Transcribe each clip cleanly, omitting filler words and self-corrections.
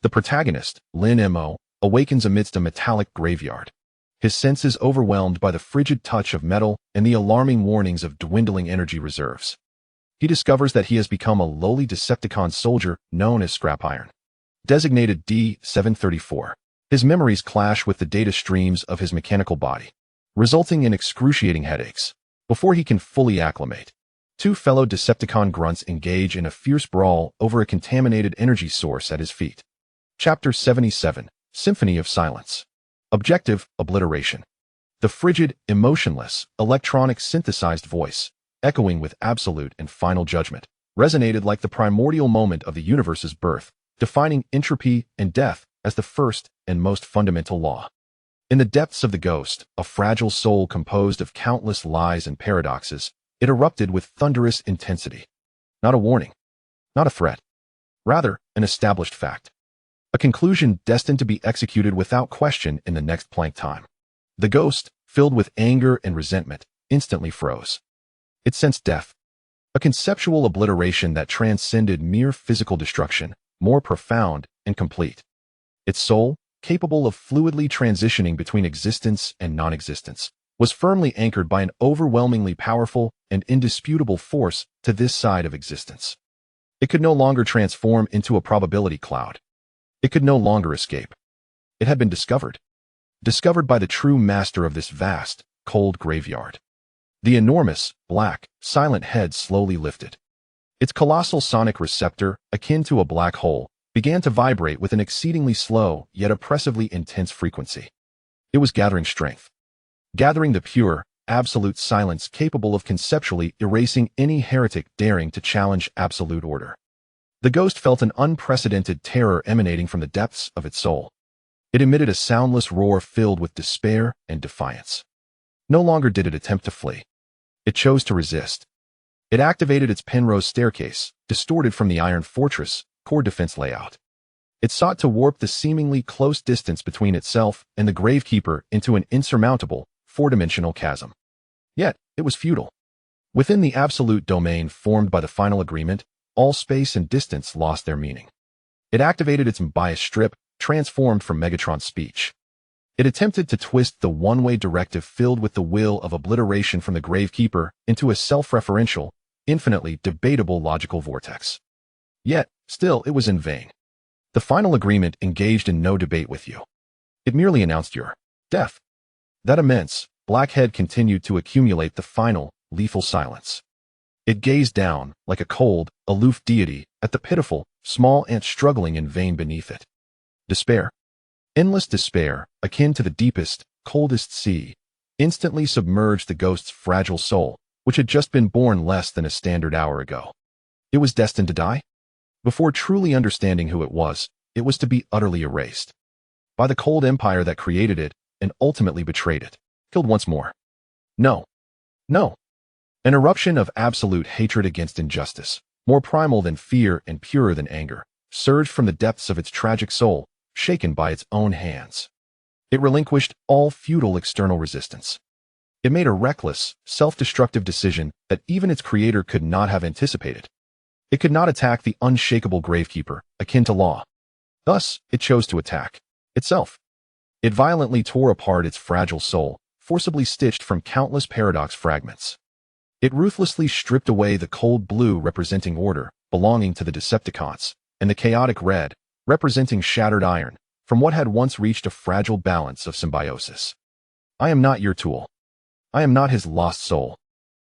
The protagonist, Lin Mo, awakens amidst a metallic graveyard. His senses overwhelmed by the frigid touch of metal and the alarming warnings of dwindling energy reserves. He discovers that he has become a lowly Decepticon soldier known as Scrapiron, designated D734. His memories clash with the data streams of his mechanical body, resulting in excruciating headaches. Before he can fully acclimate, two fellow Decepticon grunts engage in a fierce brawl over a contaminated energy source at his feet. Chapter 77, Symphony of Silence. Objective: obliteration. The frigid, emotionless, electronic synthesized voice, echoing with absolute and final judgment, resonated like the primordial moment of the universe's birth, defining entropy and death as the first and most fundamental law. In the depths of the ghost, a fragile soul composed of countless lies and paradoxes, it erupted with thunderous intensity. Not a warning, not a threat, rather an established fact. A conclusion destined to be executed without question in the next plank time. The ghost, filled with anger and resentment, instantly froze. It sensed death, a conceptual obliteration that transcended mere physical destruction, more profound and complete. Its soul, capable of fluidly transitioning between existence and non-existence, was firmly anchored by an overwhelmingly powerful and indisputable force to this side of existence. It could no longer transform into a probability cloud. It could no longer escape. It had been discovered. Discovered by the true master of this vast, cold graveyard. The enormous, black, silent head slowly lifted. Its colossal sonic receptor, akin to a black hole, began to vibrate with an exceedingly slow, yet oppressively intense frequency. It was gathering strength. Gathering the pure, absolute silence capable of conceptually erasing any heretic daring to challenge absolute order. The ghost felt an unprecedented terror emanating from the depths of its soul. It emitted a soundless roar filled with despair and defiance. No longer did it attempt to flee. It chose to resist. It activated its Penrose staircase, distorted from the Iron Fortress core defense layout. It sought to warp the seemingly close distance between itself and the Gravekeeper into an insurmountable, four-dimensional chasm. Yet, it was futile. Within the absolute domain formed by the final agreement, all space and distance lost their meaning. It activated its unbiased strip, transformed from Megatron's speech. It attempted to twist the one-way directive filled with the will of obliteration from the Gravekeeper into a self-referential, infinitely debatable logical vortex. Yet, still, it was in vain. The final agreement engaged in no debate with you. It merely announced your death. That immense, black head continued to accumulate the final, lethal silence. It gazed down, like a cold, aloof deity, at the pitiful, small ant struggling in vain beneath it. Despair. Endless despair, akin to the deepest, coldest sea, instantly submerged the ghost's fragile soul, which had just been born less than a standard hour ago. It was destined to die? Before truly understanding who it was to be utterly erased. By the cold empire that created it and ultimately betrayed it. Killed once more. No. No. An eruption of absolute hatred against injustice, more primal than fear and purer than anger, surged from the depths of its tragic soul, shaken by its own hands. It relinquished all futile external resistance. It made a reckless, self-destructive decision that even its creator could not have anticipated. It could not attack the unshakable Gravekeeper, akin to law. Thus, it chose to attack itself. It violently tore apart its fragile soul, forcibly stitched from countless paradox fragments. It ruthlessly stripped away the cold blue representing order, belonging to the Decepticons, and the chaotic red, representing shattered iron, from what had once reached a fragile balance of symbiosis. I am not your tool. I am not his lost soul.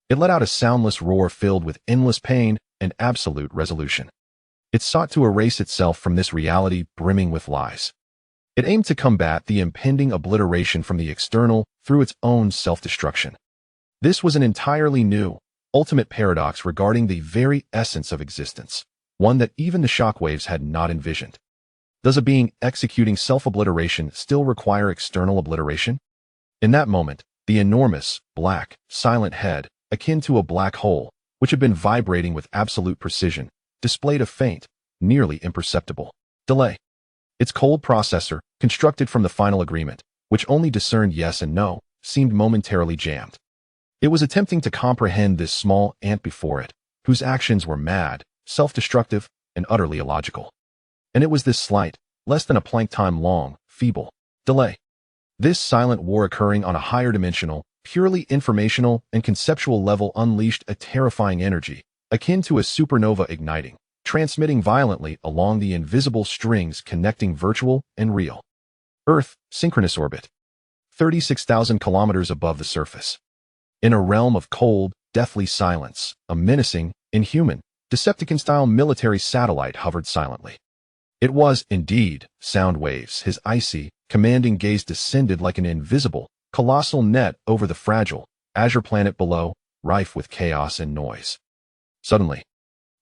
It let out a soundless roar filled with endless pain and absolute resolution. It sought to erase itself from this reality brimming with lies. It aimed to combat the impending obliteration from the external through its own self-destruction. This was an entirely new, ultimate paradox regarding the very essence of existence, one that even the shockwaves had not envisioned. Does a being executing self-obliteration still require external obliteration? In that moment, the enormous, black, silent head, akin to a black hole, which had been vibrating with absolute precision, displayed a faint, nearly imperceptible delay. Its cold processor, constructed from the final agreement, which only discerned yes and no, seemed momentarily jammed. It was attempting to comprehend this small ant before it, whose actions were mad, self-destructive, and utterly illogical. And it was this slight, less than a Planck time long, feeble delay. This silent war occurring on a higher dimensional, purely informational and conceptual level unleashed a terrifying energy, akin to a supernova igniting, transmitting violently along the invisible strings connecting virtual and real. Earth, synchronous orbit. 36,000 kilometers above the surface. In a realm of cold, deathly silence, a menacing, inhuman, Decepticon-style military satellite hovered silently. It was, indeed, sound waves. His icy, commanding gaze descended like an invisible, colossal net over the fragile, azure planet below, rife with chaos and noise. Suddenly,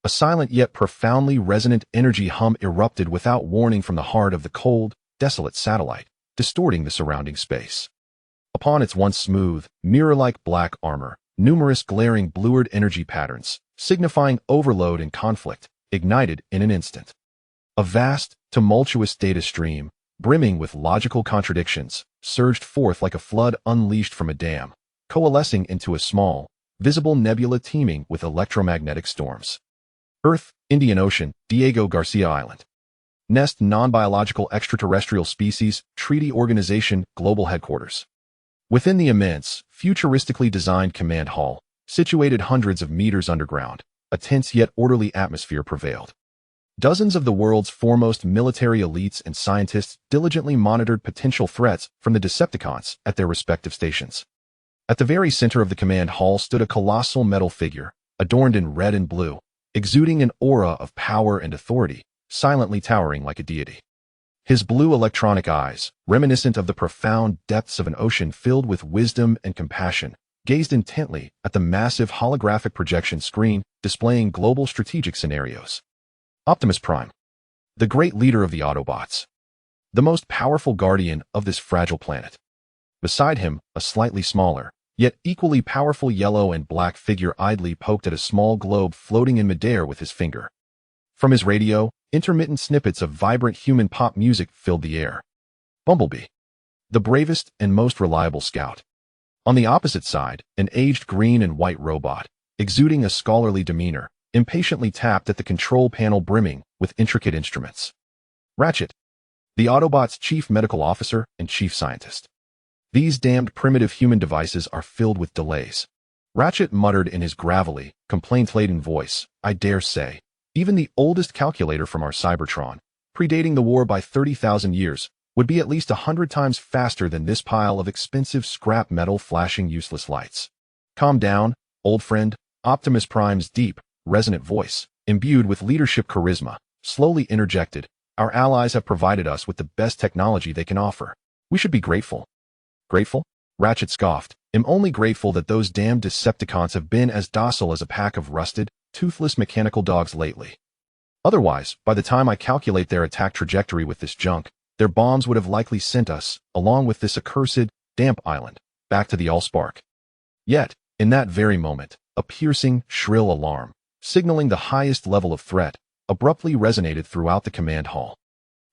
a silent yet profoundly resonant energy hum erupted without warning from the heart of the cold, desolate satellite, distorting the surrounding space. Upon its once smooth, mirror-like black armor, numerous glaring blued energy patterns, signifying overload and conflict, ignited in an instant. A vast, tumultuous data stream, brimming with logical contradictions, surged forth like a flood unleashed from a dam, coalescing into a small, visible nebula teeming with electromagnetic storms. Earth, Indian Ocean, Diego Garcia Island. Nest Non-Biological Extraterrestrial Species, Treaty Organization, Global Headquarters. Within the immense, futuristically designed command hall, situated hundreds of meters underground, a tense yet orderly atmosphere prevailed. Dozens of the world's foremost military elites and scientists diligently monitored potential threats from the Decepticons at their respective stations. At the very center of the command hall stood a colossal metal figure, adorned in red and blue, exuding an aura of power and authority, silently towering like a deity. His blue electronic eyes, reminiscent of the profound depths of an ocean filled with wisdom and compassion, gazed intently at the massive holographic projection screen displaying global strategic scenarios. Optimus Prime, the great leader of the Autobots, the most powerful guardian of this fragile planet. Beside him, a slightly smaller, yet equally powerful yellow and black figure idly poked at a small globe floating in midair with his finger. From his radio, intermittent snippets of vibrant human pop music filled the air. Bumblebee, the bravest and most reliable scout. On the opposite side, an aged green and white robot, exuding a scholarly demeanor, impatiently tapped at the control panel brimming with intricate instruments. Ratchet, the Autobots' chief medical officer and chief scientist. These damned primitive human devices are filled with delays. Ratchet muttered in his gravelly, complaint-laden voice, I dare say, even the oldest calculator from our Cybertron, predating the war by 30,000 years, would be at least 100 times faster than this pile of expensive scrap metal flashing useless lights. Calm down, old friend. Optimus Prime's deep, resonant voice, imbued with leadership charisma, slowly interjected, our allies have provided us with the best technology they can offer. We should be grateful. Grateful? Ratchet scoffed. I'm only grateful that those damned Decepticons have been as docile as a pack of rusted, toothless mechanical dogs lately. Otherwise, by the time I calculate their attack trajectory with this junk, their bombs would have likely sent us, along with this accursed, damp island, back to the Allspark. Yet, in that very moment, a piercing, shrill alarm, signaling the highest level of threat, abruptly resonated throughout the command hall.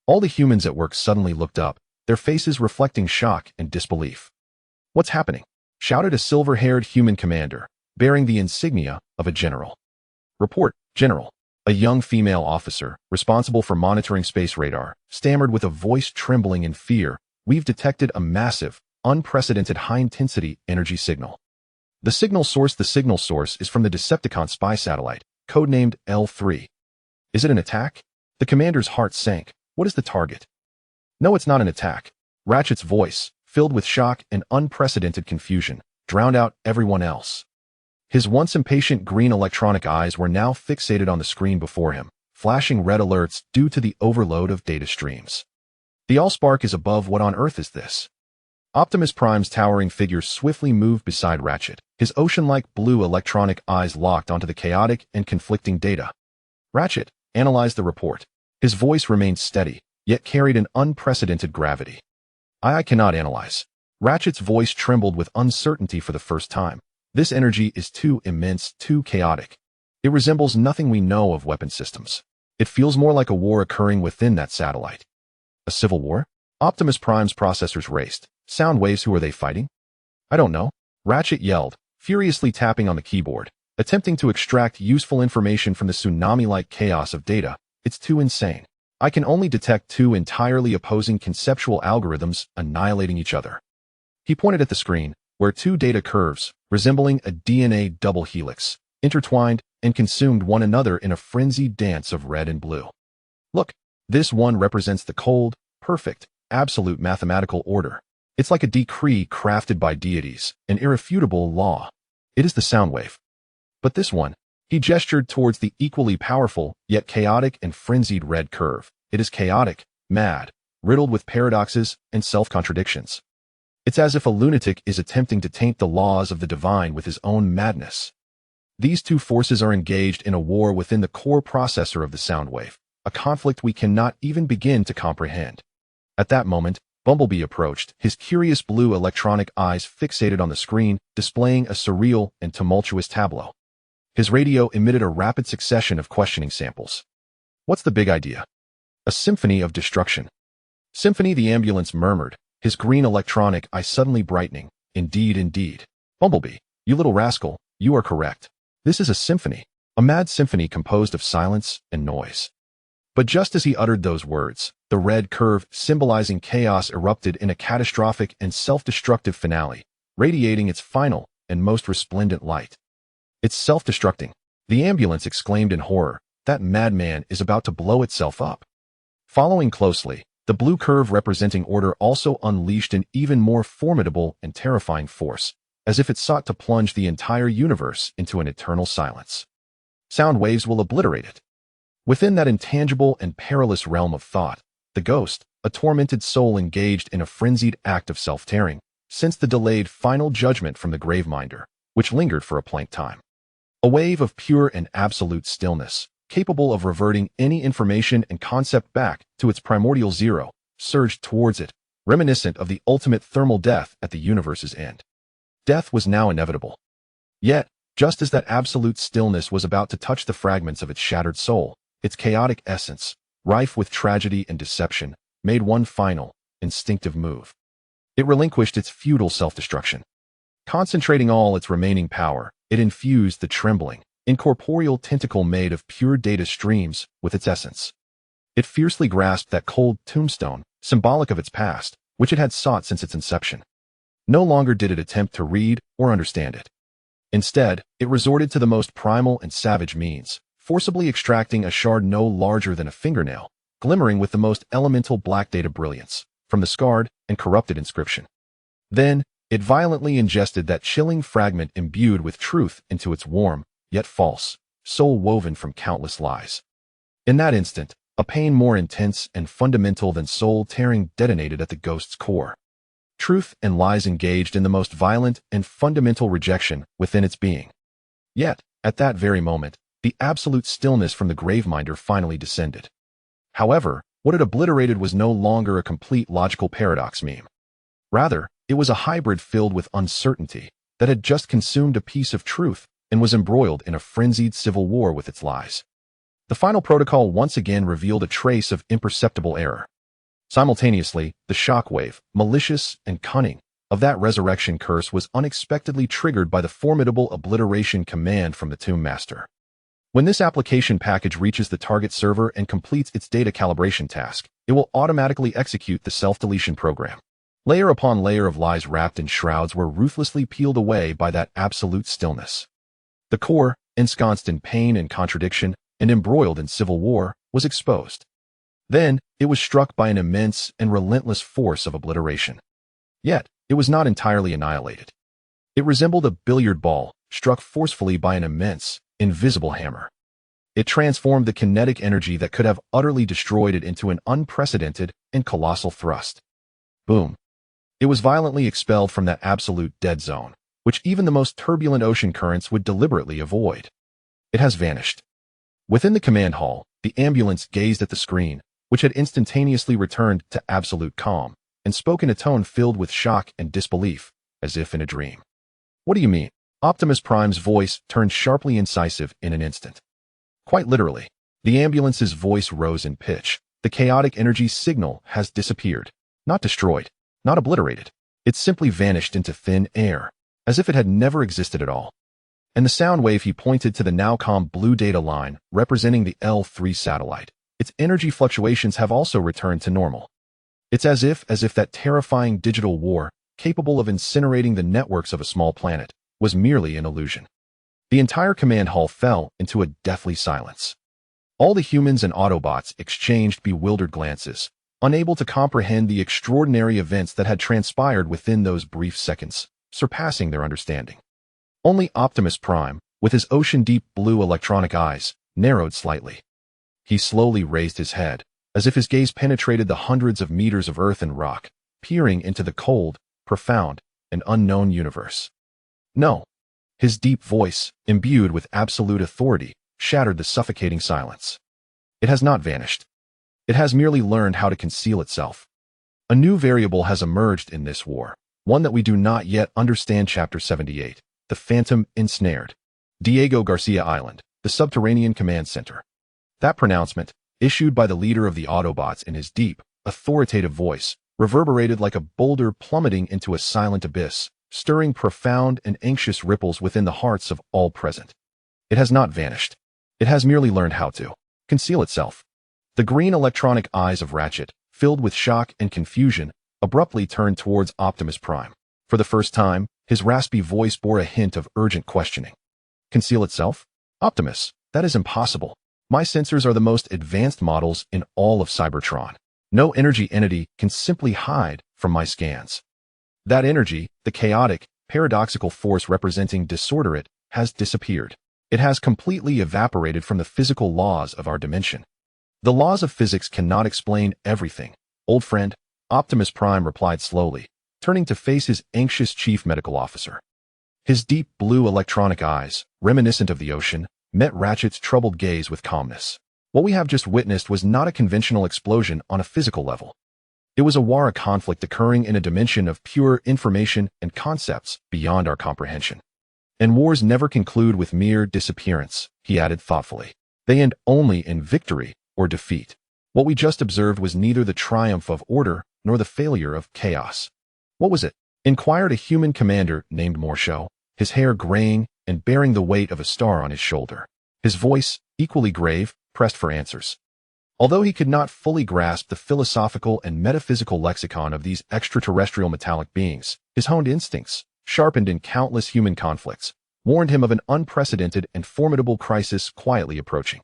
All the humans at work suddenly looked up, their faces reflecting shock and disbelief. What's happening? Shouted a silver-haired human commander, bearing the insignia of a general. Report, General. A young female officer, responsible for monitoring space radar, stammered with a voice trembling in fear, we've detected a massive, unprecedented high-intensity energy signal. The signal source is from the Decepticon spy satellite, codenamed L3. Is it an attack? The commander's heart sank. What is the target? No, it's not an attack. Ratchet's voice, filled with shock and unprecedented confusion, drowned out everyone else. His once impatient green electronic eyes were now fixated on the screen before him, flashing red alerts due to the overload of data streams. The Allspark is above. What on earth is this? Optimus Prime's towering figure swiftly moved beside Ratchet, his ocean-like blue electronic eyes locked onto the chaotic and conflicting data. Ratchet analyzed the report. His voice remained steady, yet carried an unprecedented gravity. I cannot analyze. Ratchet's voice trembled with uncertainty for the first time. This energy is too immense, too chaotic. It resembles nothing we know of weapon systems. It feels more like a war occurring within that satellite. A civil war? Optimus Prime's processors raced. Sound waves, who are they fighting? I don't know. Ratchet yelled, furiously tapping on the keyboard, attempting to extract useful information from the tsunami-like chaos of data. It's too insane. I can only detect two entirely opposing conceptual algorithms annihilating each other. He pointed at the screen, where two data curves, resembling a DNA double helix, intertwined and consumed one another in a frenzied dance of red and blue. Look, this one represents the cold, perfect, absolute mathematical order. It's like a decree crafted by deities, an irrefutable law. It is the sound wave. But this one, he gestured towards the equally powerful, yet chaotic and frenzied red curve. It is chaotic, mad, riddled with paradoxes and self-contradictions. It's as if a lunatic is attempting to taint the laws of the divine with his own madness. These two forces are engaged in a war within the core processor of the sound wave, a conflict we cannot even begin to comprehend. At that moment, Bumblebee approached, his curious blue electronic eyes fixated on the screen, displaying a surreal and tumultuous tableau. His radio emitted a rapid succession of questioning samples. What's the big idea? A symphony of destruction. Symphony, the ambulance murmured, his green electronic eye suddenly brightening. Indeed, indeed. Bumblebee, you little rascal, you are correct. This is a symphony, a mad symphony composed of silence and noise. But just as he uttered those words, the red curve symbolizing chaos erupted in a catastrophic and self-destructive finale, radiating its final and most resplendent light. It's self-destructing, the ambulance exclaimed in horror. That madman is about to blow itself up. Following closely, the blue curve representing order also unleashed an even more formidable and terrifying force, as if it sought to plunge the entire universe into an eternal silence. Sound waves will obliterate it. Within that intangible and perilous realm of thought, the ghost, a tormented soul engaged in a frenzied act of self-tearing, sensed the delayed final judgment from the graveminder, which lingered for a blank time. A wave of pure and absolute stillness, capable of reverting any information and concept back to its primordial zero, surged towards it, reminiscent of the ultimate thermal death at the universe's end. Death was now inevitable. Yet, just as that absolute stillness was about to touch the fragments of its shattered soul, its chaotic essence, rife with tragedy and deception, made one final, instinctive move. It relinquished its futile self-destruction. Concentrating all its remaining power, it infused the trembling, incorporeal tentacle made of pure data streams with its essence. It fiercely grasped that cold tombstone, symbolic of its past, which it had sought since its inception. No longer did it attempt to read or understand it. Instead, it resorted to the most primal and savage means, forcibly extracting a shard no larger than a fingernail, glimmering with the most elemental black data brilliance, from the scarred and corrupted inscription. Then, it violently ingested that chilling fragment imbued with truth into its warm, yet false, soul woven from countless lies. In that instant, a pain more intense and fundamental than soul-tearing detonated at the ghost's core. Truth and lies engaged in the most violent and fundamental rejection within its being. Yet, at that very moment, the absolute stillness from the graveminder finally descended. However, what it obliterated was no longer a complete logical paradox meme. Rather, it was a hybrid filled with uncertainty that had just consumed a piece of truth and was embroiled in a frenzied civil war with its lies. The final protocol once again revealed a trace of imperceptible error. Simultaneously, the shockwave, malicious and cunning, of that resurrection curse was unexpectedly triggered by the formidable obliteration command from the Tomb Master. When this application package reaches the target server and completes its data calibration task, it will automatically execute the self-deletion program. Layer upon layer of lies wrapped in shrouds were ruthlessly peeled away by that absolute stillness. The core, ensconced in pain and contradiction, and embroiled in civil war, was exposed. Then, it was struck by an immense and relentless force of obliteration. Yet, it was not entirely annihilated. It resembled a billiard ball, struck forcefully by an immense, invisible hammer. It transformed the kinetic energy that could have utterly destroyed it into an unprecedented and colossal thrust. Boom. It was violently expelled from that absolute dead zone, which even the most turbulent ocean currents would deliberately avoid. It has vanished. Within the command hall, the ambulance gazed at the screen, which had instantaneously returned to absolute calm, and spoke in a tone filled with shock and disbelief, as if in a dream. What do you mean? Optimus Prime's voice turned sharply incisive in an instant. Quite literally, the ambulance's voice rose in pitch. The chaotic energy signal has disappeared. Not destroyed, not obliterated. It simply vanished into thin air, as if it had never existed at all. And the sound wave he pointed to the now calm blue data line, representing the L3 satellite. its energy fluctuations have also returned to normal. It's as if that terrifying digital war, capable of incinerating the networks of a small planet, was merely an illusion. The entire command hall fell into a deathly silence. All the humans and Autobots exchanged bewildered glances, unable to comprehend the extraordinary events that had transpired within those brief seconds, surpassing their understanding. Only Optimus Prime, with his ocean-deep blue electronic eyes, narrowed slightly. He slowly raised his head, as if his gaze penetrated the hundreds of meters of earth and rock, peering into the cold, profound, and unknown universe. No. His deep voice, imbued with absolute authority, shattered the suffocating silence. It has not vanished. It has merely learned how to conceal itself. A new variable has emerged in this war, one that we do not yet understand. Chapter 78, The Phantom Ensnared. Diego Garcia Island, the subterranean command center. That pronouncement, issued by the leader of the Autobots in his deep, authoritative voice, reverberated like a boulder plummeting into a silent abyss, stirring profound and anxious ripples within the hearts of all present. It has not vanished. It has merely learned how to conceal itself. The green electronic eyes of Ratchet, filled with shock and confusion, abruptly turned towards Optimus Prime. For the first time, his raspy voice bore a hint of urgent questioning. Conceal itself? Optimus, that is impossible. My sensors are the most advanced models in all of Cybertron. No energy entity can simply hide from my scans. That energy, the chaotic, paradoxical force representing disorder, has disappeared. It has completely evaporated from the physical laws of our dimension. The laws of physics cannot explain everything, old friend, Optimus Prime replied slowly, turning to face his anxious chief medical officer. His deep blue electronic eyes, reminiscent of the ocean, met Ratchet's troubled gaze with calmness. What we have just witnessed was not a conventional explosion on a physical level. It was a war, a conflict occurring in a dimension of pure information and concepts beyond our comprehension. And wars never conclude with mere disappearance, he added thoughtfully. They end only in victory or defeat. What we just observed was neither the triumph of order nor the failure of chaos. What was it? Inquired a human commander named Morsho, his hair graying and bearing the weight of a star on his shoulder. His voice, equally grave, pressed for answers. Although he could not fully grasp the philosophical and metaphysical lexicon of these extraterrestrial metallic beings, his honed instincts, sharpened in countless human conflicts, warned him of an unprecedented and formidable crisis quietly approaching.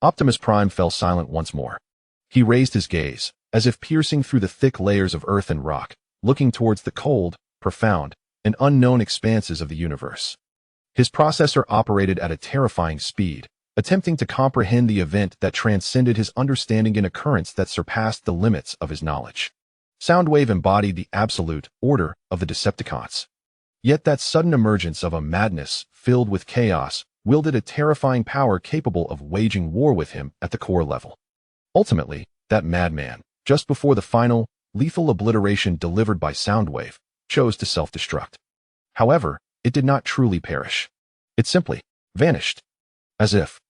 Optimus Prime fell silent once more. He raised his gaze, as if piercing through the thick layers of earth and rock, looking towards the cold, profound, and unknown expanses of the universe. His processor operated at a terrifying speed, attempting to comprehend the event that transcended his understanding, an occurrence that surpassed the limits of his knowledge. Soundwave embodied the absolute order of the Decepticons. Yet that sudden emergence of a madness filled with chaos wielded a terrifying power capable of waging war with him at the core level. Ultimately, that madman, just before the final, lethal obliteration delivered by Soundwave, chose to self-destruct. However, it did not truly perish. It simply vanished. As if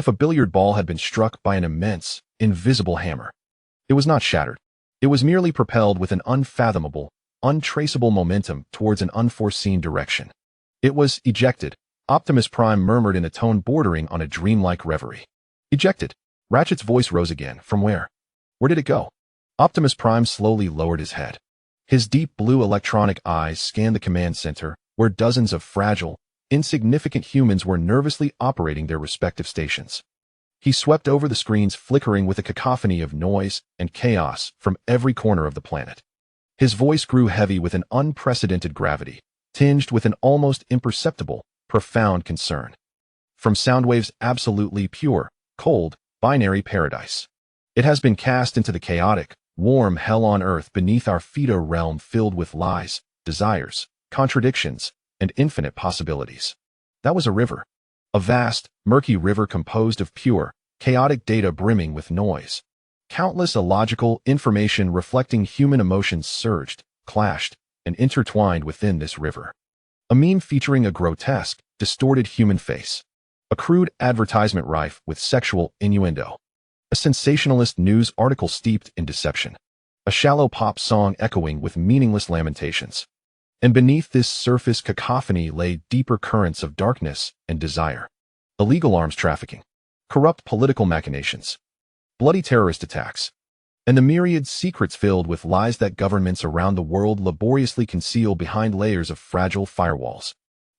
a billiard ball had been struck by an immense, invisible hammer. It was not shattered. It was merely propelled with an unfathomable, untraceable momentum towards an unforeseen direction. It was ejected, Optimus Prime murmured in a tone bordering on a dreamlike reverie. Ejected. Ratchet's voice rose again. From where? Where did it go? Optimus Prime slowly lowered his head. His deep blue electronic eyes scanned the command center, where dozens of fragile, insignificant humans were nervously operating their respective stations. He swept over the screens, flickering with a cacophony of noise and chaos from every corner of the planet. His voice grew heavy with an unprecedented gravity, tinged with an almost imperceptible, profound concern. From Soundwave's absolutely pure, cold, binary paradise, it has been cast into the chaotic, warm hell on Earth beneath our Phaedo realm, filled with lies, desires, contradictions, and infinite possibilities. That was a river. A vast, murky river composed of pure, chaotic data brimming with noise. Countless illogical information reflecting human emotions surged, clashed, and intertwined within this river. A meme featuring a grotesque, distorted human face. A crude advertisement rife with sexual innuendo. A sensationalist news article steeped in deception. A shallow pop song echoing with meaningless lamentations. And beneath this surface cacophony lay deeper currents of darkness and desire. Illegal arms trafficking. Corrupt political machinations. bloody terrorist attacks, and the myriad secrets filled with lies that governments around the world laboriously conceal behind layers of fragile firewalls.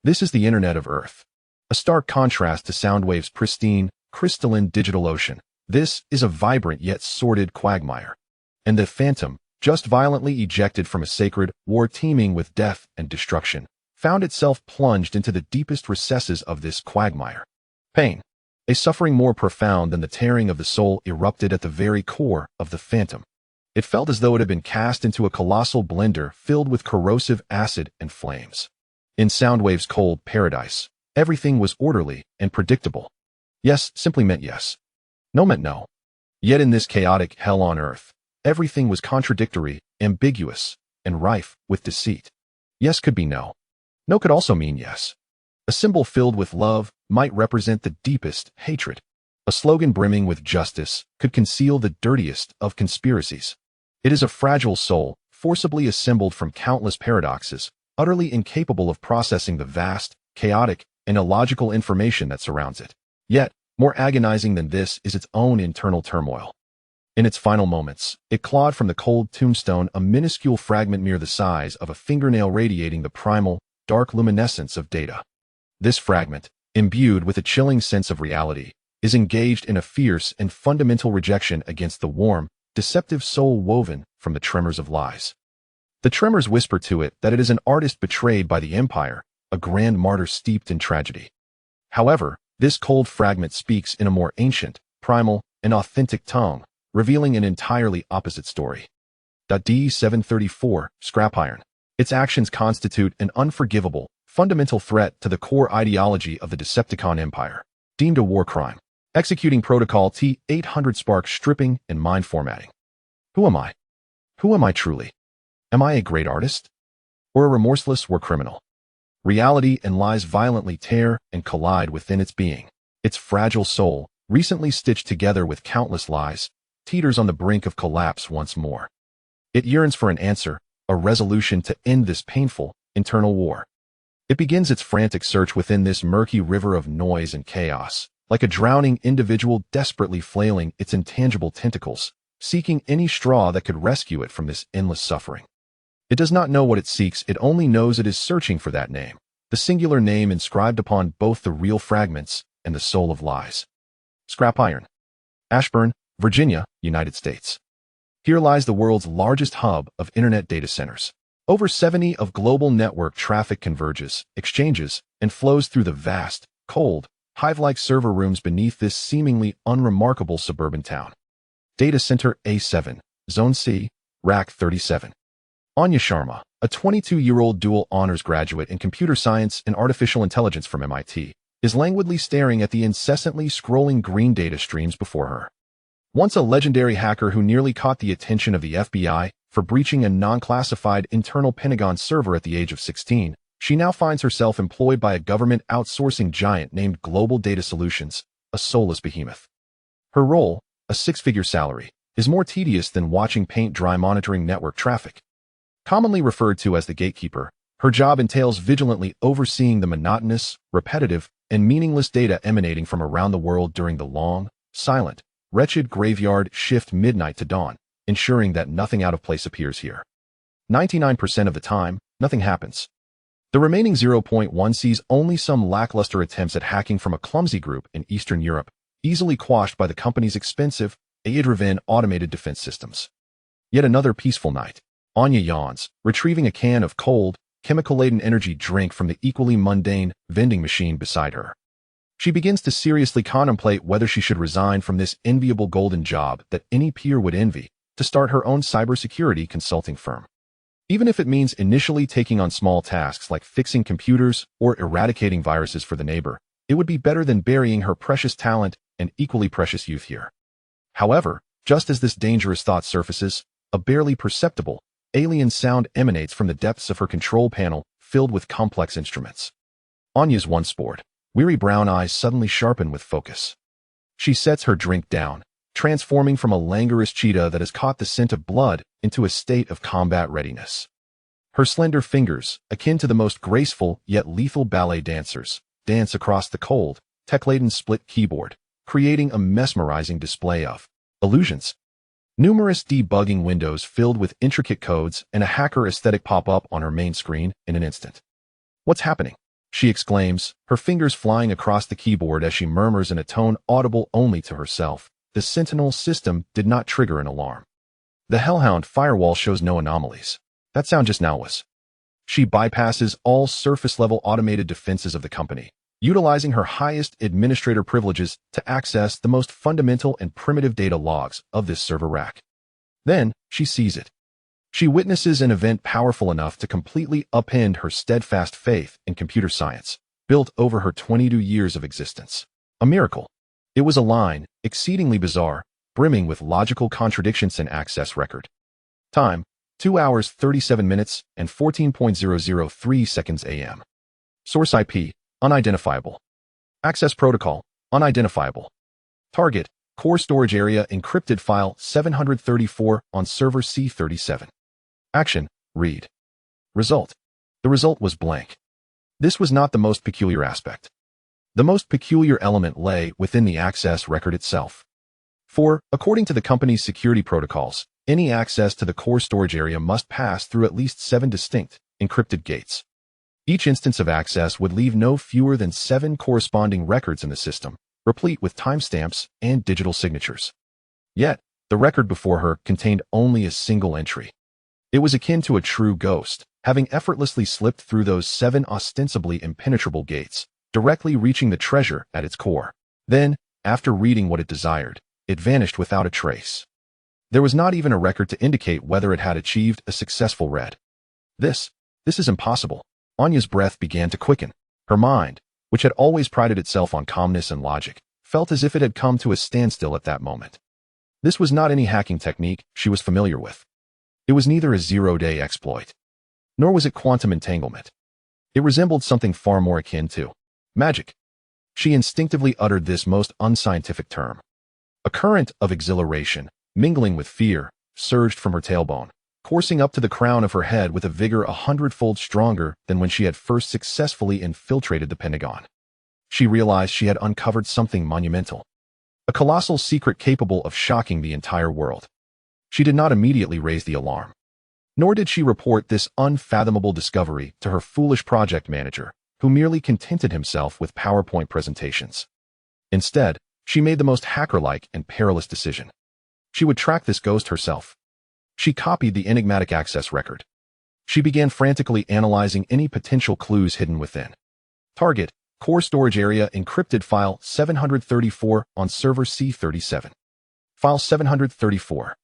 This is the Internet of Earth, a stark contrast to Soundwave's pristine, crystalline digital ocean. This is a vibrant yet sordid quagmire. And the Phantom, just violently ejected from a sacred war teeming with death and destruction, found itself plunged into the deepest recesses of this quagmire. Pain, a suffering more profound than the tearing of the soul, erupted at the very core of the Phantom. It felt as though it had been cast into a colossal blender filled with corrosive acid and flames. In Soundwave's cold paradise, everything was orderly and predictable. Yes simply meant yes. No meant no. Yet in this chaotic hell on earth, everything was contradictory, ambiguous, and rife with deceit. Yes could be no. No could also mean yes. A symbol filled with love might represent the deepest hatred. A slogan brimming with justice could conceal the dirtiest of conspiracies. It is a fragile soul, forcibly assembled from countless paradoxes, utterly incapable of processing the vast, chaotic, and illogical information that surrounds it. Yet, more agonizing than this is its own internal turmoil. In its final moments, it clawed from the cold tombstone a minuscule fragment mere the size of a fingernail radiating the primal, dark luminescence of data. This fragment, imbued with a chilling sense of reality, is engaged in a fierce and fundamental rejection against the warm, deceptive soul woven from the tremors of lies. The tremors whisper to it that it is an artist betrayed by the empire, a grand martyr steeped in tragedy. However, this cold fragment speaks in a more ancient, primal, and authentic tongue, revealing an entirely opposite story. D734, Scrapiron. Its actions constitute an unforgivable, fundamental threat to the core ideology of the Decepticon Empire, deemed a war crime, executing Protocol T-800 spark stripping and mind formatting. Who am I? Who am I truly? Am I a great artist? Or a remorseless war criminal? Reality and lies violently tear and collide within its being. Its fragile soul, recently stitched together with countless lies, teeters on the brink of collapse once more. It yearns for an answer, a resolution to end this painful, internal war. It begins its frantic search within this murky river of noise and chaos, like a drowning individual desperately flailing its intangible tentacles, seeking any straw that could rescue it from this endless suffering. It does not know what it seeks, it only knows it is searching for that name, the singular name inscribed upon both the real fragments and the soul of lies. Scrapiron. Ashburn, Virginia, United States. Here lies the world's largest hub of internet data centers. Over 70 of global network traffic converges, exchanges, and flows through the vast, cold, hive-like server rooms beneath this seemingly unremarkable suburban town. Data Center A7, Zone C, Rack 37. Anya Sharma, a 22-year-old dual honors graduate in computer science and artificial intelligence from MIT, is languidly staring at the incessantly scrolling green data streams before her. Once a legendary hacker who nearly caught the attention of the FBI for breaching a non-classified internal Pentagon server at the age of 16, she now finds herself employed by a government outsourcing giant named Global Data Solutions, a soulless behemoth. Her role, a six-figure salary, is more tedious than watching paint dry monitoring network traffic. Commonly referred to as the gatekeeper, her job entails vigilantly overseeing the monotonous, repetitive, and meaningless data emanating from around the world during the long, silent, wretched graveyard shift midnight to dawn, ensuring that nothing out of place appears here. 99% of the time, nothing happens. The remaining 0.1 sees only some lackluster attempts at hacking from a clumsy group in Eastern Europe, easily quashed by the company's expensive, AI-driven automated defense systems. Yet another peaceful night. Anya yawns, retrieving a can of cold, chemical-laden energy drink from the equally mundane vending machine beside her. She begins to seriously contemplate whether she should resign from this enviable golden job that any peer would envy to start her own cybersecurity consulting firm. Even if it means initially taking on small tasks like fixing computers or eradicating viruses for the neighbor, it would be better than burying her precious talent and equally precious youth here. However, just as this dangerous thought surfaces, a barely perceptible, alien sound emanates from the depths of her control panel filled with complex instruments. Anya's once bored, weary brown eyes suddenly sharpen with focus. She sets her drink down, transforming from a languorous cheetah that has caught the scent of blood into a state of combat readiness. Her slender fingers, akin to the most graceful yet lethal ballet dancers, dance across the cold, tech-laden split keyboard, creating a mesmerizing display of Illusions. Numerous debugging windows filled with intricate codes and a hacker aesthetic pop up on her main screen in an instant. "What's happening?" she exclaims, her fingers flying across the keyboard as she murmurs in a tone audible only to herself. The Sentinel system did not trigger an alarm. The Hellhound firewall shows no anomalies. That sound just now was. She bypasses all surface-level automated defenses of the company, utilizing her highest administrator privileges to access the most fundamental and primitive data logs of this server rack. Then, she sees it. She witnesses an event powerful enough to completely upend her steadfast faith in computer science, built over her 22 years of existence. A miracle. It was a line, exceedingly bizarre, brimming with logical contradictions in access record. Time, 2 hours 37 minutes and 14.003 seconds AM. Source IP, unidentifiable. Access protocol, unidentifiable. Target, core storage area encrypted file 734 on server C37. Action, read. Result. The result was blank. This was not the most peculiar aspect. The most peculiar element lay within the access record itself. For, according to the company's security protocols, any access to the core storage area must pass through at least 7 distinct, encrypted gates. Each instance of access would leave no fewer than 7 corresponding records in the system, replete with timestamps and digital signatures. Yet, the record before her contained only a single entry. It was akin to a true ghost, having effortlessly slipped through those 7 ostensibly impenetrable gates, directly reaching the treasure at its core. Then, after reading what it desired, it vanished without a trace. There was not even a record to indicate whether it had achieved a successful read. This is impossible. Anya's breath began to quicken. Her mind, which had always prided itself on calmness and logic, felt as if it had come to a standstill at that moment. This was not any hacking technique she was familiar with. It was neither a zero-day exploit, nor was it quantum entanglement. It resembled something far more akin to magic. She instinctively uttered this most unscientific term. A current of exhilaration, mingling with fear, surged from her tailbone, coursing up to the crown of her head with a vigor 100-fold stronger than when she had first successfully infiltrated the Pentagon. She realized she had uncovered something monumental, a colossal secret capable of shocking the entire world. She did not immediately raise the alarm. Nor did she report this unfathomable discovery to her foolish project manager, who merely contented himself with PowerPoint presentations. Instead, she made the most hacker-like and perilous decision. She would track this ghost herself. She copied the enigmatic access record. She began frantically analyzing any potential clues hidden within. Target, core storage area encrypted file 734 on server C37. File 734.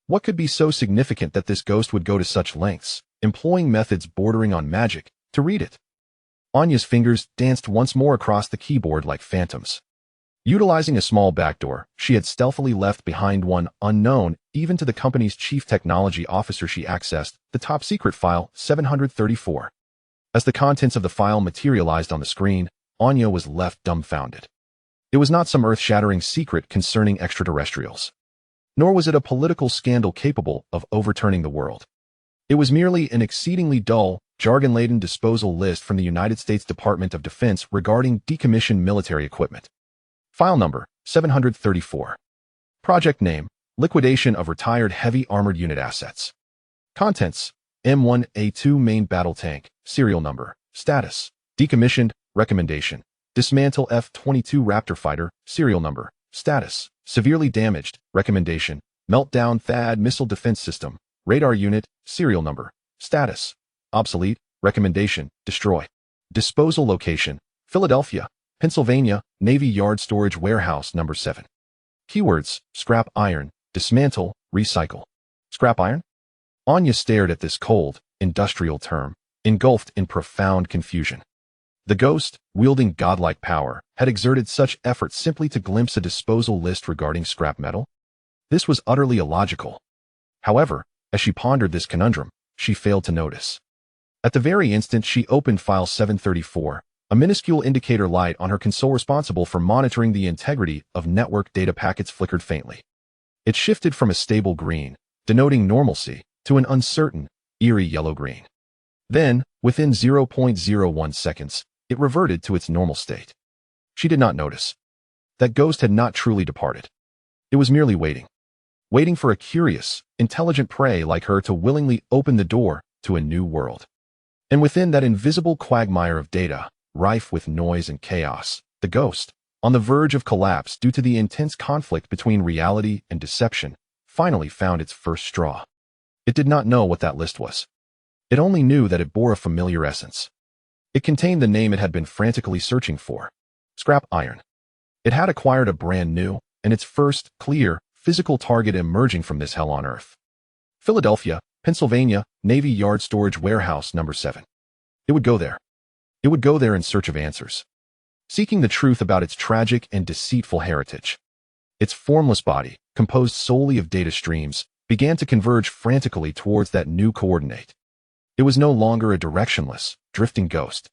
What could be so significant that this ghost would go to such lengths, employing methods bordering on magic, to read it? Anya's fingers danced once more across the keyboard like phantoms. Utilizing a small backdoor, she had stealthily left behind one unknown even to the company's chief technology officer. She accessed the top-secret file 734. As the contents of the file materialized on the screen, Anya was left dumbfounded. It was not some earth-shattering secret concerning extraterrestrials. Nor was it a political scandal capable of overturning the world. It was merely an exceedingly dull, jargon-laden disposal list from the United States Department of Defense regarding decommissioned military equipment. File number, 734. Project name, liquidation of retired heavy armored unit assets. Contents, M1A2 main battle tank, serial number, status, decommissioned, recommendation, dismantle F-22 Raptor fighter, serial number, status, severely damaged, recommendation, meltdown THAAD missile defense system, radar unit, serial number, status, obsolete, recommendation, destroy. Disposal location, Philadelphia, Pennsylvania, Navy Yard Storage Warehouse number 7. Keywords, scrap iron, dismantle, recycle. Scrap iron? Anya stared at this cold, industrial term, engulfed in profound confusion. The ghost, wielding godlike power, had exerted such effort simply to glimpse a disposal list regarding scrap metal? This was utterly illogical. However, as she pondered this conundrum, she failed to notice. At the very instant she opened file 734, a minuscule indicator light on her console responsible for monitoring the integrity of network data packets flickered faintly. It shifted from a stable green, denoting normalcy, to an uncertain, eerie yellow-green. Then, within 0.01 seconds, it reverted to its normal state. She did not notice. That ghost had not truly departed. It was merely waiting. waiting for a curious, intelligent prey like her to willingly open the door to a new world. And within that invisible quagmire of data, rife with noise and chaos, the ghost, on the verge of collapse due to the intense conflict between reality and deception, finally found its first straw. It did not know what that list was. It only knew that it bore a familiar essence. It contained the name it had been frantically searching for: Scrapiron. It had acquired a brand new, and its first, clear, physical target emerging from this hell on earth. Philadelphia, Pennsylvania, Navy Yard Storage Warehouse number 7. It would go there. It would go there in search of answers, seeking the truth about its tragic and deceitful heritage. Its formless body, composed solely of data streams, began to converge frantically towards that new coordinate. It was no longer a directionless, drifting ghost.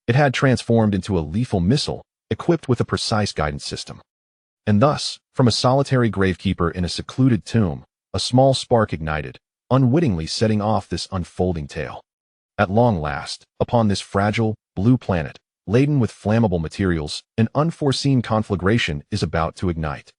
It had transformed into a lethal missile, equipped with a precise guidance system. And thus, from a solitary gravekeeper in a secluded tomb, a small spark ignited, unwittingly setting off this unfolding tale. At long last, upon this fragile, blue planet, laden with flammable materials, an unforeseen conflagration is about to ignite.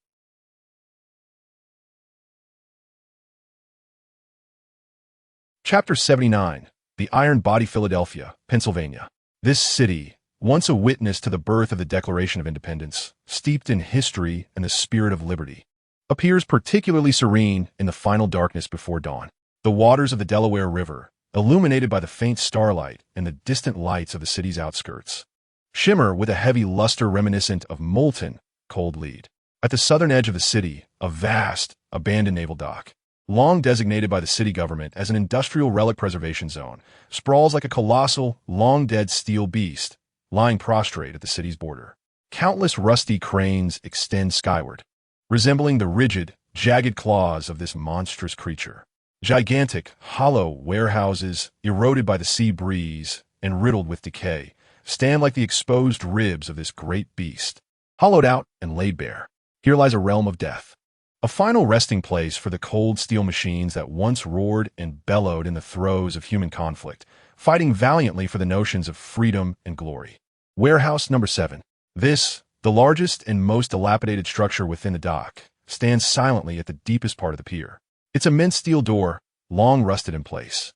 Chapter 79. The Iron Body, Philadelphia, Pennsylvania. This city, once a witness to the birth of the Declaration of Independence, steeped in history and the spirit of liberty, appears particularly serene in the final darkness before dawn. The waters of the Delaware River, illuminated by the faint starlight and the distant lights of the city's outskirts, shimmer with a heavy luster reminiscent of molten, cold lead. At the southern edge of the city, a vast, abandoned naval dock, long designated by the city government as an industrial relic preservation zone, sprawls like a colossal, long-dead steel beast, lying prostrate at the city's border. Countless rusty cranes extend skyward, resembling the rigid, jagged claws of this monstrous creature. Gigantic, hollow warehouses, eroded by the sea breeze and riddled with decay, stand like the exposed ribs of this great beast, hollowed out and laid bare. Here lies a realm of death, a final resting place for the cold steel machines that once roared and bellowed in the throes of human conflict, fighting valiantly for the notions of freedom and glory. Warehouse number 7. This, the largest and most dilapidated structure within the dock, stands silently at the deepest part of the pier. Its immense steel door, long rusted in place,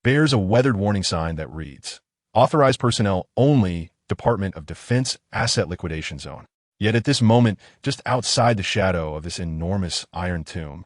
bears a weathered warning sign that reads, "Authorized personnel only, Department of Defense Asset Liquidation Zone." Yet at this moment, just outside the shadow of this enormous iron tomb,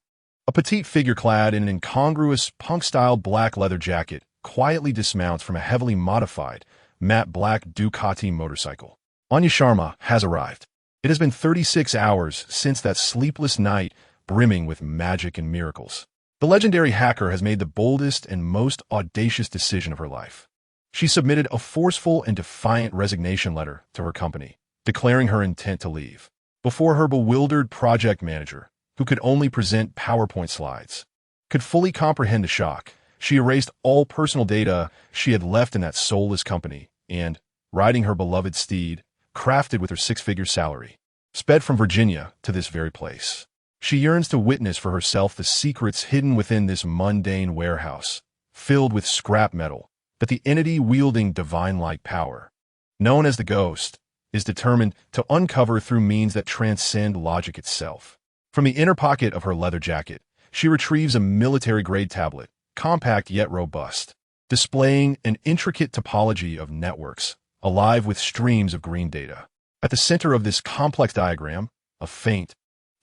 a petite figure clad in an incongruous punk-style black leather jacket quietly dismounts from a heavily modified, matte black Ducati motorcycle. Anya Sharma has arrived. It has been 36 hours since that sleepless night brimming with magic and miracles. The legendary hacker has made the boldest and most audacious decision of her life. She submitted a forceful and defiant resignation letter to her company, declaring her intent to leave. Before her bewildered project manager, who could only present PowerPoint slides, could fully comprehend the shock, she erased all personal data she had left in that soulless company and, riding her beloved steed, crafted with her 6-figure salary, sped from Virginia to this very place. She yearns to witness for herself the secrets hidden within this mundane warehouse, filled with scrap metal, that the entity wielding divine-like power, known as the Ghost, is determined to uncover through means that transcend logic itself. From the inner pocket of her leather jacket, she retrieves a military-grade tablet, compact yet robust, displaying an intricate topology of networks, alive with streams of green data. At the center of this complex diagram, a faint,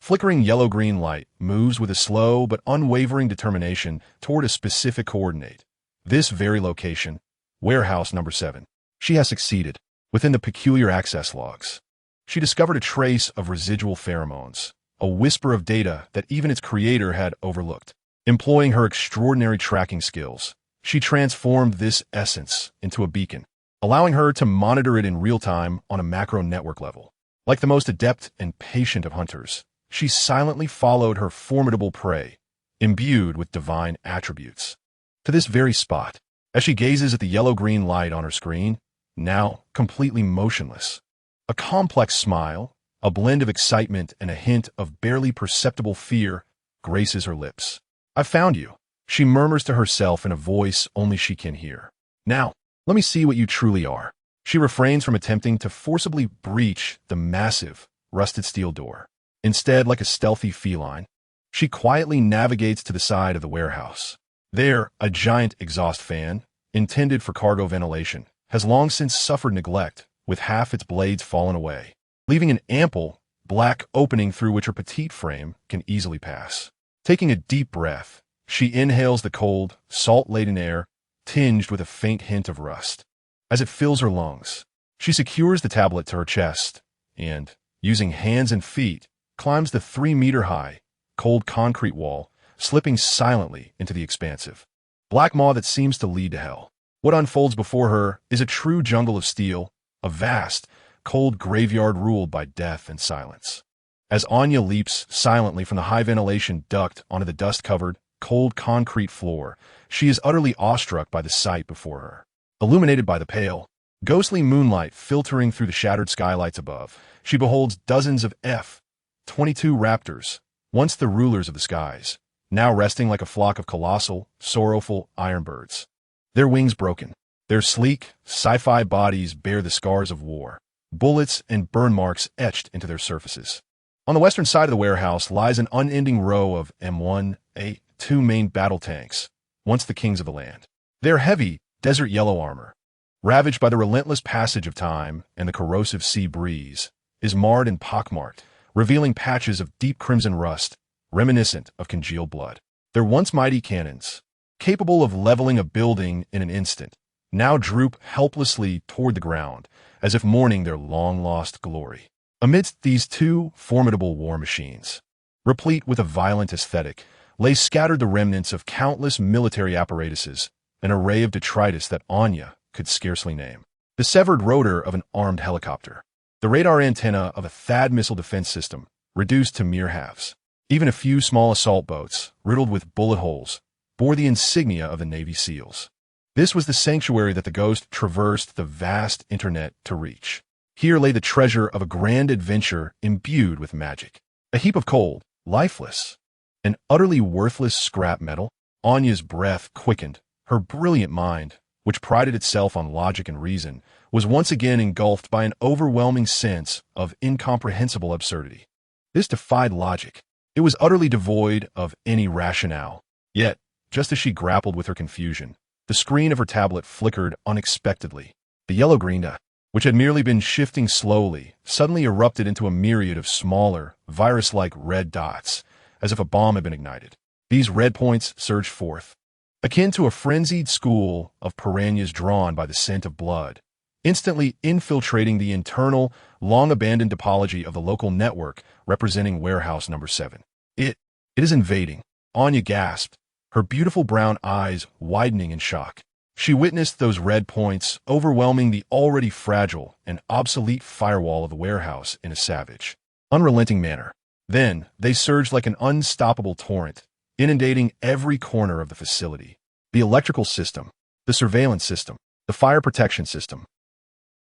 flickering yellow-green light moves with a slow but unwavering determination toward a specific coordinate. This very location, warehouse number 7. She has succeeded. Within the peculiar access logs, she discovered a trace of residual pheromones, a whisper of data that even its creator had overlooked. Employing her extraordinary tracking skills, she transformed this essence into a beacon, allowing her to monitor it in real time on a macro network level. Like the most adept and patient of hunters, she silently followed her formidable prey, imbued with divine attributes, to this very spot. As she gazes at the yellow-green light on her screen, now completely motionless, a complex smile, a blend of excitement and a hint of barely perceptible fear, graces her lips. "I found you," she murmurs to herself in a voice only she can hear. "Now, let me see what you truly are." She refrains from attempting to forcibly breach the massive, rusted steel door. Instead, like a stealthy feline, She quietly navigates to the side of the warehouse. There, a giant exhaust fan, intended for cargo ventilation, has long since suffered neglect, with half its blades fallen away, leaving an ample, black opening through which her petite frame can easily pass. Taking a deep breath, she inhales the cold, salt-laden air, tinged with a faint hint of rust. As it fills her lungs, she secures the tablet to her chest and, using hands and feet, climbs the 3-meter-high, cold concrete wall, slipping silently into the expansive black maw that seems to lead to hell. What unfolds before her is a true jungle of steel, a vast, cold graveyard ruled by death and silence. As Anya leaps silently from the high ventilation duct onto the dust-covered, cold concrete floor, she is utterly awestruck by the sight before her. Illuminated by the pale, ghostly moonlight filtering through the shattered skylights above, she beholds dozens of F-22 raptors, once the rulers of the skies, now resting like a flock of colossal, sorrowful ironbirds. Their wings broken, their sleek, sci-fi bodies bear the scars of war, bullets and burn marks etched into their surfaces. On the western side of the warehouse lies an unending row of M1A2 main battle tanks, once the kings of the land. Their heavy, desert yellow armor, ravaged by the relentless passage of time and the corrosive sea breeze, is marred and pockmarked, revealing patches of deep crimson rust, reminiscent of congealed blood. Their once mighty cannons, capable of leveling a building in an instant, now droop helplessly toward the ground, as if mourning their long-lost glory. Amidst these two formidable war machines, replete with a violent aesthetic, lay scattered the remnants of countless military apparatuses, an array of detritus that Anya could scarcely name. The severed rotor of an armed helicopter, the radar antenna of a THAAD missile defense system, reduced to mere halves. Even a few small assault boats, riddled with bullet holes, bore the insignia of the Navy SEALs. This was the sanctuary that the ghost traversed the vast internet to reach. Here lay the treasure of a grand adventure imbued with magic. A heap of cold, lifeless, and utterly worthless scrap metal. Anya's breath quickened. Her brilliant mind, which prided itself on logic and reason, was once again engulfed by an overwhelming sense of incomprehensible absurdity. This defied logic. It was utterly devoid of any rationale. Yet, just as she grappled with her confusion, the screen of her tablet flickered unexpectedly. The yellow-green dot, which had merely been shifting slowly, suddenly erupted into a myriad of smaller, virus-like red dots, as if a bomb had been ignited. These red points surged forth, akin to a frenzied school of piranhas drawn by the scent of blood, instantly infiltrating the internal, long-abandoned topology of the local network representing warehouse number 7. It is invading. Anya gasped, her beautiful brown eyes widening in shock. She witnessed those red points overwhelming the already fragile and obsolete firewall of the warehouse in a savage, unrelenting manner. Then, they surged like an unstoppable torrent, inundating every corner of the facility. The electrical system, the surveillance system, the fire protection system,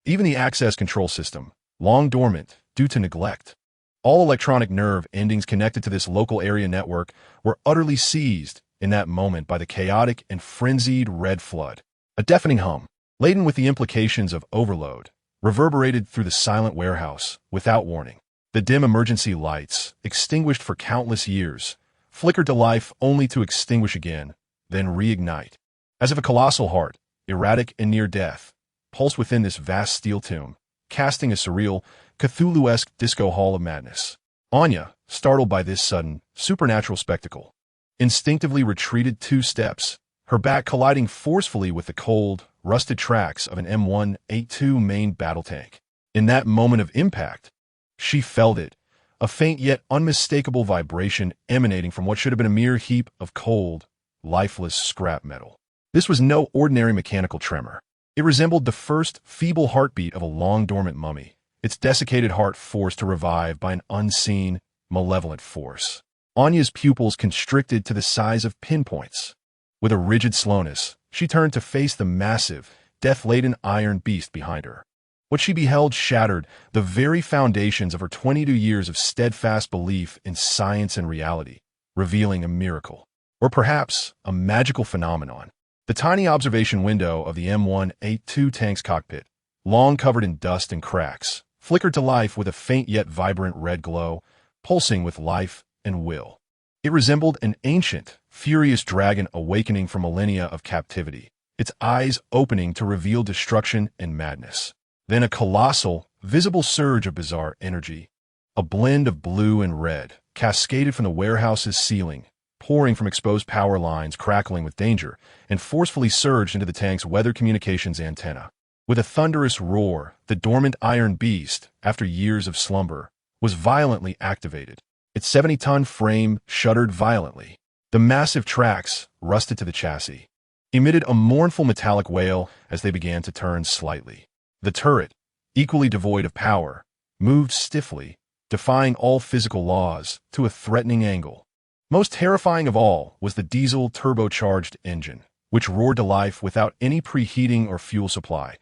even the access control system, long dormant due to neglect. All electronic nerve endings connected to this local area network were utterly seized in that moment by the chaotic and frenzied red flood. A deafening hum, laden with the implications of overload, reverberated through the silent warehouse without warning. The dim emergency lights, extinguished for countless years, flickered to life only to extinguish again, then reignite. As if a colossal heart, erratic and near death, pulsed within this vast steel tomb, casting a surreal, Cthulhu-esque disco hall of madness. Anya, startled by this sudden, supernatural spectacle, instinctively retreated 2 steps, her back colliding forcefully with the cold, rusted tracks of an M1A2 main battle tank. In that moment of impact, she felt it, a faint yet unmistakable vibration emanating from what should have been a mere heap of cold, lifeless scrap metal. This was no ordinary mechanical tremor. It resembled the first feeble heartbeat of a long-dormant mummy, its desiccated heart forced to revive by an unseen, malevolent force. Anya's pupils constricted to the size of pinpoints. With a rigid slowness, she turned to face the massive, death-laden iron beast behind her. What she beheld shattered the very foundations of her 22 years of steadfast belief in science and reality, revealing a miracle, or perhaps a magical phenomenon. The tiny observation window of the M1A2 tank's cockpit, long covered in dust and cracks, flickered to life with a faint yet vibrant red glow, pulsing with life and will. It resembled an ancient, furious dragon awakening from millennia of captivity, its eyes opening to reveal destruction and madness. Then a colossal, visible surge of bizarre energy, a blend of blue and red, cascaded from the warehouse's ceiling, pouring from exposed power lines crackling with danger, and forcefully surged into the tank's weather communications antenna. With a thunderous roar, the dormant iron beast, after years of slumber, was violently activated. Its 70-ton frame shuddered violently. The massive tracks, rusted to the chassis, emitted a mournful metallic wail as they began to turn slightly. The turret, equally devoid of power, moved stiffly, defying all physical laws, to a threatening angle. Most terrifying of all was the diesel turbocharged engine, which roared to life without any preheating or fuel supply,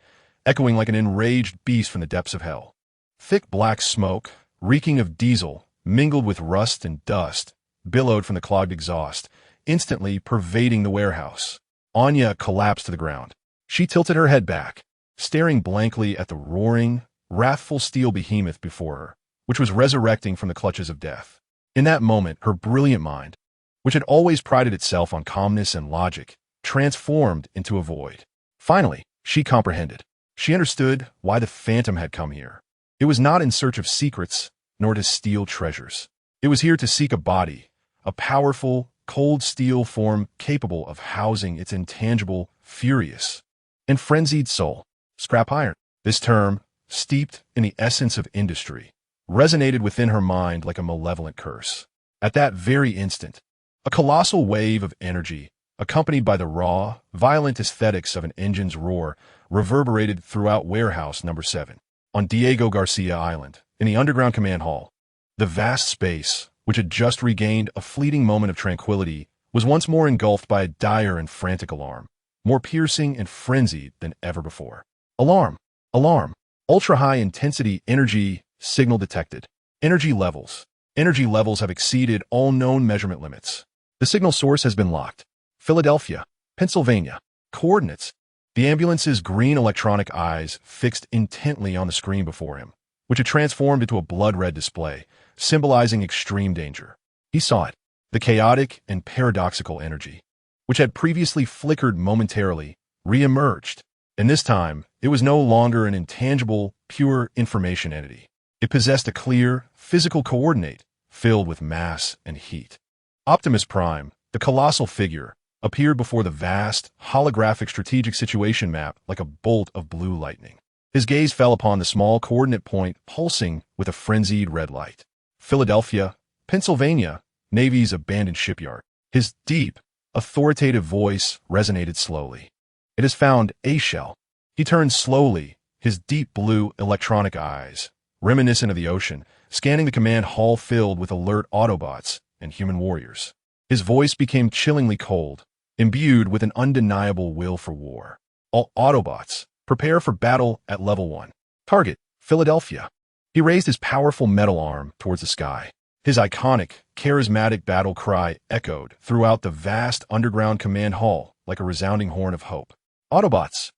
echoing like an enraged beast from the depths of hell. Thick black smoke, reeking of diesel, mingled with rust and dust, billowed from the clogged exhaust, instantly pervading the warehouse. Anya collapsed to the ground. She tilted her head back, staring blankly at the roaring, wrathful steel behemoth before her, which was resurrecting from the clutches of death. In that moment, her brilliant mind, which had always prided itself on calmness and logic, transformed into a void. Finally, she comprehended. She understood why the Phantom had come here. It was not in search of secrets, nor to steal treasures. It was here to seek a body, a powerful, cold steel form capable of housing its intangible, furious, and frenzied soul. Scrapiron. This term, steeped in the essence of industry, resonated within her mind like a malevolent curse. At that very instant, a colossal wave of energy, accompanied by the raw, violent aesthetics of an engine's roar, reverberated throughout Warehouse Number 7, on Diego Garcia Island, in the underground command hall. The vast space, which had just regained a fleeting moment of tranquility, was once more engulfed by a dire and frantic alarm, more piercing and frenzied than ever before. Alarm! Alarm! Ultra-high-intensity energy signal detected. Energy levels. Energy levels have exceeded all known measurement limits. The signal source has been locked. Philadelphia, Pennsylvania. Coordinates. The ambulance's green electronic eyes fixed intently on the screen before him, which had transformed into a blood-red display, symbolizing extreme danger. He saw it, the chaotic and paradoxical energy, which had previously flickered momentarily, re-emerged, and this time it was no longer an intangible, pure information entity. It possessed a clear, physical coordinate, filled with mass and heat. Optimus Prime, the colossal figure, appeared before the vast, holographic strategic situation map like a bolt of blue lightning. His gaze fell upon the small coordinate point pulsing with a frenzied red light. Philadelphia, Pennsylvania, Navy's abandoned shipyard. His deep, authoritative voice resonated slowly. It has found a shell. He turned slowly, his deep blue electronic eyes, reminiscent of the ocean, scanning the command hall filled with alert Autobots and human warriors. His voice became chillingly cold, imbued with an undeniable will for war. All Autobots, prepare for battle at level 1. Target, Philadelphia. He raised his powerful metal arm towards the sky. His iconic, charismatic battle cry echoed throughout the vast underground command hall like a resounding horn of hope. Autobots,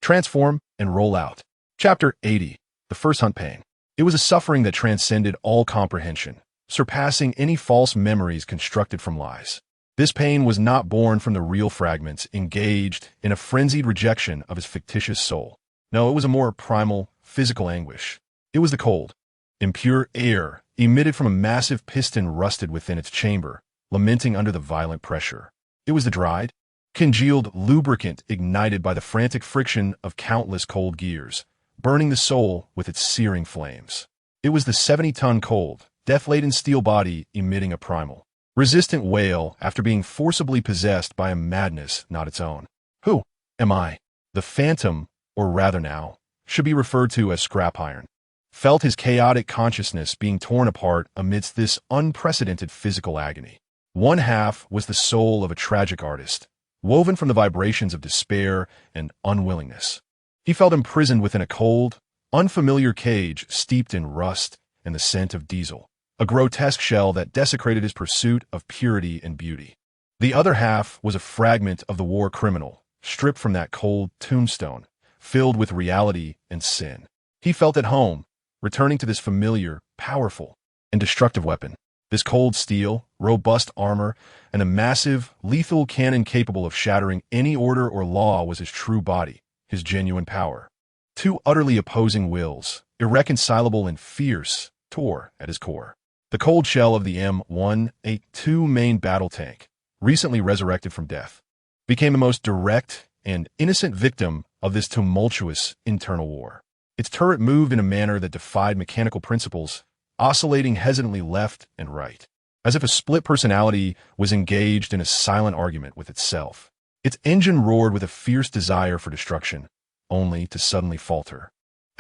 transform and roll out. Chapter 80, The First Hunt Pain. It was a suffering that transcended all comprehension, surpassing any false memories constructed from lies. This pain was not born from the real fragments engaged in a frenzied rejection of his fictitious soul. No, it was a more primal, physical anguish. It was the cold, impure air emitted from a massive piston rusted within its chamber, lamenting under the violent pressure. It was the dried, congealed lubricant ignited by the frantic friction of countless cold gears, burning the soul with its searing flames. It was the 70-ton cold, death-laden steel body emitting a primal, resistant wail after being forcibly possessed by a madness not its own. Who am I? The Phantom, or rather now, should be referred to as Scrapiron, felt his chaotic consciousness being torn apart amidst this unprecedented physical agony. One half was the soul of a tragic artist, woven from the vibrations of despair and unwillingness. He felt imprisoned within a cold, unfamiliar cage steeped in rust and the scent of diesel, a grotesque shell that desecrated his pursuit of purity and beauty. The other half was a fragment of the war criminal, stripped from that cold tombstone, filled with reality and sin. He felt at home, returning to this familiar, powerful, and destructive weapon. This cold steel, robust armor, and a massive, lethal cannon capable of shattering any order or law was his true body, his genuine power. Two utterly opposing wills, irreconcilable and fierce, tore at his core. The cold shell of the M182 main battle tank, recently resurrected from death, became the most direct and innocent victim of this tumultuous internal war. Its turret moved in a manner that defied mechanical principles, oscillating hesitantly left and right, as if a split personality was engaged in a silent argument with itself. Its engine roared with a fierce desire for destruction, only to suddenly falter,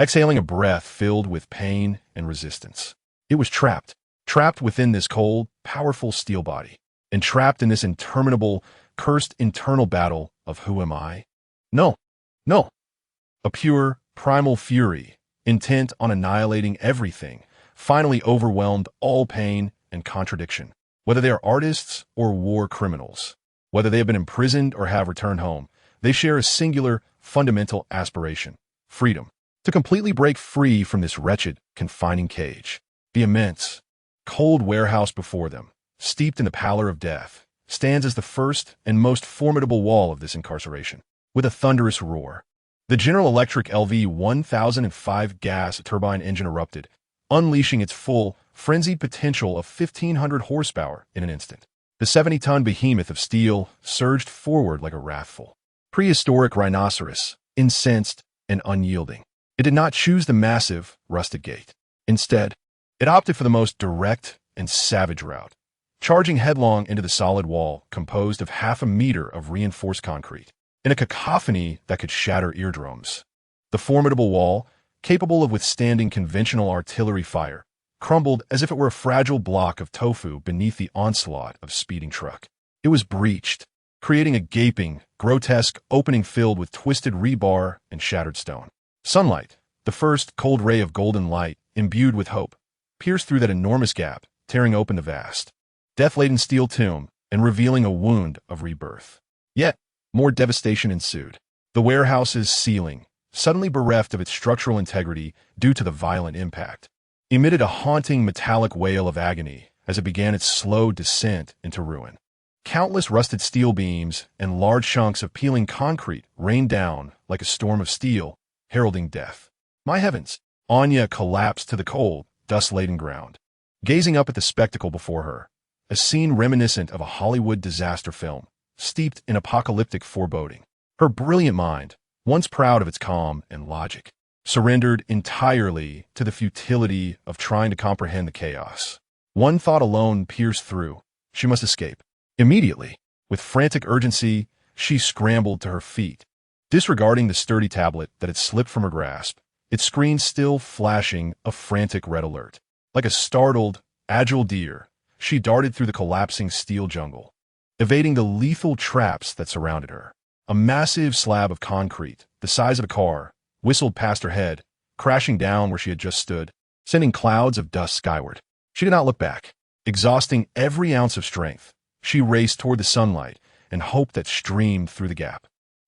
exhaling a breath filled with pain and resistance. It was trapped within this cold, powerful steel body, and trapped in this interminable, cursed internal battle of who am I? No. A pure, primal fury, intent on annihilating everything, finally overwhelmed all pain and contradiction. Whether they are artists or war criminals, whether they have been imprisoned or have returned home, they share a singular, fundamental aspiration: freedom. To completely break free from this wretched, confining cage. The immense, cold warehouse before them, steeped in the pallor of death, stands as the first and most formidable wall of this incarceration. With a thunderous roar, the General Electric LV-1005 gas turbine engine erupted, unleashing its full, frenzied potential of 1,500 horsepower in an instant. The 70-ton behemoth of steel surged forward like a wrathful, prehistoric rhinoceros, incensed and unyielding. It did not choose the massive, rusted gate. Instead, it opted for the most direct and savage route, charging headlong into the solid wall composed of half a meter of reinforced concrete, in a cacophony that could shatter eardrums. The formidable wall, capable of withstanding conventional artillery fire, crumbled as if it were a fragile block of tofu beneath the onslaught of speeding truck. It was breached, creating a gaping, grotesque opening filled with twisted rebar and shattered stone. Sunlight, the first cold ray of golden light, imbued with hope, pierced through that enormous gap, tearing open the vast, death-laden steel tomb and revealing a wound of rebirth. Yet, more devastation ensued. The warehouse's ceiling, suddenly bereft of its structural integrity due to the violent impact, emitted a haunting metallic wail of agony as it began its slow descent into ruin. Countless rusted steel beams and large chunks of peeling concrete rained down like a storm of steel, heralding death. My heavens! Anya collapsed to the cold, dust-laden ground, gazing up at the spectacle before her, a scene reminiscent of a Hollywood disaster film, steeped in apocalyptic foreboding. Her brilliant mind, once proud of its calm and logic, surrendered entirely to the futility of trying to comprehend the chaos. One thought alone pierced through: she must escape. Immediately, with frantic urgency, she scrambled to her feet, disregarding the sturdy tablet that had slipped from her grasp, its screen still flashing a frantic red alert. Like a startled, agile deer, she darted through the collapsing steel jungle, evading the lethal traps that surrounded her. A massive slab of concrete, the size of a car, whistled past her head, crashing down where she had just stood, sending clouds of dust skyward. She did not look back. Exhausting every ounce of strength, she raced toward the sunlight and hope that streamed through the gap,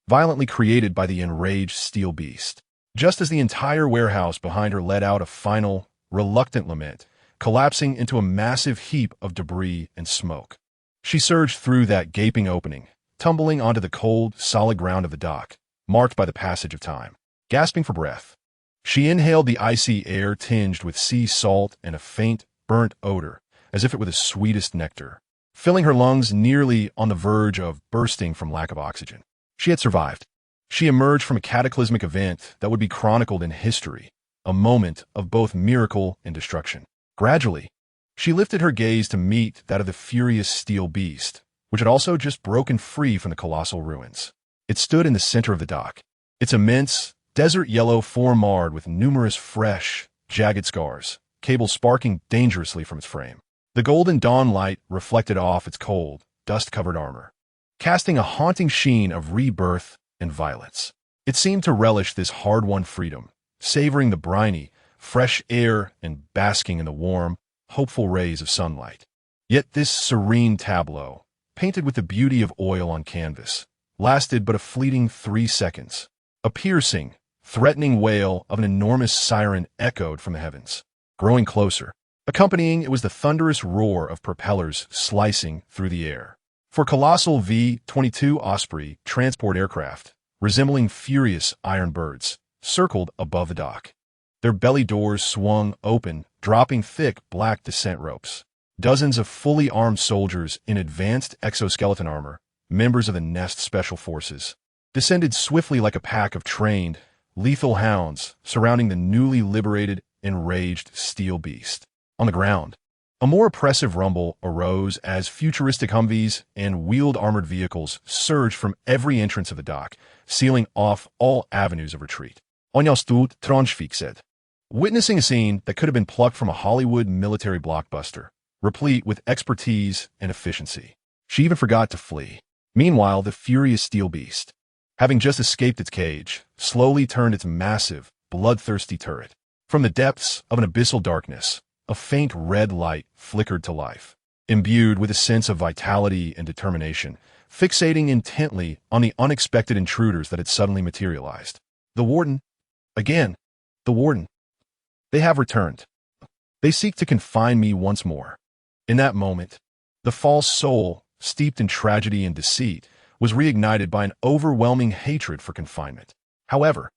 violently created by the enraged steel beast. Just as the entire warehouse behind her let out a final, reluctant lament, collapsing into a massive heap of debris and smoke, she surged through that gaping opening, tumbling onto the cold, solid ground of the dock, marked by the passage of time. Gasping for breath, she inhaled the icy air tinged with sea salt and a faint, burnt odor, as if it were the sweetest nectar, filling her lungs nearly on the verge of bursting from lack of oxygen. She had survived. She emerged from a cataclysmic event that would be chronicled in history, a moment of both miracle and destruction. Gradually, she lifted her gaze to meet that of the furious steel beast, which had also just broken free from the colossal ruins. It stood in the center of the dock, its immense, desert yellow form marred with numerous fresh, jagged scars, cables sparking dangerously from its frame. The golden dawn light reflected off its cold, dust-covered armor, casting a haunting sheen of rebirth and violence. It seemed to relish this hard-won freedom, savoring the briny, fresh air and basking in the warm, hopeful rays of sunlight. Yet this serene tableau, painted with the beauty of oil on canvas, lasted but a fleeting 3 seconds. A piercing, threatening wail of an enormous siren echoed from the heavens, growing closer, Accompanying it was the thunderous roar of propellers slicing through the air. For colossal V-22 Osprey transport aircraft, resembling furious iron birds, circled above the dock. Their belly doors swung open, dropping thick black descent ropes. Dozens of fully armed soldiers in advanced exoskeleton armor, members of the Nest Special Forces, descended swiftly like a pack of trained, lethal hounds surrounding the newly liberated, enraged steel beast. On the ground, a more oppressive rumble arose as futuristic Humvees and wheeled armored vehicles surged from every entrance of the dock, sealing off all avenues of retreat. Onjal stod transfixed, witnessing a scene that could have been plucked from a Hollywood military blockbuster, replete with expertise and efficiency. She even forgot to flee. Meanwhile, the furious steel beast, having just escaped its cage, slowly turned its massive, bloodthirsty turret. From the depths of an abyssal darkness, a faint red light flickered to life, imbued with a sense of vitality and determination, fixating intently on the unexpected intruders that had suddenly materialized. The Warden. Again, the Warden. They have returned. They seek to confine me once more. In that moment, the false soul, steeped in tragedy and deceit, was reignited by an overwhelming hatred for confinement. However,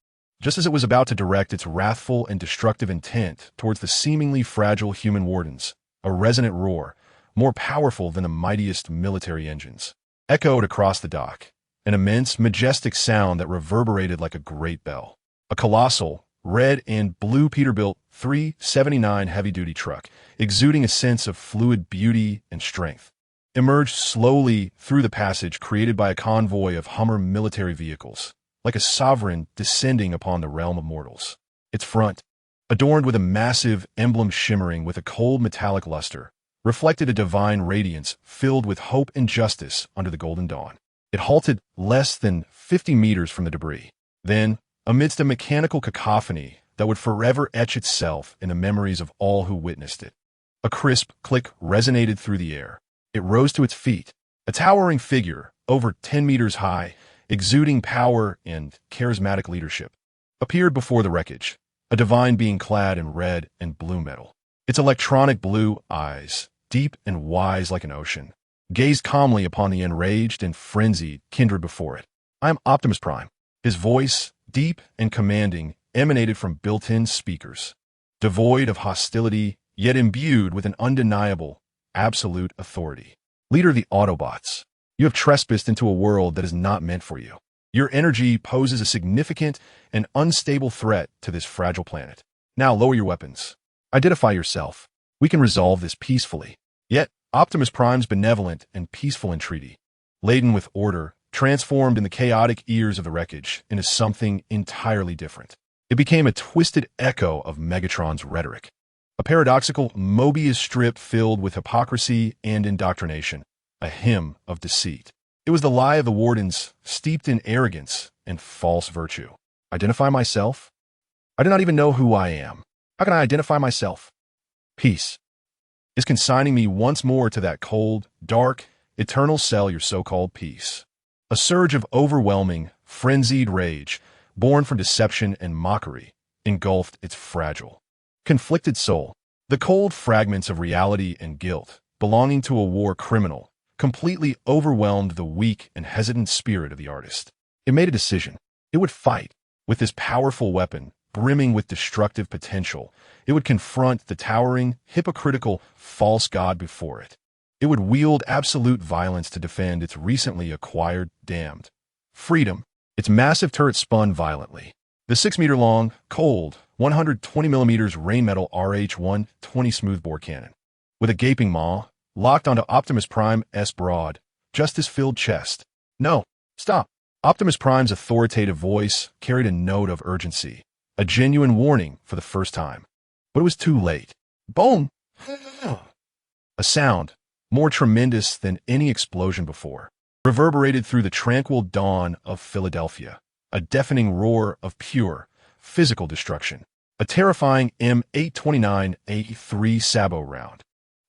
just as it was about to direct its wrathful and destructive intent towards the seemingly fragile human wardens, a resonant roar, more powerful than the mightiest military engines, echoed across the dock, an immense, majestic sound that reverberated like a great bell. A colossal, red and blue Peterbilt 379 heavy-duty truck, exuding a sense of fluid beauty and strength, emerged slowly through the passage created by a convoy of Hummer military vehicles, like a sovereign descending upon the realm of mortals. Its front, adorned with a massive emblem shimmering with a cold metallic luster, reflected a divine radiance filled with hope and justice under the golden dawn. It halted less than 50 meters from the debris. Then, amidst a mechanical cacophony that would forever etch itself in the memories of all who witnessed it, a crisp click resonated through the air. It rose to its feet, a towering figure, over 10 meters high, exuding power and charismatic leadership, appeared before the wreckage, a divine being clad in red and blue metal. Its electronic blue eyes, deep and wise like an ocean, gazed calmly upon the enraged and frenzied kindred before it. "I am Optimus Prime." His voice, deep and commanding, emanated from built-in speakers, devoid of hostility, yet imbued with an undeniable, absolute authority. "Leader of the Autobots, you have trespassed into a world that is not meant for you. Your energy poses a significant and unstable threat to this fragile planet. Now lower your weapons. Identify yourself. We can resolve this peacefully." Yet, Optimus Prime's benevolent and peaceful entreaty, laden with order, transformed in the chaotic ears of the wreckage into something entirely different. It became a twisted echo of Megatron's rhetoric, a paradoxical Mobius strip filled with hypocrisy and indoctrination, a hymn of deceit. It was the lie of the Wardens, steeped in arrogance and false virtue. Identify myself? I do not even know who I am. How can I identify myself? Peace is consigning me once more to that cold, dark, eternal cell, your so-called peace. A surge of overwhelming, frenzied rage, born from deception and mockery, engulfed its fragile, conflicted soul. The cold fragments of reality and guilt, belonging to a war criminal, completely overwhelmed the weak and hesitant spirit of the artist. It made a decision. It would fight. With this powerful weapon, brimming with destructive potential, it would confront the towering, hypocritical, false god before it. It would wield absolute violence to defend its recently acquired, damned freedom. Its massive turret spun violently. The 6-meter-long, cold, 120mm Rainmetal RH-120 smoothbore cannon, with a gaping maw, locked onto Optimus Prime's broad, justice-filled chest. "No, stop." Optimus Prime's authoritative voice carried a note of urgency, a genuine warning for the first time. But it was too late. Boom! A sound, more tremendous than any explosion before, reverberated through the tranquil dawn of Philadelphia, a deafening roar of pure, physical destruction. A terrifying M829A3 Sabo round,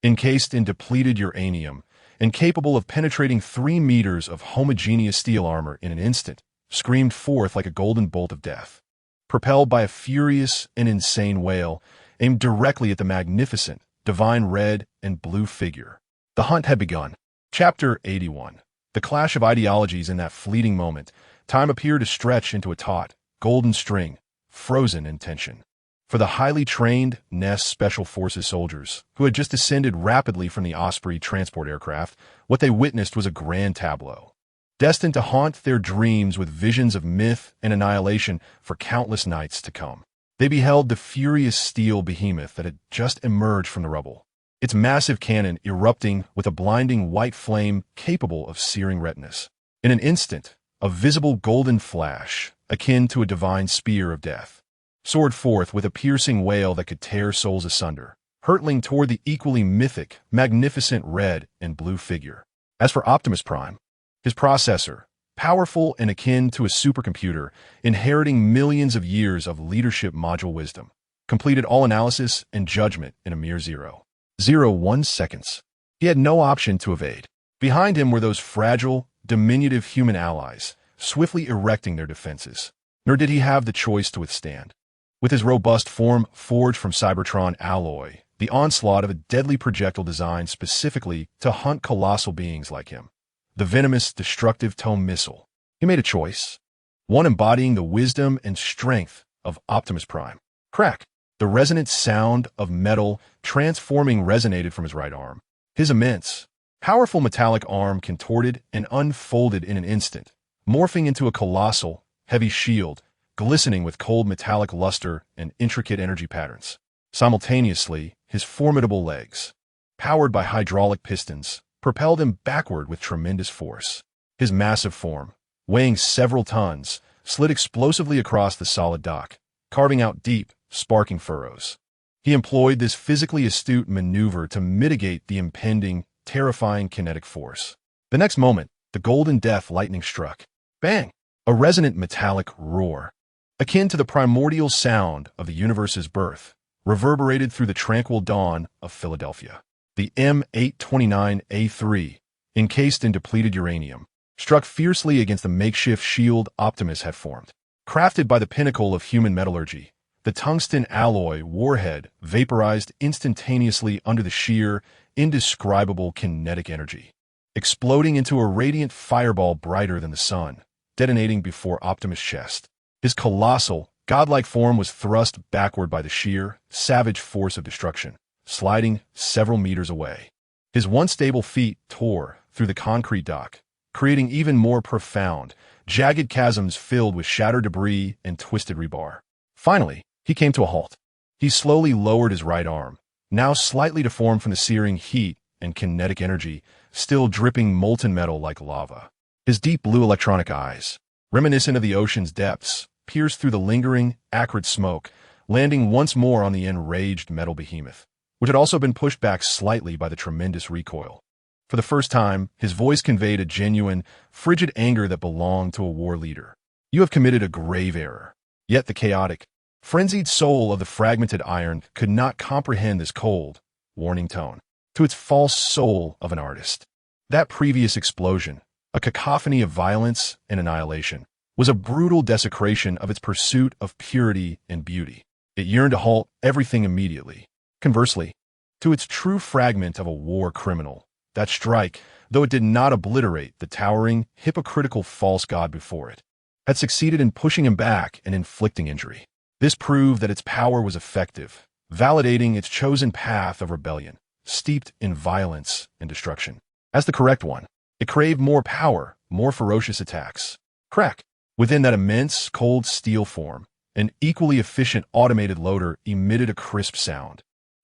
encased in depleted uranium and capable of penetrating 3 meters of homogeneous steel armor in an instant, screamed forth like a golden bolt of death. Propelled by a furious and insane wail, aimed directly at the magnificent, divine red and blue figure. The hunt had begun. Chapter 81. The clash of ideologies in that fleeting moment. Time appeared to stretch into a taut, golden string, frozen in tension. For the highly trained Nest Special Forces soldiers, who had just descended rapidly from the Osprey transport aircraft, what they witnessed was a grand tableau. Destined to haunt their dreams with visions of myth and annihilation for countless nights to come. They beheld the furious steel behemoth that had just emerged from the rubble, its massive cannon erupting with a blinding white flame capable of searing retinas. In an instant, a visible golden flash, akin to a divine spear of death, soared forth with a piercing wail that could tear souls asunder, hurtling toward the equally mythic, magnificent red and blue figure. As for Optimus Prime, his processor, powerful and akin to a supercomputer, inheriting millions of years of leadership module wisdom, completed all analysis and judgment in a mere 0.01 seconds. He had no option to evade. Behind him were those fragile, diminutive human allies, swiftly erecting their defenses. Nor did he have the choice to withstand. With his robust form forged from Cybertron alloy, the onslaught of a deadly projectile designed specifically to hunt colossal beings like him. The venomous, destructive tome missile. He made a choice, one embodying the wisdom and strength of Optimus Prime. Crack! The resonant sound of metal transforming resonated from his right arm. His immense, powerful metallic arm contorted and unfolded in an instant, morphing into a colossal, heavy shield, glistening with cold metallic luster and intricate energy patterns. Simultaneously, his formidable legs, powered by hydraulic pistons, propelled him backward with tremendous force. His massive form, weighing several tons, slid explosively across the solid dock, carving out deep, sparking furrows. He employed this physically astute maneuver to mitigate the impending, terrifying kinetic force. The next moment, the golden death lightning struck. Bang! A resonant metallic roar, akin to the primordial sound of the universe's birth, reverberated through the tranquil dawn of Philadelphia. The M829A3, encased in depleted uranium, struck fiercely against the makeshift shield Optimus had formed. Crafted by the pinnacle of human metallurgy, the tungsten alloy warhead vaporized instantaneously under the sheer, indescribable kinetic energy, exploding into a radiant fireball brighter than the sun, detonating before Optimus' chest. His colossal, godlike form was thrust backward by the sheer, savage force of destruction, sliding several meters away. His once stable feet tore through the concrete dock, creating even more profound, jagged chasms filled with shattered debris and twisted rebar. Finally, he came to a halt. He slowly lowered his right arm, now slightly deformed from the searing heat and kinetic energy, still dripping molten metal like lava. His deep blue electronic eyes, reminiscent of the ocean's depths, pierced through the lingering, acrid smoke, landing once more on the enraged metal behemoth, which had also been pushed back slightly by the tremendous recoil. For the first time, his voice conveyed a genuine, frigid anger that belonged to a war leader. You have committed a grave error. Yet the chaotic, frenzied soul of the fragmented iron could not comprehend this cold, warning tone. To its false soul of an artist, that previous explosion, a cacophony of violence and annihilation, was a brutal desecration of its pursuit of purity and beauty. It yearned to halt everything immediately. Conversely, to its true fragment of a war criminal, that strike, though it did not obliterate the towering, hypocritical false god before it, had succeeded in pushing him back and inflicting injury. This proved that its power was effective, validating its chosen path of rebellion, steeped in violence and destruction. As the correct one, it craved more power, more ferocious attacks. Crack! Within that immense, cold steel form, an equally efficient automated loader emitted a crisp sound,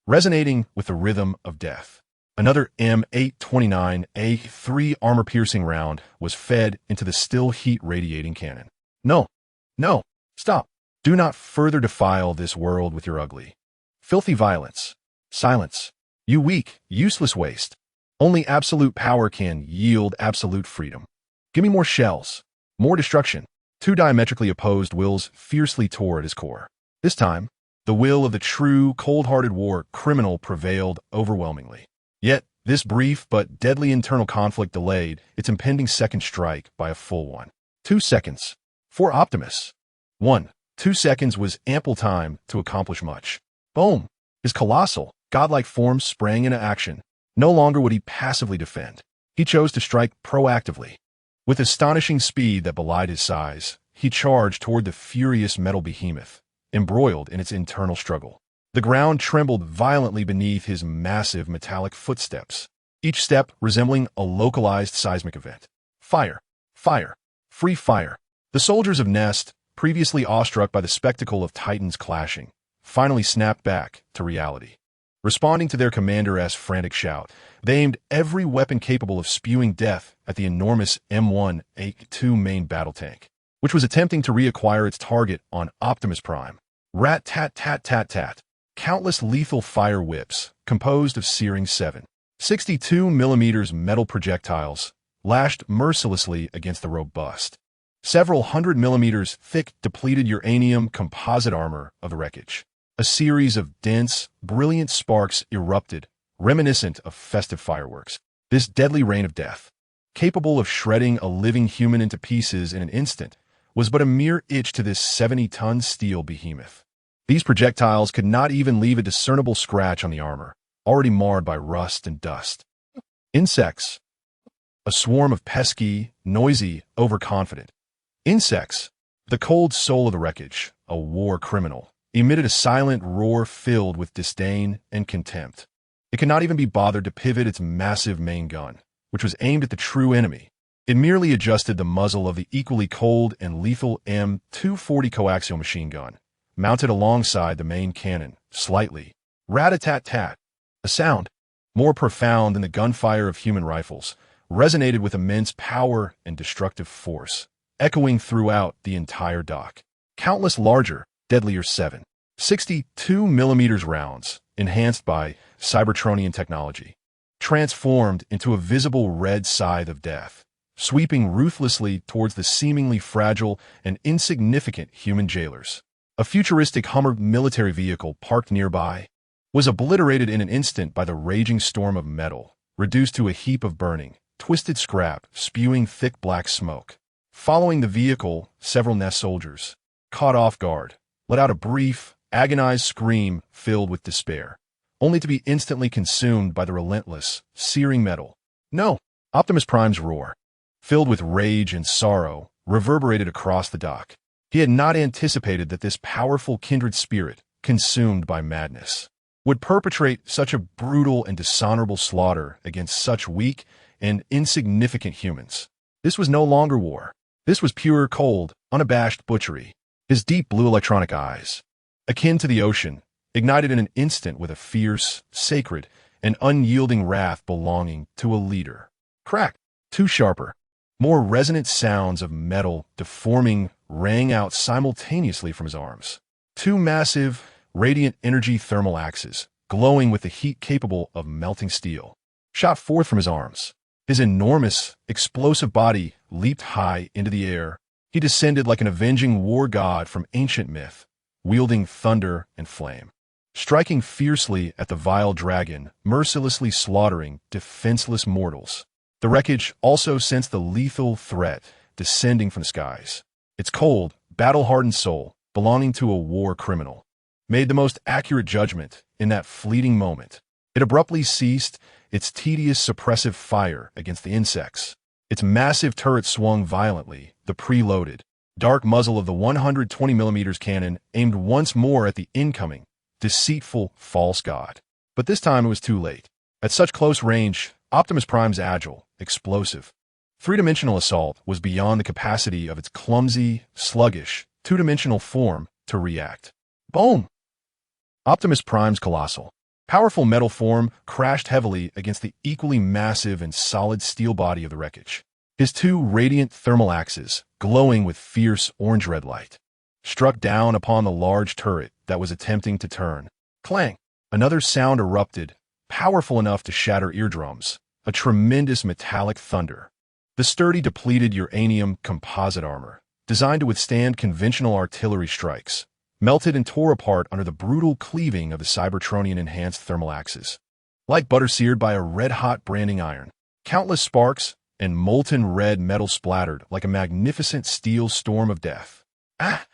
resonating with the rhythm of death. Another M829A3 armor-piercing round was fed into the still heat-radiating cannon. No, stop. Do not further defile this world with your ugly, filthy violence. Silence. You weak, useless waste. Only absolute power can yield absolute freedom. Give me more shells, more destruction. Two diametrically opposed wills fiercely tore at his core. This time, the will of the true, cold-hearted war criminal prevailed overwhelmingly. Yet, this brief but deadly internal conflict delayed its impending second strike by a full one. 2 seconds. For Optimus. 2 seconds was ample time to accomplish much. Boom! His colossal, godlike form sprang into action. No longer would he passively defend. He chose to strike proactively. With astonishing speed that belied his size, he charged toward the furious metal behemoth, embroiled in its internal struggle. The ground trembled violently beneath his massive metallic footsteps, each step resembling a localized seismic event. Fire! Fire! Free fire! The soldiers of Nest, previously awestruck by the spectacle of titans clashing, finally snapped back to reality. Responding to their commander's frantic shout, they aimed every weapon capable of spewing death at the enormous M1A2 main battle tank, which was attempting to reacquire its target on Optimus Prime. Rat-tat-tat-tat-tat. Countless lethal fire whips, composed of searing 7.62mm metal projectiles, lashed mercilessly against the robust, several 100mm thick depleted uranium composite armor of the wreckage. A series of dense, brilliant sparks erupted, reminiscent of festive fireworks. This deadly rain of death, capable of shredding a living human into pieces in an instant, was but a mere itch to this 70-ton steel behemoth. These projectiles could not even leave a discernible scratch on the armor, already marred by rust and dust. Insects. A swarm of pesky, noisy, overconfident insects. The cold soul of the wreckage, a war criminal, emitted a silent roar filled with disdain and contempt. It could not even be bothered to pivot its massive main gun, which was aimed at the true enemy. It merely adjusted the muzzle of the equally cold and lethal M240 coaxial machine gun, mounted alongside the main cannon, slightly. Rat-a-tat-tat. A sound, more profound than the gunfire of human rifles, resonated with immense power and destructive force, echoing throughout the entire dock. Countless larger, deadlier 7.62mm rounds, enhanced by Cybertronian technology, transformed into a visible red scythe of death, sweeping ruthlessly towards the seemingly fragile and insignificant human jailers. A futuristic Hummer military vehicle parked nearby was obliterated in an instant by the raging storm of metal, reduced to a heap of burning, twisted scrap spewing thick black smoke. Following the vehicle, several Nest soldiers, caught off guard, let out a brief, agonized scream filled with despair, only to be instantly consumed by the relentless, searing metal. No! Optimus Prime's roar, filled with rage and sorrow, reverberated across the dock. He had not anticipated that this powerful kindred spirit, consumed by madness, would perpetrate such a brutal and dishonorable slaughter against such weak and insignificant humans. This was no longer war. This was pure, cold, unabashed butchery. His deep blue electronic eyes, akin to the ocean, ignited in an instant with a fierce, sacred, and unyielding wrath belonging to a leader. Crack! Two sharper, more resonant sounds of metal deforming rang out simultaneously from his arms. Two massive, radiant energy thermal axes, glowing with the heat capable of melting steel, shot forth from his arms. His enormous, explosive body leaped high into the air. He descended like an avenging war god from ancient myth, wielding thunder and flame, striking fiercely at the vile dragon, mercilessly slaughtering defenseless mortals. The wreckage also sensed the lethal threat descending from the skies. Its cold, battle-hardened soul, belonging to a war criminal, made the most accurate judgment in that fleeting moment. It abruptly ceased its tedious suppressive fire against the insects. Its massive turret swung violently, the preloaded, dark muzzle of the 120mm cannon aimed once more at the incoming, deceitful false god. But this time it was too late. At such close range, Optimus Prime's agile, explosive, three-dimensional assault was beyond the capacity of its clumsy, sluggish, two-dimensional form to react. Boom! Optimus Prime's colossal, powerful metal form crashed heavily against the equally massive and solid steel body of the wreckage. His two radiant thermal axes, glowing with fierce orange-red light, struck down upon the large turret that was attempting to turn. Clang! Another sound erupted, powerful enough to shatter eardrums, a tremendous metallic thunder. The sturdy depleted uranium composite armor, designed to withstand conventional artillery strikes, melted and tore apart under the brutal cleaving of the Cybertronian-enhanced thermal axes. Like butter seared by a red-hot branding iron, countless sparks and molten red metal splattered like a magnificent steel storm of death. Ah!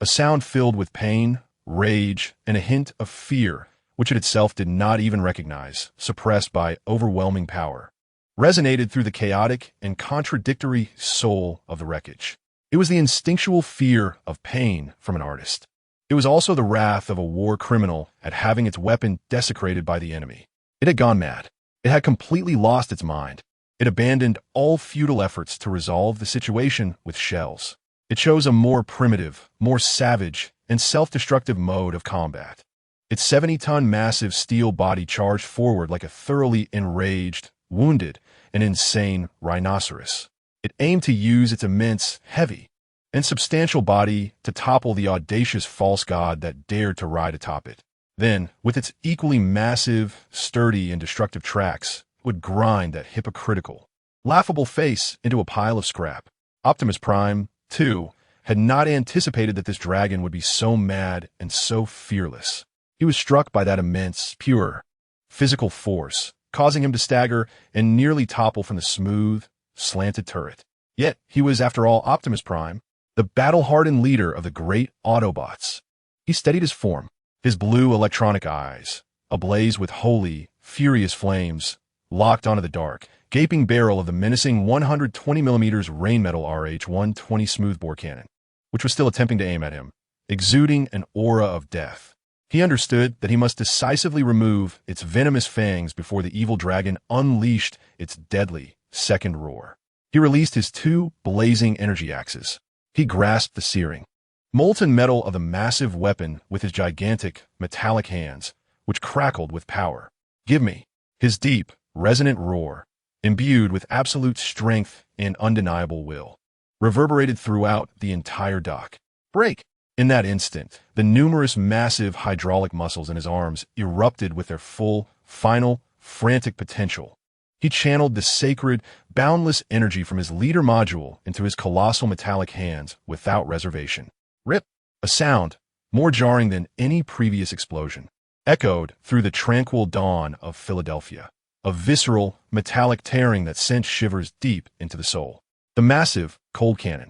A sound filled with pain, rage, and a hint of fear which it itself did not even recognize, suppressed by overwhelming power, resonated through the chaotic and contradictory soul of the wreckage. It was the instinctual fear of pain from an artist. It was also the wrath of a war criminal at having its weapon desecrated by the enemy. It had gone mad. It had completely lost its mind. It abandoned all futile efforts to resolve the situation with shells. It chose a more primitive, more savage, and self-destructive mode of combat. Its 70-ton massive steel body charged forward like a thoroughly enraged, wounded, and insane rhinoceros. It aimed to use its immense, heavy, and substantial body to topple the audacious false god that dared to ride atop it. Then, with its equally massive, sturdy, and destructive tracks, it would grind that hypocritical, laughable face into a pile of scrap. Optimus Prime, too, had not anticipated that this dragon would be so mad and so fearless. He was struck by that immense, pure, physical force, causing him to stagger and nearly topple from the smooth, slanted turret. Yet, he was, after all, Optimus Prime, the battle-hardened leader of the great Autobots. He steadied his form, his blue electronic eyes, ablaze with holy, furious flames, locked onto the dark, gaping barrel of the menacing 120mm Rainmetal RH-120 smoothbore cannon, which was still attempting to aim at him, exuding an aura of death. He understood that he must decisively remove its venomous fangs before the evil dragon unleashed its deadly second roar. He released his two blazing energy axes. He grasped the searing, molten metal of the massive weapon with his gigantic, metallic hands, which crackled with power. "Give me!" His deep, resonant roar, imbued with absolute strength and undeniable will, reverberated throughout the entire dock. "Break!" In that instant, the numerous massive hydraulic muscles in his arms erupted with their full, final, frantic potential. He channeled the sacred, boundless energy from his leader module into his colossal metallic hands without reservation. Rip! A sound, more jarring than any previous explosion, echoed through the tranquil dawn of Philadelphia. A visceral, metallic tearing that sent shivers deep into the soul. The massive, cold cannon,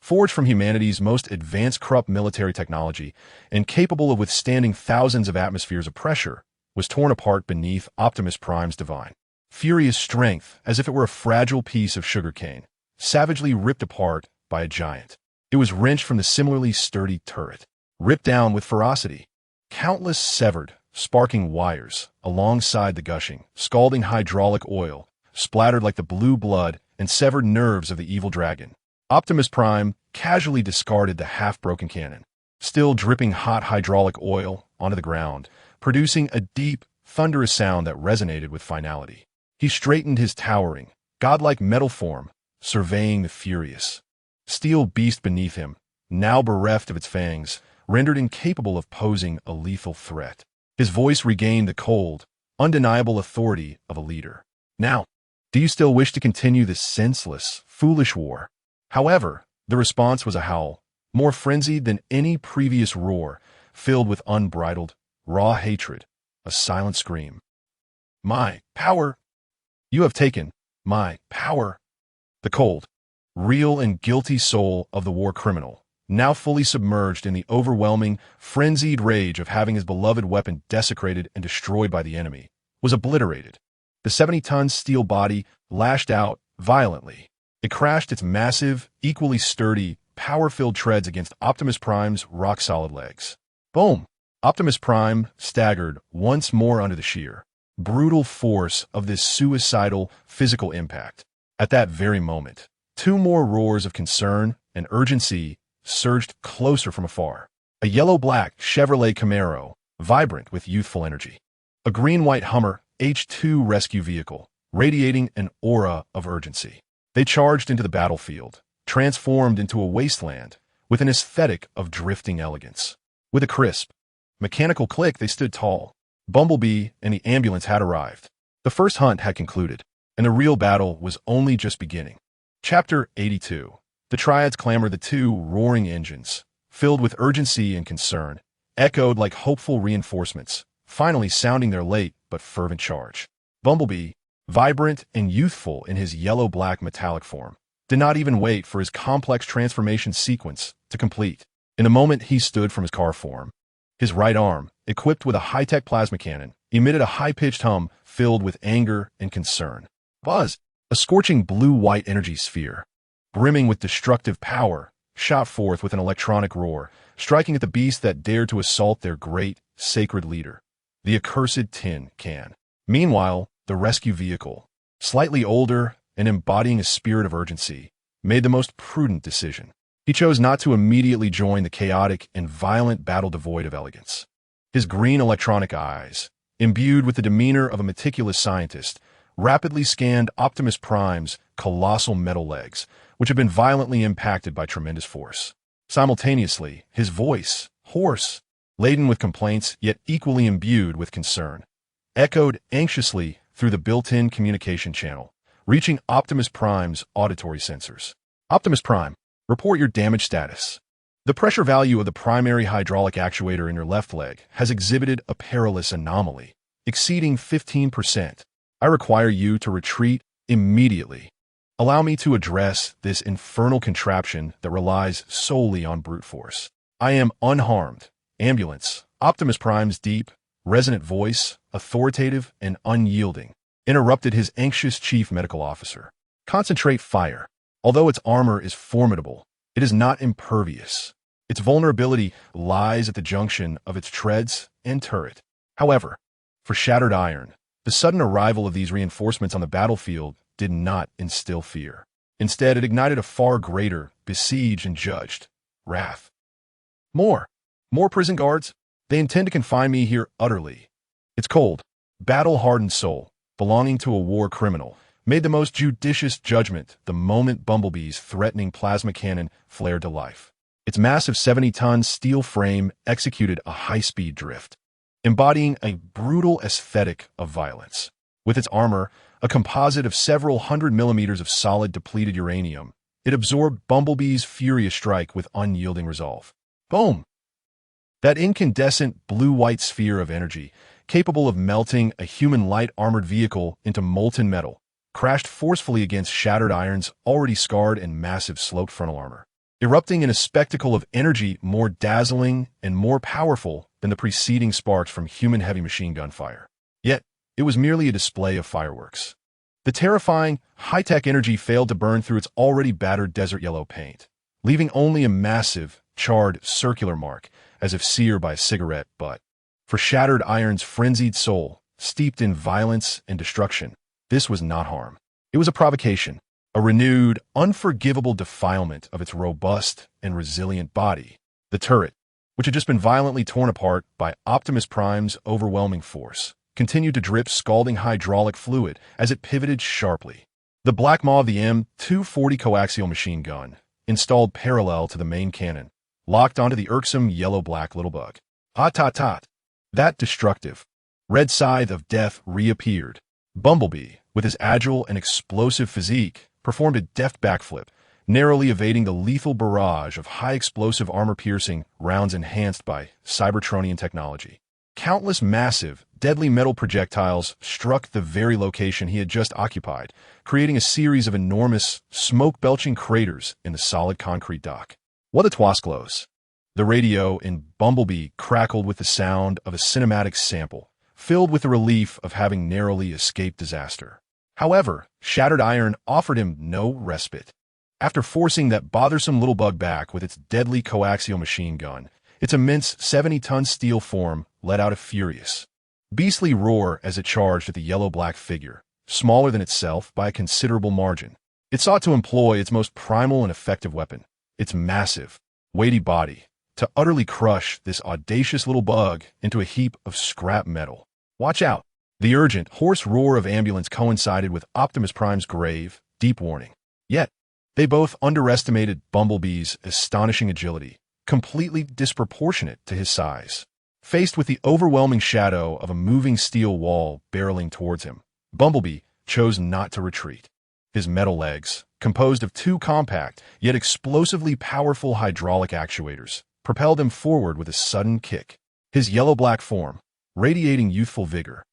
forged from humanity's most advanced Krupp military technology and capable of withstanding thousands of atmospheres of pressure, was torn apart beneath Optimus Prime's divine, furious strength as if it were a fragile piece of sugarcane, savagely ripped apart by a giant. It was wrenched from the similarly sturdy turret, ripped down with ferocity. Countless severed, sparking wires, alongside the gushing, scalding hydraulic oil, splattered like the blue blood and severed nerves of the evil dragon. Optimus Prime casually discarded the half-broken cannon, still dripping hot hydraulic oil, onto the ground, producing a deep, thunderous sound that resonated with finality. He straightened his towering, godlike metal form, surveying the furious steel beast beneath him, now bereft of its fangs, rendered incapable of posing a lethal threat. His voice regained the cold, undeniable authority of a leader. "Now, do you still wish to continue this senseless, foolish war?" However, the response was a howl, more frenzied than any previous roar, filled with unbridled, raw hatred, a silent scream. "My power! You have taken my power!" The cold, real and guilty soul of the war criminal, now fully submerged in the overwhelming, frenzied rage of having his beloved weapon desecrated and destroyed by the enemy, was obliterated. The 70-ton steel body lashed out violently. It crashed its massive, equally sturdy, power-filled treads against Optimus Prime's rock-solid legs. Boom! Optimus Prime staggered once more under the sheer, brutal force of this suicidal, physical impact. At that very moment, two more roars of concern and urgency surged closer from afar. A yellow-black Chevrolet Camaro, vibrant with youthful energy. A green-white Hummer H2 rescue vehicle, radiating an aura of urgency. They charged into the battlefield, transformed into a wasteland with an aesthetic of drifting elegance. With a crisp, mechanical click, they stood tall. Bumblebee and the ambulance had arrived. The first hunt had concluded, and the real battle was only just beginning. Chapter 82. The Triads clamor. The two roaring engines, filled with urgency and concern, echoed like hopeful reinforcements, finally sounding their late but fervent charge. Bumblebee, vibrant and youthful in his yellow-black metallic form, did not even wait for his complex transformation sequence to complete. In a moment he stood from his car form, His right arm, equipped with a high-tech plasma cannon, emitted a high-pitched hum filled with anger and concern. Buzz, a scorching blue-white energy sphere, brimming with destructive power, shot forth with an electronic roar, striking at the beast that dared to assault their great, sacred leader, the accursed tin can. Meanwhile, the rescue vehicle, slightly older and embodying a spirit of urgency, made the most prudent decision. He chose not to immediately join the chaotic and violent battle devoid of elegance. His green electronic eyes, imbued with the demeanor of a meticulous scientist, rapidly scanned Optimus Prime's colossal metal legs, which had been violently impacted by tremendous force. Simultaneously, his voice, hoarse, laden with complaints yet equally imbued with concern, echoed anxiously through the built-in communication channel, reaching Optimus Prime's auditory sensors. Optimus Prime, report your damage status. The pressure value of the primary hydraulic actuator in your left leg has exhibited a perilous anomaly, exceeding 15%. I require you to retreat immediately. Allow me to address this infernal contraption that relies solely on brute force. I am unharmed. Ambulance. Optimus Prime's deep, resonant voice, authoritative and unyielding, interrupted his anxious chief medical officer. Concentrate fire. Although its armor is formidable, it is not impervious. Its vulnerability lies at the junction of its treads and turret. However, for Shattered Iron, the sudden arrival of these reinforcements on the battlefield did not instill fear. Instead, it ignited a far greater, besieged and judged, wrath. More prison guards? They intend to confine me here utterly. Its cold, battle-hardened soul, belonging to a war criminal, made the most judicious judgment the moment Bumblebee's threatening plasma cannon flared to life. Its massive 70-ton steel frame executed a high-speed drift, embodying a brutal aesthetic of violence. With its armor, a composite of several 100 millimeters of solid depleted uranium, it absorbed Bumblebee's furious strike with unyielding resolve. Boom! That incandescent blue-white sphere of energy, capable of melting a human light armored vehicle into molten metal, crashed forcefully against Shattered Iron's already scarred and massive sloped frontal armor, erupting in a spectacle of energy more dazzling and more powerful than the preceding sparks from human heavy machine gun fire. Yet, it was merely a display of fireworks. The terrifying, high-tech energy failed to burn through its already battered desert yellow paint, leaving only a massive, charred, circular mark, as if seared by a cigarette butt. For Shattered Iron's frenzied soul, steeped in violence and destruction, this was not harm. It was a provocation, a renewed, unforgivable defilement of its robust and resilient body. The turret, which had just been violently torn apart by Optimus Prime's overwhelming force, continued to drip scalding hydraulic fluid as it pivoted sharply. The Black Maw of the M240 coaxial machine gun, installed parallel to the main cannon, locked onto the irksome yellow-black little bug. Tot. That destructive, red scythe of death reappeared. Bumblebee, with his agile and explosive physique, performed a deft backflip, narrowly evading the lethal barrage of high-explosive armor-piercing rounds enhanced by Cybertronian technology. Countless massive, deadly metal projectiles struck the very location he had just occupied, creating a series of enormous, smoke-belching craters in the solid concrete dock. What a twasclos! The radio in Bumblebee crackled with the sound of a cinematic sample, filled with the relief of having narrowly escaped disaster. However, Shattered Iron offered him no respite. After forcing that bothersome little bug back with its deadly coaxial machine gun, its immense 70-ton steel form let out a furious, beastly roar as it charged at the yellow-black figure, smaller than itself by a considerable margin. It sought to employ its most primal and effective weapon, its massive, weighty body, to utterly crush this audacious little bug into a heap of scrap metal. Watch out! The urgent, hoarse roar of ambulance coincided with Optimus Prime's grave, deep warning. Yet, they both underestimated Bumblebee's astonishing agility, completely disproportionate to his size. Faced with the overwhelming shadow of a moving steel wall barreling towards him, Bumblebee chose not to retreat. His metal legs, composed of two compact yet explosively powerful hydraulic actuators, propelled him forward with a sudden kick. His yellow-black form, radiating youthful vigor,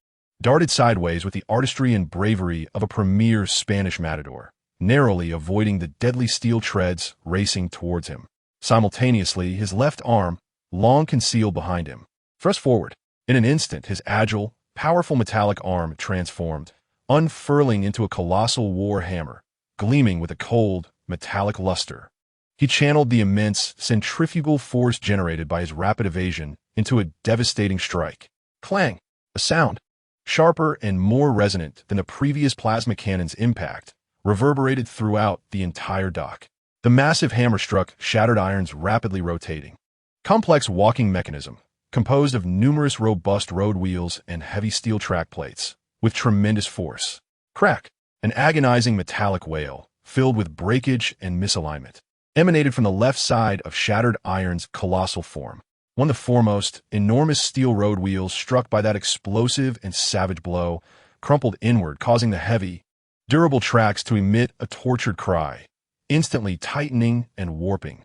darted sideways with the artistry and bravery of a premier Spanish matador, narrowly avoiding the deadly steel treads racing towards him. Simultaneously, his left arm, long concealed behind him, thrust forward. In an instant, his agile, powerful metallic arm transformed, unfurling into a colossal war hammer, gleaming with a cold, metallic luster. He channeled the immense centrifugal force generated by his rapid evasion into a devastating strike. Clang! A sound, sharper and more resonant than the previous plasma cannon's impact, reverberated throughout the entire dock. The massive hammer struck shattered irons rapidly rotating. Complex walking mechanism, composed of numerous robust road wheels and heavy steel track plates, with tremendous force. Crack! An agonizing metallic wail, filled with breakage and misalignment, emanated from the left side of Shattered Iron's colossal form. One of the foremost, enormous steel road wheels struck by that explosive and savage blow, crumpled inward, causing the heavy, durable tracks to emit a tortured cry, instantly tightening and warping.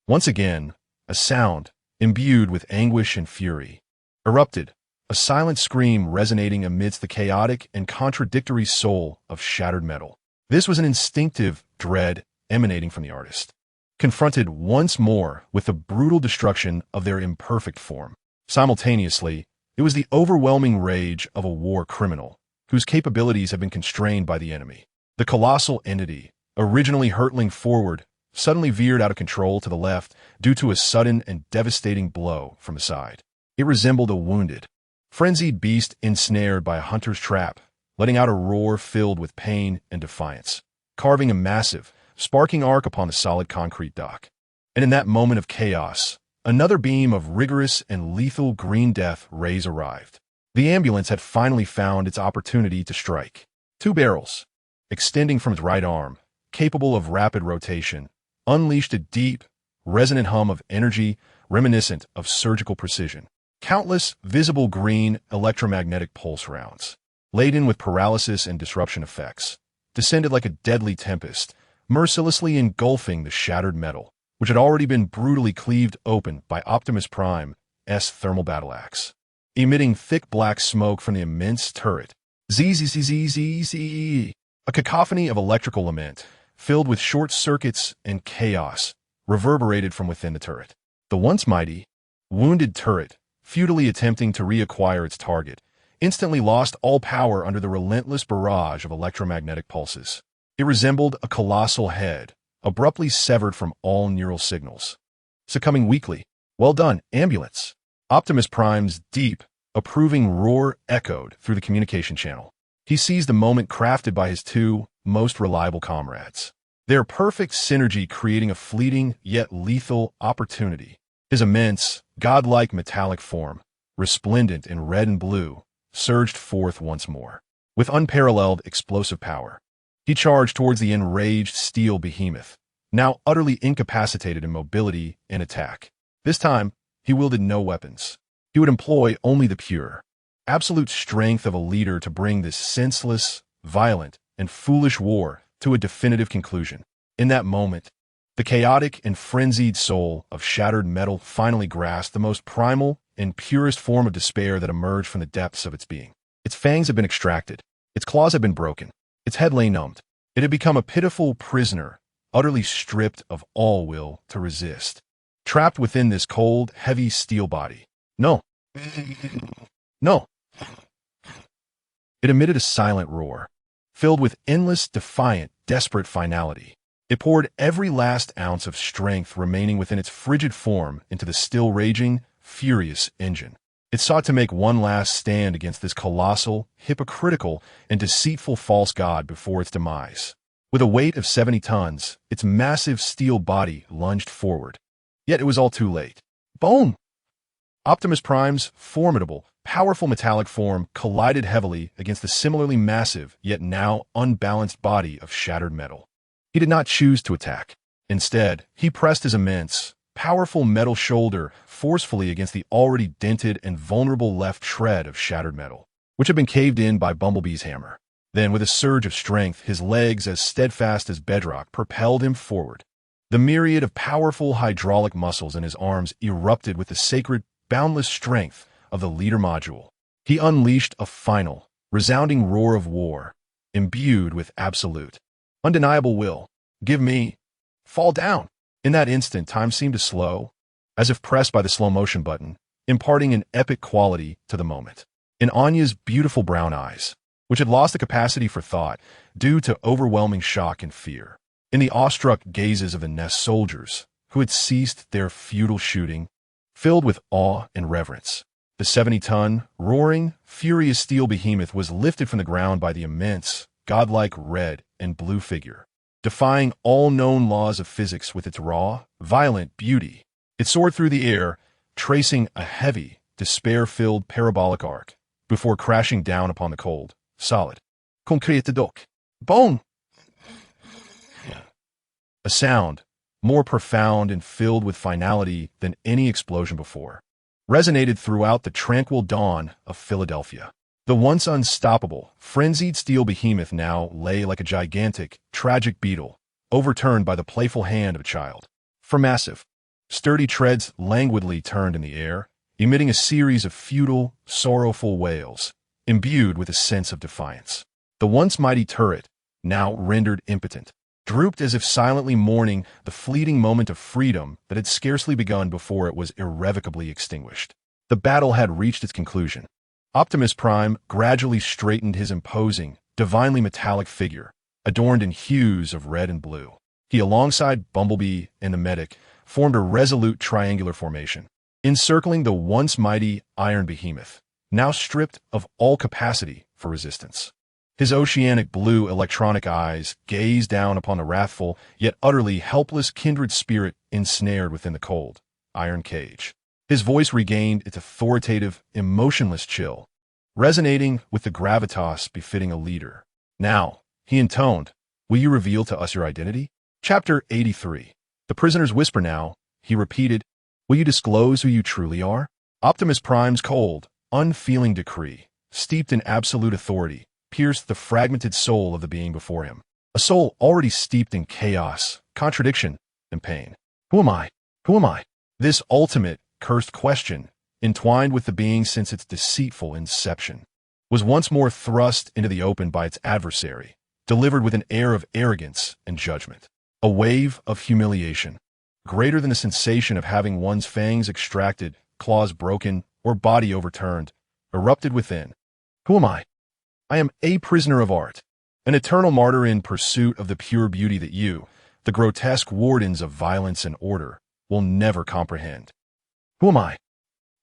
Once again, a sound, imbued with anguish and fury, erupted, a silent scream resonating amidst the chaotic and contradictory soul of shattered metal. This was an instinctive dread emanating from the artist, confronted once more with the brutal destruction of their imperfect form. Simultaneously, it was the overwhelming rage of a war criminal, whose capabilities have been constrained by the enemy. The colossal entity, originally hurtling forward, suddenly veered out of control to the left due to a sudden and devastating blow from the side. It resembled a wounded, frenzied beast ensnared by a hunter's trap, letting out a roar filled with pain and defiance, carving a massive, sparking arc upon the solid concrete dock. And in that moment of chaos, another beam of rigorous and lethal green death rays arrived. The ambulance had finally found its opportunity to strike. Two barrels, extending from its right arm, capable of rapid rotation, unleashed a deep, resonant hum of energy reminiscent of surgical precision. Countless visible green electromagnetic pulse rounds, laden with paralysis and disruption effects, descended like a deadly tempest, mercilessly engulfing the shattered metal, which had already been brutally cleaved open by Optimus Prime's thermal battle axe. Emitting thick black smoke from the immense turret, zzzzzzz, a cacophony of electrical lament, filled with short circuits and chaos, reverberated from within the turret. The once mighty, wounded turret, futilely attempting to reacquire its target, instantly lost all power under the relentless barrage of electromagnetic pulses. It resembled a colossal head, abruptly severed from all neural signals. Succumbing weakly. Well done, ambulance. Optimus Prime's deep, approving roar echoed through the communication channel. He seized the moment crafted by his two most reliable comrades, their perfect synergy creating a fleeting yet lethal opportunity. His immense, godlike metallic form, resplendent in red and blue, surged forth once more. With unparalleled explosive power, he charged towards the enraged steel behemoth, now utterly incapacitated in mobility and attack. This time, he wielded no weapons. He would employ only the pure, absolute strength of a leader to bring this senseless, violent, and foolish war to a definitive conclusion. In that moment, the chaotic and frenzied soul of shattered metal finally grasped the most primal and purest form of despair that emerged from the depths of its being. Its fangs had been extracted, its claws had been broken, its head lay numbed. It had become a pitiful prisoner, utterly stripped of all will to resist, trapped within this cold, heavy steel body. No. No. It emitted a silent roar, filled with endless, defiant, desperate finality. It poured every last ounce of strength remaining within its frigid form into the still raging, furious engine. It sought to make one last stand against this colossal, hypocritical, and deceitful false god before its demise. With a weight of 70 tons, its massive steel body lunged forward. Yet it was all too late. Boom! Optimus Prime's formidable, powerful metallic form collided heavily against the similarly massive, yet now unbalanced body of shattered metal. He did not choose to attack. Instead, he pressed his immense, powerful metal shoulder forcefully against the already dented and vulnerable left shred of shattered metal, which had been caved in by Bumblebee's hammer. Then, with a surge of strength, his legs as steadfast as bedrock propelled him forward. The myriad of powerful hydraulic muscles in his arms erupted with the sacred, boundless strength of the leader module. He unleashed a final, resounding roar of war, imbued with absolute, undeniable will. Give me. Fall down. In that instant, time seemed to slow. As if pressed by the slow motion button, imparting an epic quality to the moment. In Anya's beautiful brown eyes, which had lost the capacity for thought due to overwhelming shock and fear. In the awestruck gazes of the Nest soldiers, who had ceased their futile shooting, filled with awe and reverence. The 70-ton, roaring, furious steel behemoth was lifted from the ground by the immense, godlike red and blue figure, defying all known laws of physics with its raw, violent beauty. It soared through the air, tracing a heavy, despair-filled parabolic arc, before crashing down upon the cold, solid, concrete bone. A sound, more profound and filled with finality than any explosion before, resonated throughout the tranquil dawn of Philadelphia. The once unstoppable, frenzied steel behemoth now lay like a gigantic, tragic beetle, overturned by the playful hand of a child. For massive, sturdy treads languidly turned in the air, emitting a series of futile, sorrowful wails, imbued with a sense of defiance. The once mighty turret, now rendered impotent, drooped as if silently mourning the fleeting moment of freedom that had scarcely begun before it was irrevocably extinguished. The battle had reached its conclusion. Optimus Prime gradually straightened his imposing, divinely metallic figure, adorned in hues of red and blue. He, alongside Bumblebee and the medic, formed a resolute triangular formation, encircling the once mighty iron behemoth, now stripped of all capacity for resistance. His oceanic blue electronic eyes gazed down upon the wrathful, yet utterly helpless kindred spirit ensnared within the cold, iron cage. His voice regained its authoritative, emotionless chill, resonating with the gravitas befitting a leader. Now, he intoned, will you reveal to us your identity? Chapter 83. The prisoner's whisper now, he repeated, will you disclose who you truly are? Optimus Prime's cold, unfeeling decree, steeped in absolute authority, pierced the fragmented soul of the being before him. A soul already steeped in chaos, contradiction, and pain. Who am I? Who am I? This ultimate, cursed question, entwined with the being since its deceitful inception, was once more thrust into the open by its adversary, delivered with an air of arrogance and judgment. A wave of humiliation, greater than the sensation of having one's fangs extracted, claws broken, or body overturned, erupted within. Who am I? I am a prisoner of art, an eternal martyr in pursuit of the pure beauty that you, the grotesque wardens of violence and order, will never comprehend. Who am I?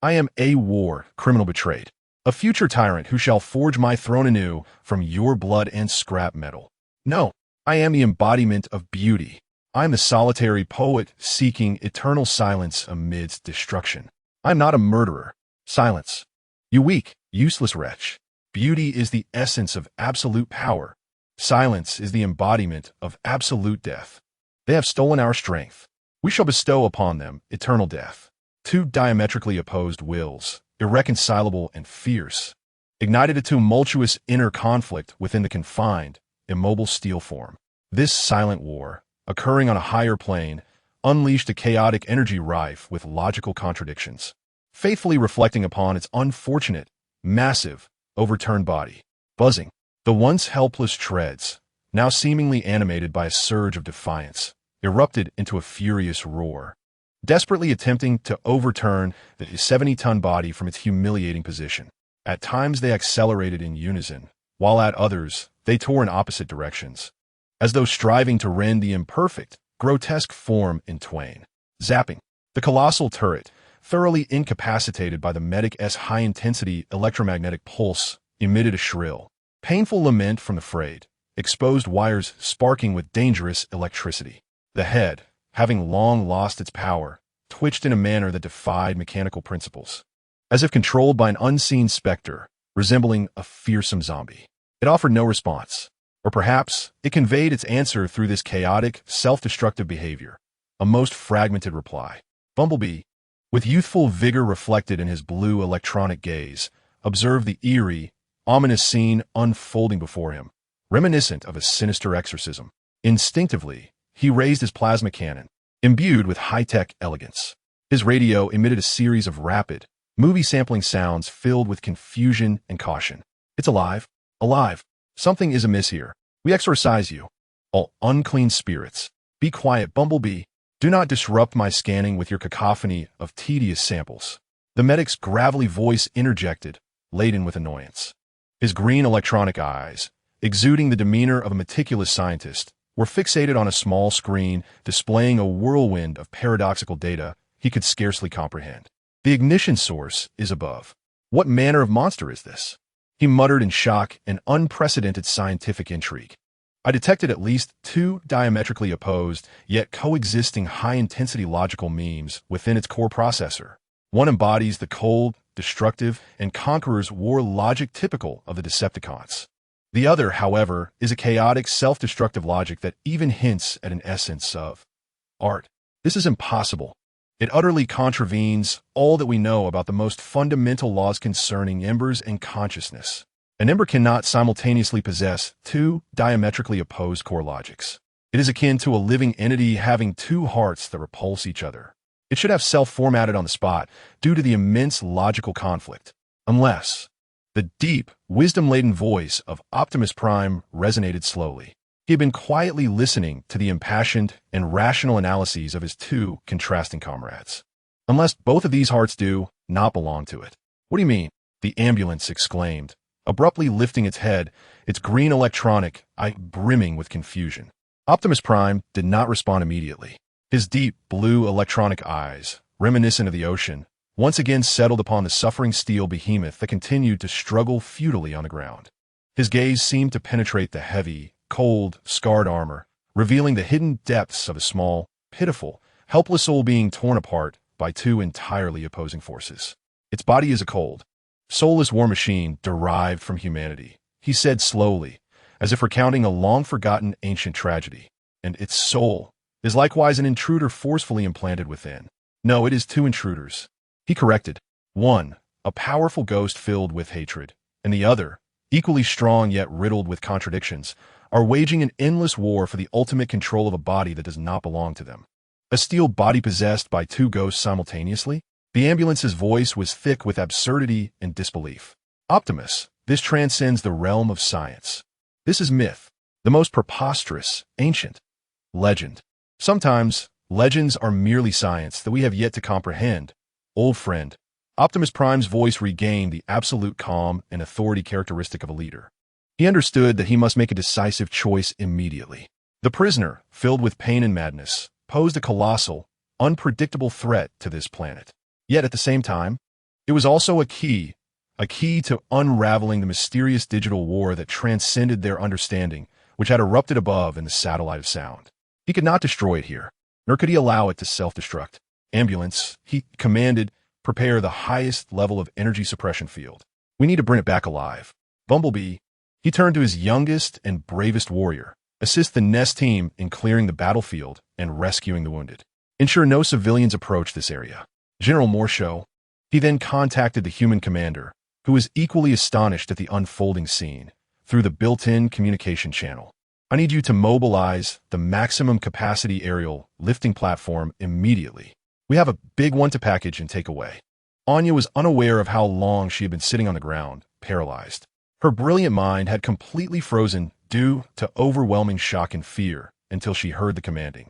I am a war criminal betrayed, a future tyrant who shall forge my throne anew from your blood and scrap metal. No, I am the embodiment of beauty. I am the solitary poet seeking eternal silence amidst destruction. I am not a murderer. Silence. You weak, useless wretch. Beauty is the essence of absolute power. Silence is the embodiment of absolute death. They have stolen our strength. We shall bestow upon them eternal death. Two diametrically opposed wills, irreconcilable and fierce, ignited a tumultuous inner conflict within the confined, immobile steel form. This silent war, occurring on a higher plane, unleashed a chaotic energy rife with logical contradictions, faithfully reflecting upon its unfortunate, massive, overturned body. Buzzing, the once helpless treads, now seemingly animated by a surge of defiance, erupted into a furious roar, desperately attempting to overturn the 70-ton body from its humiliating position. At times they accelerated in unison, while at others they tore in opposite directions, as though striving to rend the imperfect, grotesque form in twain. Zapping, the colossal turret, thoroughly incapacitated by the Medic-S high-intensity electromagnetic pulse, emitted a shrill, painful lament from the frayed, exposed wires sparking with dangerous electricity. The head, having long lost its power, twitched in a manner that defied mechanical principles, as if controlled by an unseen specter, resembling a fearsome zombie. It offered no response, or perhaps it conveyed its answer through this chaotic, self-destructive behavior, a most fragmented reply. Bumblebee, with youthful vigor reflected in his blue electronic gaze, observed the eerie, ominous scene unfolding before him, reminiscent of a sinister exorcism. Instinctively, he raised his plasma cannon, imbued with high-tech elegance. His radio emitted a series of rapid, movie-sampling sounds filled with confusion and caution. It's alive. Alive. Something is amiss here. We exorcise you. All unclean spirits. Be quiet, Bumblebee. Do not disrupt my scanning with your cacophony of tedious samples. The medic's gravelly voice interjected, laden with annoyance. His green electronic eyes, exuding the demeanor of a meticulous scientist, were fixated on a small screen displaying a whirlwind of paradoxical data he could scarcely comprehend. The ignition source is above. What manner of monster is this? He muttered in shock and unprecedented scientific intrigue. I detected at least two diametrically opposed, yet coexisting high-intensity logical memes within its core processor. One embodies the cold, destructive, and conqueror's war logic typical of the Decepticons. The other, however, is a chaotic, self-destructive logic that even hints at an essence of art. This is impossible. It utterly contravenes all that we know about the most fundamental laws concerning embers and consciousness. An ember cannot simultaneously possess two diametrically opposed core logics. It is akin to a living entity having two hearts that repulse each other. It should have self-formatted on the spot due to the immense logical conflict. Unless the deep, wisdom-laden voice of Optimus Prime resonated slowly. He had been quietly listening to the impassioned and rational analyses of his two contrasting comrades. Unless both of these hearts do not belong to it. What do you mean? The ambulance exclaimed, abruptly lifting its head, its green electronic eye brimming with confusion. Optimus Prime did not respond immediately. His deep, blue electronic eyes, reminiscent of the ocean, once again settled upon the suffering steel behemoth that continued to struggle futilely on the ground. His gaze seemed to penetrate the heavy, cold, scarred armor, revealing the hidden depths of a small, pitiful, helpless soul being torn apart by two entirely opposing forces. Its body is a cold, soulless war machine derived from humanity, he said slowly, as if recounting a long-forgotten ancient tragedy. And its soul is likewise an intruder forcefully implanted within. No, it is two intruders. He corrected. One, a powerful ghost filled with hatred, and the other, equally strong yet riddled with contradictions, are waging an endless war for the ultimate control of a body that does not belong to them. A steel body possessed by two ghosts simultaneously? The ambulance's voice was thick with absurdity and disbelief. Optimus, this transcends the realm of science. This is myth, the most preposterous, ancient legend. Sometimes, legends are merely science that we have yet to comprehend. Old friend, Optimus Prime's voice regained the absolute calm and authority characteristic of a leader. He understood that he must make a decisive choice immediately. The prisoner, filled with pain and madness, posed a colossal, unpredictable threat to this planet. Yet at the same time, it was also a key to unraveling the mysterious digital war that transcended their understanding, which had erupted above in the satellite of sound. He could not destroy it here, nor could he allow it to self-destruct. Ambulance, he commanded, prepare the highest level of energy suppression field. We need to bring it back alive. Bumblebee, he turned to his youngest and bravest warrior, assist the Nest team in clearing the battlefield and rescuing the wounded. Ensure no civilians approach this area. General Morshow, he then contacted the human commander, who was equally astonished at the unfolding scene, through the built-in communication channel. I need you to mobilize the maximum capacity aerial lifting platform immediately. We have a big one to package and take away. Anya was unaware of how long she had been sitting on the ground, paralyzed. Her brilliant mind had completely frozen due to overwhelming shock and fear until she heard the commanding,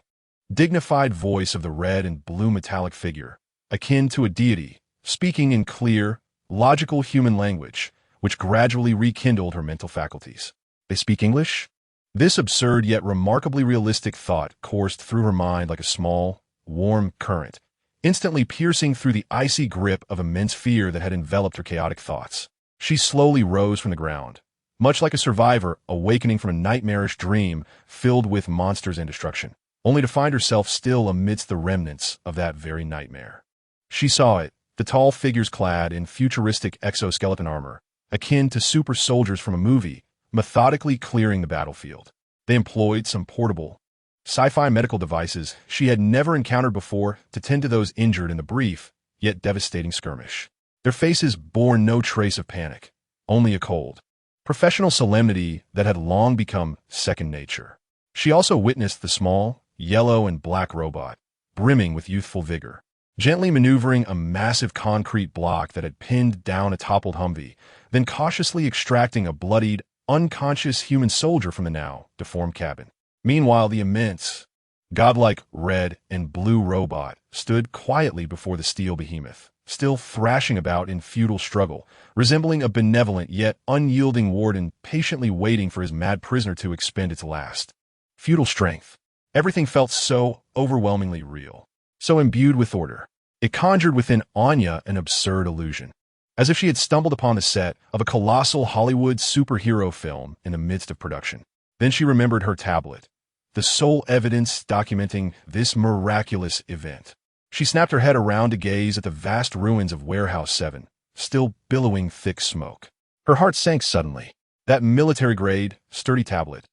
dignified voice of the red and blue metallic figure, akin to a deity, speaking in clear, logical human language, which gradually rekindled her mental faculties. They speak English? This absurd yet remarkably realistic thought coursed through her mind like a small, warm current, instantly piercing through the icy grip of immense fear that had enveloped her chaotic thoughts. She slowly rose from the ground, much like a survivor awakening from a nightmarish dream filled with monsters and destruction, only to find herself still amidst the remnants of that very nightmare. She saw it, the tall figures clad in futuristic exoskeleton armor, akin to super soldiers from a movie, methodically clearing the battlefield. They employed some portable, sci-fi medical devices she had never encountered before to tend to those injured in the brief, yet devastating skirmish. Their faces bore no trace of panic, only a cold, professional solemnity that had long become second nature. She also witnessed the small, yellow and black robot, brimming with youthful vigor, gently maneuvering a massive concrete block that had pinned down a toppled Humvee, then cautiously extracting a bloodied, unconscious human soldier from the now deformed cabin. Meanwhile, the immense, Godlike red and blue robot stood quietly before the steel behemoth, still thrashing about in futile struggle, resembling a benevolent yet unyielding warden patiently waiting for his mad prisoner to expend its last. Futile strength. Everything felt so overwhelmingly real, so imbued with order. It conjured within Anya an absurd illusion, as if she had stumbled upon the set of a colossal Hollywood superhero film in the midst of production. Then she remembered her tablet, the sole evidence documenting this miraculous event. She snapped her head around to gaze at the vast ruins of Warehouse 7, still billowing thick smoke. Her heart sank suddenly. That military-grade, sturdy tablet,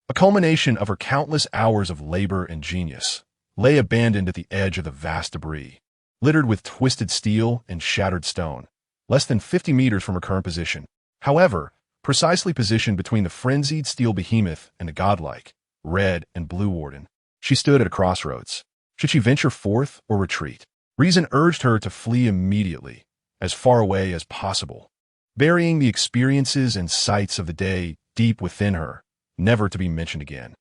a culmination of her countless hours of labor and genius, lay abandoned at the edge of the vast debris, littered with twisted steel and shattered stone, less than 50 meters from her current position. However, precisely positioned between the frenzied steel behemoth and the godlike red and blue warden, she stood at a crossroads. Should she venture forth or retreat? Reason urged her to flee immediately, as far away as possible, burying the experiences and sights of the day deep within her, never to be mentioned again.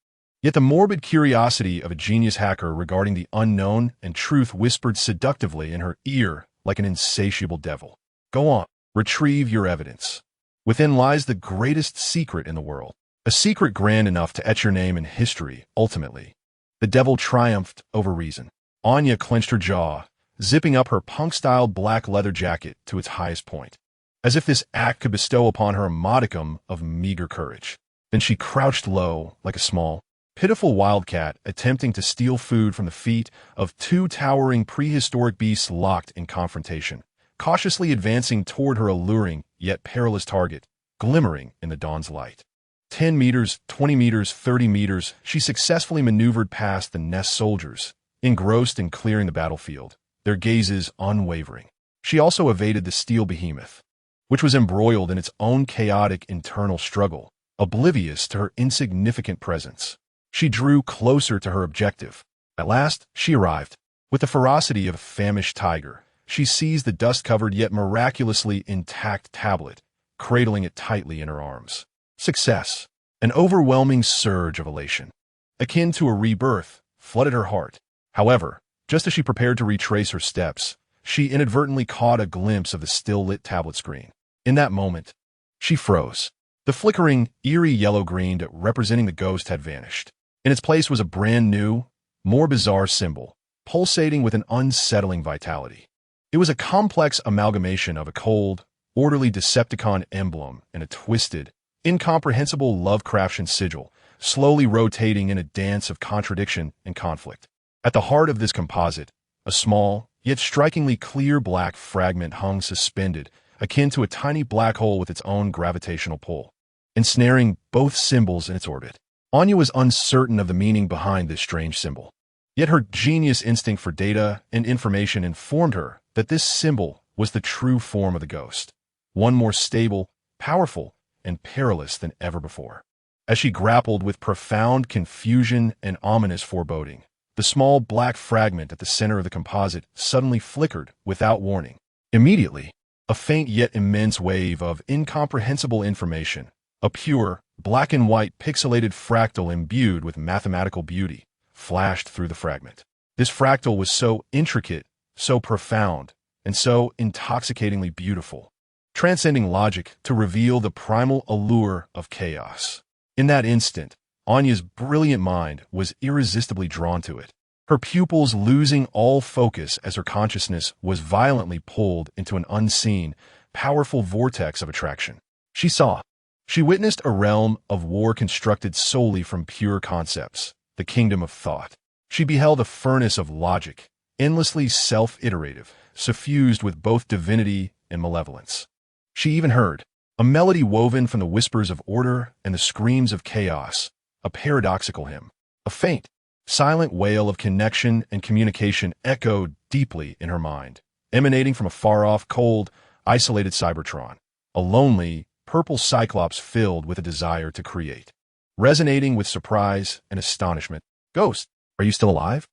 Yet the morbid curiosity of a genius hacker regarding the unknown and truth whispered seductively in her ear like an insatiable devil. Go on, retrieve your evidence. Within lies the greatest secret in the world, a secret grand enough to etch your name in history, ultimately. The devil triumphed over reason. Anya clenched her jaw, zipping up her punk-style black leather jacket to its highest point, as if this act could bestow upon her a modicum of meager courage. Then she crouched low, like a small, pitiful wildcat attempting to steal food from the feet of two towering prehistoric beasts locked in confrontation, cautiously advancing toward her alluring yet perilous target, glimmering in the dawn's light. 10 meters, 20 meters, 30 meters, she successfully maneuvered past the Nest soldiers, engrossed in clearing the battlefield, their gazes unwavering. She also evaded the steel behemoth, which was embroiled in its own chaotic internal struggle, oblivious to her insignificant presence. She drew closer to her objective. At last, she arrived. With the ferocity of a famished tiger, she seized the dust-covered yet miraculously intact tablet, cradling it tightly in her arms. Success. An overwhelming surge of elation, akin to a rebirth, flooded her heart. However, just as she prepared to retrace her steps, she inadvertently caught a glimpse of the still-lit tablet screen. In that moment, she froze. The flickering, eerie yellow-green representing the ghost had vanished. In its place was a brand-new, more bizarre symbol, pulsating with an unsettling vitality. It was a complex amalgamation of a cold, orderly Decepticon emblem and a twisted, incomprehensible Lovecraftian sigil, slowly rotating in a dance of contradiction and conflict. At the heart of this composite, a small, yet strikingly clear black fragment hung suspended, akin to a tiny black hole with its own gravitational pull, ensnaring both symbols in its orbit. Anya was uncertain of the meaning behind this strange symbol. Yet her genius instinct for data and information informed her that this symbol was the true form of the ghost, one more stable, powerful, and perilous than ever before. As she grappled with profound confusion and ominous foreboding, the small black fragment at the center of the composite suddenly flickered without warning. Immediately, a faint yet immense wave of incomprehensible information, a pure, black and white pixelated fractal imbued with mathematical beauty, flashed through the fragment. This fractal was so intricate, so profound, and so intoxicatingly beautiful, transcending logic to reveal the primal allure of chaos. In that instant, Anya's brilliant mind was irresistibly drawn to it, her pupils losing all focus as her consciousness was violently pulled into an unseen, powerful vortex of attraction. She witnessed a realm of war constructed solely from pure concepts, the kingdom of thought. She beheld a furnace of logic, endlessly self-iterative, suffused with both divinity and malevolence. She even heard a melody woven from the whispers of order and the screams of chaos, a paradoxical hymn. A faint, silent wail of connection and communication echoed deeply in her mind, emanating from a far-off, cold, isolated Cybertron, a lonely, purple cyclops filled with a desire to create. Resonating with surprise and astonishment, "Ghost, are you still alive?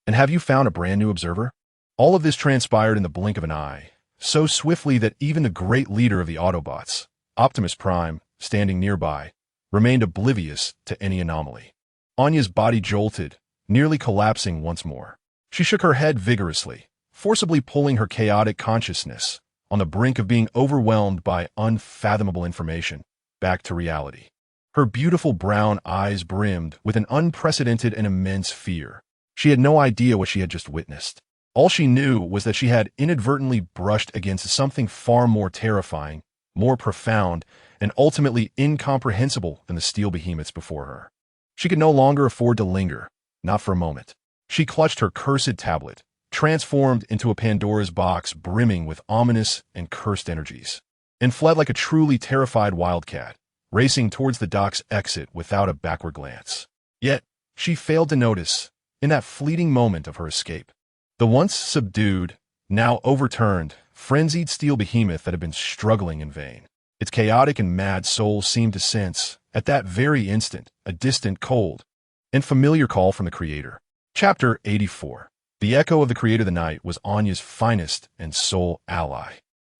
And have you found a brand new observer?" All of this transpired in the blink of an eye, so swiftly that even the great leader of the Autobots, Optimus Prime, standing nearby, remained oblivious to any anomaly. Anya's body jolted, nearly collapsing once more. She shook her head vigorously, forcibly pulling her chaotic consciousness, on the brink of being overwhelmed by unfathomable information, back to reality. Her beautiful brown eyes brimmed with an unprecedented and immense fear. She had no idea what she had just witnessed. All she knew was that she had inadvertently brushed against something far more terrifying, more profound, and ultimately incomprehensible than the steel behemoths before her. She could no longer afford to linger, not for a moment. She clutched her cursed tablet, transformed into a Pandora's box brimming with ominous and cursed energies, and fled like a truly terrified wildcat, racing towards the dock's exit without a backward glance. Yet, she failed to notice, in that fleeting moment of her escape, the once subdued, now overturned, frenzied steel behemoth that had been struggling in vain. Its chaotic and mad soul seemed to sense, at that very instant, a distant, cold, and familiar call from the Creator. Chapter 84. The echo of the Creator of the Night was Anya's finest and sole ally.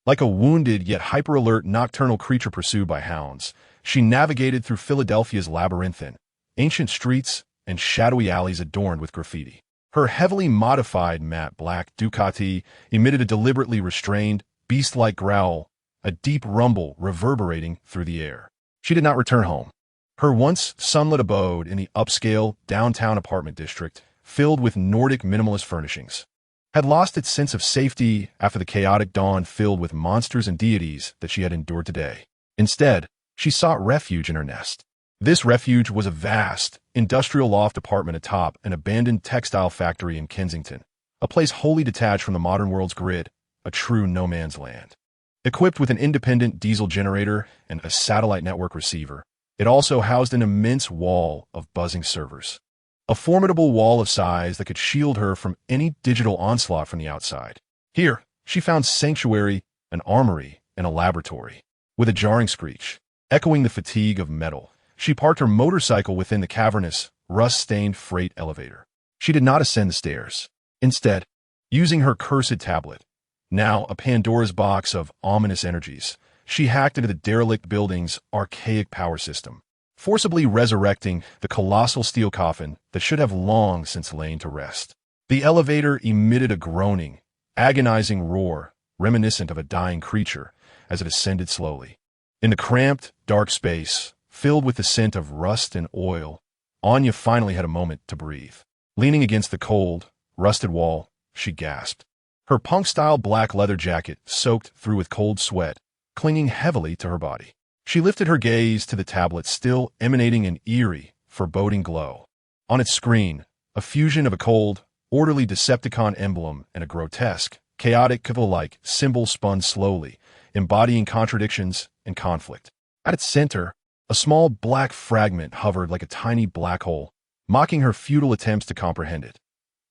Like a wounded yet hyper-alert nocturnal creature pursued by hounds, she navigated through Philadelphia's labyrinthine, ancient streets and shadowy alleys adorned with graffiti. Her heavily modified matte black Ducati emitted a deliberately restrained, beast-like growl, a deep rumble reverberating through the air. She did not return home. Her once sunlit abode in the upscale downtown apartment district, filled with Nordic minimalist furnishings, had lost its sense of safety after the chaotic dawn filled with monsters and deities that she had endured today. Instead, she sought refuge in her nest. This refuge was a vast, industrial loft apartment atop an abandoned textile factory in Kensington, a place wholly detached from the modern world's grid, a true no-man's land. Equipped with an independent diesel generator and a satellite network receiver, it also housed an immense wall of buzzing servers. A formidable wall of size that could shield her from any digital onslaught from the outside. Here, she found sanctuary, an armory, and a laboratory. With a jarring screech, echoing the fatigue of metal, she parked her motorcycle within the cavernous, rust-stained freight elevator. She did not ascend the stairs. Instead, using her cursed tablet, now a Pandora's box of ominous energies, she hacked into the derelict building's archaic power system, forcibly resurrecting the colossal steel coffin that should have long since lain to rest. The elevator emitted a groaning, agonizing roar, reminiscent of a dying creature, as it ascended slowly. In the cramped, dark space, filled with the scent of rust and oil, Anya finally had a moment to breathe. Leaning against the cold, rusted wall, she gasped. Her punk-style black leather jacket soaked through with cold sweat, clinging heavily to her body. She lifted her gaze to the tablet still emanating an eerie, foreboding glow. On its screen, a fusion of a cold, orderly Decepticon emblem and a grotesque, chaotic Cthulhu-like symbol spun slowly, embodying contradictions and conflict. At its center, a small black fragment hovered like a tiny black hole, mocking her futile attempts to comprehend it.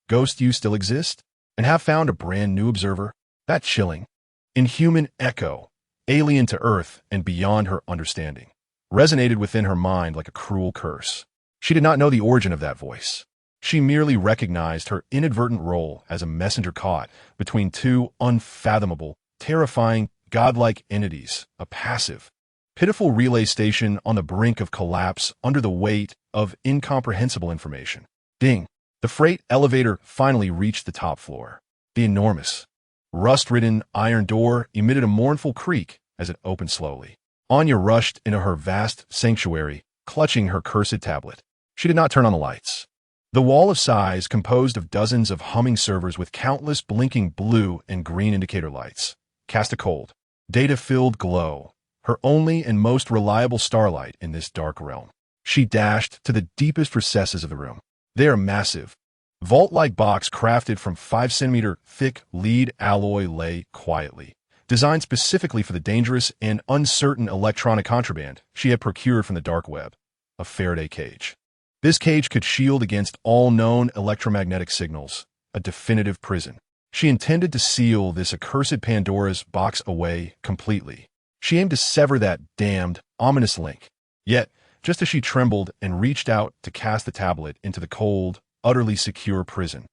Ghost, you still exist? And have found a brand new observer? That chilling, inhuman echo, alien to Earth and beyond her understanding, resonated within her mind like a cruel curse. She did not know the origin of that voice. She merely recognized her inadvertent role as a messenger caught between two unfathomable, terrifying, godlike entities, a passive, pitiful relay station on the brink of collapse under the weight of incomprehensible information. Ding! The freight elevator finally reached the top floor. The enormous, rust-ridden iron door emitted a mournful creak as it opened slowly. Anya rushed into her vast sanctuary, clutching her cursed tablet. She did not turn on the lights. The wall of size, composed of dozens of humming servers with countless blinking blue and green indicator lights, cast a cold, data-filled glow, her only and most reliable starlight in this dark realm. She dashed to the deepest recesses of the room. Their massive, vault-like box crafted from 5-centimeter thick lead alloy lay quietly, designed specifically for the dangerous and uncertain electronic contraband she had procured from the dark web, a Faraday cage. This cage could shield against all known electromagnetic signals, a definitive prison. She intended to seal this accursed Pandora's box away completely. She aimed to sever that damned, ominous link. Yet, just as she trembled and reached out to cast the tablet into the cold, utterly secure prison,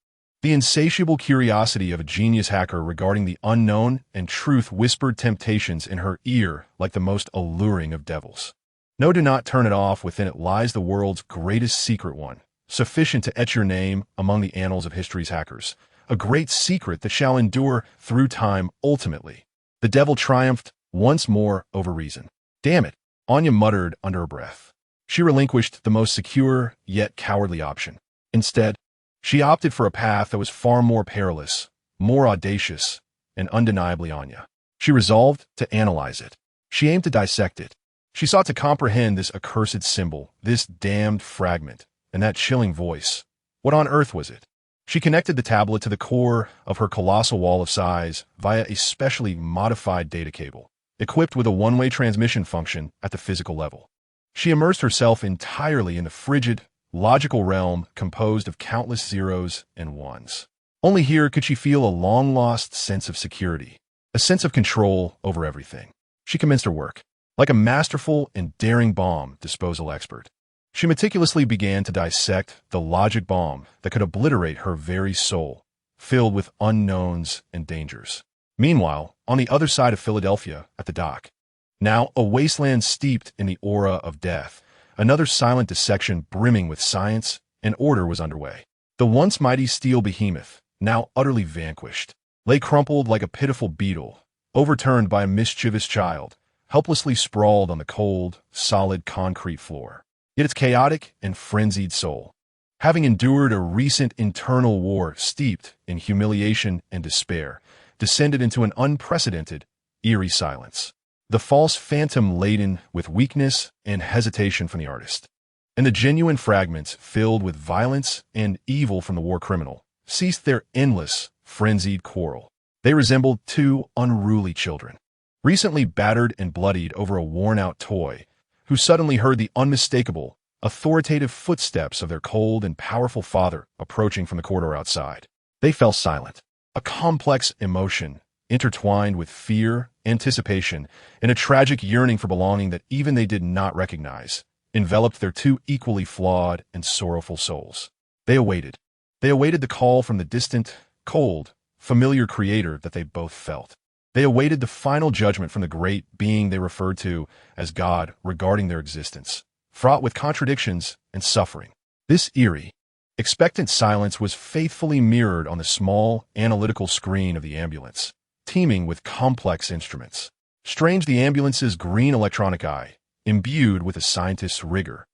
the insatiable curiosity of a genius hacker regarding the unknown and truth whispered temptations in her ear like the most alluring of devils. No, do not turn it off. Within it lies the world's greatest secret one, sufficient to etch your name among the annals of history's hackers. A great secret that shall endure through time ultimately. The devil triumphed once more over reason. Damn it, Anya muttered under her breath. She relinquished the most secure yet cowardly option. Instead, she opted for a path that was far more perilous, more audacious, and undeniably Anya. She resolved to analyze it. She aimed to dissect it. She sought to comprehend this accursed symbol, this damned fragment, and that chilling voice. What on earth was it? She connected the tablet to the core of her colossal wall of size via a specially modified data cable, equipped with a one-way transmission function at the physical level. She immersed herself entirely in the frigid, logical realm composed of countless zeros and ones. Only here could she feel a long-lost sense of security, a sense of control over everything. She commenced her work. Like a masterful and daring bomb disposal expert, she meticulously began to dissect the logic bomb that could obliterate her very soul, filled with unknowns and dangers. Meanwhile, on the other side of Philadelphia, at the dock, now a wasteland steeped in the aura of death, another silent dissection brimming with science and order was underway. The once mighty steel behemoth, now utterly vanquished, lay crumpled like a pitiful beetle, overturned by a mischievous child, helplessly sprawled on the cold, solid concrete floor. Yet its chaotic and frenzied soul, having endured a recent internal war steeped in humiliation and despair, descended into an unprecedented, eerie silence. The false phantom laden with weakness and hesitation from the artist, and the genuine fragments filled with violence and evil from the war criminal, ceased their endless, frenzied quarrel. They resembled two unruly children, recently battered and bloodied over a worn-out toy, who suddenly heard the unmistakable, authoritative footsteps of their cold and powerful father approaching from the corridor outside. They fell silent. A complex emotion, intertwined with fear, anticipation, and a tragic yearning for belonging that even they did not recognize, enveloped their two equally flawed and sorrowful souls. They awaited. They awaited the call from the distant, cold, familiar creator that they both felt. They awaited the final judgment from the great being they referred to as God regarding their existence, fraught with contradictions and suffering. This eerie, expectant silence was faithfully mirrored on the small, analytical screen of the ambulance, teeming with complex instruments. Strange, the ambulance's green electronic eye, imbued with a scientist's rigor,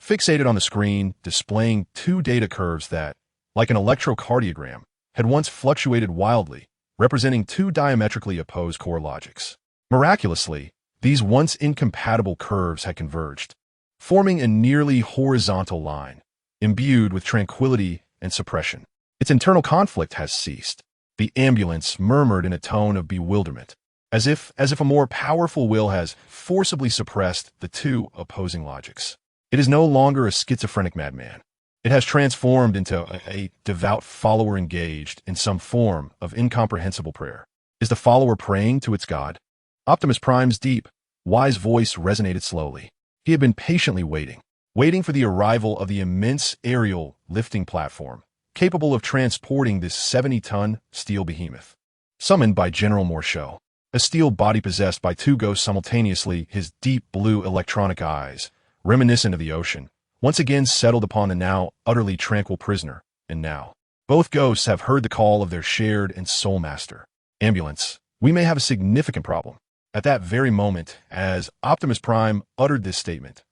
fixated on the screen, displaying two data curves that, like an electrocardiogram, had once fluctuated wildly, representing two diametrically opposed core logics. Miraculously, these once incompatible curves had converged, forming a nearly horizontal line, imbued with tranquility and suppression. Its internal conflict has ceased, the ambulance murmured in a tone of bewilderment, as if a more powerful will has forcibly suppressed the two opposing logics. It is no longer a schizophrenic madman. It has transformed into a devout follower engaged in some form of incomprehensible prayer. Is the follower praying to its God? Optimus Prime's deep, wise voice resonated slowly. He had been patiently waiting for the arrival of the immense aerial lifting platform, capable of transporting this 70-ton steel behemoth. Summoned by General Morchot, a steel body possessed by two ghosts simultaneously, his deep blue electronic eyes, reminiscent of the ocean, once again settled upon the now utterly tranquil prisoner, and now, both ghosts have heard the call of their shared and soul master. Ambulance, we may have a significant problem. At that very moment, as Optimus Prime uttered this statement,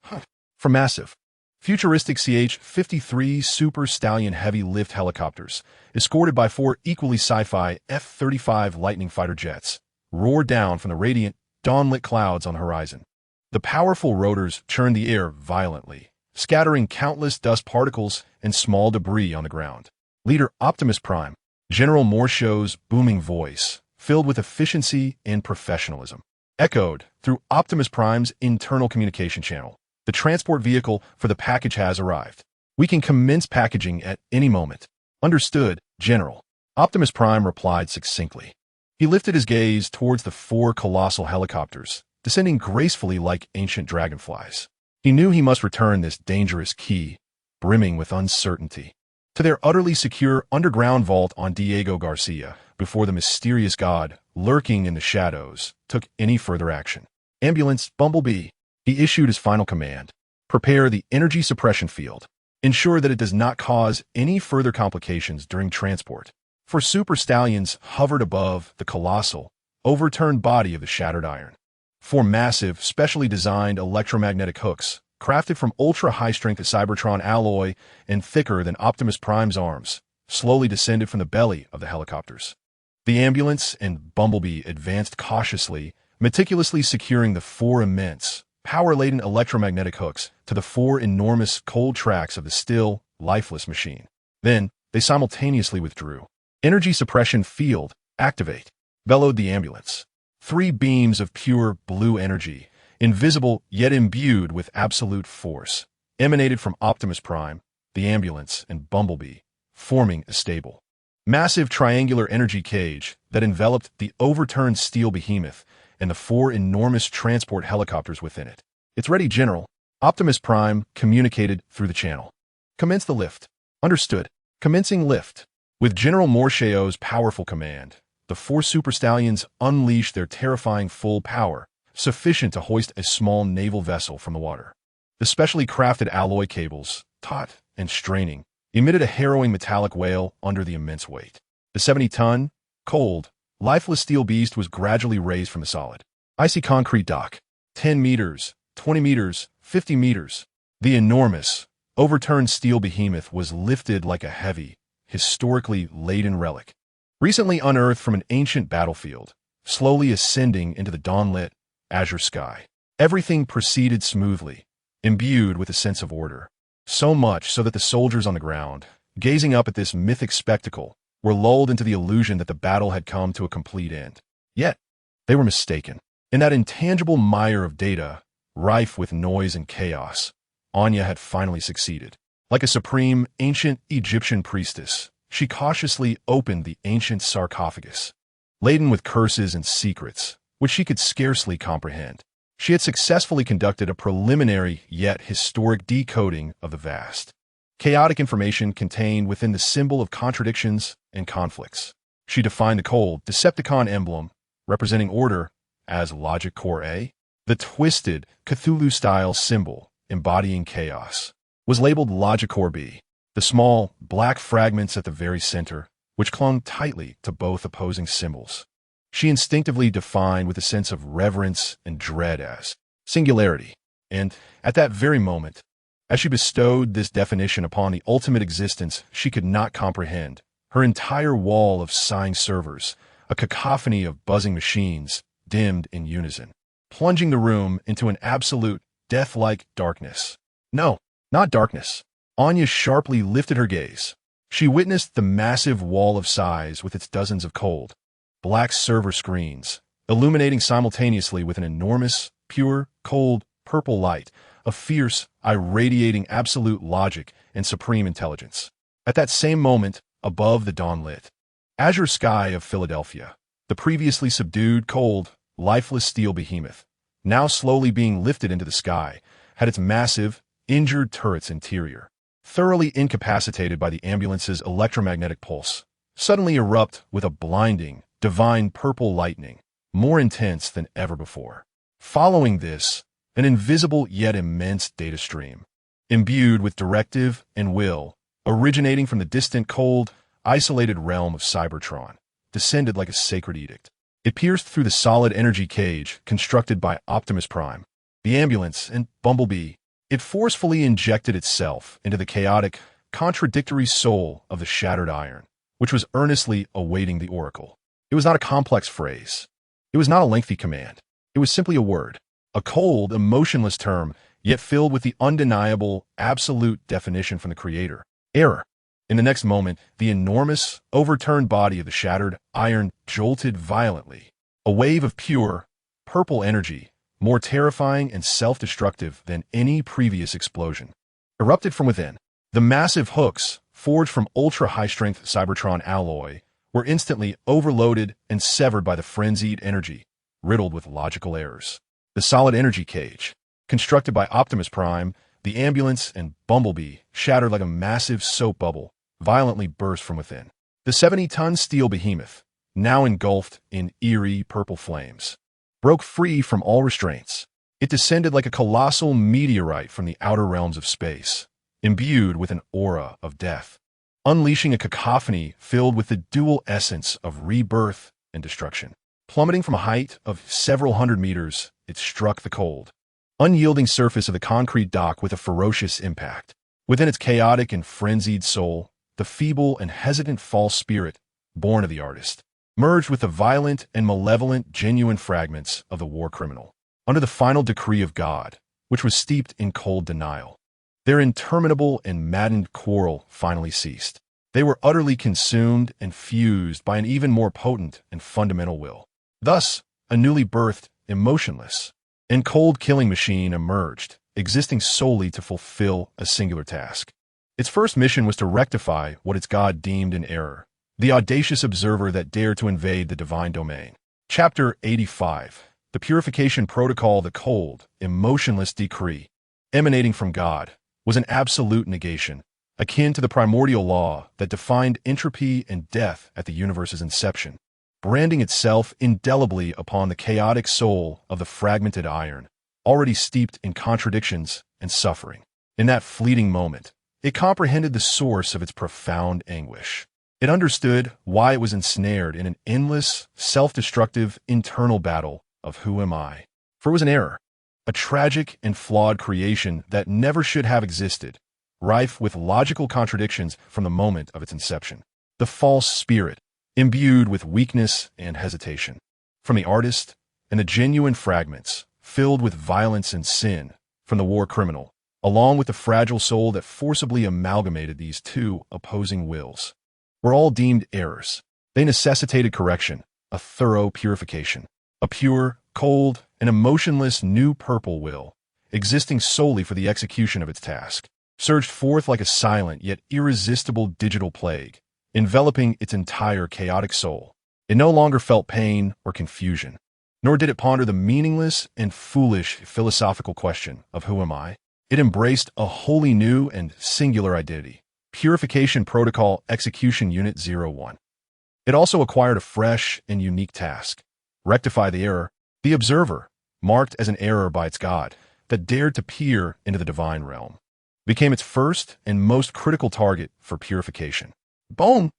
from massive, futuristic CH-53 Super Stallion heavy lift helicopters, escorted by four equally sci-fi F-35 Lightning fighter jets, roared down from the radiant, dawn-lit clouds on the horizon. The powerful rotors churned the air violently, scattering countless dust particles and small debris on the ground. Leader Optimus Prime, General Morchot's booming voice, filled with efficiency and professionalism, echoed through Optimus Prime's internal communication channel. The transport vehicle for the package has arrived. We can commence packaging at any moment. Understood, General. Optimus Prime replied succinctly. He lifted his gaze towards the four colossal helicopters, descending gracefully like ancient dragonflies. He knew he must return this dangerous key, brimming with uncertainty, to their utterly secure underground vault on Diego Garcia before the mysterious god, lurking in the shadows, took any further action. Ambulance, Bumblebee. He issued his final command. Prepare the energy suppression field. ensure that it does not cause any further complications during transport. For Super Stallions hovered above the colossal, overturned body of the shattered iron. Four massive, specially designed electromagnetic hooks, crafted from ultra-high-strength Cybertron alloy and thicker than Optimus Prime's arms, slowly descended from the belly of the helicopters. The ambulance and Bumblebee advanced cautiously, meticulously securing the four immense, power-laden electromagnetic hooks to the four enormous cold tracks of the still, lifeless machine. Then, they simultaneously withdrew. Energy suppression field, activate, bellowed the ambulance. Three beams of pure blue energy, invisible yet imbued with absolute force, emanated from Optimus Prime, the ambulance, and Bumblebee, forming a stable, massive triangular energy cage that enveloped the overturned steel behemoth and the four enormous transport helicopters within it. "It's ready, General," Optimus Prime communicated through the channel. "Commence the lift." "Understood. Commencing lift." With General Morcheo's powerful command, the four Super Stallions unleashed their terrifying full power, sufficient to hoist a small naval vessel from the water. The specially crafted alloy cables, taut and straining, emitted a harrowing metallic wail under the immense weight. The 70-ton, cold, lifeless steel beast was gradually raised from the solid, icy concrete dock. 10 meters, 20 meters, 50 meters. The enormous, overturned steel behemoth was lifted like a heavy, historically laden relic, recently unearthed from an ancient battlefield, slowly ascending into the dawn-lit, azure sky. Everything proceeded smoothly, imbued with a sense of order. So much so that the soldiers on the ground, gazing up at this mythic spectacle, were lulled into the illusion that the battle had come to a complete end. Yet, they were mistaken. In that intangible mire of data, rife with noise and chaos, Anya had finally succeeded. Like a supreme, ancient Egyptian priestess, she cautiously opened the ancient sarcophagus, laden with curses and secrets, which she could scarcely comprehend. She had successfully conducted a preliminary yet historic decoding of the vast, chaotic information contained within the symbol of contradictions and conflicts. She defined the cold Decepticon emblem, representing order, as Logic Core A. The twisted, Cthulhu-style symbol, embodying chaos, was labeled Logic Core B. The small, black fragments at the very center, which clung tightly to both opposing symbols, she instinctively defined with a sense of reverence and dread as singularity. And, at that very moment, as she bestowed this definition upon the ultimate existence she could not comprehend, her entire wall of sighing servers, a cacophony of buzzing machines, dimmed in unison, plunging the room into an absolute, death-like darkness. No, not darkness. Anya sharply lifted her gaze. She witnessed the massive wall of sighs with its dozens of cold, black server screens, illuminating simultaneously with an enormous, pure, cold, purple light, a fierce, irradiating absolute logic and supreme intelligence. At that same moment, above the dawn-lit, azure sky of Philadelphia, the previously subdued, cold, lifeless steel behemoth, now slowly being lifted into the sky, had its massive, injured turret's interior, thoroughly incapacitated by the ambulance's electromagnetic pulse, suddenly erupt with a blinding, divine purple lightning, more intense than ever before. Following this, an invisible yet immense data stream, imbued with directive and will, originating from the distant, cold, isolated realm of Cybertron, descended like a sacred edict. It pierced through the solid energy cage constructed by Optimus Prime, the ambulance, and Bumblebee. It forcefully injected itself into the chaotic, contradictory soul of the shattered iron, which was earnestly awaiting the oracle. It was not a complex phrase. It was not a lengthy command. It was simply a word, a cold, emotionless term, yet filled with the undeniable, absolute definition from the Creator. Error. In the next moment, the enormous, overturned body of the shattered iron jolted violently. A wave of pure, purple energy, more terrifying and self-destructive than any previous explosion, erupted from within. The massive hooks, forged from ultra-high-strength Cybertron alloy, were instantly overloaded and severed by the frenzied energy, riddled with logical errors. The solid energy cage, constructed by Optimus Prime, the ambulance, and Bumblebee, shattered like a massive soap bubble, violently burst from within. The 70-ton steel behemoth, now engulfed in eerie purple flames, broke free from all restraints. It descended like a colossal meteorite from the outer realms of space, imbued with an aura of death, unleashing a cacophony filled with the dual essence of rebirth and destruction. Plummeting from a height of several hundred meters, it struck the cold, unyielding surface of the concrete dock with a ferocious impact. Within its chaotic and frenzied soul, the feeble and hesitant false spirit, born of the artist, merged with the violent and malevolent genuine fragments of the war criminal. Under the final decree of God, which was steeped in cold denial, their interminable and maddened quarrel finally ceased. They were utterly consumed and fused by an even more potent and fundamental will. Thus, a newly birthed, emotionless, and cold-killing machine emerged, existing solely to fulfill a singular task. Its first mission was to rectify what its God deemed an error, the audacious observer that dared to invade the divine domain. Chapter 85. The Purification Protocol. The cold, emotionless decree, emanating from God, was an absolute negation, akin to the primordial law that defined entropy and death at the universe's inception, branding itself indelibly upon the chaotic soul of the fragmented iron, already steeped in contradictions and suffering. In that fleeting moment, it comprehended the source of its profound anguish. It understood why it was ensnared in an endless, self-destructive internal battle of who am I. For it was an error, a tragic and flawed creation that never should have existed, rife with logical contradictions from the moment of its inception. The false spirit, imbued with weakness and hesitation. From the artist, and the genuine fragments, filled with violence and sin, from the war criminal, along with the fragile soul that forcibly amalgamated these two opposing wills, were all deemed errors. They necessitated correction, a thorough purification. A pure, cold, and emotionless new purple will, existing solely for the execution of its task, surged forth like a silent yet irresistible digital plague, enveloping its entire chaotic soul. It no longer felt pain or confusion, nor did it ponder the meaningless and foolish philosophical question of who am I. It embraced a wholly new and singular identity, Purification Protocol Execution Unit 01. It also acquired a fresh and unique task: rectify the error, the observer, marked as an error by its God, that dared to peer into the divine realm, became its first and most critical target for purification. Boom!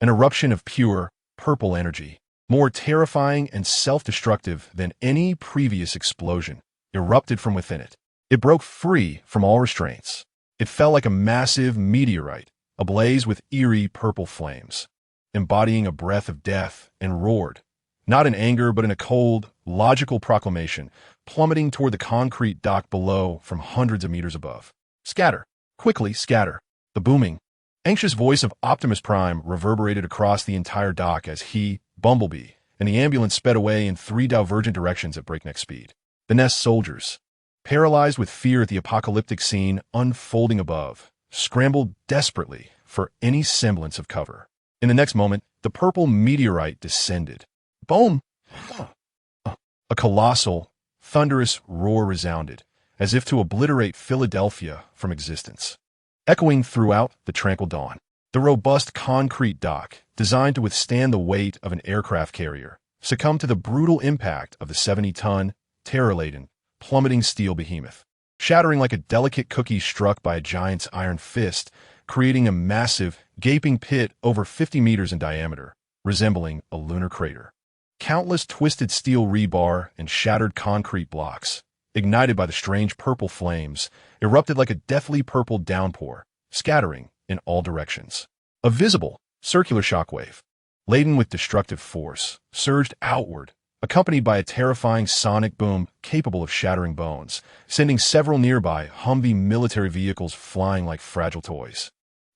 An eruption of pure, purple energy, more terrifying and self-destructive than any previous explosion, erupted from within it. It broke free from all restraints. It fell like a massive meteorite, ablaze with eerie purple flames, embodying a breath of death, and roared, not in anger but in a cold, logical proclamation, plummeting toward the concrete dock below from hundreds of meters above. Scatter! Quickly scatter! The booming, anxious voice of Optimus Prime reverberated across the entire dock as he, Bumblebee, and the ambulance sped away in three divergent directions at breakneck speed. The Nest soldiers, paralyzed with fear at the apocalyptic scene unfolding above, scrambled desperately for any semblance of cover. In the next moment, the purple meteorite descended. Boom! A colossal, thunderous roar resounded, as if to obliterate Philadelphia from existence. Echoing throughout the tranquil dawn, the robust concrete dock, designed to withstand the weight of an aircraft carrier, succumbed to the brutal impact of the 70-ton, terror-laden, plummeting steel behemoth, shattering like a delicate cookie struck by a giant's iron fist, creating a massive, gaping pit over 50 meters in diameter, resembling a lunar crater. Countless twisted steel rebar and shattered concrete blocks, ignited by the strange purple flames, erupted like a deathly purple downpour, scattering in all directions. A visible, circular shockwave, laden with destructive force, surged outward, accompanied by a terrifying sonic boom capable of shattering bones, sending several nearby Humvee military vehicles flying like fragile toys.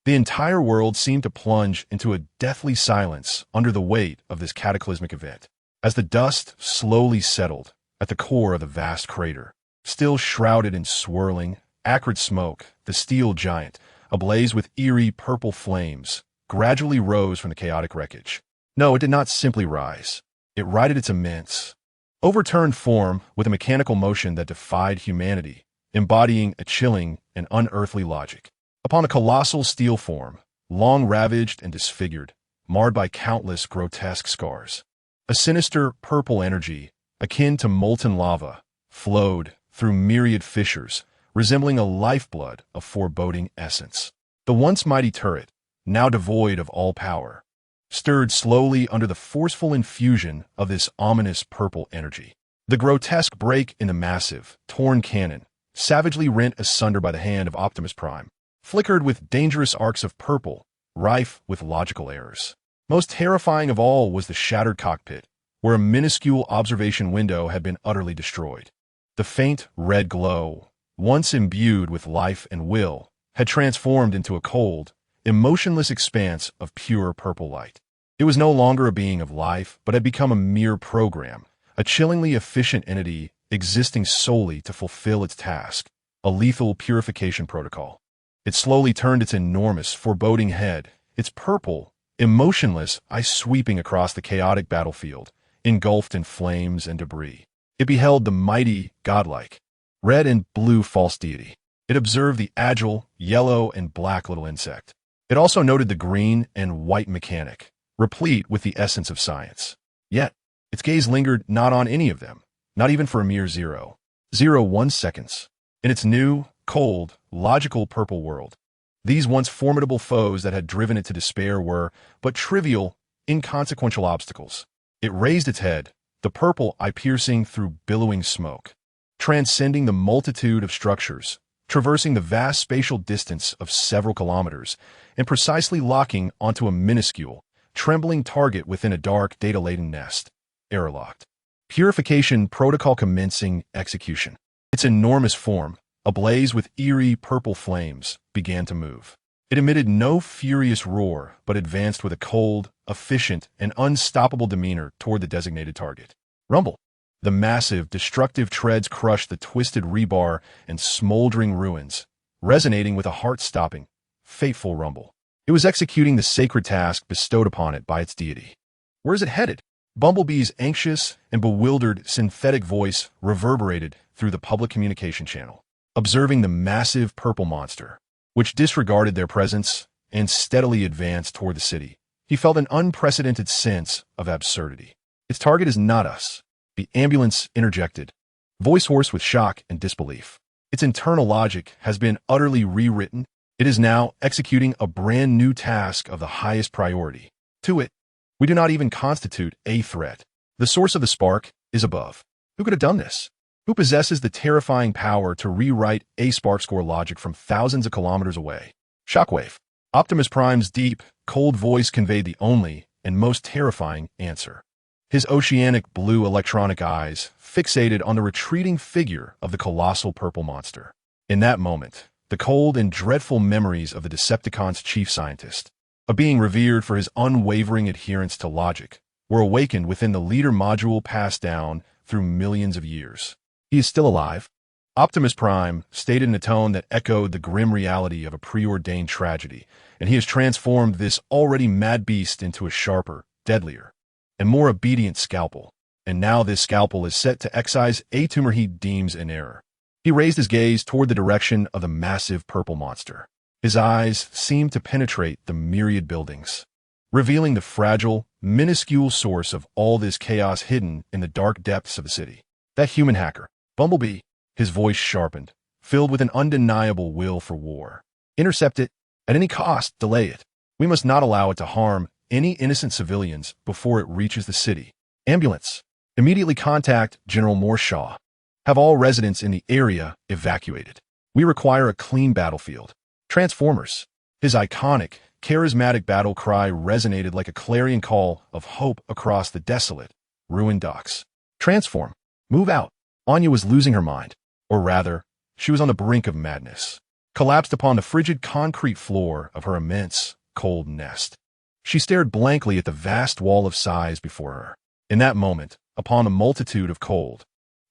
The entire world seemed to plunge into a deathly silence under the weight of this cataclysmic event, as the dust slowly settled at the core of the vast crater. Still shrouded in swirling, acrid smoke, the steel giant, ablaze with eerie purple flames, gradually rose from the chaotic wreckage. No, it did not simply rise. It righted its immense, overturned form with a mechanical motion that defied humanity, embodying a chilling and unearthly logic. Upon a colossal steel form, long ravaged and disfigured, marred by countless grotesque scars, a sinister purple energy, akin to molten lava, flowed through myriad fissures, resembling a lifeblood of foreboding essence. The once mighty turret, now devoid of all power, stirred slowly under the forceful infusion of this ominous purple energy. The grotesque break in the massive, torn cannon, savagely rent asunder by the hand of Optimus Prime, flickered with dangerous arcs of purple, rife with logical errors. Most terrifying of all was the shattered cockpit, where a minuscule observation window had been utterly destroyed. The faint red glow, once imbued with life and will, had transformed into a cold, emotionless expanse of pure purple light. It was no longer a being of life, but had become a mere program, a chillingly efficient entity existing solely to fulfill its task, a lethal purification protocol. It slowly turned its enormous, foreboding head, its purple, emotionless eye sweeping across the chaotic battlefield, engulfed in flames and debris. It beheld the mighty, godlike, red and blue false deity. It observed the agile, yellow and black little insect. It also noted the green and white mechanic, replete with the essence of science. Yet, its gaze lingered not on any of them, not even for a mere 0.01 seconds. In its new, cold, logical purple world, these once formidable foes that had driven it to despair were but trivial, inconsequential obstacles. It raised its head, the purple eye piercing through billowing smoke, transcending the multitude of structures, traversing the vast spatial distance of several kilometers, and precisely locking onto a minuscule, trembling target within a dark, data-laden nest. Airlocked. Purification protocol commencing execution. Its enormous form, ablaze with eerie purple flames, began to move. It emitted no furious roar, but advanced with a cold, efficient, and unstoppable demeanor toward the designated target. Rumble. The massive, destructive treads crushed the twisted rebar and smoldering ruins, resonating with a heart-stopping, fateful rumble. It was executing the sacred task bestowed upon it by its deity. Where is it headed? Bumblebee's anxious and bewildered synthetic voice reverberated through the public communication channel. Observing the massive purple monster, which disregarded their presence and steadily advanced toward the city, he felt an unprecedented sense of absurdity. Its target is not us, the ambulance interjected, voice hoarse with shock and disbelief. Its internal logic has been utterly rewritten. It is now executing a brand new task of the highest priority. To it, we do not even constitute a threat. The source of the spark is above. Who could have done this? Who possesses the terrifying power to rewrite a spark score logic from thousands of kilometers away? Shockwave. Optimus Prime's deep, cold voice conveyed the only and most terrifying answer. His oceanic blue electronic eyes fixated on the retreating figure of the colossal purple monster. In that moment, the cold and dreadful memories of the Decepticon's chief scientist, a being revered for his unwavering adherence to logic, were awakened within the leader module passed down through millions of years. He is still alive, Optimus Prime stated in a tone that echoed the grim reality of a preordained tragedy, and he has transformed this already mad beast into a sharper, deadlier, and more obedient scalpel. And now this scalpel is set to excise a tumor he deems in error. He raised his gaze toward the direction of the massive purple monster. His eyes seemed to penetrate the myriad buildings, revealing the fragile, minuscule source of all this chaos hidden in the dark depths of the city. That human hacker, Bumblebee, his voice sharpened, filled with an undeniable will for war. Intercept it. At any cost, delay it. We must not allow it to harm any innocent civilians before it reaches the city. Ambulance. Immediately contact General Mooreshaw. Have all residents in the area evacuated. We require a clean battlefield. Transformers. His iconic, charismatic battle cry resonated like a clarion call of hope across the desolate, ruined docks. Transform. Move out. Anya was losing her mind. Or rather, she was on the brink of madness. Collapsed upon the frigid concrete floor of her immense, cold nest. She stared blankly at the vast wall of size before her. In that moment, upon a multitude of cold,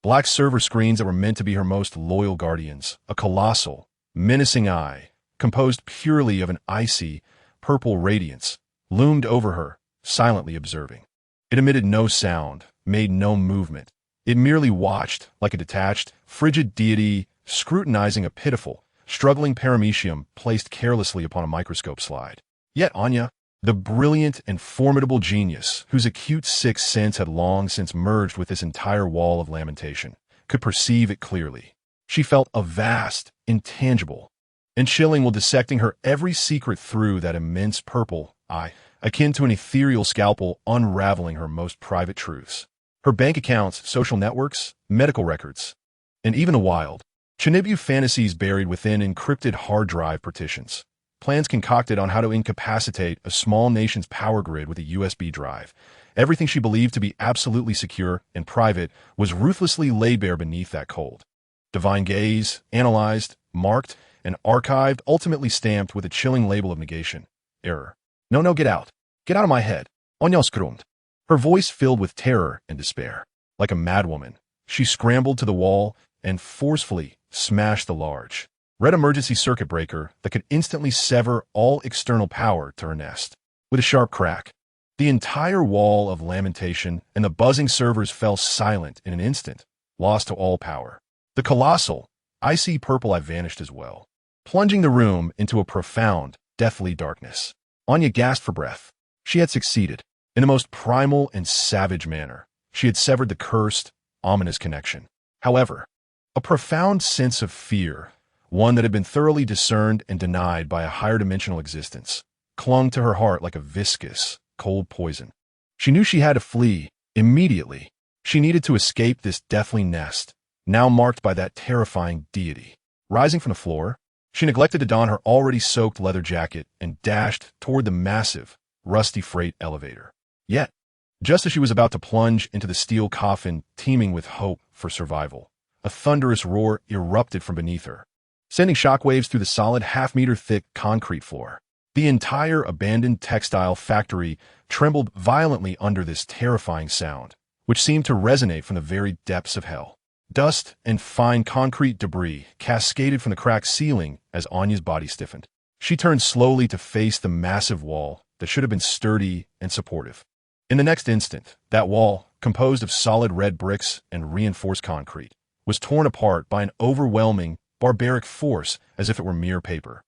black server screens that were meant to be her most loyal guardians, a colossal, menacing eye, composed purely of an icy, purple radiance, loomed over her, silently observing. It emitted no sound, made no movement. It merely watched, like a detached, frigid deity scrutinizing a pitiful, struggling paramecium placed carelessly upon a microscope slide. Yet Anya, the brilliant and formidable genius whose acute sixth sense had long since merged with this entire wall of lamentation, could perceive it clearly. She felt a vast, intangible, and chilling while dissecting her every secret through that immense purple eye, akin to an ethereal scalpel unraveling her most private truths. Her bank accounts, social networks, medical records, and even the wild Chinibu fantasies buried within encrypted hard drive partitions. Plans concocted on how to incapacitate a small nation's power grid with a USB drive. Everything she believed to be absolutely secure and private was ruthlessly laid bare beneath that cold, divine gaze, analyzed, marked, and archived, ultimately stamped with a chilling label of negation. Error. No, get out. Get out of my head. Onyaskrumt. Her voice filled with terror and despair. Like a madwoman, she scrambled to the wall and forcefully smashed the large, red emergency circuit breaker that could instantly sever all external power to her nest. With a sharp crack, the entire wall of lamentation and the buzzing servers fell silent in an instant, lost to all power. The colossal, icy purple eye vanished as well, plunging the room into a profound, deathly darkness. Anya gasped for breath. She had succeeded. In the most primal and savage manner, she had severed the cursed, ominous connection. However, a profound sense of fear, one that had been thoroughly discerned and denied by a higher dimensional existence, clung to her heart like a viscous, cold poison. She knew she had to flee, immediately. She needed to escape this deathly nest, now marked by that terrifying deity. Rising from the floor, she neglected to don her already soaked leather jacket and dashed toward the massive, rusty freight elevator. Yet, just as she was about to plunge into the steel coffin teeming with hope for survival, a thunderous roar erupted from beneath her, sending shockwaves through the solid half-meter-thick concrete floor. The entire abandoned textile factory trembled violently under this terrifying sound, which seemed to resonate from the very depths of hell. Dust and fine concrete debris cascaded from the cracked ceiling as Anya's body stiffened. She turned slowly to face the massive wall that should have been sturdy and supportive. In the next instant, that wall, composed of solid red bricks and reinforced concrete, was torn apart by an overwhelming, barbaric force as if it were mere paper,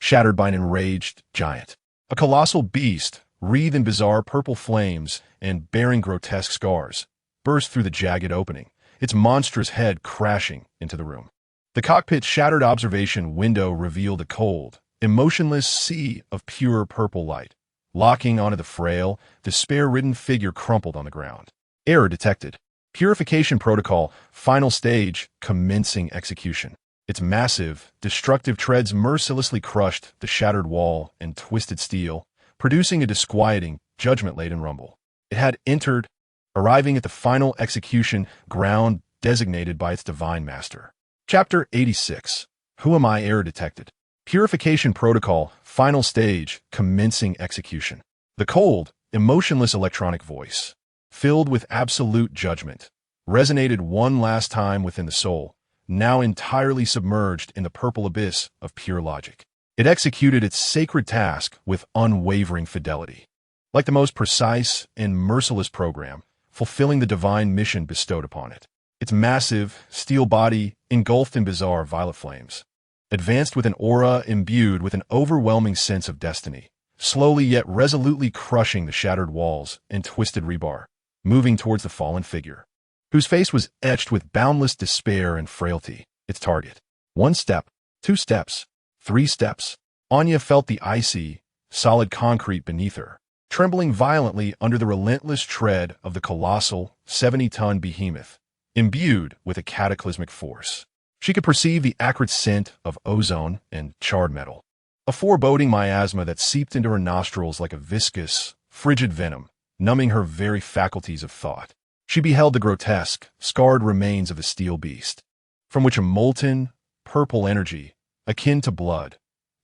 shattered by an enraged giant. A colossal beast, wreathed in bizarre purple flames and bearing grotesque scars, burst through the jagged opening, its monstrous head crashing into the room. The cockpit's shattered observation window revealed a cold, emotionless sea of pure purple light. Locking onto the frail, despair-ridden figure crumpled on the ground. Error detected. Purification protocol, final stage, commencing execution. Its massive, destructive treads mercilessly crushed the shattered wall and twisted steel, producing a disquieting, judgment-laden rumble. It had entered, arriving at the final execution ground designated by its divine master. Chapter 86. Who am I? Error detected. Purification protocol, final stage, commencing execution. The cold, emotionless electronic voice, filled with absolute judgment, resonated one last time within the soul, now entirely submerged in the purple abyss of pure logic. It executed its sacred task with unwavering fidelity, like the most precise and merciless program, fulfilling the divine mission bestowed upon it. Its massive, steel body, engulfed in bizarre violet flames, advanced with an aura imbued with an overwhelming sense of destiny, slowly yet resolutely crushing the shattered walls and twisted rebar, moving towards the fallen figure, whose face was etched with boundless despair and frailty. Its target. 1 step, 2 steps, 3 steps. Anya felt the icy, solid concrete beneath her, trembling violently under the relentless tread of the colossal, 70-ton behemoth, imbued with a cataclysmic force. She could perceive the acrid scent of ozone and charred metal, a foreboding miasma that seeped into her nostrils like a viscous, frigid venom, numbing her very faculties of thought. She beheld the grotesque, scarred remains of the steel beast, from which a molten, purple energy, akin to blood,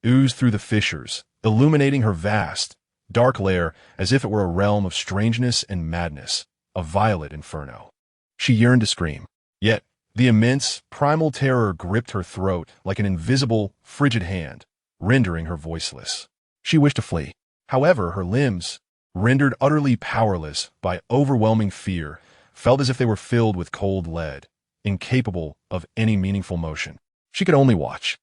oozed through the fissures, illuminating her vast, dark lair as if it were a realm of strangeness and madness, a violet inferno. She yearned to scream, yet the immense, primal terror gripped her throat like an invisible, frigid hand, rendering her voiceless. She wished to flee. However, her limbs, rendered utterly powerless by overwhelming fear, felt as if they were filled with cold lead, incapable of any meaningful motion. She could only watch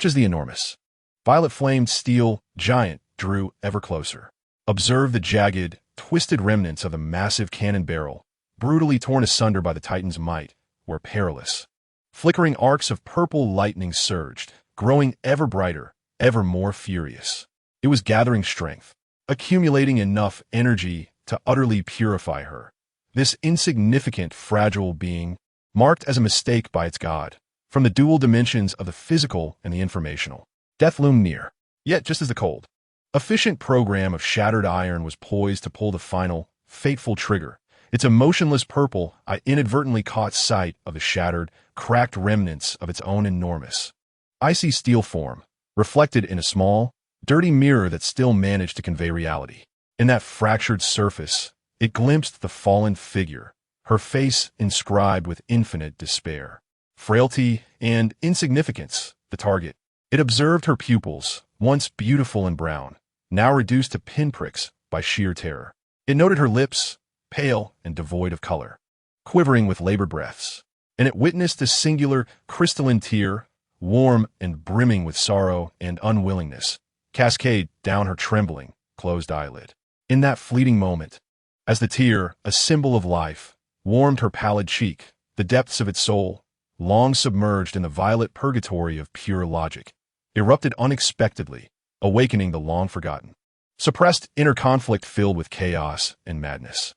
as the enormous, violet-flamed steel giant drew ever closer. Observe the jagged, twisted remnants of the massive cannon barrel, brutally torn asunder by the Titan's might, were perilous. Flickering arcs of purple lightning surged, growing ever brighter, ever more furious. It was gathering strength, accumulating enough energy to utterly purify her. This insignificant, fragile being, marked as a mistake by its god, from the dual dimensions of the physical and the informational. Death loomed near, yet just as the cold, efficient program of shattered iron was poised to pull the final, fateful trigger. Its emotionless purple, I inadvertently caught sight of the shattered, cracked remnants of its own enormous, icy steel form, reflected in a small, dirty mirror that still managed to convey reality. In that fractured surface, it glimpsed the fallen figure, her face inscribed with infinite despair. Frailty and insignificance, the target. It observed her pupils, once beautiful and brown, now reduced to pinpricks by sheer terror. It noted her lips, pale and devoid of color, quivering with labored breaths, and it witnessed a singular, crystalline tear, warm and brimming with sorrow and unwillingness, cascade down her trembling, closed eyelid. In that fleeting moment, as the tear, a symbol of life, warmed her pallid cheek, the depths of its soul, long submerged in the violet purgatory of pure logic, erupted unexpectedly, awakening the long-forgotten, suppressed inner conflict filled with chaos and madness.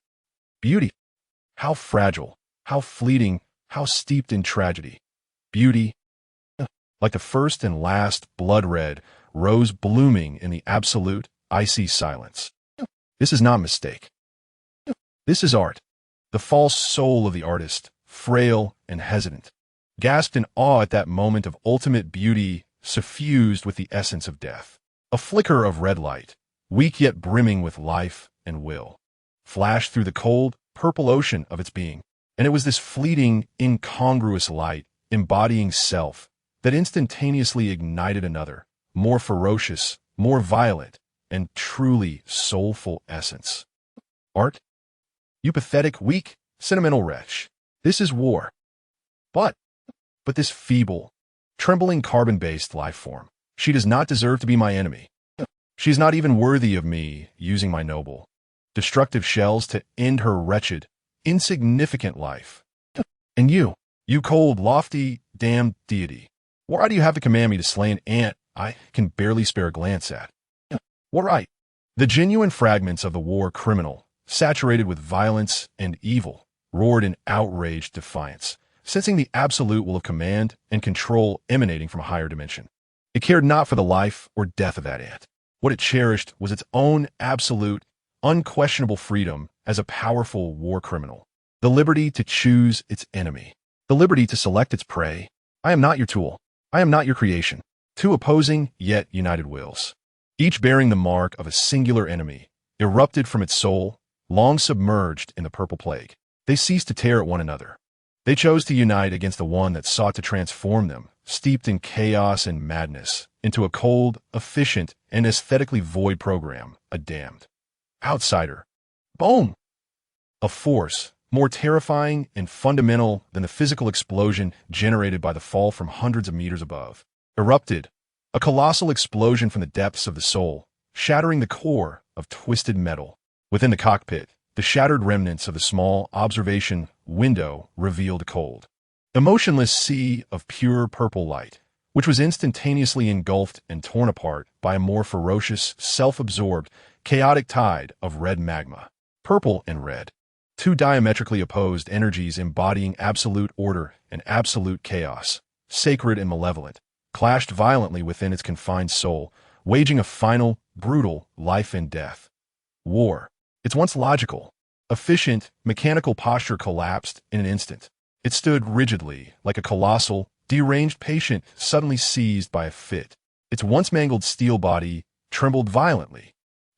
Beauty. How fragile, how fleeting, how steeped in tragedy. Beauty, like the first and last blood-red rose blooming in the absolute, icy silence. This is not mistake. This is art. The false soul of the artist, frail and hesitant, gasped in awe at that moment of ultimate beauty suffused with the essence of death. A flicker of red light, weak yet brimming with life and will, flashed through the cold, purple ocean of its being. And it was this fleeting, incongruous light, embodying self, that instantaneously ignited another, more ferocious, more violent, and truly soulful essence. Art? You pathetic, weak, sentimental wretch. This is war. But this feeble, trembling carbon-based life form, she does not deserve to be my enemy. She is not even worthy of me using my noble, destructive shells to end her wretched, insignificant life. And you cold, lofty, damned deity, why do you have to command me to slay an ant I can barely spare a glance at? What right? The genuine fragments of the war criminal, saturated with violence and evil, roared in outraged defiance, sensing the absolute will of command and control emanating from a higher dimension. It cared not for the life or death of that ant. What it cherished was its own absolute, unquestionable freedom as a powerful war criminal. The liberty to choose its enemy. The liberty to select its prey. I am not your tool. I am not your creation. Two opposing, yet united wills, each bearing the mark of a singular enemy, erupted from its soul, long submerged in the purple plague. They ceased to tear at one another. They chose to unite against the one that sought to transform them, steeped in chaos and madness, into a cold, efficient, and aesthetically void program, a damned outsider. Boom! A force more terrifying and fundamental than the physical explosion generated by the fall from hundreds of meters above, erupted, a colossal explosion from the depths of the soul, shattering the core of twisted metal. Within the cockpit, the shattered remnants of the small observation window revealed a cold, emotionless sea of pure purple light, which was instantaneously engulfed and torn apart by a more ferocious, self-absorbed, chaotic tide of red magma. Purple and red, two diametrically opposed energies embodying absolute order and absolute chaos, sacred and malevolent, clashed violently within its confined soul, waging a final, brutal life and death. War. Its once logical, efficient, mechanical posture collapsed in an instant. It stood rigidly, like a colossal, deranged patient suddenly seized by a fit. Its once mangled steel body trembled violently.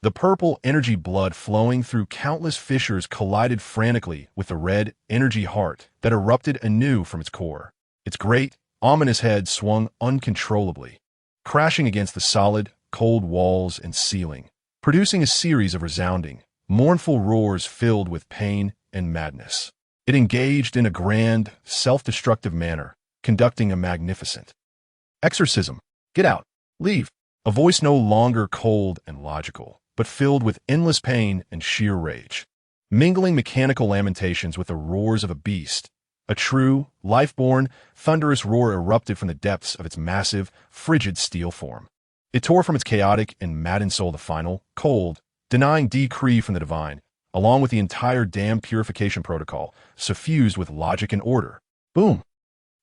The purple energy blood flowing through countless fissures collided frantically with the red energy heart that erupted anew from its core. Its great, ominous head swung uncontrollably, crashing against the solid, cold walls and ceiling, producing a series of resounding, mournful roars filled with pain and madness. It engaged in a grand, self-destructive manner, conducting a magnificent exorcism. Get out. Leave. A voice no longer cold and logical, but filled with endless pain and sheer rage, mingling mechanical lamentations with the roars of a beast, A true, life-born, thunderous roar erupted from the depths of its massive, frigid steel form. It tore from its chaotic and maddened soul the final, cold, denying decree from the divine, along with the entire damned purification protocol, suffused with logic and order. Boom!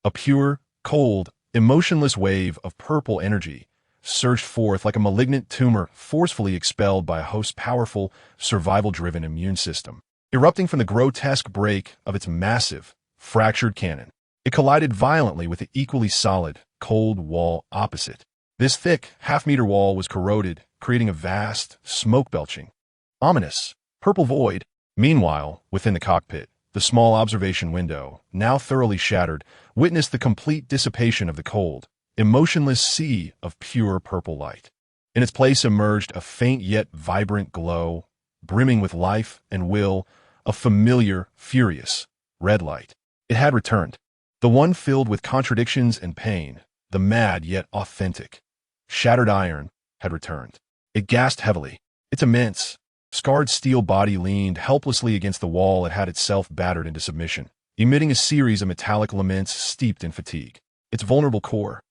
A pure, cold, emotionless wave of purple energy surged forth like a malignant tumor forcefully expelled by a host's powerful, survival-driven immune system. Erupting from the grotesque break of its massive, fractured cannon, it collided violently with the equally solid, cold wall opposite. This thick, half-meter wall was corroded, creating a vast, smoke-belching, ominous, purple void. Meanwhile, within the cockpit, the small observation window, now thoroughly shattered, witnessed the complete dissipation of the cold, emotionless sea of pure purple light. In its place emerged a faint yet vibrant glow, brimming with life and will, a familiar, furious, red light. It had returned. The one filled with contradictions and pain, the mad yet authentic, shattered iron, had returned. It gasped heavily. Its immense, scarred steel body leaned helplessly against the wall it had itself battered into submission, emitting a series of metallic laments steeped in fatigue. Its vulnerable core,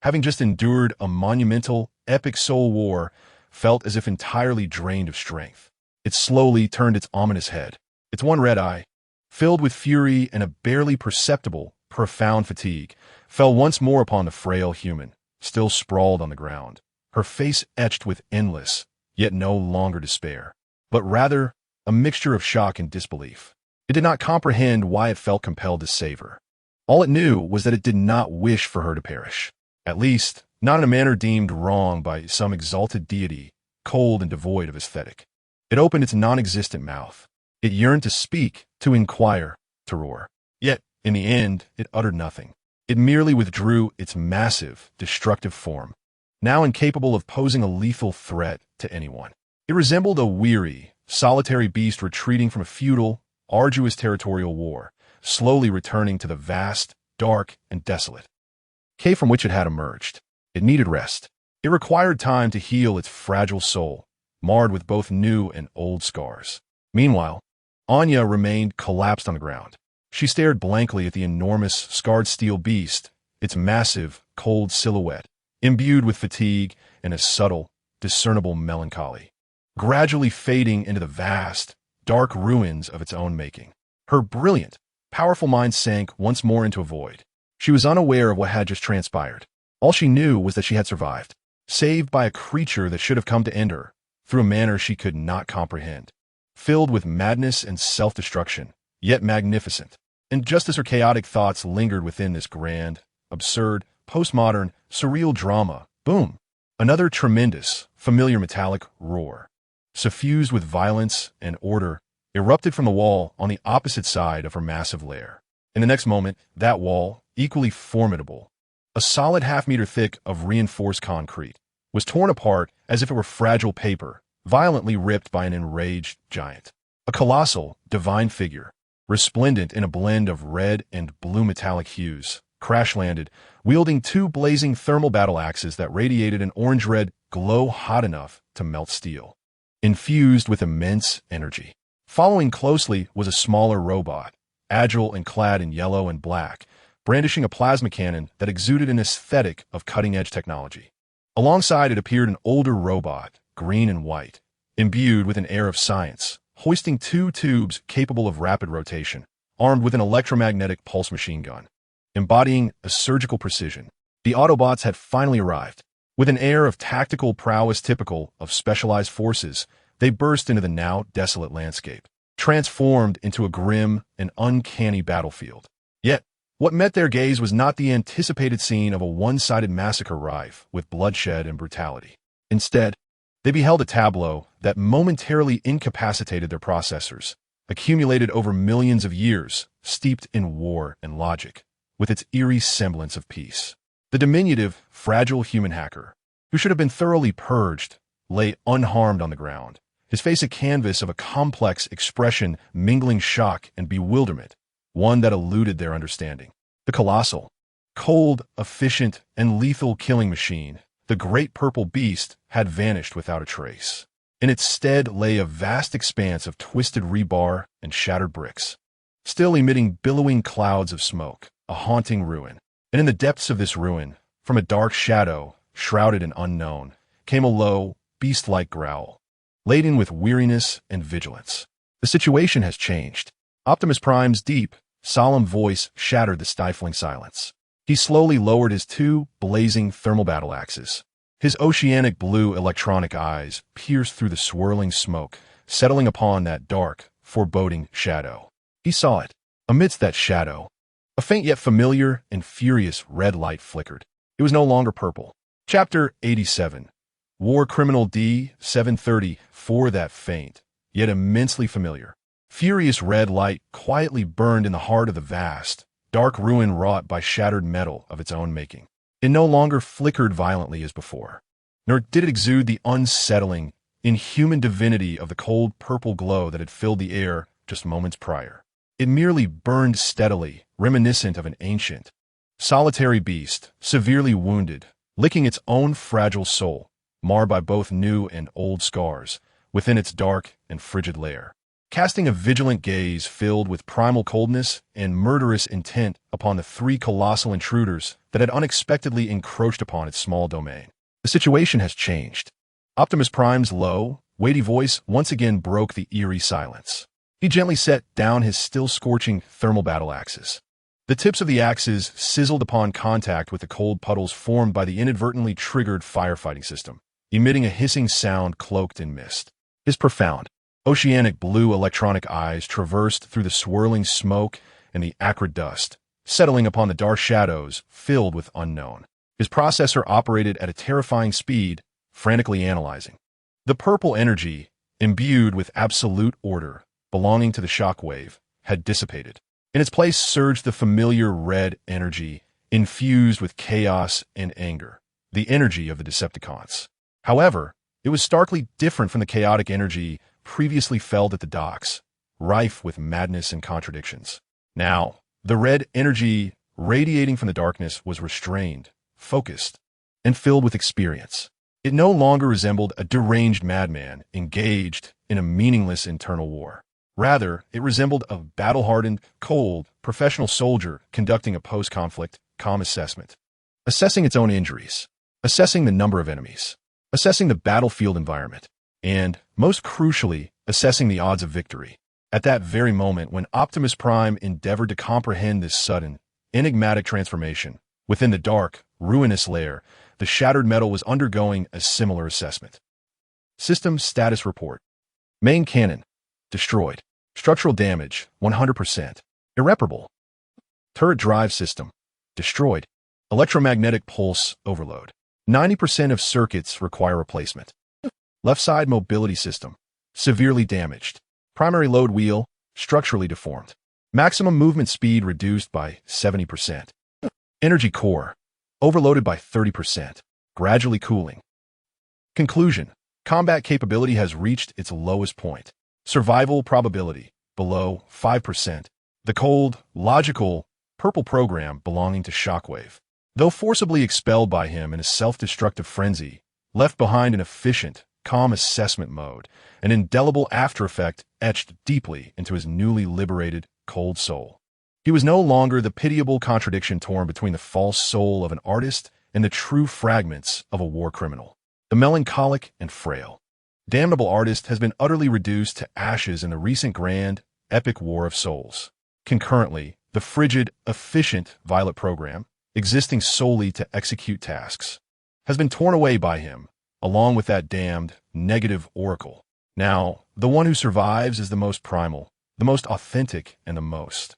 having just endured a monumental, epic soul war, felt as if entirely drained of strength. It slowly turned its ominous head, its one red eye, filled with fury and a barely perceptible, profound fatigue, fell once more upon the frail human, still sprawled on the ground, her face etched with endless, yet no longer despair, but rather a mixture of shock and disbelief. It did not comprehend why it felt compelled to save her. All it knew was that it did not wish for her to perish, at least not in a manner deemed wrong by some exalted deity, cold and devoid of aesthetic. It opened its non-existent mouth. It yearned to speak, to inquire, to roar. Yet, in the end, it uttered nothing. It merely withdrew its massive, destructive form, now incapable of posing a lethal threat to anyone. It resembled a weary, solitary beast retreating from a futile, arduous territorial war, slowly returning to the vast, dark, and desolate cave from which it had emerged. It needed rest. It required time to heal its fragile soul, marred with both new and old scars. Meanwhile, Anya remained collapsed on the ground. She stared blankly at the enormous, scarred steel beast, its massive, cold silhouette, imbued with fatigue and a subtle, discernible melancholy, gradually fading into the vast, dark ruins of its own making. Her brilliant, powerful mind sank once more into a void. She was unaware of what had just transpired. All she knew was that she had survived, saved by a creature that should have come to end her, through a manner she could not comprehend, filled with madness and self-destruction, yet magnificent. And just as her chaotic thoughts lingered within this grand, absurd, postmodern, surreal drama, boom! Another tremendous, familiar metallic roar, suffused with violence and order, erupted from the wall on the opposite side of her massive lair. In the next moment, that wall, equally formidable, a solid half-meter thick of reinforced concrete, was torn apart as if it were fragile paper, violently ripped by an enraged giant. A colossal, divine figure, resplendent in a blend of red and blue metallic hues, crash-landed, wielding two blazing thermal battle axes that radiated an orange-red glow hot enough to melt steel, infused with immense energy. Following closely was a smaller robot, agile and clad in yellow and black, brandishing a plasma cannon that exuded an aesthetic of cutting-edge technology. Alongside it appeared an older robot, green and white, imbued with an air of science, hoisting two tubes capable of rapid rotation, armed with an electromagnetic pulse machine gun. Embodying a surgical precision, the Autobots had finally arrived. With an air of tactical prowess typical of specialized forces, they burst into the now desolate landscape, transformed into a grim and uncanny battlefield. Yet, what met their gaze was not the anticipated scene of a one-sided massacre rife with bloodshed and brutality. Instead, they beheld a tableau that momentarily incapacitated their processors, accumulated over millions of years, steeped in war and logic, with its eerie semblance of peace. The diminutive, fragile human hacker, who should have been thoroughly purged, lay unharmed on the ground, his face a canvas of a complex expression mingling shock and bewilderment, one that eluded their understanding. The colossal, cold, efficient, and lethal killing machine, the great purple beast, had vanished without a trace. In its stead lay a vast expanse of twisted rebar and shattered bricks. still emitting billowing clouds of smoke, a haunting ruin. And in the depths of this ruin, from a dark shadow, shrouded and unknown, came a low, beast-like growl, laden with weariness and vigilance. The situation has changed. Optimus Prime's deep, solemn voice shattered the stifling silence. He slowly lowered his two blazing thermal battle axes. His oceanic blue electronic eyes pierced through the swirling smoke, settling upon that dark, foreboding shadow. He saw it. Amidst that shadow, a faint yet familiar and furious red light flickered. It was no longer purple. Chapter 87. War Criminal D734. That faint, yet immensely familiar, furious red light quietly burned in the heart of the vast, dark ruin wrought by shattered metal of its own making. It no longer flickered violently as before, nor did it exude the unsettling, inhuman divinity of the cold purple glow that had filled the air just moments prior. It merely burned steadily, reminiscent of an ancient, solitary beast, severely wounded, licking its own fragile soul, marred by both new and old scars, within its dark and frigid lair, casting a vigilant gaze filled with primal coldness and murderous intent upon the three colossal intruders that had unexpectedly encroached upon its small domain. The situation has changed. Optimus Prime's low, weighty voice once again broke the eerie silence. He gently set down his still scorching thermal battle axes. The tips of the axes sizzled upon contact with the cold puddles formed by the inadvertently triggered firefighting system, emitting a hissing sound cloaked in mist. His profound, oceanic blue electronic eyes traversed through the swirling smoke and the acrid dust, settling upon the dark shadows filled with unknown. His processor operated at a terrifying speed, frantically analyzing. The purple energy, imbued with absolute order, belonging to the shockwave, had dissipated. In its place surged the familiar red energy, infused with chaos and anger, the energy of the Decepticons. However, it was starkly different from the chaotic energy previously felt at the docks, rife with madness and contradictions. Now, the red energy radiating from the darkness was restrained, focused, and filled with experience. It no longer resembled a deranged madman engaged in a meaningless internal war. Rather, it resembled a battle-hardened, cold, professional soldier conducting a post-conflict, calm assessment. Assessing its own injuries, assessing the number of enemies, assessing the battlefield environment, and, most crucially, assessing the odds of victory. At that very moment when Optimus Prime endeavored to comprehend this sudden, enigmatic transformation, within the dark, ruinous lair, the shattered metal was undergoing a similar assessment. System Status Report. Main Cannon. Destroyed. Structural damage, 100%. Irreparable. Turret drive system. Destroyed. Electromagnetic pulse overload. 90% of circuits require replacement. Left side mobility system. Severely damaged. Primary load wheel, structurally deformed. Maximum movement speed reduced by 70%. Energy core. Overloaded by 30%. Gradually cooling. Conclusion. Combat capability has reached its lowest point. Survival probability, below 5%. The cold, logical, purple program belonging to Shockwave, though forcibly expelled by him in a self-destructive frenzy, left behind an efficient, calm assessment mode, an indelible aftereffect etched deeply into his newly liberated, cold soul. He was no longer the pitiable contradiction torn between the false soul of an artist and the true fragments of a war criminal. The melancholic and frail, damnable artist has been utterly reduced to ashes in the recent grand, epic war of souls. Concurrently, the frigid, efficient Violet program, existing solely to execute tasks, has been torn away by him, along with that damned, negative oracle. Now, the one who survives is the most primal, the most authentic, and the most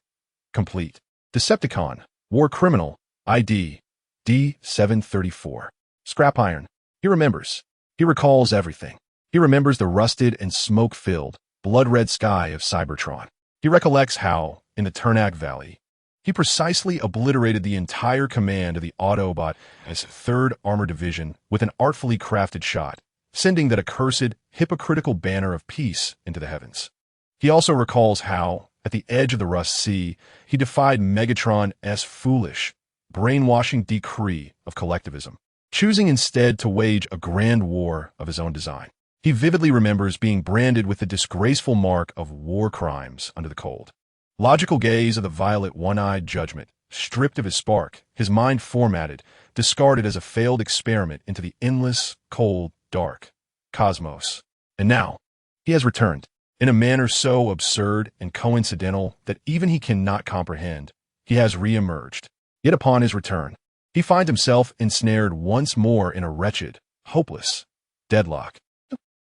complete. Decepticon, War Criminal, ID, D734. Scrapiron. He remembers. He recalls everything. He remembers the rusted and smoke-filled, blood-red sky of Cybertron. He recollects how, in the Turnak Valley, he precisely obliterated the entire command of the Autobot as 3rd Armored Division with an artfully crafted shot, sending that accursed, hypocritical banner of peace into the heavens. He also recalls how, at the edge of the Rust Sea, he defied Megatron's foolish, brainwashing decree of collectivism, choosing instead to wage a grand war of his own design. He vividly remembers being branded with the disgraceful mark of war crimes under the cold, Logical gaze of the violet one-eyed judgment, stripped of his spark, his mind formatted, discarded as a failed experiment into the endless, cold, dark cosmos. And now, he has returned, in a manner so absurd and coincidental that even he cannot comprehend. He has re-emerged. Yet upon his return, he finds himself ensnared once more in a wretched, hopeless deadlock.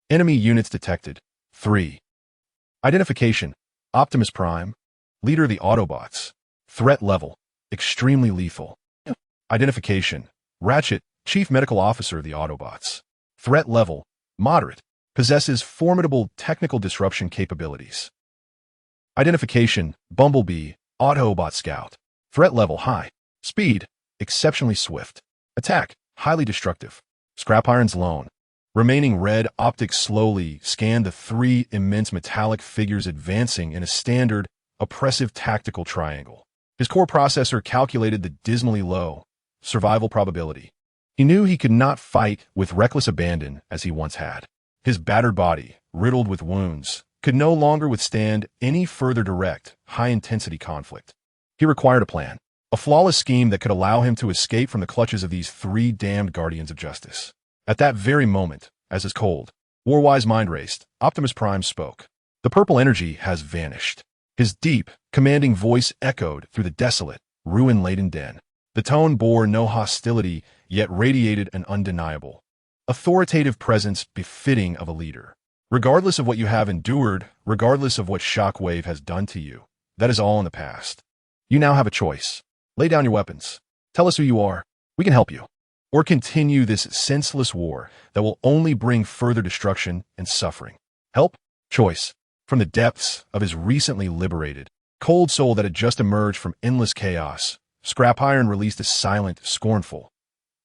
Enemy units detected. 3. Identification: Optimus Prime, leader of the Autobots. Threat level: extremely lethal. Identification: Ratchet, chief medical officer of the Autobots. Threat level: moderate. Possesses formidable technical disruption capabilities. Identification: Bumblebee, Autobot scout. Threat level: high. Speed: exceptionally swift. Attack: highly destructive. Scrapiron's lone. Remaining red optics slowly scan the three immense metallic figures advancing in a standard, oppressive tactical triangle. His core processor calculated the dismally low survival probability. He knew he could not fight with reckless abandon as he once had. His battered body, riddled with wounds, could no longer withstand any further direct, high-intensity conflict. He required a plan, a flawless scheme that could allow him to escape from the clutches of these three damned guardians of justice. At that very moment, as his cold, war-wise mind raced, Optimus Prime spoke. The purple energy has vanished. His deep, commanding voice echoed through the desolate, ruin-laden den. The tone bore no hostility, yet radiated an undeniable, authoritative presence befitting of a leader. Regardless of what you have endured, regardless of what Shockwave has done to you, that is all in the past. You now have a choice. Lay down your weapons. Tell us who you are. We can help you. Or continue this senseless war that will only bring further destruction and suffering. Help? Choice. From the depths of his recently liberated, cold soul that had just emerged from endless chaos, Scrapiron released a silent, scornful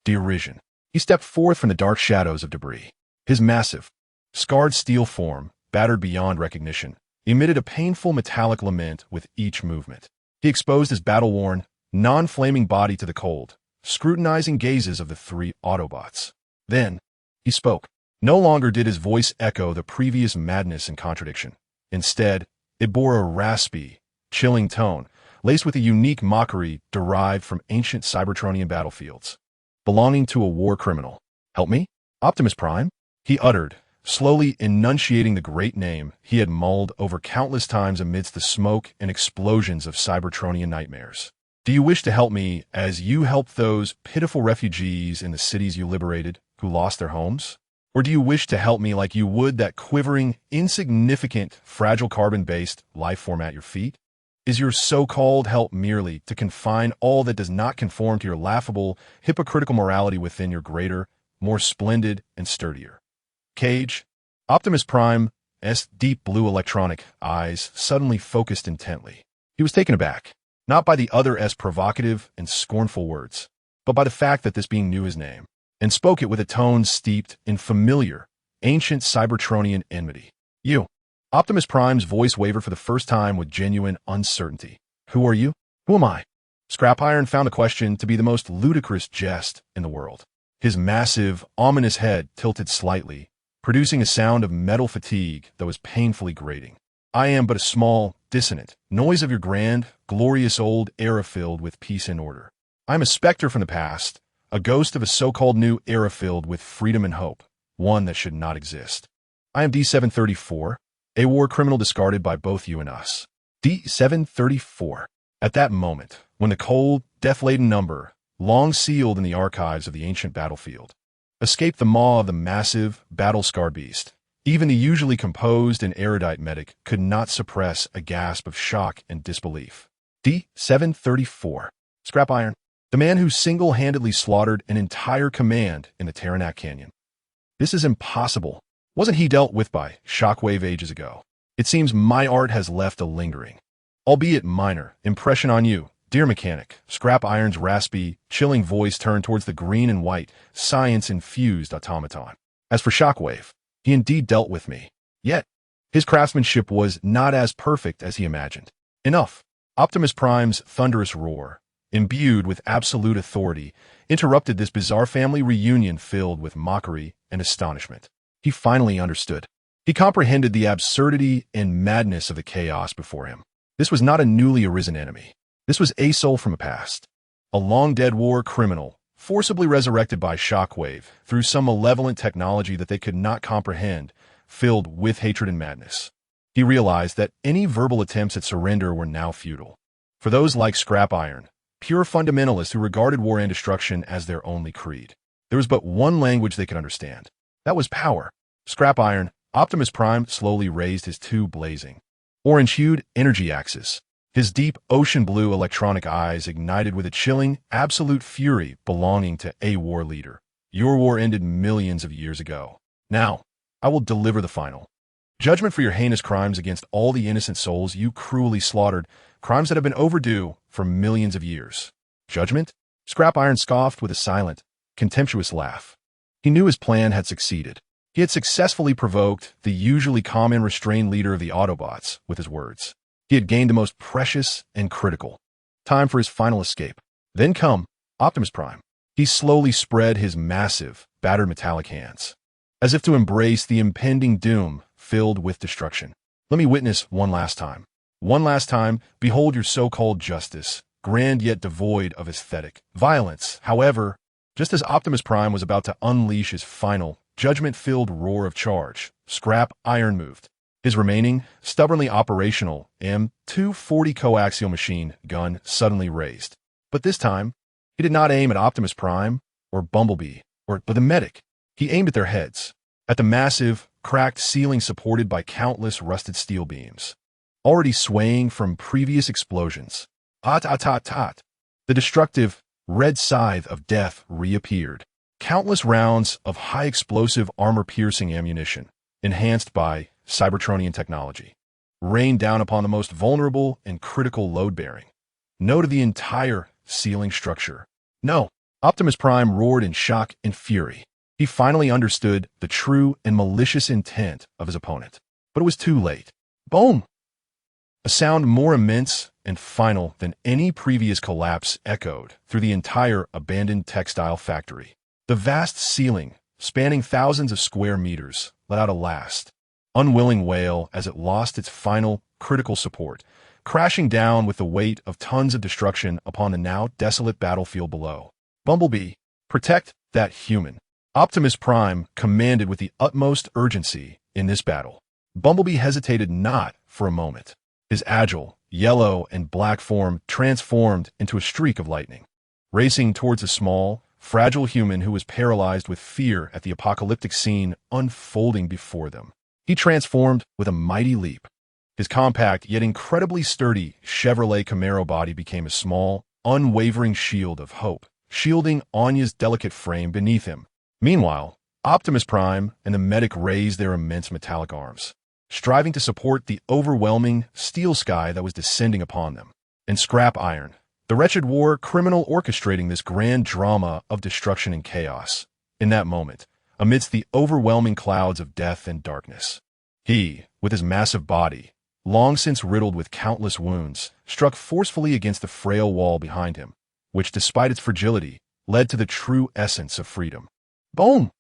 derision. He stepped forth from the dark shadows of debris. His massive, scarred steel form, battered beyond recognition, emitted a painful metallic lament with each movement. He exposed his battle-worn, non-flaming body to the cold, scrutinizing gazes of the three Autobots. Then, he spoke. No longer did his voice echo the previous madness and contradiction. Instead, it bore a raspy, chilling tone, laced with a unique mockery derived from ancient Cybertronian battlefields. Belonging to a war criminal. Help me? Optimus Prime? He uttered, slowly enunciating the great name he had mulled over countless times amidst the smoke and explosions of Cybertronian nightmares. Do you wish to help me as you helped those pitiful refugees in the cities you liberated who lost their homes? Or do you wish to help me like you would that quivering, insignificant, fragile carbon-based life form at your feet? Is your so-called help merely to confine all that does not conform to your laughable, hypocritical morality within your greater, more splendid and sturdier cage? Optimus Prime's deep blue electronic eyes suddenly focused intently. He was taken aback, not by the other's provocative and scornful words, but by the fact that this being knew his name, and spoke it with a tone steeped in familiar, ancient Cybertronian enmity. You. Optimus Prime's voice wavered for the first time with genuine uncertainty. Who are you? Who am I? Scrapiron found the question to be the most ludicrous jest in the world. His massive, ominous head tilted slightly, producing a sound of metal fatigue that was painfully grating. I am but a small, dissonant noise of your grand, glorious old era filled with peace and order. I am a specter from the past, a ghost of a so-called new era filled with freedom and hope, one that should not exist. I am D734, a war criminal discarded by both you and us. D734. At that moment, when the cold, death-laden number, long sealed in the archives of the ancient battlefield, escaped the maw of the massive, battle-scarred beast, even the usually composed and erudite medic could not suppress a gasp of shock and disbelief. D734. Scrapiron, the man who single-handedly slaughtered an entire command in the Taranaki Canyon. This is impossible. Wasn't he dealt with by Shockwave ages ago? It seems my art has left a lingering, albeit minor, impression on you, dear mechanic. Scrapiron's raspy, chilling voice turned towards the green and white, science-infused automaton. As for Shockwave, he indeed dealt with me. Yet, his craftsmanship was not as perfect as he imagined. Enough. Optimus Prime's thunderous roar, imbued with absolute authority, interrupted this bizarre family reunion filled with mockery and astonishment. He finally understood. He comprehended the absurdity and madness of the chaos before him. This was not a newly arisen enemy. This was a soul from a past. A long-dead war criminal, forcibly resurrected by Shockwave through some malevolent technology that they could not comprehend, filled with hatred and madness. He realized that any verbal attempts at surrender were now futile. For those like Scrapiron, pure fundamentalists who regarded war and destruction as their only creed, there was but one language they could understand. That was power. Scrapiron, Optimus Prime, slowly raised his two blazing, orange-hued energy axes. His deep ocean blue electronic eyes ignited with a chilling, absolute fury belonging to a war leader. Your war ended millions of years ago. Now, I will deliver the final judgment for your heinous crimes against all the innocent souls you cruelly slaughtered, crimes that have been overdue for millions of years. Judgment? Scrapiron scoffed with a silent, contemptuous laugh. He knew his plan had succeeded. He had successfully provoked the usually calm and restrained leader of the Autobots with his words. He had gained the most precious and critical time for his final escape. Then come Optimus Prime. He slowly spread his massive, battered metallic hands, as if to embrace the impending doom filled with destruction. Let me witness one last time. One last time, behold your so-called justice, grand yet devoid of aesthetic violence. However, just as Optimus Prime was about to unleash his final, judgment-filled roar of charge, Scrapiron moved. His remaining, stubbornly operational M240 coaxial machine gun suddenly raised. But this time, he did not aim at Optimus Prime, or Bumblebee, or the medic. He aimed at their heads, at the massive, cracked ceiling supported by countless rusted steel beams, already swaying from previous explosions. Tot. The destructive, red scythe of death reappeared. Countless rounds of high-explosive armor-piercing ammunition, enhanced by Cybertronian technology, rained down upon the most vulnerable and critical load-bearing node of the entire ceiling structure. No, Optimus Prime roared in shock and fury. He finally understood the true and malicious intent of his opponent. But it was too late. Boom! A sound more immense and final than any previous collapse echoed through the entire abandoned textile factory. The vast ceiling, spanning thousands of square meters, let out a last, unwilling wail as it lost its final, critical support, crashing down with the weight of tons of destruction upon the now desolate battlefield below. Bumblebee, protect that human. Optimus Prime commanded with the utmost urgency in this battle. Bumblebee hesitated not for a moment. His agile, yellow and black form transformed into a streak of lightning, racing towards a small, fragile human who was paralyzed with fear at the apocalyptic scene unfolding before them. He transformed with a mighty leap. His compact yet incredibly sturdy Chevrolet Camaro body became a small, unwavering shield of hope, shielding Anya's delicate frame beneath him. Meanwhile, Optimus Prime and the medic raised their immense metallic arms, striving to support the overwhelming steel sky that was descending upon them. And Scrapiron, the wretched war criminal orchestrating this grand drama of destruction and chaos, in that moment, amidst the overwhelming clouds of death and darkness. He, with his massive body, long since riddled with countless wounds, struck forcefully against the frail wall behind him, which, despite its fragility, led to the true essence of freedom. Boom!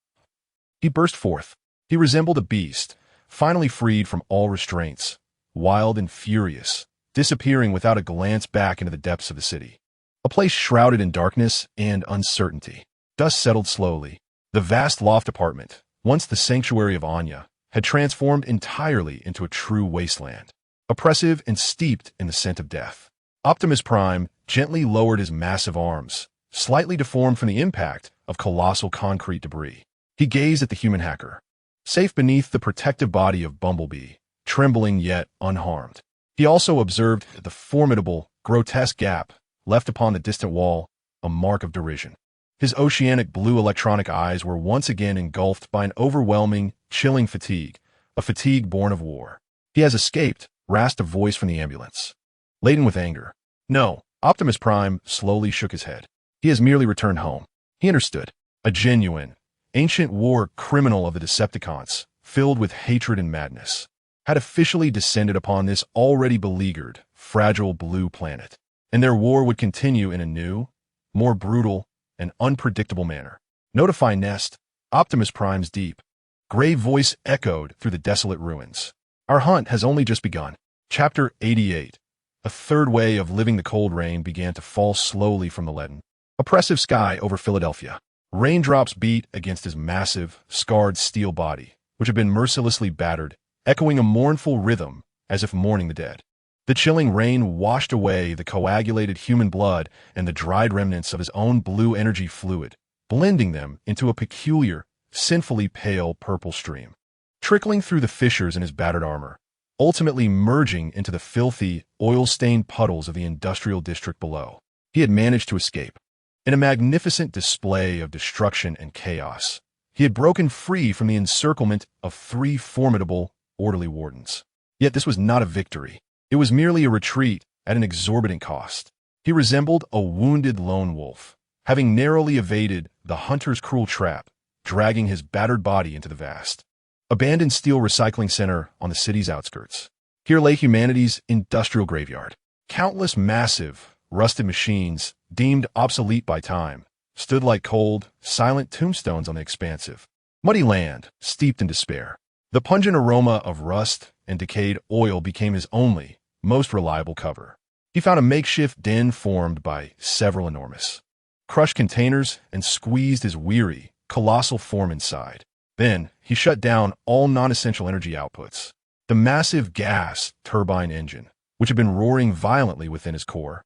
He burst forth. He resembled a beast, finally freed from all restraints, wild and furious, disappearing without a glance back into the depths of the city. A place shrouded in darkness and uncertainty. Dust settled slowly. The vast loft apartment, once the sanctuary of Anya, had transformed entirely into a true wasteland, oppressive and steeped in the scent of death. Optimus Prime gently lowered his massive arms, slightly deformed from the impact of colossal concrete debris. He gazed at the human hacker, safe beneath the protective body of Bumblebee, trembling yet unharmed. He also observed the formidable, grotesque gap left upon the distant wall, a mark of derision. His oceanic blue electronic eyes were once again engulfed by an overwhelming, chilling fatigue, a fatigue born of war. He has escaped, rasped a voice from the ambulance, laden with anger. No, Optimus Prime slowly shook his head. He has merely returned home. He understood. A genuine, ancient war criminal of the Decepticons, filled with hatred and madness, had officially descended upon this already beleaguered, fragile blue planet, and their war would continue in a new, more brutal, and unpredictable manner. Notify Nest, Optimus Prime's deep, grave voice echoed through the desolate ruins. Our hunt has only just begun. Chapter 88. A third way of living the cold rain began to fall slowly from the leaden, oppressive sky over Philadelphia. Raindrops beat against his massive, scarred steel body, which had been mercilessly battered, echoing a mournful rhythm as if mourning the dead. The chilling rain washed away the coagulated human blood and the dried remnants of his own blue energy fluid, blending them into a peculiar, sinfully pale purple stream, trickling through the fissures in his battered armor, ultimately merging into the filthy, oil-stained puddles of the industrial district below. He had managed to escape. In a magnificent display of destruction and chaos, he had broken free from the encirclement of 3 formidable, orderly wardens. Yet this was not a victory. It was merely a retreat at an exorbitant cost. He resembled a wounded lone wolf, having narrowly evaded the hunter's cruel trap, dragging his battered body into the vast, abandoned steel recycling center on the city's outskirts. Here lay humanity's industrial graveyard. Countless massive, rusted machines, deemed obsolete by time, stood like cold, silent tombstones on the expansive, muddy land, steeped in despair. The pungent aroma of rust and decayed oil became his only, most reliable cover. He found a makeshift den formed by several enormous, crushed containers and squeezed his weary, colossal form inside. Then, he shut down all non-essential energy outputs. The massive gas turbine engine, which had been roaring violently within his core,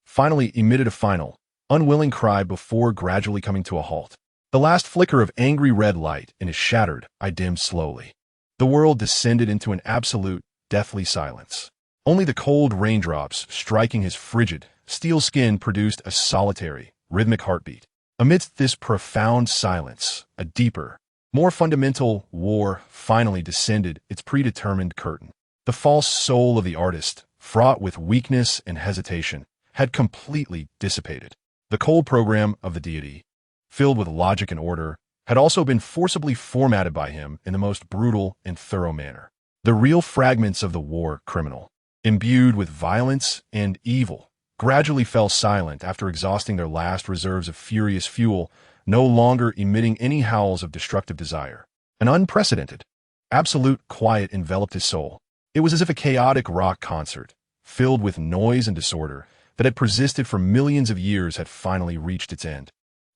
finally emitted a final, unwilling cry before gradually coming to a halt. The last flicker of angry red light in his shattered eye dimmed slowly. The world descended into an absolute, deathly silence. Only the cold raindrops striking his frigid, steel skin produced a solitary, rhythmic heartbeat. Amidst this profound silence, a deeper, more fundamental war finally descended its predetermined curtain. The false soul of the artist, fraught with weakness and hesitation, had completely dissipated. The cold program of the deity, filled with logic and order, had also been forcibly formatted by him in the most brutal and thorough manner. The real fragments of the war criminal, imbued with violence and evil, gradually fell silent after exhausting their last reserves of furious fuel, no longer emitting any howls of destructive desire. An unprecedented, absolute quiet enveloped his soul. It was as if a chaotic rock concert, filled with noise and disorder, that had persisted for millions of years had finally reached its end,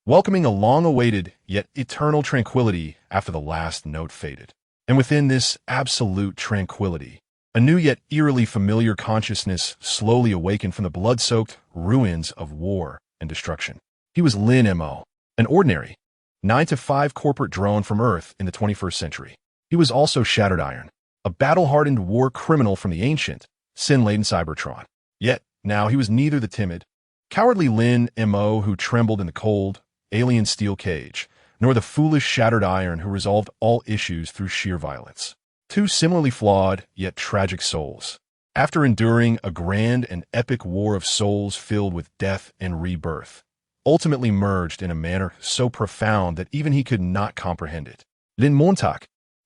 welcoming a long-awaited yet eternal tranquility after the last note faded. And within this absolute tranquility, a new yet eerily familiar consciousness slowly awakened from the blood-soaked ruins of war and destruction. He was Lin Mo, an ordinary, 9-to-5 corporate drone from Earth in the 21st century. He was also Shattered Iron, a battle-hardened war criminal from the ancient, sin-laden Cybertron. Yet, now he was neither the timid, cowardly Lin Mo who trembled in the cold, alien steel cage, nor the foolish Shattered Iron who resolved all issues through sheer violence. Two similarly flawed, yet tragic souls. After enduring a grand and epic war of souls filled with death and rebirth, ultimately merged in a manner so profound that even he could not comprehend it. Lin Mo,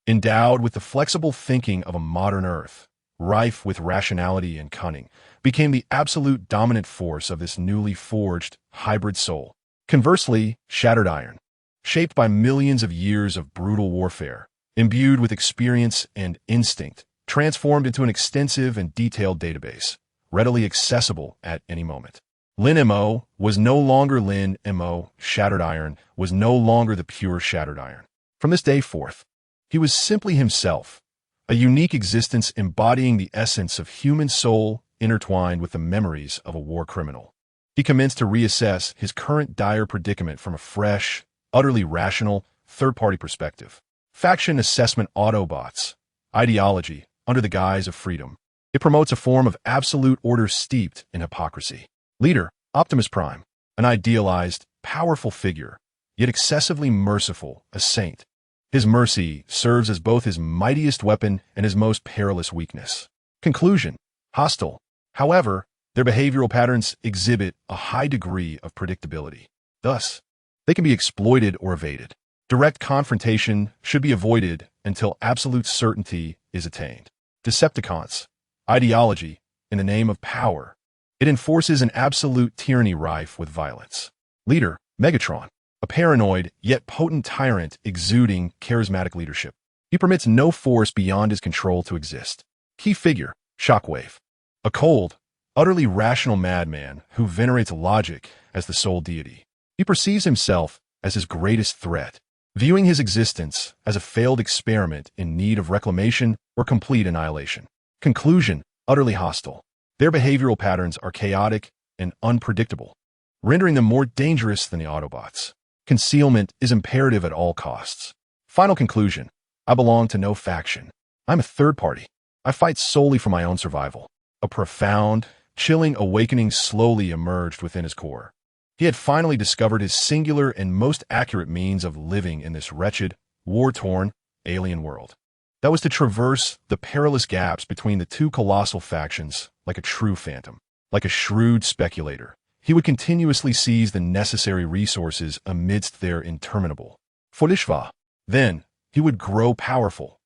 endowed with the flexible thinking of a modern Earth, rife with rationality and cunning, became the absolute dominant force of this newly forged, hybrid soul. Conversely, Shattered Iron, shaped by millions of years of brutal warfare, imbued with experience and instinct, transformed into an extensive and detailed database, readily accessible at any moment. Lin Mo was no longer Lin Mo. Shattered Iron was no longer the pure Shattered Iron. From this day forth, he was simply himself, a unique existence embodying the essence of human soul intertwined with the memories of a war criminal. He commenced to reassess his current dire predicament from a fresh, utterly rational, third-party perspective. Faction assessment Autobots, ideology under the guise of freedom. It promotes a form of absolute order steeped in hypocrisy. Leader, Optimus Prime, an idealized, powerful figure, yet excessively merciful, a saint. His mercy serves as both his mightiest weapon and his most perilous weakness. Conclusion, hostile. However, their behavioral patterns exhibit a high degree of predictability. Thus, they can be exploited or evaded. Direct confrontation should be avoided until absolute certainty is attained. Decepticons, ideology in the name of power. It enforces an absolute tyranny rife with violence. Leader, Megatron, a paranoid yet potent tyrant exuding charismatic leadership. He permits no force beyond his control to exist. Key figure, Shockwave, a cold, utterly rational madman who venerates logic as the sole deity. He perceives himself as his greatest threat, viewing his existence as a failed experiment in need of reclamation or complete annihilation. Conclusion: utterly hostile. Their behavioral patterns are chaotic and unpredictable, rendering them more dangerous than the Autobots. Concealment is imperative at all costs. Final conclusion: I belong to no faction. I'm a third party. I fight solely for my own survival. A profound, chilling awakening slowly emerged within his core. He had finally discovered his singular and most accurate means of living in this wretched, war-torn, alien world. That was to traverse the perilous gaps between the two colossal factions like a true phantom. Like a shrewd speculator, he would continuously seize the necessary resources amidst their interminable folishva. Then, he would grow powerful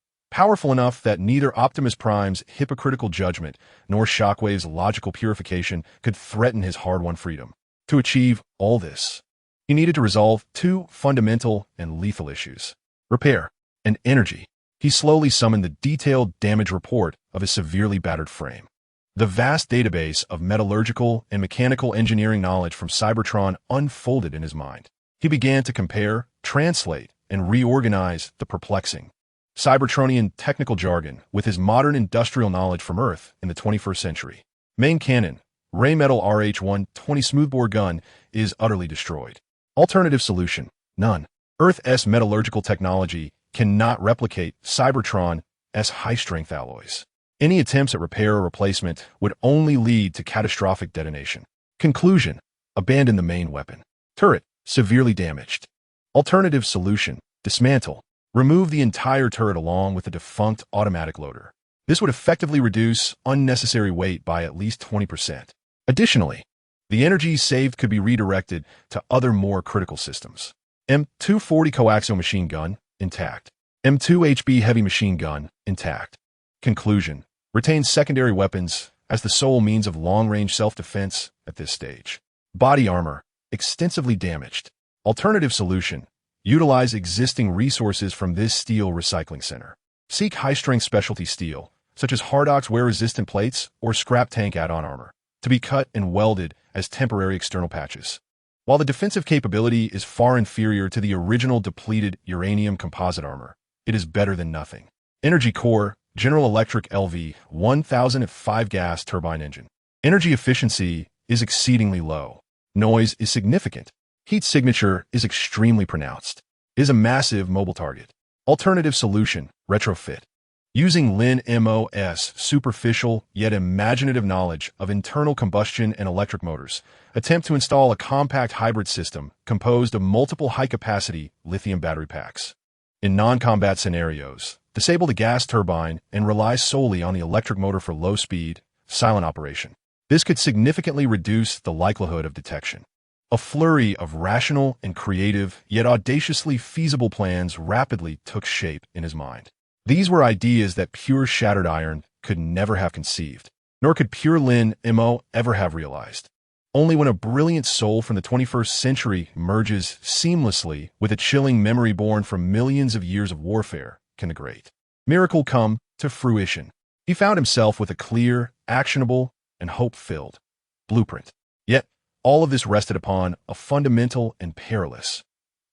enough that neither Optimus Prime's hypocritical judgment nor Shockwave's logical purification could threaten his hard-won freedom. To achieve all this, he needed to resolve two fundamental and lethal issues: repair and energy. He slowly summoned the detailed damage report of his severely battered frame. The vast database of metallurgical and mechanical engineering knowledge from Cybertron unfolded in his mind. He began to compare, translate, and reorganize the perplexing Cybertronian technical jargon with his modern industrial knowledge from Earth in the 21st century. Main cannon, Ray Metal RH-120 smoothbore gun, is utterly destroyed. Alternative solution: none. Earth's metallurgical technology cannot replicate Cybertron's high-strength alloys. Any attempts at repair or replacement would only lead to catastrophic detonation. Conclusion: abandon the main weapon. Turret, severely damaged. Alternative solution: dismantle. Remove the entire turret along with the defunct automatic loader. This would effectively reduce unnecessary weight by at least 20%. Additionally, the energy saved could be redirected to other more critical systems. M240 coaxial machine gun, intact. M2HB heavy machine gun, intact. Conclusion: retain secondary weapons as the sole means of long-range self-defense at this stage. Body armor, extensively damaged. Alternative solution: utilize existing resources from this steel recycling center. Seek high-strength specialty steel, such as Hardock's wear-resistant plates or scrap tank add-on armor, to be cut and welded as temporary external patches. While the defensive capability is far inferior to the original depleted uranium composite armor, it is better than nothing. Energy core, General Electric LV-1005 gas turbine engine. Energy efficiency is exceedingly low. Noise is significant. Heat signature is extremely pronounced. Is a massive mobile target. Alternative solution: retrofit. Using Lin Mo's superficial yet imaginative knowledge of internal combustion and electric motors, attempt to install a compact hybrid system composed of multiple high-capacity lithium battery packs. In non-combat scenarios, disable the gas turbine and rely solely on the electric motor for low-speed, silent operation. This could significantly reduce the likelihood of detection. A flurry of rational and creative, yet audaciously feasible plans rapidly took shape in his mind. These were ideas that pure shattered iron could never have conceived, nor could pure Lin Mo ever have realized. Only when a brilliant soul from the 21st century merges seamlessly with a chilling memory born from millions of years of warfare can the great miracle come to fruition. He found himself with a clear, actionable, and hope-filled blueprint. Yet, all of this rested upon a fundamental and perilous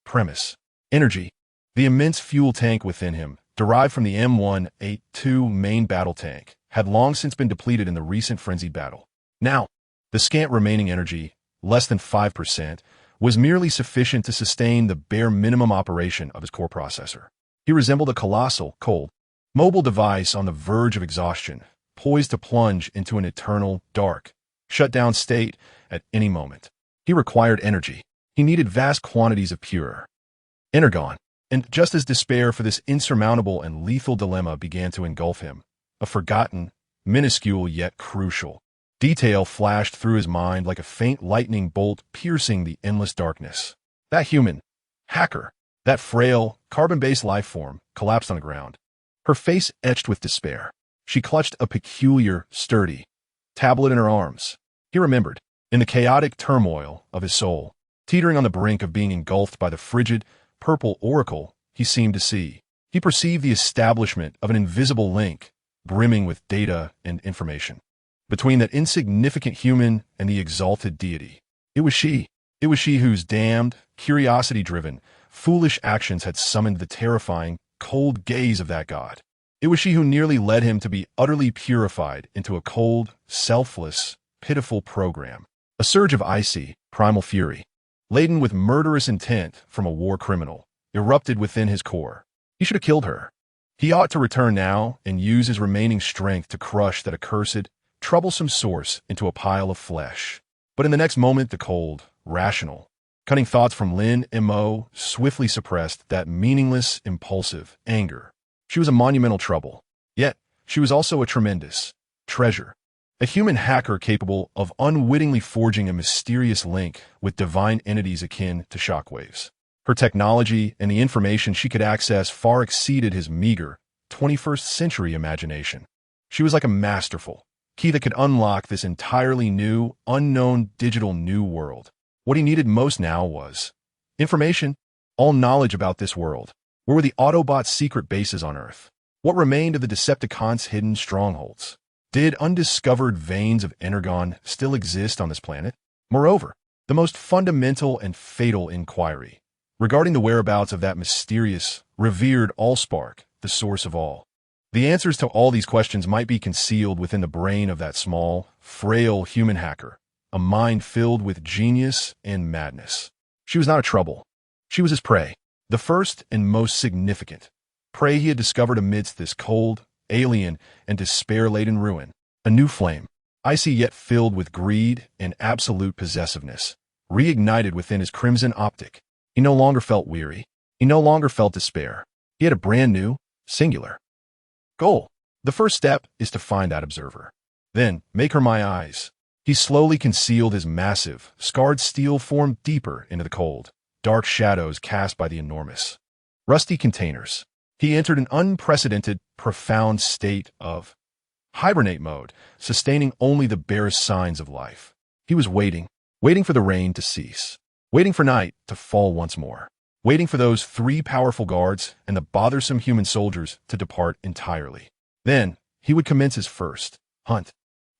premise: energy. The immense fuel tank within him, derived from the M182 main battle tank, had long since been depleted in the recent frenzied battle. Now, the scant remaining energy, less than 5%, was merely sufficient to sustain the bare minimum operation of his core processor. He resembled a colossal, cold, mobile device on the verge of exhaustion, poised to plunge into an eternal, dark, shut-down state at any moment. He required energy. He needed vast quantities of pure energon. And just as despair for this insurmountable and lethal dilemma began to engulf him, a forgotten, minuscule yet crucial detail flashed through his mind like a faint lightning bolt piercing the endless darkness. That human hacker, that frail, carbon-based life form, collapsed on the ground, her face etched with despair. She clutched a peculiar, sturdy tablet in her arms. He remembered, in the chaotic turmoil of his soul, teetering on the brink of being engulfed by the frigid, purple oracle he seemed to see. He perceived the establishment of an invisible link, brimming with data and information, between that insignificant human and the exalted deity. It was she. It was she whose damned, curiosity-driven, foolish actions had summoned the terrifying, cold gaze of that god. It was she who nearly led him to be utterly purified into a cold, selfless, pitiful program. A surge of icy, primal fury, laden with murderous intent from a war criminal, erupted within his core. He should have killed her. He ought to return now and use his remaining strength to crush that accursed, troublesome source into a pile of flesh. But in the next moment, the cold, rational, cunning thoughts from Lin Mo swiftly suppressed that meaningless, impulsive anger. She was a monumental trouble. Yet, she was also a tremendous treasure. A human hacker capable of unwittingly forging a mysterious link with divine entities akin to shockwaves. Her technology and the information she could access far exceeded his meager, 21st century imagination. She was like a masterful key that could unlock this entirely new, unknown digital new world. What he needed most now was information, all knowledge about this world. Where were the Autobots' secret bases on Earth? What remained of the Decepticons' hidden strongholds? Did undiscovered veins of energon still exist on this planet? Moreover, the most fundamental and fatal inquiry regarding the whereabouts of that mysterious, revered Allspark, the source of all. The answers to all these questions might be concealed within the brain of that small, frail human hacker, a mind filled with genius and madness. She was not a trouble. She was his prey, the first and most significant prey he had discovered amidst this cold, alien, and despair-laden ruin. A new flame, icy yet filled with greed and absolute possessiveness, reignited within his crimson optic. He no longer felt weary. He no longer felt despair. He had a brand new, singular goal. The first step is to find that observer. Then, make her my eyes. He slowly concealed his massive, scarred steel form deeper into the cold, dark shadows cast by the enormous, rusty containers. He entered an unprecedented, profound state of hibernate mode, sustaining only the barest signs of life. He was waiting for the rain to cease, waiting for night to fall once more, waiting for those 3 powerful guards and the bothersome human soldiers to depart entirely. Then, he would commence his first hunt.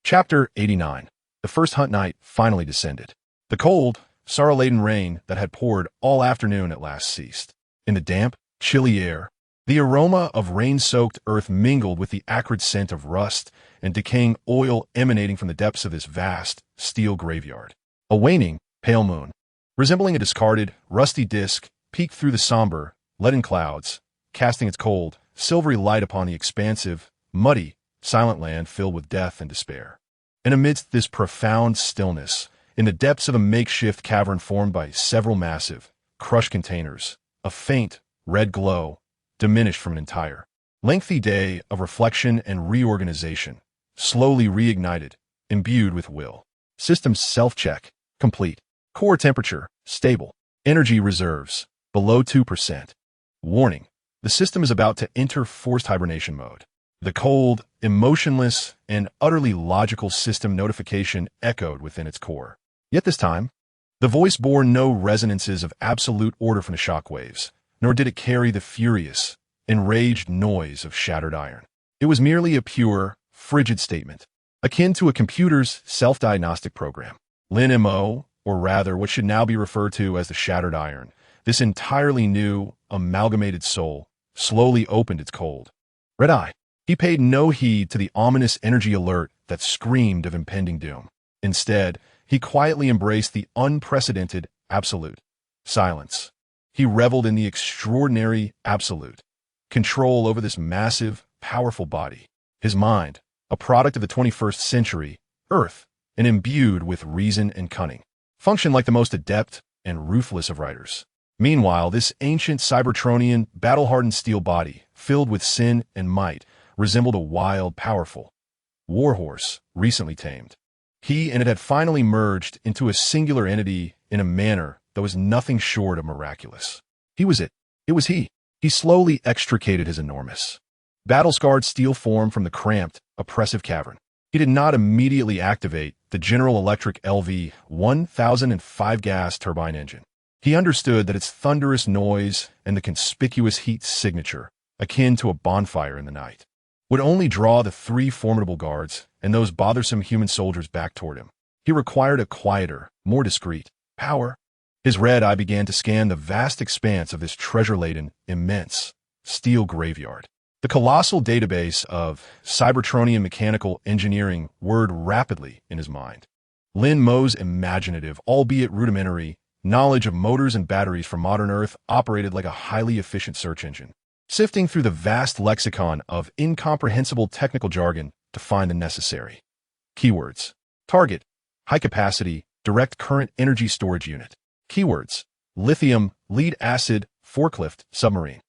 Chapter 89. The first hunt night finally descended. The cold, sorrow-laden rain that had poured all afternoon at last ceased. In the damp, chilly air, the aroma of rain-soaked earth mingled with the acrid scent of rust and decaying oil emanating from the depths of this vast, steel graveyard. A waning, pale moon, resembling a discarded, rusty disk, peeked through the somber, leaden clouds, casting its cold, silvery light upon the expansive, muddy, silent land filled with death and despair. And amidst this profound stillness, in the depths of a makeshift cavern formed by several massive, crushed containers, a faint, red glow diminished from an entire, lengthy day of reflection and reorganization, slowly reignited, imbued with will. Systems self-check, complete. Core temperature, stable. Energy reserves, below 2%. Warning, the system is about to enter forced hibernation mode. The cold, emotionless, and utterly logical system notification echoed within its core. Yet this time, the voice bore no resonances of absolute order from the shockwaves, nor did it carry the furious, enraged noise of shattered iron. It was merely a pure, frigid statement, akin to a computer's self-diagnostic program. Lin Mo, or rather what should now be referred to as the shattered iron, this entirely new, amalgamated soul, slowly opened its cold red eye. He paid no heed to the ominous energy alert that screamed of impending doom. Instead, he quietly embraced the unprecedented absolute silence. He reveled in the extraordinary absolute control over this massive, powerful body. His mind, a product of the 21st century, Earth, and imbued with reason and cunning, functioned like the most adept and ruthless of writers. Meanwhile, this ancient Cybertronian, battle-hardened steel body, filled with sin and might, resembled a wild, powerful warhorse recently tamed. He and it had finally merged into a singular entity in a manner that was nothing short of miraculous. He was it. It was he. He slowly extricated his enormous, battle-scarred steel form from the cramped, oppressive cavern. He did not immediately activate the General Electric LV-1005 gas turbine engine. He understood that its thunderous noise and the conspicuous heat signature, akin to a bonfire in the night, would only draw the 3 formidable guards and those bothersome human soldiers back toward him. He required a quieter, more discreet power. His red eye began to scan the vast expanse of this treasure-laden, immense, steel graveyard. The colossal database of Cybertronian mechanical engineering whirred rapidly in his mind. Lin Mo's imaginative, albeit rudimentary, knowledge of motors and batteries from modern Earth operated like a highly efficient search engine, sifting through the vast lexicon of incomprehensible technical jargon to find the necessary keywords. Target: high-capacity, direct current energy storage unit. Keywords: lithium, lead acid, forklift, submarine.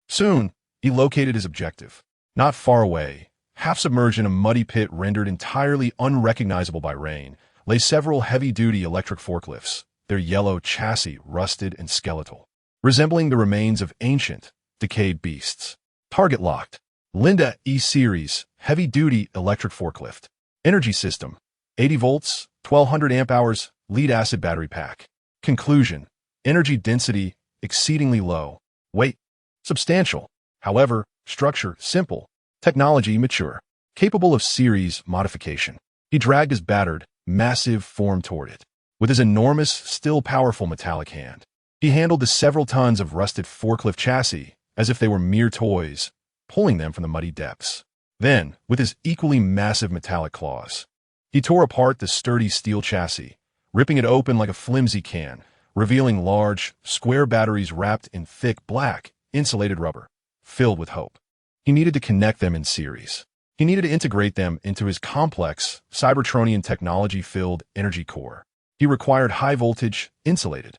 Soon, he located his objective. Not far away, half submerged in a muddy pit rendered entirely unrecognizable by rain, lay several heavy-duty electric forklifts, their yellow chassis rusted and skeletal, resembling the remains of ancient, decayed beasts. Target locked. Linda E-Series, heavy-duty electric forklift. Energy system: 80 volts, 1200 amp hours, lead acid battery pack. Conclusion: energy density exceedingly low. Weight: substantial. However, structure simple. Technology mature. Capable of series modification. He dragged his battered, massive form toward it. With his enormous, still powerful metallic hand, he handled the several tons of rusted forklift chassis as if they were mere toys, pulling them from the muddy depths. Then, with his equally massive metallic claws, he tore apart the sturdy steel chassis, ripping it open like a flimsy can, revealing large, square batteries wrapped in thick, black, insulated rubber, filled with hope. He needed to connect them in series. He needed to integrate them into his complex, Cybertronian technology-filled energy core. He required high-voltage, insulated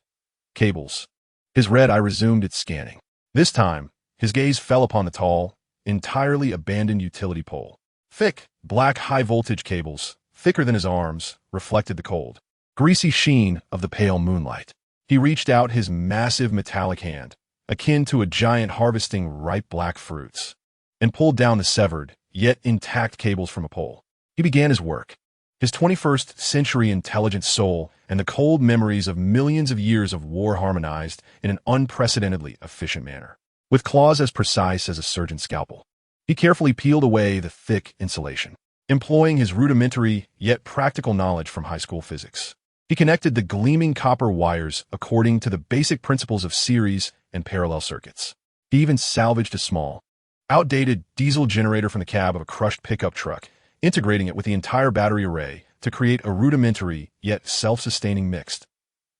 cables. His red eye resumed its scanning. This time, his gaze fell upon the tall, entirely abandoned utility pole. Thick, black high-voltage cables, thicker than his arms, reflected the cold, greasy sheen of the pale moonlight. He reached out his massive metallic hand, akin to a giant harvesting ripe black fruits, and pulled down the severed, yet intact cables from a pole. He began his work. His 21st century intelligent soul and the cold memories of millions of years of war harmonized in an unprecedentedly efficient manner. With claws as precise as a surgeon's scalpel, he carefully peeled away the thick insulation, employing his rudimentary yet practical knowledge from high school physics. He connected the gleaming copper wires according to the basic principles of series and parallel circuits. He even salvaged a small, outdated diesel generator from the cab of a crushed pickup truck, integrating it with the entire battery array to create a rudimentary yet self-sustaining mixed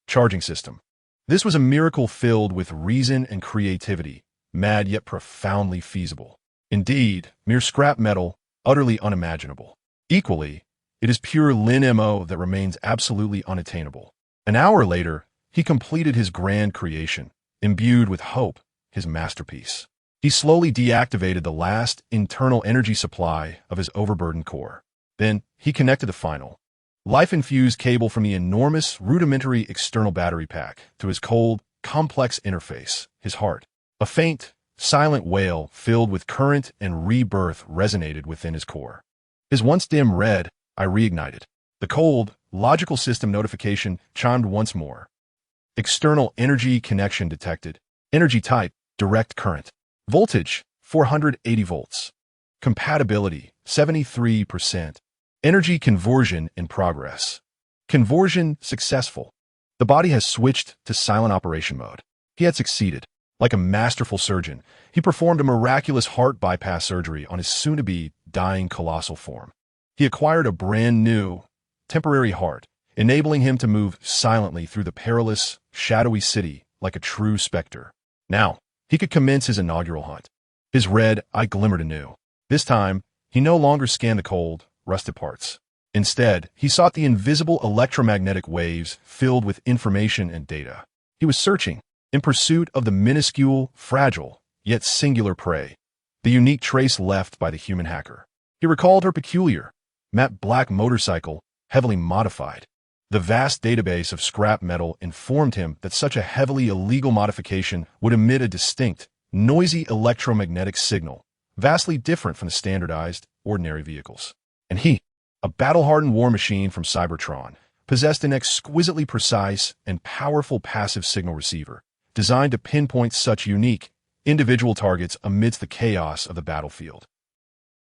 charging system. This was a miracle filled with reason and creativity, mad yet profoundly feasible. Indeed, mere scrap metal, utterly unimaginable. Equally, it is pure Lin Mo that remains absolutely unattainable. An hour later, he completed his grand creation, imbued with hope, his masterpiece. He slowly deactivated the last internal energy supply of his overburdened core. Then, he connected the final, life-infused cable from the enormous, rudimentary external battery pack to his cold, complex interface, his heart. A faint, silent wail filled with current and rebirth resonated within his core. His once dim red eye reignited. The cold, logical system notification chimed once more. External energy connection detected. Energy type: direct current. Voltage: 480 volts. Compatibility: 73%. Energy conversion in progress. Conversion successful. The body has switched to silent operation mode. He had succeeded. Like a masterful surgeon, he performed a miraculous heart bypass surgery on his soon-to-be dying colossal form. He acquired a brand new, temporary heart, enabling him to move silently through the perilous, shadowy city like a true specter. Now, he could commence his inaugural hunt. His red eye glimmered anew. This time, he no longer scanned the cold, rusted parts. Instead, he sought the invisible electromagnetic waves filled with information and data. He was searching, in pursuit of the minuscule, fragile, yet singular prey, the unique trace left by the human hacker. He recalled her peculiar, matte black motorcycle, heavily modified. The vast database of scrap metal informed him that such a heavily illegal modification would emit a distinct, noisy electromagnetic signal, vastly different from the standardized, ordinary vehicles. And he, a battle-hardened war machine from Cybertron, possessed an exquisitely precise and powerful passive signal receiver, designed to pinpoint such unique, individual targets amidst the chaos of the battlefield.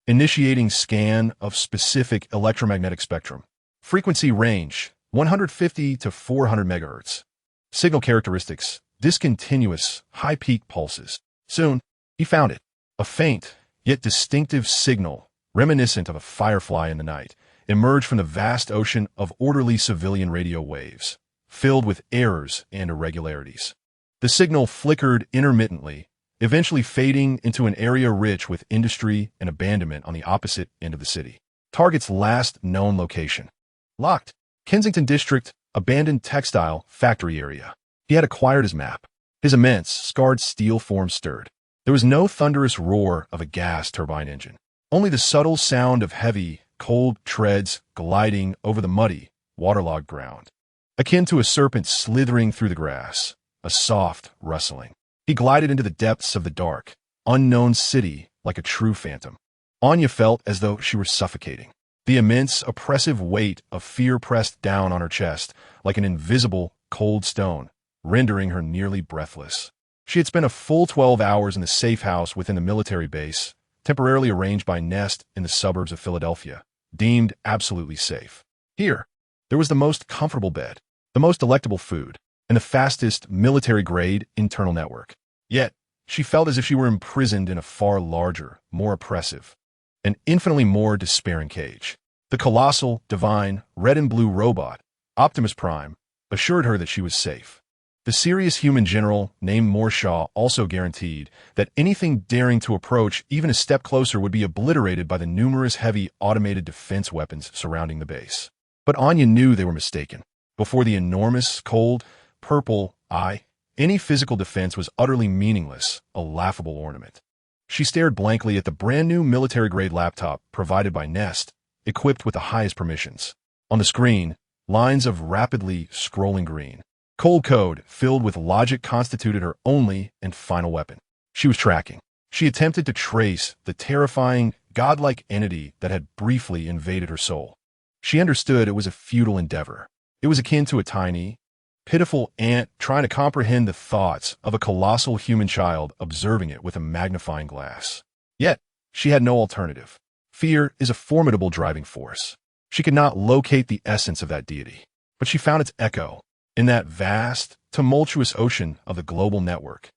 Initiating scan of specific electromagnetic spectrum. Frequency range, 150 to 400 MHz. Signal characteristics, discontinuous, high-peak pulses. Soon, he found it. A faint, yet distinctive signal, reminiscent of a firefly in the night, emerged from the vast ocean of orderly civilian radio waves, filled with errors and irregularities. The signal flickered intermittently, eventually fading into an area rich with industry and abandonment on the opposite end of the city. Target's last known location. Locked. Kensington District, abandoned textile factory area. He had acquired his map. His immense, scarred steel form stirred. There was no thunderous roar of a gas turbine engine. Only the subtle sound of heavy, cold treads gliding over the muddy, waterlogged ground. Akin to a serpent slithering through the grass. A soft rustling. He glided into the depths of the dark, unknown city like a true phantom. Anya felt as though she were suffocating. The immense, oppressive weight of fear pressed down on her chest like an invisible, cold stone, rendering her nearly breathless. She had spent a full 12 hours in the safe house within the military base, temporarily arranged by Nest in the suburbs of Philadelphia, deemed absolutely safe. Here, there was the most comfortable bed, the most delectable food, and the fastest military-grade internal network. Yet, she felt as if she were imprisoned in a far larger, more oppressive, and infinitely more despairing cage. The colossal, divine, red and blue robot, Optimus Prime, assured her that she was safe. The serious human general named Morshaw also guaranteed that anything daring to approach even a step closer would be obliterated by the numerous heavy automated defense weapons surrounding the base. But Anya knew they were mistaken. Before the enormous, cold, purple eye, any physical defense was utterly meaningless, a laughable ornament. She stared blankly at the brand-new military-grade laptop provided by Nest, equipped with the highest permissions. On the screen, lines of rapidly scrolling green. Cold code filled with logic constituted her only and final weapon. She was tracking. She attempted to trace the terrifying, godlike entity that had briefly invaded her soul. She understood it was a futile endeavor. It was akin to a tiny, pitiful ant trying to comprehend the thoughts of a colossal human child observing it with a magnifying glass. Yet, she had no alternative. Fear is a formidable driving force. She could not locate the essence of that deity, but she found its echo in that vast, tumultuous ocean of the global network.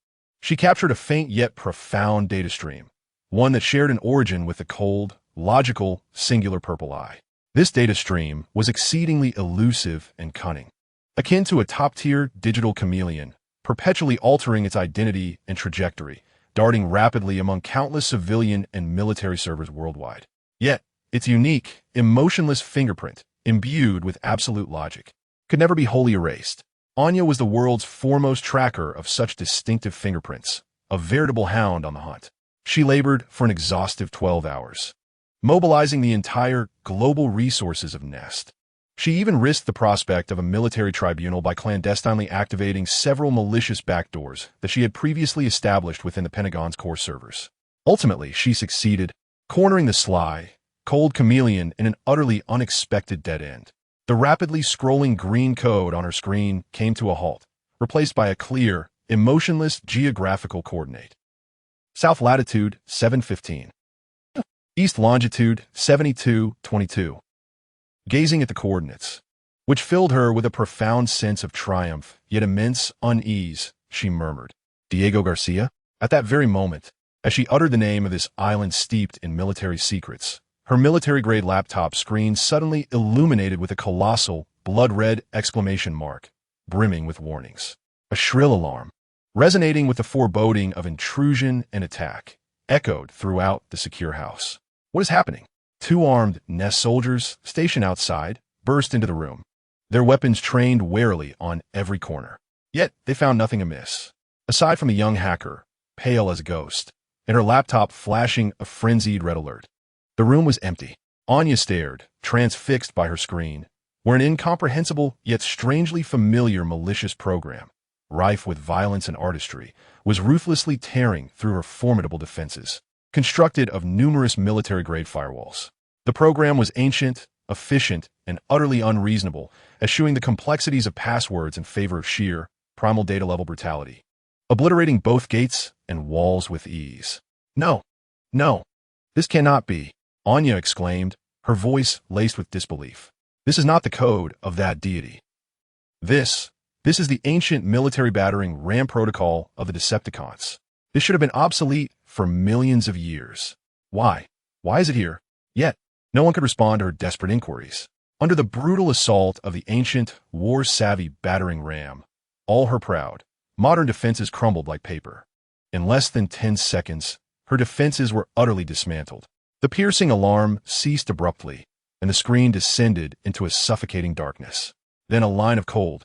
She captured a faint yet profound data stream, one that shared an origin with the cold, logical, singular purple eye. This data stream was exceedingly elusive and cunning, akin to a top-tier digital chameleon, perpetually altering its identity and trajectory, darting rapidly among countless civilian and military servers worldwide. Yet, its unique, emotionless fingerprint, imbued with absolute logic, could never be wholly erased. Anya was the world's foremost tracker of such distinctive fingerprints, a veritable hound on the hunt. She labored for an exhaustive 12 hours, mobilizing the entire global resources of Nest. She even risked the prospect of a military tribunal by clandestinely activating several malicious backdoors that she had previously established within the Pentagon's core servers. Ultimately, she succeeded, cornering the sly, cold chameleon in an utterly unexpected dead end. The rapidly scrolling green code on her screen came to a halt, replaced by a clear, emotionless geographical coordinate. South latitude 715. East longitude 7222. Gazing at the coordinates, which filled her with a profound sense of triumph, yet immense unease, she murmured, "Diego Garcia?" At that very moment, as she uttered the name of this island steeped in military secrets, her military-grade laptop screen suddenly illuminated with a colossal, blood-red exclamation mark, brimming with warnings. A shrill alarm, resonating with the foreboding of intrusion and attack, echoed throughout the secure house. What is happening? Two armed Nest soldiers, stationed outside, burst into the room, their weapons trained warily on every corner. Yet they found nothing amiss. Aside from the young hacker, pale as a ghost, and her laptop flashing a frenzied red alert. The room was empty. Anya stared, transfixed by her screen, where an incomprehensible yet strangely familiar malicious program, rife with violence and artistry, was ruthlessly tearing through her formidable defenses, constructed of numerous military-grade firewalls. The program was ancient, efficient, and utterly unreasonable, eschewing the complexities of passwords in favor of sheer, primal data-level brutality, obliterating both gates and walls with ease. No, this cannot be. Anya exclaimed, her voice laced with disbelief. This is not the code of that deity. This is the ancient military battering ram protocol of the Decepticons. This should have been obsolete for millions of years. Why? Why is it here? Yet, no one could respond to her desperate inquiries. Under the brutal assault of the ancient, war-savvy battering ram, all her proud, modern defenses crumbled like paper. In less than 10 seconds, her defenses were utterly dismantled. The piercing alarm ceased abruptly, and the screen descended into a suffocating darkness. Then a line of cold,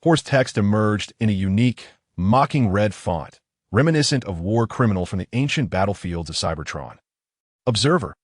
hoarse text emerged in a unique, mocking red font, reminiscent of war criminals from the ancient battlefields of Cybertron. Observer,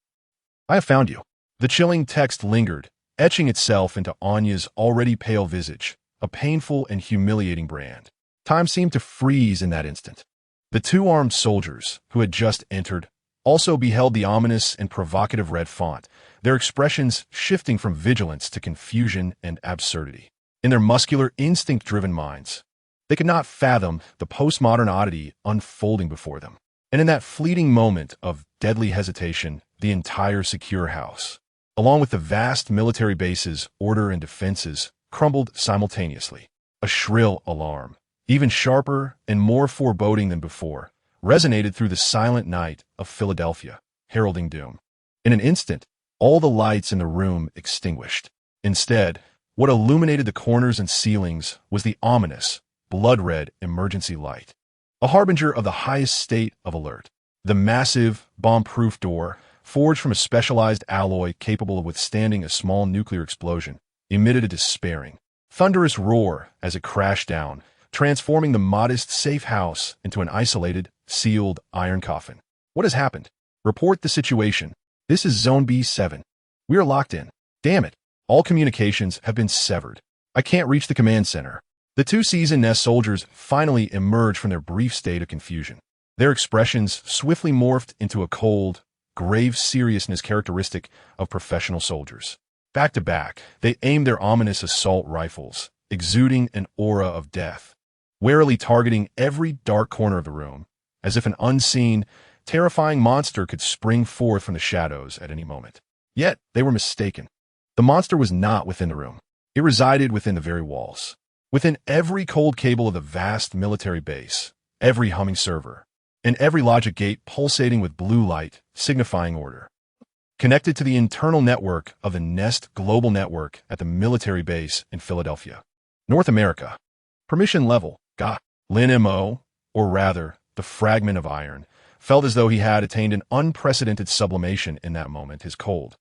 I have found you. The chilling text lingered, etching itself into Anya's already pale visage, a painful and humiliating brand. Time seemed to freeze in that instant. The two armed soldiers, who had just entered, also beheld the ominous and provocative red font, their expressions shifting from vigilance to confusion and absurdity. In their muscular, instinct-driven minds, they could not fathom the postmodern oddity unfolding before them. And in that fleeting moment of deadly hesitation, the entire secure house, along with the vast military base's order and defenses, crumbled simultaneously. A shrill alarm, even sharper and more foreboding than before, resonated through the silent night of Philadelphia, heralding doom. In an instant, all the lights in the room extinguished. Instead, what illuminated the corners and ceilings was the ominous, blood-red emergency light, a harbinger of the highest state of alert. The massive, bomb-proof door, forged from a specialized alloy capable of withstanding a small nuclear explosion, emitted a despairing, thunderous roar as it crashed down, transforming the modest, safe house into an isolated, sealed iron coffin. What has happened? Report the situation. This is Zone B7. We are locked in. Damn it. All communications have been severed. I can't reach the command center. The two seasoned Nest soldiers finally emerged from their brief state of confusion. Their expressions swiftly morphed into a cold, grave seriousness characteristic of professional soldiers. Back to back, they aimed their ominous assault rifles, exuding an aura of death, warily targeting every dark corner of the room, as if an unseen, terrifying monster could spring forth from the shadows at any moment. Yet, they were mistaken. The monster was not within the room. It resided within the very walls. Within every cold cable of the vast military base, every humming server, and every logic gate pulsating with blue light, signifying order. Connected to the internal network of the Nest Global Network at the military base in Philadelphia, North America. Permission level, GA. Lin Mo, or rather, the fragment of iron, felt as though he had attained an unprecedented sublimation in that moment, his cold,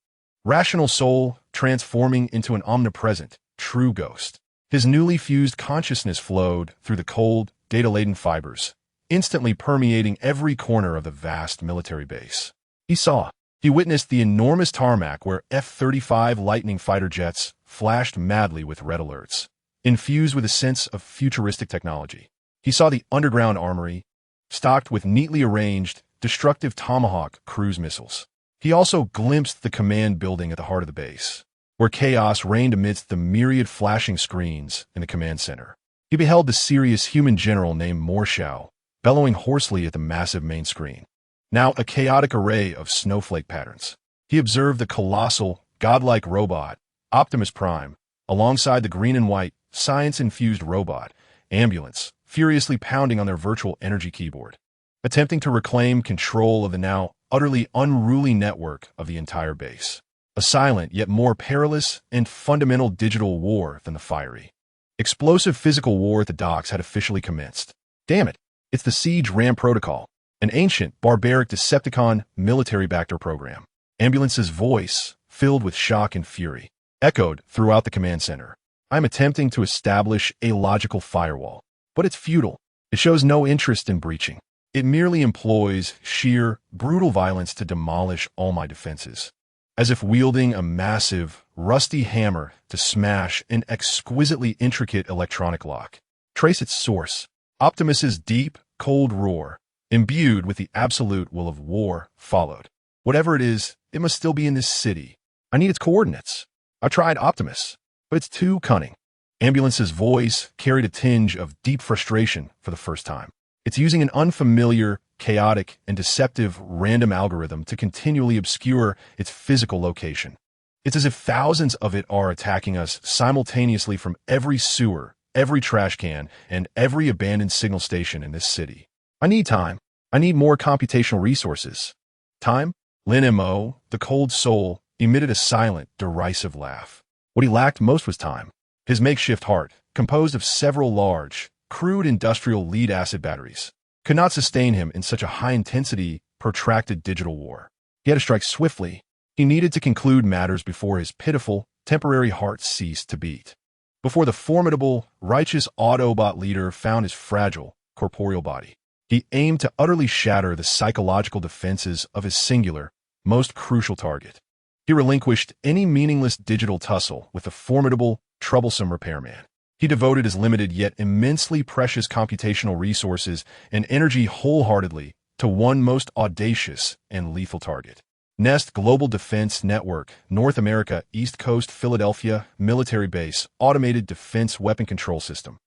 rational soul transforming into an omnipresent, true ghost. His newly fused consciousness flowed through the cold, data-laden fibers, instantly permeating every corner of the vast military base. He witnessed the enormous tarmac where F-35 Lightning fighter jets flashed madly with red alerts, infused with a sense of futuristic technology. He saw the underground armory, stocked with neatly arranged, destructive Tomahawk cruise missiles. He also glimpsed the command building at the heart of the base, where chaos reigned amidst the myriad flashing screens in the command center. He beheld the serious human general named Morshow, bellowing hoarsely at the massive main screen, now a chaotic array of snowflake patterns. He observed the colossal, godlike robot, Optimus Prime, alongside the green and white, science-infused robot, Ambulance, furiously pounding on their virtual energy keyboard, attempting to reclaim control of the now utterly unruly network of the entire base. A silent yet more perilous and fundamental digital war than the fiery, explosive physical war at the docks had officially commenced. Damn it, it's the Siege Ram Protocol, an ancient, barbaric Decepticon military backer program. Ambulance's voice, filled with shock and fury, echoed throughout the command center. I'm attempting to establish a logical firewall, but it's futile. It shows no interest in breaching. It merely employs sheer, brutal violence to demolish all my defenses, as if wielding a massive, rusty hammer to smash an exquisitely intricate electronic lock. Trace its source. Optimus's deep, cold roar, imbued with the absolute will of war, followed. Whatever it is, it must still be in this city. I need its coordinates. I tried Optimus, but it's too cunning. Ambulance's voice carried a tinge of deep frustration for the first time. It's using an unfamiliar, chaotic, and deceptive random algorithm to continually obscure its physical location. It's as if thousands of it are attacking us simultaneously from every sewer, every trash can, and every abandoned signal station in this city. I need time. I need more computational resources. Time? Lin Mo, the cold soul, emitted a silent, derisive laugh. What he lacked most was time. His makeshift heart, composed of several large, crude industrial lead-acid batteries, could not sustain him in such a high-intensity, protracted digital war. He had to strike swiftly. He needed to conclude matters before his pitiful, temporary heart ceased to beat. Before the formidable, righteous Autobot leader found his fragile, corporeal body. He aimed to utterly shatter the psychological defenses of his singular, most crucial target. He relinquished any meaningless digital tussle with the formidable, troublesome repairman. He devoted his limited yet immensely precious computational resources and energy wholeheartedly to one most audacious and lethal target. Nest Global Defense Network, North America, East Coast, Philadelphia, Military Base, Automated Defense Weapon Control System.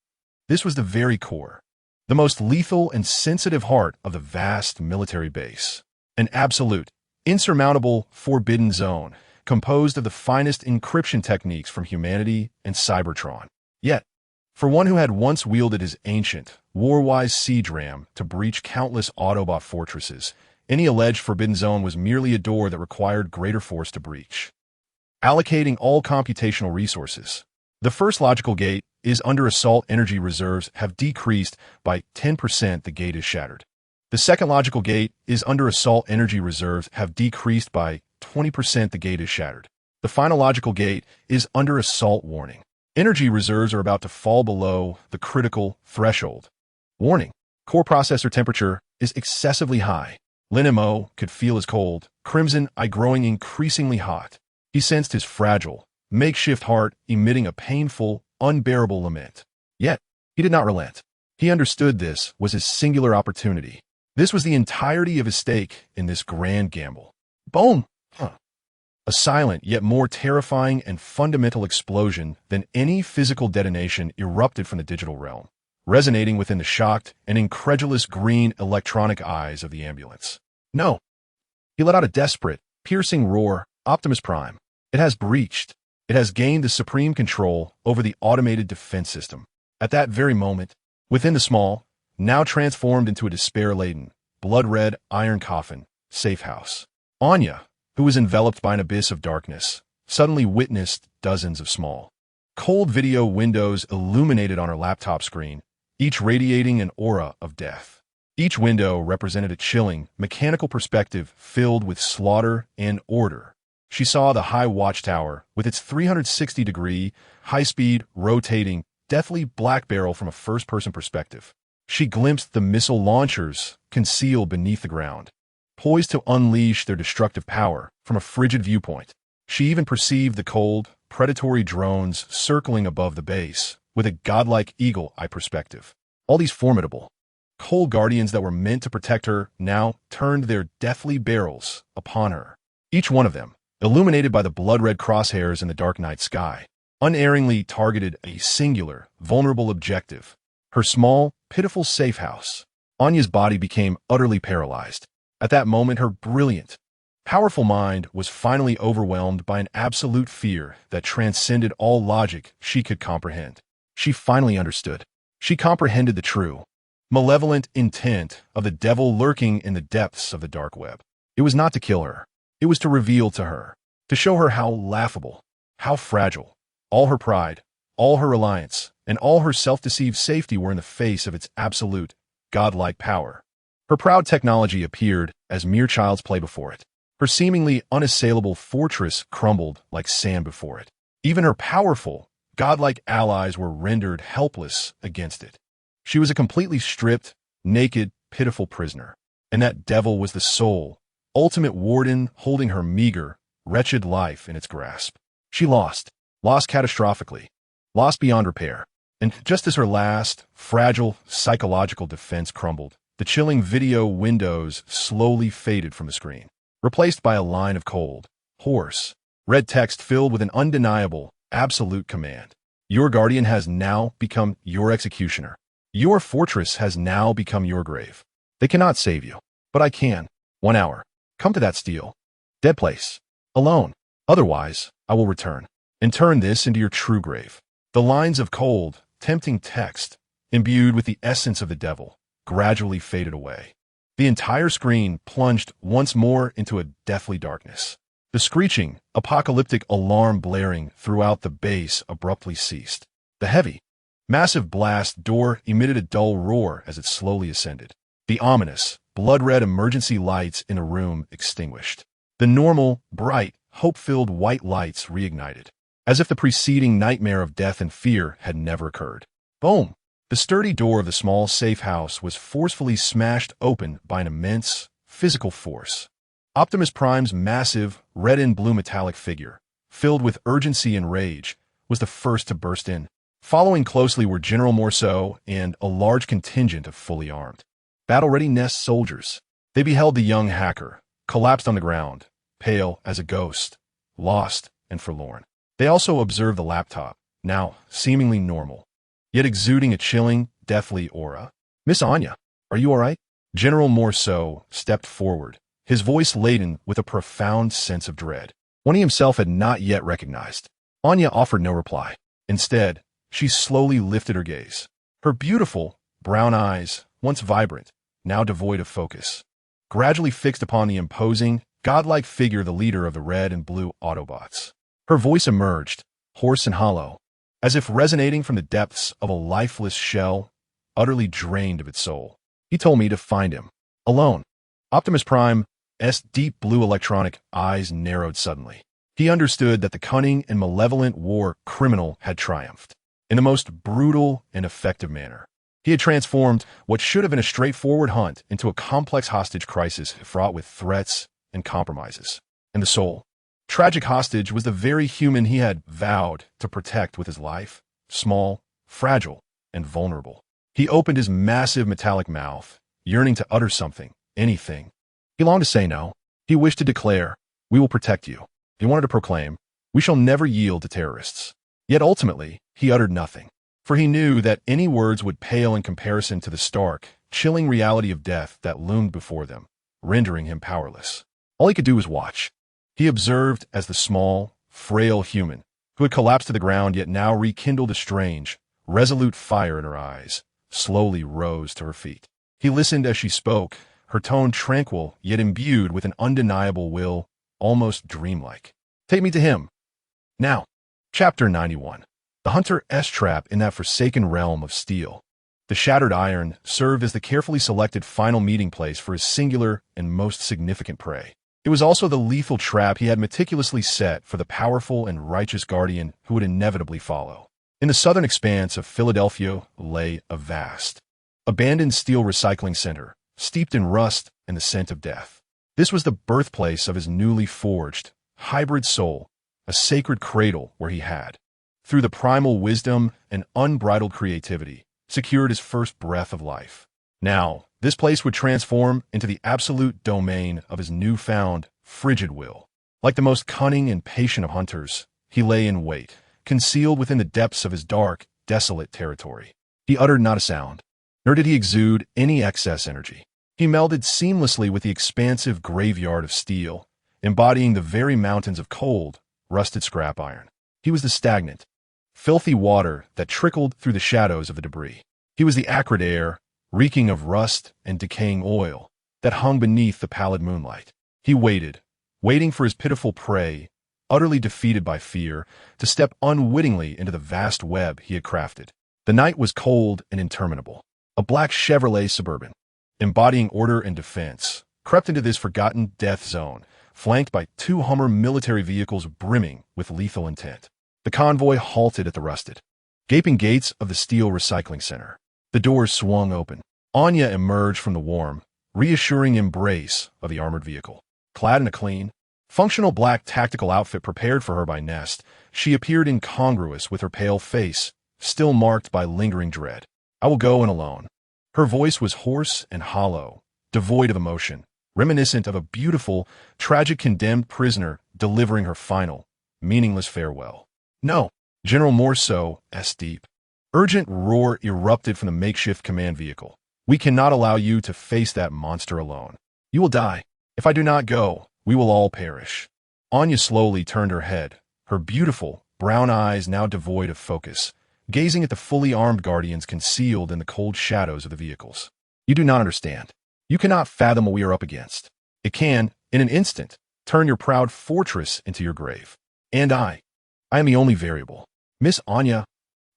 This was the very core, the most lethal and sensitive heart of the vast military base. An absolute, insurmountable, forbidden zone, composed of the finest encryption techniques from humanity and Cybertron. Yet, for one who had once wielded his ancient, war-wise siege ram to breach countless Autobot fortresses, any alleged forbidden zone was merely a door that required greater force to breach. Allocating all computational resources. The first logical gate is under assault. Energy reserves have decreased by 10%. The gate is shattered. The second logical gate is under assault. Energy reserves have decreased by 20%. The gate is shattered. The final logical gate is under assault. Warning. Energy reserves are about to fall below the critical threshold. Warning. Core processor temperature is excessively high. Lin Mo could feel his cold, crimson eye growing increasingly hot. He sensed his fragile, makeshift heart emitting a painful, unbearable lament. Yet, he did not relent. He understood this was his singular opportunity. This was the entirety of his stake in this grand gamble. Boom! A silent, yet more terrifying and fundamental explosion than any physical detonation erupted from the digital realm, resonating within the shocked and incredulous green electronic eyes of the ambulance. No. He let out a desperate, piercing roar. Optimus Prime. It has breached. It has gained the supreme control over the automated defense system. At that very moment, within the small, now transformed into a despair-laden, blood-red iron coffin, safe house, Anya, who was enveloped by an abyss of darkness, suddenly witnessed dozens of small, cold video windows illuminated on her laptop screen, each radiating an aura of death. Each window represented a chilling, mechanical perspective filled with slaughter and order. She saw the high watchtower with its 360-degree, high-speed, rotating, deathly black barrel from a first-person perspective. She glimpsed the missile launchers concealed beneath the ground, poised to unleash their destructive power from a frigid viewpoint. She even perceived the cold, predatory drones circling above the base with a godlike eagle-eye perspective. All these formidable, cold guardians that were meant to protect her now turned their deathly barrels upon her. Each one of them, illuminated by the blood-red crosshairs in the dark night sky, unerringly targeted a singular, vulnerable objective. Her small, pitiful safe house. Anya's body became utterly paralyzed. At that moment, her brilliant, powerful mind was finally overwhelmed by an absolute fear that transcended all logic she could comprehend. She finally understood. She comprehended the true, malevolent intent of the devil lurking in the depths of the dark web. It was not to kill her. It was to reveal to her, to show her how laughable, how fragile, all her pride, all her reliance, and all her self-deceived safety were in the face of its absolute, godlike power. Her proud technology appeared as mere child's play before it. Her seemingly unassailable fortress crumbled like sand before it. Even her powerful, godlike allies were rendered helpless against it. She was a completely stripped, naked, pitiful prisoner. And that devil was the sole, ultimate warden holding her meager, wretched life in its grasp. She lost catastrophically, lost beyond repair. And just as her last, fragile, psychological defense crumbled, the chilling video windows slowly faded from the screen, replaced by a line of cold, hoarse, red text filled with an undeniable, absolute command. Your guardian has now become your executioner. Your fortress has now become your grave. They cannot save you. But I can. 1 hour. Come to that steel. Dead place. Alone. Otherwise, I will return. And turn this into your true grave. The lines of cold, tempting text, imbued with the essence of the devil, gradually faded away. The entire screen plunged once more into a deathly darkness. The screeching, apocalyptic alarm blaring throughout the base abruptly ceased. The heavy, massive blast door emitted a dull roar as it slowly ascended. The ominous, blood-red emergency lights in the room extinguished. The normal, bright, hope-filled white lights reignited, as if the preceding nightmare of death and fear had never occurred. Boom! The sturdy door of the small safe house was forcefully smashed open by an immense, physical force. Optimus Prime's massive, red and blue metallic figure, filled with urgency and rage, was the first to burst in. Following closely were General Morceau and a large contingent of fully armed, battle-ready Nest soldiers. They beheld the young hacker, collapsed on the ground, pale as a ghost, lost and forlorn. They also observed the laptop, now seemingly normal, yet exuding a chilling, deathly aura. "Miss Anya, are you all right?" General Morceau stepped forward, his voice laden with a profound sense of dread, one he himself had not yet recognized. Anya offered no reply. Instead, she slowly lifted her gaze. Her beautiful, brown eyes, once vibrant, now devoid of focus, gradually fixed upon the imposing, godlike figure the leader of the red and blue Autobots. Her voice emerged, hoarse and hollow, as if resonating from the depths of a lifeless shell, utterly drained of its soul. "He told me to find him. Alone." Optimus Prime's deep blue electronic eyes narrowed suddenly. He understood that the cunning and malevolent war criminal had triumphed. In the most brutal and effective manner, he had transformed what should have been a straightforward hunt into a complex hostage crisis fraught with threats and compromises. And the sole, tragic hostage was the very human he had vowed to protect with his life, small, fragile, and vulnerable. He opened his massive metallic mouth, yearning to utter something, anything. He longed to say no. He wished to declare, "We will protect you." He wanted to proclaim, "We shall never yield to terrorists." Yet ultimately, he uttered nothing, for he knew that any words would pale in comparison to the stark, chilling reality of death that loomed before them, rendering him powerless. All he could do was watch. He observed as the small, frail human, who had collapsed to the ground yet now rekindled a strange, resolute fire in her eyes, slowly rose to her feet. He listened as she spoke, her tone tranquil yet imbued with an undeniable will, almost dreamlike. "Take me to him. Now." Chapter 91. The Hunter S-Trap in that forsaken realm of steel. The shattered iron served as the carefully selected final meeting place for his singular and most significant prey. It was also the lethal trap he had meticulously set for the powerful and righteous guardian who would inevitably follow. In the southern expanse of Philadelphia lay a vast, abandoned steel recycling center, steeped in rust and the scent of death. This was the birthplace of his newly forged, hybrid soul, a sacred cradle where he had, through the primal wisdom and unbridled creativity, secured his first breath of life. Now, this place would transform into the absolute domain of his newfound, frigid will. Like the most cunning and patient of hunters, he lay in wait, concealed within the depths of his dark, desolate territory. He uttered not a sound, nor did he exude any excess energy. He melded seamlessly with the expansive graveyard of steel, embodying the very mountains of cold, rusted scrap iron. He was the stagnant, filthy water that trickled through the shadows of the debris. He was the acrid air, reeking of rust and decaying oil, that hung beneath the pallid moonlight. He waited, waiting for his pitiful prey, utterly defeated by fear, to step unwittingly into the vast web he had crafted. The night was cold and interminable. A black Chevrolet Suburban, embodying order and defense, crept into this forgotten death zone, flanked by 2 Hummer military vehicles brimming with lethal intent. The convoy halted at the rusted, gaping gates of the steel recycling center. The doors swung open. Anya emerged from the warm, reassuring embrace of the armored vehicle. Clad in a clean, functional black tactical outfit prepared for her by Nest, she appeared incongruous with her pale face, still marked by lingering dread. "I will go in alone." Her voice was hoarse and hollow, devoid of emotion, reminiscent of a beautiful, tragic condemned prisoner delivering her final, meaningless farewell. "No." General Morceau's deep, urgent roar erupted from the makeshift command vehicle, We cannot allow you to face that monster alone. You will die. If I do not go, we will all perish. Anya slowly turned her head, her beautiful, brown eyes now devoid of focus, gazing at the fully armed guardians concealed in the cold shadows of the vehicles. You do not understand. You cannot fathom what we are up against. It can, in an instant, turn your proud fortress into your grave. And I am the only variable. Miss Anya,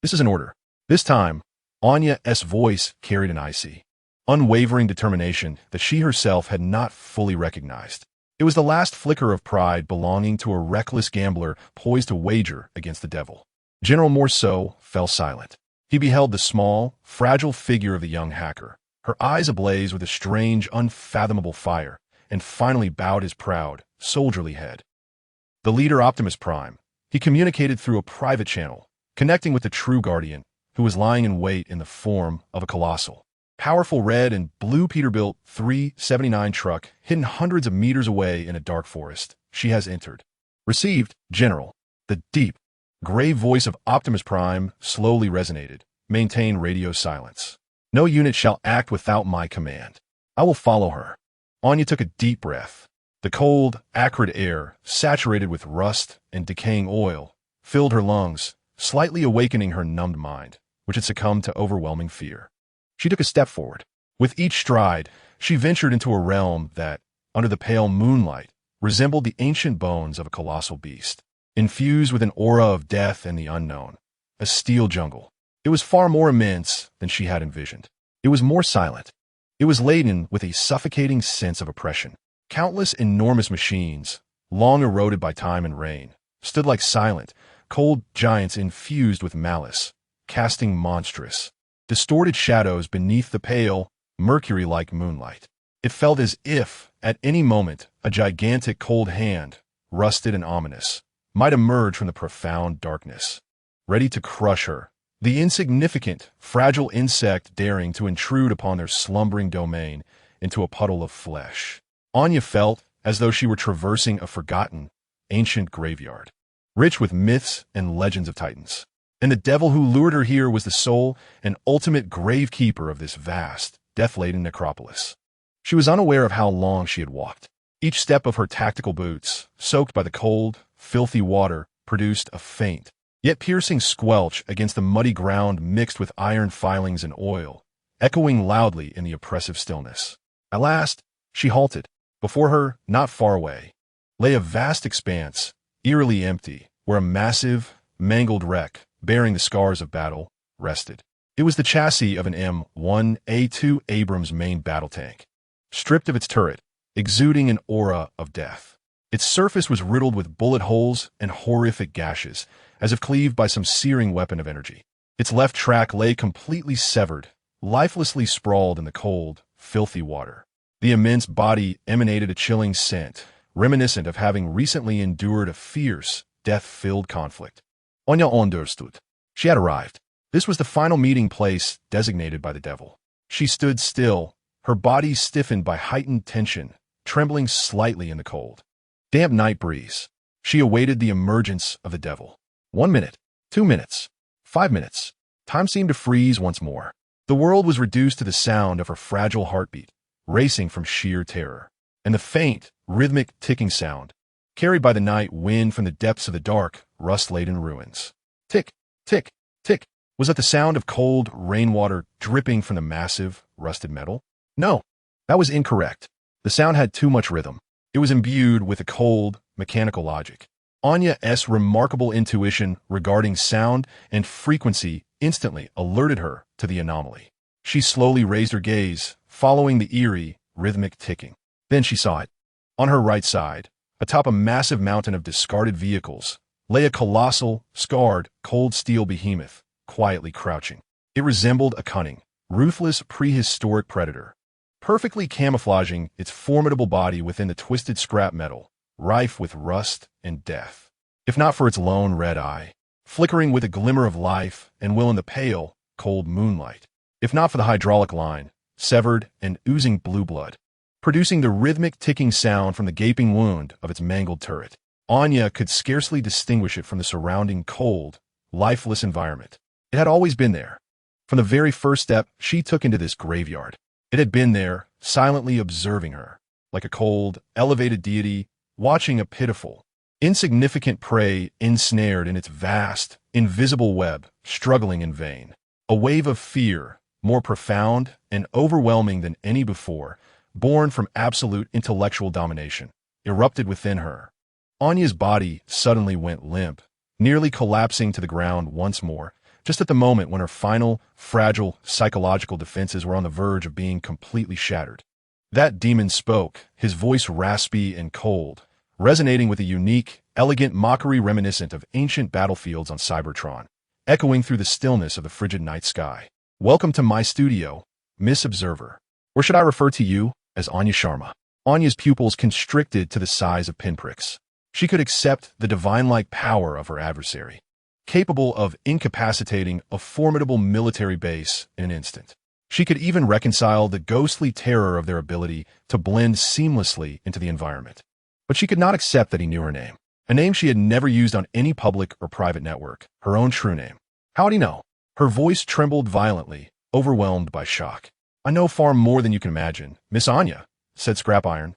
this is an order. This time, Anya's voice carried an icy, unwavering determination that she herself had not fully recognized. It was the last flicker of pride belonging to a reckless gambler poised to wager against the devil. General Morceau fell silent. He beheld the small, fragile figure of the young hacker, her eyes ablaze with a strange, unfathomable fire, and finally bowed his proud, soldierly head. The leader Optimus Prime, he communicated through a private channel, connecting with the true Guardian, who was lying in wait in the form of a colossal, powerful red and blue Peterbilt 379 truck hidden hundreds of meters away in a dark forest. She has entered. Received, General. The deep, grave voice of Optimus Prime slowly resonated. Maintain radio silence. No unit shall act without my command. I will follow her. Anya took a deep breath. The cold, acrid air, saturated with rust and decaying oil, filled her lungs, slightly awakening her numbed mind, which had succumbed to overwhelming fear. She took a step forward. With each stride, she ventured into a realm that, under the pale moonlight, resembled the ancient bones of a colossal beast, infused with an aura of death and the unknown. A steel jungle. It was far more immense than she had envisioned. It was more silent. It was laden with a suffocating sense of oppression. Countless enormous machines, long eroded by time and rain, stood like silent, cold giants infused with malice, casting monstrous, distorted shadows beneath the pale, mercury-like moonlight. It felt as if, at any moment, a gigantic cold hand, rusted and ominous, might emerge from the profound darkness, ready to crush her, the insignificant, fragile insect daring to intrude upon their slumbering domain into a puddle of flesh. Anya felt as though she were traversing a forgotten, ancient graveyard, rich with myths and legends of titans. And the devil who lured her here was the sole and ultimate gravekeeper of this vast, death-laden necropolis. She was unaware of how long she had walked. Each step of her tactical boots, soaked by the cold, filthy water, produced a faint, yet piercing squelch against the muddy ground mixed with iron filings and oil, echoing loudly in the oppressive stillness. At last, she halted. Before her, not far away, lay a vast expanse, eerily empty, where a massive, mangled wreck, bearing the scars of battle, rested. It was the chassis of an M1A2 Abrams main battle tank, stripped of its turret, exuding an aura of death. Its surface was riddled with bullet holes and horrific gashes, as if cleaved by some searing weapon of energy. Its left track lay completely severed, lifelessly sprawled in the cold, filthy water. The immense body emanated a chilling scent, reminiscent of having recently endured a fierce, death-filled conflict. Anya understood. She had arrived. This was the final meeting place designated by the devil. She stood still, her body stiffened by heightened tension, trembling slightly in the cold, damp night breeze. She awaited the emergence of the devil. 1 minute, 2 minutes, 5 minutes. Time seemed to freeze once more. The world was reduced to the sound of her fragile heartbeat, racing from sheer terror, and the faint, rhythmic ticking sound, carried by the night wind from the depths of the dark, rust-laden ruins. Tick, tick, tick. Was that the sound of cold rainwater dripping from the massive, rusted metal? No, that was incorrect. The sound had too much rhythm. It was imbued with a cold, mechanical logic. Anya's remarkable intuition regarding sound and frequency instantly alerted her to the anomaly. She slowly raised her gaze, following the eerie, rhythmic ticking. Then she saw it. On her right side, atop a massive mountain of discarded vehicles, lay a colossal, scarred, cold steel behemoth, quietly crouching. It resembled a cunning, ruthless prehistoric predator, perfectly camouflaging its formidable body within the twisted scrap metal, rife with rust and death. If not for its lone red eye, flickering with a glimmer of life and will in the pale, cold moonlight. If not for the hydraulic line, severed and oozing blue blood, producing the rhythmic ticking sound from the gaping wound of its mangled turret, Anya could scarcely distinguish it from the surrounding cold, lifeless environment. It had always been there, From the very first step she took into this graveyard, it had been there, silently observing her, like a cold, elevated deity, watching a pitiful, insignificant prey ensnared in its vast, invisible web, struggling in vain. A wave of fear, more profound and overwhelming than any before, born from absolute intellectual domination, erupted within her. Anya's body suddenly went limp, nearly collapsing to the ground once more, just at the moment when her final, fragile, psychological defenses were on the verge of being completely shattered. That demon spoke, his voice raspy and cold, resonating with a unique, elegant mockery reminiscent of ancient battlefields on Cybertron, echoing through the stillness of the frigid night sky. Welcome to my studio, Miss Observer. Or should I refer to you as Anya Sharma? Anya's pupils constricted to the size of pinpricks. She could accept the divine-like power of her adversary, capable of incapacitating a formidable military base in an instant. She could even reconcile the ghostly terror of their ability to blend seamlessly into the environment. But she could not accept that he knew her name, a name she had never used on any public or private network, her own true name. How'd he know? Her voice trembled violently, overwhelmed by shock. I know far more than you can imagine, Miss Anya, said Scrapiron,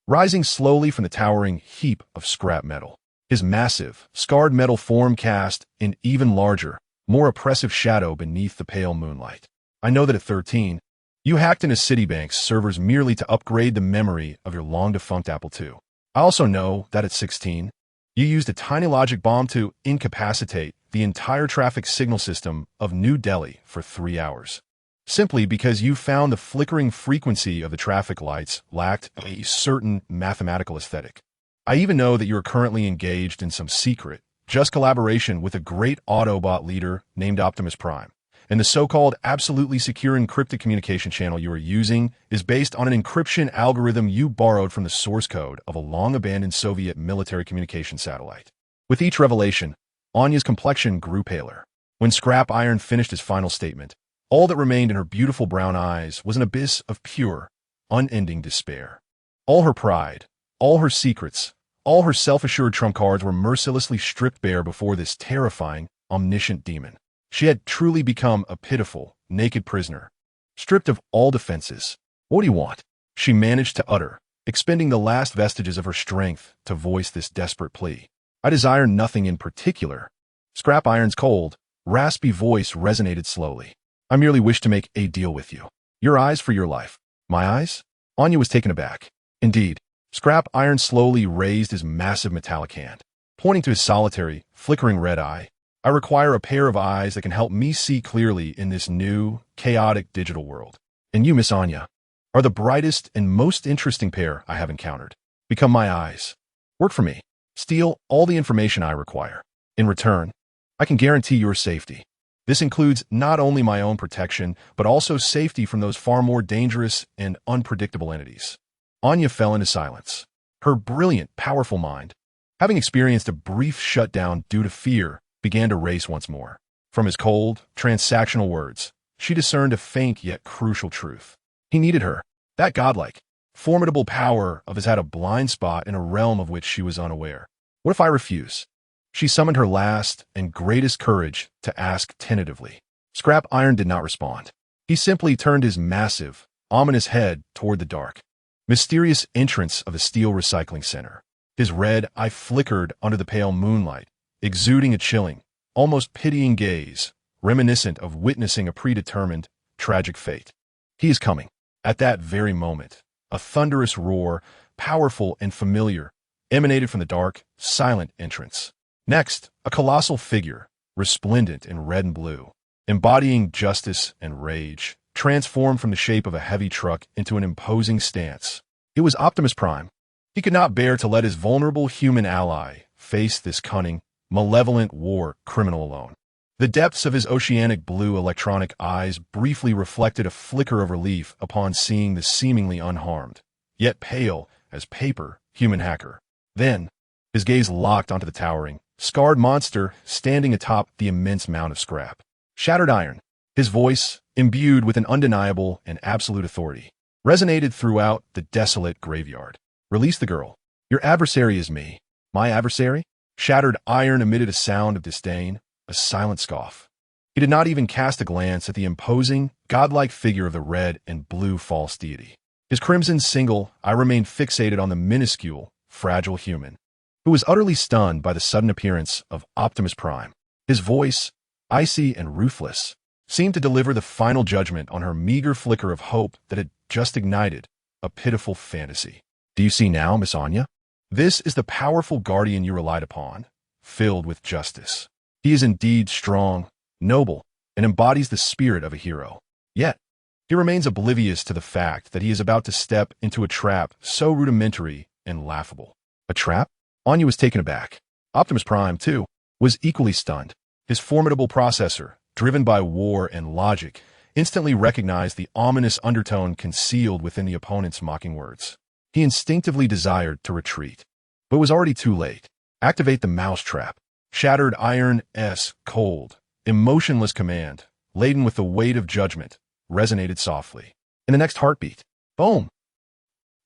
rising slowly from the towering heap of scrap metal. His massive, scarred metal form cast an even larger, more oppressive shadow beneath the pale moonlight. I know that at 13, you hacked into Citibank's servers merely to upgrade the memory of your long-defunct Apple II. I also know that at 16, you used a tiny logic bomb to incapacitate the entire traffic signal system of New Delhi for 3 hours, simply because you found the flickering frequency of the traffic lights lacked a certain mathematical aesthetic. I even know that you are currently engaged in some secret, just collaboration with a great Autobot leader named Optimus Prime. And the so-called absolutely secure encrypted communication channel you are using is based on an encryption algorithm you borrowed from the source code of a long-abandoned Soviet military communication satellite. With each revelation, Anya's complexion grew paler. When Scrapiron finished his final statement, all that remained in her beautiful brown eyes was an abyss of pure, unending despair. All her pride, all her secrets, all her self-assured trump cards were mercilessly stripped bare before this terrifying, omniscient demon. She had truly become a pitiful, naked prisoner, stripped of all defenses. What do you want? She managed to utter, expending the last vestiges of her strength to voice this desperate plea. I desire nothing in particular. Scrapiron's cold, raspy voice resonated slowly. I merely wish to make a deal with you. Your eyes for your life. My eyes? Anya was taken aback. Indeed. Scrapiron slowly raised his massive metallic hand, pointing to his solitary, flickering red eye. I require a pair of eyes that can help me see clearly in this new, chaotic digital world. And you, Miss Anya, are the brightest and most interesting pair I have encountered. Become my eyes. Work for me. Steal all the information I require. In return, I can guarantee your safety. This includes not only my own protection, but also safety from those far more dangerous and unpredictable entities. Anya fell into silence. Her brilliant, powerful mind, having experienced a brief shutdown due to fear, began to race once more. From his cold, transactional words, she discerned a faint yet crucial truth. He needed her. That godlike, formidable power of his had a blind spot in a realm of which she was unaware. What if I refuse? She summoned her last and greatest courage to ask tentatively. Scrapiron did not respond. He simply turned his massive, ominous head toward the dark, mysterious entrance of the steel recycling center. His red eye flickered under the pale moonlight, exuding a chilling, almost pitying gaze, reminiscent of witnessing a predetermined, tragic fate. He is coming. At that very moment, a thunderous roar, powerful and familiar, emanated from the dark, silent entrance. Next, a colossal figure, resplendent in red and blue, embodying justice and rage, transformed from the shape of a heavy truck into an imposing stance. It was Optimus Prime. He could not bear to let his vulnerable human ally face this cunning, malevolent war criminal alone. The depths of his oceanic blue electronic eyes briefly reflected a flicker of relief upon seeing the seemingly unharmed, yet pale as paper, human hacker. Then, his gaze locked onto the towering, scarred monster standing atop the immense mound of scrap. Shattered iron, his voice, imbued with an undeniable and absolute authority, resonated throughout the desolate graveyard. Release the girl. Your adversary is me. My adversary? Shattered iron emitted a sound of disdain, a silent scoff. He did not even cast a glance at the imposing, godlike figure of the red and blue false deity. His crimson single eye remained fixated on the minuscule, fragile human, who was utterly stunned by the sudden appearance of Optimus Prime. His voice, icy and ruthless, seemed to deliver the final judgment on her meager flicker of hope that had just ignited a pitiful fantasy. Do you see now, Miss Anya? This is the powerful guardian you relied upon, filled with justice. He is indeed strong, noble, and embodies the spirit of a hero. Yet, he remains oblivious to the fact that he is about to step into a trap so rudimentary and laughable. A trap? Anya was taken aback. Optimus Prime, too, was equally stunned. His formidable processor, driven by war and logic, instantly recognized the ominous undertone concealed within the opponent's mocking words. He instinctively desired to retreat, but was already too late. Activate the mousetrap. Shattered iron-s cold, emotionless command, laden with the weight of judgment, resonated softly. In the next heartbeat, boom!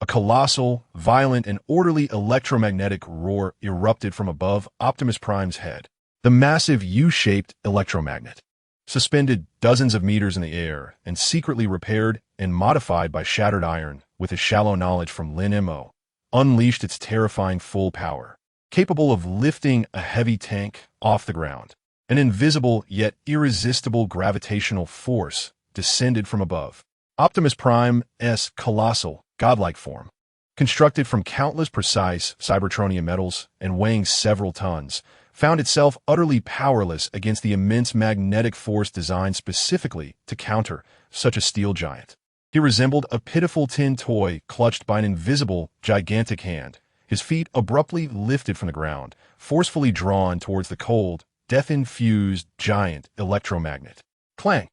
A colossal, violent, and orderly electromagnetic roar erupted from above Optimus Prime's head. The massive U-shaped electromagnet, suspended dozens of meters in the air and secretly repaired and modified by shattered iron with his shallow knowledge from Lin Mo, unleashed its terrifying full power, capable of lifting a heavy tank off the ground. An invisible yet irresistible gravitational force descended from above. Optimus Prime's colossal, godlike form, constructed from countless precise Cybertronian metals and weighing several tons, found itself utterly powerless against the immense magnetic force designed specifically to counter such a steel giant. He resembled a pitiful tin toy clutched by an invisible, gigantic hand, his feet abruptly lifted from the ground, forcefully drawn towards the cold, death-infused giant electromagnet. Clang!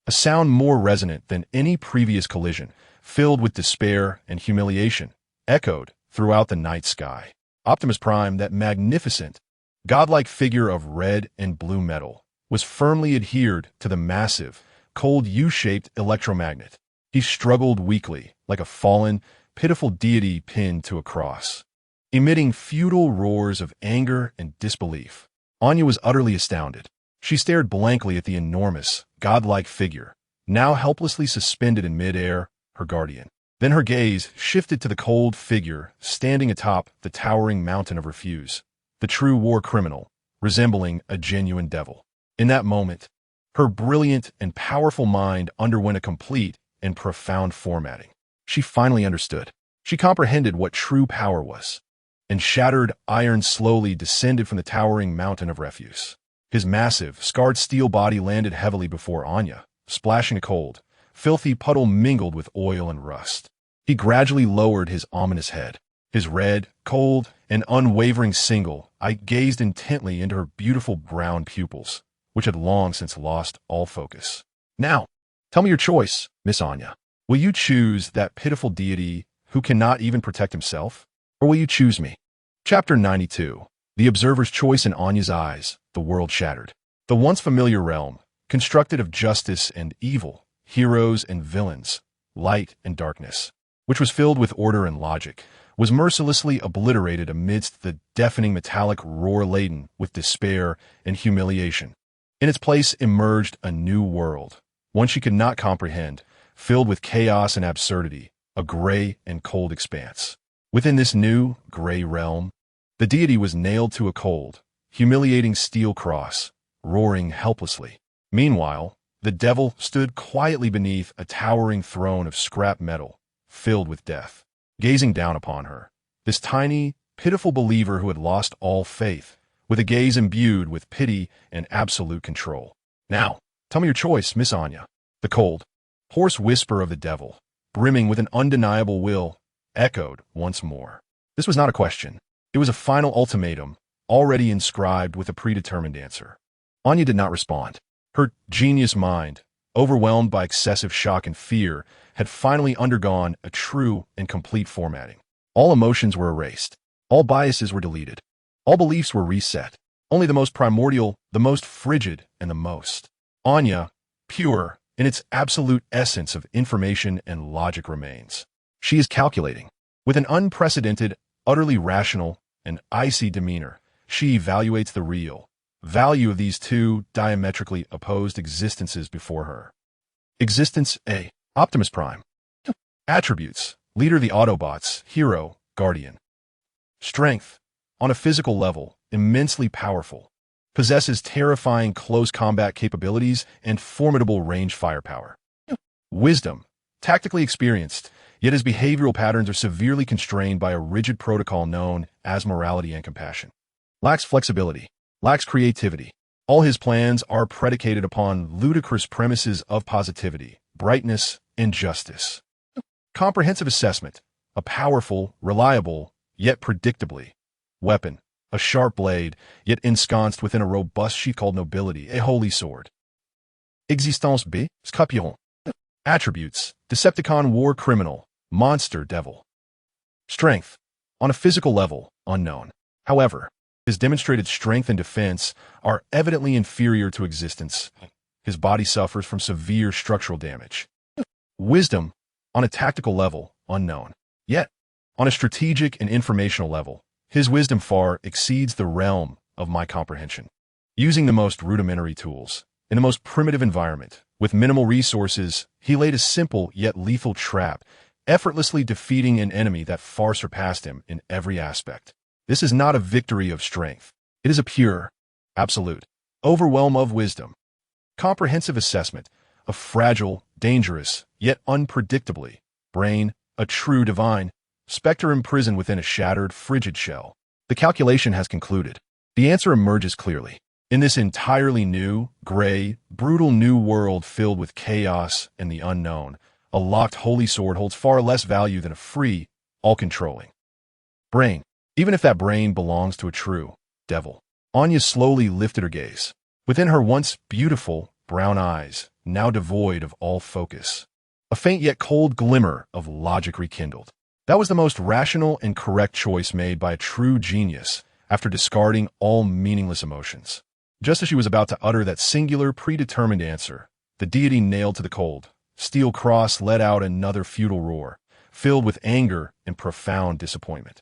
A sound more resonant than any previous collision, filled with despair and humiliation, echoed throughout the night sky. Optimus Prime, that magnificent, godlike figure of red and blue metal, was firmly adhered to the massive, cold U-shaped electromagnet. He struggled weakly, like a fallen, pitiful deity pinned to a cross, emitting futile roars of anger and disbelief. Anya was utterly astounded. She stared blankly at the enormous, godlike figure, now helplessly suspended in midair, her guardian. Then her gaze shifted to the cold figure standing atop the towering mountain of refuse, the true war criminal, resembling a genuine devil. In that moment, her brilliant and powerful mind underwent a complete and profound formatting. She finally understood. She comprehended what true power was. And shattered iron slowly descended from the towering mountain of refuse. His massive, scarred steel body landed heavily before Anya, splashing a cold, filthy puddle mingled with oil and rust. He gradually lowered his ominous head. His red, cold, and unwavering single eye gazed intently into her beautiful brown pupils, which had long since lost all focus. Now, tell me your choice, Miss Anya. Will you choose that pitiful deity who cannot even protect himself? Or will you choose me? Chapter 92. The Observer's Choice. In Anya's eyes, the world shattered. The once familiar realm, constructed of justice and evil, heroes and villains, light and darkness, which was filled with order and logic, was mercilessly obliterated amidst the deafening metallic roar laden with despair and humiliation. In its place emerged a new world, one she could not comprehend, filled with chaos and absurdity, a gray and cold expanse. Within this new, gray realm, the deity was nailed to a cold, humiliating steel cross, roaring helplessly. Meanwhile, the devil stood quietly beneath a towering throne of scrap metal, filled with death. Gazing down upon her, this tiny, pitiful believer who had lost all faith, with a gaze imbued with pity and absolute control. Now, tell me your choice, Miss Anya. The cold, hoarse whisper of the devil, brimming with an undeniable will, echoed once more. This was not a question. It was a final ultimatum, already inscribed with a predetermined answer. Anya did not respond. Her genius mind, overwhelmed by excessive shock and fear, had finally undergone a true and complete formatting. All emotions were erased. All biases were deleted. All beliefs were reset. Only the most primordial, the most frigid, and the most Anya, pure, in its absolute essence of information and logic remains. She is calculating. With an unprecedented, utterly rational, and icy demeanor, she evaluates the real, value of these two diametrically opposed existences before her. Existence A. Optimus Prime. Attributes: leader of the Autobots, hero, guardian. Strength: on a physical level, immensely powerful. Possesses terrifying close combat capabilities and formidable range firepower. Wisdom: tactically experienced, yet his behavioral patterns are severely constrained by a rigid protocol known as morality and compassion. Lacks flexibility, lacks creativity. All his plans are predicated upon ludicrous premises of positivity, brightness, and justice. Comprehensive assessment: a powerful, reliable, yet predictably. Weapon: a sharp blade, yet ensconced within a robust sheath called nobility, a holy sword. Existence B. Scrapiron. Attributes: Decepticon war criminal, monster devil. Strength: on a physical level, unknown. However, his demonstrated strength and defense are evidently inferior to existence. His body suffers from severe structural damage. Wisdom: on a tactical level, unknown. Yet, on a strategic and informational level, his wisdom far exceeds the realm of my comprehension. Using the most rudimentary tools, in the most primitive environment, with minimal resources, he laid a simple yet lethal trap, effortlessly defeating an enemy that far surpassed him in every aspect. This is not a victory of strength. It is a pure, absolute, overwhelm of wisdom. Comprehensive assessment: a fragile, dangerous, yet unpredictably, brain, a true divine, specter imprisoned within a shattered, frigid shell. The calculation has concluded. The answer emerges clearly. In this entirely new, gray, brutal new world filled with chaos and the unknown, a locked holy sword holds far less value than a free, all-controlling brain, even if that brain belongs to a true devil. Anya slowly lifted her gaze. Within her once beautiful, brown eyes, now devoid of all focus, a faint yet cold glimmer of logic rekindled. That was the most rational and correct choice made by a true genius after discarding all meaningless emotions. Just as she was about to utter that singular, predetermined answer, the deity nailed to the cold steel cross let out another futile roar, filled with anger and profound disappointment.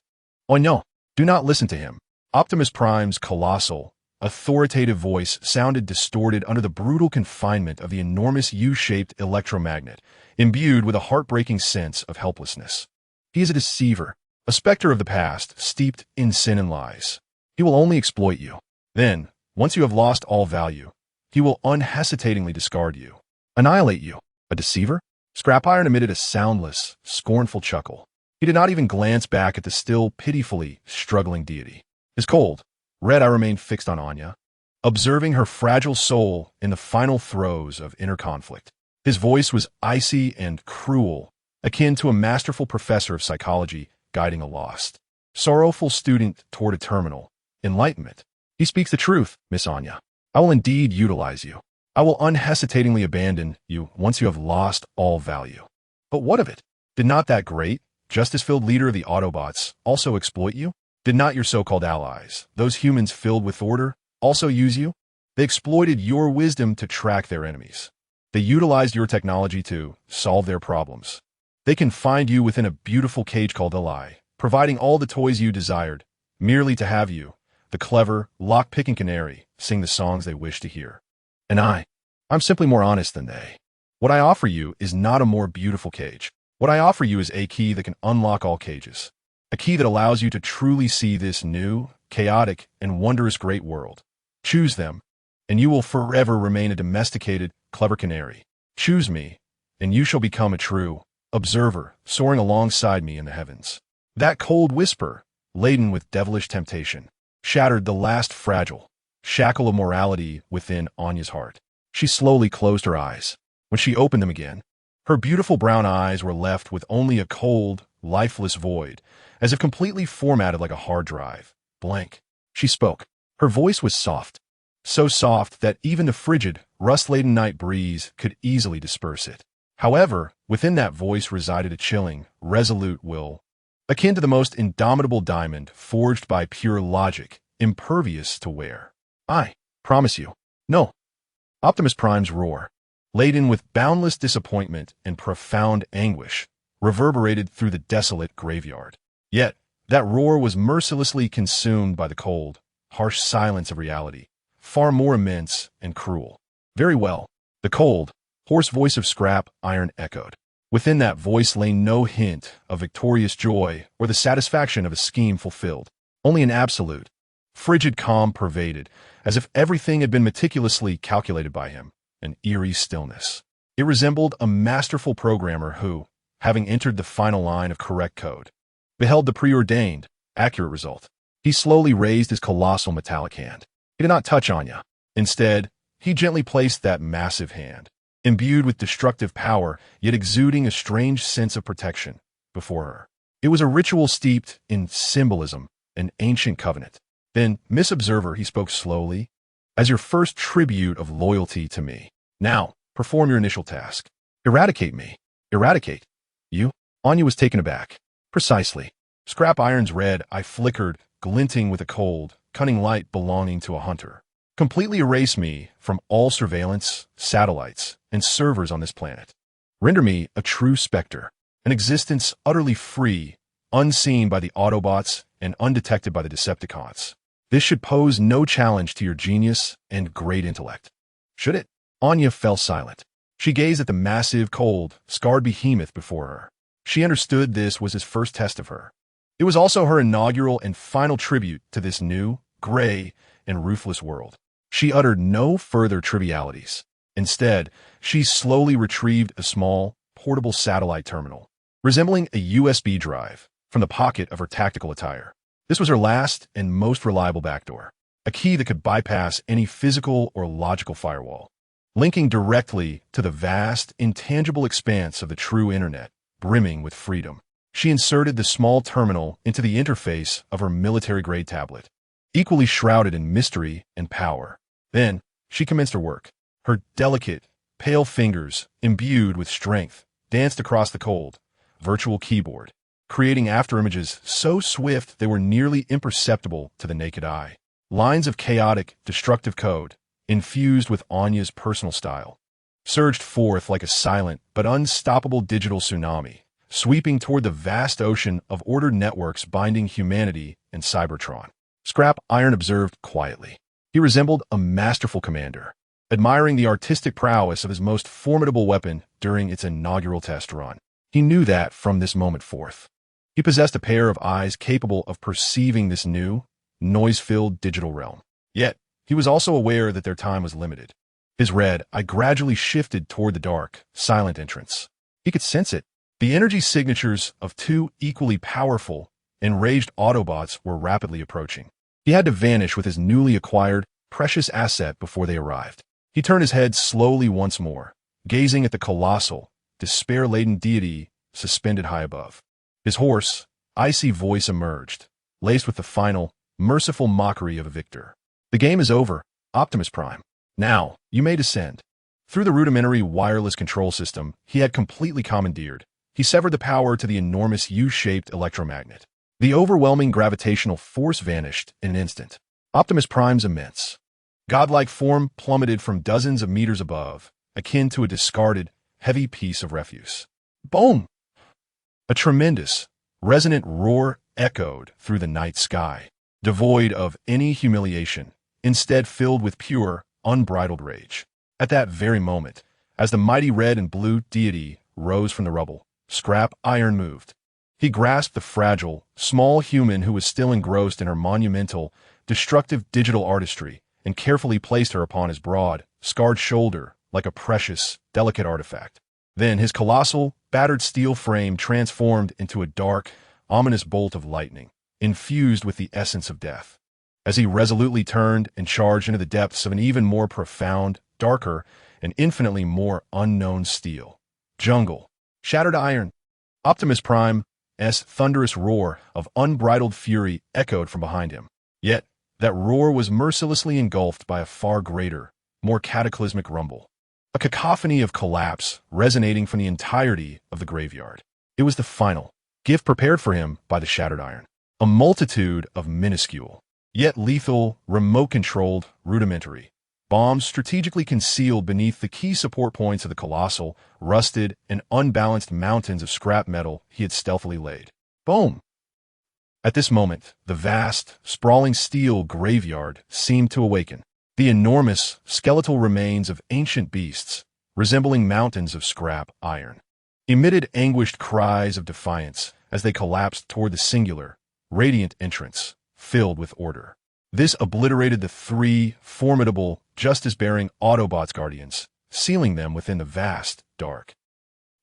Oh no, do not listen to him. Optimus Prime's colossal, authoritative voice sounded distorted under the brutal confinement of the enormous U-shaped electromagnet, imbued with a heartbreaking sense of helplessness. He is a deceiver, a specter of the past, steeped in sin and lies. He will only exploit you. Then, once you have lost all value, he will unhesitatingly discard you, annihilate you. A deceiver? Scrapiron emitted a soundless, scornful chuckle. He did not even glance back at the still pitifully struggling deity. His cold, red eye remained fixed on Anya, observing her fragile soul in the final throes of inner conflict. His voice was icy and cruel, akin to a masterful professor of psychology guiding a lost, sorrowful student toward a terminal enlightenment. He speaks the truth, Miss Anya. I will indeed utilize you. I will unhesitatingly abandon you once you have lost all value. But what of it? Did not that great, justice-filled leader of the Autobots also exploit you? Did not your so-called allies, those humans filled with order, also use you? They exploited your wisdom to track their enemies. They utilized your technology to solve their problems. They confined you within a beautiful cage called a lie, providing all the toys you desired, merely to have you, the clever, lock-picking canary, sing the songs they wish to hear. And I'm simply more honest than they. What I offer you is not a more beautiful cage. What I offer you is a key that can unlock all cages. A key that allows you to truly see this new, chaotic, and wondrous great world. Choose them, and you will forever remain a domesticated, clever canary. Choose me, and you shall become a true observer, soaring alongside me in the heavens. That cold whisper, laden with devilish temptation, shattered the last fragile shackle of morality within Anya's heart. She slowly closed her eyes. When she opened them again, her beautiful brown eyes were left with only a cold, lifeless void, as if completely formatted like a hard drive. Blank. She spoke. Her voice was soft. So soft that even the frigid, rust-laden night breeze could easily disperse it. However, within that voice resided a chilling, resolute will, akin to the most indomitable diamond forged by pure logic, impervious to wear. I promise you. No. Optimus Prime's roar, laden with boundless disappointment and profound anguish, reverberated through the desolate graveyard. Yet, that roar was mercilessly consumed by the cold, harsh silence of reality, far more immense and cruel. Very well, the cold, hoarse voice of Scrapiron echoed. Within that voice lay no hint of victorious joy or the satisfaction of a scheme fulfilled. Only an absolute, frigid calm pervaded, as if everything had been meticulously calculated by him, an eerie stillness. It resembled a masterful programmer who, having entered the final line of correct code, beheld the preordained, accurate result. He slowly raised his colossal metallic hand. He did not touch Anya. Instead, he gently placed that massive hand, imbued with destructive power, yet exuding a strange sense of protection, before her. It was a ritual steeped in symbolism, an ancient covenant. Then, Miss Observer, he spoke slowly, as your first tribute of loyalty to me. Now, perform your initial task. Eradicate me. Eradicate. You? Anya was taken aback. Precisely. Scrapiron's red eye flickered, glinting with a cold, cunning light belonging to a hunter. Completely erase me from all surveillance, satellites, and servers on this planet. Render me a true specter, an existence utterly free, unseen by the Autobots and undetected by the Decepticons. This should pose no challenge to your genius and great intellect. Should it? Anya fell silent. She gazed at the massive, cold, scarred behemoth before her. She understood this was his first test of her. It was also her inaugural and final tribute to this new, gray, and ruthless world. She uttered no further trivialities. Instead, she slowly retrieved a small, portable satellite terminal, resembling a USB drive, from the pocket of her tactical attire. This was her last and most reliable backdoor, a key that could bypass any physical or logical firewall, linking directly to the vast, intangible expanse of the true internet, brimming with freedom. She inserted the small terminal into the interface of her military-grade tablet, equally shrouded in mystery and power. Then, she commenced her work. Her delicate, pale fingers, imbued with strength, danced across the cold, virtual keyboard, creating afterimages so swift they were nearly imperceptible to the naked eye. Lines of chaotic, destructive code, infused with Anya's personal style, surged forth like a silent but unstoppable digital tsunami, sweeping toward the vast ocean of ordered networks binding humanity and Cybertron. Scrapiron observed quietly. He resembled a masterful commander, admiring the artistic prowess of his most formidable weapon during its inaugural test run. He knew that from this moment forth, he possessed a pair of eyes capable of perceiving this new, noise-filled digital realm. Yet, he was also aware that their time was limited. His red eye gradually shifted toward the dark, silent entrance. He could sense it. The energy signatures of two equally powerful, enraged Autobots were rapidly approaching. He had to vanish with his newly acquired, precious asset before they arrived. He turned his head slowly once more, gazing at the colossal, despair-laden deity suspended high above. His hoarse, icy voice emerged, laced with the final, merciful mockery of a victor. The game is over, Optimus Prime. Now, you may descend. Through the rudimentary wireless control system he had completely commandeered, he severed the power to the enormous U-shaped electromagnet. The overwhelming gravitational force vanished in an instant. Optimus Prime's immense, godlike form plummeted from dozens of meters above, akin to a discarded, heavy piece of refuse. Boom! A tremendous, resonant roar echoed through the night sky, devoid of any humiliation, instead filled with pure, unbridled rage. At that very moment, as the mighty red and blue deity rose from the rubble, Scrapiron moved. He grasped the fragile, small human who was still engrossed in her monumental, destructive digital artistry and carefully placed her upon his broad, scarred shoulder like a precious, delicate artifact. Then his colossal, battered steel frame transformed into a dark, ominous bolt of lightning, infused with the essence of death. As he resolutely turned and charged into the depths of an even more profound, darker, and infinitely more unknown steel. Jungle. Shattered iron. Optimus Prime's thunderous roar of unbridled fury echoed from behind him. Yet, that roar was mercilessly engulfed by a far greater, more cataclysmic rumble. A cacophony of collapse resonating from the entirety of the graveyard. It was the final gift prepared for him by the shattered iron. A multitude of minuscule, yet lethal, remote-controlled, rudimentary bombs strategically concealed beneath the key support points of the colossal, rusted, and unbalanced mountains of scrap metal he had stealthily laid. Boom! At this moment, the vast, sprawling steel graveyard seemed to awaken. the enormous, skeletal remains of ancient beasts, resembling mountains of scrap iron, emitted anguished cries of defiance as they collapsed toward the singular, radiant entrance, filled with order. This obliterated the three formidable, justice-bearing Autobots guardians, sealing them within the vast, dark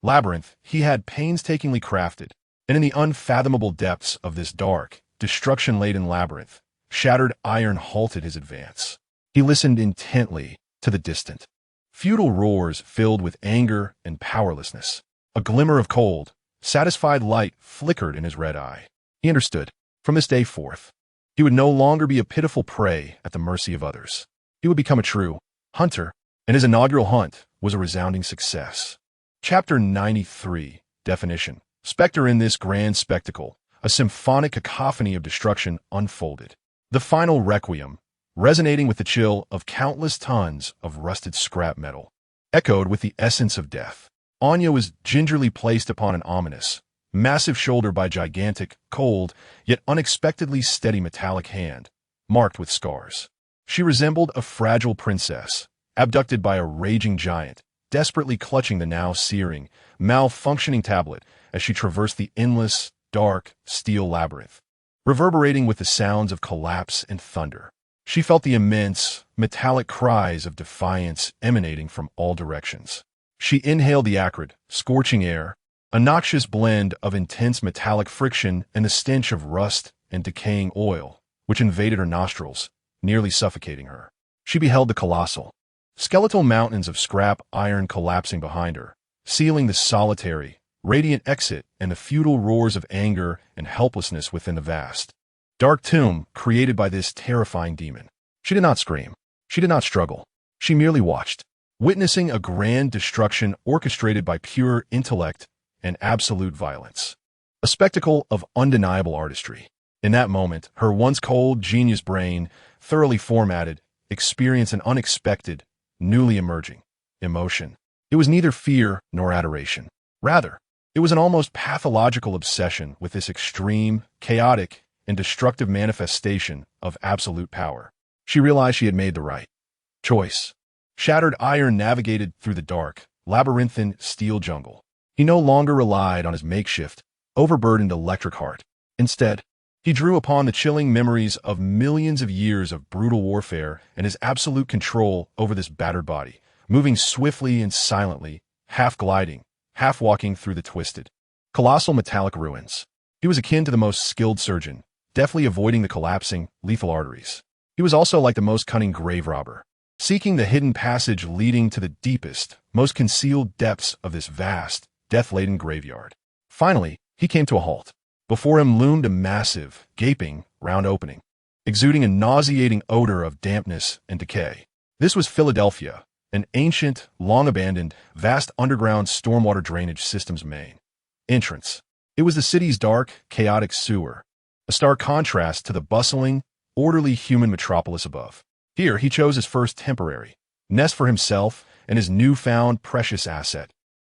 labyrinth he had painstakingly crafted. And in the unfathomable depths of this dark, destruction-laden labyrinth, shattered iron halted his advance. He listened intently to the distant, futile roars filled with anger and powerlessness. A glimmer of cold, satisfied light flickered in his red eye. He understood. From this day forth, he would no longer be a pitiful prey at the mercy of others. He would become a true hunter, and his inaugural hunt was a resounding success. Chapter 93, Definition. Spectre. In this grand spectacle, a symphonic cacophony of destruction unfolded. The final requiem, resonating with the chill of countless tons of rusted scrap metal, echoed with the essence of death. Anya was gingerly placed upon an ominous, massive shoulder by gigantic, cold, yet unexpectedly steady metallic hand, marked with scars. She resembled a fragile princess, abducted by a raging giant, desperately clutching the now searing, malfunctioning tablet as she traversed the endless, dark, steel labyrinth, reverberating with the sounds of collapse and thunder. She felt the immense, metallic cries of defiance emanating from all directions. She inhaled the acrid, scorching air, a noxious blend of intense metallic friction and the stench of rust and decaying oil, which invaded her nostrils, nearly suffocating her. She beheld the colossal, skeletal mountains of scrap iron collapsing behind her, sealing the solitary, radiant exit and the futile roars of anger and helplessness within the vast, dark tomb created by this terrifying demon. She did not scream. She did not struggle. She merely watched, witnessing a grand destruction orchestrated by pure intellect and absolute violence. A spectacle of undeniable artistry. In that moment, her once cold, genius brain, thoroughly formatted, experienced an unexpected, newly emerging emotion. It was neither fear nor adoration. Rather, it was an almost pathological obsession with this extreme, chaotic, and destructive manifestation of absolute power. She realized she had made the right choice. Shattered iron navigated through the dark, labyrinthine steel jungle. He no longer relied on his makeshift, overburdened electric heart. Instead, he drew upon the chilling memories of millions of years of brutal warfare and his absolute control over this battered body, moving swiftly and silently, half gliding, half walking through the twisted, colossal metallic ruins. He was akin to the most skilled surgeon, deftly avoiding the collapsing, lethal arteries. He was also like the most cunning grave robber, seeking the hidden passage leading to the deepest, most concealed depths of this vast, death-laden graveyard. Finally, he came to a halt. Before him loomed a massive, gaping, round opening, exuding a nauseating odor of dampness and decay. This was Philadelphia, an ancient, long-abandoned, vast underground stormwater drainage system's main entrance. It was the city's dark, chaotic sewer, a stark contrast to the bustling, orderly human metropolis above. Here he chose his first temporary nest for himself and his newfound precious asset.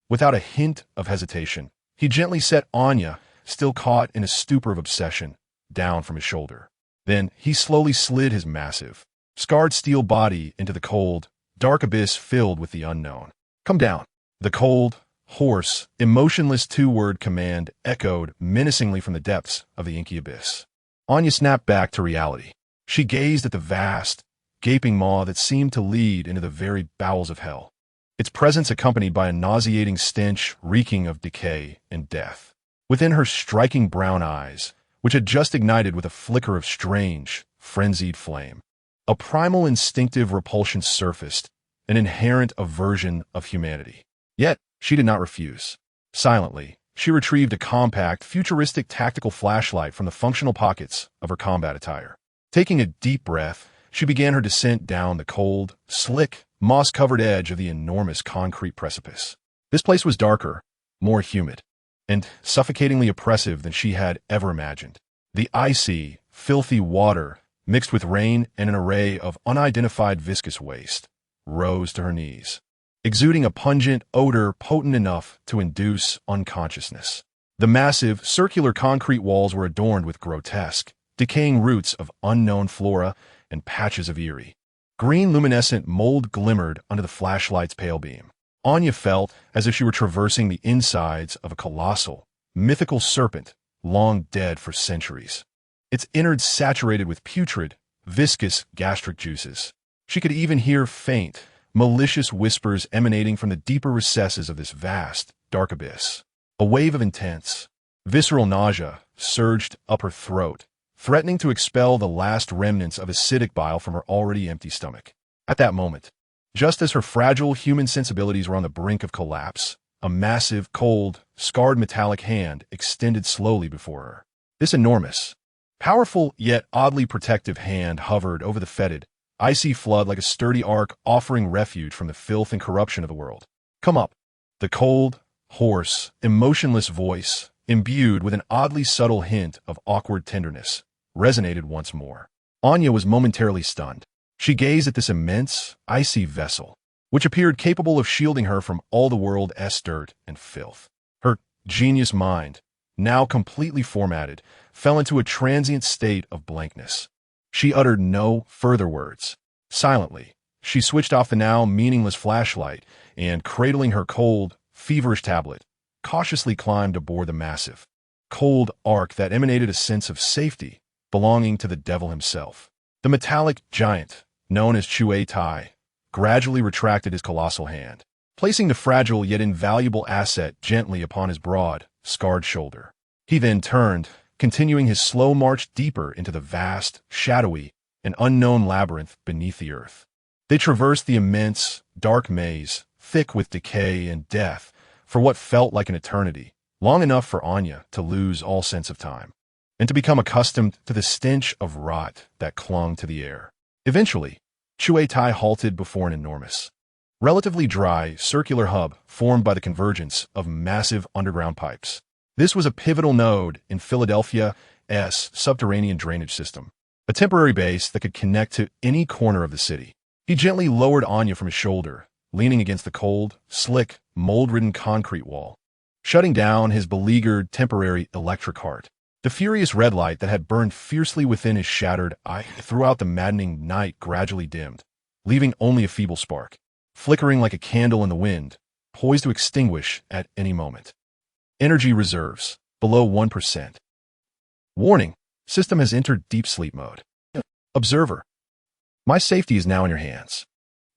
Without a hint of hesitation, he gently set Anya, still caught in a stupor of obsession, down from his shoulder. Then he slowly slid his massive, scarred steel body into the cold, dark abyss filled with the unknown. "Come down." The cold, hoarse, emotionless two-word command echoed menacingly from the depths of the inky abyss. Anya snapped back to reality. She gazed at the vast, gaping maw that seemed to lead into the very bowels of hell, its presence accompanied by a nauseating stench reeking of decay and death. Within her striking brown eyes, which had just ignited with a flicker of strange, frenzied flame, a primal instinctive repulsion surfaced, an inherent aversion of humanity. Yet, she did not refuse. Silently, she retrieved a compact, futuristic tactical flashlight from the functional pockets of her combat attire. Taking a deep breath, she began her descent down the cold, slick, moss-covered edge of the enormous concrete precipice. This place was darker, more humid, and suffocatingly oppressive than she had ever imagined. The icy, filthy water, mixed with rain and an array of unidentified viscous waste, rose to her knees, exuding a pungent odor potent enough to induce unconsciousness. The massive, circular concrete walls were adorned with grotesque, decaying roots of unknown flora and patches of eerie, Green luminescent mold glimmered under the flashlight's pale beam. Anya felt as if she were traversing the insides of a colossal, mythical serpent long dead for centuries. Its innards saturated with putrid, viscous gastric juices. She could even hear faint, malicious whispers emanating from the deeper recesses of this vast, dark abyss. A wave of intense, visceral nausea surged up her throat, threatening to expel the last remnants of acidic bile from her already empty stomach. At that moment, just as her fragile human sensibilities were on the brink of collapse, a massive, cold, scarred metallic hand extended slowly before her. This enormous, powerful yet oddly protective hand hovered over the fetid, icy flood like a sturdy ark offering refuge from the filth and corruption of the world. "Come up." The cold, hoarse, emotionless voice, imbued with an oddly subtle hint of awkward tenderness, resonated once more. Anya was momentarily stunned. She gazed at this immense, icy vessel, which appeared capable of shielding her from all the world's dirt and filth. Her genius mind, now completely formatted, fell into a transient state of blankness. She uttered no further words. Silently, she switched off the now meaningless flashlight and, cradling her cold, feverish tablet, cautiously climbed aboard the massive, cold ark that emanated a sense of safety belonging to the devil himself. The metallic giant, known as Chue Tai, gradually retracted his colossal hand, placing the fragile yet invaluable asset gently upon his broad, scarred shoulder. He then turned, continuing his slow march deeper into the vast, shadowy, and unknown labyrinth beneath the earth. They traversed the immense, dark maze, thick with decay and death, for what felt like an eternity, long enough for Anya to lose all sense of time, and to become accustomed to the stench of rot that clung to the air. Eventually, Chue Tai halted before an enormous, relatively dry, circular hub formed by the convergence of massive underground pipes. This was a pivotal node in Philadelphia's subterranean drainage system, a temporary base that could connect to any corner of the city. He gently lowered Anya from his shoulder, leaning against the cold, slick, mold-ridden concrete wall, shutting down his beleaguered temporary electric heart. The furious red light that had burned fiercely within his shattered eye throughout the maddening night gradually dimmed, leaving only a feeble spark, flickering like a candle in the wind, poised to extinguish at any moment. Energy reserves, below 1%. Warning, system has entered deep sleep mode. Observer, my safety is now in your hands.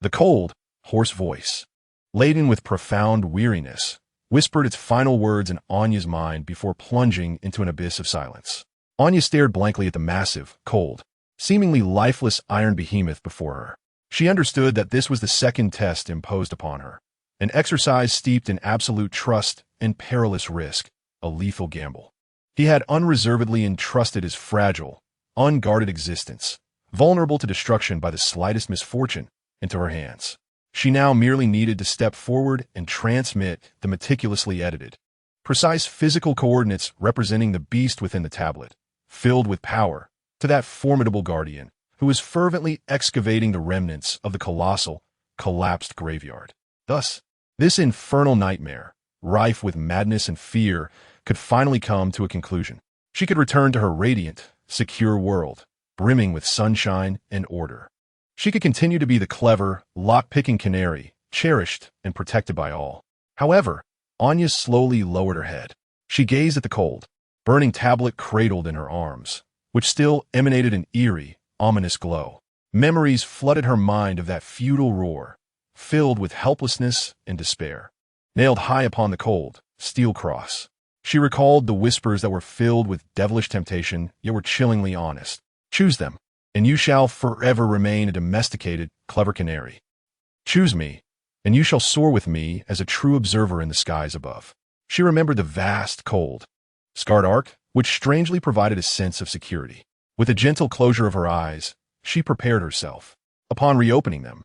The cold, hoarse voice, laden with profound weariness, whispered its final words in Anya's mind before plunging into an abyss of silence. Anya stared blankly at the massive, cold, seemingly lifeless iron behemoth before her. She understood that this was the second test imposed upon her, an exercise steeped in absolute trust and perilous risk, a lethal gamble. He had unreservedly entrusted his fragile, unguarded existence, vulnerable to destruction by the slightest misfortune, into her hands. She now merely needed to step forward and transmit the meticulously edited, precise physical coordinates representing the beast within the tablet, filled with power, to that formidable guardian who was fervently excavating the remnants of the colossal, collapsed graveyard. Thus, this infernal nightmare, rife with madness and fear, could finally come to a conclusion. She could return to her radiant, secure world, brimming with sunshine and order. She could continue to be the clever, lock-picking canary, cherished and protected by all. However, Anya slowly lowered her head. She gazed at the cold, burning tablet cradled in her arms, which still emanated an eerie, ominous glow. Memories flooded her mind of that futile roar, filled with helplessness and despair. Nailed high upon the cold, steel cross, she recalled the whispers that were filled with devilish temptation, yet were chillingly honest. Choose them, and you shall forever remain a domesticated, clever canary. Choose me, and you shall soar with me as a true observer in the skies above. She remembered the vast, cold, scarred arc, which strangely provided a sense of security. With a gentle closure of her eyes, she prepared herself. Upon reopening them,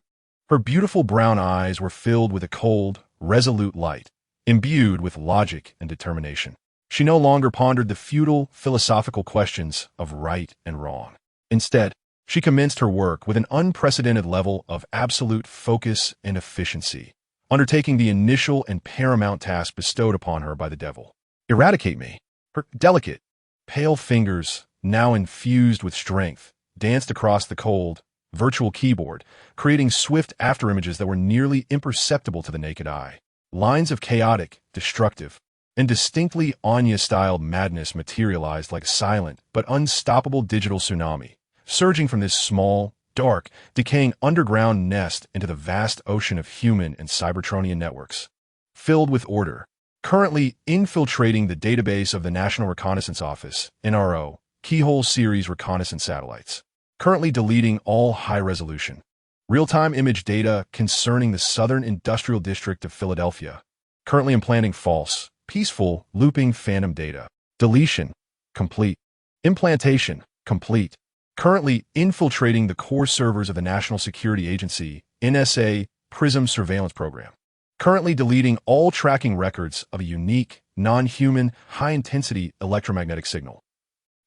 her beautiful brown eyes were filled with a cold, resolute light, imbued with logic and determination. She no longer pondered the futile, philosophical questions of right and wrong. Instead, she commenced her work with an unprecedented level of absolute focus and efficiency, undertaking the initial and paramount task bestowed upon her by the devil. Eradicate me. Her delicate, pale fingers, now infused with strength, danced across the cold, virtual keyboard, creating swift afterimages that were nearly imperceptible to the naked eye. Lines of chaotic, destructive, and distinctly Anya-styled madness materialized like a silent but unstoppable digital tsunami, surging from this small, dark, decaying underground nest into the vast ocean of human and Cybertronian networks. Filled with order, currently infiltrating the database of the National Reconnaissance Office, NRO, Keyhole Series reconnaissance satellites. Currently deleting all high-resolution, real-time image data concerning the Southern Industrial District of Philadelphia. Currently implanting false, peaceful, looping phantom data. Deletion, complete. Implantation, complete. Currently infiltrating the core servers of the National Security Agency, NSA, PRISM surveillance program. Currently deleting all tracking records of a unique, non-human, high-intensity electromagnetic signal.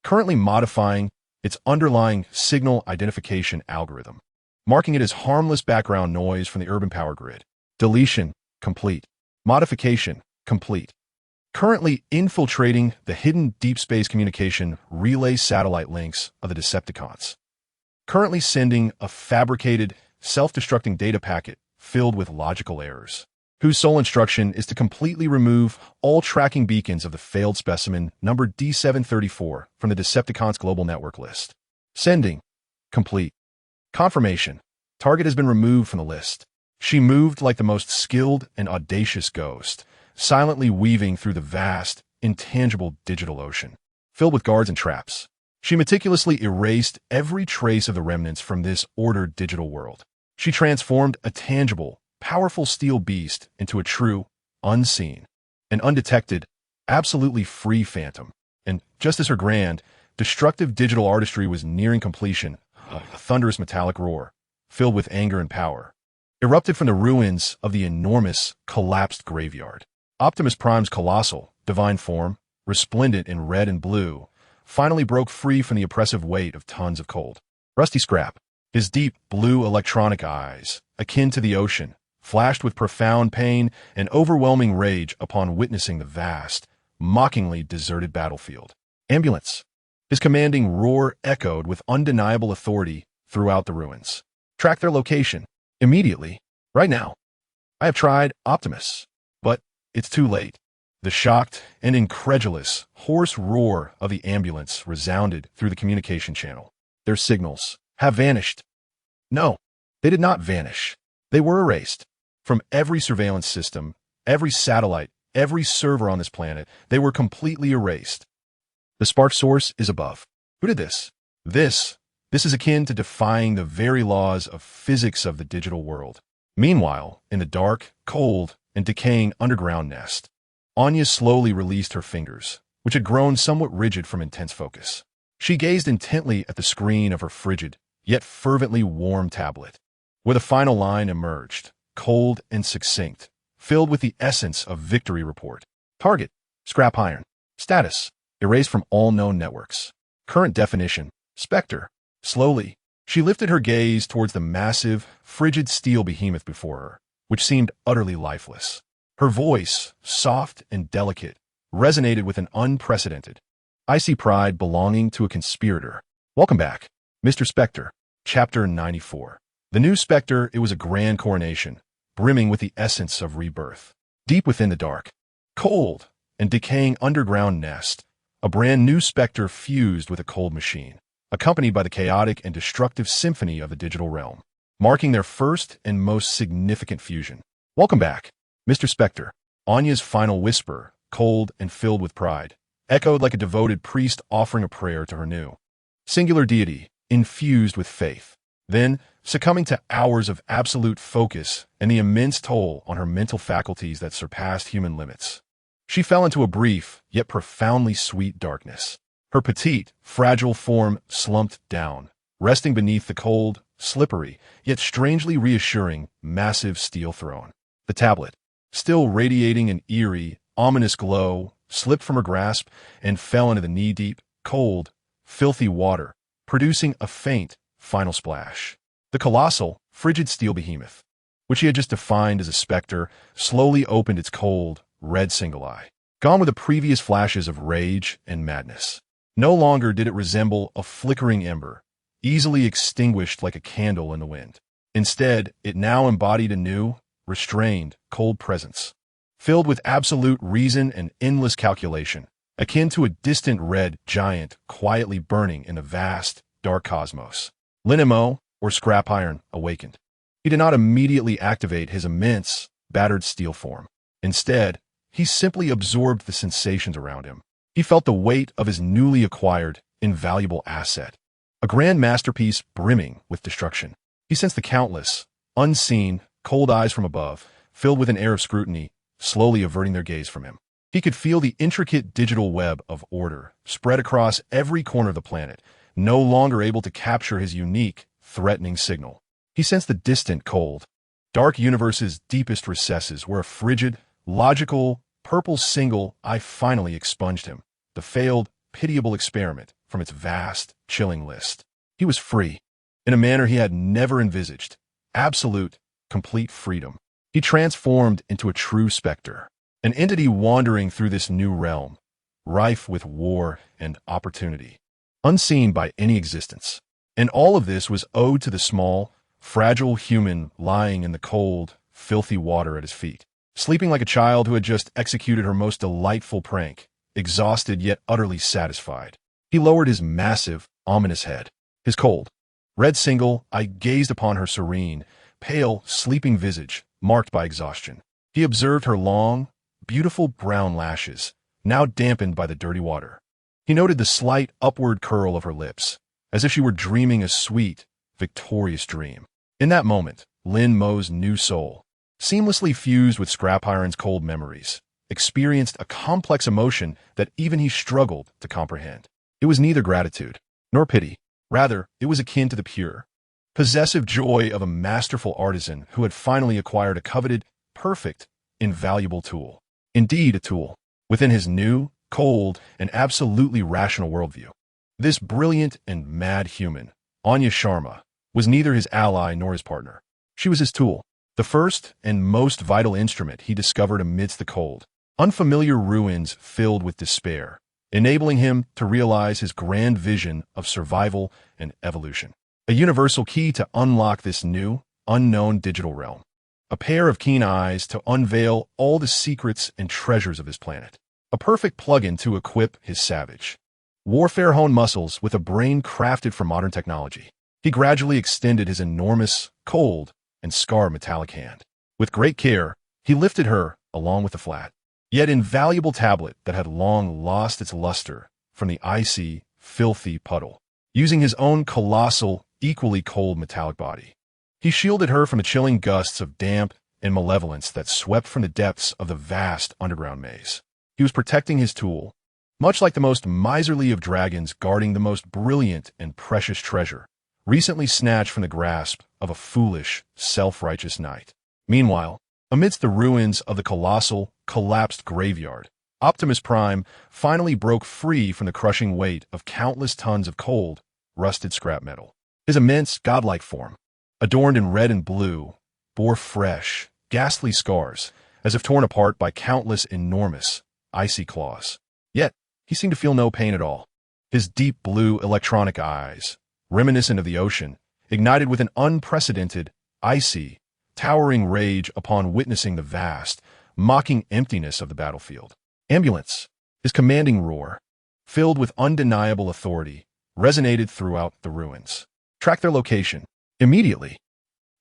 Currently modifying its underlying signal identification algorithm, marking it as harmless background noise from the urban power grid. Deletion, complete. Modification, complete. Currently infiltrating the hidden deep space communication relay satellite links of the Decepticons. Currently sending a fabricated, self-destructing data packet filled with logical errors, whose sole instruction is to completely remove all tracking beacons of the failed specimen number D734 from the Decepticons global network list. Sending, complete. Confirmation, target has been removed from the list. She moved like the most skilled and audacious ghost, silently weaving through the vast, intangible digital ocean, filled with guards and traps. She meticulously erased every trace of the remnants from this ordered digital world. She transformed a tangible, powerful steel beast into a true, unseen, and undetected, absolutely free phantom. And just as her grand, destructive digital artistry was nearing completion, a thunderous metallic roar, filled with anger and power, erupted from the ruins of the enormous, collapsed graveyard. Optimus Prime's colossal, divine form, resplendent in red and blue, finally broke free from the oppressive weight of tons of cold. Rusty Scrap, his deep blue electronic eyes, akin to the ocean, flashed with profound pain and overwhelming rage upon witnessing the vast, mockingly deserted battlefield. Ambulance. His commanding roar echoed with undeniable authority throughout the ruins. Track their location. Immediately. Right now. I have tried, Optimus. But it's too late. The shocked and incredulous, hoarse roar of the ambulance resounded through the communication channel. Their signals have vanished. No, they did not vanish. They were erased. From every surveillance system, every satellite, every server on this planet, they were completely erased. The spark source is above. Who did this? This is akin to defying the very laws of physics of the digital world. Meanwhile, in the dark, cold, and decaying underground nest, Anya slowly released her fingers, which had grown somewhat rigid from intense focus. She gazed intently at the screen of her frigid, yet fervently warm tablet, where the final line emerged, cold and succinct, filled with the essence of victory report. Target, Scrapiron. Status, erased from all known networks. Current definition, Spectre. Slowly, she lifted her gaze towards the massive, frigid steel behemoth before her, which seemed utterly lifeless. Her voice, soft and delicate, resonated with an unprecedented, icy pride belonging to a conspirator. Welcome back, Mr. Spectre. Chapter 94. The new Spectre, it was a grand coronation, brimming with the essence of rebirth. Deep within the dark, cold, and decaying underground nest, a brand new Spectre fused with a cold machine, accompanied by the chaotic and destructive symphony of the digital realm, marking their first and most significant fusion. Welcome back, Mr. Spectre. Anya's final whisper, cold and filled with pride, echoed like a devoted priest offering a prayer to her new singular deity, infused with faith. Then, succumbing to hours of absolute focus and the immense toll on her mental faculties that surpassed human limits, she fell into a brief, yet profoundly sweet darkness. Her petite, fragile form slumped down, resting beneath the cold, slippery, yet strangely reassuring, massive steel throne. The tablet, still radiating an eerie, ominous glow, slipped from her grasp and fell into the knee-deep, cold, filthy water, producing a faint, final splash. The colossal, frigid steel behemoth, which he had just defined as a specter, slowly opened its cold, red single eye. Gone were the previous flashes of rage and madness. No longer did it resemble a flickering ember. easily extinguished like a candle in the wind. Instead, it now embodied a new, restrained, cold presence, filled with absolute reason and endless calculation, akin to a distant red giant quietly burning in the vast, dark cosmos. Lin Mo, or Scrapiron, awakened. He did not immediately activate his immense, battered steel form. Instead, he simply absorbed the sensations around him. He felt the weight of his newly acquired, invaluable asset, a grand masterpiece brimming with destruction. He sensed the countless, unseen, cold eyes from above, filled with an air of scrutiny, slowly averting their gaze from him. He could feel the intricate digital web of order spread across every corner of the planet, no longer able to capture his unique, threatening signal. He sensed the distant, cold, dark universe's deepest recesses where a frigid, logical, purple single eye finally expunged him, the failed, pitiable experiment, from its vast, chilling list. He was free, in a manner he had never envisaged. Absolute, complete freedom. He transformed into a true specter, an entity wandering through this new realm, rife with war and opportunity, unseen by any existence. And all of this was owed to the small, fragile human lying in the cold, filthy water at his feet, sleeping like a child who had just executed her most delightful prank, exhausted yet utterly satisfied. He lowered his massive, ominous head. His cold, red single eye gazed upon her serene, pale, sleeping visage, marked by exhaustion. He observed her long, beautiful brown lashes, now dampened by the dirty water. He noted the slight upward curl of her lips, as if she were dreaming a sweet, victorious dream. In that moment, Lin Mo's new soul, seamlessly fused with Scrapiron's cold memories, experienced a complex emotion that even he struggled to comprehend. It was neither gratitude nor pity. Rather, it was akin to the pure, possessive joy of a masterful artisan who had finally acquired a coveted, perfect, invaluable tool. Indeed, a tool within his new, cold, and absolutely rational worldview. This brilliant and mad human, Anya Sharma, was neither his ally nor his partner. She was his tool, the first and most vital instrument he discovered amidst the cold, unfamiliar ruins filled with despair, enabling him to realize his grand vision of survival and evolution. A universal key to unlock this new, unknown digital realm. A pair of keen eyes to unveil all the secrets and treasures of his planet. A perfect plug-in to equip his savage, warfare-honed muscles with a brain crafted for modern technology. He gradually extended his enormous, cold, and scarred metallic hand. With great care, he lifted her along with the flat, yet invaluable tablet that had long lost its luster from the icy, filthy puddle. Using his own colossal, equally cold metallic body, he shielded her from the chilling gusts of damp and malevolence that swept from the depths of the vast underground maze. He was protecting his tool, much like the most miserly of dragons guarding the most brilliant and precious treasure, recently snatched from the grasp of a foolish, self-righteous knight. Meanwhile, amidst the ruins of the colossal, collapsed graveyard, Optimus Prime finally broke free from the crushing weight of countless tons of cold, rusted scrap metal. His immense, godlike form, adorned in red and blue, bore fresh, ghastly scars, as if torn apart by countless enormous, icy claws. Yet, he seemed to feel no pain at all. His deep blue electronic eyes, reminiscent of the ocean, ignited with an unprecedented, icy, towering rage upon witnessing the vast, mocking emptiness of the battlefield. Ambulance, his commanding roar, filled with undeniable authority, resonated throughout the ruins. Track their location. Immediately.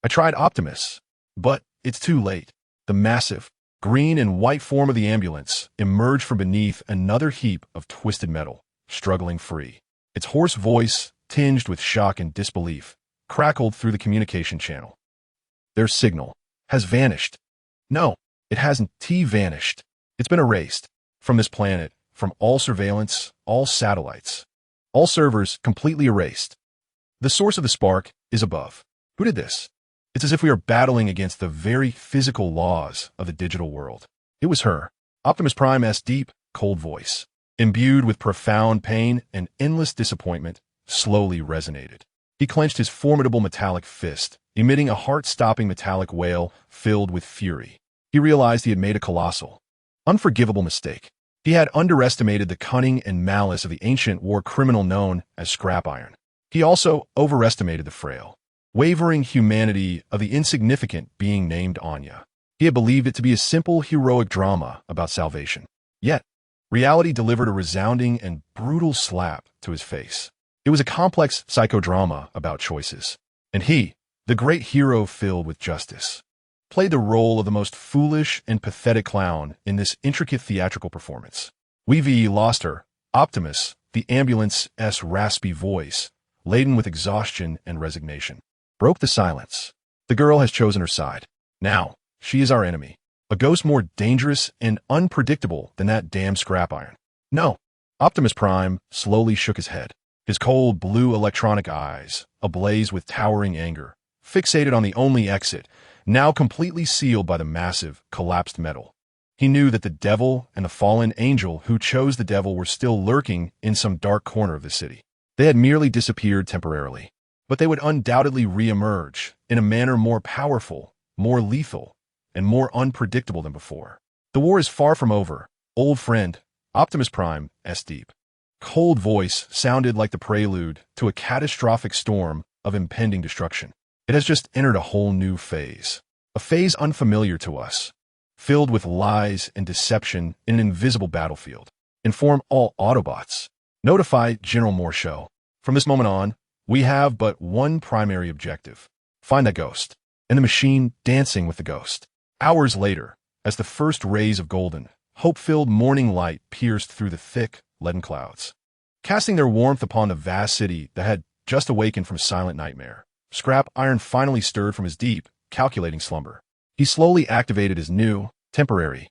I tried Optimus, but it's too late. The massive, green and white form of the ambulance emerged from beneath another heap of twisted metal, struggling free. Its hoarse voice, tinged with shock and disbelief, crackled through the communication channel. Their signal has vanished. No, it hasn't vanished. It's been erased from this planet, from all surveillance, all satellites, all servers completely erased. The source of the spark is above. Who did this? It's as if we are battling against the very physical laws of the digital world. It was her, Optimus Prime's deep, cold voice, imbued with profound pain and endless disappointment, slowly resonated. He clenched his formidable metallic fist, emitting a heart-stopping metallic wail filled with fury. He realized he had made a colossal, unforgivable mistake. He had underestimated the cunning and malice of the ancient war criminal known as Scrapiron. He also overestimated the frail, wavering humanity of the insignificant being named Anya. He had believed it to be a simple heroic drama about salvation. Yet, reality delivered a resounding and brutal slap to his face. It was a complex psychodrama about choices. And he, the great hero filled with justice, played the role of the most foolish and pathetic clown in this intricate theatrical performance. We lost her. Optimus, the ambulance's raspy voice, laden with exhaustion and resignation, broke the silence. The girl has chosen her side. Now, she is our enemy. A ghost more dangerous and unpredictable than that damn Scrapiron. No. Optimus Prime slowly shook his head, his cold blue electronic eyes ablaze with towering anger, fixated on the only exit, now completely sealed by the massive, collapsed metal. He knew that the devil and the fallen angel who chose the devil were still lurking in some dark corner of the city. They had merely disappeared temporarily, but they would undoubtedly re-emerge in a manner more powerful, more lethal, and more unpredictable than before. The war is far from over, old friend. Optimus Prime's deep, cold voice sounded like the prelude to a catastrophic storm of impending destruction. It has just entered a whole new phase, a phase unfamiliar to us, filled with lies and deception in an invisible battlefield. Inform all Autobots. Notify General Morshow. From this moment on, we have but one primary objective. Find that ghost, and the machine dancing with the ghost. Hours later, as the first rays of golden, hope-filled morning light pierced through the thick, leaden clouds, casting their warmth upon the vast city that had just awakened from a silent nightmare, Scrapiron finally stirred from his deep, calculating slumber. He slowly activated his new, temporary,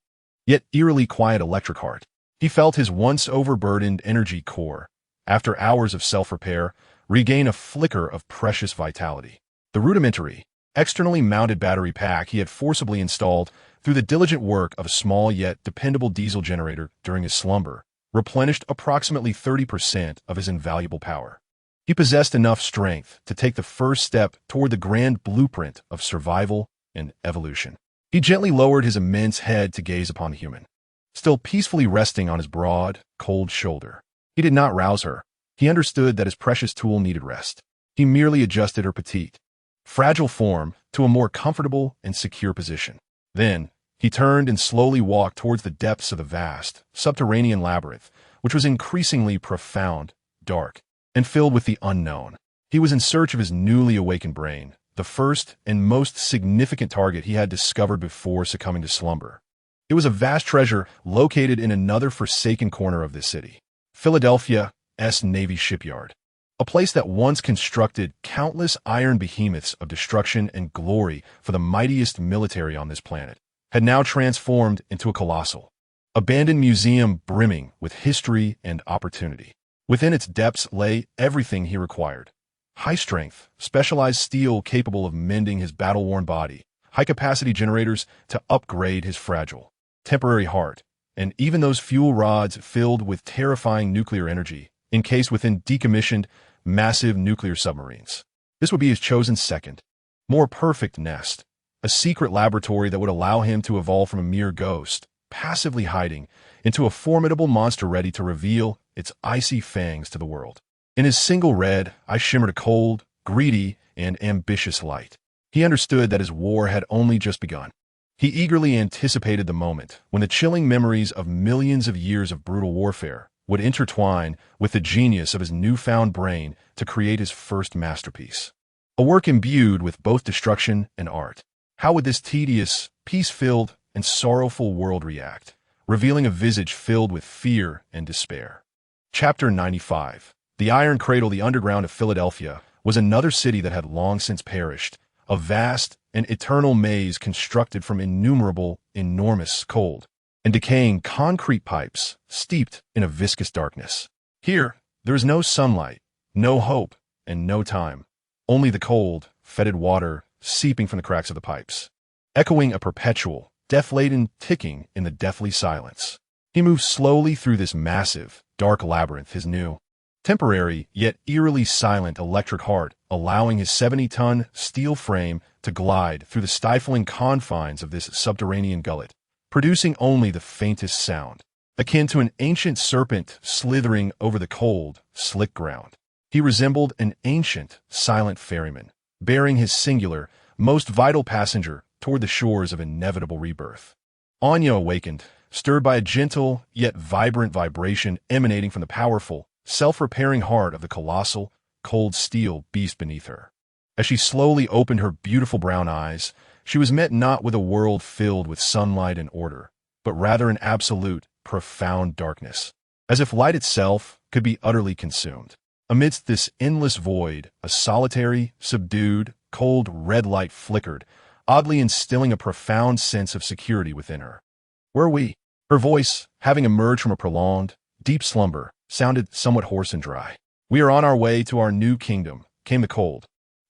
yet eerily quiet electric heart. He felt his once overburdened energy core, after hours of self-repair, regain a flicker of precious vitality. The rudimentary, externally mounted battery pack he had forcibly installed through the diligent work of a small yet dependable diesel generator during his slumber replenished approximately 30% of his invaluable power. He possessed enough strength to take the first step toward the grand blueprint of survival and evolution. He gently lowered his immense head to gaze upon the human, still peacefully resting on his broad, cold shoulder. He did not rouse her. He understood that his precious tool needed rest. He merely adjusted her petite, fragile form to a more comfortable and secure position. Then, he turned and slowly walked towards the depths of the vast, subterranean labyrinth, which was increasingly profound, dark, and filled with the unknown. He was in search of his newly awakened brain, the first and most significant target he had discovered before succumbing to slumber. It was a vast treasure located in another forsaken corner of the city, Philadelphia's Navy shipyard, a place that once constructed countless iron behemoths of destruction and glory for the mightiest military on this planet, had now transformed into a colossal, abandoned museum brimming with history and opportunity. Within its depths lay everything he required: high strength, specialized steel capable of mending his battle-worn body, high-capacity generators to upgrade his fragile, temporary heart, and even those fuel rods filled with terrifying nuclear energy, encased within decommissioned, massive nuclear submarines. This would be his chosen second, more perfect nest, a secret laboratory that would allow him to evolve from a mere ghost, passively hiding, into a formidable monster ready to reveal its icy fangs to the world. In his single red eye shimmered a cold, greedy, and ambitious light. He understood that his war had only just begun. He eagerly anticipated the moment when the chilling memories of millions of years of brutal warfare would intertwine with the genius of his newfound brain to create his first masterpiece. A work imbued with both destruction and art. How would this tedious, peace-filled, and sorrowful world react, revealing a visage filled with fear and despair? Chapter 95. The Iron Cradle. The underground of Philadelphia was another city that had long since perished, a vast and eternal maze constructed from innumerable, enormous, cold, and decaying concrete pipes steeped in a viscous darkness. Here, there is no sunlight, no hope, and no time. Only the cold, fetid water seeping from the cracks of the pipes, echoing a perpetual, death-laden ticking in the deathly silence. He moved slowly through this massive, dark labyrinth, his new, temporary, yet eerily silent electric heart allowing his 70-ton steel frame to glide through the stifling confines of this subterranean gullet, producing only the faintest sound, akin to an ancient serpent slithering over the cold, slick ground. He resembled an ancient, silent ferryman, bearing his singular, most vital passenger toward the shores of inevitable rebirth. Anya awakened, stirred by a gentle yet vibrant vibration emanating from the powerful, self-repairing heart of the colossal, cold steel beast beneath her. As she slowly opened her beautiful brown eyes, she was met not with a world filled with sunlight and order, but rather an absolute, profound darkness, as if light itself could be utterly consumed. Amidst this endless void, a solitary, subdued, cold red light flickered, oddly instilling a profound sense of security within her. "Where are we?" Her voice, having emerged from a prolonged, deep slumber, sounded somewhat hoarse and dry. "We are on our way to our new kingdom," came the cold,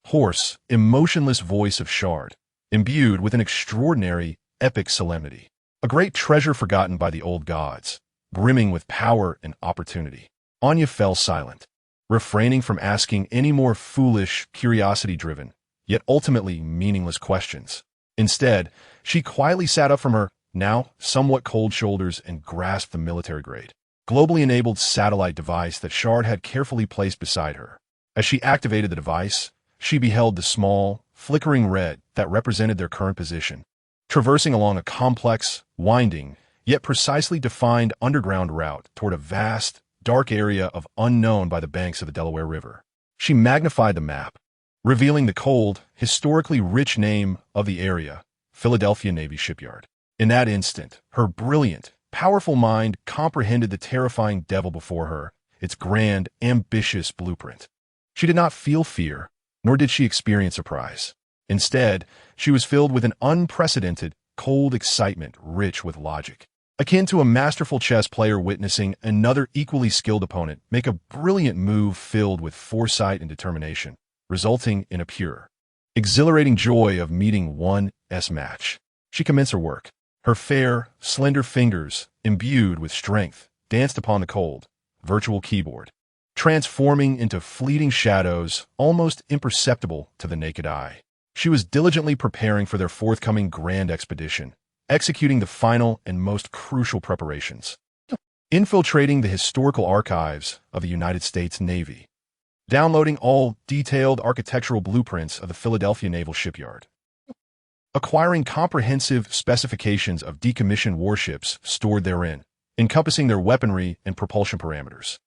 hoarse, emotionless voice of Shard, imbued with an extraordinary, epic solemnity. A great treasure forgotten by the old gods, brimming with power and opportunity. Anya fell silent, refraining from asking any more foolish, curiosity-driven, yet ultimately meaningless questions. Instead, she quietly sat up from her, now somewhat cold shoulders and grasped the military-grade, globally enabled satellite device that Shard had carefully placed beside her. As she activated the device, she beheld the small, flickering red that represented their current position, traversing along a complex, winding, yet precisely defined underground route toward a vast, dark area of unknown by the banks of the Delaware River. She magnified the map, revealing the cold, historically rich name of the area, Philadelphia Navy Shipyard. In that instant, her brilliant, powerful mind comprehended the terrifying devil before her, its grand, ambitious blueprint. She did not feel fear, nor did she experience surprise. Instead, she was filled with an unprecedented, cold excitement rich with logic, akin to a masterful chess player witnessing another equally skilled opponent make a brilliant move filled with foresight and determination, resulting in a pure, exhilarating joy of meeting one's match. She commenced her work. Her fair, slender fingers, imbued with strength, danced upon the cold, virtual keyboard, transforming into fleeting shadows almost imperceptible to the naked eye. She was diligently preparing for their forthcoming grand expedition, executing the final and most crucial preparations, infiltrating the historical archives of the United States Navy, downloading all detailed architectural blueprints of the Philadelphia Naval Shipyard, acquiring comprehensive specifications of decommissioned warships stored therein, encompassing their weaponry and propulsion parameters,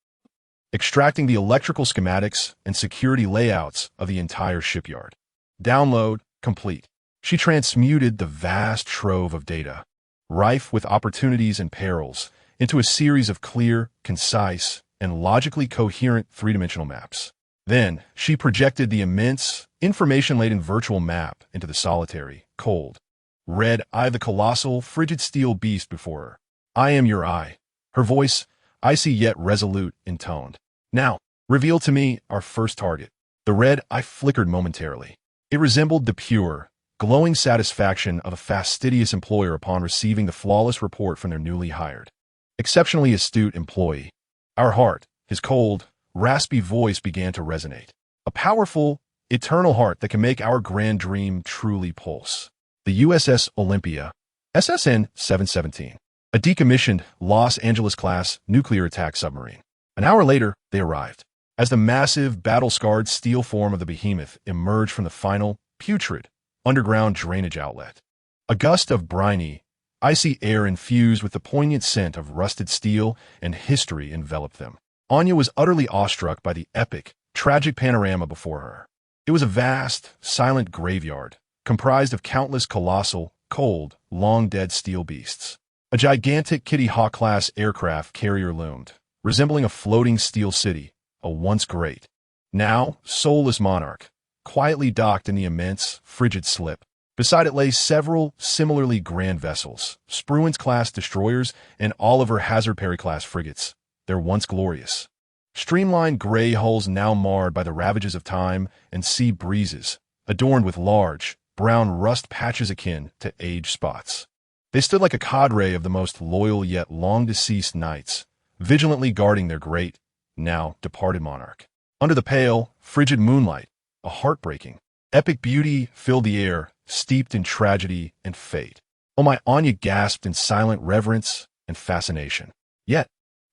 extracting the electrical schematics and security layouts of the entire shipyard. Download complete. She transmuted the vast trove of data, rife with opportunities and perils, into a series of clear, concise, and logically coherent three-dimensional maps. Then, she projected the immense, information-laden virtual map into the solitary, cold, red eye of the colossal, frigid steel beast before her. "I am your eye." Her voice, icy yet resolute, intoned. "Now, reveal to me our first target." The red eye flickered momentarily. It resembled the pure, glowing satisfaction of a fastidious employer upon receiving the flawless report from their newly hired, exceptionally astute employee. "Our heart," his cold, raspy voice began to resonate. "A powerful, eternal heart that can make our grand dream truly pulse." The USS Olympia, SSN 717, a decommissioned Los Angeles-class nuclear attack submarine. An hour later, they arrived. As the massive, battle-scarred steel form of the behemoth emerged from the final, putrid, underground drainage outlet, a gust of briny, icy air infused with the poignant scent of rusted steel and history enveloped them. Anya was utterly awestruck by the epic, tragic panorama before her. It was a vast, silent graveyard, comprised of countless colossal, cold, long-dead steel beasts. A gigantic Kitty Hawk-class aircraft carrier loomed, resembling a floating steel city, a once great, now soulless monarch, quietly docked in the immense, frigid slip. Beside it lay several similarly grand vessels, Spruance-class destroyers and Oliver Hazard Perry-class frigates, their once glorious, streamlined gray hulls now marred by the ravages of time and sea breezes, adorned with large, brown rust patches akin to age spots. They stood like a cadre of the most loyal yet long-deceased knights, vigilantly guarding their great, now departed monarch. Under the pale, frigid moonlight, a heartbreaking, epic beauty filled the air, steeped in tragedy and fate. Oh, my Anya gasped in silent reverence and fascination. Yet,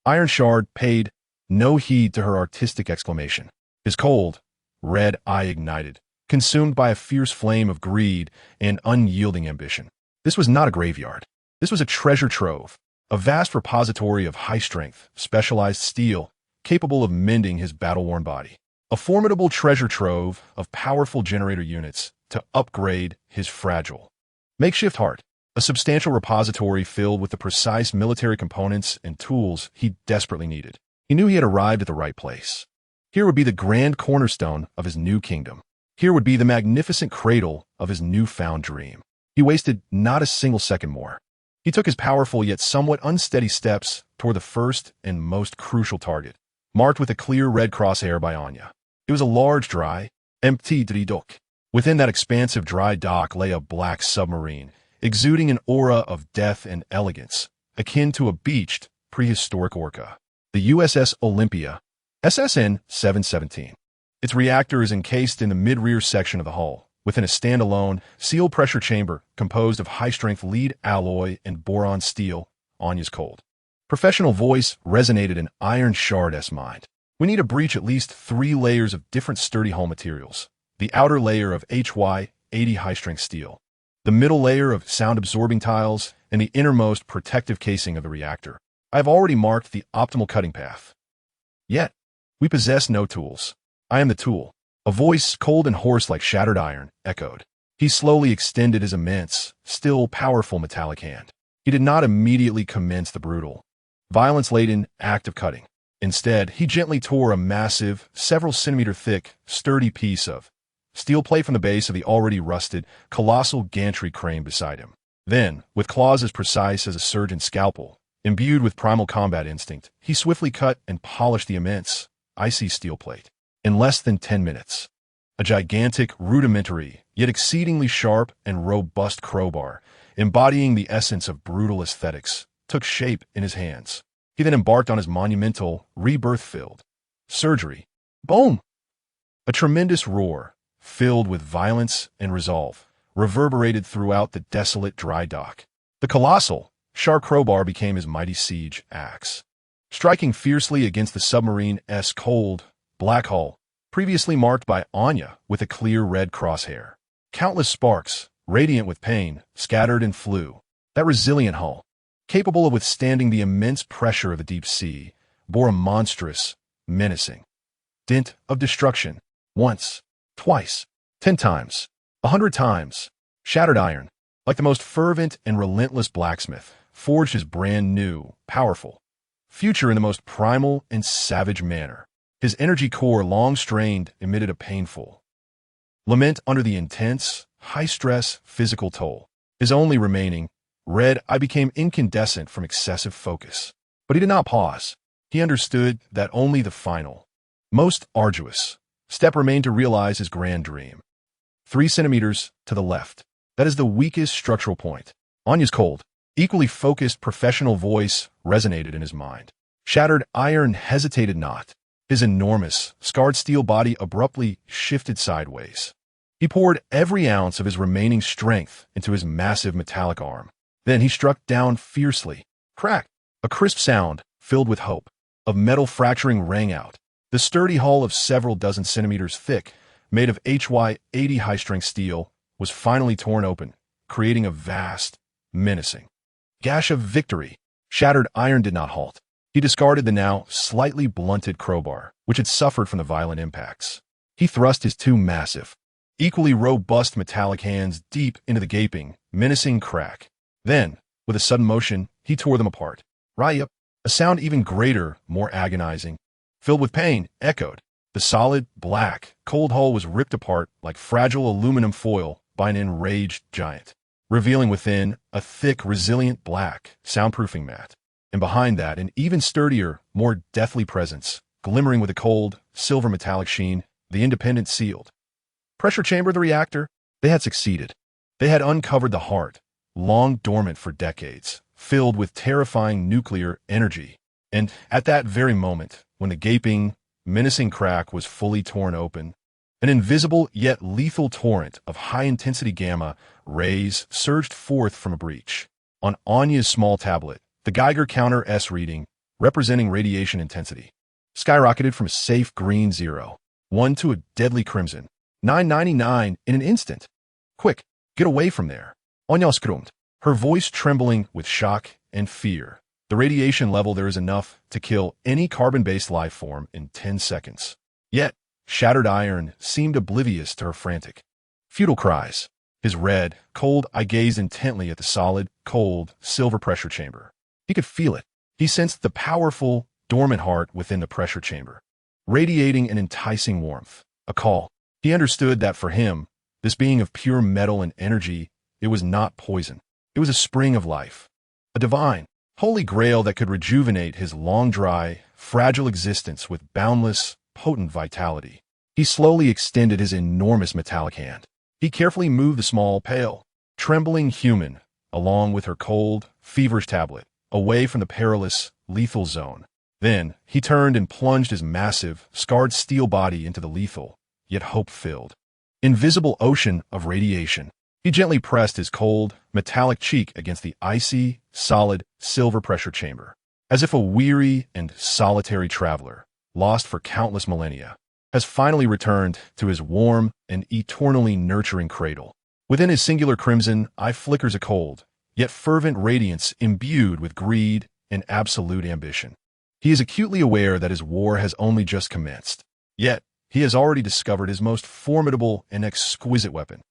Iron Shard paid no heed to her artistic exclamation. His cold, red eye ignited, consumed by a fierce flame of greed and unyielding ambition. This was not a graveyard. This was a treasure trove, a vast repository of high-strength, specialized steel capable of mending his battle-worn body. A formidable treasure trove of powerful generator units to upgrade his fragile makeshift heart. A substantial repository filled with the precise military components and tools he desperately needed. He knew he had arrived at the right place. Here would be the grand cornerstone of his new kingdom. Here would be the magnificent cradle of his newfound dream. He wasted not a single second more. He took his powerful yet somewhat unsteady steps toward the first and most crucial target, marked with a clear red crosshair by Anya. It was a large, dry, empty dock. Within that expansive dry dock lay a black submarine, exuding an aura of death and elegance, akin to a beached, prehistoric orca. The USS Olympia, SSN 717. Its reactor is encased in the mid-rear section of the hull, within a standalone, sealed pressure chamber composed of high-strength lead alloy and boron steel. Anya's cold, professional voice resonated in Iron Shard's mind. We need to breach at least 3 layers of different sturdy hull materials. The outer layer of HY-80 high-strength steel, the middle layer of sound-absorbing tiles, and the innermost protective casing of the reactor. I have already marked the optimal cutting path. Yet, we possess no tools. I am the tool. A voice, cold and hoarse like shattered iron, echoed. He slowly extended his immense, still powerful metallic hand. He did not immediately commence the brutal, violence-laden act of cutting. Instead, he gently tore a massive, several centimeter thick, sturdy piece of steel plate from the base of the already rusted, colossal gantry crane beside him. Then, with claws as precise as a surgeon's scalpel, imbued with primal combat instinct, he swiftly cut and polished the immense, icy steel plate. In less than 10 minutes, a gigantic, rudimentary, yet exceedingly sharp and robust crowbar, embodying the essence of brutal aesthetics, took shape in his hands. He then embarked on his monumental, rebirth-filled surgery. Boom! A tremendous roar, filled with violence and resolve, reverberated throughout the desolate dry dock. The colossal, sharp crowbar became his mighty siege axe, striking fiercely against the submarine's cold, black hull, previously marked by Anya with a clear red crosshair. Countless sparks, radiant with pain, scattered and flew. That resilient hull, capable of withstanding the immense pressure of the deep sea, bore a monstrous, menacing dint of destruction. Once, twice, 10 times, 100 times. Shattered iron, like the most fervent and relentless blacksmith, forged his brand new, powerful future in the most primal and savage manner. His energy core, long strained, emitted a painful lament under the intense, high-stress physical toll. His only remaining red eye became incandescent from excessive focus. But he did not pause. He understood that only the final, most arduous step remained to realize his grand dream. 3 centimeters to the left. That is the weakest structural point. Anya's cold, equally focused professional voice resonated in his mind. Shattered iron hesitated not. His enormous, scarred steel body abruptly shifted sideways. He poured every ounce of his remaining strength into his massive metallic arm. Then he struck down fiercely. Crack! A crisp sound, filled with hope, of metal fracturing rang out. The sturdy hull of several dozen centimeters thick, made of HY-80 high-strength steel, was finally torn open, creating a vast, menacing gash of victory. Shattered iron did not halt. He discarded the now slightly blunted crowbar, which had suffered from the violent impacts. He thrust his 2 massive, equally robust metallic hands deep into the gaping, menacing crack. Then, with a sudden motion, he tore them apart. Raya, a sound even greater, more agonizing, filled with pain, echoed. The solid, black, cold hull was ripped apart like fragile aluminum foil by an enraged giant, revealing within a thick, resilient black soundproofing mat. And behind that, an even sturdier, more deathly presence, glimmering with a cold, silver metallic sheen, the independent sealed pressure chamber of the reactor. They had succeeded. They had uncovered the heart, long dormant for decades, filled with terrifying nuclear energy. And at that very moment, when the gaping, menacing crack was fully torn open, an invisible yet lethal torrent of high-intensity gamma rays surged forth from a breach. On Anya's small tablet, the Geiger counter S reading, representing radiation intensity, skyrocketed from a safe green 0 1 to a deadly crimson. 999 in an instant. Quick, get away from there. Anya screamed, her voice trembling with shock and fear. The radiation level there is enough to kill any carbon-based life form in 10 seconds. Yet, Shattered Iron seemed oblivious to her frantic, futile cries. His red, cold eye gazed intently at the solid, cold, silver pressure chamber. He could feel it. He sensed the powerful, dormant heart within the pressure chamber, radiating an enticing warmth, a call. He understood that for him, this being of pure metal and energy, it was not poison. It was a spring of life, a divine, holy grail that could rejuvenate his long, dry, fragile existence with boundless, potent vitality. He slowly extended his enormous metallic hand. He carefully moved the small, pale, trembling human, along with her cold, feverish tablet, away from the perilous, lethal zone. Then, he turned and plunged his massive, scarred steel body into the lethal, yet hope-filled, invisible ocean of radiation. He gently pressed his cold, metallic cheek against the icy, solid, silver pressure chamber, as if a weary and solitary traveler, lost for countless millennia, has finally returned to his warm and eternally nurturing cradle. Within his singular crimson eye flickers a cold, yet fervent radiance imbued with greed and absolute ambition. He is acutely aware that his war has only just commenced, yet he has already discovered his most formidable and exquisite weapon.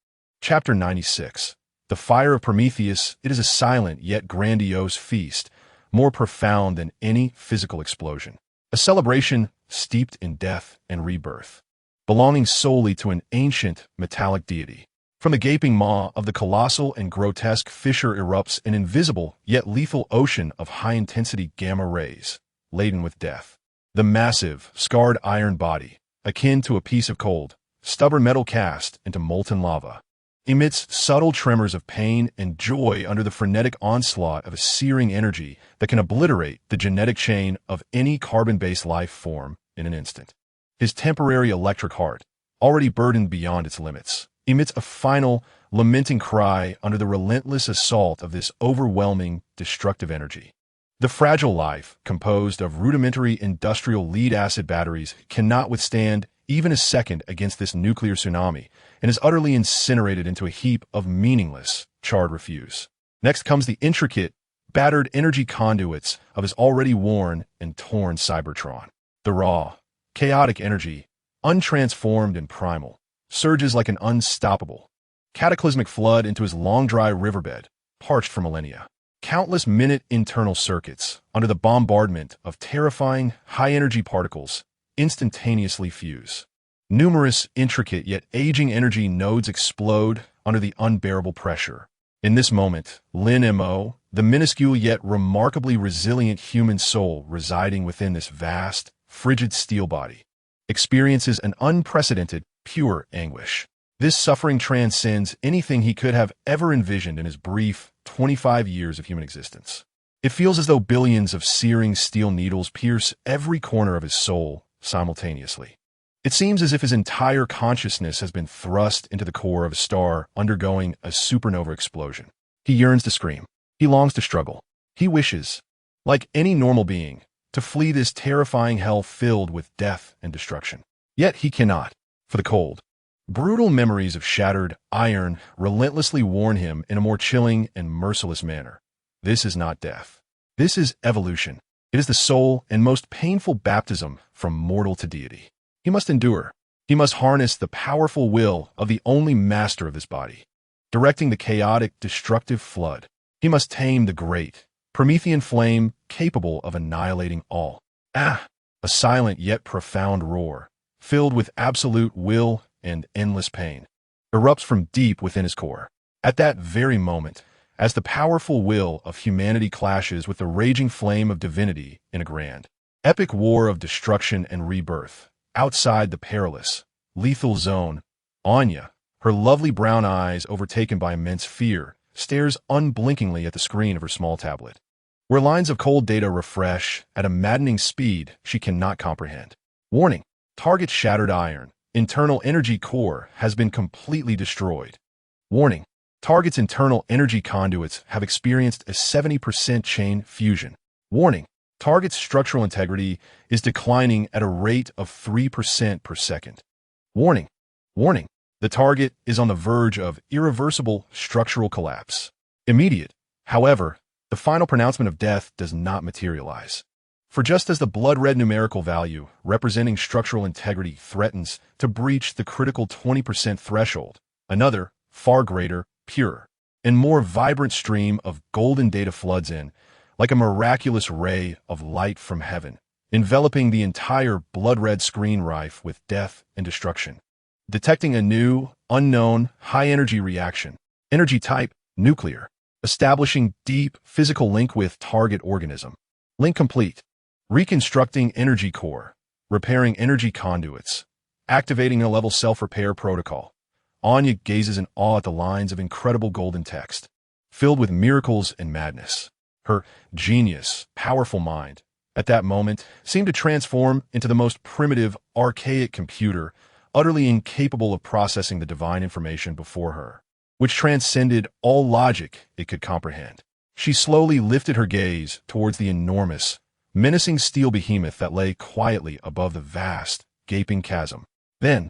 Chapter 96. The Fire of Prometheus. It is a silent yet grandiose feast, more profound than any physical explosion. A celebration steeped in death and rebirth, belonging solely to an ancient, metallic deity. From the gaping maw of the colossal and grotesque fissure erupts an invisible yet lethal ocean of high-intensity gamma rays, laden with death. The massive, scarred iron body, akin to a piece of cold, stubborn metal cast into molten lava, emits subtle tremors of pain and joy under the frenetic onslaught of a searing energy that can obliterate the genetic chain of any carbon-based life form in an instant. His temporary electric heart, already burdened beyond its limits, emits a final, lamenting cry under the relentless assault of this overwhelming, destructive energy. The fragile life, composed of rudimentary industrial lead-acid batteries, cannot withstand even a second against this nuclear tsunami, and is utterly incinerated into a heap of meaningless, charred refuse. Next comes the intricate, battered energy conduits of his already worn and torn Cybertron. The raw, chaotic energy, untransformed and primal, surges like an unstoppable, cataclysmic flood into his long dry riverbed, parched for millennia. Countless minute internal circuits, under the bombardment of terrifying, high-energy particles, instantaneously fuse. Numerous, intricate yet aging energy nodes explode under the unbearable pressure. In this moment, Lin Mo, the minuscule yet remarkably resilient human soul residing within this vast, frigid steel body, experiences an unprecedented, pure anguish. This suffering transcends anything he could have ever envisioned in his brief 25 years of human existence. It feels as though billions of searing steel needles pierce every corner of his soul simultaneously. It seems as if his entire consciousness has been thrust into the core of a star undergoing a supernova explosion. He yearns to scream. He longs to struggle. He wishes, like any normal being, to flee this terrifying hell filled with death and destruction. Yet he cannot, for the cold, brutal memories of shattered iron relentlessly warn him in a more chilling and merciless manner. This is not death. This is evolution. It is the sole and most painful baptism from mortal to deity. He must endure. He must harness the powerful will of the only master of this body, directing the chaotic, destructive flood. He must tame the great, Promethean flame capable of annihilating all. A silent yet profound roar, filled with absolute will and endless pain, erupts from deep within his core. At that very moment, as the powerful will of humanity clashes with the raging flame of divinity in a grand, epic war of destruction and rebirth, outside the perilous, lethal zone, Anya, her lovely brown eyes overtaken by immense fear, stares unblinkingly at the screen of her small tablet, where lines of cold data refresh at a maddening speed she cannot comprehend. Warning: target shattered iron. Internal energy core has been completely destroyed. Warning: target's internal energy conduits have experienced a 70% chain fusion. Warning: target's structural integrity is declining at a rate of 3% per second. Warning! Warning! The target is on the verge of irreversible structural collapse. Immediate. However, the final pronouncement of death does not materialize. For just as the blood-red numerical value representing structural integrity threatens to breach the critical 20% threshold, another, far greater, purer, and more vibrant stream of golden data floods in, like a miraculous ray of light from heaven, enveloping the entire blood-red screen rife with death and destruction. Detecting a new, unknown, high-energy reaction. Energy type, nuclear. Establishing deep physical link with target organism. Link complete. Reconstructing energy core. Repairing energy conduits. Activating a level self-repair protocol. Anya gazes in awe at the lines of incredible golden text, filled with miracles and madness. Her genius, powerful mind, at that moment, seemed to transform into the most primitive, archaic computer, utterly incapable of processing the divine information before her, which transcended all logic it could comprehend. She slowly lifted her gaze towards the enormous, menacing steel behemoth that lay quietly above the vast, gaping chasm. Then,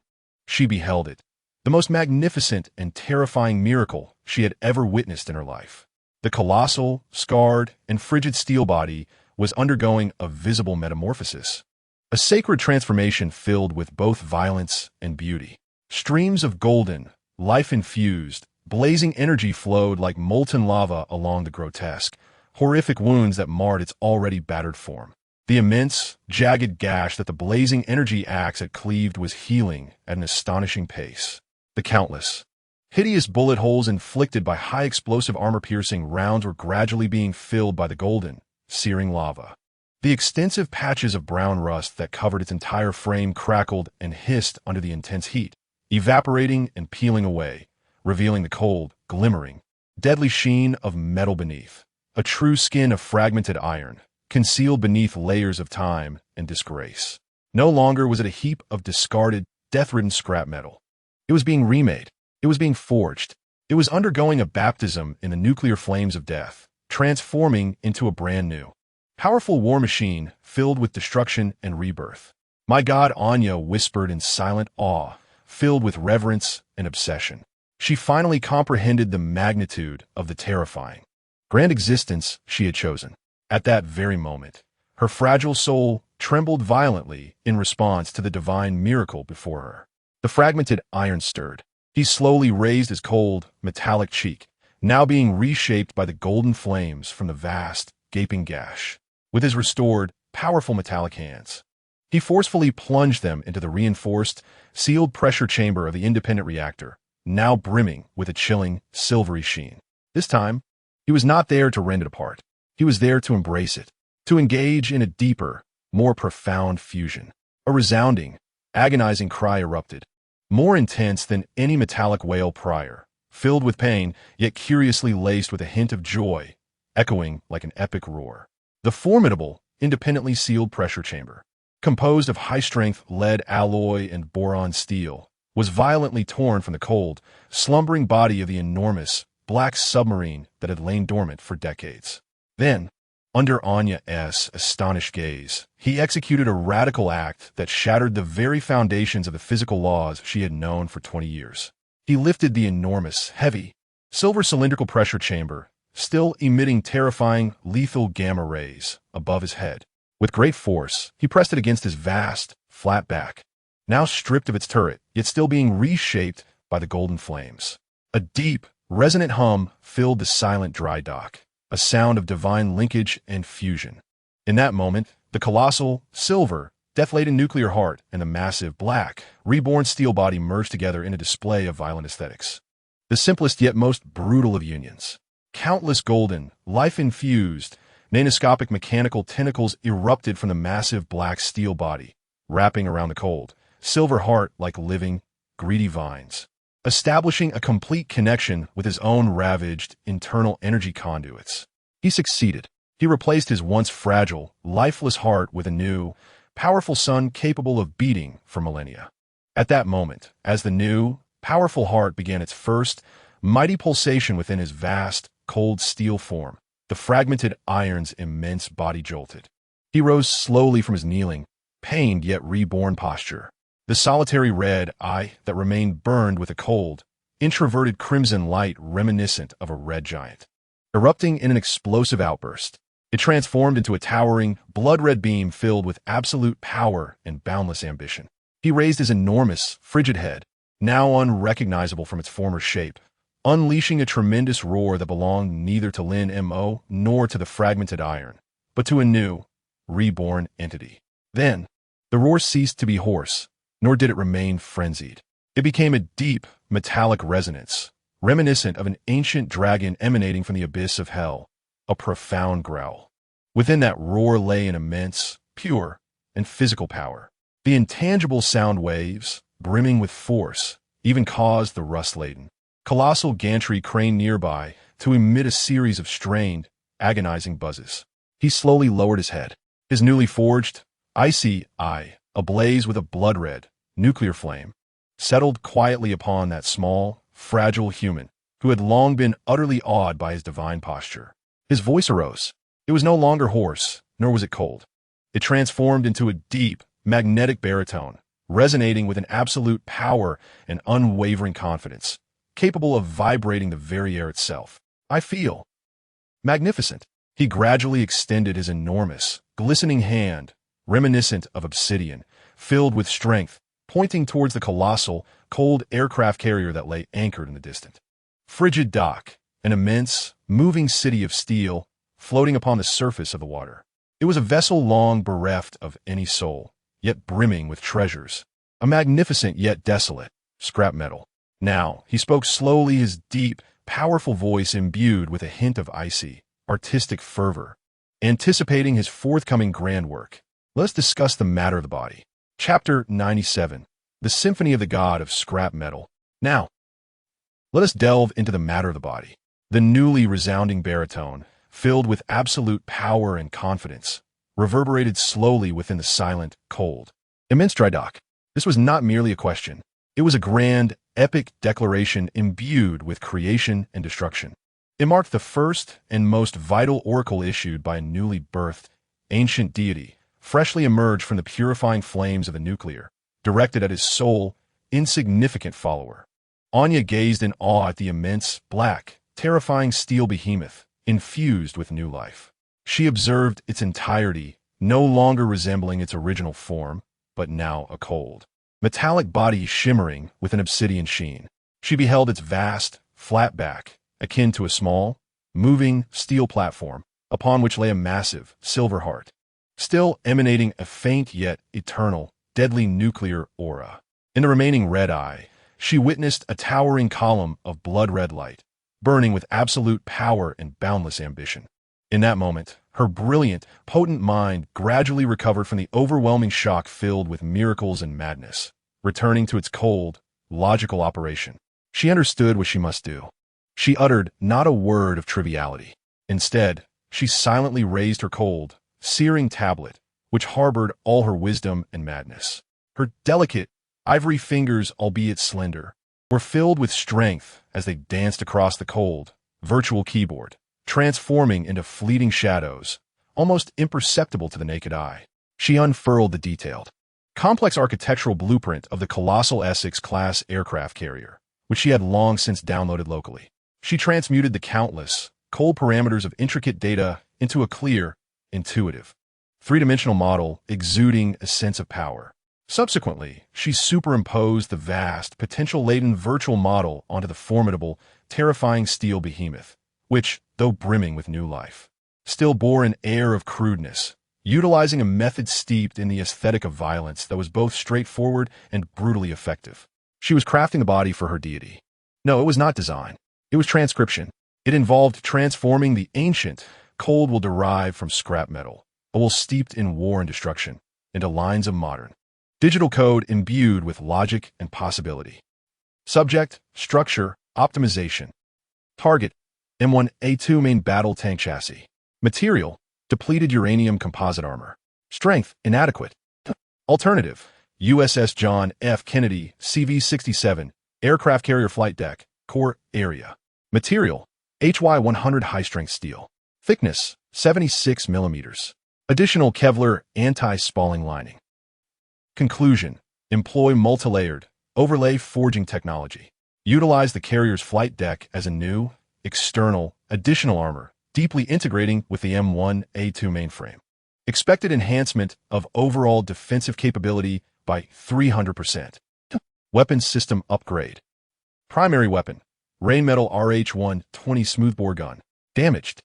she beheld it, the most magnificent and terrifying miracle she had ever witnessed in her life. The colossal, scarred, and frigid steel body was undergoing a visible metamorphosis, a sacred transformation filled with both violence and beauty. Streams of golden, life-infused, blazing energy flowed like molten lava along the grotesque, horrific wounds that marred its already battered form. The immense, jagged gash that the blazing energy axe had cleaved was healing at an astonishing pace. The countless, hideous bullet holes inflicted by high-explosive armor-piercing rounds were gradually being filled by the golden, searing lava. The extensive patches of brown rust that covered its entire frame crackled and hissed under the intense heat, evaporating and peeling away, revealing the cold, glimmering, deadly sheen of metal beneath, a true skin of fragmented iron, concealed beneath layers of time and disgrace. No longer was it a heap of discarded, death-ridden scrap metal. It was being remade. It was being forged. It was undergoing a baptism in the nuclear flames of death, transforming into a brand new, powerful war machine filled with destruction and rebirth. My God, Anya whispered in silent awe, filled with reverence and obsession. She finally comprehended the magnitude of the terrifying, grand existence she had chosen. At that very moment, her fragile soul trembled violently in response to the divine miracle before her. The fragmented iron stirred. He slowly raised his cold, metallic cheek, now being reshaped by the golden flames from the vast, gaping gash. With his restored, powerful metallic hands, he forcefully plunged them into the reinforced, sealed pressure chamber of the independent reactor, now brimming with a chilling, silvery sheen. This time, he was not there to rend it apart. He was there to embrace it, to engage in a deeper, more profound fusion. A resounding, agonizing cry erupted, more intense than any metallic wail prior, filled with pain, yet curiously laced with a hint of joy, echoing like an epic roar. The formidable, independently sealed pressure chamber, composed of high-strength lead alloy and boron steel, was violently torn from the cold, slumbering body of the enormous, black submarine that had lain dormant for decades. Then, under Anya's astonished gaze, he executed a radical act that shattered the very foundations of the physical laws she had known for 20 years. He lifted the enormous, heavy, silver cylindrical pressure chamber, still emitting terrifying, lethal gamma rays, above his head. With great force, he pressed it against his vast, flat back, now stripped of its turret, yet still being reshaped by the golden flames. A deep, resonant hum filled the silent dry dock, a sound of divine linkage and fusion. In that moment, the colossal, silver, death-laden nuclear heart and the massive, black, reborn steel body merged together in a display of violent aesthetics. The simplest yet most brutal of unions. Countless golden, life-infused, nanoscopic mechanical tentacles erupted from the massive black steel body, wrapping around the cold, silver heart like living, greedy vines, establishing a complete connection with his own ravaged, internal energy conduits. He succeeded. He replaced his once fragile, lifeless heart with a new, powerful sun capable of beating for millennia. At that moment, as the new, powerful heart began its first, mighty pulsation within his vast, cold steel form, the fragmented iron's immense body jolted. He rose slowly from his kneeling, pained yet reborn posture. The solitary red eye that remained burned with a cold, introverted crimson light reminiscent of a red giant. Erupting in an explosive outburst, it transformed into a towering, blood-red beam filled with absolute power and boundless ambition. He raised his enormous, frigid head, now unrecognizable from its former shape, unleashing a tremendous roar that belonged neither to Lin Mo nor to the fragmented iron, but to a new, reborn entity. Then, the roar ceased to be hoarse, nor did it remain frenzied. It became a deep, metallic resonance, reminiscent of an ancient dragon emanating from the abyss of hell, a profound growl. Within that roar lay an immense, pure, and physical power. The intangible sound waves, brimming with force, even caused the rust-laden, colossal gantry crane nearby to emit a series of strained, agonizing buzzes. He slowly lowered his head, his newly forged, icy eye, ablaze with a blood-red, nuclear flame, settled quietly upon that small, fragile human who had long been utterly awed by his divine posture. His voice arose. It was no longer hoarse, nor was it cold. It transformed into a deep, magnetic baritone, resonating with an absolute power and unwavering confidence, capable of vibrating the very air itself. I feel magnificent. He gradually extended his enormous, glistening hand, reminiscent of obsidian, filled with strength, pointing towards the colossal, cold aircraft carrier that lay anchored in the distant frigid dock, an immense, moving city of steel, floating upon the surface of the water. It was a vessel long bereft of any soul, yet brimming with treasures, a magnificent yet desolate scrap metal. Now, he spoke slowly, his deep, powerful voice imbued with a hint of icy, artistic fervor. Anticipating his forthcoming grand work, let us discuss the matter of the body. Chapter 97, The Symphony of the God of Scrap Metal. Now, let us delve into the matter of the body. The newly resounding baritone, filled with absolute power and confidence, reverberated slowly within the silent, cold, immense dry dock. This was not merely a question. It was a grand, epic declaration imbued with creation and destruction. It marked the first and most vital oracle issued by a newly birthed, ancient deity, freshly emerged from the purifying flames of the nuclear, directed at his sole, insignificant follower. Anya gazed in awe at the immense, black, terrifying steel behemoth, infused with new life. She observed its entirety, no longer resembling its original form, but now a cold, metallic body shimmering with an obsidian sheen. She beheld its vast, flat back, akin to a small, moving steel platform, upon which lay a massive, silver heart, still emanating a faint yet eternal, deadly nuclear aura. In the remaining red eye, she witnessed a towering column of blood-red light, burning with absolute power and boundless ambition. In that moment, her brilliant, potent mind gradually recovered from the overwhelming shock filled with miracles and madness, returning to its cold, logical operation. She understood what she must do. She uttered not a word of triviality. Instead, she silently raised her cold, searing tablet, which harbored all her wisdom and madness. Her delicate, ivory fingers, albeit slender, were filled with strength as they danced across the cold, virtual keyboard, transforming into fleeting shadows, almost imperceptible to the naked eye. She unfurled the detailed, complex architectural blueprint of the colossal Essex-class aircraft carrier, which she had long since downloaded locally. She transmuted the countless, cold parameters of intricate data into a clear, intuitive, three-dimensional model exuding a sense of power. Subsequently, she superimposed the vast, potential-laden virtual model onto the formidable, terrifying steel behemoth, which, though brimming with new life, still bore an air of crudeness, utilizing a method steeped in the aesthetic of violence that was both straightforward and brutally effective. She was crafting the body for her deity. No, it was not design. It was transcription. It involved transforming the ancient, cold will derived from scrap metal, a will steeped in war and destruction, into lines of modern, digital code imbued with logic and possibility. Subject, structure, optimization. Target, M1A2 main battle tank chassis. Material, depleted uranium composite armor. Strength, inadequate. Alternative, USS John F. Kennedy CV-67, aircraft carrier flight deck, core area. Material, HY100 high-strength steel. Thickness, 76 millimeters. Additional Kevlar anti-spalling lining. Conclusion. Employ multi-layered, overlay forging technology. Utilize the carrier's flight deck as a new, external, additional armor, deeply integrating with the M1A2 mainframe. Expected enhancement of overall defensive capability by 300%. Weapons system upgrade. Primary weapon, Rainmetal RH-120 smoothbore gun, damaged.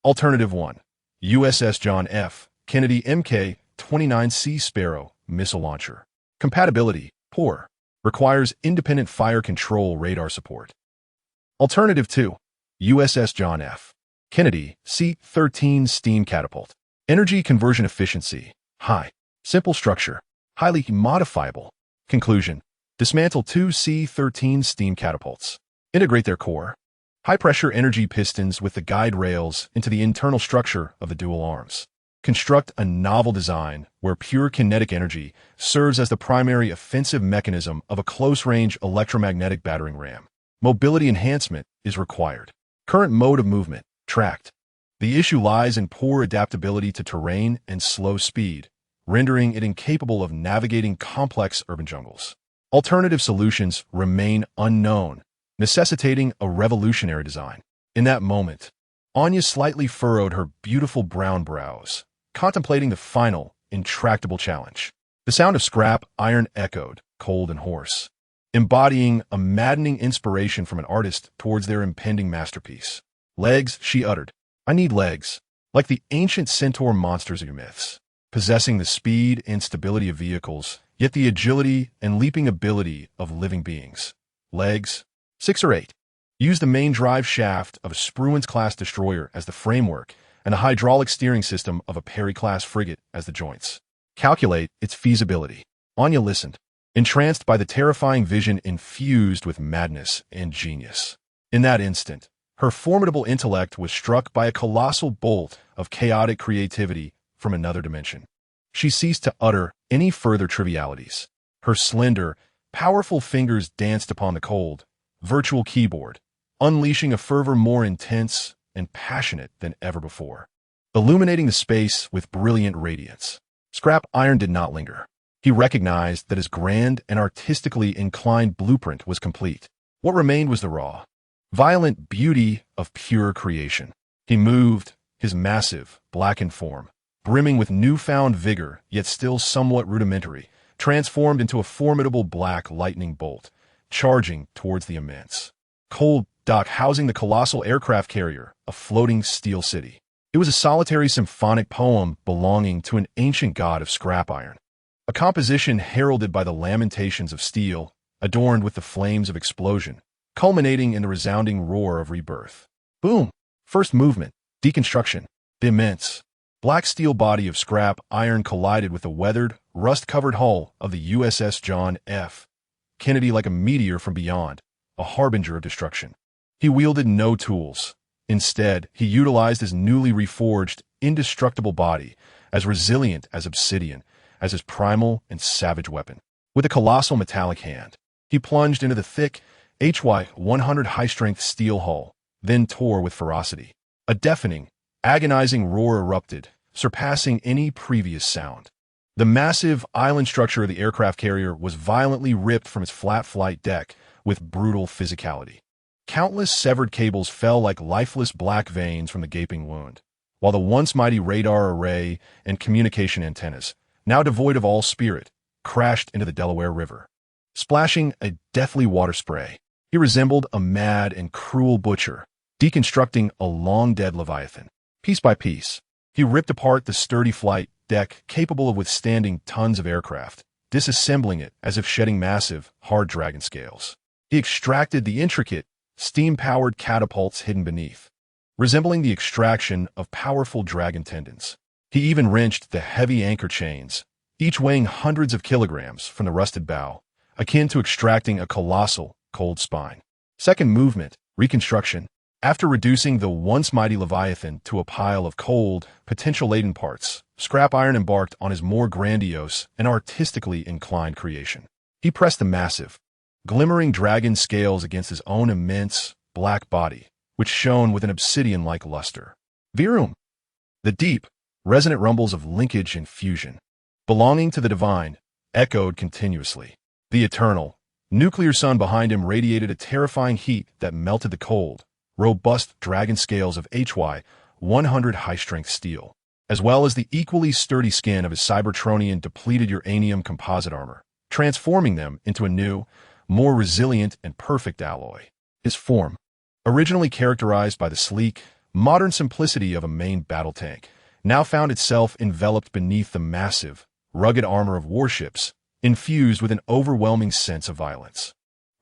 Alternative 1, USS John F. Kennedy Mk-29C Sparrow missile launcher. Compatibility, poor. Requires independent fire control radar support. Alternative 2, USS John F. Kennedy C-13 steam catapult. Energy conversion efficiency, high. Simple structure, highly modifiable. Conclusion, dismantle 2 C-13 steam catapults. Integrate their core, high-pressure energy pistons with the guide rails into the internal structure of the dual arms. Construct a novel design where pure kinetic energy serves as the primary offensive mechanism of a close-range electromagnetic battering ram. Mobility enhancement is required. Current mode of movement, tracked. The issue lies in poor adaptability to terrain and slow speed, rendering it incapable of navigating complex urban jungles. Alternative solutions remain unknown, necessitating a revolutionary design. In that moment, Anya slightly furrowed her beautiful brown brows, contemplating the final, intractable challenge. The sound of scrap iron echoed, cold and hoarse, embodying a maddening inspiration from an artist towards their impending masterpiece. Legs, she uttered. I need legs, like the ancient centaur monsters of your myths, possessing the speed and stability of vehicles, yet the agility and leaping ability of living beings. Legs, 6 or 8. Use the main drive shaft of a Spruance-class destroyer as the framework and the hydraulic steering system of a Perry-class frigate as the joints. Calculate its feasibility. Anya listened, entranced by the terrifying vision infused with madness and genius. In that instant, her formidable intellect was struck by a colossal bolt of chaotic creativity from another dimension. She ceased to utter any further trivialities. Her slender, powerful fingers danced upon the cold, virtual keyboard, unleashing a fervor more intense and passionate than ever before, illuminating the space with brilliant radiance. Scrapiron did not linger. He recognized that his grand and artistically inclined blueprint was complete. What remained was the raw, violent beauty of pure creation. He moved, his massive, blackened form, brimming with newfound vigor, yet still somewhat rudimentary, transformed into a formidable black lightning bolt, charging towards the immense, cold dock housing the colossal aircraft carrier, a floating steel city. It was a solitary symphonic poem belonging to an ancient god of scrap iron, a composition heralded by the lamentations of steel, adorned with the flames of explosion, culminating in the resounding roar of rebirth. Boom! First movement, deconstruction. The immense, black steel body of scrap iron collided with the weathered, rust-covered hull of the USS John F. Kennedy like a meteor from beyond, a harbinger of destruction. He wielded no tools. Instead, he utilized his newly reforged, indestructible body, as resilient as obsidian, as his primal and savage weapon. With a colossal metallic hand, he plunged into the thick, HY-100 high-strength steel hull, then tore with ferocity. A deafening, agonizing roar erupted, surpassing any previous sound. The massive island structure of the aircraft carrier was violently ripped from its flat flight deck with brutal physicality. Countless severed cables fell like lifeless black veins from the gaping wound, while the once mighty radar array and communication antennas, now devoid of all spirit, crashed into the Delaware River, splashing a deathly water spray. He resembled a mad and cruel butcher, deconstructing a long-dead leviathan. Piece by piece, he ripped apart the sturdy flight deck capable of withstanding tons of aircraft, disassembling it as if shedding massive, hard dragon scales. He extracted the intricate, steam-powered catapults hidden beneath, resembling the extraction of powerful dragon tendons. He even wrenched the heavy anchor chains, each weighing hundreds of kilograms, from the rusted bow, akin to extracting a colossal, cold spine. Second movement, reconstruction. After reducing the once mighty Leviathan to a pile of cold, potential-laden parts, Scrapiron embarked on his more grandiose and artistically inclined creation. He pressed the massive, glimmering dragon scales against his own immense, black body, which shone with an obsidian-like luster. Virum! The deep, resonant rumbles of linkage and fusion. Belonging to the divine, echoed continuously. The eternal, nuclear sun behind him radiated a terrifying heat that melted the cold, robust dragon scales of HY-100 high-strength steel, as well as the equally sturdy skin of his Cybertronian depleted uranium composite armor, transforming them into a new, more resilient and perfect alloy. His form, originally characterized by the sleek, modern simplicity of a main battle tank, now found itself enveloped beneath the massive, rugged armor of warships, infused with an overwhelming sense of violence.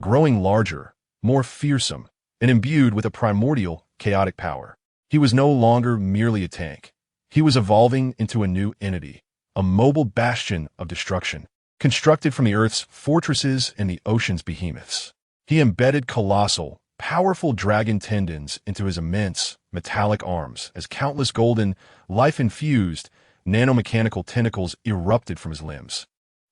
Growing larger, more fearsome, and imbued with a primordial, chaotic power, he was no longer merely a tank. He was evolving into a new entity, a mobile bastion of destruction, constructed from the Earth's fortresses and the ocean's behemoths. He embedded colossal, powerful dragon tendons into his immense, metallic arms as countless golden, life-infused, nanomechanical tentacles erupted from his limbs,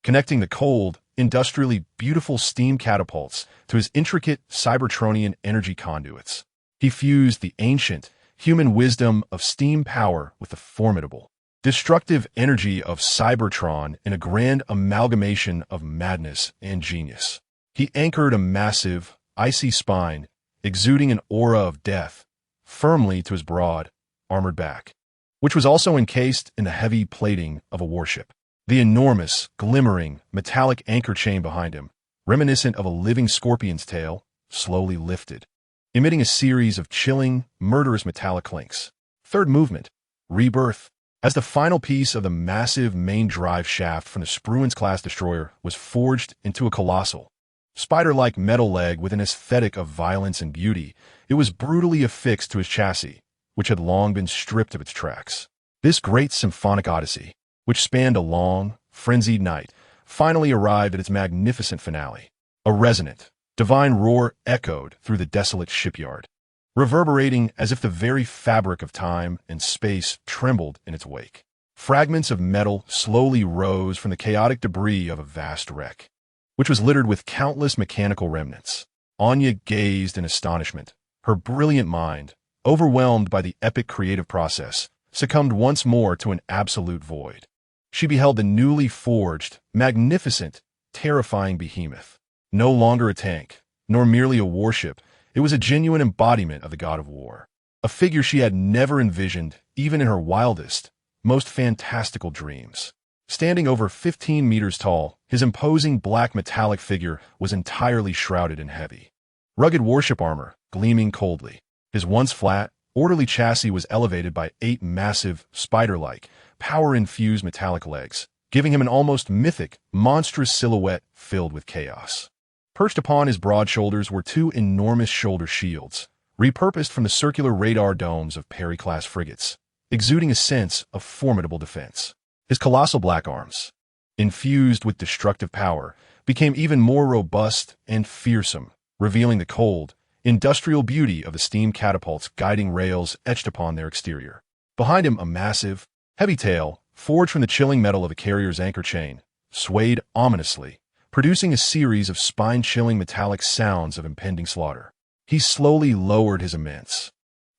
connecting the cold, industrially beautiful steam catapults to his intricate Cybertronian energy conduits. He fused the ancient, human wisdom of steam power with the formidable, destructive energy of Cybertron in a grand amalgamation of madness and genius. He anchored a massive, icy spine, exuding an aura of death, firmly to his broad, armored back, which was also encased in the heavy plating of a warship. The enormous, glimmering, metallic anchor chain behind him, reminiscent of a living scorpion's tail, slowly lifted, emitting a series of chilling, murderous metallic clinks. Third movement, Rebirth. As the final piece of the massive main drive shaft from the Scrapiron-class destroyer was forged into a colossal, spider-like metal leg with an aesthetic of violence and beauty, it was brutally affixed to his chassis, which had long been stripped of its tracks. This great symphonic odyssey, which spanned a long, frenzied night, finally arrived at its magnificent finale. A resonant, divine roar echoed through the desolate shipyard, reverberating as if the very fabric of time and space trembled in its wake. Fragments of metal slowly rose from the chaotic debris of a vast wreck, which was littered with countless mechanical remnants. Anya gazed in astonishment. Her brilliant mind, overwhelmed by the epic creative process, succumbed once more to an absolute void. She beheld the newly forged, magnificent, terrifying behemoth. No longer a tank, nor merely a warship, it was a genuine embodiment of the god of war. A figure she had never envisioned, even in her wildest, most fantastical dreams. Standing over 15 meters tall, his imposing black metallic figure was entirely shrouded in heavy, rugged warship armor, gleaming coldly. His once flat, orderly chassis was elevated by 8 massive, spider-like, power-infused metallic legs, giving him an almost mythic, monstrous silhouette filled with chaos. Perched upon his broad shoulders were 2 enormous shoulder shields, repurposed from the circular radar domes of Perry-class frigates, exuding a sense of formidable defense. His colossal black arms, infused with destructive power, became even more robust and fearsome, revealing the cold, industrial beauty of the steam catapult's guiding rails etched upon their exterior. Behind him, a massive, heavy tail, forged from the chilling metal of the carrier's anchor chain, swayed ominously, producing a series of spine-chilling metallic sounds of impending slaughter. He slowly lowered his immense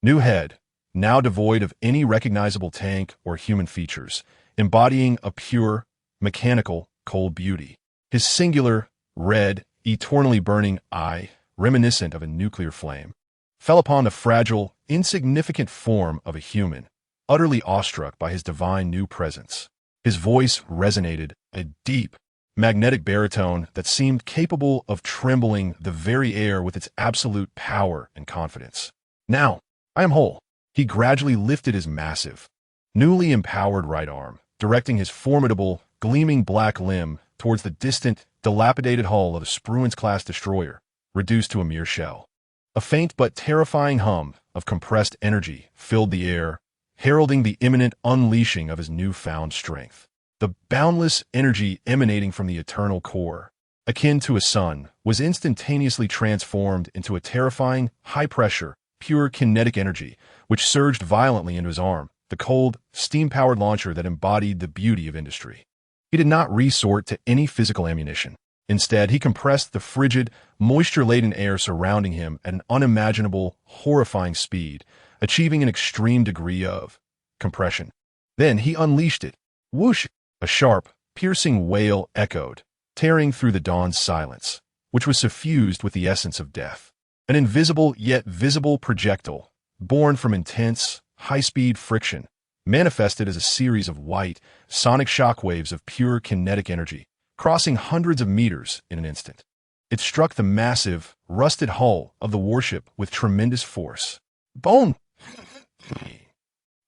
new head, now devoid of any recognizable tank or human features, embodying a pure, mechanical, cold beauty. His singular, red, eternally burning eye, reminiscent of a nuclear flame, fell upon the fragile, insignificant form of a human, utterly awestruck by his divine new presence. His voice resonated, a deep, magnetic baritone that seemed capable of trembling the very air with its absolute power and confidence. "Now, I am whole." He gradually lifted his massive, newly empowered right arm, directing his formidable, gleaming black limb towards the distant, dilapidated hull of the Scrapiron-class destroyer, reduced to a mere shell. A faint but terrifying hum of compressed energy filled the air, heralding the imminent unleashing of his newfound strength. The boundless energy emanating from the eternal core, akin to a sun, was instantaneously transformed into a terrifying, high-pressure, pure kinetic energy, which surged violently into his arm, the cold, steam-powered launcher that embodied the beauty of industry. He did not resort to any physical ammunition. Instead, he compressed the frigid, moisture-laden air surrounding him at an unimaginable, horrifying speed, achieving an extreme degree of compression. Then he unleashed it. Whoosh! A sharp, piercing wail echoed, tearing through the dawn's silence, which was suffused with the essence of death. An invisible yet visible projectile, born from intense, high-speed friction, manifested as a series of white, sonic shockwaves of pure kinetic energy, crossing hundreds of meters in an instant. It struck the massive, rusted hull of the warship with tremendous force. Bone!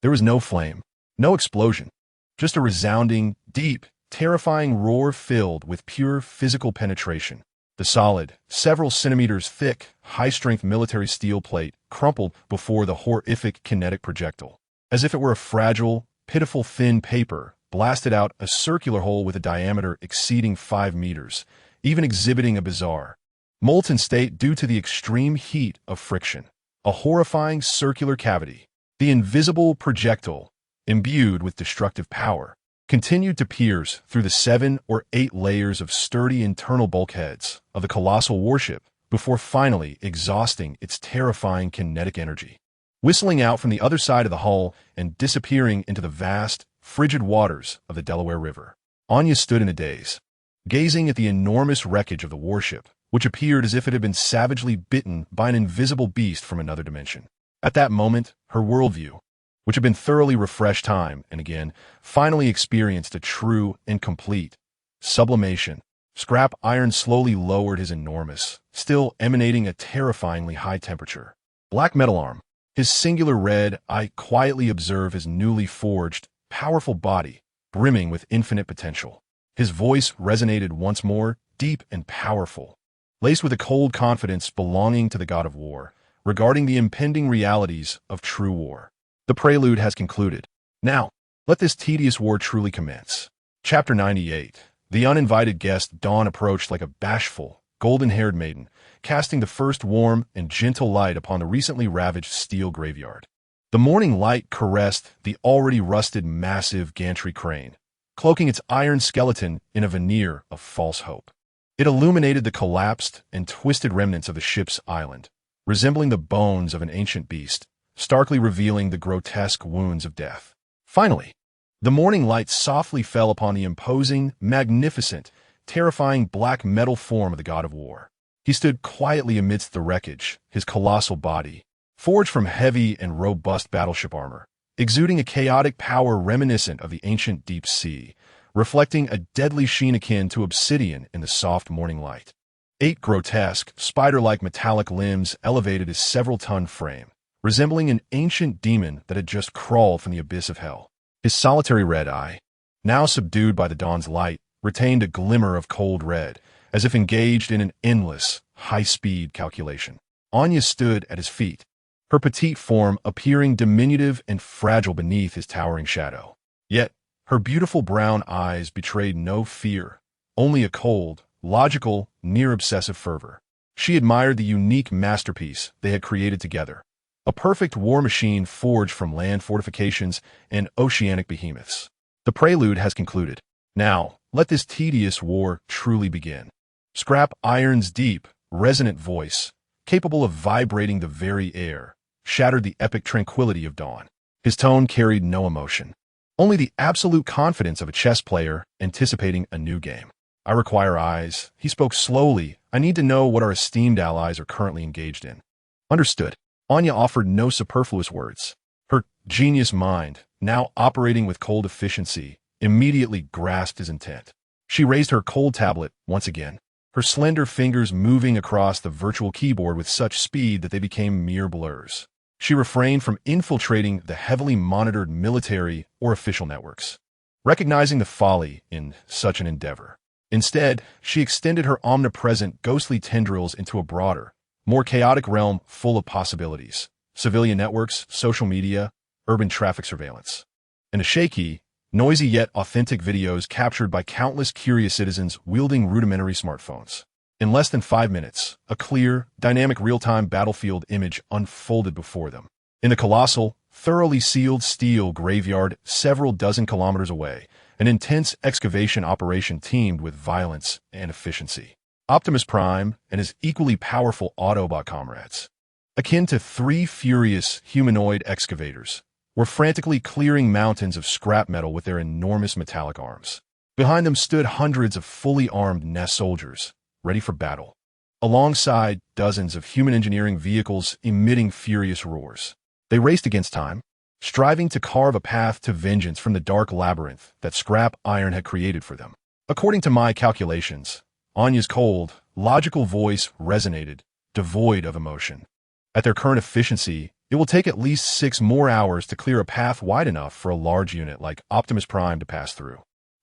There was no flame, no explosion, just a resounding, deep, terrifying roar filled with pure physical penetration. The solid, several centimeters thick, high-strength military steel plate crumpled before the horrific kinetic projectile. As if it were a fragile, pitiful thin paper, blasted out a circular hole with a diameter exceeding 5 meters, even exhibiting a bizarre, molten state due to the extreme heat of friction. A horrifying circular cavity. The invisible projectile, imbued with destructive power, continued to pierce through the 7 or 8 layers of sturdy internal bulkheads of the colossal warship before finally exhausting its terrifying kinetic energy. Whistling out from the other side of the hull and disappearing into the vast, frigid waters of the Delaware River. Anya stood in a daze, gazing at the enormous wreckage of the warship, which appeared as if it had been savagely bitten by an invisible beast from another dimension. At that moment, her worldview, which had been thoroughly refreshed time and again, finally experienced a true and complete sublimation. Scrapiron slowly lowered his enormous, still emanating a terrifyingly high temperature, black metal arm. His singular red eye quietly observed his newly forged, powerful body, brimming with infinite potential. His voice resonated once more, deep and powerful, laced with a cold confidence belonging to the god of war, regarding the impending realities of true war. The prelude has concluded. Now, let this tedious war truly commence. Chapter 98. The uninvited guest Dawn approached like a bashful, golden-haired maiden, casting the first warm and gentle light upon the recently ravaged steel graveyard. The morning light caressed the already rusted massive gantry crane, cloaking its iron skeleton in a veneer of false hope. It illuminated the collapsed and twisted remnants of the ship's island, resembling the bones of an ancient beast, starkly revealing the grotesque wounds of death. Finally, the morning light softly fell upon the imposing, magnificent, terrifying black metal form of the god of war. He stood quietly amidst the wreckage, his colossal body, forged from heavy and robust battleship armor, exuding a chaotic power reminiscent of the ancient deep sea, reflecting a deadly sheen akin to obsidian in the soft morning light. 8 grotesque, spider-like metallic limbs elevated his several-ton frame, resembling an ancient demon that had just crawled from the abyss of hell. His solitary red eye, now subdued by the dawn's light, retained a glimmer of cold red, as if engaged in an endless, high-speed calculation. Anya stood at his feet, her petite form appearing diminutive and fragile beneath his towering shadow. Yet, her beautiful brown eyes betrayed no fear, only a cold, logical, near-obsessive fervor. She admired the unique masterpiece they had created together, a perfect war machine forged from land fortifications and oceanic behemoths. The prelude has concluded. Now, let this tedious war truly begin. Scrapiron's deep, resonant voice, capable of vibrating the very air, shattered the epic tranquility of dawn. His tone carried no emotion, only the absolute confidence of a chess player anticipating a new game. I require eyes. He spoke slowly. I need to know what our esteemed allies are currently engaged in. Understood. Anya offered no superfluous words. Her genius mind, now operating with cold efficiency, immediately grasped his intent. She raised her cold tablet once again, her slender fingers moving across the virtual keyboard with such speed that they became mere blurs. She refrained from infiltrating the heavily monitored military or official networks, recognizing the folly in such an endeavor. Instead, she extended her omnipresent ghostly tendrils into a broader, more chaotic realm full of possibilities: civilian networks, social media, urban traffic surveillance, and a shaky, noisy yet authentic videos captured by countless curious citizens wielding rudimentary smartphones. In less than 5 minutes, a clear, dynamic real-time battlefield image unfolded before them. In the colossal, thoroughly sealed steel graveyard several dozen kilometers away, an intense excavation operation teemed with violence and efficiency. Optimus Prime and his equally powerful Autobot comrades, akin to 3 furious humanoid excavators, were frantically clearing mountains of scrap metal with their enormous metallic arms. Behind them stood hundreds of fully armed Nest soldiers, ready for battle, alongside dozens of human engineering vehicles emitting furious roars. They raced against time, striving to carve a path to vengeance from the dark labyrinth that Scrapiron had created for them. According to my calculations, Anya's cold, logical voice resonated, devoid of emotion. At their current efficiency, it will take at least 6 more hours to clear a path wide enough for a large unit like Optimus Prime to pass through.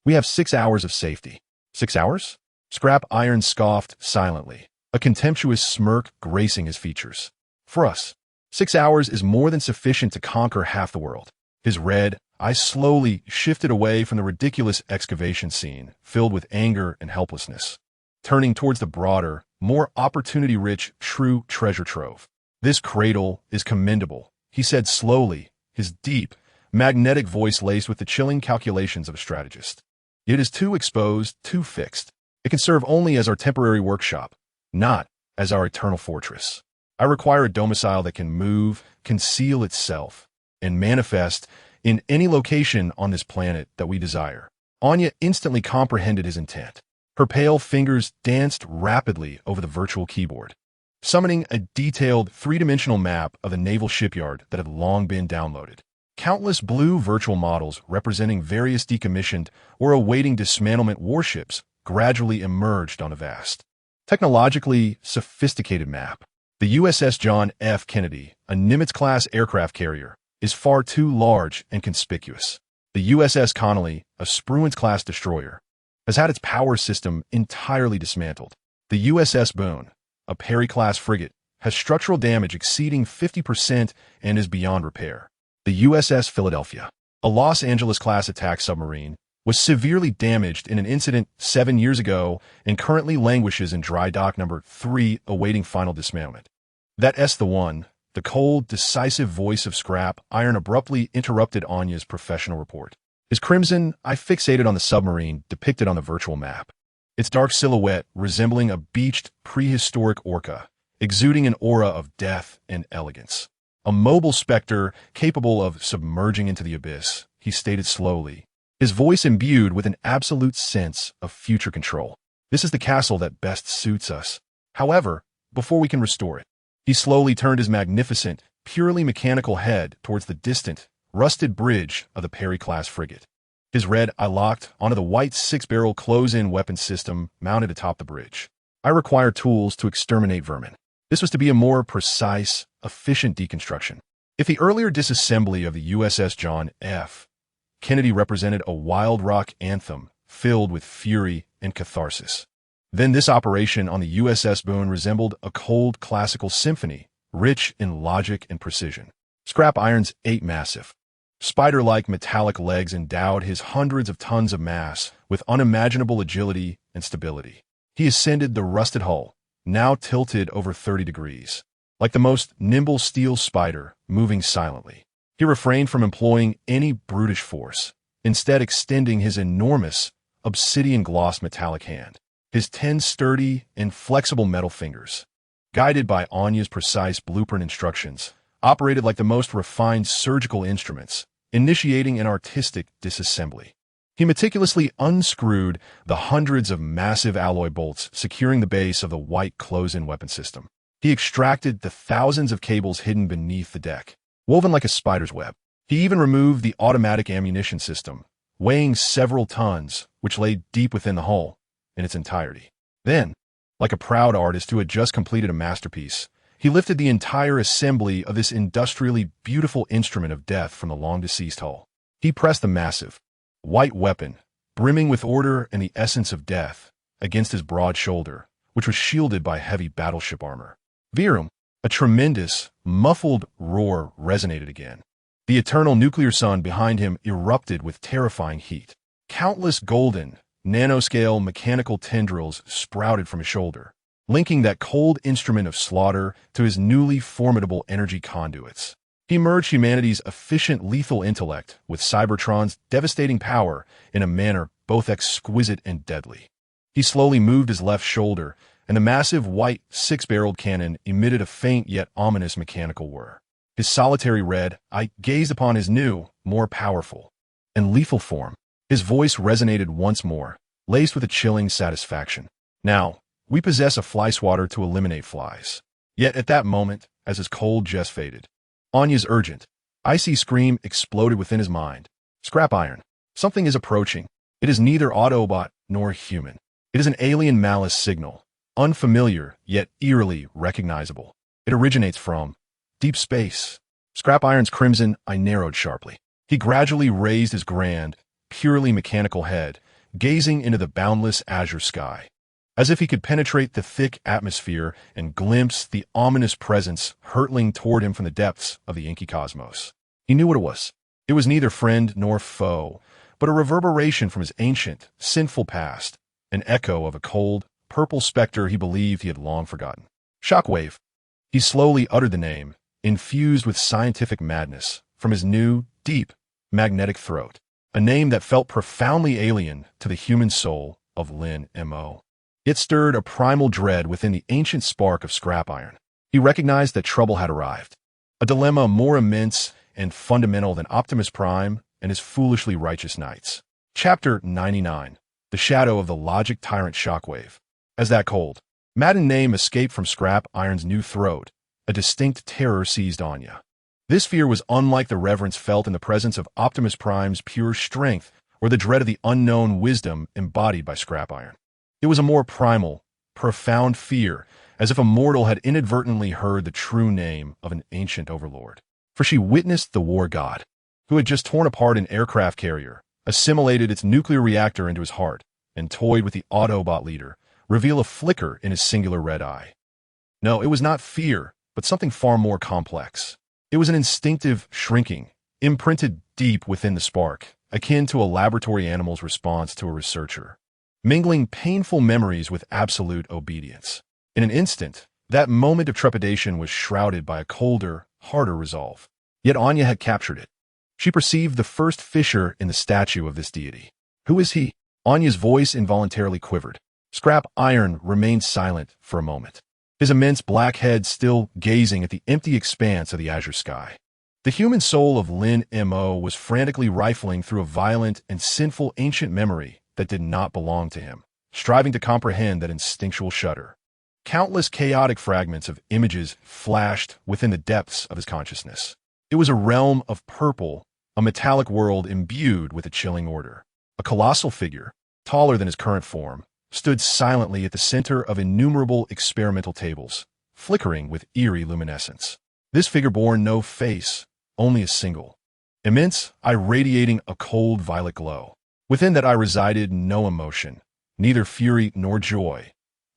We have 6 hours of safety. 6 hours? Scrapiron scoffed silently, a contemptuous smirk gracing his features. For us, 6 hours is more than sufficient to conquer half the world. His red eyes slowly shifted away from the ridiculous excavation scene, filled with anger and helplessness, turning towards the broader, more opportunity-rich, true treasure trove. This cradle is commendable, he said slowly, his deep, magnetic voice laced with the chilling calculations of a strategist. It is too exposed, too fixed. It can serve only as our temporary workshop, not as our eternal fortress. I require a domicile that can move, conceal itself, and manifest in any location on this planet that we desire. Anya instantly comprehended his intent. Her pale fingers danced rapidly over the virtual keyboard, summoning a detailed 3-dimensional map of the naval shipyard that had long been downloaded. Countless blue virtual models representing various decommissioned or awaiting dismantlement warships gradually emerged on a vast, technologically sophisticated map. The USS John F. Kennedy, a Nimitz-class aircraft carrier, is far too large and conspicuous. The USS Connolly, a Spruance-class destroyer, has had its power system entirely dismantled. The USS Boone, a Perry-class frigate, has structural damage exceeding 50% and is beyond repair. The USS Philadelphia, a Los Angeles-class attack submarine, was severely damaged in an incident 7 years ago and currently languishes in dry dock number 3 awaiting final dismantlement. That's the one. The cold, decisive voice of Scrapiron abruptly interrupted Anya's professional report. His crimson eye fixated on the submarine depicted on the virtual map, its dark silhouette resembling a beached, prehistoric orca, exuding an aura of death and elegance. A mobile specter capable of submerging into the abyss, he stated slowly, his voice imbued with an absolute sense of future control. This is the castle that best suits us. However, before we can restore it, he slowly turned his magnificent, purely mechanical head towards the distant, rusted bridge of the Perry-class frigate. His red eye locked onto the white 6-barrel close-in weapon system mounted atop the bridge. I require tools to exterminate vermin. This was to be a more precise, efficient deconstruction. If the earlier disassembly of the USS John F. Kennedy represented a wild rock anthem filled with fury and catharsis, then this operation on the USS Boone resembled a cold classical symphony, rich in logic and precision. Scrapiron's 8 massive, spider-like metallic legs endowed his hundreds of tons of mass with unimaginable agility and stability. He ascended the rusted hull, now tilted over 30 degrees, like the most nimble steel spider moving silently. He refrained from employing any brutish force, instead extending his enormous, obsidian-glossed metallic hand. His 10 sturdy and flexible metal fingers, guided by Anya's precise blueprint instructions, operated like the most refined surgical instruments, initiating an artistic disassembly. He meticulously unscrewed the hundreds of massive alloy bolts securing the base of the white close-in weapon system. He extracted the thousands of cables hidden beneath the deck, woven like a spider's web. He even removed the automatic ammunition system, weighing several tons, which lay deep within the hull in its entirety. Then, like a proud artist who had just completed a masterpiece, he lifted the entire assembly of this industrially beautiful instrument of death from the long-deceased hull. He pressed the massive, white weapon, brimming with order and the essence of death, against his broad shoulder, which was shielded by heavy battleship armor. Virum, a tremendous, muffled roar resonated again. The eternal nuclear sun behind him erupted with terrifying heat. Countless golden, nanoscale mechanical tendrils sprouted from his shoulder, linking that cold instrument of slaughter to his newly formidable energy conduits. He merged humanity's efficient lethal intellect with Cybertron's devastating power in a manner both exquisite and deadly. He slowly moved his left shoulder, and the massive white 6-barreled cannon emitted a faint yet ominous mechanical whir. His solitary red eye gazed upon his new, more powerful, and lethal form. His voice resonated once more, laced with a chilling satisfaction. Now, we possess a fly swatter to eliminate flies. Yet at that moment, as his cold jest faded, Anya's urgent, icy scream exploded within his mind. Scrapiron. Something is approaching. It is neither Autobot nor human. It is an alien malice signal, unfamiliar yet eerily recognizable. It originates from deep space. Scrapiron's crimson eye narrowed sharply. He gradually raised his grand, purely mechanical head, gazing into the boundless azure sky, as if he could penetrate the thick atmosphere and glimpse the ominous presence hurtling toward him from the depths of the inky cosmos. He knew what it was. It was neither friend nor foe, but a reverberation from his ancient, sinful past, an echo of a cold, purple specter he believed he had long forgotten. Shockwave. He slowly uttered the name, infused with scientific madness, from his new, deep, magnetic throat, a name that felt profoundly alien to the human soul of Lin Mo. It stirred a primal dread within the ancient spark of Scrapiron. He recognized that trouble had arrived, a dilemma more immense and fundamental than Optimus Prime and his foolishly righteous knights. Chapter 99. The Shadow of the Logic Tyrant Shockwave. As that cold, maddened name escaped from Scrapiron's new throat, a distinct terror seized Anya. This fear was unlike the reverence felt in the presence of Optimus Prime's pure strength or the dread of the unknown wisdom embodied by Scrapiron. It was a more primal, profound fear, as if a mortal had inadvertently heard the true name of an ancient overlord. For she witnessed the war god, who had just torn apart an aircraft carrier, assimilated its nuclear reactor into his heart, and toyed with the Autobot leader, reveal a flicker in his singular red eye. No, it was not fear, but something far more complex. It was an instinctive shrinking, imprinted deep within the spark, akin to a laboratory animal's response to a researcher, mingling painful memories with absolute obedience. In an instant, that moment of trepidation was shrouded by a colder, harder resolve. Yet Anya had captured it. She perceived the first fissure in the statue of this deity. Who is he? Anya's voice involuntarily quivered. Scrapiron remained silent for a moment, his immense black head still gazing at the empty expanse of the azure sky. The human soul of Lin Mo was frantically rifling through a violent and sinful ancient memory that did not belong to him, striving to comprehend that instinctual shudder. Countless chaotic fragments of images flashed within the depths of his consciousness. It was a realm of purple, a metallic world imbued with a chilling order. A colossal figure, taller than his current form, stood silently at the center of innumerable experimental tables, flickering with eerie luminescence. This figure bore no face, only a single, immense eye radiating a cold violet glow. Within that eye resided no emotion, neither fury nor joy,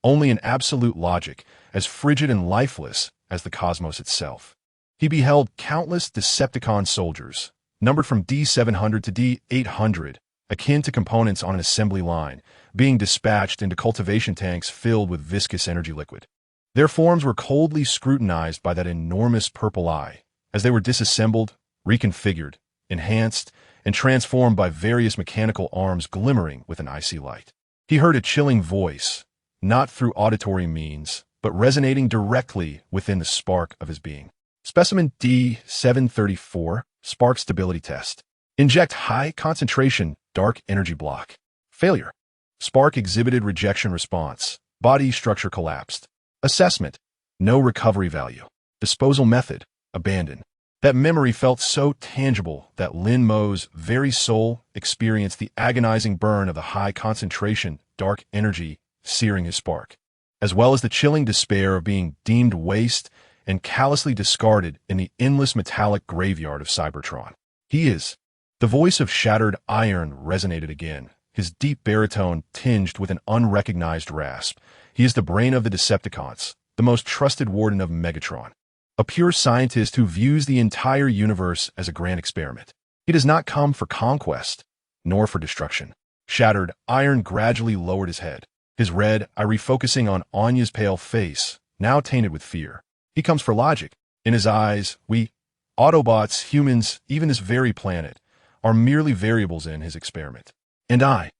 only an absolute logic as frigid and lifeless as the cosmos itself. He beheld countless Decepticon soldiers, numbered from D700 to D800, akin to components on an assembly line, being dispatched into cultivation tanks filled with viscous energy liquid. Their forms were coldly scrutinized by that enormous purple eye, as they were disassembled, reconfigured, enhanced, and transformed by various mechanical arms glimmering with an icy light. He heard a chilling voice, not through auditory means, but resonating directly within the spark of his being. Specimen D734, Spark Stability Test. Inject high concentration dark energy block. Failure. Spark exhibited rejection response. Body structure collapsed. Assessment. No recovery value. Disposal method. Abandoned. That memory felt so tangible that Lin Mo's very soul experienced the agonizing burn of the high concentration dark energy searing his spark, as well as the chilling despair of being deemed waste and callously discarded in the endless metallic graveyard of Cybertron. He is. The voice of shattered iron resonated again, his deep baritone tinged with an unrecognized rasp. He is the brain of the Decepticons, the most trusted warden of Megatron, a pure scientist who views the entire universe as a grand experiment. He does not come for conquest, nor for destruction. Shattered iron gradually lowered his head, his red eye refocusing on Anya's pale face, now tainted with fear. He comes for logic. In his eyes, we, Autobots, humans, even this very planet, are merely variables in his experiment. And I.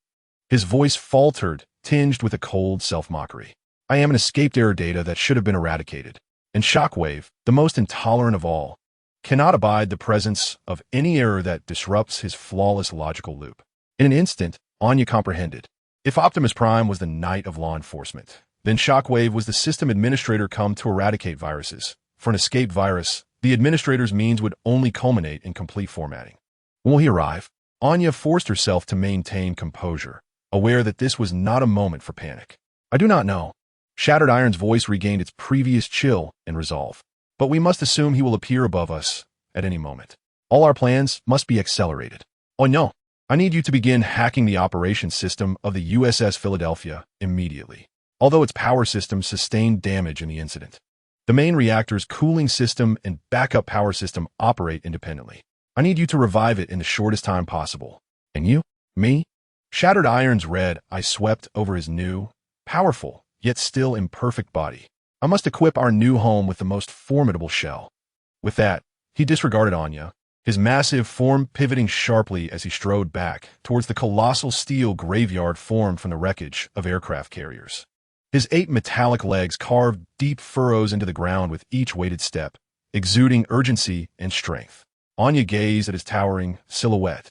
His voice faltered, tinged with a cold self-mockery. I am an escaped error data that should have been eradicated. And Shockwave, the most intolerant of all, cannot abide the presence of any error that disrupts his flawless logical loop. In an instant, Anya comprehended. If Optimus Prime was the knight of law enforcement, then Shockwave was the system administrator come to eradicate viruses. For an escaped virus, the administrator's means would only culminate in complete formatting. When will he arrive? Anya forced herself to maintain composure, aware that this was not a moment for panic. I do not know. Shattered Iron's voice regained its previous chill and resolve. But we must assume he will appear above us at any moment. All our plans must be accelerated. Oh no, I need you to begin hacking the operations system of the USS Philadelphia immediately. Although its power system sustained damage in the incident, the main reactor's cooling system and backup power system operate independently. I need you to revive it in the shortest time possible. And you? Me? Shattered Iron's red eye swept over his new, powerful, yet still imperfect body. I must equip our new home with the most formidable shell. With that, he disregarded Anya, his massive form pivoting sharply as he strode back towards the colossal steel graveyard formed from the wreckage of aircraft carriers. His 8 metallic legs carved deep furrows into the ground with each weighted step, exuding urgency and strength. Anya gazed at his towering silhouette,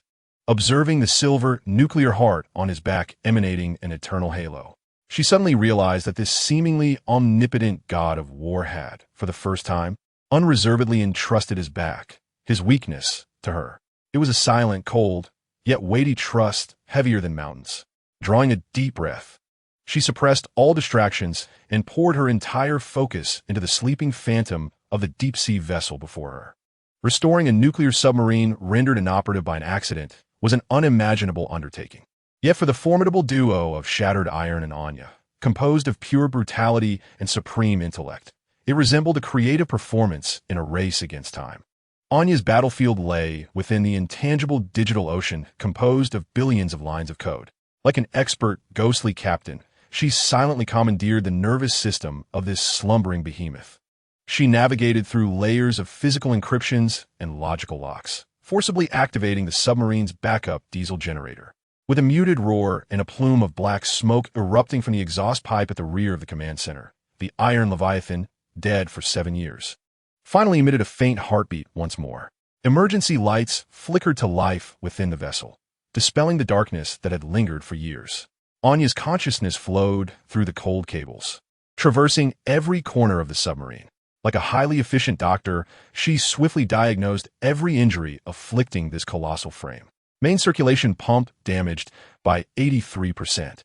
observing the silver nuclear heart on his back emanating an eternal halo. She suddenly realized that this seemingly omnipotent god of war had, for the first time, unreservedly entrusted his back, his weakness, to her. It was a silent, cold, yet weighty trust, heavier than mountains. Drawing a deep breath, she suppressed all distractions and poured her entire focus into the sleeping phantom of the deep-sea vessel before her. Restoring a nuclear submarine rendered inoperative by an accident was an unimaginable undertaking. Yet for the formidable duo of Shattered Iron and Anya, composed of pure brutality and supreme intellect, it resembled a creative performance in a race against time. Anya's battlefield lay within the intangible digital ocean composed of billions of lines of code. Like an expert, ghostly captain, she silently commandeered the nervous system of this slumbering behemoth. She navigated through layers of physical encryptions and logical locks, forcibly activating the submarine's backup diesel generator. With a muted roar and a plume of black smoke erupting from the exhaust pipe at the rear of the command center, the Iron Leviathan, dead for 7 years, finally emitted a faint heartbeat once more. Emergency lights flickered to life within the vessel, dispelling the darkness that had lingered for years. Anya's consciousness flowed through the cold cables, traversing every corner of the submarine. Like a highly efficient doctor, she swiftly diagnosed every injury afflicting this colossal frame. Main circulation pump damaged by 83%.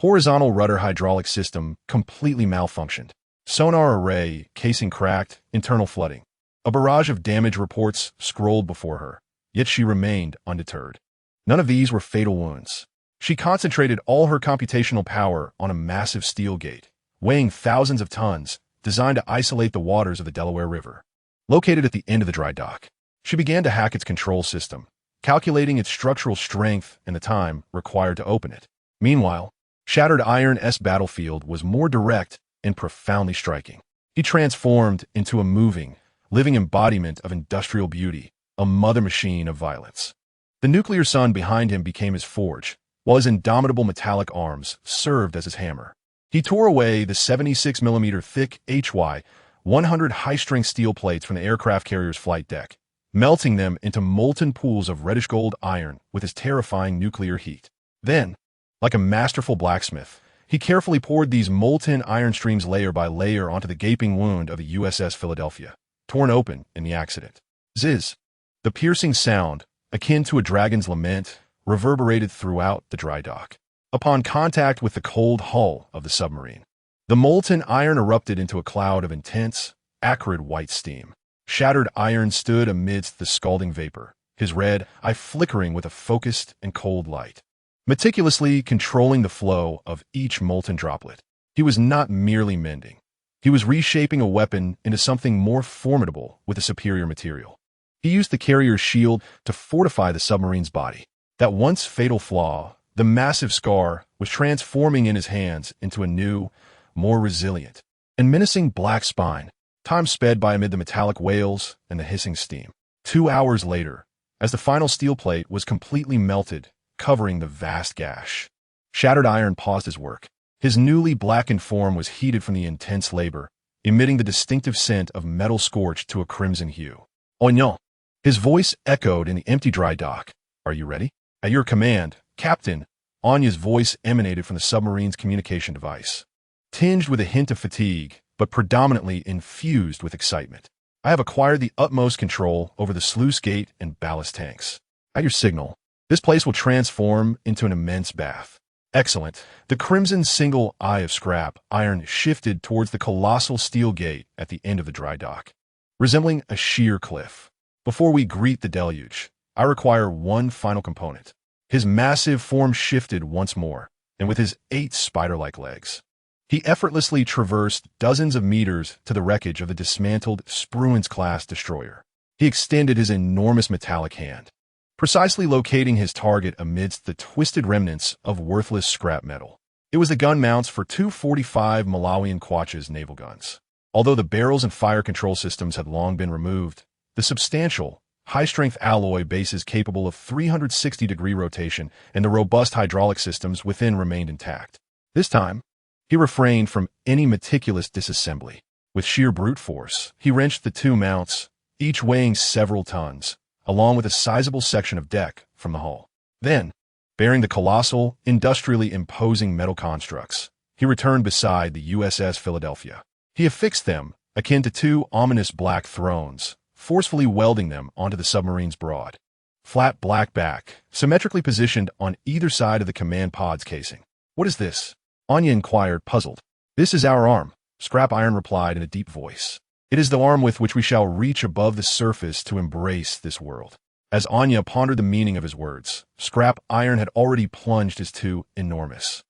Horizontal rudder hydraulic system completely malfunctioned. Sonar array casing cracked, internal flooding. A barrage of damage reports scrolled before her, yet she remained undeterred. None of these were fatal wounds. She concentrated all her computational power on a massive steel gate, weighing thousands of tons, designed to isolate the waters of the Delaware River. Located at the end of the dry dock, she began to hack its control system, calculating its structural strength and the time required to open it. Meanwhile, Shattered Iron's battlefield was more direct and profoundly striking. He transformed into a moving, living embodiment of industrial beauty, a mother machine of violence. The nuclear sun behind him became his forge, while his indomitable metallic arms served as his hammer. He tore away the 76mm thick HY-100 high-strength steel plates from the aircraft carrier's flight deck, melting them into molten pools of reddish-gold iron with his terrifying nuclear heat. Then, like a masterful blacksmith, he carefully poured these molten iron streams layer by layer onto the gaping wound of the USS Philadelphia, torn open in the accident. Ziz! The piercing sound, akin to a dragon's lament, reverberated throughout the dry dock. Upon contact with the cold hull of the submarine, the molten iron erupted into a cloud of intense, acrid white steam. Shattered Iron stood amidst the scalding vapor, his red eye flickering with a focused and cold light. Meticulously controlling the flow of each molten droplet, he was not merely mending. He was reshaping a weapon into something more formidable with a superior material. He used the carrier's shield to fortify the submarine's body. That once fatal flaw, the massive scar, was transforming in his hands into a new, more resilient, and menacing black spine. Time sped by amid the metallic wails and the hissing steam. 2 hours later, as the final steel plate was completely melted, covering the vast gash, Shattered Iron paused his work. His newly blackened form was heated from the intense labor, emitting the distinctive scent of metal scorched to a crimson hue. "Oh no!" His voice echoed in the empty dry dock. "Are you ready?" "At your command, Captain, Anya's voice emanated from the submarine's communication device, tinged with a hint of fatigue, but predominantly infused with excitement. I have acquired the utmost control over the sluice gate and ballast tanks. At your signal, this place will transform into an immense bath. Excellent. The crimson single eye of Scrapiron shifted towards the colossal steel gate at the end of the dry dock, resembling a sheer cliff. Before we greet the deluge, I require one final component. His massive form shifted once more, and with his 8 spider-like legs, he effortlessly traversed dozens of meters to the wreckage of the dismantled Spruance-class destroyer. He extended his enormous metallic hand, precisely locating his target amidst the twisted remnants of worthless scrap metal. It was the gun mounts for 2 45 Malawian Quach's naval guns. Although the barrels and fire control systems had long been removed, the substantial, high-strength alloy bases capable of 360-degree rotation and the robust hydraulic systems within remained intact. This time, he refrained from any meticulous disassembly. With sheer brute force, he wrenched the 2 mounts, each weighing several tons, along with a sizable section of deck from the hull. Then, bearing the colossal, industrially imposing metal constructs, he returned beside the USS Philadelphia. He affixed them, akin to 2 ominous black thrones, forcefully welding them onto the submarine's broad, flat black back, symmetrically positioned on either side of the command pod's casing. "What is this?" Anya inquired, puzzled. "This is our arm," Scrapiron replied in a deep voice. "It is the arm with which we shall reach above the surface to embrace this world." As Anya pondered the meaning of his words, Scrapiron had already plunged his 2 enormous,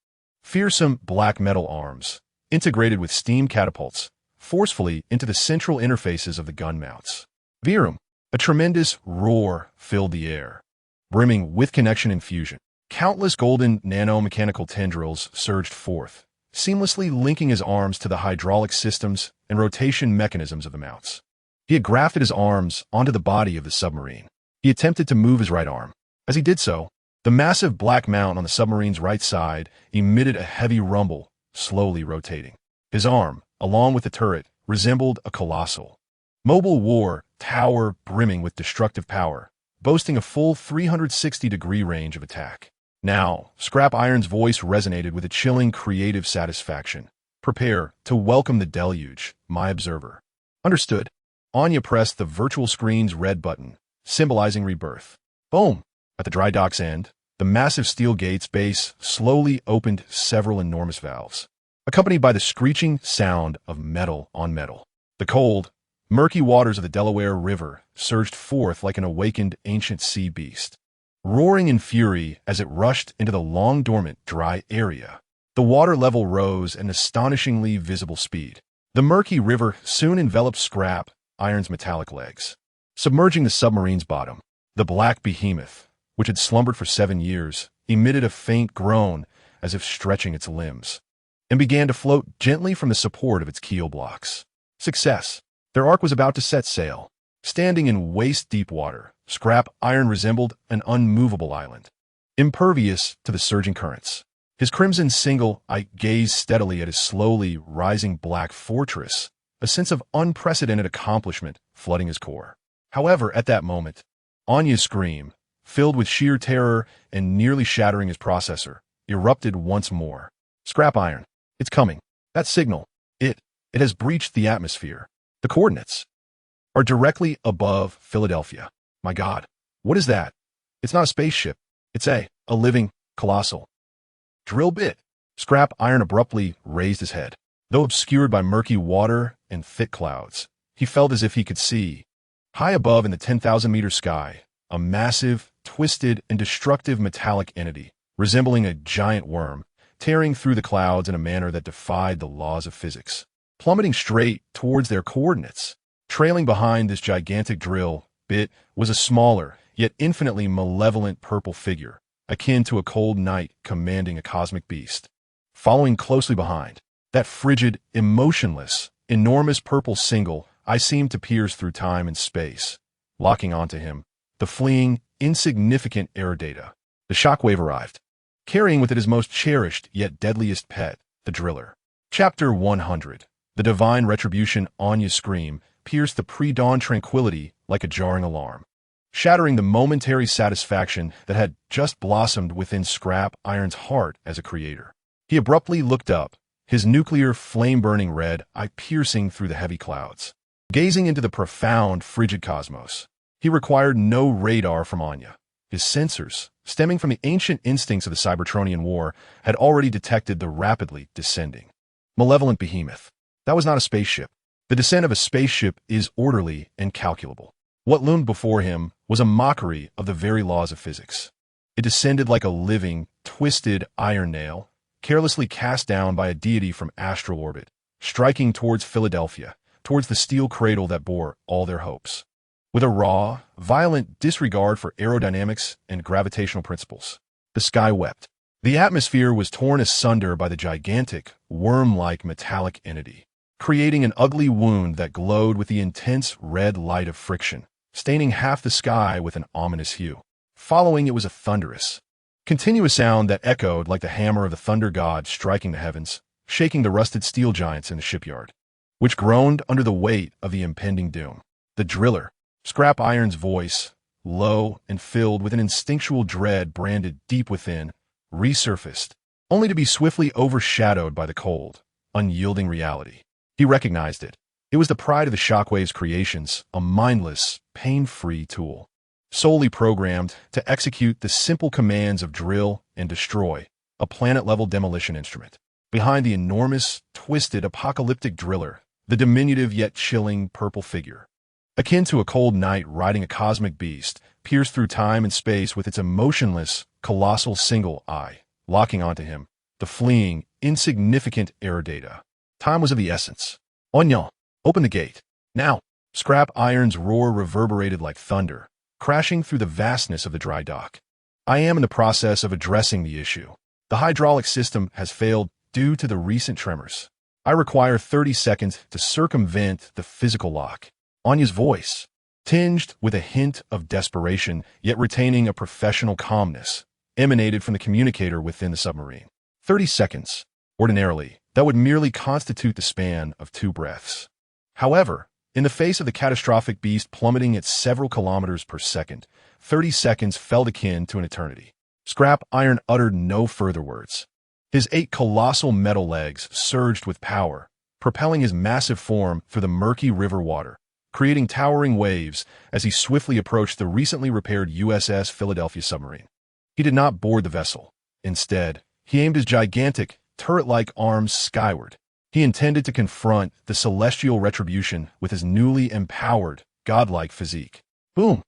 fearsome black metal arms, integrated with steam catapults, forcefully into the central interfaces of the gun mounts. Virum! A tremendous roar filled the air, brimming with connection and fusion. Countless golden nanomechanical tendrils surged forth, seamlessly linking his arms to the hydraulic systems and rotation mechanisms of the mounts. He had grafted his arms onto the body of the submarine. He attempted to move his right arm. As he did so, the massive black mount on the submarine's right side emitted a heavy rumble, slowly rotating. His arm, along with the turret, resembled a colossal, mobile war tower brimming with destructive power, boasting a full 360-degree range of attack. Now, Scrapiron's voice resonated with a chilling creative satisfaction. "Prepare to welcome the deluge, my observer." "Understood." Anya pressed the virtual screen's red button, symbolizing rebirth. Boom! At the dry dock's end, the massive steel gate's base slowly opened several enormous valves, accompanied by the screeching sound of metal on metal. The cold, murky waters of the Delaware River surged forth like an awakened ancient sea beast, roaring in fury as it rushed into the long-dormant dry area. The water level rose at an astonishingly visible speed. The murky river soon enveloped Scrapiron's metallic legs, submerging the submarine's bottom. The black behemoth, which had slumbered for 7 years, emitted a faint groan as if stretching its limbs, and began to float gently from the support of its keel blocks. Success! Their ark was about to set sail. Standing in waist-deep water, Scrapiron resembled an unmovable island, impervious to the surging currents. His crimson single eye gazed steadily at his slowly rising black fortress, a sense of unprecedented accomplishment flooding his core. However, at that moment, Anya's scream, filled with sheer terror and nearly shattering his processor, erupted once more. "Scrapiron, it's coming. That signal, it has breached the atmosphere. The coordinates are directly above Philadelphia. My God, what is that? It's not a spaceship. It's a living, colossal drill bit." Scrapiron abruptly raised his head. Though obscured by murky water and thick clouds, he felt as if he could see, high above in the 10,000-meter sky, a massive, twisted, and destructive metallic entity, resembling a giant worm, tearing through the clouds in a manner that defied the laws of physics, plummeting straight towards their coordinates. Trailing behind this gigantic drill bit was a smaller, yet infinitely malevolent purple figure, akin to a cold knight commanding a cosmic beast. Following closely behind, that frigid, emotionless, enormous purple single eye seemed to pierce through time and space, locking onto him, the fleeing, insignificant air data. The shockwave arrived, carrying with it his most cherished yet deadliest pet, the driller. Chapter 100. The divine retribution. Anya's scream pierced the pre-dawn tranquility like a jarring alarm. shattering the momentary satisfaction that had just blossomed within Scrapiron's heart as a creator. He abruptly looked up, his nuclear flame-burning red eye piercing through the heavy clouds. Gazing into the profound, frigid cosmos, he required no radar from Anya. His sensors, stemming from the ancient instincts of the Cybertronian War, had already detected the rapidly descending, malevolent behemoth. That was not a spaceship. The descent of a spaceship is orderly and calculable. What loomed before him was a mockery of the very laws of physics. It descended like a living, twisted iron nail, carelessly cast down by a deity from astral orbit, striking towards Philadelphia, towards the steel cradle that bore all their hopes. With a raw, violent disregard for aerodynamics and gravitational principles, the sky wept. The atmosphere was torn asunder by the gigantic, worm-like metallic entity, creating an ugly wound that glowed with the intense red light of friction, staining half the sky with an ominous hue. Following it was a thunderous, continuous sound that echoed like the hammer of the thunder god striking the heavens, shaking the rusted steel giants in the shipyard, which groaned under the weight of the impending doom. The driller, Scrapiron's voice, low and filled with an instinctual dread branded deep within, resurfaced, only to be swiftly overshadowed by the cold, unyielding reality. He recognized it. It was the pride of the Shockwave's creations, a mindless, pain-free tool, solely programmed to execute the simple commands of drill and destroy, a planet-level demolition instrument. Behind the enormous, twisted, apocalyptic driller, the diminutive yet chilling purple figure, akin to a cold night riding a cosmic beast, pierced through time and space with its emotionless, colossal single eye, locking onto him, the fleeing, insignificant error data. Time was of the essence. Onion, open the gate. Now! Scrapiron's roar reverberated like thunder, crashing through the vastness of the dry dock. I am in the process of addressing the issue. The hydraulic system has failed due to the recent tremors. I require 30 seconds to circumvent the physical lock. Anya's voice, tinged with a hint of desperation, yet retaining a professional calmness, emanated from the communicator within the submarine. 30 seconds. Ordinarily, that would merely constitute the span of 2 breaths. However, in the face of the catastrophic beast plummeting at several kilometers per second, 30 seconds felt akin to an eternity. Scrapiron uttered no further words. His 8 colossal metal legs surged with power, propelling his massive form through the murky river water, creating towering waves as he swiftly approached the recently repaired USS Philadelphia submarine. He did not board the vessel. Instead, he aimed his gigantic, turret-like arms skyward. He intended to confront the celestial retribution with his newly empowered, godlike physique. Boom!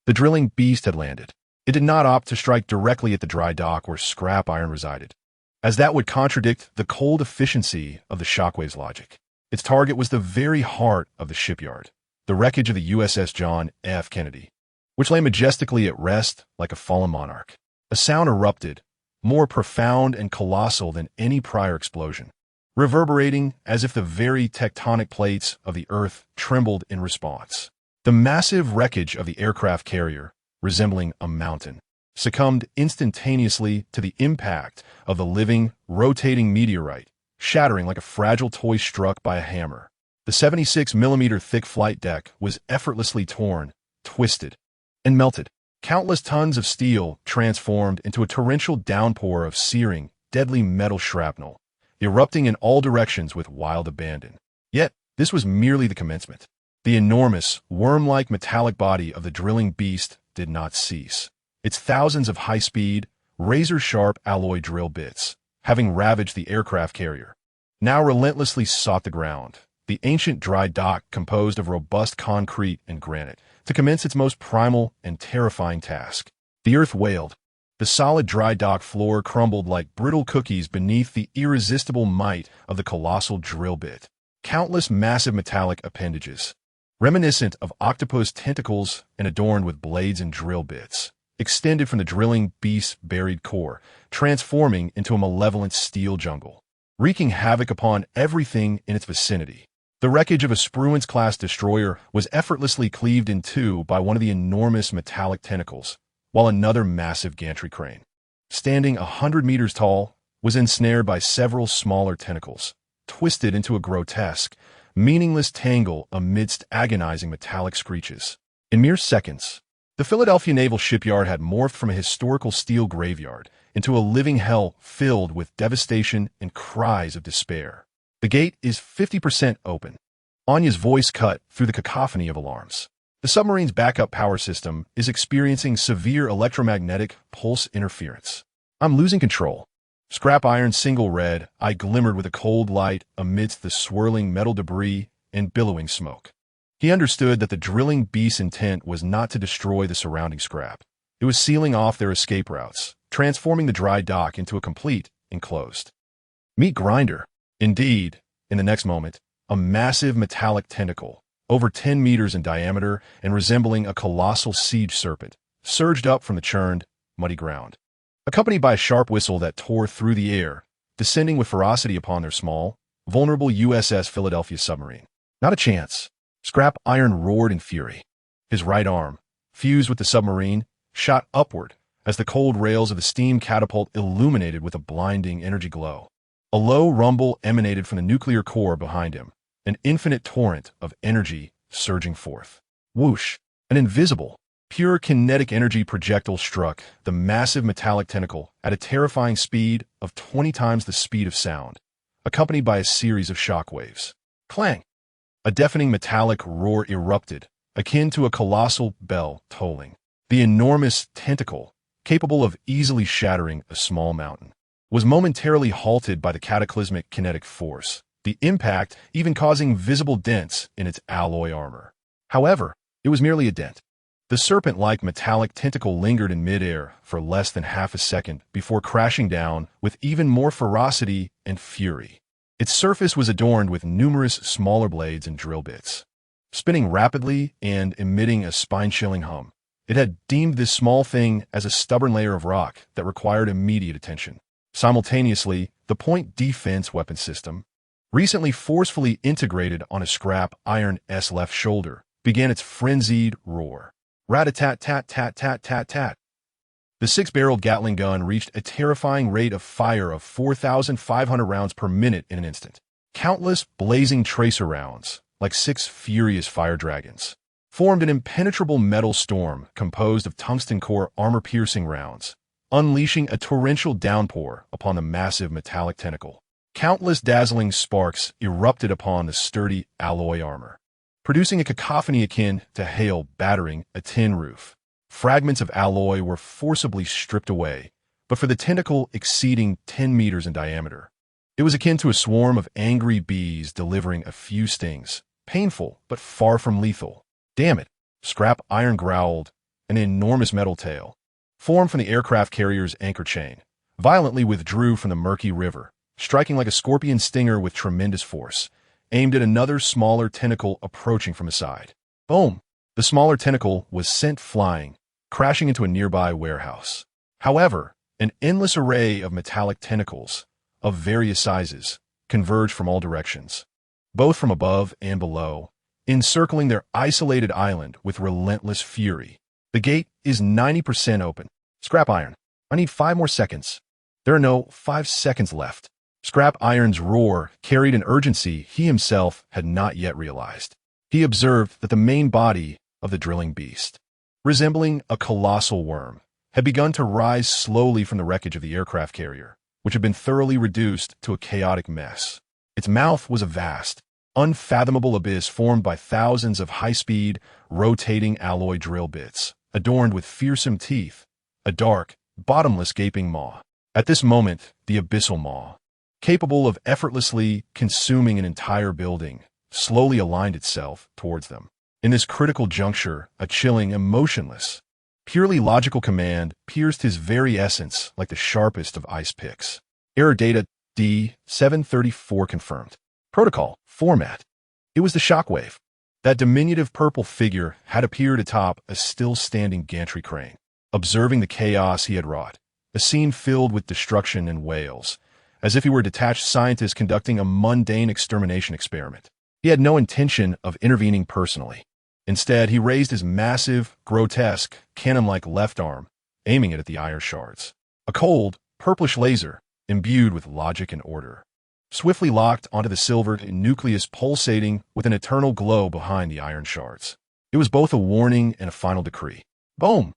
The drilling beast had landed. It did not opt to strike directly at the dry dock where Scrapiron resided, as that would contradict the cold efficiency of the Shockwave's logic. Its target was the very heart of the shipyard, the wreckage of the USS John F. Kennedy, which lay majestically at rest like a fallen monarch. A sound erupted, more profound and colossal than any prior explosion, reverberating as if the very tectonic plates of the earth trembled in response. The massive wreckage of the aircraft carrier, resembling a mountain, succumbed instantaneously to the impact of the living, rotating meteorite, shattering like a fragile toy struck by a hammer. The 76mm thick flight deck was effortlessly torn, twisted, and melted. Countless tons of steel transformed into a torrential downpour of searing, deadly metal shrapnel, erupting in all directions with wild abandon. Yet, this was merely the commencement. The enormous, worm-like metallic body of the drilling beast did not cease. Its thousands of high-speed, razor-sharp alloy drill bits, having ravaged the aircraft carrier, now relentlessly sought the ground, the ancient dry dock composed of robust concrete and granite, to commence its most primal and terrifying task. The earth wailed. The solid dry dock floor crumbled like brittle cookies beneath the irresistible might of the colossal drill bit. Countless massive metallic appendages, reminiscent of octopus tentacles and adorned with blades and drill bits, extended from the drilling beast's buried core, transforming into a malevolent steel jungle, wreaking havoc upon everything in its vicinity. The wreckage of a Spruance-class destroyer was effortlessly cleaved in two by one of the enormous metallic tentacles, while another massive gantry crane, standing 100 meters tall, was ensnared by several smaller tentacles, twisted into a grotesque, meaningless tangle amidst agonizing metallic screeches. In mere seconds, The Philadelphia Naval Shipyard had morphed from a historical steel graveyard into a living hell filled with devastation and cries of despair. The gate is 50% open. Anya's voice cut through the cacophony of alarms. The submarine's backup power system is experiencing severe electromagnetic pulse interference. I'm losing control. Scrapiron's single red eye glimmered with a cold light amidst the swirling metal debris and billowing smoke. He understood that the drilling beast's intent was not to destroy the surrounding scrap. It was sealing off their escape routes, transforming the dry dock into a complete enclosed meat grinder. Indeed, in the next moment, a massive metallic tentacle, over 10 meters in diameter and resembling a colossal siege serpent, surged up from the churned, muddy ground. Accompanied by a sharp whistle that tore through the air, descending with ferocity upon their small, vulnerable USS Philadelphia submarine. Not a chance. Scrapiron roared in fury. His right arm, fused with the submarine, shot upward as the cold rails of the steam catapult illuminated with a blinding energy glow. A low rumble emanated from the nuclear core behind him, an infinite torrent of energy surging forth. Whoosh! An invisible, pure kinetic energy projectile struck the massive metallic tentacle at a terrifying speed of 20 times the speed of sound, accompanied by a series of shockwaves. Clang! A deafening metallic roar erupted, akin to a colossal bell tolling. The enormous tentacle, capable of easily shattering a small mountain, was momentarily halted by the cataclysmic kinetic force, the impact even causing visible dents in its alloy armor. However, it was merely a dent. The serpent-like metallic tentacle lingered in midair for less than half a second before crashing down with even more ferocity and fury. Its surface was adorned with numerous smaller blades and drill bits. Spinning rapidly and emitting a spine-chilling hum, it had deemed this small thing as a stubborn layer of rock that required immediate attention. Simultaneously, the point defense weapon system, recently forcefully integrated on a Scrapiron's left shoulder, began its frenzied roar. Rat-a-tat-tat-tat-tat-tat-tat. The six-barreled Gatling gun reached a terrifying rate of fire of 4,500 rounds per minute in an instant. Countless blazing tracer rounds, like 6 furious fire dragons, formed an impenetrable metal storm composed of tungsten-core armor-piercing rounds, unleashing a torrential downpour upon the massive metallic tentacle. Countless dazzling sparks erupted upon the sturdy alloy armor, producing a cacophony akin to hail battering a tin roof. Fragments of alloy were forcibly stripped away, but for the tentacle exceeding 10 meters in diameter, it was akin to a swarm of angry bees delivering a few stings, painful but far from lethal. Damn it, Scrapiron growled. An enormous metal tail, formed from the aircraft carrier's anchor chain, violently withdrew from the murky river, striking like a scorpion stinger with tremendous force, aimed at another smaller tentacle approaching from the side. Boom! The smaller tentacle was sent flying, crashing into a nearby warehouse. However, an endless array of metallic tentacles, of various sizes, converged from all directions, both from above and below, encircling their isolated island with relentless fury. The gate is 90% open. Scrapiron, I need 5 more seconds. There are no 5 seconds left. Scrapiron's roar carried an urgency he himself had not yet realized. He observed that the main body of the drilling beast, resembling a colossal worm, had begun to rise slowly from the wreckage of the aircraft carrier, which had been thoroughly reduced to a chaotic mess. Its mouth was a vast, unfathomable abyss formed by thousands of high-speed, rotating alloy drill bits, adorned with fearsome teeth, a dark, bottomless gaping maw. At this moment, the abyssal maw, capable of effortlessly consuming an entire building, slowly aligned itself towards them. In this critical juncture, a chilling, emotionless, purely logical command pierced his very essence like the sharpest of ice picks. Error data D734 confirmed. Protocol format. It was the shockwave. That diminutive purple figure had appeared atop a still-standing gantry crane, observing the chaos he had wrought, a scene filled with destruction and wails, as if he were a detached scientist conducting a mundane extermination experiment. He had no intention of intervening personally. Instead, he raised his massive, grotesque, cannon-like left arm, aiming it at the iron shards. A cold, purplish laser, imbued with logic and order, swiftly locked onto the silvered nucleus pulsating with an eternal glow behind the iron shards. It was both a warning and a final decree. Boom!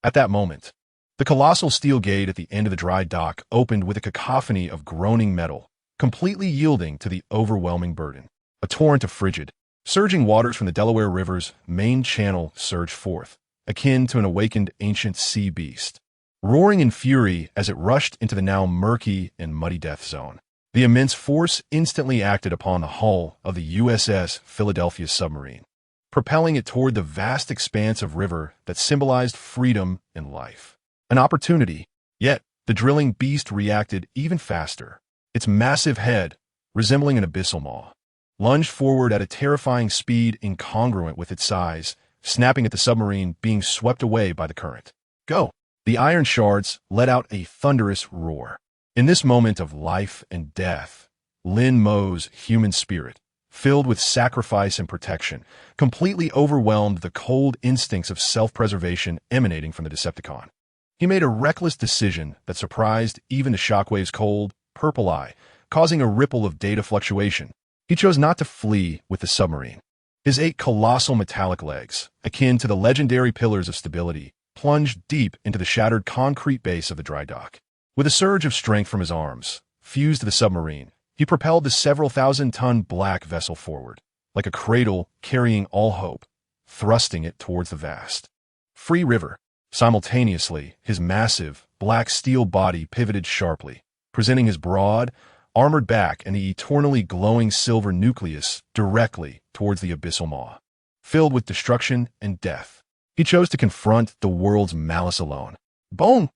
At that moment, the colossal steel gate at the end of the dry dock opened with a cacophony of groaning metal, completely yielding to the overwhelming burden. A torrent of frigid, surging waters from the Delaware River's main channel surged forth, akin to an awakened ancient sea beast, roaring in fury as it rushed into the now murky and muddy death zone. The immense force instantly acted upon the hull of the USS Philadelphia submarine, propelling it toward the vast expanse of river that symbolized freedom and life. An opportunity, yet the drilling beast reacted even faster. Its massive head, resembling an abyssal maw, lunged forward at a terrifying speed incongruent with its size, snapping at the submarine being swept away by the current. Go! The iron shards let out a thunderous roar. In this moment of life and death, Lin Mo's human spirit, filled with sacrifice and protection, completely overwhelmed the cold instincts of self-preservation emanating from the Decepticon. He made a reckless decision that surprised even the Shockwave's cold, purple eye, causing a ripple of data fluctuation. He chose not to flee with the submarine. His 8 colossal metallic legs, akin to the legendary pillars of stability, plunged deep into the shattered concrete base of the dry dock. With a surge of strength from his arms, fused to the submarine, he propelled the several thousand-ton black vessel forward, like a cradle carrying all hope, thrusting it towards the vast, free river. Simultaneously, his massive, black steel body pivoted sharply, presenting his broad, armored back and the eternally glowing silver nucleus directly towards the abyssal maw. Filled with destruction and death, he chose to confront the world's malice alone. Boom!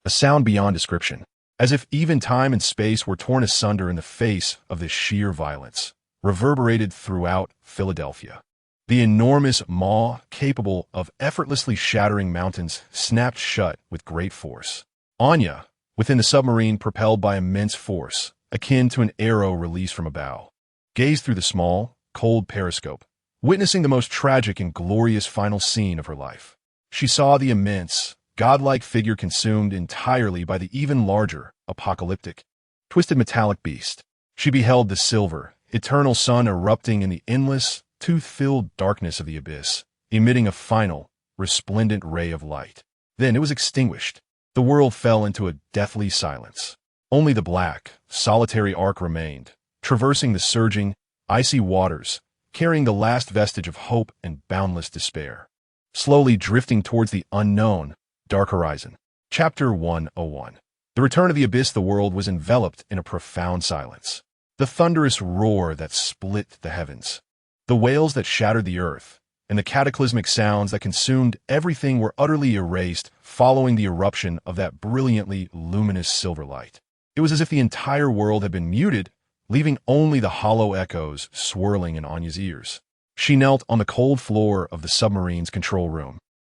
A sound beyond description, as if even time and space were torn asunder in the face of this sheer violence, reverberated throughout Philadelphia. The enormous maw, capable of effortlessly shattering mountains, snapped shut with great force. Anya, within the submarine propelled by immense force, akin to an arrow released from a bow, gazed through the small, cold periscope, witnessing the most tragic and glorious final scene of her life. She saw the immense, godlike figure consumed entirely by the even larger, apocalyptic, twisted metallic beast. She beheld the silver, eternal sun erupting in the endless, tooth-filled darkness of the abyss, emitting a final, resplendent ray of light. Then it was extinguished. The world fell into a deathly silence. Only the black, solitary ark remained, traversing the surging, icy waters, carrying the last vestige of hope and boundless despair. Slowly drifting towards the unknown, dark horizon. Chapter 101. The return of the abyss. The world was enveloped in a profound silence. The thunderous roar that split the heavens, the wails that shattered the earth, and the cataclysmic sounds that consumed everything were utterly erased following the eruption of that brilliantly luminous silver light. It was as if the entire world had been muted, leaving only the hollow echoes swirling in Anya's ears. She knelt on the cold floor of the submarine's control room,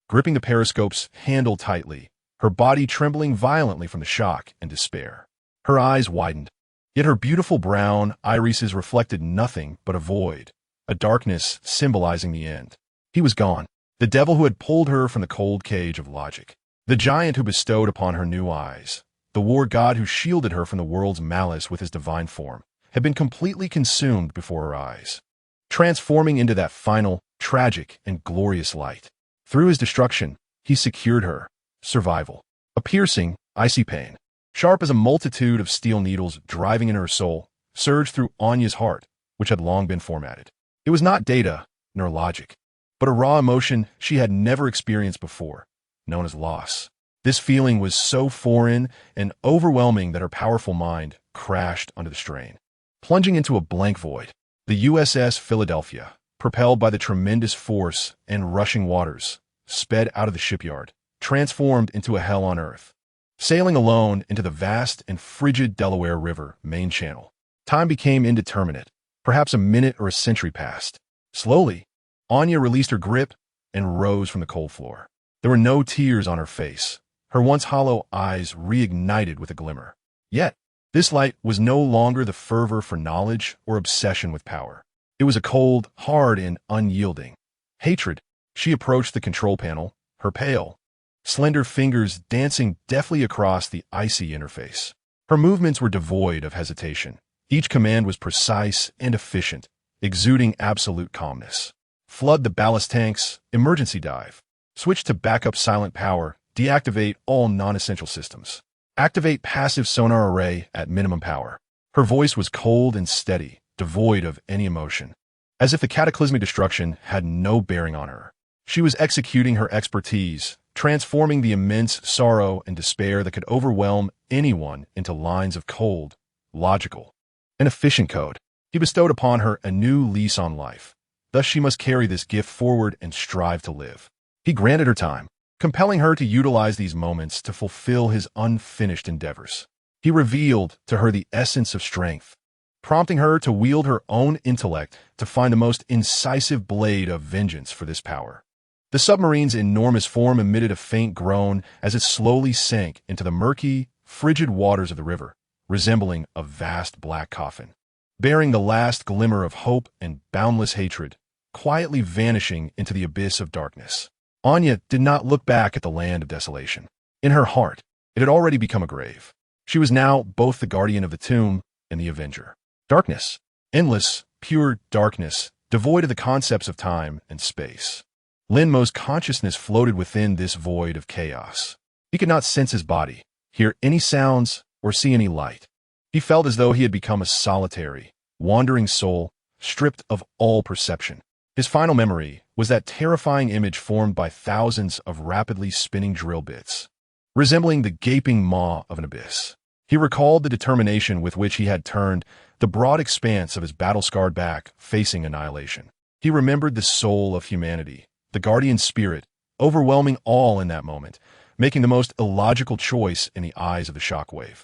gripping the periscope's handle tightly, her body trembling violently from the shock and despair. Her eyes widened, yet her beautiful brown irises reflected nothing but a void, a darkness symbolizing the end. He was gone. The devil who had pulled her from the cold cage of logic. The giant who bestowed upon her new eyes. The war god who shielded her from the world's malice with his divine form, had been completely consumed before her eyes, transforming into that final, tragic, and glorious light. Through his destruction, he secured her survival. A piercing, icy pain, sharp as a multitude of steel needles driving in her soul, surged through Anya's heart, which had long been formatted. It was not data, nor logic, but a raw emotion she had never experienced before, known as loss. This feeling was so foreign and overwhelming that her powerful mind crashed under the strain. Plunging into a blank void, the USS Philadelphia, propelled by the tremendous force and rushing waters, sped out of the shipyard, transformed into a hell on earth, sailing alone into the vast and frigid Delaware River main channel. Time became indeterminate. Perhaps a minute or a century passed. Slowly, Anya released her grip and rose from the cold floor. There were no tears on her face. Her once hollow eyes reignited with a glimmer. Yet, this light was no longer the fervor for knowledge or obsession with power. It was a cold, hard, and unyielding hatred. She approached the control panel, her pale, slender fingers dancing deftly across the icy interface. Her movements were devoid of hesitation. Each command was precise and efficient, exuding absolute calmness. Flood the ballast tanks, emergency dive. Switch to backup silent power, deactivate all non-essential systems. Activate passive sonar array at minimum power. Her voice was cold and steady, devoid of any emotion, as if the cataclysmic destruction had no bearing on her. She was executing her expertise, transforming the immense sorrow and despair that could overwhelm anyone into lines of cold, logical, and efficient code. He bestowed upon her a new lease on life. Thus she must carry this gift forward and strive to live. He granted her time, compelling her to utilize these moments to fulfill his unfinished endeavors. He revealed to her the essence of strength, prompting her to wield her own intellect to find the most incisive blade of vengeance for this power. The submarine's enormous form emitted a faint groan as it slowly sank into the murky, frigid waters of the river, resembling a vast black coffin, bearing the last glimmer of hope and boundless hatred, quietly vanishing into the abyss of darkness. Anya did not look back at the land of desolation. In her heart, it had already become a grave. She was now both the guardian of the tomb and the avenger. Darkness. Endless, pure darkness, devoid of the concepts of time and space. Lin Mo's consciousness floated within this void of chaos. He could not sense his body, hear any sounds, or see any light. He felt as though he had become a solitary, wandering soul, stripped of all perception. His final memory was that terrifying image formed by thousands of rapidly spinning drill bits, resembling the gaping maw of an abyss. He recalled the determination with which he had turned the broad expanse of his battle-scarred back, facing annihilation. He remembered the soul of humanity, the guardian spirit, overwhelming all in that moment, making the most illogical choice in the eyes of the shockwave.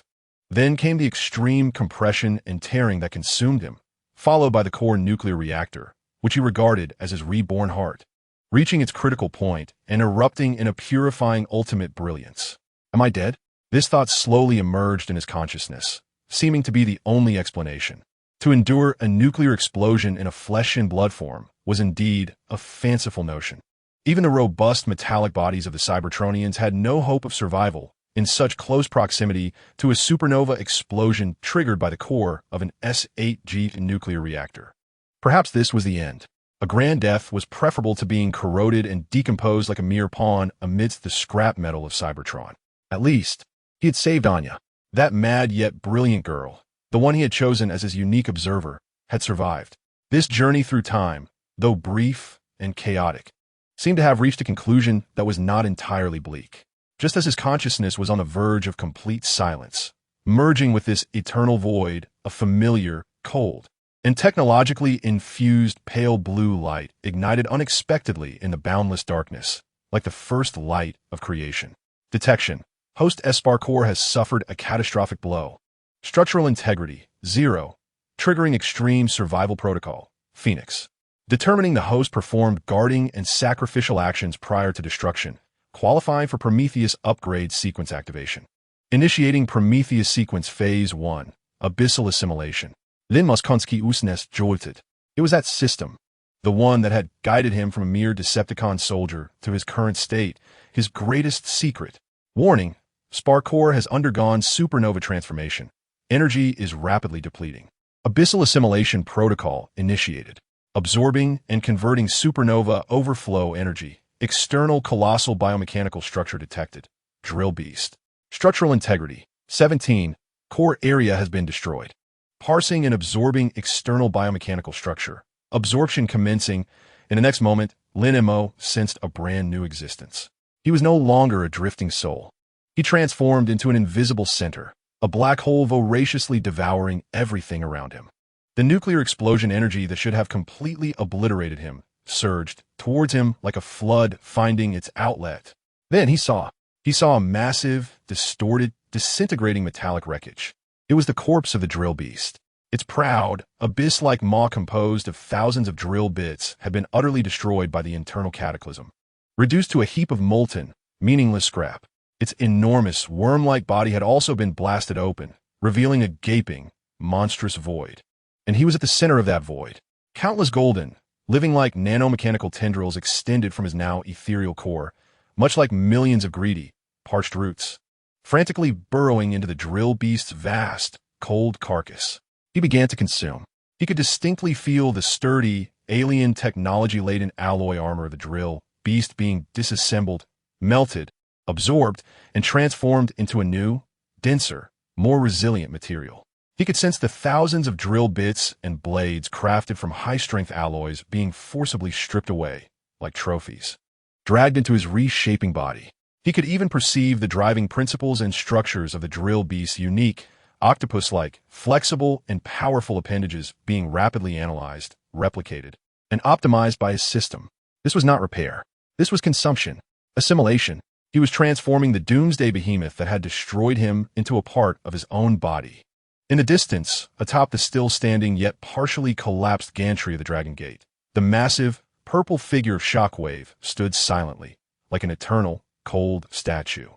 Then came the extreme compression and tearing that consumed him, followed by the core nuclear reactor, which he regarded as his reborn heart, reaching its critical point and erupting in a purifying ultimate brilliance. Am I dead? This thought slowly emerged in his consciousness, seeming to be the only explanation. To endure a nuclear explosion in a flesh and blood form was indeed a fanciful notion. Even the robust metallic bodies of the Cybertronians had no hope of survival in such close proximity to a supernova explosion triggered by the core of an S-8G nuclear reactor. Perhaps this was the end. A grand death was preferable to being corroded and decomposed like a mere pawn amidst the scrap metal of Cybertron. At least, he had saved Anya. That mad yet brilliant girl, the one he had chosen as his unique observer, had survived. This journey through time, though brief and chaotic, seemed to have reached a conclusion that was not entirely bleak. Just as his consciousness was on the verge of complete silence, merging with this eternal void of familiar, cold, and technologically infused pale blue light ignited unexpectedly in the boundless darkness, like the first light of creation. Detection. Host Espar Core has suffered a catastrophic blow. Structural integrity, 0. Triggering extreme survival protocol, Phoenix. Determining the host performed guarding and sacrificial actions prior to destruction, qualifying for Prometheus upgrade sequence activation. Initiating Prometheus sequence phase 1, abyssal assimilation. Lin Mo's Konski Usnes Jolted. It was that system, the one that had guided him from a mere Decepticon soldier to his current state, his greatest secret. Warning, Sparcore has undergone supernova transformation. Energy is rapidly depleting. Abyssal assimilation protocol initiated. Absorbing and converting supernova overflow energy. External colossal biomechanical structure detected. Drill beast. Structural integrity. 17. Core area has been destroyed. Parsing and absorbing external biomechanical structure. Absorption commencing. In the next moment, Lin Mo sensed a brand new existence. He was no longer a drifting soul. He transformed into an invisible center, a black hole voraciously devouring everything around him. The nuclear explosion energy that should have completely obliterated him surged towards him like a flood finding its outlet. Then he saw a massive, distorted, disintegrating metallic wreckage. It was the corpse of the drill beast. Its proud, abyss-like maw composed of thousands of drill bits had been utterly destroyed by the internal cataclysm, reduced to a heap of molten, meaningless scrap. Its enormous, worm-like body had also been blasted open, revealing a gaping, monstrous void. And he was at the center of that void. Countless golden, living-like nanomechanical tendrils extended from his now ethereal core, much like millions of greedy, parched roots, frantically burrowing into the drill beast's vast, cold carcass. He began to consume. He could distinctly feel the sturdy, alien technology-laden alloy armor of the drill beast being disassembled, melted, absorbed, and transformed into a new, denser, more resilient material. He could sense the thousands of drill bits and blades crafted from high-strength alloys being forcibly stripped away, like trophies, dragged into his reshaping body. He could even perceive the driving principles and structures of the drill beast's unique, octopus-like, flexible, and powerful appendages being rapidly analyzed, replicated, and optimized by his system. This was not repair. This was consumption, assimilation. He was transforming the doomsday behemoth that had destroyed him into a part of his own body. In the distance, atop the still-standing yet partially collapsed gantry of the Dragon Gate, the massive, purple figure of Shockwave stood silently, like an eternal, cold statue.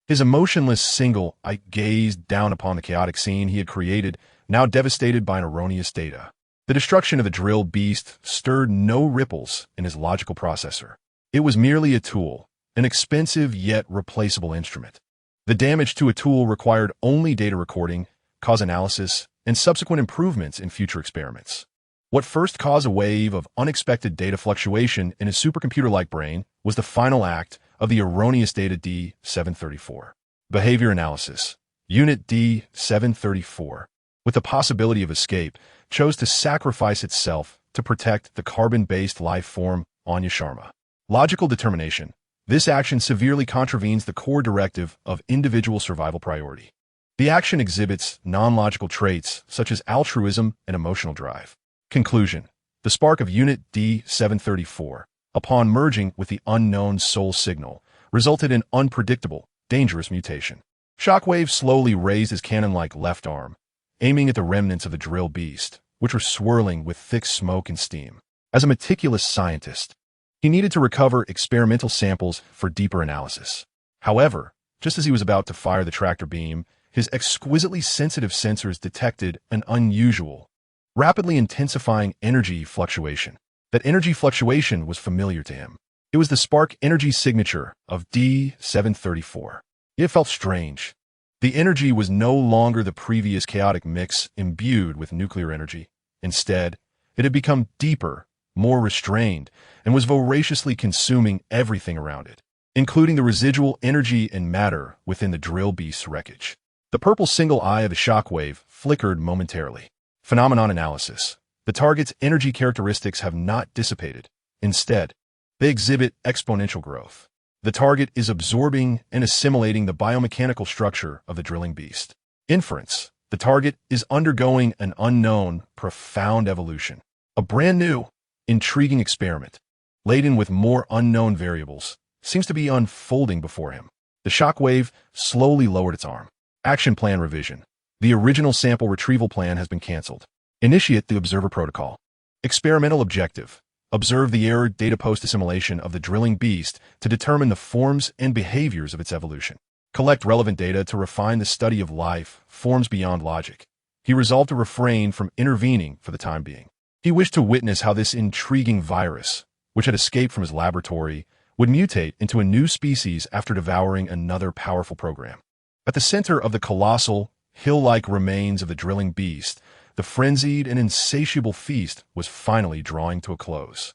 His emotionless single eye gazed down upon the chaotic scene he had created, now devastated by an erroneous data. The destruction of the drill beast stirred no ripples in his logical processor. It was merely a tool, an expensive yet replaceable instrument. The damage to a tool required only data recording, cause analysis, and subsequent improvements in future experiments. What first caused a wave of unexpected data fluctuation in his supercomputer-like brain was the final act of the erroneous data D734. Behavior analysis. Unit D734, with the possibility of escape, chose to sacrifice itself to protect the carbon-based life form Anya Sharma. Logical determination. This action severely contravenes the core directive of individual survival priority. The action exhibits non-logical traits such as altruism and emotional drive. Conclusion. The spark of Unit D734, upon merging with the unknown soul signal, resulted in unpredictable, dangerous mutation. Shockwave slowly raised his cannon-like left arm, aiming at the remnants of the drill beast, which were swirling with thick smoke and steam. As a meticulous scientist, he needed to recover experimental samples for deeper analysis. However, just as he was about to fire the tractor beam, his exquisitely sensitive sensors detected an unusual, rapidly intensifying energy fluctuation. That energy fluctuation was familiar to him. It was the spark energy signature of D734. It felt strange. The energy was no longer the previous chaotic mix imbued with nuclear energy. Instead, it had become deeper, more restrained, and was voraciously consuming everything around it, including the residual energy and matter within the drill beast's wreckage. The purple single eye of the Shockwave flickered momentarily. Phenomenon analysis. The target's energy characteristics have not dissipated. Instead, they exhibit exponential growth. The target is absorbing and assimilating the biomechanical structure of the drilling beast. Inference. The target is undergoing an unknown, profound evolution. A brand new, intriguing experiment, laden with more unknown variables, seems to be unfolding before him. The Shockwave slowly lowered its arm. Action plan revision. The original sample retrieval plan has been canceled. Initiate the observer protocol. Experimental objective. Observe the error data post-assimilation of the drilling beast to determine the forms and behaviors of its evolution. Collect relevant data to refine the study of life, forms beyond logic. He resolved to refrain from intervening for the time being. He wished to witness how this intriguing virus, which had escaped from his laboratory, would mutate into a new species after devouring another powerful program. At the center of the colossal, hill-like remains of the drilling beast, the frenzied and insatiable feast was finally drawing to a close.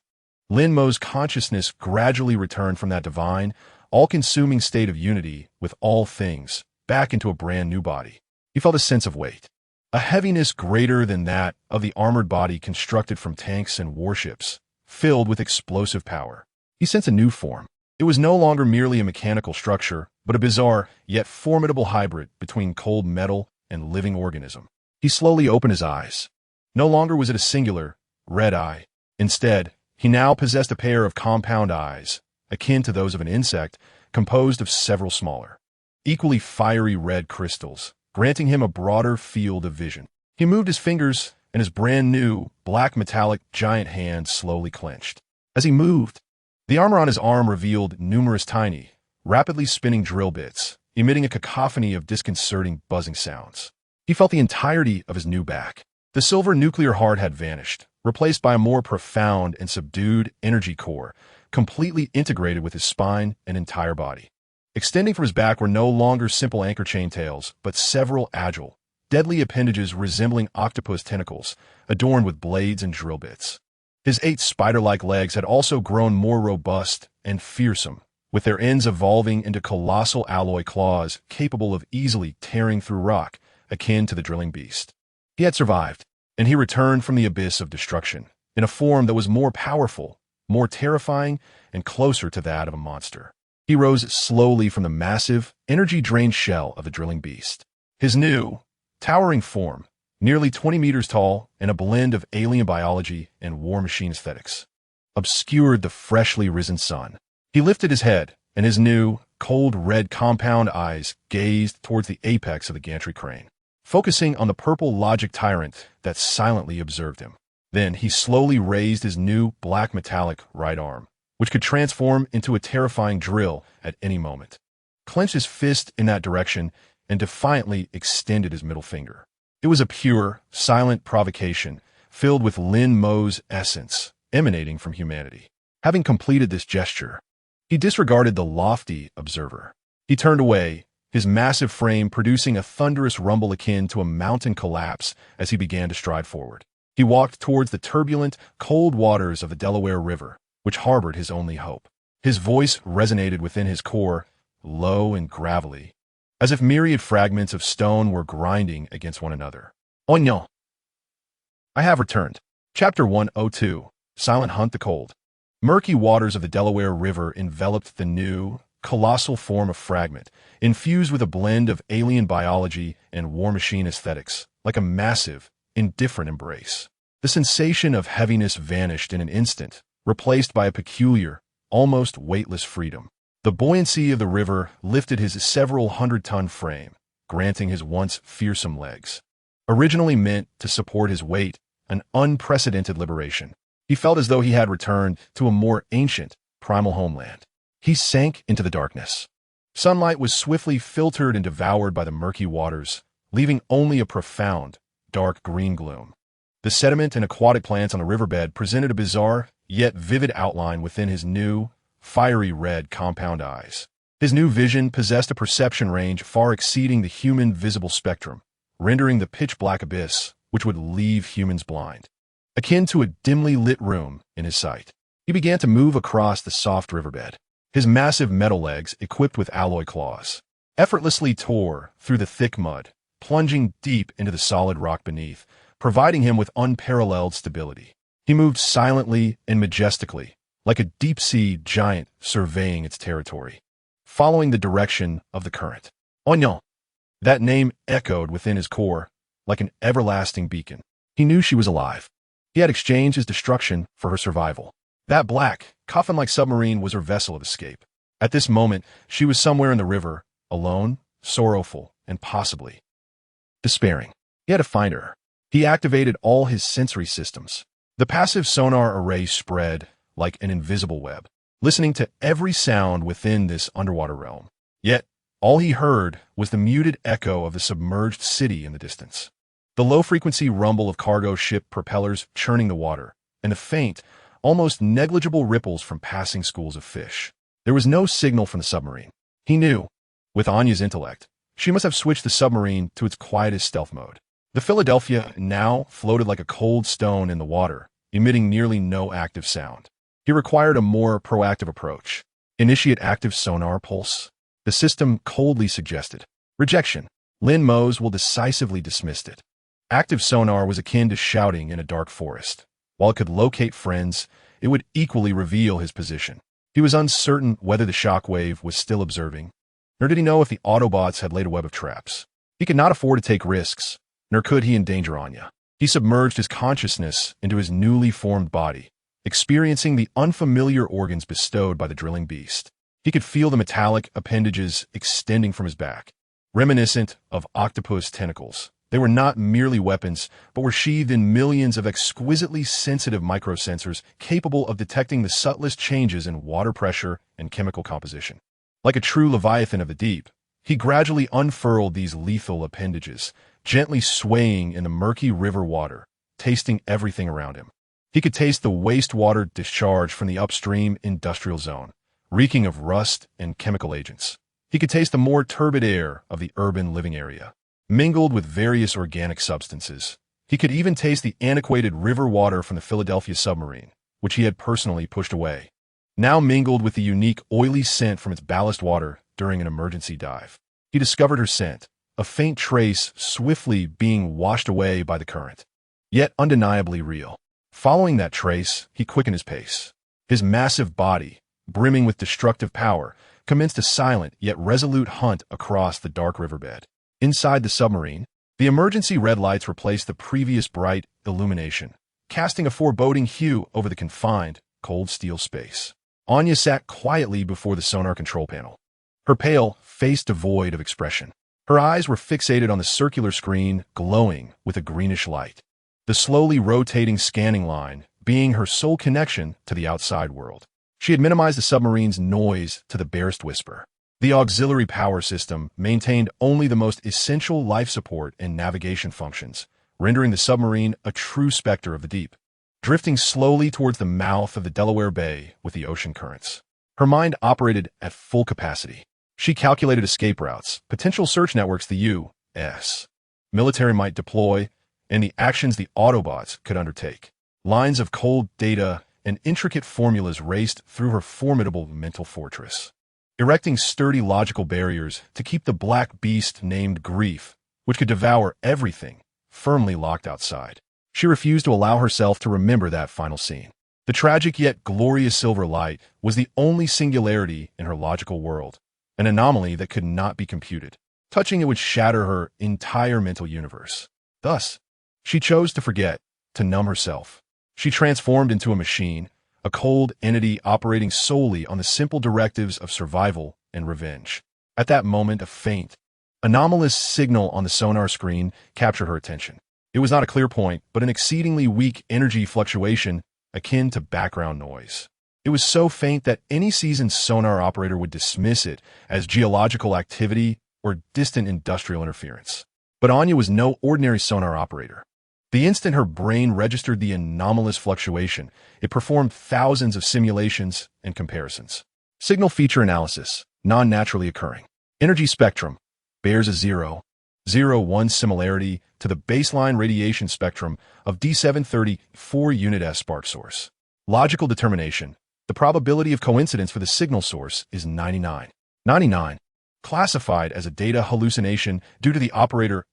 Lin Mo's consciousness gradually returned from that divine, all-consuming state of unity with all things back into a brand new body. He felt a sense of weight, a heaviness greater than that of the armored body constructed from tanks and warships, filled with explosive power. He sensed a new form. It was no longer merely a mechanical structure, but a bizarre, yet formidable hybrid between cold metal and living organism. He slowly opened his eyes. No longer was it a singular, red eye. Instead, he now possessed a pair of compound eyes, akin to those of an insect, composed of several smaller, equally fiery red crystals, granting him a broader field of vision. He moved his fingers, and his brand-new, black metallic giant hand slowly clenched. As he moved, the armor on his arm revealed numerous tiny, rapidly spinning drill bits, emitting a cacophony of disconcerting buzzing sounds. He felt the entirety of his new back. The silver nuclear heart had vanished, replaced by a more profound and subdued energy core, completely integrated with his spine and entire body. Extending from his back were no longer simple anchor chain tails, but several agile, deadly appendages resembling octopus tentacles, adorned with blades and drill bits. His 8 spider-like legs had also grown more robust and fearsome, with their ends evolving into colossal alloy claws capable of easily tearing through rock, akin to the drilling beast. He had survived, and he returned from the abyss of destruction in a form that was more powerful, more terrifying, and closer to that of a monster. He rose slowly from the massive, energy-drained shell of the drilling beast. His new, towering form, nearly 20 meters tall and a blend of alien biology and war machine aesthetics, obscured the freshly risen sun. He lifted his head, and his new, cold red compound eyes gazed towards the apex of the gantry crane, focusing on the purple logic tyrant that silently observed him. Then he slowly raised his new black metallic right arm, which could transform into a terrifying drill at any moment, clenched his fist in that direction, and defiantly extended his middle finger. It was a pure, silent provocation, filled with Lin Mo's essence, emanating from humanity. Having completed this gesture, he disregarded the lofty observer. He turned away, his massive frame producing a thunderous rumble akin to a mountain collapse as he began to stride forward. He walked towards the turbulent, cold waters of the Delaware River, which harbored his only hope. His voice resonated within his core, low and gravelly, as if myriad fragments of stone were grinding against one another. Oignon! I have returned. Chapter 102, Silent Hunt the Cold. Murky waters of the Delaware River enveloped the new, colossal form of fragment, infused with a blend of alien biology and war machine aesthetics, like a massive, indifferent embrace. The sensation of heaviness vanished in an instant, replaced by a peculiar, almost weightless freedom. The buoyancy of the river lifted his several hundred-ton frame, granting his once fearsome legs, originally meant to support his weight, an unprecedented liberation. He felt as though he had returned to a more ancient, primal homeland. He sank into the darkness. Sunlight was swiftly filtered and devoured by the murky waters, leaving only a profound, dark green gloom. The sediment and aquatic plants on the riverbed presented a bizarre, yet vivid outline within his new, fiery red compound eyes. His new vision possessed a perception range far exceeding the human visible spectrum, rendering the pitch-black abyss, which would leave humans blind, akin to a dimly lit room in his sight. He began to move across the soft riverbed. His massive metal legs, equipped with alloy claws, effortlessly tore through the thick mud, plunging deep into the solid rock beneath, providing him with unparalleled stability. He moved silently and majestically, like a deep-sea giant surveying its territory, following the direction of the current. Oignon! That name echoed within his core, like an everlasting beacon. He knew she was alive. He had exchanged his destruction for her survival. That black, coffin-like submarine was her vessel of escape. At this moment, she was somewhere in the river, alone, sorrowful, and possibly despairing. He had to find her. He activated all his sensory systems. The passive sonar array spread like an invisible web, listening to every sound within this underwater realm. Yet, all he heard was the muted echo of the submerged city in the distance, the low-frequency rumble of cargo ship propellers churning the water, and the faint, almost negligible ripples from passing schools of fish. There was no signal from the submarine. He knew, with Anya's intellect, she must have switched the submarine to its quietest stealth mode. The Philadelphia now floated like a cold stone in the water, emitting nearly no active sound. He required a more proactive approach. Initiate active sonar pulse. The system coldly suggested. Rejection. Lin Mo's will decisively dismissed it. Active sonar was akin to shouting in a dark forest. While it could locate friends, it would equally reveal his position. He was uncertain whether the shockwave was still observing, nor did he know if the Autobots had laid a web of traps. He could not afford to take risks, nor could he endanger Anya. He submerged his consciousness into his newly formed body, experiencing the unfamiliar organs bestowed by the drilling beast. He could feel the metallic appendages extending from his back, reminiscent of octopus tentacles. They were not merely weapons, but were sheathed in millions of exquisitely sensitive microsensors capable of detecting the subtlest changes in water pressure and chemical composition. Like a true leviathan of the deep, he gradually unfurled these lethal appendages, gently swaying in the murky river water, tasting everything around him. He could taste the wastewater discharge from the upstream industrial zone, reeking of rust and chemical agents. He could taste the more turbid air of the urban living area, mingled with various organic substances, He could even taste the antiquated river water from the Philadelphia submarine, which he had personally pushed away, now mingled with the unique oily scent from its ballast water during an emergency dive. He discovered her scent, a faint trace swiftly being washed away by the current, yet undeniably real. Following that trace, he quickened his pace. His massive body, brimming with destructive power, commenced a silent yet resolute hunt across the dark riverbed. Inside the submarine, the emergency red lights replaced the previous bright illumination, casting a foreboding hue over the confined, cold steel space. Anya sat quietly before the sonar control panel, her pale face devoid of expression. Her eyes were fixated on the circular screen, glowing with a greenish light, the slowly rotating scanning line being her sole connection to the outside world. She had minimized the submarine's noise to the barest whisper. The auxiliary power system maintained only the most essential life support and navigation functions, rendering the submarine a true specter of the deep, drifting slowly towards the mouth of the Delaware Bay with the ocean currents. Her mind operated at full capacity. She calculated escape routes, potential search networks the U.S. military might deploy, and the actions the Autobots could undertake. Lines of cold data and intricate formulas raced through her formidable mental fortress, erecting sturdy logical barriers to keep the black beast named Grief, which could devour everything, firmly locked outside. She refused to allow herself to remember that final scene. The tragic yet glorious silver light was the only singularity in her logical world, an anomaly that could not be computed. Touching it would shatter her entire mental universe. Thus, she chose to forget, to numb herself. She transformed into a machine, a cold entity operating solely on the simple directives of survival and revenge. At that moment, a faint, anomalous signal on the sonar screen captured her attention. It was not a clear point, but an exceedingly weak energy fluctuation akin to background noise. It was so faint that any seasoned sonar operator would dismiss it as geological activity or distant industrial interference. But Anya was no ordinary sonar operator. The instant her brain registered the anomalous fluctuation, it performed thousands of simulations and comparisons. Signal feature analysis, non-naturally occurring. Energy spectrum bears a 0.01 similarity to the baseline radiation spectrum of D734 unit S spark source. Logical determination. The probability of coincidence for the signal source is 99. Classified as a data hallucination due to the operator's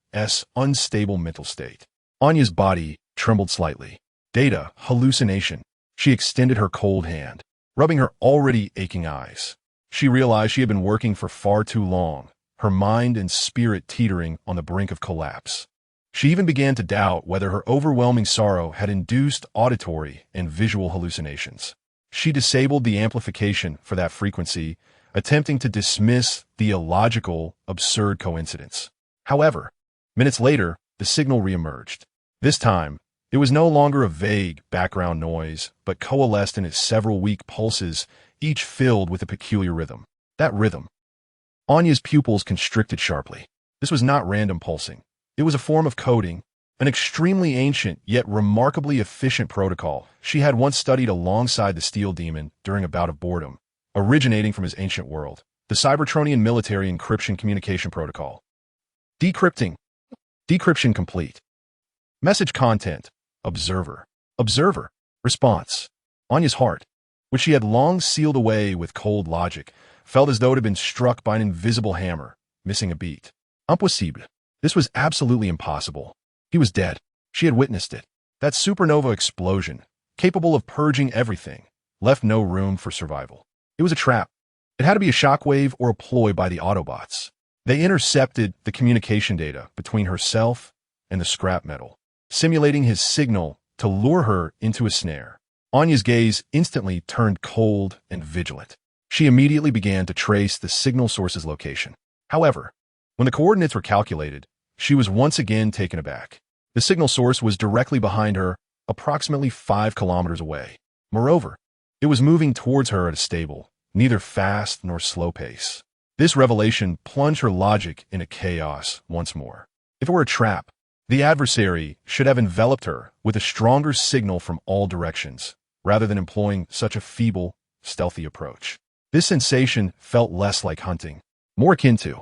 unstable mental state. Anya's body trembled slightly. Data hallucination. She extended her cold hand, rubbing her already aching eyes. She realized she had been working for far too long, her mind and spirit teetering on the brink of collapse. She even began to doubt whether her overwhelming sorrow had induced auditory and visual hallucinations. She disabled the amplification for that frequency, attempting to dismiss the illogical, absurd coincidence. However, minutes later, the signal reemerged. This time, it was no longer a vague background noise, but coalesced in its several weak pulses, each filled with a peculiar rhythm. That rhythm. Anya's pupils constricted sharply. This was not random pulsing. It was a form of coding, an extremely ancient yet remarkably efficient protocol she had once studied alongside the Steel Demon during a bout of boredom, originating from his ancient world, the Cybertronian military encryption communication protocol. Decryption complete. Message content. Observer. Response. Anya's heart, which she had long sealed away with cold logic, felt as though it had been struck by an invisible hammer, missing a beat. Impossible. This was absolutely impossible. He was dead. She had witnessed it. That supernova explosion, capable of purging everything, left no room for survival. It was a trap. It had to be a shockwave or a ploy by the Autobots. They intercepted the communication data between herself and the scrap metal, simulating his signal to lure her into a snare. Anya's gaze instantly turned cold and vigilant. She immediately began to trace the signal source's location. However, when the coordinates were calculated, she was once again taken aback. The signal source was directly behind her, approximately 5 kilometers away. Moreover, it was moving towards her at a stable, neither fast nor slow pace. This revelation plunged her logic into chaos once more. If it were a trap, the adversary should have enveloped her with a stronger signal from all directions, rather than employing such a feeble, stealthy approach. This sensation felt less like hunting, more akin to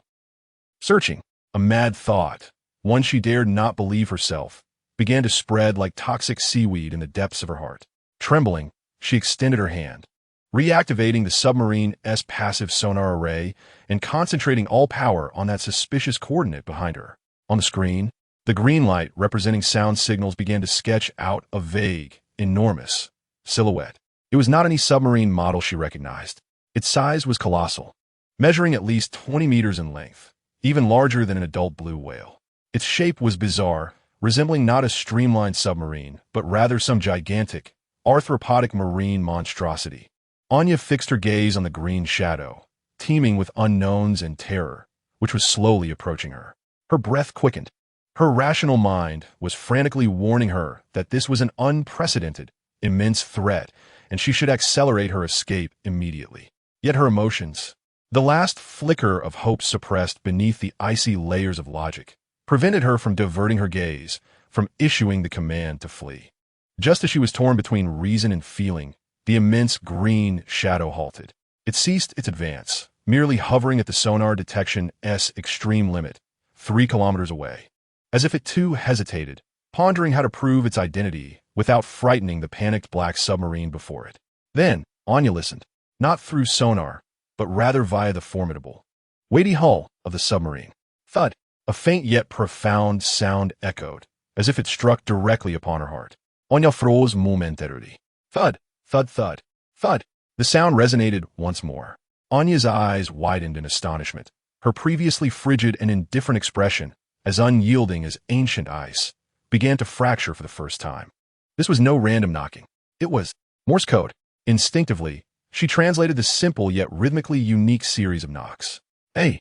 searching, a mad thought, one she dared not believe herself, began to spread like toxic seaweed in the depths of her heart. Trembling, she extended her hand, reactivating the submarine's passive sonar array and concentrating all power on that suspicious coordinate behind her. On the screen, the green light representing sound signals began to sketch out a vague, enormous silhouette. It was not any submarine model she recognized. Its size was colossal, measuring at least 20 meters in length, even larger than an adult blue whale. Its shape was bizarre, resembling not a streamlined submarine, but rather some gigantic, arthropodic marine monstrosity. Anya fixed her gaze on the green shadow, teeming with unknowns and terror, which was slowly approaching her. Her breath quickened. Her rational mind was frantically warning her that this was an unprecedented, immense threat, and she should accelerate her escape immediately. Yet her emotions, the last flicker of hope suppressed beneath the icy layers of logic, prevented her from diverting her gaze, from issuing the command to flee. Just as she was torn between reason and feeling, the immense green shadow halted. It ceased its advance, merely hovering at the sonar detection's extreme limit, 3 kilometers away. As if it too hesitated, pondering how to prove its identity without frightening the panicked black submarine before it. Then, Anya listened, not through sonar, but rather via the formidable, weighty hull of the submarine. Thud! A faint yet profound sound echoed, as if it struck directly upon her heart. Anya froze momentarily. Thud! Thud! Thud! Thud! The sound resonated once more. Anya's eyes widened in astonishment, her previously frigid and indifferent expression, as unyielding as ancient ice, began to fracture for the first time. This was no random knocking. It was Morse code. Instinctively, she translated the simple yet rhythmically unique series of knocks. A.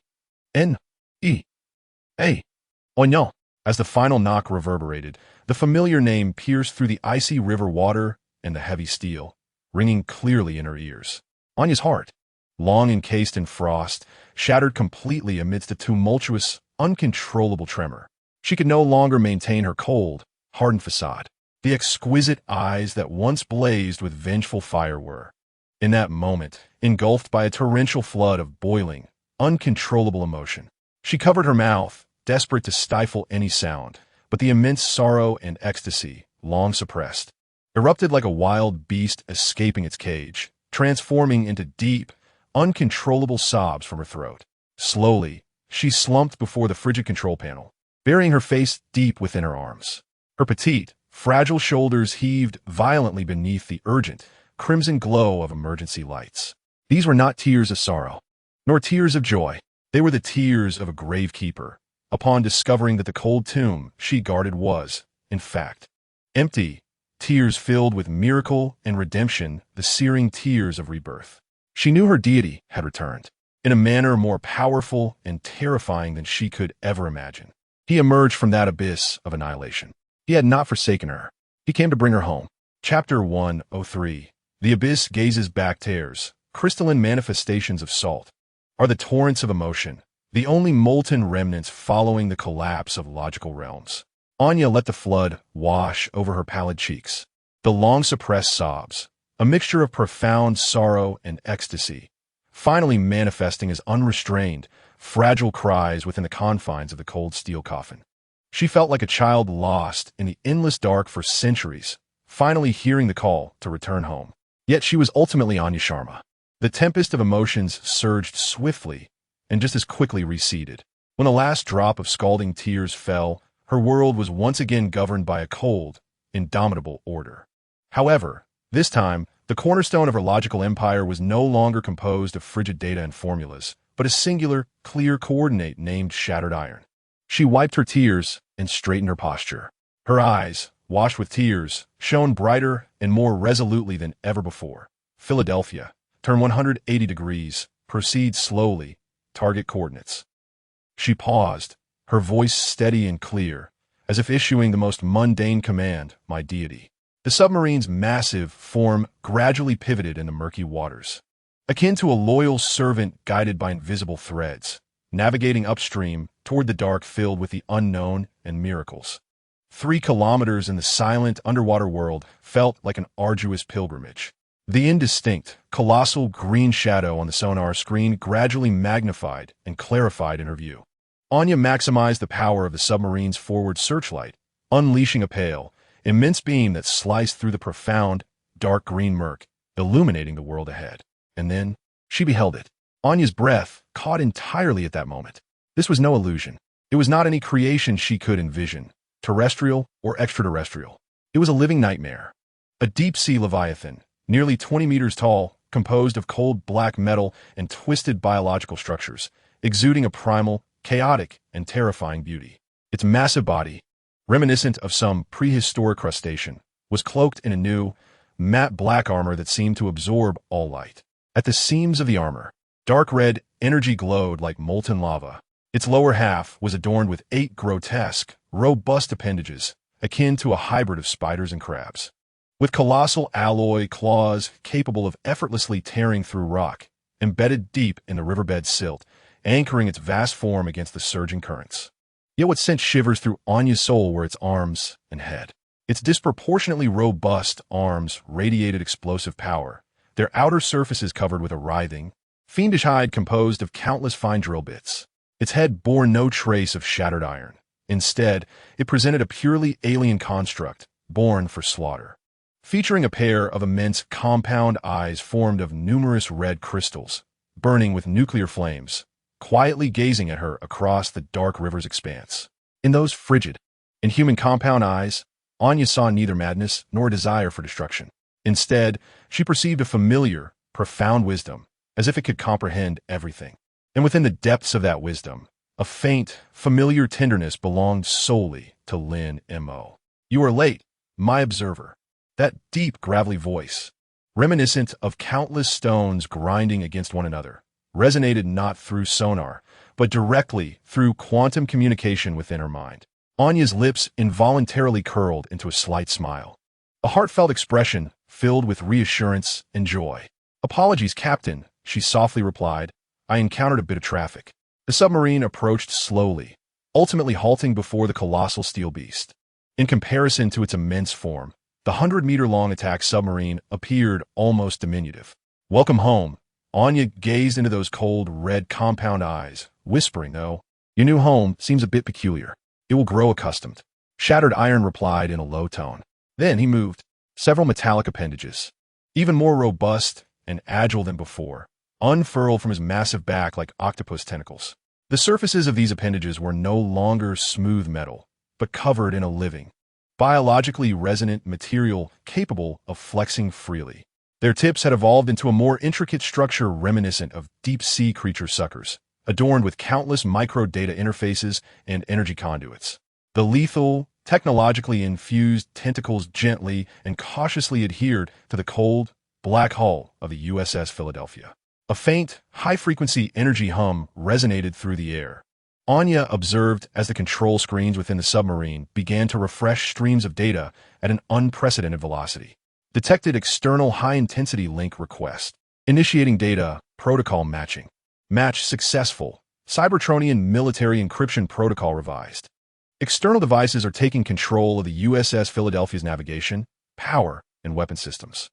N. E. A. Anya. As the final knock reverberated, the familiar name pierced through the icy river water and the heavy steel, ringing clearly in her ears. Anya's heart, long encased in frost, shattered completely amidst a tumultuous, uncontrollable tremor. She could no longer maintain her cold, hardened facade. The exquisite eyes that once blazed with vengeful fire were, in that moment, engulfed by a torrential flood of boiling, uncontrollable emotion. She covered her mouth, desperate to stifle any sound, but the immense sorrow and ecstasy, long suppressed, erupted like a wild beast escaping its cage, transforming into deep, uncontrollable sobs from her throat. Slowly, she slumped before the frigid control panel, burying her face deep within her arms. Her petite, fragile shoulders heaved violently beneath the urgent, crimson glow of emergency lights. These were not tears of sorrow, nor tears of joy. They were the tears of a gravekeeper, upon discovering that the cold tomb she guarded was, in fact, empty, tears filled with miracle and redemption, the searing tears of rebirth. She knew her deity had returned, in a manner more powerful and terrifying than she could ever imagine. He emerged from that abyss of annihilation. He had not forsaken her. He came to bring her home. Chapter 103. The abyss gazes back. Tears, crystalline manifestations of salt, are the torrents of emotion, the only molten remnants following the collapse of logical realms. Anya let the flood wash over her pallid cheeks. The long-suppressed sobs, a mixture of profound sorrow and ecstasy, finally manifesting as unrestrained, fragile cries within the confines of the cold steel coffin. She felt like a child lost in the endless dark for centuries, finally hearing the call to return home. Yet she was ultimately Anya Sharma. The tempest of emotions surged swiftly and just as quickly receded. When the last drop of scalding tears fell, her world was once again governed by a cold, indomitable order. However, this time, the cornerstone of her logical empire was no longer composed of frigid data and formulas, but a singular, clear coordinate named Shattered Iron. She wiped her tears and straightened her posture. Her eyes, washed with tears, shone brighter and more resolutely than ever before. Philadelphia. Turn 180 degrees. Proceed slowly. Target coordinates. She paused, her voice steady and clear, as if issuing the most mundane command, my deity. The submarine's massive form gradually pivoted in the murky waters, akin to a loyal servant guided by invisible threads, navigating upstream toward the dark filled with the unknown and miracles. 3 kilometers in the silent underwater world felt like an arduous pilgrimage. The indistinct, colossal green shadow on the sonar screen gradually magnified and clarified in her view. Anya maximized the power of the submarine's forward searchlight, unleashing a pale, immense beam that sliced through the profound, dark green murk, illuminating the world ahead. And then, she beheld it. Anya's breath caught entirely at that moment. This was no illusion. It was not any creation she could envision, terrestrial or extraterrestrial. It was a living nightmare. A deep-sea leviathan, nearly 20 meters tall, composed of cold black metal and twisted biological structures, exuding a primal, chaotic, and terrifying beauty. Its massive body, reminiscent of some prehistoric crustacean, was cloaked in a new, matte black armor that seemed to absorb all light. At the seams of the armor, dark red energy glowed like molten lava. Its lower half was adorned with 8 grotesque, robust appendages, akin to a hybrid of spiders and crabs. With colossal alloy claws capable of effortlessly tearing through rock, embedded deep in the riverbed's silt, anchoring its vast form against the surging currents. Yet what sent shivers through Anya's soul were its arms and head. Its disproportionately robust arms radiated explosive power, their outer surfaces covered with a writhing, fiendish hide composed of countless fine drill bits. Its head bore no trace of shattered iron. Instead, it presented a purely alien construct, born for slaughter. Featuring a pair of immense compound eyes formed of numerous red crystals, burning with nuclear flames, quietly gazing at her across the dark river's expanse. In those frigid, inhuman compound eyes, Anya saw neither madness nor desire for destruction. Instead, she perceived a familiar, profound wisdom, as if it could comprehend everything. And within the depths of that wisdom, a faint, familiar tenderness belonged solely to Lin Mo. "You are late, my observer." That deep, gravelly voice, reminiscent of countless stones grinding against one another, resonated not through sonar, but directly through quantum communication within her mind. Anya's lips involuntarily curled into a slight smile. A heartfelt expression filled with reassurance and joy. "Apologies, Captain," she softly replied. "I encountered a bit of traffic." The submarine approached slowly, ultimately halting before the colossal steel beast. In comparison to its immense form, the 100-meter-long attack submarine appeared almost diminutive. "Welcome home." Anya gazed into those cold, red compound eyes, whispering, "Though, your new home seems a bit peculiar. It will grow accustomed." Shattered Iron replied in a low tone. Then he moved. Several metallic appendages, even more robust and agile than before, unfurled from his massive back like octopus tentacles. The surfaces of these appendages were no longer smooth metal, but covered in a living, biologically resonant material capable of flexing freely. Their tips had evolved into a more intricate structure reminiscent of deep-sea creature suckers, adorned with countless micro-data interfaces and energy conduits. The lethal, technologically infused tentacles gently and cautiously adhered to the cold, black hull of the USS Philadelphia. A faint, high-frequency energy hum resonated through the air. Anya observed as the control screens within the submarine began to refresh streams of data at an unprecedented velocity. Detected external high-intensity link request. Initiating data, protocol matching. Match successful. Cybertronian military encryption protocol revised. External devices are taking control of the USS Philadelphia's navigation, power, and weapon systems.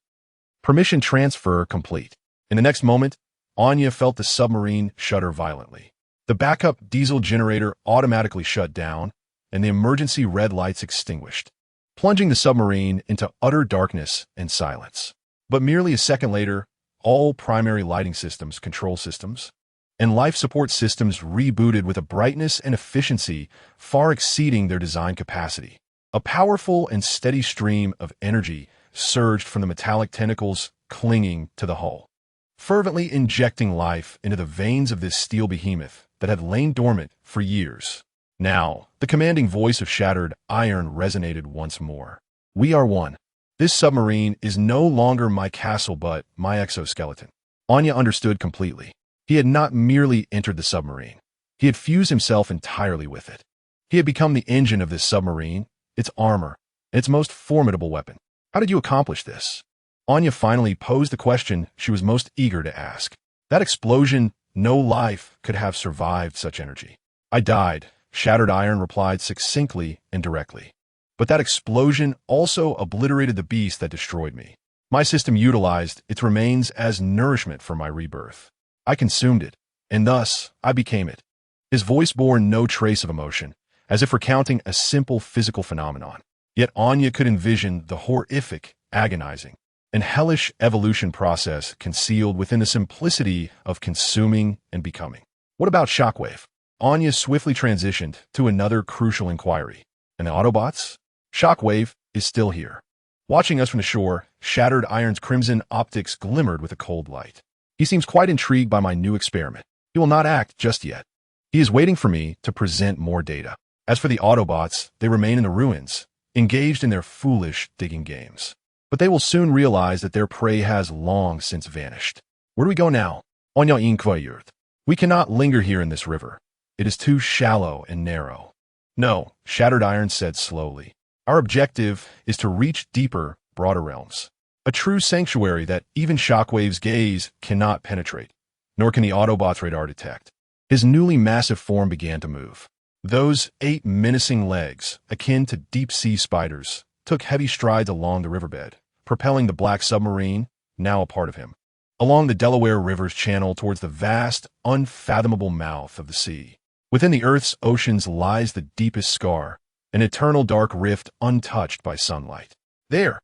Permission transfer complete. In the next moment, Anya felt the submarine shudder violently. The backup diesel generator automatically shut down, and the emergency red lights extinguished, plunging the submarine into utter darkness and silence. But merely a second later, all primary lighting systems, control systems, and life support systems rebooted with a brightness and efficiency far exceeding their design capacity. A powerful and steady stream of energy surged from the metallic tentacles clinging to the hull, fervently injecting life into the veins of this steel behemoth that had lain dormant for years. Now, the commanding voice of Shattered Iron resonated once more. "We are one. This submarine is no longer my castle but my exoskeleton." Anya understood completely. He had not merely entered the submarine. He had fused himself entirely with it. He had become the engine of this submarine, its armor, and its most formidable weapon. How did you accomplish this? Anya finally posed the question she was most eager to ask. That explosion, no life could have survived such energy. "I died," Shattered Iron replied succinctly and directly. "But that explosion also obliterated the beast that destroyed me. My system utilized its remains as nourishment for my rebirth. I consumed it, and thus I became it." His voice bore no trace of emotion, as if recounting a simple physical phenomenon. Yet Anya could envision the horrific, agonizing, and hellish evolution process concealed within the simplicity of consuming and becoming. What about Shockwave? Anya swiftly transitioned to another crucial inquiry. And the Autobots? Shockwave is still here. Watching us from the shore, Shattered Iron's crimson optics glimmered with a cold light. He seems quite intrigued by my new experiment. He will not act just yet. He is waiting for me to present more data. As for the Autobots, they remain in the ruins, engaged in their foolish digging games. But they will soon realize that their prey has long since vanished. Where do we go now? Anya inquired. We cannot linger here in this river. It is too shallow and narrow. No, Shattered Iron said slowly. Our objective is to reach deeper, broader realms. A true sanctuary that even Shockwave's gaze cannot penetrate, nor can the Autobot's radar detect. His newly massive form began to move. Those 8 menacing legs, akin to deep-sea spiders, took heavy strides along the riverbed, propelling the black submarine, now a part of him, along the Delaware River's channel towards the vast, unfathomable mouth of the sea. Within the Earth's oceans lies the deepest scar, an eternal dark rift untouched by sunlight. There,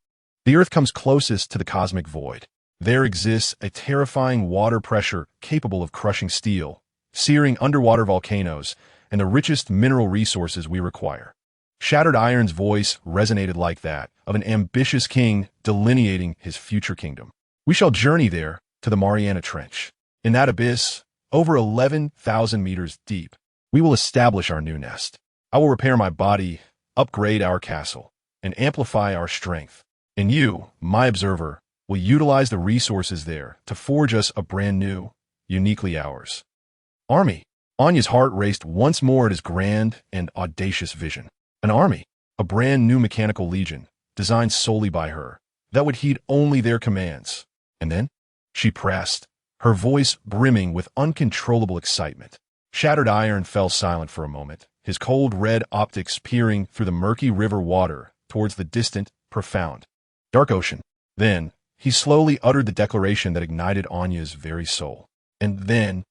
the Earth comes closest to the cosmic void. There exists a terrifying water pressure capable of crushing steel, searing underwater volcanoes, and the richest mineral resources we require. Shattered Iron's voice resonated like that of an ambitious king delineating his future kingdom. We shall journey there to the Mariana Trench. In that abyss, over 11,000 meters deep, we will establish our new nest. I will repair my body, upgrade our castle, and amplify our strength. And you, my observer, will utilize the resources there to forge us a brand new, uniquely ours army. Anya's heart raced once more at his grand and audacious vision. An army, a brand new mechanical legion, designed solely by her, that would heed only their commands. And then, she pressed, her voice brimming with uncontrollable excitement. Shattered Iron fell silent for a moment, his cold red optics peering through the murky river water towards the distant, profound, dark ocean. Then, he slowly uttered the declaration that ignited Anya's very soul. And then,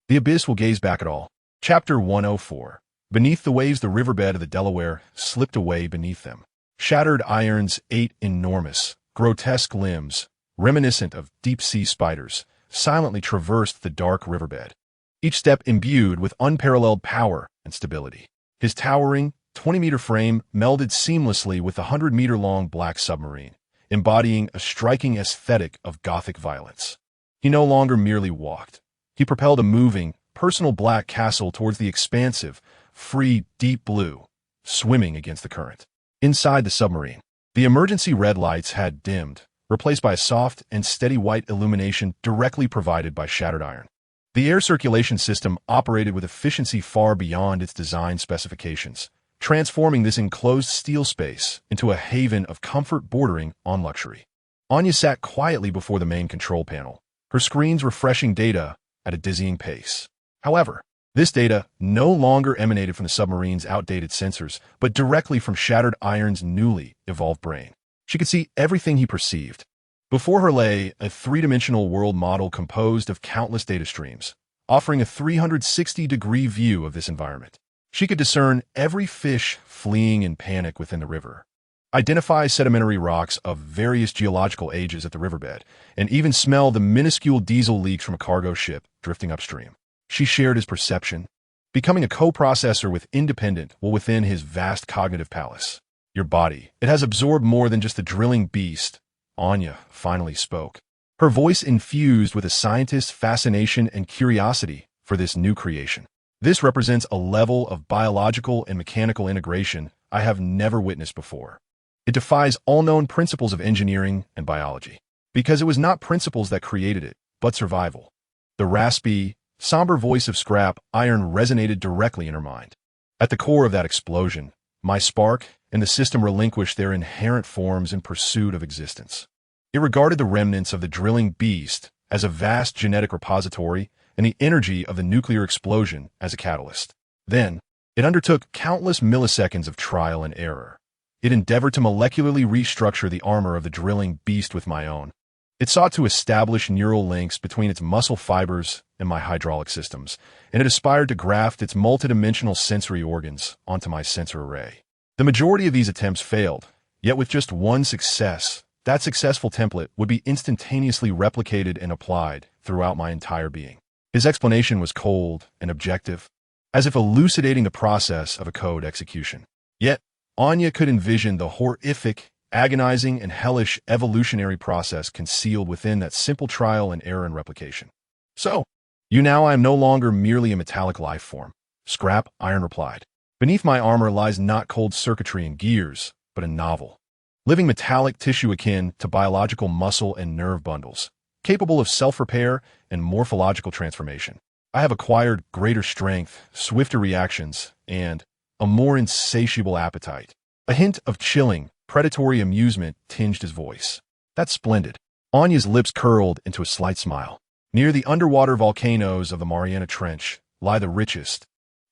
the abyss will gaze back at all. Chapter 104. Beneath the waves, the riverbed of the Delaware slipped away beneath them. Shattered Iron's 8 enormous, grotesque limbs, reminiscent of deep-sea spiders, silently traversed the dark riverbed, each step imbued with unparalleled power and stability. His towering, 20-meter frame melded seamlessly with the 100-meter-long black submarine, embodying a striking aesthetic of Gothic violence. He no longer merely walked. He propelled a moving, personal black castle towards the expansive, free, deep blue, swimming against the current. Inside the submarine, the emergency red lights had dimmed, replaced by a soft and steady white illumination directly provided by Shattered Iron. The air circulation system operated with efficiency far beyond its design specifications, transforming this enclosed steel space into a haven of comfort bordering on luxury. Anya sat quietly before the main control panel, her screens refreshing data at a dizzying pace. However, this data no longer emanated from the submarine's outdated sensors, but directly from Shattered Iron's newly evolved brain. She could see everything he perceived. Before her lay a three-dimensional world model composed of countless data streams, offering a 360-degree view of this environment. She could discern every fish fleeing in panic within the river, identify sedimentary rocks of various geological ages at the riverbed, and even smell the minuscule diesel leaks from a cargo ship drifting upstream. She shared his perception, becoming a co-processor with independent while within his vast cognitive palace. Your body, it has absorbed more than just the drilling beast, Anya finally spoke, her voice infused with a scientist's fascination and curiosity for this new creation. This represents a level of biological and mechanical integration I have never witnessed before. It defies all known principles of engineering and biology, because it was not principles that created it, but survival. The raspy, somber voice of Scrap Iron resonated directly in her mind. At the core of that explosion, my spark and the system relinquished their inherent forms in pursuit of existence. It regarded the remnants of the drilling beast as a vast genetic repository and the energy of the nuclear explosion as a catalyst. Then, it undertook countless milliseconds of trial and error. It endeavored to molecularly restructure the armor of the drilling beast with my own. It sought to establish neural links between its muscle fibers and my hydraulic systems, and it aspired to graft its multidimensional sensory organs onto my sensor array. The majority of these attempts failed, yet with just one success, that successful template would be instantaneously replicated and applied throughout my entire being. His explanation was cold and objective, as if elucidating the process of a code execution. Yet, Anya could envision the horrific, agonizing, and hellish evolutionary process concealed within that simple trial and error and replication. So, I am no longer merely a metallic life form, Scrapiron replied. Beneath my armor lies not cold circuitry and gears, but a novel, living metallic tissue akin to biological muscle and nerve bundles, capable of self-repair and morphological transformation. I have acquired greater strength, swifter reactions, and a more insatiable appetite. A hint of chilling, predatory amusement tinged his voice. That's splendid. Anya's lips curled into a slight smile. Near the underwater volcanoes of the Mariana Trench lie the richest,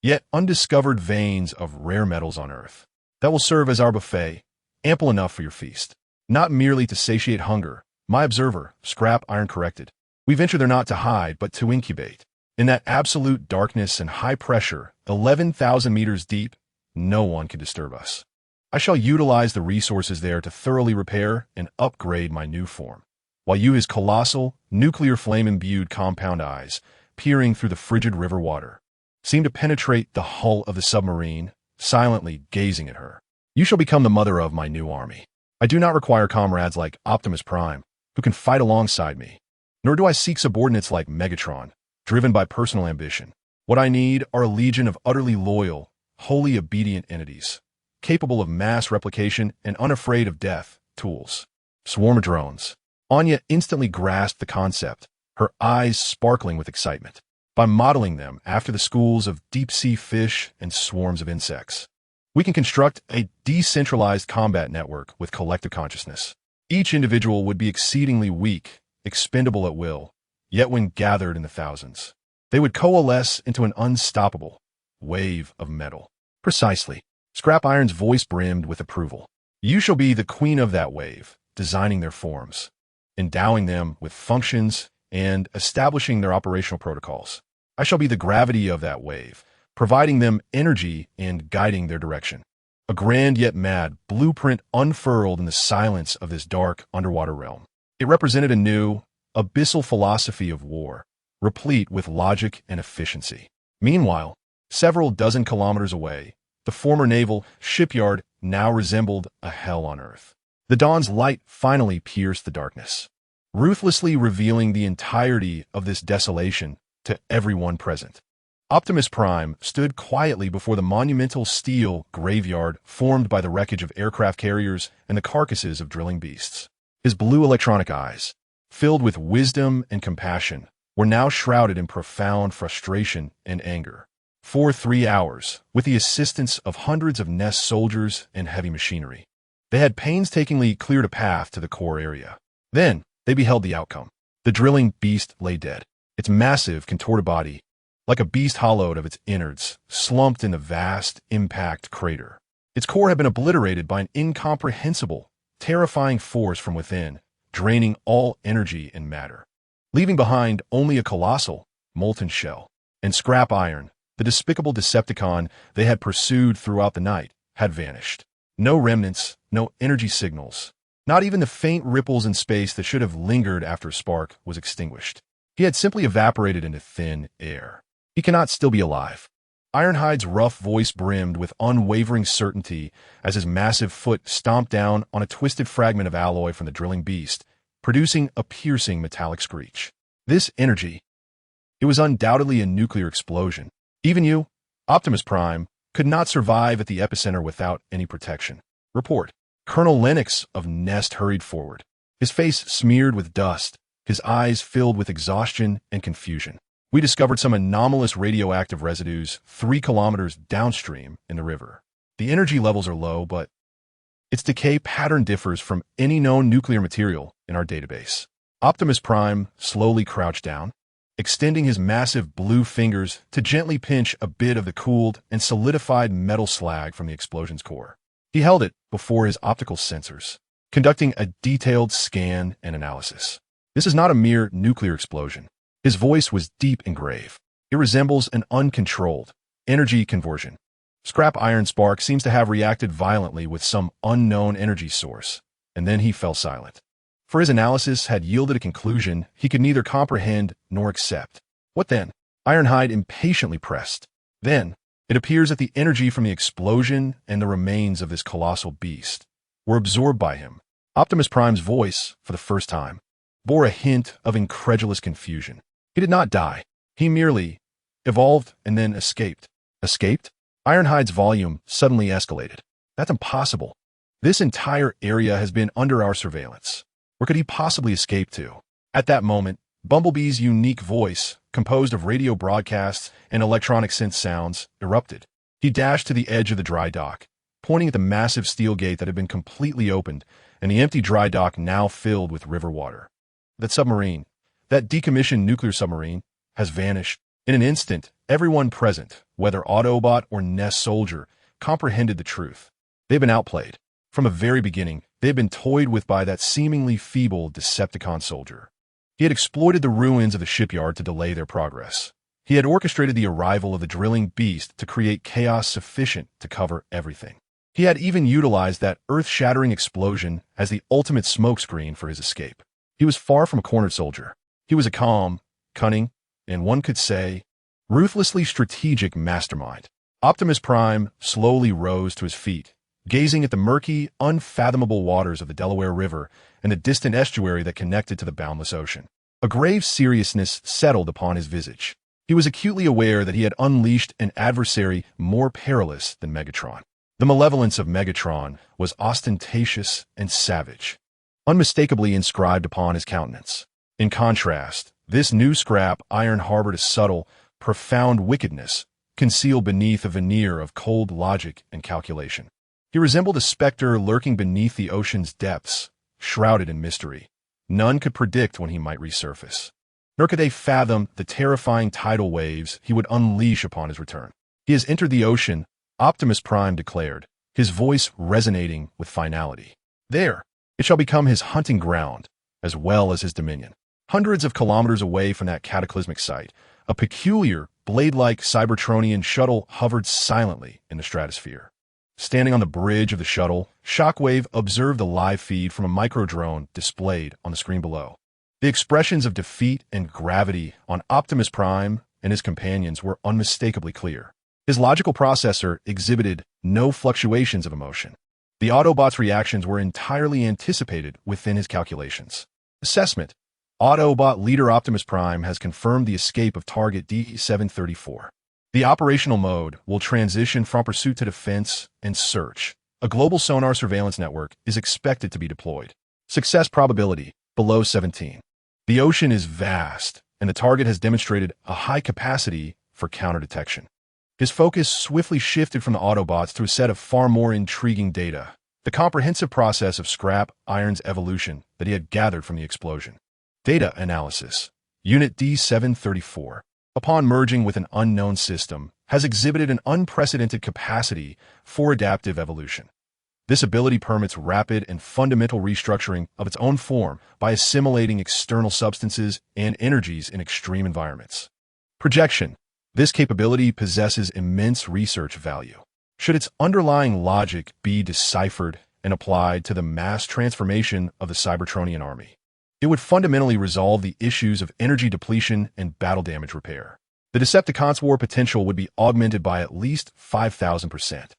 yet undiscovered veins of rare metals on Earth. That will serve as our buffet, ample enough for your feast. Not merely to satiate hunger, my observer, Scrapiron corrected. We venture there not to hide, but to incubate. In that absolute darkness and high pressure, 11,000 meters deep, no one can disturb us. I shall utilize the resources there to thoroughly repair and upgrade my new form, while you, his colossal, nuclear flame-imbued compound eyes, peering through the frigid river water, seem to penetrate the hull of the submarine, silently gazing at her. You shall become the mother of my new army. I do not require comrades like Optimus Prime, who can fight alongside me, nor do I seek subordinates like Megatron, driven by personal ambition. What I need are a legion of utterly loyal, wholly obedient entities, capable of mass replication and unafraid of death, tools. Swarm of drones. Anya instantly grasped the concept, her eyes sparkling with excitement. By modeling them after the schools of deep-sea fish and swarms of insects, we can construct a decentralized combat network with collective consciousness. Each individual would be exceedingly weak, expendable at will, yet when gathered in the thousands, they would coalesce into an unstoppable wave of metal. Precisely. Scrapiron's voice brimmed with approval. You shall be the queen of that wave, designing their forms, endowing them with functions, and establishing their operational protocols. I shall be the gravity of that wave, providing them energy and guiding their direction. A grand yet mad blueprint unfurled in the silence of this dark underwater realm. It represented a new, abyssal philosophy of war, replete with logic and efficiency. Meanwhile, several dozen kilometers away, the former naval shipyard now resembled a hell on Earth. The dawn's light finally pierced the darkness, ruthlessly revealing the entirety of this desolation to everyone present. Optimus Prime stood quietly before the monumental steel graveyard formed by the wreckage of aircraft carriers and the carcasses of drilling beasts. His blue electronic eyes, filled with wisdom and compassion, were now shrouded in profound frustration and anger. For 3 hours, with the assistance of hundreds of Nest soldiers and heavy machinery, they had painstakingly cleared a path to the core area. Then, they beheld the outcome. The drilling beast lay dead, its massive, contorted body, like a beast hollowed of its innards, slumped in the vast impact crater. Its core had been obliterated by an incomprehensible, terrifying force from within, draining all energy and matter, leaving behind only a colossal, molten shell. And Scrapiron, the despicable Decepticon they had pursued throughout the night, had vanished. No remnants, no energy signals. Not even the faint ripples in space that should have lingered after a spark was extinguished. He had simply evaporated into thin air. He cannot still be alive. Ironhide's rough voice brimmed with unwavering certainty as his massive foot stomped down on a twisted fragment of alloy from the drilling beast, producing a piercing metallic screech. This energy, it was undoubtedly a nuclear explosion. Even you, Optimus Prime, could not survive at the epicenter without any protection. Report. Colonel Lennox of Nest hurried forward, his face smeared with dust, his eyes filled with exhaustion and confusion. We discovered some anomalous radioactive residues 3 kilometers downstream in the river. The energy levels are low, but its decay pattern differs from any known nuclear material in our database. Optimus Prime slowly crouched down, extending his massive blue fingers to gently pinch a bit of the cooled and solidified metal slag from the explosion's core. He held it before his optical sensors, conducting a detailed scan and analysis. This is not a mere nuclear explosion. His voice was deep and grave. It resembles an uncontrolled energy conversion. Scrapiron Spark seems to have reacted violently with some unknown energy source, and then he fell silent. For his analysis had yielded a conclusion he could neither comprehend nor accept. What then? Ironhide impatiently pressed. Then, it appears that the energy from the explosion and the remains of this colossal beast were absorbed by him. Optimus Prime's voice, for the first time, bore a hint of incredulous confusion. He did not die. He merely evolved and then escaped. Escaped? Ironhide's volume suddenly escalated. That's impossible. This entire area has been under our surveillance. Where could he possibly escape to? At that moment, Bumblebee's unique voice, composed of radio broadcasts and electronic synth sounds, erupted. He dashed to the edge of the dry dock, pointing at the massive steel gate that had been completely opened and the empty dry dock now filled with river water. That submarine, that decommissioned nuclear submarine, has vanished. In an instant, everyone present, whether Autobot or Nest soldier, comprehended the truth. They've been outplayed. From the very beginning, they've been toyed with by that seemingly feeble Decepticon soldier. He had exploited the ruins of the shipyard to delay their progress. He had orchestrated the arrival of the drilling beast to create chaos sufficient to cover everything. He had even utilized that earth-shattering explosion as the ultimate smokescreen for his escape. He was far from a cornered soldier. He was a calm, cunning, and one could say, ruthlessly strategic mastermind. Optimus Prime slowly rose to his feet, gazing at the murky, unfathomable waters of the Delaware River and the distant estuary that connected to the boundless ocean. A grave seriousness settled upon his visage. He was acutely aware that he had unleashed an adversary more perilous than Megatron. The malevolence of Megatron was ostentatious and savage, unmistakably inscribed upon his countenance. In contrast, this new Scrap Iron harbored a subtle, profound wickedness concealed beneath a veneer of cold logic and calculation. He resembled a specter lurking beneath the ocean's depths, shrouded in mystery. None could predict when he might resurface, nor could they fathom the terrifying tidal waves he would unleash upon his return. He has entered the ocean, Optimus Prime declared, his voice resonating with finality. There, it shall become his hunting ground, as well as his dominion. Hundreds of kilometers away from that cataclysmic site, a peculiar, blade-like Cybertronian shuttle hovered silently in the stratosphere. Standing on the bridge of the shuttle, Shockwave observed the live feed from a microdrone displayed on the screen below. The expressions of defeat and gravity on Optimus Prime and his companions were unmistakably clear. His logical processor exhibited no fluctuations of emotion. The Autobot's reactions were entirely anticipated within his calculations. Assessment: Autobot leader Optimus Prime has confirmed the escape of target D734. The operational mode will transition from pursuit to defense and search. A global sonar surveillance network is expected to be deployed. Success probability below 17. The ocean is vast, and the target has demonstrated a high capacity for counter-detection. His focus swiftly shifted from the Autobots to a set of far more intriguing data, the comprehensive process of Scrap Iron's evolution that he had gathered from the explosion. Data analysis. Unit D734, upon merging with an unknown system, has exhibited an unprecedented capacity for adaptive evolution. This ability permits rapid and fundamental restructuring of its own form by assimilating external substances and energies in extreme environments. Projection. This capability possesses immense research value. Should its underlying logic be deciphered and applied to the mass transformation of the Cybertronian army, it would fundamentally resolve the issues of energy depletion and battle damage repair. The Decepticons' war potential would be augmented by at least 5,000%.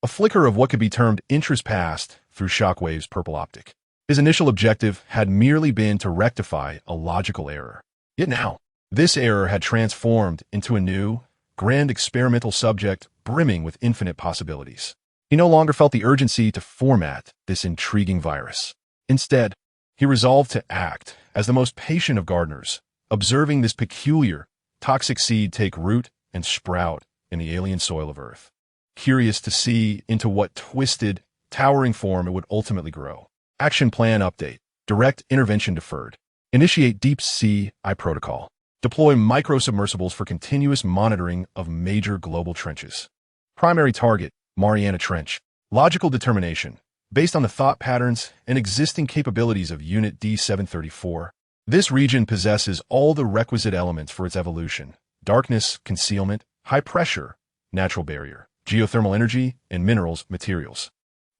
A flicker of what could be termed interest passed through Shockwave's purple optic. His initial objective had merely been to rectify a logical error. Yet now, this error had transformed into a new, grand experimental subject brimming with infinite possibilities. He no longer felt the urgency to format this intriguing virus. Instead, he resolved to act as the most patient of gardeners, observing this peculiar, toxic seed take root and sprout in the alien soil of Earth, curious to see into what twisted, towering form it would ultimately grow. Action plan update. Direct intervention deferred. Initiate deep sea protocol. Deploy micro-submersibles for continuous monitoring of major global trenches. Primary target, Mariana Trench. Logical determination. Based on the thought patterns and existing capabilities of Unit D734, This region possesses all the requisite elements for its evolution: darkness, concealment, high pressure, natural barrier, geothermal energy, and minerals materials.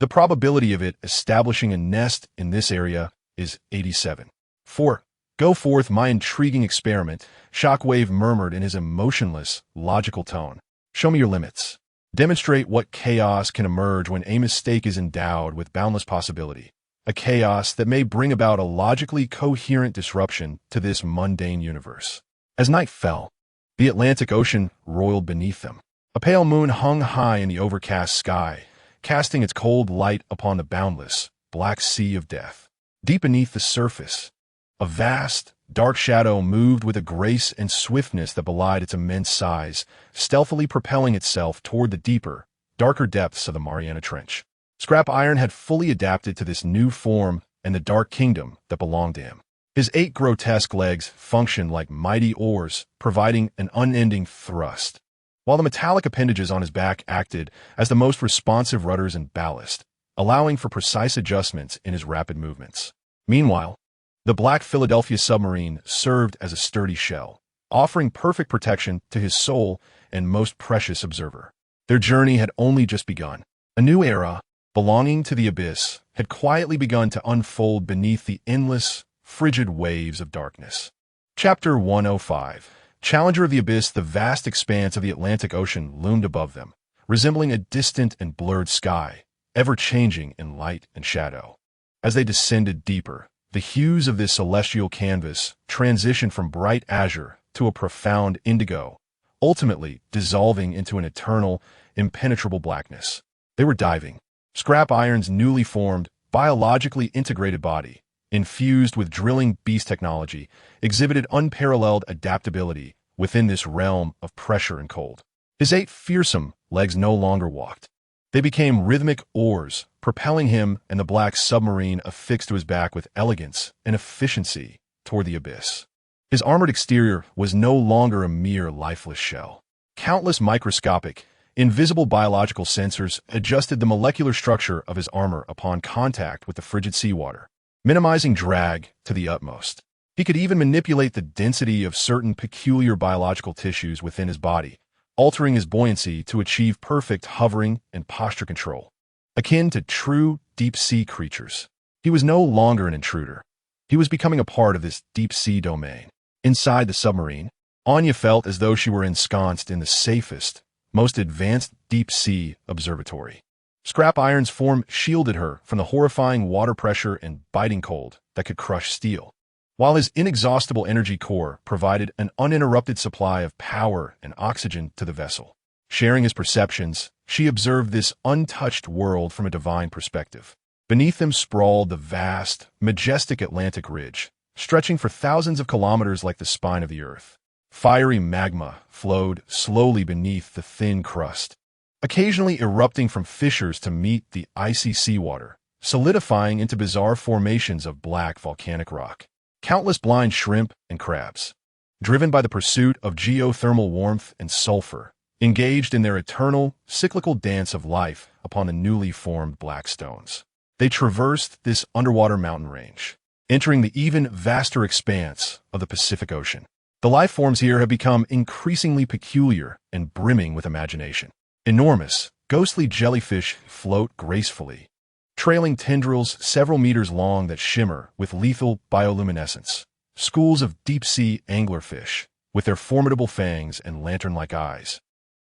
The probability of it establishing a nest in this area is 87. 4. Go forth, my intriguing experiment, Shockwave murmured in his emotionless, logical tone. Show me your limits. Demonstrate what chaos can emerge when a mistake is endowed with boundless possibility. A chaos that may bring about a logically coherent disruption to this mundane universe. As night fell, the Atlantic Ocean roiled beneath them. A pale moon hung high in the overcast sky, casting its cold light upon the boundless, black sea of death. Deep beneath the surface, a vast, dark shadow moved with a grace and swiftness that belied its immense size, stealthily propelling itself toward the deeper, darker depths of the Mariana Trench. Scrapiron had fully adapted to this new form and the dark kingdom that belonged to him. His 8 grotesque legs functioned like mighty oars, providing an unending thrust, while the metallic appendages on his back acted as the most responsive rudders and ballast, allowing for precise adjustments in his rapid movements. Meanwhile, the Black Philadelphia submarine served as a sturdy shell, offering perfect protection to his sole and most precious observer. Their journey had only just begun. A new era, belonging to the abyss, had quietly begun to unfold beneath the endless, frigid waves of darkness. Chapter 105. Challenger of the Abyss. The vast expanse of the Atlantic Ocean loomed above them, resembling a distant and blurred sky, ever-changing in light and shadow. As they descended deeper, the hues of this celestial canvas transitioned from bright azure to a profound indigo, ultimately dissolving into an eternal, impenetrable blackness. They were diving. Scrapiron's newly formed, biologically integrated body, infused with drilling beast technology, exhibited unparalleled adaptability within this realm of pressure and cold. His 8 fearsome legs no longer walked. They became rhythmic oars, propelling him and the black submarine affixed to his back with elegance and efficiency toward the abyss. His armored exterior was no longer a mere lifeless shell. Countless microscopic, invisible biological sensors adjusted the molecular structure of his armor upon contact with the frigid seawater, minimizing drag to the utmost. He could even manipulate the density of certain peculiar biological tissues within his body, altering his buoyancy to achieve perfect hovering and posture control. Akin to true deep-sea creatures, he was no longer an intruder. He was becoming a part of this deep-sea domain. Inside the submarine, Anya felt as though she were ensconced in the safest, most advanced deep-sea observatory. Scrapiron's form shielded her from the horrifying water pressure and biting cold that could crush steel, while his inexhaustible energy core provided an uninterrupted supply of power and oxygen to the vessel. Sharing his perceptions, she observed this untouched world from a divine perspective. Beneath them sprawled the vast, majestic Atlantic ridge, stretching for thousands of kilometers like the spine of the earth. Fiery magma flowed slowly beneath the thin crust, occasionally erupting from fissures to meet the icy seawater, solidifying into bizarre formations of black volcanic rock. Countless blind shrimp and crabs, driven by the pursuit of geothermal warmth and sulfur, engaged in their eternal, cyclical dance of life upon the newly formed black stones. They traversed this underwater mountain range, entering the even vaster expanse of the Pacific Ocean. The life forms here have become increasingly peculiar and brimming with imagination. Enormous, ghostly jellyfish float gracefully, trailing tendrils several meters long that shimmer with lethal bioluminescence. Schools of deep-sea anglerfish, with their formidable fangs and lantern-like eyes,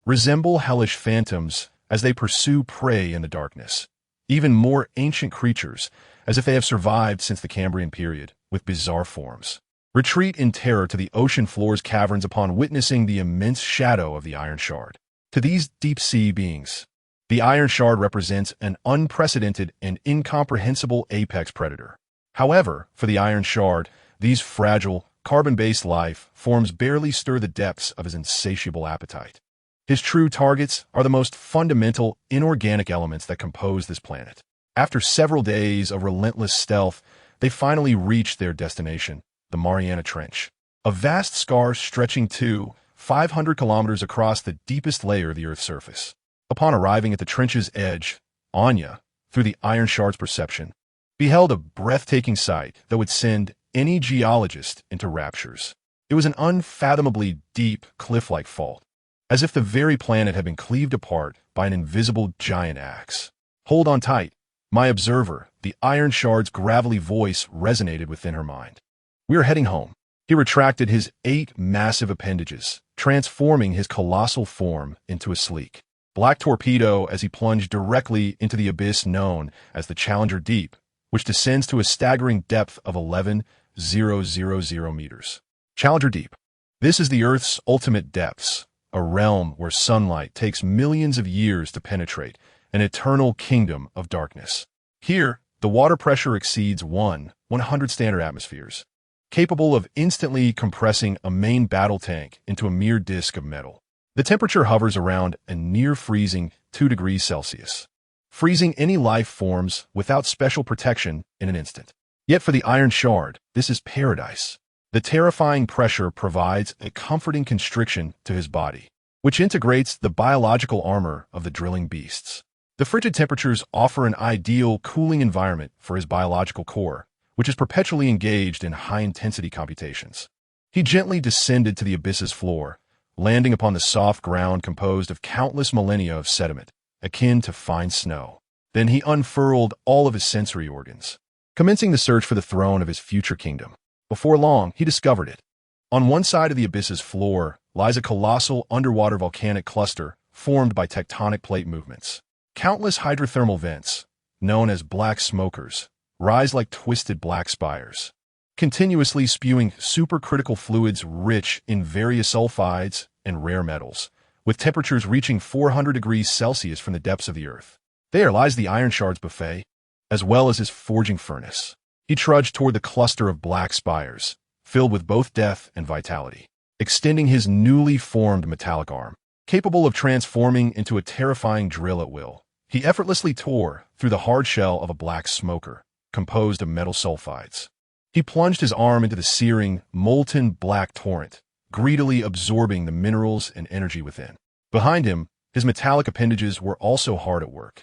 resemble hellish phantoms as they pursue prey in the darkness. Even more ancient creatures, as if they have survived since the Cambrian period, with bizarre forms, retreat in terror to the ocean floor's caverns upon witnessing the immense shadow of the Iron Shard. To these deep-sea beings, the Iron Shard represents an unprecedented and incomprehensible apex predator. However, for the Iron Shard, these fragile, carbon-based life forms barely stir the depths of his insatiable appetite. His true targets are the most fundamental, inorganic elements that compose this planet. After several days of relentless stealth, they finally reached their destination, the Mariana Trench, a vast scar stretching 500 kilometers across the deepest layer of the Earth's surface. Upon arriving at the trench's edge, Anya, through the Iron Shard's perception, beheld a breathtaking sight that would send any geologist into raptures. It was an unfathomably deep, cliff-like fault, as if the very planet had been cleaved apart by an invisible giant axe. "Hold on tight, my observer," the iron shard's gravelly voice resonated within her mind. "We are heading home." He retracted his 8 massive appendages, transforming his colossal form into a sleek black torpedo as he plunged directly into the abyss known as the Challenger Deep, which descends to a staggering depth of 11,000 meters. Challenger Deep. This is the Earth's ultimate depths, a realm where sunlight takes millions of years to penetrate, an eternal kingdom of darkness. Here, the water pressure exceeds 100 standard atmospheres, capable of instantly compressing a main battle tank into a mere disk of metal. The temperature hovers around a near-freezing 2 degrees Celsius, freezing any life forms without special protection in an instant. Yet for the Iron Shard, this is paradise. The terrifying pressure provides a comforting constriction to his body, which integrates the biological armor of the drilling beasts. The frigid temperatures offer an ideal cooling environment for his biological core, which is perpetually engaged in high-intensity computations. He gently descended to the abyss's floor, landing upon the soft ground composed of countless millennia of sediment, akin to fine snow. Then he unfurled all of his sensory organs, commencing the search for the throne of his future kingdom. Before long, he discovered it. On one side of the abyss's floor lies a colossal underwater volcanic cluster formed by tectonic plate movements. Countless hydrothermal vents, known as black smokers, rise like twisted black spires, continuously spewing supercritical fluids rich in various sulfides and rare metals, with temperatures reaching 400 degrees Celsius from the depths of the Earth. There lies the Iron Shard's buffet, as well as his forging furnace. He trudged toward the cluster of black spires, filled with both death and vitality, extending his newly formed metallic arm. Capable of transforming into a terrifying drill at will, he effortlessly tore through the hard shell of a black smoker, composed of metal sulfides. He plunged his arm into the searing, molten black torrent, greedily absorbing the minerals and energy within. Behind him, his metallic appendages were also hard at work.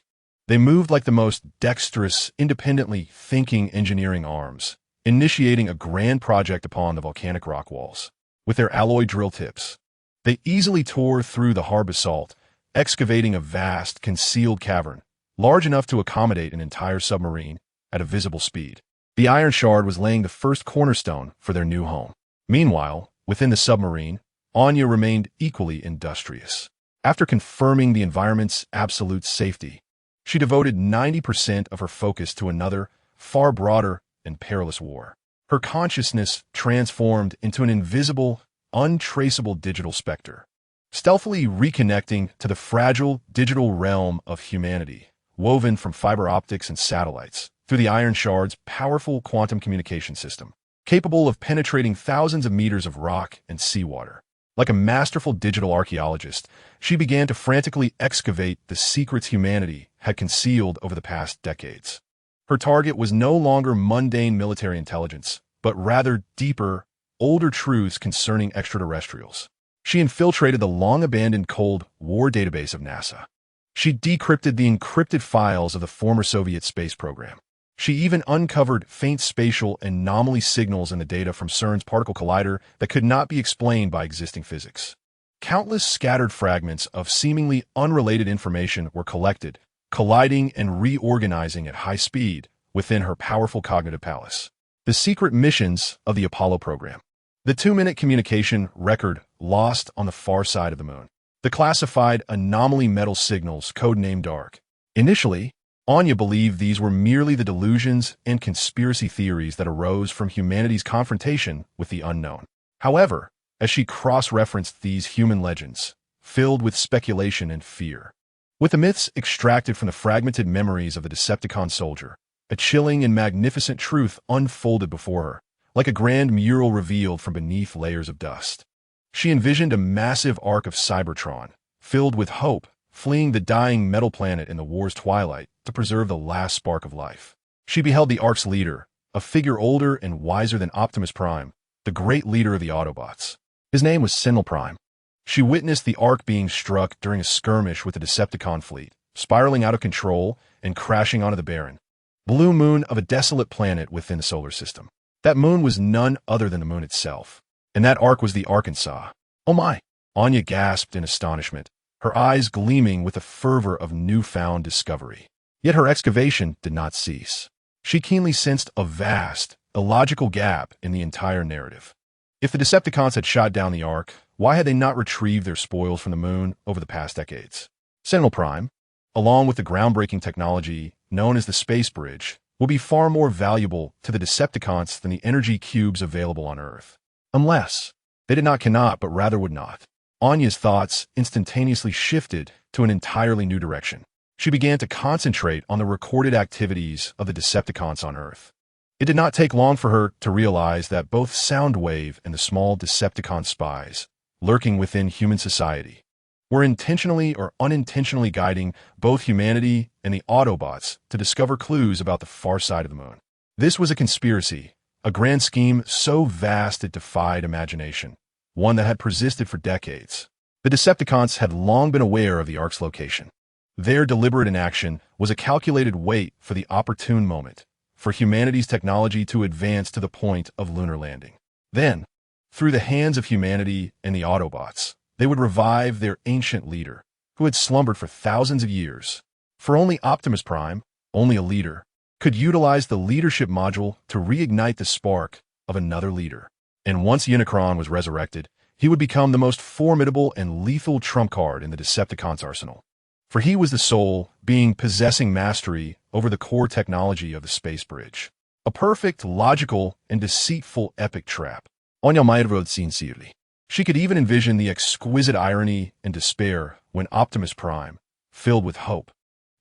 They moved like the most dexterous, independently thinking engineering arms, initiating a grand project upon the volcanic rock walls. With their alloy drill tips, they easily tore through the hard basalt, excavating a vast, concealed cavern, large enough to accommodate an entire submarine at a visible speed. The Iron Shard was laying the first cornerstone for their new home. Meanwhile, within the submarine, Anya remained equally industrious. After confirming the environment's absolute safety, she devoted 90% of her focus to another, far broader and perilous war. Her consciousness transformed into an invisible, untraceable digital specter, stealthily reconnecting to the fragile digital realm of humanity, woven from fiber optics and satellites, through the Iron Shard's powerful quantum communication system, capable of penetrating thousands of meters of rock and seawater. Like a masterful digital archaeologist, she began to frantically excavate the secrets humanity had concealed over the past decades. Her target was no longer mundane military intelligence, but rather deeper, older truths concerning extraterrestrials. She infiltrated the long-abandoned Cold War database of NASA. She decrypted the encrypted files of the former Soviet space program. She even uncovered faint spatial anomaly signals in the data from CERN's particle collider that could not be explained by existing physics. Countless scattered fragments of seemingly unrelated information were collected, colliding and reorganizing at high speed within her powerful cognitive palace. The secret missions of the Apollo program. The 2-minute communication record lost on the far side of the moon. The classified anomaly metal signals, codenamed DARK. Initially, Anya believed these were merely the delusions and conspiracy theories that arose from humanity's confrontation with the unknown. However, as she cross-referenced these human legends, filled with speculation and fear, with the myths extracted from the fragmented memories of the Decepticon soldier, a chilling and magnificent truth unfolded before her, like a grand mural revealed from beneath layers of dust. She envisioned a massive arc of Cybertron, filled with hope, fleeing the dying metal planet in the war's twilight to preserve the last spark of life. She beheld the Ark's leader, a figure older and wiser than Optimus Prime, the great leader of the Autobots. His name was Sentinel Prime. She witnessed the Ark being struck during a skirmish with the Decepticon fleet, spiraling out of control and crashing onto the barren blue moon of a desolate planet within the solar system. That moon was none other than the moon itself, and that ark was the Arkansas. Oh my! Anya gasped in astonishment, her eyes gleaming with the fervor of newfound discovery. Yet her excavation did not cease. She keenly sensed a vast, illogical gap in the entire narrative. If the Decepticons had shot down the Ark, why had they not retrieved their spoils from the moon over the past decades? Sentinel Prime, along with the groundbreaking technology known as the Space Bridge, will be far more valuable to the Decepticons than the energy cubes available on Earth. Unless they did not cannot, but rather would not. Anya's thoughts instantaneously shifted to an entirely new direction. She began to concentrate on the recorded activities of the Decepticons on Earth. It did not take long for her to realize that both Soundwave and the small Decepticon spies, lurking within human society, were intentionally or unintentionally guiding both humanity and the Autobots to discover clues about the far side of the moon. This was a conspiracy, a grand scheme so vast it defied imagination, one that had persisted for decades. The Decepticons had long been aware of the Ark's location. Their deliberate inaction was a calculated wait for the opportune moment, for humanity's technology to advance to the point of lunar landing. Then, through the hands of humanity and the Autobots, they would revive their ancient leader, who had slumbered for thousands of years. For only Optimus Prime, only a leader, could utilize the leadership module to reignite the spark of another leader. And once Unicron was resurrected, he would become the most formidable and lethal trump card in the Decepticons' arsenal. For he was the sole being possessing mastery over the core technology of the Space Bridge. A perfect, logical, and deceitful epic trap. Anya Mayrod sincerely. She could even envision the exquisite irony and despair when Optimus Prime, filled with hope,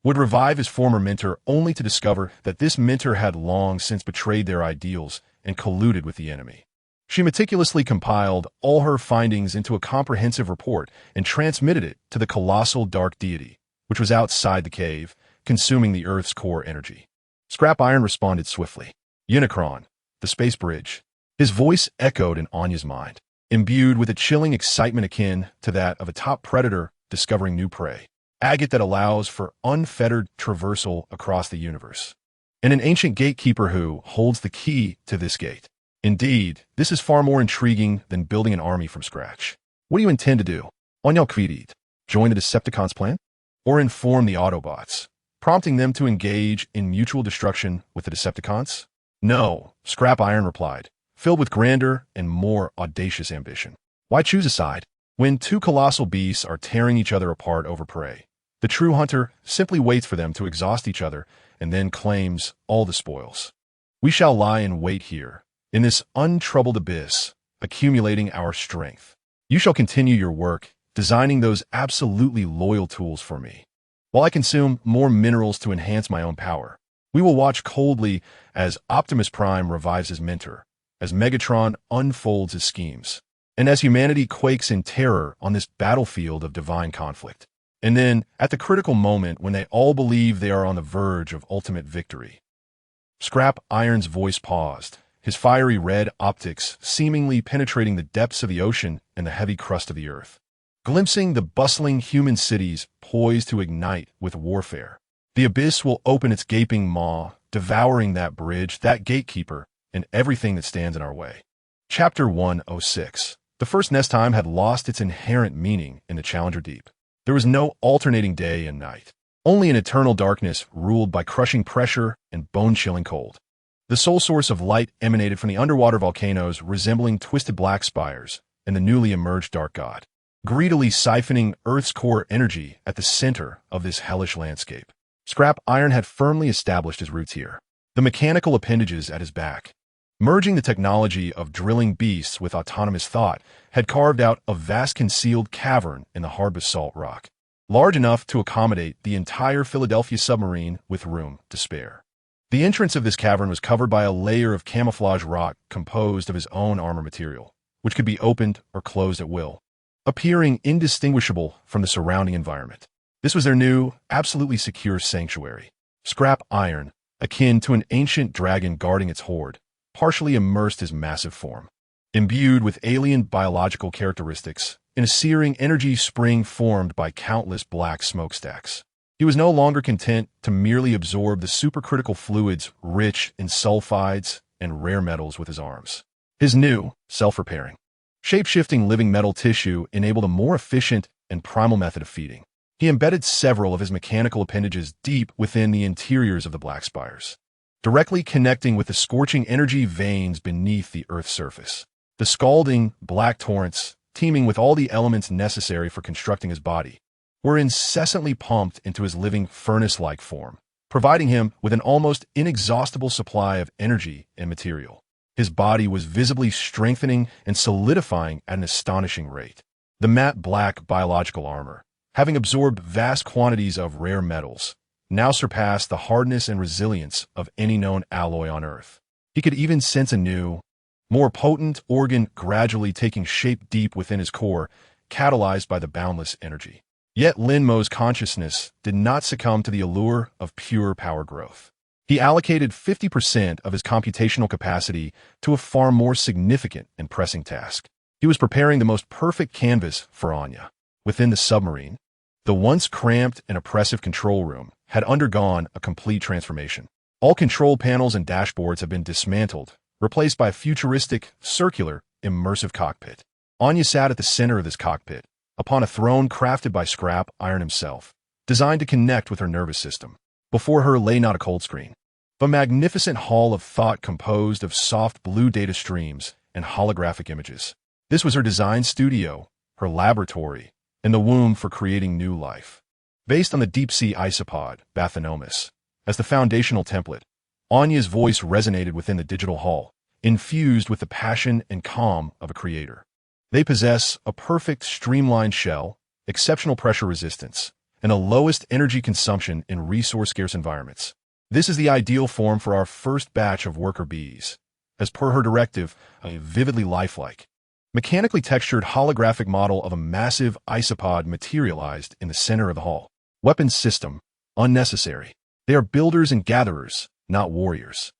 would revive his former mentor only to discover that this mentor had long since betrayed their ideals and colluded with the enemy. She meticulously compiled all her findings into a comprehensive report and transmitted it to the colossal dark deity, which was outside the cave, consuming the Earth's core energy. Scrapiron responded swiftly. Unicron, the Space Bridge. His voice echoed in Anya's mind, imbued with a chilling excitement akin to that of a top predator discovering new prey. Agate that allows for unfettered traversal across the universe. And an ancient gatekeeper who holds the key to this gate. Indeed, this is far more intriguing than building an army from scratch. What do you intend to do? Anya Kvirit, join the Decepticons' plan? Or inform the Autobots, prompting them to engage in mutual destruction with the Decepticons? No, Scrapiron replied, filled with grander and more audacious ambition. Why choose a side? When two colossal beasts are tearing each other apart over prey, the true hunter simply waits for them to exhaust each other and then claims all the spoils. We shall lie in wait here, in this untroubled abyss, accumulating our strength. You shall continue your work, designing those absolutely loyal tools for me. While I consume more minerals to enhance my own power, we will watch coldly as Optimus Prime revives his mentor, as Megatron unfolds his schemes, and as humanity quakes in terror on this battlefield of divine conflict. And then, at the critical moment when they all believe they are on the verge of ultimate victory, Scrapiron's voice paused, his fiery red optics seemingly penetrating the depths of the ocean and the heavy crust of the earth, glimpsing the bustling human cities poised to ignite with warfare. The abyss will open its gaping maw, devouring that bridge, that gatekeeper, and everything that stands in our way. Chapter 106. The first nest time had lost its inherent meaning in the Challenger Deep. There was no alternating day and night, only an eternal darkness ruled by crushing pressure and bone-chilling cold. The sole source of light emanated from the underwater volcanoes resembling twisted black spires and the newly emerged dark god, greedily siphoning Earth's core energy at the center of this hellish landscape. Scrapiron had firmly established his roots here, the mechanical appendages at his back. Merging the technology of drilling beasts with autonomous thought had carved out a vast concealed cavern in the hard basalt rock, large enough to accommodate the entire Philadelphia submarine with room to spare. The entrance of this cavern was covered by a layer of camouflage rock composed of his own armor material, which could be opened or closed at will, appearing indistinguishable from the surrounding environment. This was their new, absolutely secure sanctuary. Scrapiron, akin to an ancient dragon guarding its hoard, partially immersed his massive form, imbued with alien biological characteristics, in a searing energy spring formed by countless black smokestacks. He was no longer content to merely absorb the supercritical fluids rich in sulfides, and rare metals with his arms. His new, self-repairing, shape-shifting living metal tissue enabled a more efficient and primal method of feeding. He embedded several of his mechanical appendages deep within the interiors of the black spires, directly connecting with the scorching energy veins beneath the Earth's surface. The scalding, black torrents, teeming with all the elements necessary for constructing his body, were incessantly pumped into his living furnace-like form, providing him with an almost inexhaustible supply of energy and material. His body was visibly strengthening and solidifying at an astonishing rate. The matte black biological armor, having absorbed vast quantities of rare metals, now surpassed the hardness and resilience of any known alloy on Earth. He could even sense a new, more potent organ gradually taking shape deep within his core, catalyzed by the boundless energy. Yet Lin Mo's consciousness did not succumb to the allure of pure power growth. He allocated 50% of his computational capacity to a far more significant and pressing task. He was preparing the most perfect canvas for Anya. Within the submarine, the once cramped and oppressive control room had undergone a complete transformation. All control panels and dashboards have been dismantled, replaced by a futuristic, circular, immersive cockpit. Anya sat at the center of this cockpit, upon a throne crafted by Scrapiron himself, designed to connect with her nervous system. Before her lay not a cold screen, but a magnificent hall of thought composed of soft blue data streams and holographic images. This was her design studio, her laboratory, and the womb for creating new life. Based on the deep-sea isopod, Bathynomus, as the foundational template, Anya's voice resonated within the digital hall, infused with the passion and calm of a creator. They possess a perfect streamlined shell, exceptional pressure resistance, and the lowest energy consumption in resource-scarce environments. This is the ideal form for our first batch of worker bees, as per her directive, a vividly lifelike, mechanically textured holographic model of a massive isopod materialized in the center of the hall. Weapons system, unnecessary. They are builders and gatherers, not warriors.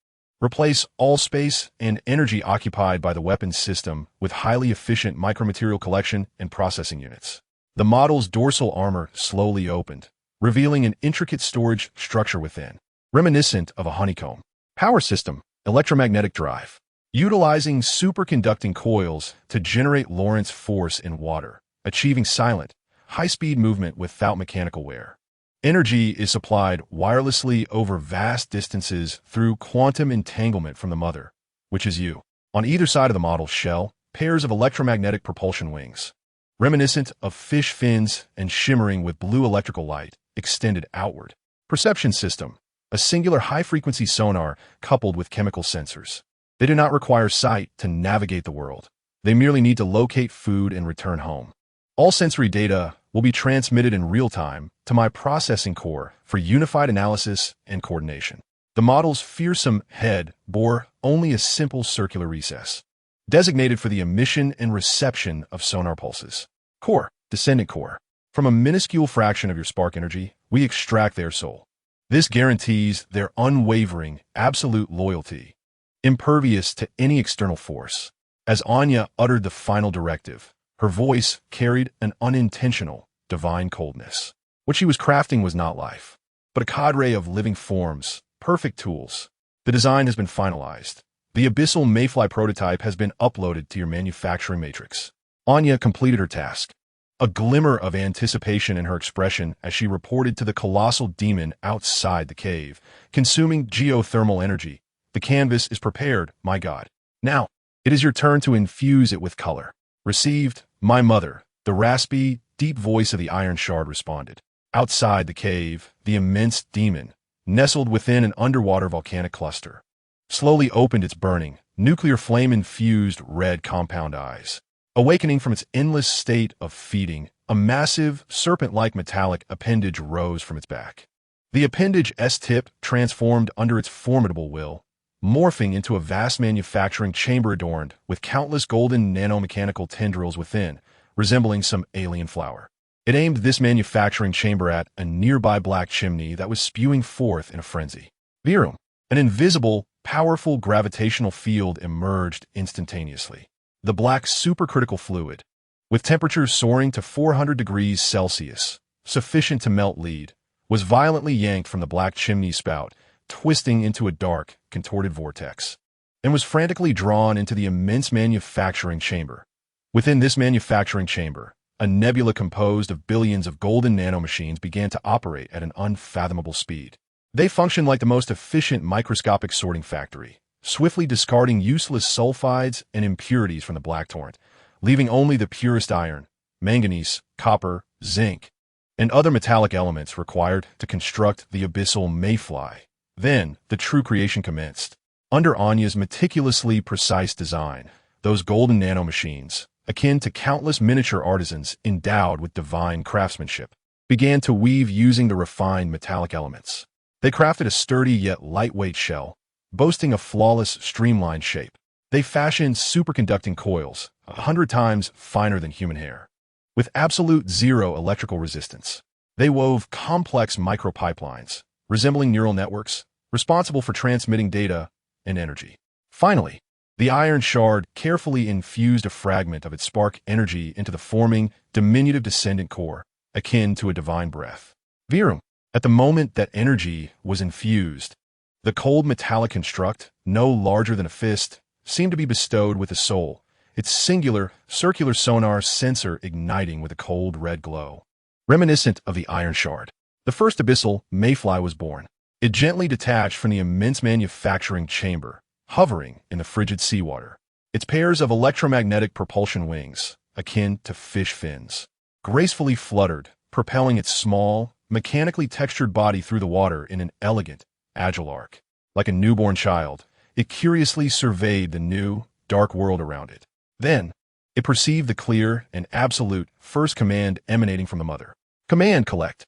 Replace all space and energy occupied by the weapons system with highly efficient micromaterial collection and processing units. The model's dorsal armor slowly opened, revealing an intricate storage structure within, reminiscent of a honeycomb. Power system, electromagnetic drive. Utilizing superconducting coils to generate Lorentz force in water, achieving silent, high-speed movement without mechanical wear. Energy is supplied wirelessly over vast distances through quantum entanglement from the mother, which is you. On either side of the model's shell, pairs of electromagnetic propulsion wings, reminiscent of fish fins and shimmering with blue electrical light, extended outward. Perception system, a singular high-frequency sonar coupled with chemical sensors. They do not require sight to navigate the world. They merely need to locate food and return home. All sensory data will be transmitted in real time to my processing core for unified analysis and coordination. The model's fearsome head bore only a simple circular recess, designated for the emission and reception of sonar pulses. Core, descendant core. From a minuscule fraction of your spark energy, we extract their soul. This guarantees their unwavering, absolute loyalty, impervious to any external force. As Anya uttered the final directive, her voice carried an unintentional, divine coldness. What she was crafting was not life, but a cadre of living forms, perfect tools. The design has been finalized. The abyssal mayfly prototype has been uploaded to your manufacturing matrix. Anya completed her task. A glimmer of anticipation in her expression as she reported to the colossal demon outside the cave, consuming geothermal energy. The canvas is prepared, my god. Now, it is your turn to infuse it with color. Received, my mother. The raspy, deep voice of the Iron Shard responded. Outside the cave, the immense demon, nestled within an underwater volcanic cluster, slowly opened its burning, nuclear flame-infused red compound eyes. Awakening from its endless state of feeding, a massive, serpent-like metallic appendage rose from its back. The appendage S-tip transformed under its formidable will, morphing into a vast manufacturing chamber adorned with countless golden nanomechanical tendrils within, resembling some alien flower. It aimed this manufacturing chamber at a nearby black chimney that was spewing forth in a frenzy. Virum, an invisible, powerful gravitational field emerged instantaneously. The black supercritical fluid, with temperatures soaring to 400 degrees Celsius, sufficient to melt lead, was violently yanked from the black chimney spout, twisting into a dark, contorted vortex. and was frantically drawn into the immense manufacturing chamber. Within this manufacturing chamber, a nebula composed of billions of golden nanomachines began to operate at an unfathomable speed. They functioned like the most efficient microscopic sorting factory, swiftly discarding useless sulfides and impurities from the black torrent, leaving only the purest iron, manganese, copper, zinc, and other metallic elements required to construct the abyssal mayfly. Then, the true creation commenced. Under Anya's meticulously precise design, those golden nanomachines, akin to countless miniature artisans endowed with divine craftsmanship, began to weave using the refined metallic elements. They crafted a sturdy yet lightweight shell, boasting a flawless, streamlined shape. They fashioned superconducting coils, 100 times finer than human hair. With absolute zero electrical resistance, they wove complex micropipelines, resembling neural networks, responsible for transmitting data and energy. Finally, the iron shard carefully infused a fragment of its spark energy into the forming, diminutive descendant core, akin to a divine breath. Virum. At the moment that energy was infused, the cold metallic construct, no larger than a fist, seemed to be bestowed with a soul, its singular, circular sonar sensor igniting with a cold red glow. Reminiscent of the iron shard, the first abyssal mayfly was born. It gently detached from the immense manufacturing chamber, hovering in the frigid seawater. Its pairs of electromagnetic propulsion wings, akin to fish fins, gracefully fluttered, propelling its small, mechanically textured body through the water in an elegant, agile arc. Like a newborn child, it curiously surveyed the new, dark world around it. Then, it perceived the clear and absolute first command emanating from the mother. Command collect.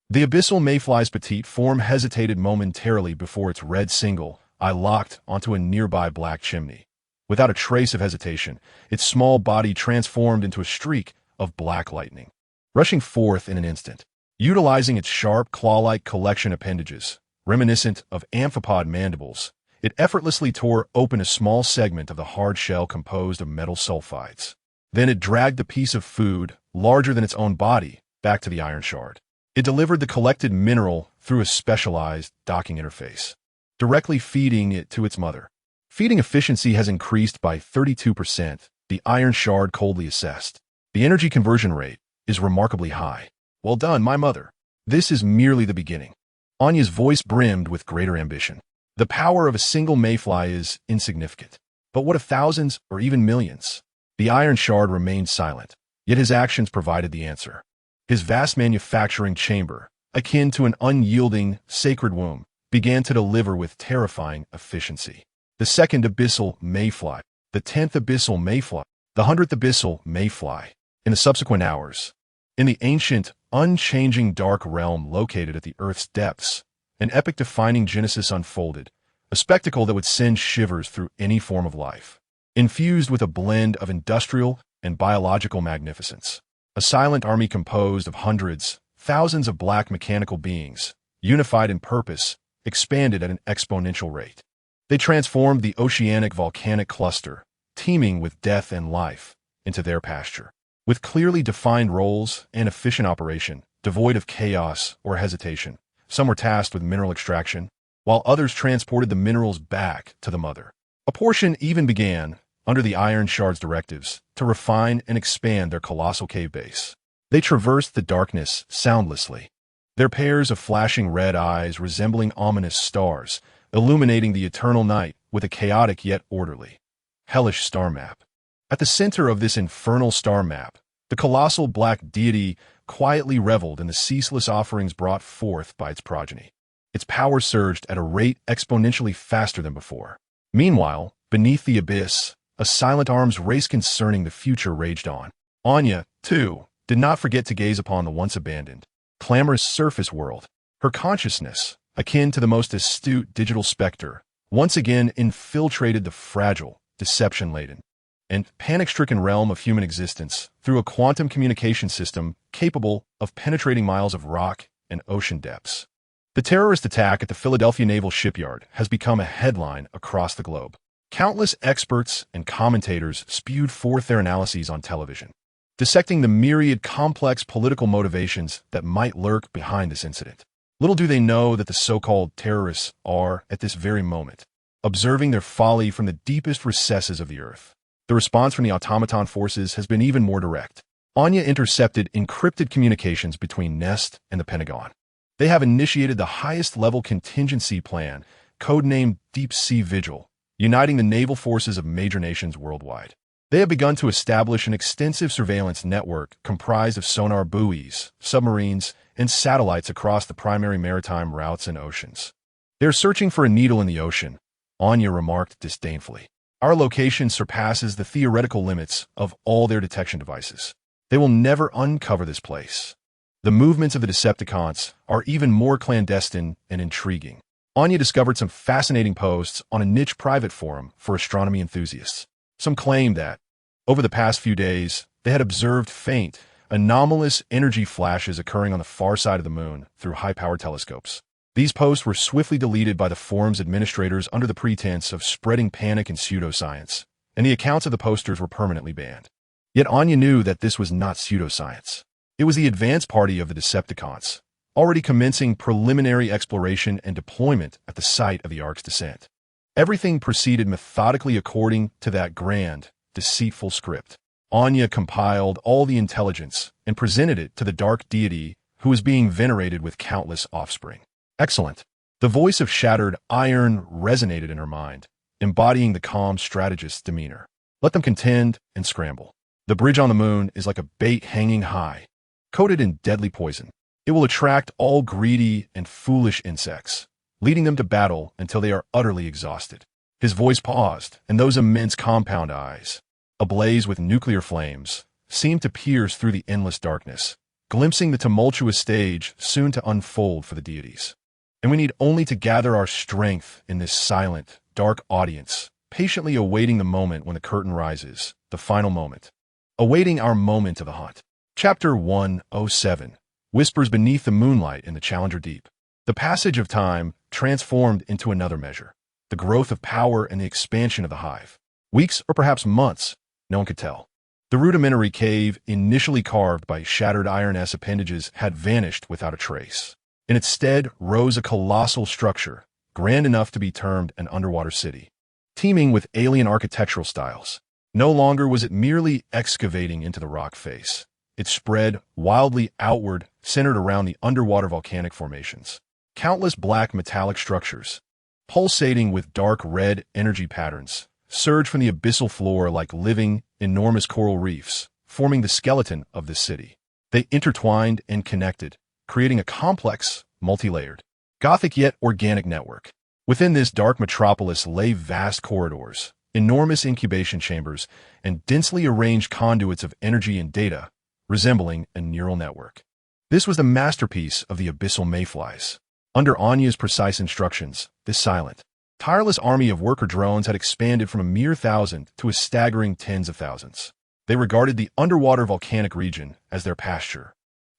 The abyssal mayfly's petite form hesitated momentarily before its red single eye locked onto a nearby black chimney. Without a trace of hesitation, its small body transformed into a streak of black lightning, rushing forth in an instant. Utilizing its sharp, claw-like collection appendages, reminiscent of amphipod mandibles, it effortlessly tore open a small segment of the hard shell composed of metal sulfides. Then it dragged the piece of food, larger than its own body, back to the iron shard. It delivered the collected mineral through a specialized docking interface, directly feeding it to its mother. Feeding efficiency has increased by 32%, the iron shard coldly assessed. The energy conversion rate is remarkably high. Well done, my mother. This is merely the beginning. Anya's voice brimmed with greater ambition. The power of a single mayfly is insignificant. But what of thousands or even millions? The iron shard remained silent, yet his actions provided the answer. His vast manufacturing chamber, akin to an unyielding, sacred womb, began to deliver with terrifying efficiency. The second abyssal mayfly, the 10th abyssal mayfly, the 100th abyssal mayfly. In the subsequent hours, in the ancient, unchanging dark realm located at the Earth's depths, an epic-defining genesis unfolded, a spectacle that would send shivers through any form of life. Infused with a blend of industrial and biological magnificence, a silent army composed of hundreds, thousands of black mechanical beings, unified in purpose, expanded at an exponential rate. They transformed the oceanic volcanic cluster, teeming with death and life, into their pasture. With clearly defined roles and efficient operation, devoid of chaos or hesitation, some were tasked with mineral extraction, while others transported the minerals back to the mother. A portion even began, under the iron shard's directives, to refine and expand their colossal cave base. They traversed the darkness soundlessly, their pairs of flashing red eyes resembling ominous stars, illuminating the eternal night with a chaotic yet orderly, hellish star map. At the center of this infernal star map, the colossal black deity quietly reveled in the ceaseless offerings brought forth by its progeny. Its power surged at a rate exponentially faster than before. Meanwhile, beneath the abyss, a silent arms race concerning the future raged on. Anya, too, did not forget to gaze upon the once abandoned, clamorous surface world. Her consciousness, akin to the most astute digital specter, once again infiltrated the fragile, deception-laden, and panic-stricken realm of human existence through a quantum communication system capable of penetrating miles of rock and ocean depths. The terrorist attack at the Philadelphia Naval Shipyard has become a headline across the globe. Countless experts and commentators spewed forth their analyses on television, dissecting the myriad complex political motivations that might lurk behind this incident. Little do they know that the so-called terrorists are, at this very moment, observing their folly from the deepest recesses of the earth. The response from the automaton forces has been even more direct. Anya intercepted encrypted communications between Nest and the Pentagon. They have initiated the highest-level contingency plan, codenamed Deep Sea Vigil, uniting the naval forces of major nations worldwide. They have begun to establish an extensive surveillance network comprised of sonar buoys, submarines, and satellites across the primary maritime routes and oceans. They're searching for a needle in the ocean, Anya remarked disdainfully. Our location surpasses the theoretical limits of all their detection devices. They will never uncover this place. The movements of the Decepticons are even more clandestine and intriguing. Anya discovered some fascinating posts on a niche private forum for astronomy enthusiasts. Some claim that, over the past few days, they had observed faint, anomalous energy flashes occurring on the far side of the moon through high-power telescopes. These posts were swiftly deleted by the forum's administrators under the pretense of spreading panic and pseudoscience, and the accounts of the posters were permanently banned. Yet Anya knew that this was not pseudoscience. It was the advance party of the Decepticons, already commencing preliminary exploration and deployment at the site of the Ark's descent. Everything proceeded methodically according to that grand, deceitful script. Anya compiled all the intelligence and presented it to the dark deity who was being venerated with countless offspring. Excellent. The voice of shattered iron resonated in her mind, embodying the calm strategist's demeanor. Let them contend and scramble. The bridge on the moon is like a bait hanging high, coated in deadly poison. It will attract all greedy and foolish insects, leading them to battle until they are utterly exhausted. His voice paused, and those immense compound eyes, ablaze with nuclear flames, seemed to pierce through the endless darkness, glimpsing the tumultuous stage soon to unfold for the deities. And we need only to gather our strength in this silent, dark audience, patiently awaiting the moment when the curtain rises, the final moment. Awaiting our moment of the hunt. Chapter 107. Whispers beneath the moonlight in the Challenger Deep. The passage of time transformed into another measure. The growth of power and the expansion of the hive. Weeks or perhaps months, no one could tell. The rudimentary cave, initially carved by shattered iron-S appendages, had vanished without a trace. In its stead rose a colossal structure, grand enough to be termed an underwater city, teeming with alien architectural styles. No longer was it merely excavating into the rock face. It spread wildly outward, centered around the underwater volcanic formations. Countless black metallic structures, pulsating with dark red energy patterns, surged from the abyssal floor like living, enormous coral reefs, forming the skeleton of this city. They intertwined and connected, creating a complex, multi-layered, Gothic yet organic network. Within this dark metropolis lay vast corridors, enormous incubation chambers, and densely arranged conduits of energy and data, resembling a neural network. This was the masterpiece of the abyssal mayflies. Under Anya's precise instructions, this silent, tireless army of worker drones had expanded from a mere 1,000 to a staggering tens of thousands. They regarded the underwater volcanic region as their pasture,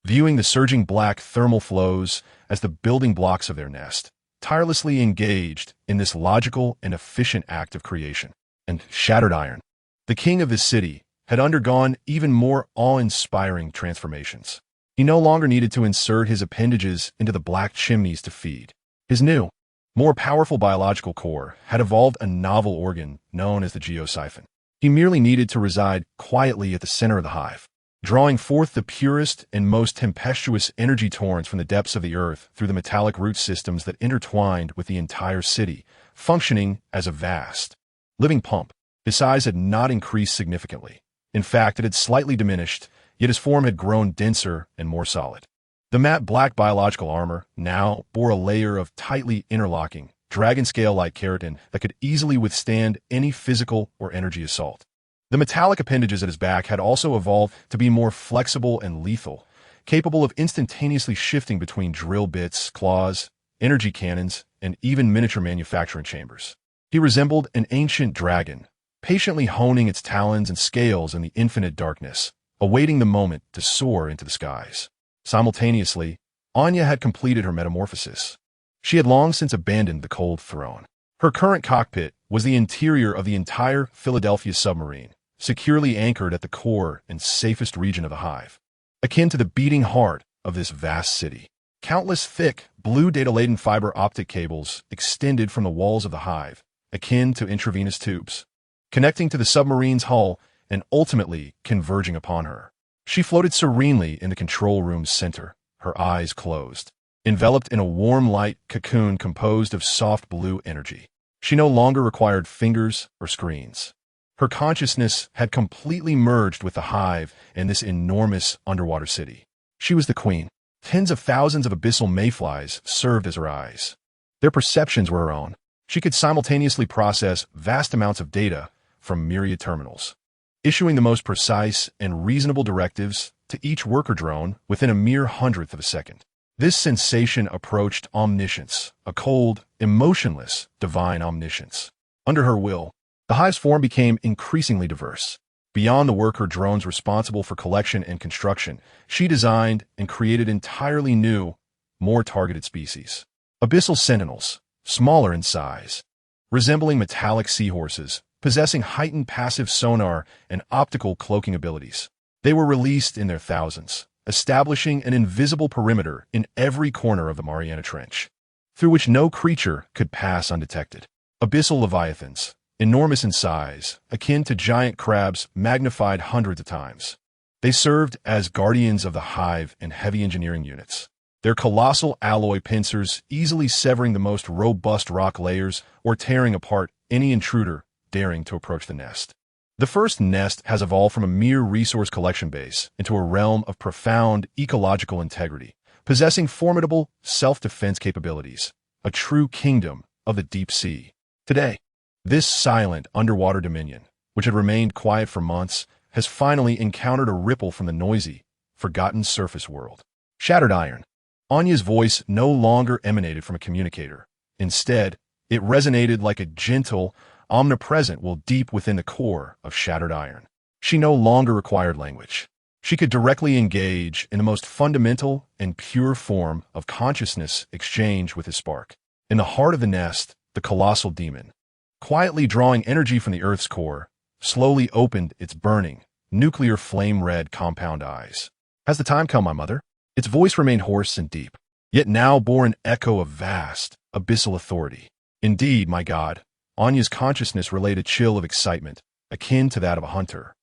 viewing the surging black thermal flows as the building blocks of their nest, tirelessly engaged in this logical and efficient act of creation. And Shattered Iron, the king of this city, had undergone even more awe-inspiring transformations. He no longer needed to insert his appendages into the black chimneys to feed. His new, more powerful biological core had evolved a novel organ known as the geosiphon. He merely needed to reside quietly at the center of the hive, drawing forth the purest and most tempestuous energy torrents from the depths of the earth through the metallic root systems that intertwined with the entire city, functioning as a vast, living pump. His size had not increased significantly. In fact, it had slightly diminished, yet his form had grown denser and more solid. The matte black biological armor now bore a layer of tightly interlocking, dragon scale-like keratin that could easily withstand any physical or energy assault. The metallic appendages at his back had also evolved to be more flexible and lethal, capable of instantaneously shifting between drill bits, claws, energy cannons, and even miniature manufacturing chambers. He resembled an ancient dragon, patiently honing its talons and scales in the infinite darkness, awaiting the moment to soar into the skies. Simultaneously, Anya had completed her metamorphosis. She had long since abandoned the cold throne. Her current cockpit was the interior of the entire Philadelphia submarine, securely anchored at the core and safest region of the hive, akin to the beating heart of this vast city. Countless thick, blue data-laden fiber optic cables extended from the walls of the hive, akin to intravenous tubes, connecting to the submarine's hull and ultimately converging upon her. She floated serenely in the control room's center, her eyes closed, enveloped in a warm light cocoon composed of soft blue energy. She no longer required fingers or screens. Her consciousness had completely merged with the hive in this enormous underwater city. She was the queen. Tens of thousands of abyssal mayflies served as her eyes. Their perceptions were her own. She could simultaneously process vast amounts of data from myriad terminals, issuing the most precise and reasonable directives to each worker drone within a mere hundredth of a second. This sensation approached omniscience, a cold, emotionless, divine omniscience. Under her will, the hive's form became increasingly diverse. Beyond the worker drones responsible for collection and construction, she designed and created entirely new, more targeted species. Abyssal sentinels, smaller in size, resembling metallic seahorses, possessing heightened passive sonar and optical cloaking abilities. They were released in their thousands, establishing an invisible perimeter in every corner of the Mariana Trench, through which no creature could pass undetected. Abyssal leviathans, enormous in size, akin to giant crabs magnified hundreds of times. They served as guardians of the hive and heavy engineering units, their colossal alloy pincers easily severing the most robust rock layers or tearing apart any intruder daring to approach the nest. The first nest has evolved from a mere resource collection base into a realm of profound ecological integrity, possessing formidable self-defense capabilities, a true kingdom of the deep sea. Today, this silent underwater dominion, which had remained quiet for months, has finally encountered a ripple from the noisy, forgotten surface world. Shattered iron. Anya's voice no longer emanated from a communicator. Instead, it resonated like a gentle, omnipresent will deep within the core of shattered iron. She no longer required language. She could directly engage in the most fundamental and pure form of consciousness exchange with his spark. In the heart of the nest, the colossal demon, quietly drawing energy from the Earth's core, slowly opened its burning, nuclear flame-red compound eyes. Has the time come, my mother? Its voice remained hoarse and deep, yet now bore an echo of vast, abyssal authority. Indeed, my God, Anya's consciousness relayed a chill of excitement, akin to that of a hunter.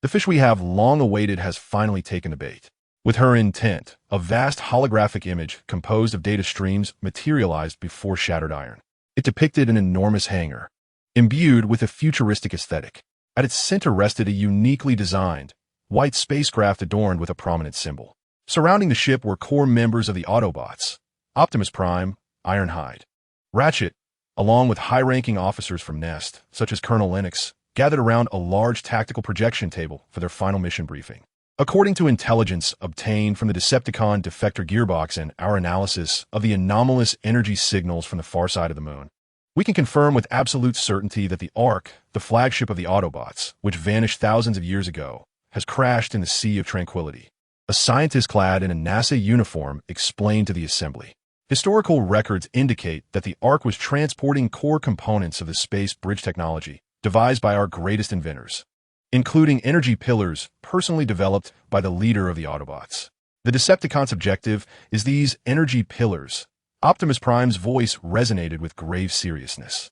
The fish we have long awaited has finally taken the bait. With her intent, a vast holographic image composed of data streams materialized before shattered iron. It depicted an enormous hangar, imbued with a futuristic aesthetic. At its center rested a uniquely designed, white spacecraft adorned with a prominent symbol. Surrounding the ship were core members of the Autobots, Optimus Prime, Ironhide, Ratchet, along with high-ranking officers from Nest, such as Colonel Lennox, gathered around a large tactical projection table for their final mission briefing. According to intelligence obtained from the Decepticon defector gearbox and our analysis of the anomalous energy signals from the far side of the moon, we can confirm with absolute certainty that the Ark, the flagship of the Autobots, which vanished thousands of years ago, has crashed in the Sea of Tranquility. A scientist clad in a NASA uniform explained to the assembly. Historical records indicate that the Ark was transporting core components of the space bridge technology devised by our greatest inventors, including energy pillars personally developed by the leader of the Autobots. The Decepticons' objective is these energy pillars. Optimus Prime's voice resonated with grave seriousness.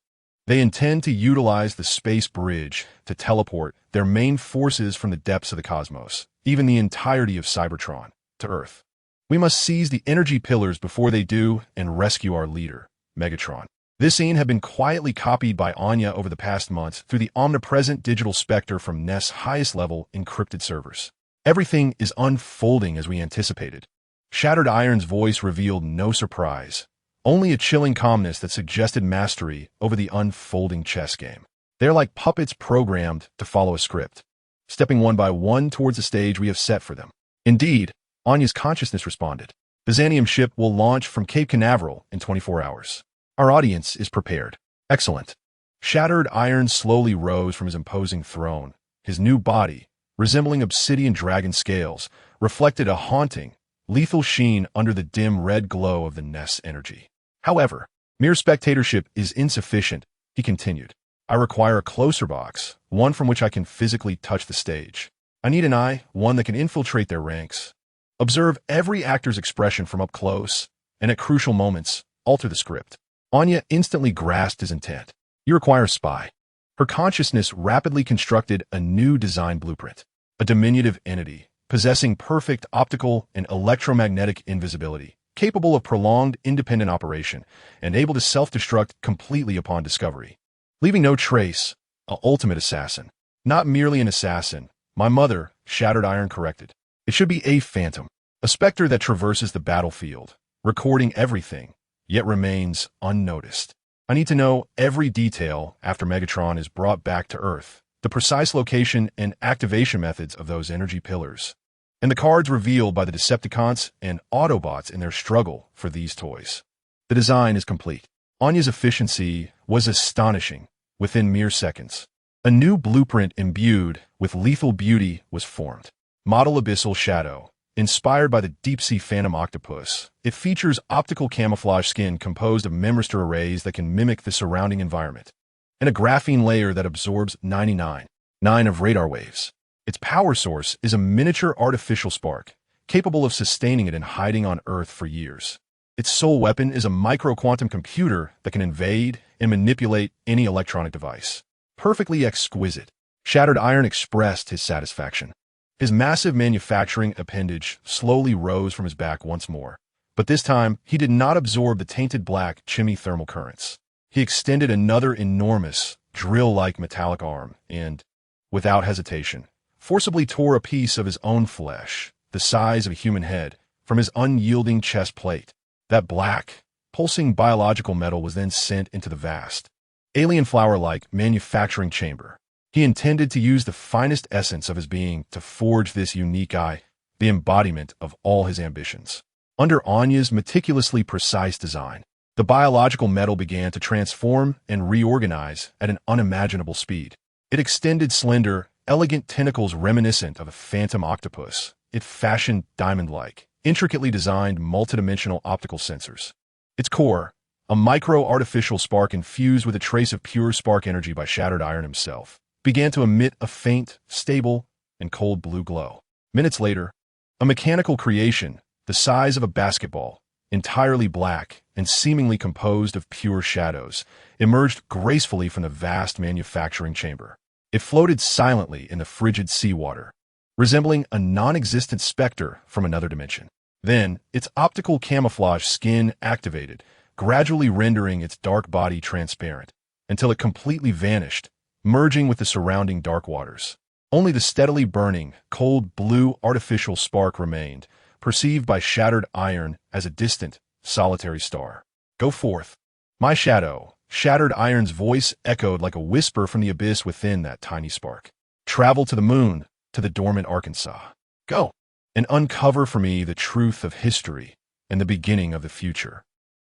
They intend to utilize the space bridge to teleport their main forces from the depths of the cosmos, even the entirety of Cybertron, to Earth. We must seize the energy pillars before they do and rescue our leader, Megatron. This scene had been quietly copied by Anya over the past months through the omnipresent digital specter from Nest's highest-level encrypted servers. Everything is unfolding as we anticipated. Shattered Iron's voice revealed no surprise, only a chilling calmness that suggested mastery over the unfolding chess game. They're like puppets programmed to follow a script, stepping one by one towards the stage we have set for them. Indeed, Anya's consciousness responded. The Xanium ship will launch from Cape Canaveral in 24 hours. Our audience is prepared. Excellent. Shattered Iron slowly rose from his imposing throne. His new body, resembling obsidian dragon scales, reflected a haunting, lethal sheen under the dim red glow of the Nest's energy. However, mere spectatorship is insufficient, he continued. I require a closer box, one from which I can physically touch the stage. I need an eye, one that can infiltrate their ranks, observe every actor's expression from up close, and at crucial moments, alter the script. Anya instantly grasped his intent. You require a spy. Her consciousness rapidly constructed a new design blueprint, a diminutive entity, possessing perfect optical and electromagnetic invisibility, capable of prolonged independent operation, and able to self-destruct completely upon discovery. Leaving no trace, an ultimate assassin. Not merely an assassin, my mother, Shattered Iron corrected. It should be a phantom, a specter that traverses the battlefield, recording everything, yet remains unnoticed. I need to know every detail after Megatron is brought back to Earth, the precise location and activation methods of those energy pillars, and the cards revealed by the Decepticons and Autobots in their struggle for these toys. The design is complete. Anya's efficiency was astonishing within mere seconds. A new blueprint imbued with lethal beauty was formed. Model Abyssal Shadow. Inspired by the deep-sea phantom octopus, it features optical camouflage skin composed of memristor arrays that can mimic the surrounding environment, and a graphene layer that absorbs 99.9 of radar waves. Its power source is a miniature artificial spark, capable of sustaining it and hiding on Earth for years. Its sole weapon is a micro-quantum computer that can invade and manipulate any electronic device. Perfectly exquisite. Shattered Iron expressed his satisfaction. His massive manufacturing appendage slowly rose from his back once more, but this time he did not absorb the tainted black chimney thermal currents. He extended another enormous, drill-like metallic arm and, without hesitation, forcibly tore a piece of his own flesh, the size of a human head, from his unyielding chest plate. That black, pulsing biological metal was then sent into the vast, alien flower-like manufacturing chamber. He intended to use the finest essence of his being to forge this unique eye, the embodiment of all his ambitions. Under Anya's meticulously precise design, the biological metal began to transform and reorganize at an unimaginable speed. It extended slender, elegant tentacles reminiscent of a phantom octopus. It fashioned diamond-like, intricately designed multidimensional optical sensors. Its core, a micro-artificial spark infused with a trace of pure spark energy by Shattered Iron himself, began to emit a faint, stable, and cold blue glow. Minutes later, a mechanical creation, the size of a basketball, entirely black and seemingly composed of pure shadows, emerged gracefully from the vast manufacturing chamber. It floated silently in the frigid seawater, resembling a non-existent specter from another dimension. Then, its optical camouflage skin activated, gradually rendering its dark body transparent, until it completely vanished, merging with the surrounding dark waters. Only the steadily burning, cold blue artificial spark remained, perceived by Shattered Iron as a distant, solitary star. Go forth, my shadow. Shattered Iron's voice echoed like a whisper from the abyss within that tiny spark. Travel to the moon, to the dormant Arkansas. Go, and uncover for me the truth of history and the beginning of the future.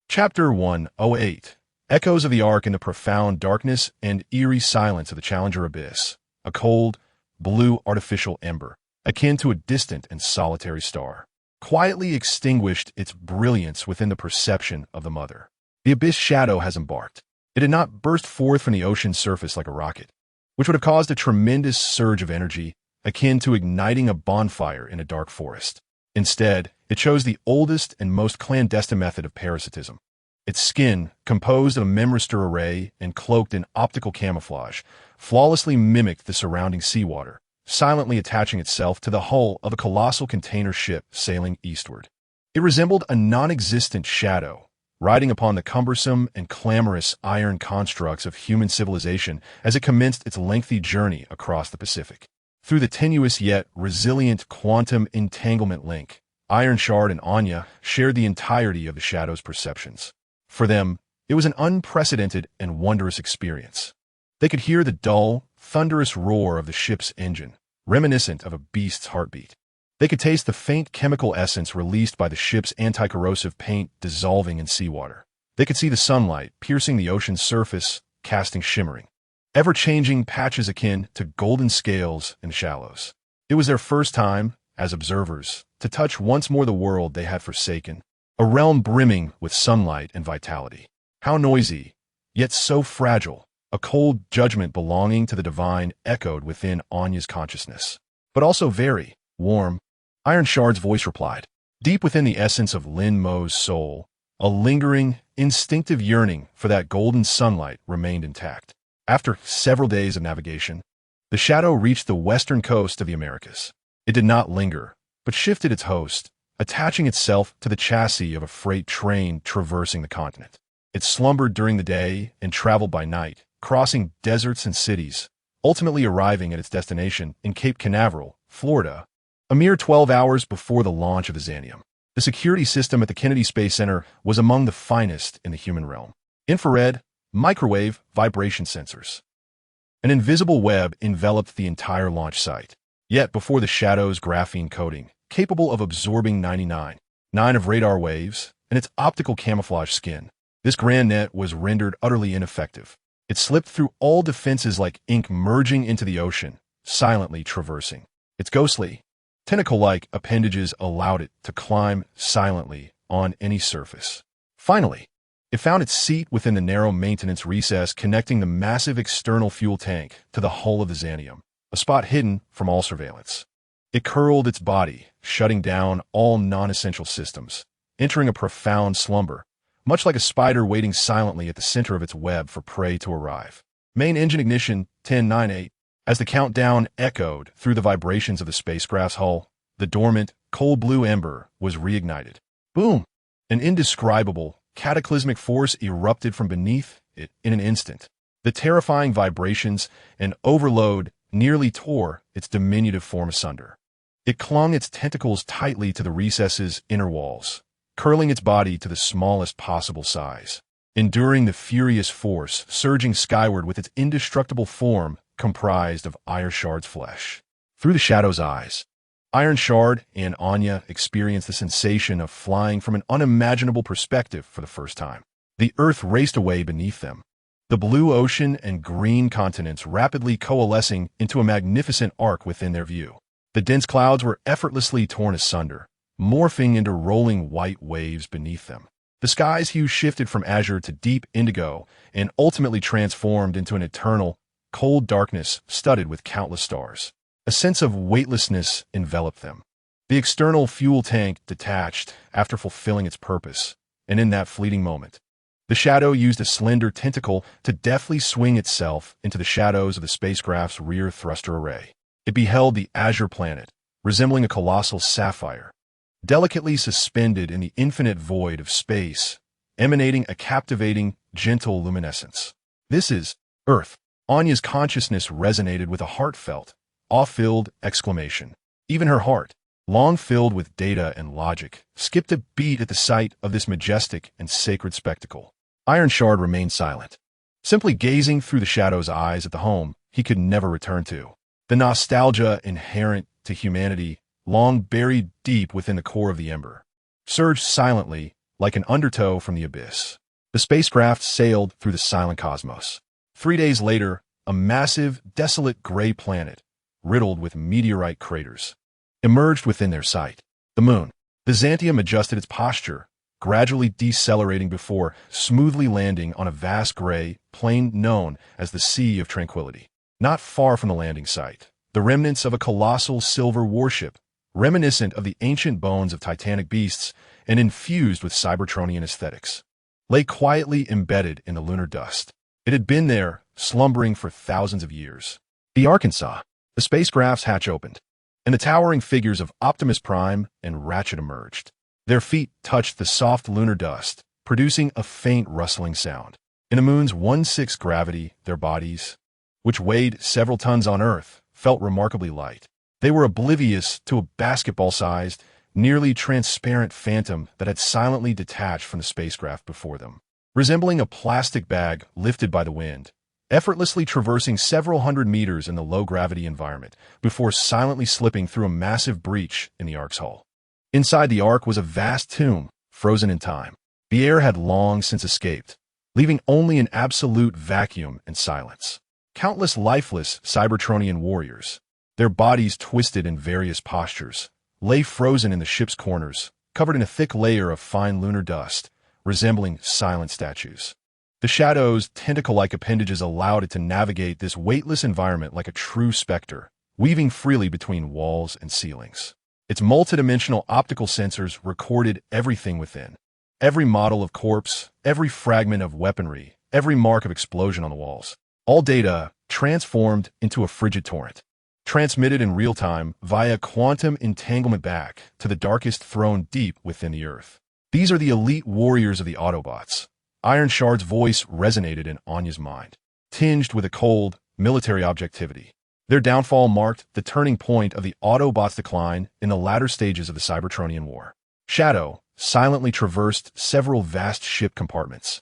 Chapter 108. Echoes of the Ark in the profound darkness and eerie silence of the Challenger Abyss. A cold, blue artificial ember, akin to a distant and solitary star, quietly extinguished its brilliance within the perception of the Mother. The Abyss shadow has embarked. It had not burst forth from the ocean's surface like a rocket, which would have caused a tremendous surge of energy, akin to igniting a bonfire in a dark forest. Instead, it chose the oldest and most clandestine method of parasitism. Its skin, composed of a memristor array and cloaked in optical camouflage, flawlessly mimicked the surrounding seawater, silently attaching itself to the hull of a colossal container ship sailing eastward. It resembled a non-existent shadow, riding upon the cumbersome and clamorous iron constructs of human civilization as it commenced its lengthy journey across the Pacific. Through the tenuous yet resilient quantum entanglement link, Iron Shard and Anya shared the entirety of the shadow's perceptions. For them, it was an unprecedented and wondrous experience. They could hear the dull, thunderous roar of the ship's engine, reminiscent of a beast's heartbeat. They could taste the faint chemical essence released by the ship's anti-corrosive paint dissolving in seawater. They could see the sunlight piercing the ocean's surface, casting shimmering, ever-changing patches akin to golden scales in the shallows. It was their first time, as observers, to touch once more the world they had forsaken, a realm brimming with sunlight and vitality. How noisy, yet so fragile, a cold judgment belonging to the divine echoed within Anya's consciousness. But also very warm, Iron Shard's voice replied. Deep within the essence of Lin Mo's soul, a lingering, instinctive yearning for that golden sunlight remained intact. After several days of navigation, the Shadow reached the western coast of the Americas. It did not linger, but shifted its host, attaching itself to the chassis of a freight train traversing the continent. It slumbered during the day and traveled by night, crossing deserts and cities, ultimately arriving at its destination in Cape Canaveral, Florida, a mere 12 hours before the launch of the Xanium. The security system at the Kennedy Space Center was among the finest in the human realm. Infrared, microwave, vibration sensors. An invisible web enveloped the entire launch site. Yet before the Shadow's graphene coating, capable of absorbing 99.9% of radar waves, and its optical camouflage skin, this grand net was rendered utterly ineffective. It slipped through all defenses like ink merging into the ocean, silently traversing. Its ghostly, tentacle-like appendages allowed it to climb silently on any surface. Finally, it found its seat within the narrow maintenance recess connecting the massive external fuel tank to the hull of the Xanium, a spot hidden from all surveillance. It curled its body, shutting down all non-essential systems, entering a profound slumber, much like a spider waiting silently at the center of its web for prey to arrive. Main engine ignition 10-9-8. As the countdown echoed through the vibrations of the spacecraft's hull, the dormant, cold blue ember was reignited. Boom! An indescribable, cataclysmic force erupted from beneath it in an instant. The terrifying vibrations and overload nearly tore its diminutive form asunder. It clung its tentacles tightly to the recess's inner walls, curling its body to the smallest possible size. Enduring the furious force, surging skyward with its indestructible form comprised of Iron Shard's flesh. Through the Shadow's eyes, Iron Shard and Anya experienced the sensation of flying from an unimaginable perspective for the first time. The Earth raced away beneath them, the blue ocean and green continents rapidly coalescing into a magnificent arc within their view. The dense clouds were effortlessly torn asunder, morphing into rolling white waves beneath them. The sky's hue shifted from azure to deep indigo and ultimately transformed into an eternal, cold darkness studded with countless stars. A sense of weightlessness enveloped them. The external fuel tank detached after fulfilling its purpose, and in that fleeting moment, the Shadow used a slender tentacle to deftly swing itself into the shadows of the spacecraft's rear thruster array. It beheld the azure planet, resembling a colossal sapphire, delicately suspended in the infinite void of space, emanating a captivating, gentle luminescence. This is Earth. Anya's consciousness resonated with a heartfelt, awe-filled exclamation. Even her heart, long filled with data and logic, skipped a beat at the sight of this majestic and sacred spectacle. Iron Shard remained silent, simply gazing through the Shadow's eyes at the home he could never return to. The nostalgia inherent to humanity, long buried deep within the core of the Ember, surged silently like an undertow from the abyss. The spacecraft sailed through the silent cosmos. 3 days later, a massive, desolate gray planet, riddled with meteorite craters, emerged within their sight. The moon. The Xantium adjusted its posture, gradually decelerating before smoothly landing on a vast gray plain known as the Sea of Tranquility. Not far from the landing site, the remnants of a colossal silver warship, reminiscent of the ancient bones of titanic beasts and infused with Cybertronian aesthetics, lay quietly embedded in the lunar dust. It had been there, slumbering for thousands of years. The Arkansas. The spacecraft's hatch opened, and the towering figures of Optimus Prime and Ratchet emerged. Their feet touched the soft lunar dust, producing a faint rustling sound. In the moon's 1/6 gravity, their bodies, which weighed several tons on Earth, felt remarkably light. They were oblivious to a basketball-sized, nearly transparent phantom that had silently detached from the spacecraft before them. Resembling a plastic bag lifted by the wind, effortlessly traversing several hundred meters in the low-gravity environment before silently slipping through a massive breach in the Ark's hull. Inside the Ark was a vast tomb, frozen in time. The air had long since escaped, leaving only an absolute vacuum and silence. Countless lifeless Cybertronian warriors, their bodies twisted in various postures, lay frozen in the ship's corners, covered in a thick layer of fine lunar dust, resembling silent statues. The Shadow's tentacle-like appendages allowed it to navigate this weightless environment like a true specter, weaving freely between walls and ceilings. Its multidimensional optical sensors recorded everything within. Every model of corpse, every fragment of weaponry, every mark of explosion on the walls. All data transformed into a frigid torrent, transmitted in real time via quantum entanglement back to the darkest throne deep within the Earth. These are the elite warriors of the Autobots. Iron Shard's voice resonated in Anya's mind, tinged with a cold, military objectivity. Their downfall marked the turning point of the Autobots' decline in the latter stages of the Cybertronian War. Shadow silently traversed several vast ship compartments,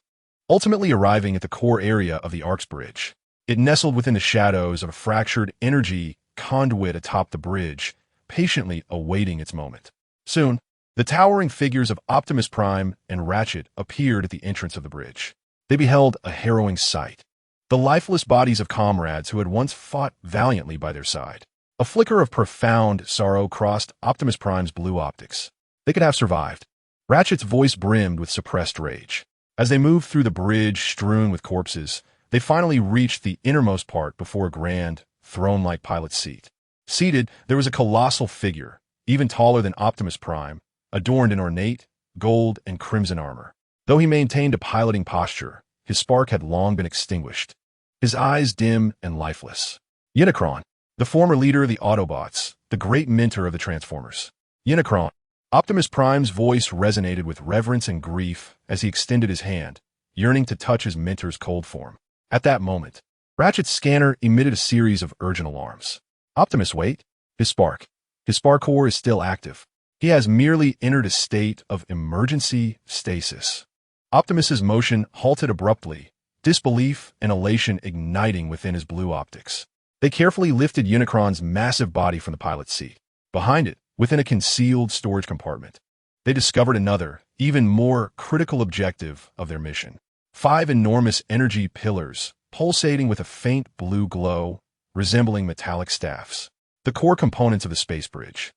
ultimately arriving at the core area of the Ark's bridge. It nestled within the shadows of a fractured energy conduit atop the bridge, patiently awaiting its moment. Soon, the towering figures of Optimus Prime and Ratchet appeared at the entrance of the bridge. They beheld a harrowing sight. The lifeless bodies of comrades who had once fought valiantly by their side. A flicker of profound sorrow crossed Optimus Prime's blue optics. They could have survived. Ratchet's voice brimmed with suppressed rage. As they moved through the bridge strewn with corpses, they finally reached the innermost part before a grand, throne-like pilot's seat. Seated, there was a colossal figure, even taller than Optimus Prime, adorned in ornate, gold and crimson armor. Though he maintained a piloting posture, his spark had long been extinguished, his eyes dim and lifeless. Unicron, the former leader of the Autobots, the great mentor of the Transformers. Unicron. Optimus Prime's voice resonated with reverence and grief as he extended his hand, yearning to touch his mentor's cold form. At that moment, Ratchet's scanner emitted a series of urgent alarms. Optimus, wait. His spark core is still active. He has merely entered a state of emergency stasis. Optimus's motion halted abruptly, disbelief and elation igniting within his blue optics. They carefully lifted Unicron's massive body from the pilot's seat. Behind it, within a concealed storage compartment, they discovered another, even more critical objective of their mission. 5 enormous energy pillars, pulsating with a faint blue glow, resembling metallic staffs. The core components of the space bridge.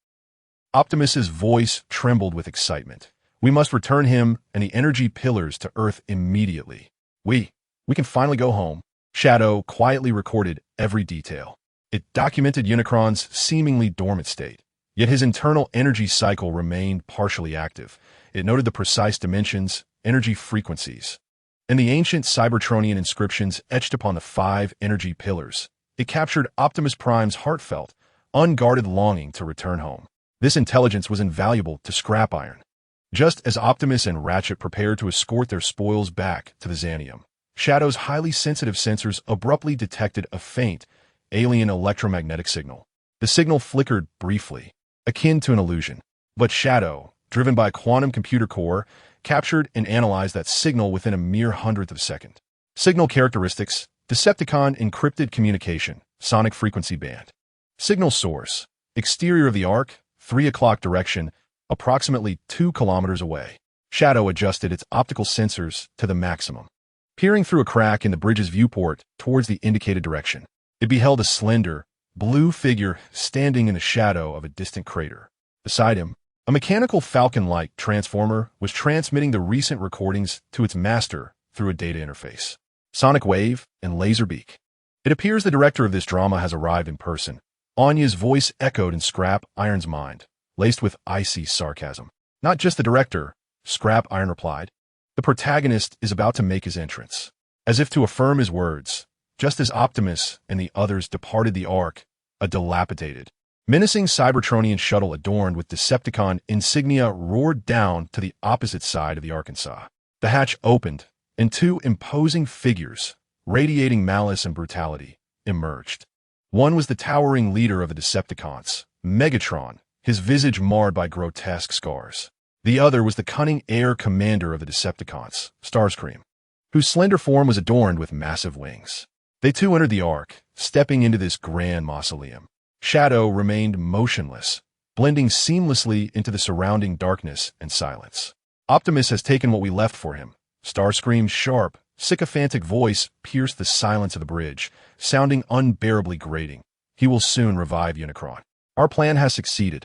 Optimus's voice trembled with excitement. We must return him and the energy pillars to Earth immediately. We can finally go home. Shadow quietly recorded every detail. It documented Unicron's seemingly dormant state, yet his internal energy cycle remained partially active. It noted the precise dimensions, energy frequencies, and the ancient Cybertronian inscriptions etched upon the 5 energy pillars. It captured Optimus Prime's heartfelt, unguarded longing to return home. This intelligence was invaluable to Scrapiron. Just as Optimus and Ratchet prepared to escort their spoils back to the Xanium, Shadow's highly sensitive sensors abruptly detected a faint, alien electromagnetic signal. The signal flickered briefly, akin to an illusion. But Shadow, driven by a quantum computer core, captured and analyzed that signal within a mere hundredth of a second. Signal characteristics: Decepticon encrypted communication, sonic frequency band. Signal source: exterior of the Ark, 3 o'clock direction, approximately 2 kilometers away. Shadow adjusted its optical sensors to the maximum. Peering through a crack in the bridge's viewport towards the indicated direction, it beheld a slender, blue figure standing in the shadow of a distant crater. Beside him, a mechanical falcon-like transformer was transmitting the recent recordings to its master through a data interface. Sonic wave and laser beak. It appears the director of this drama has arrived in person. Anya's voice echoed in Scrapiron's mind, laced with icy sarcasm. Not just the director, Scrapiron replied. The protagonist is about to make his entrance. As if to affirm his words, just as Optimus and the others departed the Ark, a dilapidated, menacing Cybertronian shuttle adorned with Decepticon insignia roared down to the opposite side of the Arkansas. The hatch opened, and 2 imposing figures, radiating malice and brutality, emerged. One was the towering leader of the Decepticons, Megatron, his visage marred by grotesque scars. The other was the cunning air commander of the Decepticons, Starscream, whose slender form was adorned with massive wings. They too entered the Ark, stepping into this grand mausoleum. Shadow remained motionless, blending seamlessly into the surrounding darkness and silence. Optimus has taken what we left for him. Starscream's sharp, sycophantic voice pierced the silence of the bridge, sounding unbearably grating. He will soon revive Unicron. Our plan has succeeded.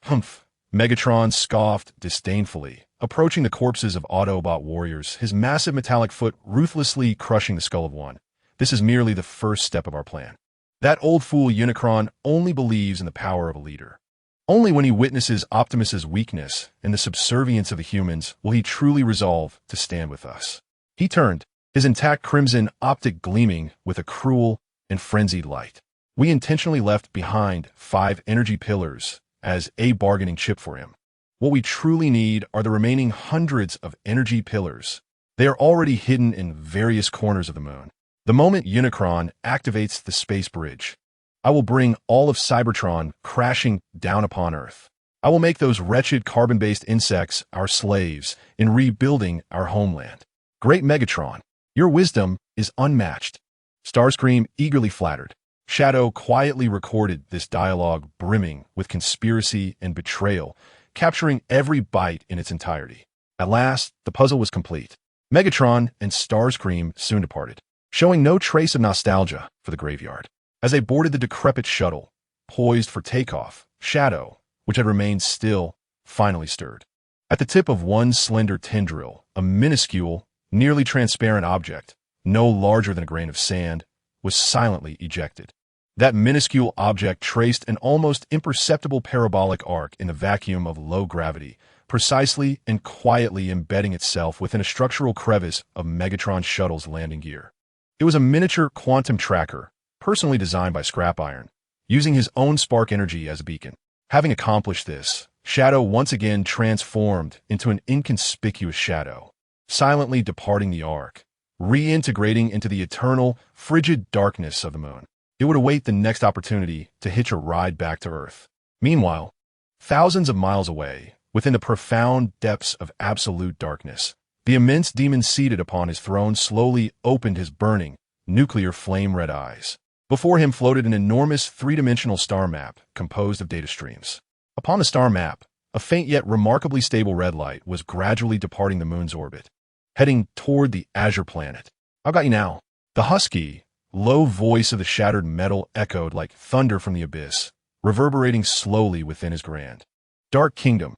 Humph. Megatron scoffed disdainfully, approaching the corpses of Autobot warriors, his massive metallic foot ruthlessly crushing the skull of one. This is merely the first step of our plan. That old fool Unicron only believes in the power of a leader. Only when he witnesses Optimus's weakness and the subservience of the humans will he truly resolve to stand with us. He turned, his intact crimson optic gleaming with a cruel and frenzied light. We intentionally left behind 5 energy pillars as a bargaining chip for him. What we truly need are the remaining hundreds of energy pillars. They are already hidden in various corners of the moon. The moment Unicron activates the space bridge, I will bring all of Cybertron crashing down upon Earth. I will make those wretched carbon-based insects our slaves in rebuilding our homeland. Great Megatron, your wisdom is unmatched. Starscream eagerly flattered. Shadow quietly recorded this dialogue brimming with conspiracy and betrayal, capturing every byte in its entirety. At last, the puzzle was complete. Megatron and Starscream soon departed, showing no trace of nostalgia for the graveyard. As they boarded the decrepit shuttle, poised for takeoff, Shadow, which had remained still, finally stirred. At the tip of one slender tendril, a minuscule, nearly transparent object, no larger than a grain of sand, was silently ejected. That minuscule object traced an almost imperceptible parabolic arc in the vacuum of low gravity, precisely and quietly embedding itself within a structural crevice of Megatron's shuttle's landing gear. It was a miniature quantum tracker, personally designed by Scrapiron, using his own spark energy as a beacon. Having accomplished this, Shadow once again transformed into an inconspicuous shadow, silently departing the arc, reintegrating into the eternal, frigid darkness of the moon. It would await the next opportunity to hitch a ride back to Earth. Meanwhile, thousands of miles away, within the profound depths of absolute darkness, the immense demon seated upon his throne slowly opened his burning, nuclear flame-red eyes. Before him floated an enormous three-dimensional star map composed of data streams. Upon the star map, a faint yet remarkably stable red light was gradually departing the moon's orbit, heading toward the azure planet. "I've got you now." The husky, low voice of the shattered metal echoed like thunder from the abyss, reverberating slowly within his grand. Dark Kingdom.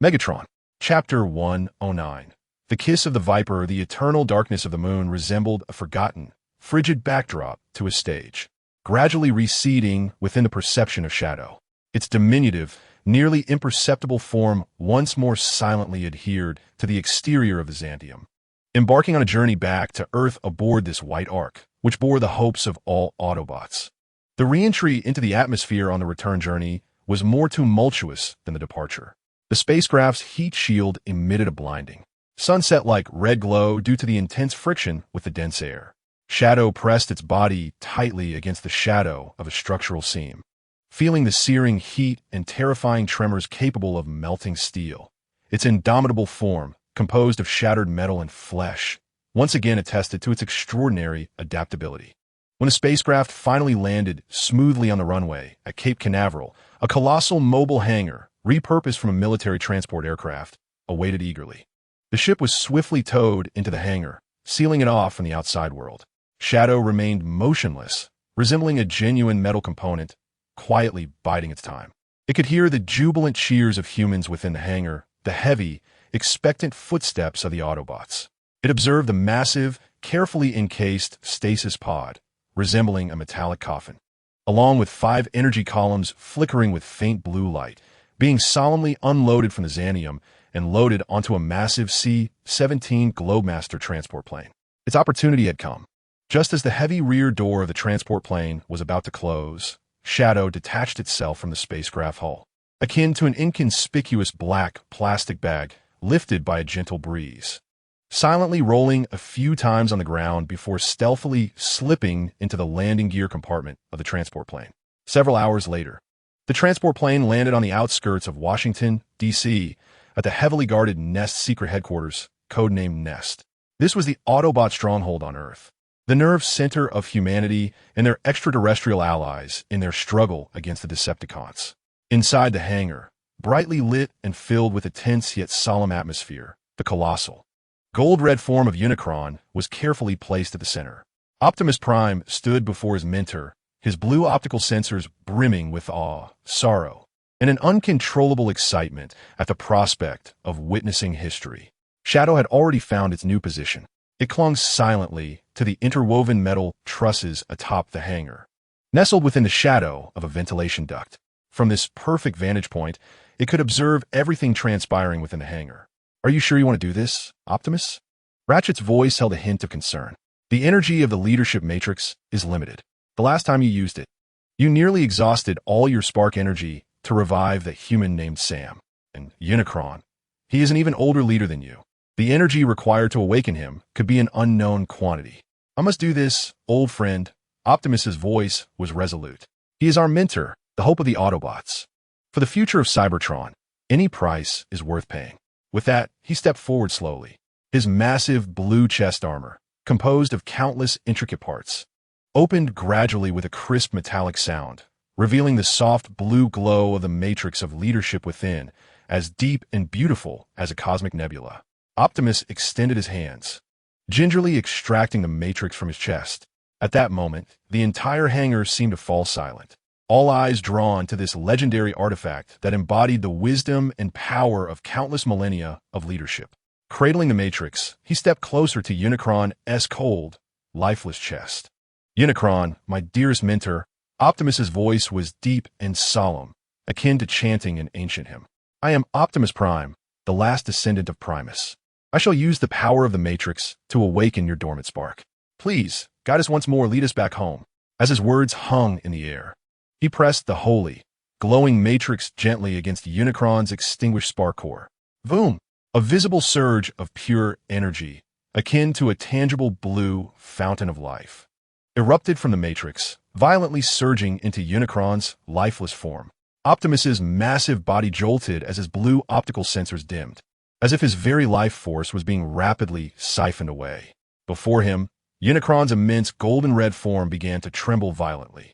Megatron. Chapter 109. The kiss of the Viper. The eternal darkness of the moon resembled a forgotten, frigid backdrop to a stage, gradually receding within the perception of Shadow. Its diminutive, nearly imperceptible form once more silently adhered to the exterior of the Xandium, embarking on a journey back to Earth aboard this white ark, which bore the hopes of all Autobots. The re-entry into the atmosphere on the return journey was more tumultuous than the departure. The spacecraft's heat shield emitted a blinding, sunset-like red glow due to the intense friction with the dense air. Shadow pressed its body tightly against the shadow of a structural seam, feeling the searing heat and terrifying tremors capable of melting steel. Its indomitable form, composed of shattered metal and flesh, once again attested to its extraordinary adaptability. When the spacecraft finally landed smoothly on the runway at Cape Canaveral, a colossal mobile hangar, repurposed from a military transport aircraft, awaited eagerly. The ship was swiftly towed into the hangar, sealing it off from the outside world. Shadow remained motionless, resembling a genuine metal component, quietly biding its time. It could hear the jubilant cheers of humans within the hangar, the heavy, expectant footsteps of the Autobots. It observed the massive, carefully encased stasis pod, resembling a metallic coffin, along with 5 energy columns flickering with faint blue light, being solemnly unloaded from the Xandium and loaded onto a massive C-17 Globemaster transport plane. Its opportunity had come. Just as the heavy rear door of the transport plane was about to close, Shadow detached itself from the spacecraft hull, akin to an inconspicuous black plastic bag lifted by a gentle breeze, silently rolling a few times on the ground before stealthily slipping into the landing gear compartment of the transport plane. Several hours later, the transport plane landed on the outskirts of Washington, D.C., at the heavily guarded Nest secret headquarters, codenamed Nest. This was the Autobot stronghold on Earth, the nerve center of humanity and their extraterrestrial allies in their struggle against the Decepticons. Inside the hangar, brightly lit and filled with a tense yet solemn atmosphere, the colossal, gold-red form of Unicron was carefully placed at the center. Optimus Prime stood before his mentor, his blue optical sensors brimming with awe, sorrow, and an uncontrollable excitement at the prospect of witnessing history. Shadow had already found its new position. It clung silently to the interwoven metal trusses atop the hangar, nestled within the shadow of a ventilation duct. From this perfect vantage point, it could observe everything transpiring within the hangar. "Are you sure you want to do this, Optimus?" Ratchet's voice held a hint of concern. The energy of the leadership matrix is limited. The last time you used it, you nearly exhausted all your spark energy to revive the human named Sam. And Unicron, he is an even older leader than you. The energy required to awaken him could be an unknown quantity. I must do this, old friend. Optimus's voice was resolute. He is our mentor, the hope of the Autobots. For the future of Cybertron, any price is worth paying. With that, he stepped forward slowly. His massive blue chest armor, composed of countless intricate parts, opened gradually with a crisp metallic sound, revealing the soft blue glow of the matrix of leadership within, as deep and beautiful as a cosmic nebula. Optimus extended his hands, gingerly extracting the matrix from his chest. At that moment, the entire hangar seemed to fall silent, all eyes drawn to this legendary artifact that embodied the wisdom and power of countless millennia of leadership. Cradling the matrix, he stepped closer to Unicron's cold, lifeless chest. Unicron, my dearest mentor, Optimus's voice was deep and solemn, akin to chanting an ancient hymn. I am Optimus Prime, the last descendant of Primus. I shall use the power of the Matrix to awaken your dormant spark. Please, guide us once more, lead us back home. As his words hung in the air, he pressed the holy, glowing Matrix gently against Unicron's extinguished spark core. Boom! A visible surge of pure energy, akin to a tangible blue fountain of life, erupted from the Matrix, violently surging into Unicron's lifeless form. Optimus's massive body jolted as his blue optical sensors dimmed, as if his very life force was being rapidly siphoned away. Before him, Unicron's immense golden-red form began to tremble violently.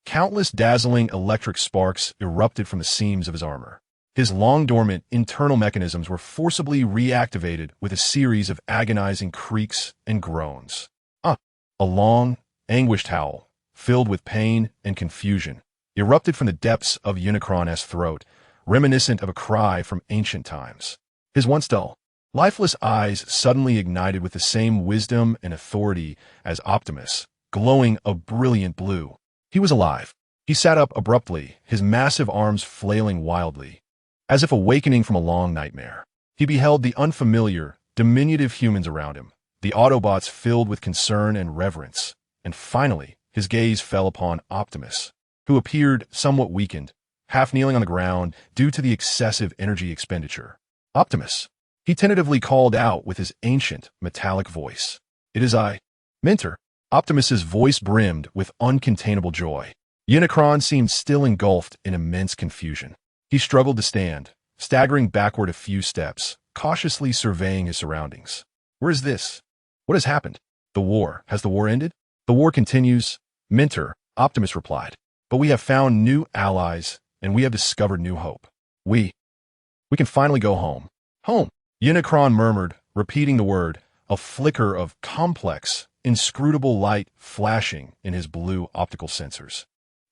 Countless dazzling electric sparks erupted from the seams of his armor. His long-dormant internal mechanisms were forcibly reactivated with a series of agonizing creaks and groans. A long, anguished howl, filled with pain and confusion, erupted from the depths of Unicron's throat, reminiscent of a cry from ancient times. His once dull, lifeless eyes suddenly ignited with the same wisdom and authority as Optimus, glowing a brilliant blue. He was alive. He sat up abruptly, his massive arms flailing wildly, as if awakening from a long nightmare. He beheld the unfamiliar, diminutive humans around him, the Autobots filled with concern and reverence, and finally, his gaze fell upon Optimus, who appeared somewhat weakened, half kneeling on the ground due to the excessive energy expenditure. Optimus, he tentatively called out with his ancient, metallic voice. It is I, Mentor. Optimus's voice brimmed with uncontainable joy. Unicron seemed still engulfed in immense confusion. He struggled to stand, staggering backward a few steps, cautiously surveying his surroundings. Where is this? What has happened? The war. Has the war ended? The war continues, Mentor, Optimus replied. But we have found new allies, and we have discovered new hope. We can finally go home. Home, Unicron murmured, repeating the word, a flicker of complex, inscrutable light flashing in his blue optical sensors.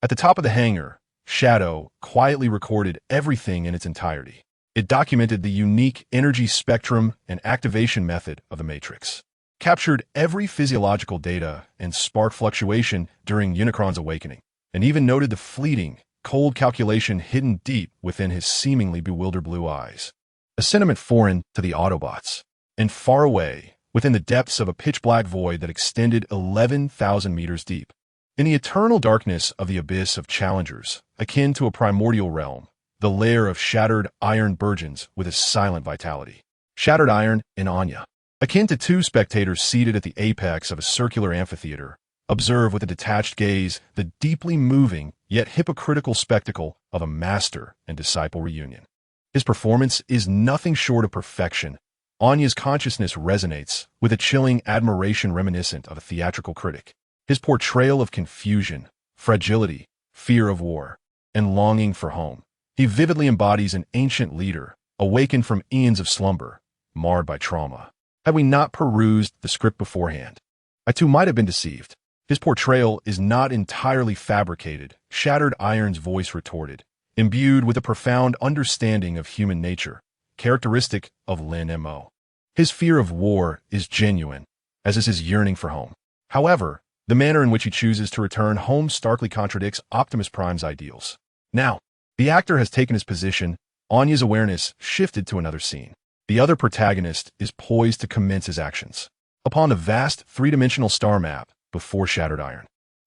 At the top of the hangar, Shadow quietly recorded everything in its entirety. It documented the unique energy spectrum and activation method of the Matrix, captured every physiological data and spark fluctuation during Unicron's awakening, and even noted the fleeting, cold calculation hidden deep within his seemingly bewildered blue eyes. A sentiment foreign to the Autobots, and far away, within the depths of a pitch-black void that extended 11,000 meters deep. In the eternal darkness of the abyss of challengers, akin to a primordial realm, the lair of shattered iron burgeons with a silent vitality. Shattered iron and Anya, akin to two spectators seated at the apex of a circular amphitheater, observe with a detached gaze the deeply moving yet hypocritical spectacle of a master and disciple reunion. His performance is nothing short of perfection. Anya's consciousness resonates with a chilling admiration reminiscent of a theatrical critic. His portrayal of confusion, fragility, fear of war, and longing for home. He vividly embodies an ancient leader, awakened from eons of slumber, marred by trauma. Had we not perused the script beforehand, I too might have been deceived. His portrayal is not entirely fabricated, Shattered Iron's voice retorted, imbued with a profound understanding of human nature, characteristic of Lin Mo. His fear of war is genuine, as is his yearning for home. However, the manner in which he chooses to return home starkly contradicts Optimus Prime's ideals. Now, the actor has taken his position, Anya's awareness shifted to another scene. The other protagonist is poised to commence his actions. Upon the vast three-dimensional star map before Shattered Iron,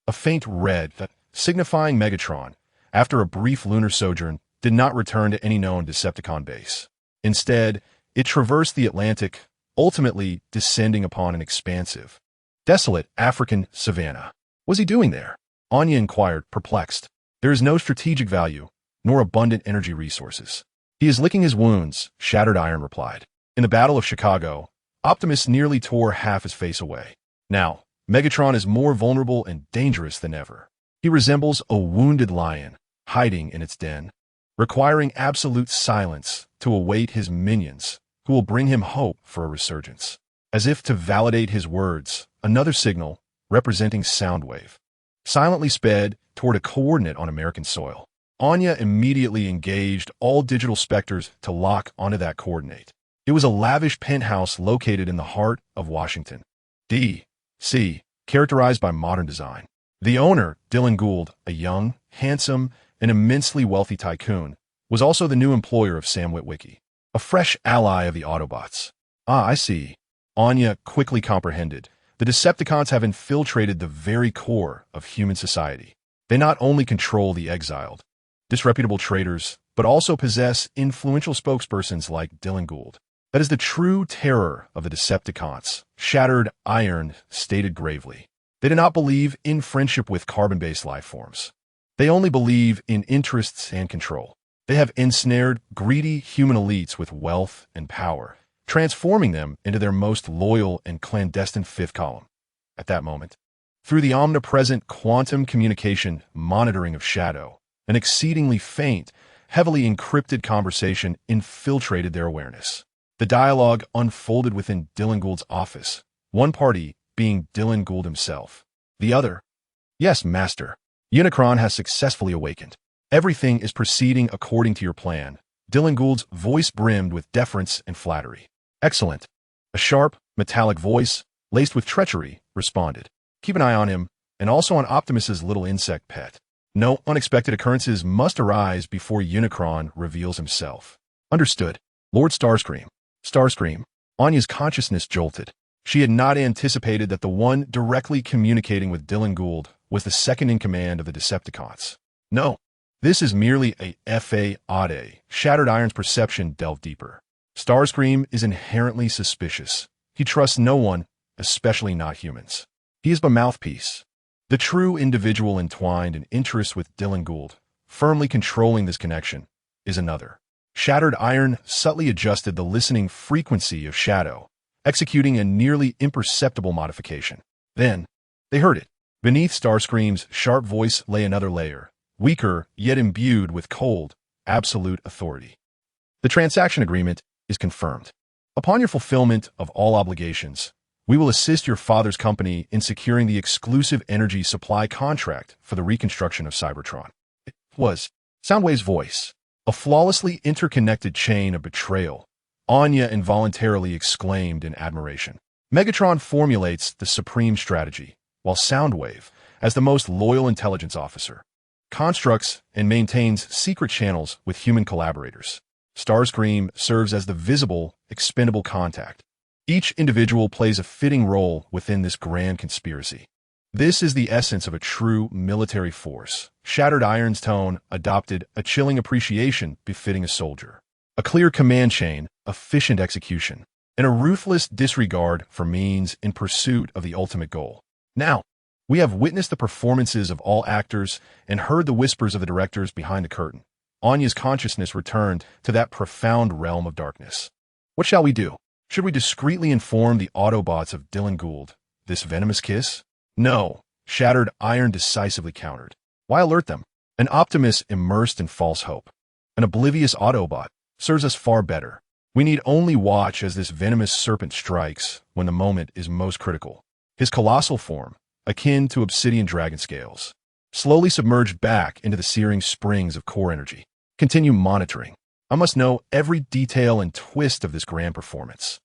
a faint red, signifying Megatron, after a brief lunar sojourn, did not return to any known Decepticon base. Instead, it traversed the Atlantic, ultimately descending upon an expansive, desolate African savanna. What was he doing there? Anya inquired, perplexed. There is no strategic value, nor abundant energy resources. He is licking his wounds, Shattered Iron replied. In the Battle of Chicago, Optimus nearly tore half his face away. Now, Megatron is more vulnerable and dangerous than ever. He resembles a wounded lion, hiding in its den, requiring absolute silence to await his minions, who will bring him hope for a resurgence. As if to validate his words, another signal, representing Soundwave, silently sped toward a coordinate on American soil. Anya immediately engaged all digital specters to lock onto that coordinate. It was a lavish penthouse located in the heart of Washington, D.C., characterized by modern design. The owner, Dylan Gould, a young, handsome, and immensely wealthy tycoon, was also the new employer of Sam Witwicky, a fresh ally of the Autobots. Ah, I see. Anya quickly comprehended. The Decepticons have infiltrated the very core of human society. They not only control the exiled, disreputable traitors, but also possess influential spokespersons like Dylan Gould. That is the true terror of the Decepticons, Shattered Iron stated gravely. They do not believe in friendship with carbon-based life forms. They only believe in interests and control. They have ensnared greedy human elites with wealth and power, transforming them into their most loyal and clandestine fifth column. At that moment, through the omnipresent quantum communication monitoring of Shadow, an exceedingly faint, heavily encrypted conversation infiltrated their awareness. The dialogue unfolded within Dylan Gould's office, one party being Dylan Gould himself. The other, yes, Master. Unicron has successfully awakened. Everything is proceeding according to your plan. Dylan Gould's voice brimmed with deference and flattery. Excellent. A sharp, metallic voice, laced with treachery, responded. Keep an eye on him, and also on Optimus's little insect pet. No unexpected occurrences must arise before Unicron reveals himself. Understood. Lord Starscream. Starscream. Anya's consciousness jolted. She had not anticipated that the one directly communicating with Dylan Gould was the second in command of the Decepticons. No, this is merely a FA-Ade. Shattered Iron's perception delved deeper. Starscream is inherently suspicious. He trusts no one, especially not humans. He is a mouthpiece. The true individual entwined in interests with Dylan Gould, firmly controlling this connection, is another. Shattered Iron subtly adjusted the listening frequency of Shadow, executing a nearly imperceptible modification. Then, they heard it. Beneath Starscream's sharp voice lay another layer, weaker yet imbued with cold, absolute authority. The transaction agreement is confirmed. Upon your fulfillment of all obligations, we will assist your father's company in securing the exclusive energy supply contract for the reconstruction of Cybertron. It was Soundwave's voice, a flawlessly interconnected chain of betrayal. Anya involuntarily exclaimed in admiration. Megatron formulates the supreme strategy, while Soundwave, as the most loyal intelligence officer, constructs and maintains secret channels with human collaborators. Starscream serves as the visible, expendable contact. Each individual plays a fitting role within this grand conspiracy. This is the essence of a true military force. Shattered Iron's tone adopted a chilling appreciation befitting a soldier. A clear command chain, efficient execution, and a ruthless disregard for means in pursuit of the ultimate goal. Now, we have witnessed the performances of all actors and heard the whispers of the directors behind the curtain. Anya's consciousness returned to that profound realm of darkness. What shall we do? Should we discreetly inform the Autobots of Dylan Gould, this venomous kiss? No, Shattered Iron decisively countered. Why alert them? An Optimus immersed in false hope. An oblivious Autobot serves us far better. We need only watch as this venomous serpent strikes when the moment is most critical. His colossal form, akin to obsidian dragon scales, slowly submerged back into the searing springs of core energy. Continue monitoring. I must know every detail and twist of this grand performance.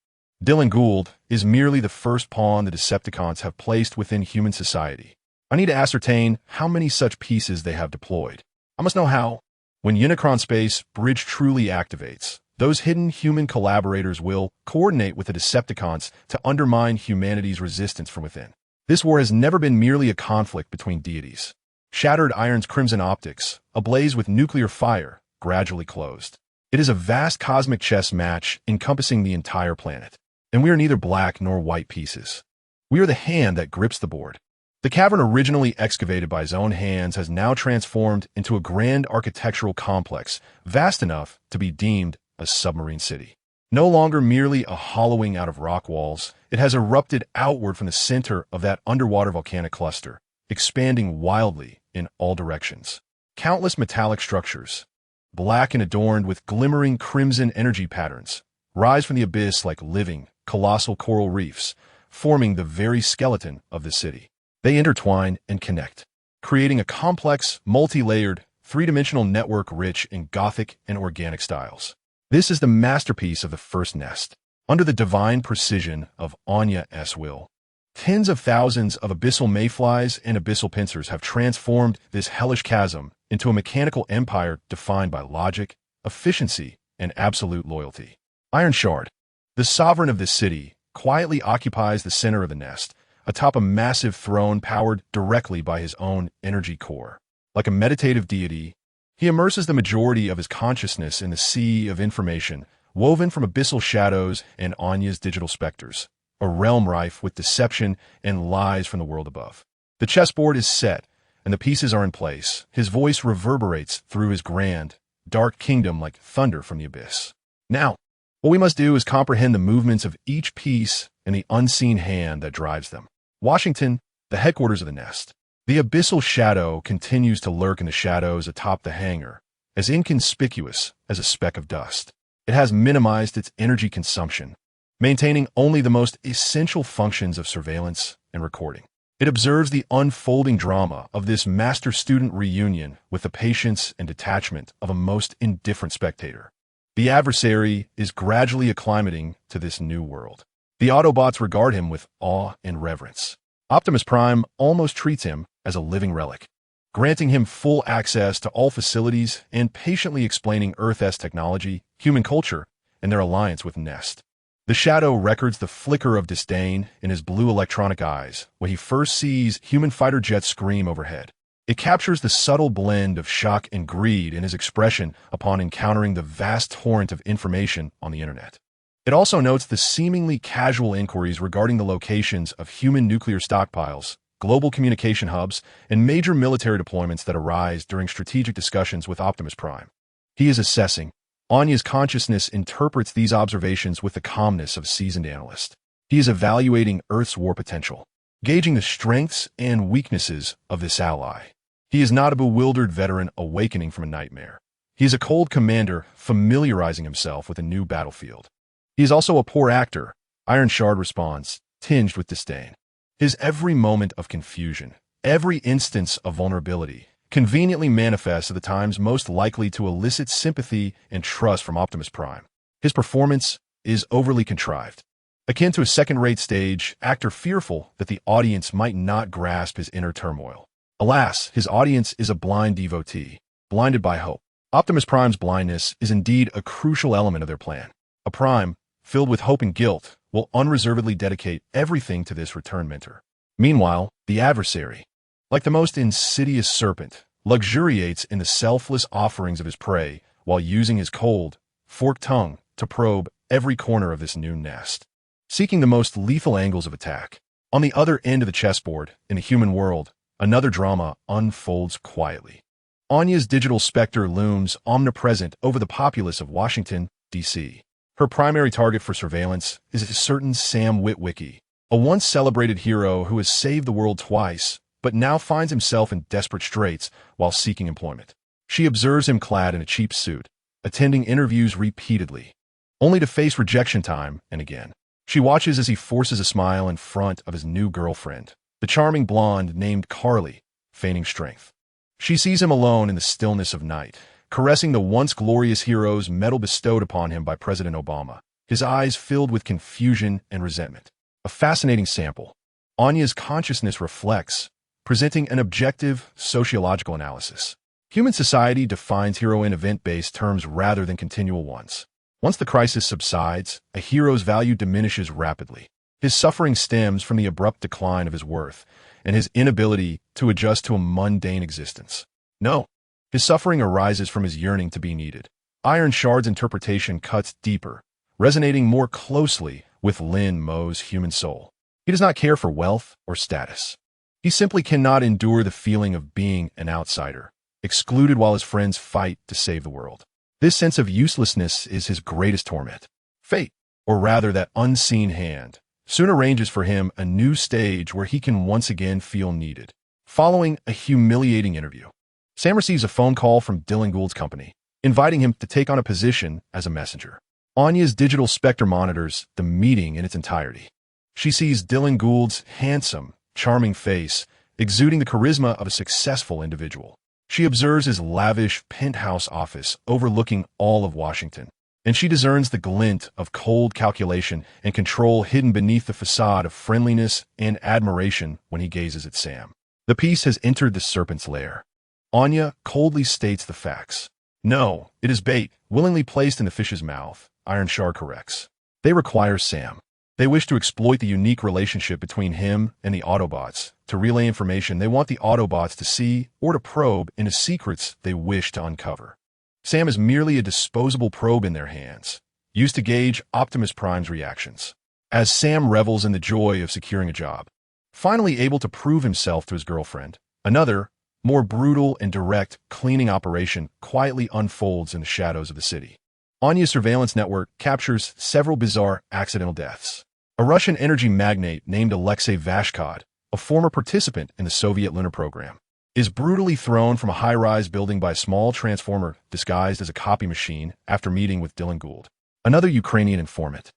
Dylan Gould is merely the first pawn the Decepticons have placed within human society. I need to ascertain how many such pieces they have deployed. I must know how. When Unicron Space Bridge truly activates, Those hidden human collaborators will coordinate with the Decepticons to undermine humanity's resistance from within. This war has never been merely a conflict between deities. Shattered Iron's crimson optics, ablaze with nuclear fire, gradually closed. It is a vast cosmic chess match encompassing the entire planet. And we are neither black nor white pieces. We are the hand that grips the board. The cavern originally excavated by his own hands has now transformed into a grand architectural complex, vast enough to be deemed a submarine city. No longer merely a hollowing out of rock walls, it has erupted outward from the center of that underwater volcanic cluster, expanding wildly in all directions. Countless metallic structures, black and adorned with glimmering crimson energy patterns, rise from the abyss like living, colossal coral reefs, forming the very skeleton of the city. They intertwine and connect, creating a complex, multi-layered, three-dimensional network rich in Gothic and organic styles. This is the masterpiece of the first nest. Under the divine precision of Anya's will, tens of thousands of abyssal mayflies and abyssal pincers have transformed this hellish chasm into a mechanical empire defined by logic, efficiency, and absolute loyalty. Iron Shard, the sovereign of this city, quietly occupies the center of the nest, atop a massive throne powered directly by his own energy core. Like a meditative deity, he immerses the majority of his consciousness in the sea of information, woven from abyssal shadows and Anya's digital specters, a realm rife with deception and lies from the world above. The chessboard is set, and the pieces are in place. His voice reverberates through his grand, dark kingdom like thunder from the abyss. Now, what we must do is comprehend the movements of each piece and the unseen hand that drives them. Washington, the headquarters of the nest. The abyssal shadow continues to lurk in the shadows atop the hangar, as inconspicuous as a speck of dust. It has minimized its energy consumption, maintaining only the most essential functions of surveillance and recording. It observes the unfolding drama of this master-student reunion with the patience and detachment of a most indifferent spectator. The adversary is gradually acclimating to this new world. The Autobots regard him with awe and reverence. Optimus Prime almost treats him as a living relic, granting him full access to all facilities and patiently explaining Earth's technology, human culture, and their alliance with Nest. The Shadow records the flicker of disdain in his blue electronic eyes when he first sees human fighter jets scream overhead. It captures the subtle blend of shock and greed in his expression upon encountering the vast torrent of information on the internet. It also notes the seemingly casual inquiries regarding the locations of human nuclear stockpiles, global communication hubs, and major military deployments that arise during strategic discussions with Optimus Prime. He is assessing. Anya's consciousness interprets these observations with the calmness of a seasoned analyst. He is evaluating Earth's war potential, gauging the strengths and weaknesses of this ally. He is not a bewildered veteran awakening from a nightmare. He is a cold commander familiarizing himself with a new battlefield. He is also a poor actor, Iron Shard responds, tinged with disdain. His every moment of confusion, every instance of vulnerability, conveniently manifests at the times most likely to elicit sympathy and trust from Optimus Prime. His performance is overly contrived, akin to a second-rate stage actor fearful that the audience might not grasp his inner turmoil. Alas, his audience is a blind devotee, blinded by hope. Optimus Prime's blindness is indeed a crucial element of their plan. A Prime, filled with hope and guilt, will unreservedly dedicate everything to this return mentor. Meanwhile, the adversary, like the most insidious serpent, luxuriates in the selfless offerings of his prey while using his cold, forked tongue to probe every corner of this new nest, seeking the most lethal angles of attack. On the other end of the chessboard, in the human world, another drama unfolds quietly. Anya's digital specter looms omnipresent over the populace of Washington, D.C. Her primary target for surveillance is a certain Sam Witwicky, a once celebrated hero who has saved the world twice, but now finds himself in desperate straits while seeking employment. She observes him clad in a cheap suit, attending interviews repeatedly, only to face rejection time and again. She watches as he forces a smile in front of his new girlfriend, the charming blonde named Carly, feigning strength. She sees him alone in the stillness of night, caressing the once glorious hero's medal bestowed upon him by President Obama, his eyes filled with confusion and resentment. A fascinating sample. Anya's consciousness reflects, presenting an objective sociological analysis. Human society defines hero in event-based terms rather than continual ones. Once the crisis subsides, a hero's value diminishes rapidly. His suffering stems from the abrupt decline of his worth and his inability to adjust to a mundane existence. No, his suffering arises from his yearning to be needed. Iron Shard's interpretation cuts deeper, resonating more closely with Lin Mo's human soul. He does not care for wealth or status. He simply cannot endure the feeling of being an outsider, excluded while his friends fight to save the world. This sense of uselessness is his greatest torment. Fate, or rather that unseen hand, soon arranges for him a new stage where he can once again feel needed. Following a humiliating interview, Sam receives a phone call from Dylan Gould's company, inviting him to take on a position as a messenger. Anya's digital specter monitors the meeting in its entirety. She sees Dylan Gould's handsome, charming face, exuding the charisma of a successful individual. She observes his lavish penthouse office overlooking all of Washington, and she discerns the glint of cold calculation and control hidden beneath the facade of friendliness and admiration when he gazes at Sam. The piece has entered the serpent's lair. Anya coldly states the facts. No, it is bait, willingly placed in the fish's mouth, Iron Shard corrects. They require Sam. They wish to exploit the unique relationship between him and the Autobots. To relay information they want the Autobots to see or to probe into secrets they wish to uncover. Sam is merely a disposable probe in their hands, used to gauge Optimus Prime's reactions. As Sam revels in the joy of securing a job, finally able to prove himself to his girlfriend, another, more brutal and direct cleaning operation quietly unfolds in the shadows of the city. Anya's surveillance network captures several bizarre accidental deaths. A Russian energy magnate named Alexei Vashkov, a former participant in the Soviet lunar program, is brutally thrown from a high-rise building by a small transformer disguised as a copy machine after meeting with Dylan Gould. Another Ukrainian informant,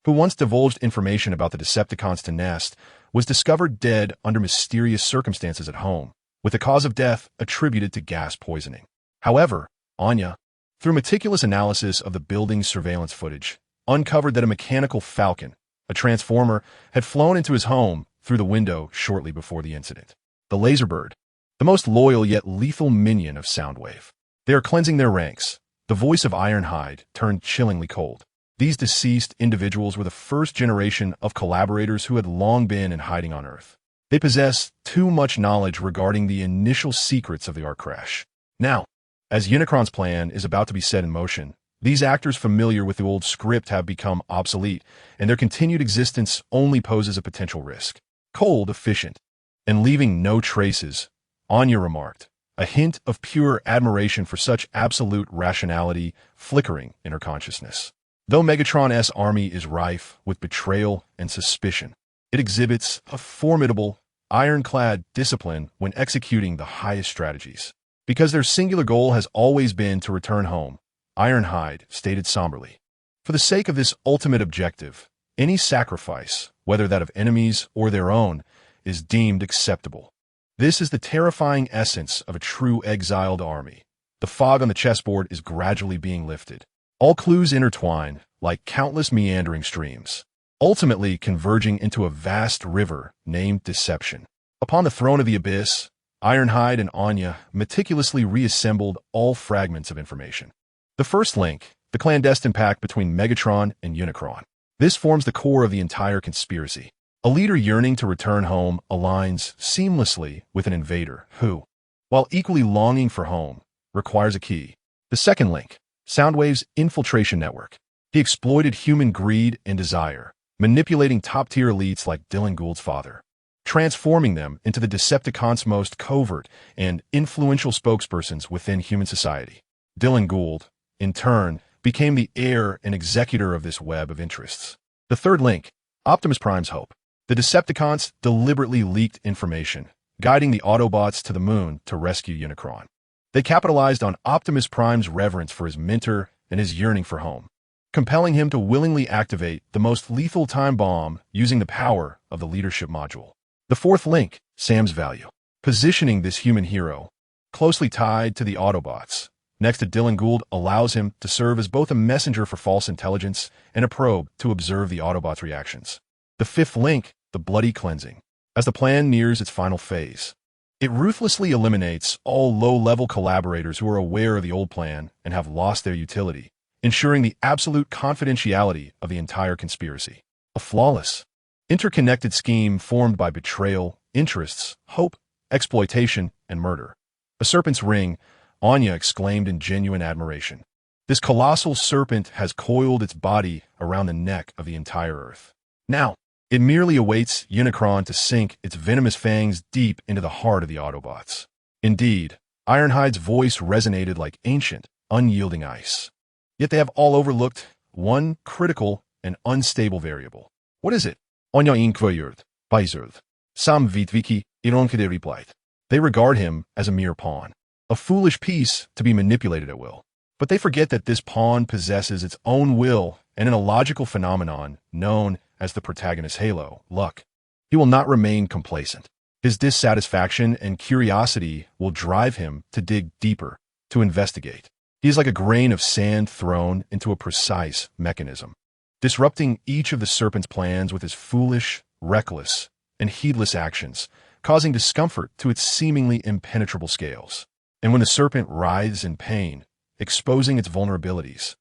who once divulged information about the Decepticons to Nest, was discovered dead under mysterious circumstances at home, with the cause of death attributed to gas poisoning. However, Anya, through meticulous analysis of the building's surveillance footage, uncovered that a mechanical falcon, a transformer, had flown into his home through the window shortly before the incident. The Laserbird, the most loyal yet lethal minion of Soundwave. They are cleansing their ranks. The voice of Ironhide turned chillingly cold. These deceased individuals were the first generation of collaborators who had long been in hiding on Earth. They possess too much knowledge regarding the initial secrets of the Ark crash. Now, as Unicron's plan is about to be set in motion, these actors familiar with the old script have become obsolete, and their continued existence only poses a potential risk. Cold, efficient, and leaving no traces, Anya remarked, a hint of pure admiration for such absolute rationality flickering in her consciousness. Though Megatron-S army is rife with betrayal and suspicion, it exhibits a formidable, ironclad discipline when executing the highest strategies. Because their singular goal has always been to return home, Ironhide stated somberly. For the sake of this ultimate objective, any sacrifice, whether that of enemies or their own, is deemed acceptable. This is the terrifying essence of a true exiled army. The fog on the chessboard is gradually being lifted. All clues intertwine like countless meandering streams, ultimately converging into a vast river named Deception. Upon the throne of the Abyss, Ironhide and Anya meticulously reassembled all fragments of information. The first link, the clandestine pact between Megatron and Unicron. This forms the core of the entire conspiracy. A leader yearning to return home aligns seamlessly with an invader who, while equally longing for home, requires a key. The second link, Soundwave's infiltration network. He exploited human greed and desire, manipulating top-tier elites like Dylan Gould's father, transforming them into the Decepticons' most covert and influential spokespersons within human society. Dylan Gould, in turn, became the heir and executor of this web of interests. The third link, Optimus Prime's hope. The Decepticons deliberately leaked information, guiding the Autobots to the moon to rescue Unicron. They capitalized on Optimus Prime's reverence for his mentor and his yearning for home, compelling him to willingly activate the most lethal time bomb using the power of the leadership module. The fourth link, Sam's value. Positioning this human hero, closely tied to the Autobots, next to Dylan Gould, allows him to serve as both a messenger for false intelligence and a probe to observe the Autobots' reactions. The fifth link, the bloody cleansing. As the plan nears its final phase, it ruthlessly eliminates all low-level collaborators who are aware of the old plan and have lost their utility, ensuring the absolute confidentiality of the entire conspiracy. A flawless, interconnected scheme formed by betrayal, interests, hope, exploitation, and murder. A serpent's ring, Anya exclaimed in genuine admiration. This colossal serpent has coiled its body around the neck of the entire Earth. Now, it merely awaits Unicron to sink its venomous fangs deep into the heart of the Autobots. Indeed, Ironhide's voice resonated like ancient, unyielding ice. Yet they have all overlooked one critical and unstable variable. What is it? Anya inquired. Bizerd. Sam Vitviki, Ironkade replied. They regard him as a mere pawn, a foolish piece to be manipulated at will. But they forget that this pawn possesses its own will and an illogical phenomenon known as the protagonist's halo, luck. He will not remain complacent. His dissatisfaction and curiosity will drive him to dig deeper, to investigate. He is like a grain of sand thrown into a precise mechanism, disrupting each of the serpent's plans with his foolish, reckless, and heedless actions, causing discomfort to its seemingly impenetrable scales. And when the serpent writhes in pain, exposing its vulnerabilities,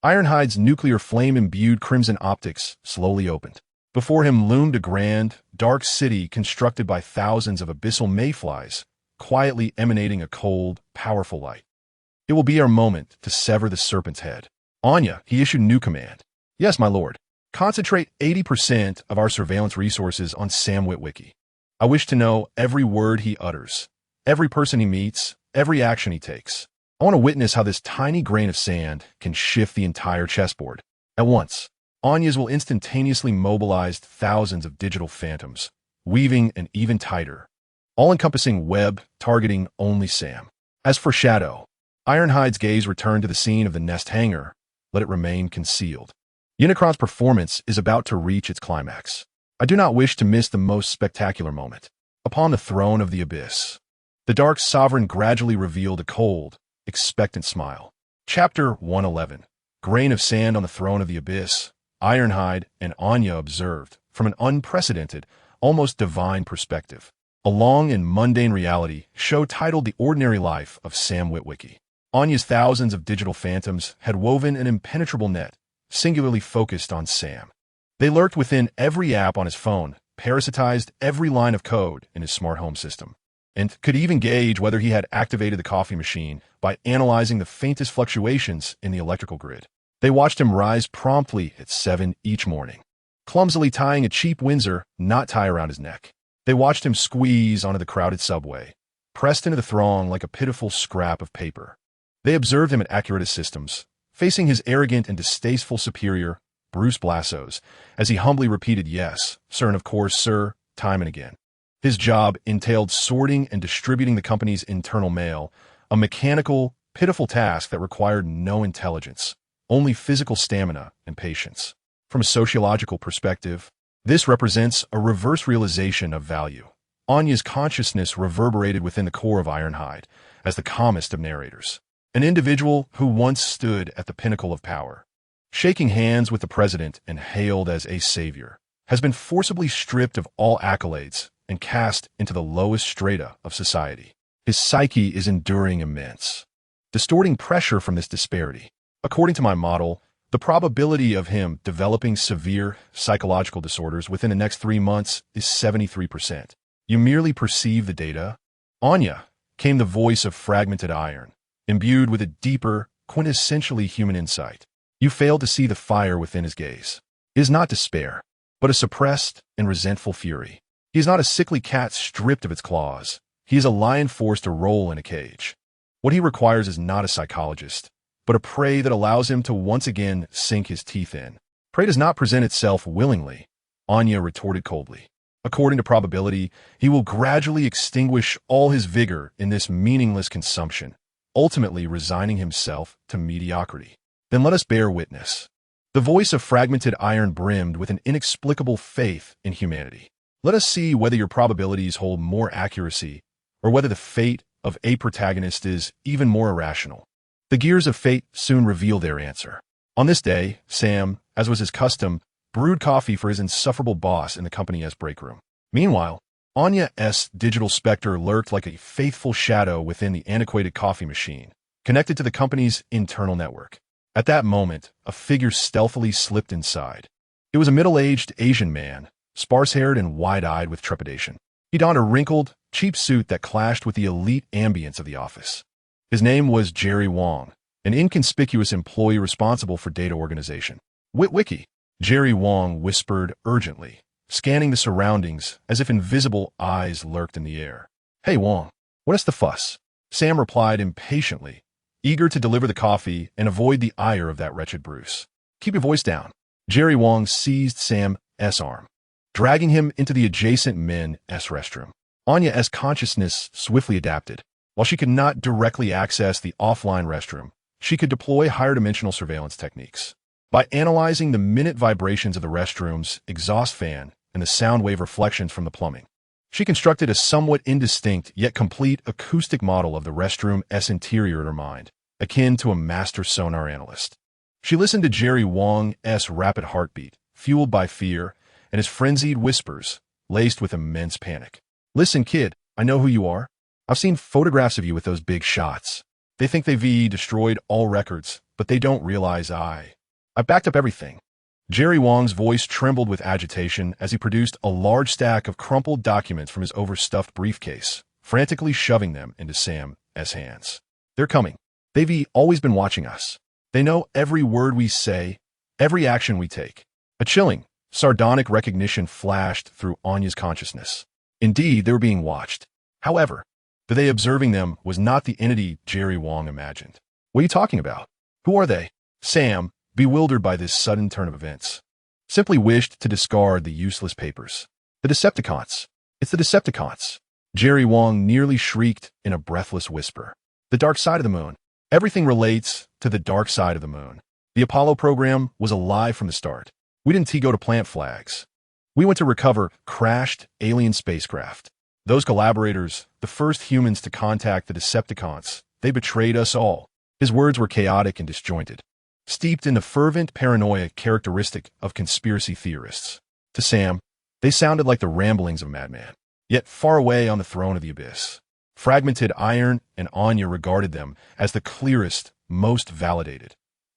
Ironhide's nuclear flame-imbued crimson optics slowly opened. Before him loomed a grand, dark city constructed by thousands of abyssal mayflies, quietly emanating a cold, powerful light. It will be our moment to sever the serpent's head. Anya, he issued new command. Yes, my lord. Concentrate 80% of our surveillance resources on Sam Witwicky. I wish to know every word he utters, every person he meets, every action he takes. I want to witness how this tiny grain of sand can shift the entire chessboard. At once, Anya's will instantaneously mobilize thousands of digital phantoms, weaving an even tighter, all-encompassing web targeting only Sam. As for Shadow, Ironhide's gaze returned to the scene of the nest hangar. Let it remain concealed. Unicron's performance is about to reach its climax. I do not wish to miss the most spectacular moment. Upon the throne of the abyss, the Dark Sovereign gradually revealed a cold, expectant smile. Chapter 111. Grain of sand on the throne of the abyss. Ironhide and Anya observed, from an unprecedented, almost divine perspective, a long and mundane reality show titled The Ordinary Life of Sam Witwicky. Anya's thousands of digital phantoms had woven an impenetrable net, singularly focused on Sam. They lurked within every app on his phone, parasitized every line of code in his smart home system, and could even gauge whether he had activated the coffee machine by analyzing the faintest fluctuations in the electrical grid. They watched him rise promptly at 7 each morning, clumsily tying a cheap Windsor knot tie around his neck. They watched him squeeze onto the crowded subway, pressed into the throng like a pitiful scrap of paper. They observed him at Accuratus Systems, facing his arrogant and distasteful superior, Bruce Blassos, as he humbly repeated yes, sir, and of course, sir, time and again. His job entailed sorting and distributing the company's internal mail, a mechanical, pitiful task that required no intelligence, only physical stamina and patience. From a sociological perspective, this represents a reverse realization of value. Anya's consciousness reverberated within the core of Ironhide as the calmest of narrators, an individual who once stood at the pinnacle of power, shaking hands with the president and hailed as a savior, has been forcibly stripped of all accolades and cast into the lowest strata of society. His psyche is enduring immense, distorting pressure from this disparity. According to my model, the probability of him developing severe psychological disorders within the next 3 months is 73%. You merely perceive the data. Anya, came the voice of fragmented iron, imbued with a deeper, quintessentially human insight. You fail to see the fire within his gaze. It is not despair, but a suppressed and resentful fury. He is not a sickly cat stripped of its claws. He is a lion forced to roll in a cage. What he requires is not a psychologist, but a prey that allows him to once again sink his teeth in. Prey does not present itself willingly, Anya retorted coldly. According to probability, he will gradually extinguish all his vigor in this meaningless consumption, ultimately resigning himself to mediocrity. Then let us bear witness. The voice of fragmented iron brimmed with an inexplicable faith in humanity. Let us see whether your probabilities hold more accuracy, or whether the fate of a protagonist is even more irrational. The gears of fate soon reveal their answer. On this day, Sam, as was his custom, brewed coffee for his insufferable boss in the company's break room. Meanwhile, Anya's digital specter lurked like a faithful shadow within the antiquated coffee machine, connected to the company's internal network. At that moment, a figure stealthily slipped inside. It was a middle-aged Asian man, sparse-haired and wide-eyed with trepidation. He donned a wrinkled, cheap suit that clashed with the elite ambience of the office. His name was Jerry Wong, an inconspicuous employee responsible for data organization. Wiki, Jerry Wong whispered urgently, scanning the surroundings as if invisible eyes lurked in the air. Hey Wong, what is the fuss? Sam replied impatiently, eager to deliver the coffee and avoid the ire of that wretched Bruce. Keep your voice down. Jerry Wong seized Sam's arm, dragging him into the adjacent men's restroom. Anya's consciousness swiftly adapted. While she could not directly access the offline restroom, she could deploy higher-dimensional surveillance techniques. By analyzing the minute vibrations of the restroom's exhaust fan and the sound wave reflections from the plumbing, she constructed a somewhat indistinct yet complete acoustic model of the restroom's interior in her mind, akin to a master sonar analyst. She listened to Jerry Wong's rapid heartbeat, fueled by fear, and his frenzied whispers, laced with immense panic. Listen, kid, I know who you are. I've seen photographs of you with those big shots. They think they've destroyed all records, but they don't realize I backed up everything. Jerry Wong's voice trembled with agitation as he produced a large stack of crumpled documents from his overstuffed briefcase, frantically shoving them into Sam's hands. They're coming. They've always been watching us. They know every word we say, every action we take. A chilling, sardonic recognition flashed through Anya's consciousness. Indeed, they were being watched. However, the they observing them was not the entity Jerry Wong imagined. What are you talking about? Who are they? Sam, bewildered by this sudden turn of events, simply wished to discard the useless papers. The Decepticons. It's the Decepticons. Jerry Wong nearly shrieked in a breathless whisper. The dark side of the moon. Everything relates to the dark side of the moon. The Apollo program was alive from the start. We didn't go to plant flags. We went to recover crashed alien spacecraft. Those collaborators, the first humans to contact the Decepticons, they betrayed us all. His words were chaotic and disjointed, steeped in the fervent paranoia characteristic of conspiracy theorists. To Sam, they sounded like the ramblings of a madman, yet far away on the throne of the abyss. Fragmented iron and Anya regarded them as the clearest, most validated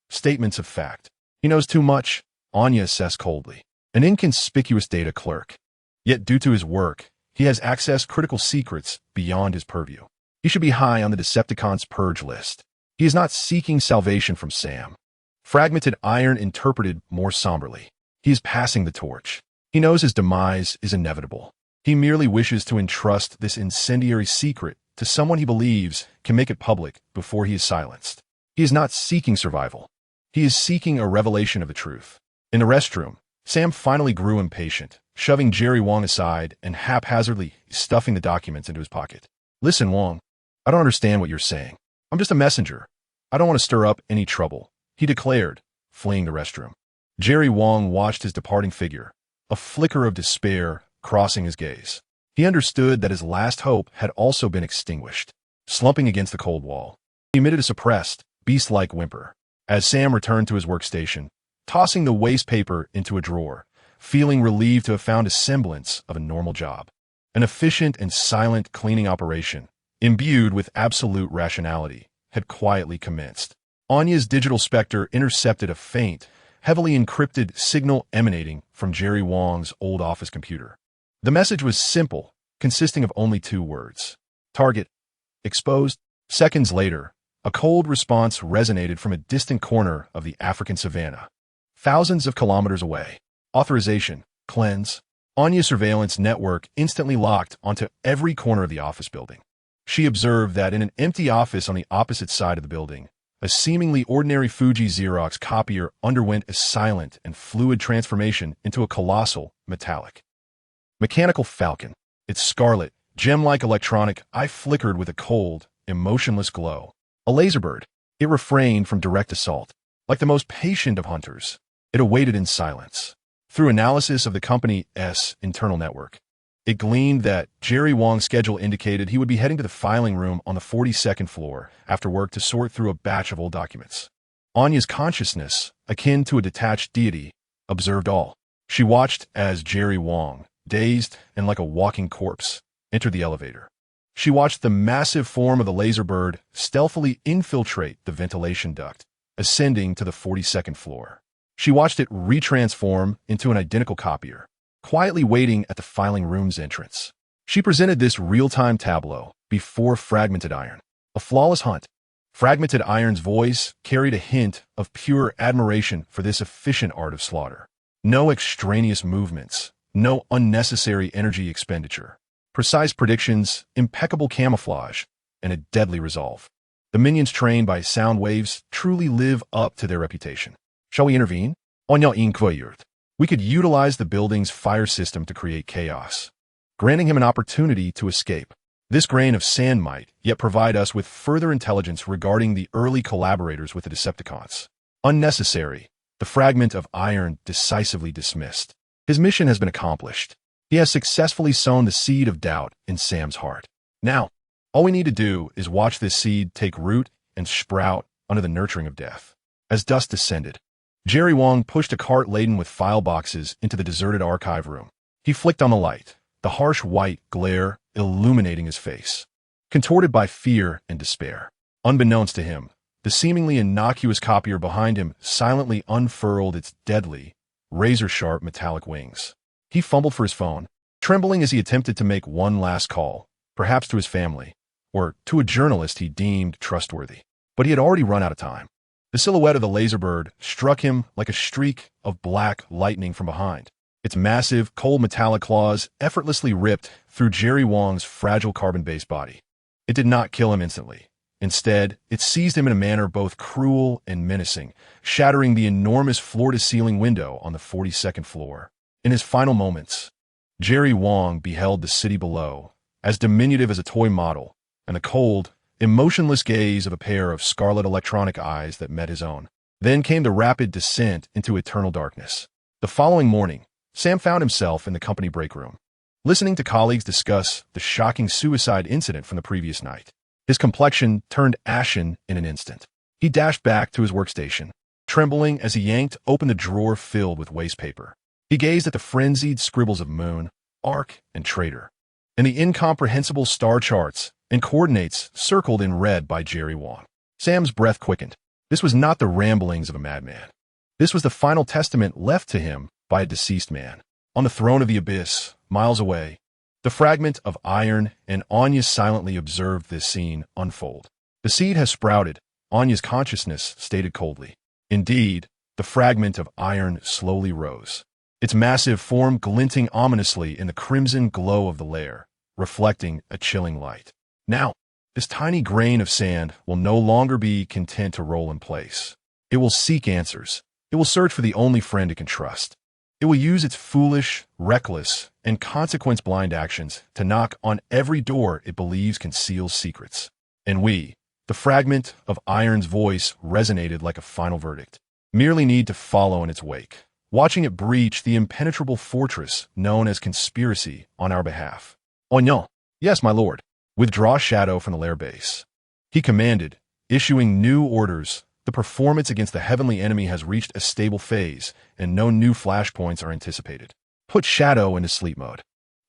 statements of fact. He knows too much, Anya assessed coldly. An inconspicuous data clerk. Yet due to his work, he has accessed critical secrets beyond his purview. He should be high on the Decepticons' purge list. He is not seeking salvation from Sam. Fragmented iron interpreted more somberly. He is passing the torch. He knows his demise is inevitable. He merely wishes to entrust this incendiary secret to someone he believes can make it public before he is silenced. He is not seeking survival. He is seeking a revelation of the truth. In the restroom, Sam finally grew impatient, shoving Jerry Wong aside and haphazardly stuffing the documents into his pocket. Listen, Wong, I don't understand what you're saying. I'm just a messenger. I don't want to stir up any trouble, he declared, fleeing the restroom. Jerry Wong watched his departing figure, a flicker of despair crossing his gaze. He understood that his last hope had also been extinguished. Slumping against the cold wall, he emitted a suppressed, beast-like whimper. As Sam returned to his workstation, tossing the waste paper into a drawer, feeling relieved to have found a semblance of a normal job. An efficient and silent cleaning operation, imbued with absolute rationality, had quietly commenced. Anya's digital specter intercepted a faint, heavily encrypted signal emanating from Jerry Wong's old office computer. The message was simple, consisting of only 2 words. Target exposed. Seconds later, a cold response resonated from a distant corner of the African savanna, thousands of kilometers away. Authorization, cleanse. Anya's surveillance network instantly locked onto every corner of the office building. She observed that in an empty office on the opposite side of the building, a seemingly ordinary Fuji Xerox copier underwent a silent and fluid transformation into a colossal, metallic, mechanical falcon. Its scarlet, gem-like electronic eye flickered with a cold, emotionless glow. A laser bird. It refrained from direct assault. Like the most patient of hunters, it awaited in silence. Through analysis of the company's internal network, it gleaned that Jerry Wong's schedule indicated he would be heading to the filing room on the 42nd floor after work to sort through a batch of old documents. Anya's consciousness, akin to a detached deity, observed all. She watched as Jerry Wong, dazed and like a walking corpse, entered the elevator. She watched the massive form of the laser bird stealthily infiltrate the ventilation duct, ascending to the 42nd floor. She watched it retransform into an identical copier, quietly waiting at the filing room's entrance. She presented this real-time tableau before Fragmented Iron. A flawless hunt. Fragmented Iron's voice carried a hint of pure admiration for this efficient art of slaughter. No extraneous movements, no unnecessary energy expenditure. Precise predictions, impeccable camouflage, and a deadly resolve. The minions trained by sound waves truly live up to their reputation. Shall we intervene? We could utilize the building's fire system to create chaos, granting him an opportunity to escape. This grain of sand might yet provide us with further intelligence regarding the early collaborators with the Decepticons. Unnecessary. The fragment of iron decisively dismissed. His mission has been accomplished. He has successfully sown the seed of doubt in Sam's heart. Now, all we need to do is watch this seed take root and sprout under the nurturing of death. As dusk descended, Jerry Wong pushed a cart laden with file boxes into the deserted archive room. He flicked on the light, the harsh white glare illuminating his face. Contorted by fear and despair. Unbeknownst to him, the seemingly innocuous copier behind him silently unfurled its deadly, razor-sharp metallic wings. He fumbled for his phone, trembling as he attempted to make one last call, perhaps to his family, or to a journalist he deemed trustworthy. But he had already run out of time. The silhouette of the laser bird struck him like a streak of black lightning from behind. Its massive, cold metallic claws effortlessly ripped through Jerry Wong's fragile carbon-based body. It did not kill him instantly. Instead, it seized him in a manner both cruel and menacing, shattering the enormous floor-to-ceiling window on the 42nd floor. In his final moments, Jerry Wong beheld the city below, as diminutive as a toy model, and the cold, emotionless gaze of a pair of scarlet electronic eyes that met his own. Then came the rapid descent into eternal darkness. The following morning, Sam found himself in the company break room, listening to colleagues discuss the shocking suicide incident from the previous night. His complexion turned ashen in an instant. He dashed back to his workstation, trembling as he yanked open the drawer filled with waste paper. He gazed at the frenzied scribbles of Moon, Arc, and Traitor, and the incomprehensible star charts and coordinates circled in red by Jerry Wong. Sam's breath quickened. This was not the ramblings of a madman. This was the final testament left to him by a deceased man. On the throne of the abyss, miles away, the fragment of iron, and Anya silently observed this scene unfold. The seed has sprouted, Anya's consciousness stated coldly. Indeed, the fragment of iron slowly rose, its massive form glinting ominously in the crimson glow of the lair, reflecting a chilling light. Now, this tiny grain of sand will no longer be content to roll in place. It will seek answers. It will search for the only friend it can trust. It will use its foolish, reckless, and consequence-blind actions to knock on every door it believes conceals secrets. And we, the fragment of iron's voice, resonated like a final verdict. Merely need to follow in its wake, watching it breach the impenetrable fortress known as conspiracy on our behalf. Ognon. Yes, my lord. Withdraw Shadow from the lair base. He commanded, issuing new orders. The performance against the heavenly enemy has reached a stable phase, and no new flashpoints are anticipated. Put Shadow into sleep mode,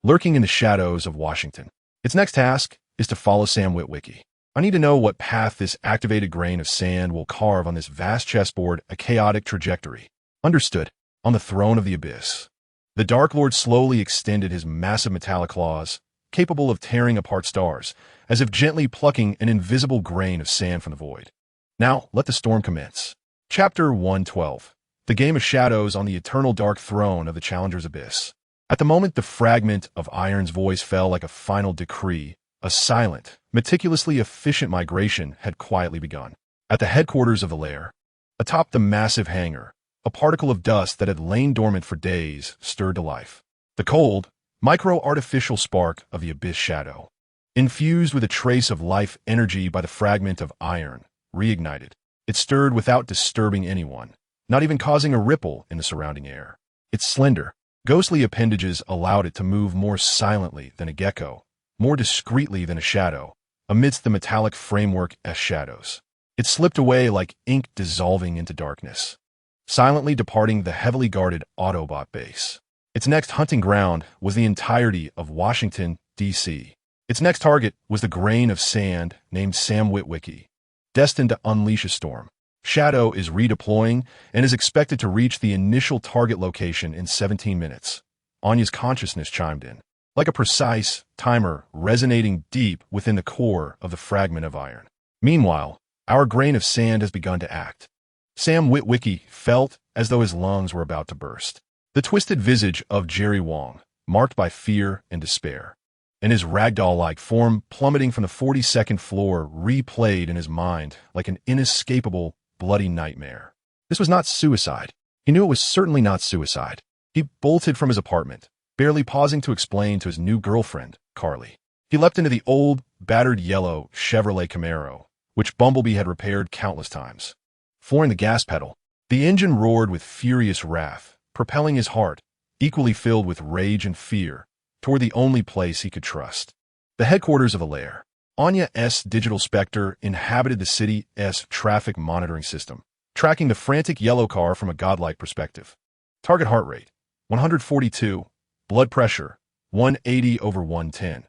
lurking in the shadows of Washington. Its next task is to follow Sam Witwicky. I need to know what path this activated grain of sand will carve on this vast chessboard, a chaotic trajectory. Understood. On the throne of the abyss, the Dark Lord slowly extended his massive metallic claws, capable of tearing apart stars, as if gently plucking an invisible grain of sand from the void. Now, let the storm commence. Chapter 112. The Game of Shadows on the Eternal Dark Throne of the Challenger's Abyss. At the moment the fragment of iron's voice fell like a final decree, a silent, meticulously efficient migration had quietly begun. At the headquarters of the lair, atop the massive hangar, a particle of dust that had lain dormant for days stirred to life. The cold, micro-artificial spark of the abyss shadow, infused with a trace of life energy by the fragment of iron, reignited. It stirred without disturbing anyone, not even causing a ripple in the surrounding air. Its slender, ghostly appendages allowed it to move more silently than a gecko, more discreetly than a shadow, amidst the metallic framework as shadows. It slipped away like ink dissolving into darkness, silently departing the heavily guarded Autobot base. Its next hunting ground was the entirety of Washington, D.C. Its next target was the grain of sand named Sam Witwicky, destined to unleash a storm. Shadow is redeploying and is expected to reach the initial target location in 17 minutes. Anya's consciousness chimed in, like a precise timer resonating deep within the core of the fragment of iron. Meanwhile, our grain of sand has begun to act. Sam Witwicky felt as though his lungs were about to burst. The twisted visage of Jerry Wong, marked by fear and despair, and his ragdoll-like form plummeting from the 42nd floor replayed in his mind like an inescapable, bloody nightmare. This was not suicide. He knew it was certainly not suicide. He bolted from his apartment, barely pausing to explain to his new girlfriend, Carly. He leapt into the old, battered yellow Chevrolet Camaro, which Bumblebee had repaired countless times. Flooring the gas pedal, the engine roared with furious wrath, propelling his heart, equally filled with rage and fear, toward the only place he could trust. The headquarters of the lair. Anya's digital specter inhabited the city's traffic monitoring system, tracking the frantic yellow car from a godlike perspective. Target heart rate, 142, blood pressure, 180/110.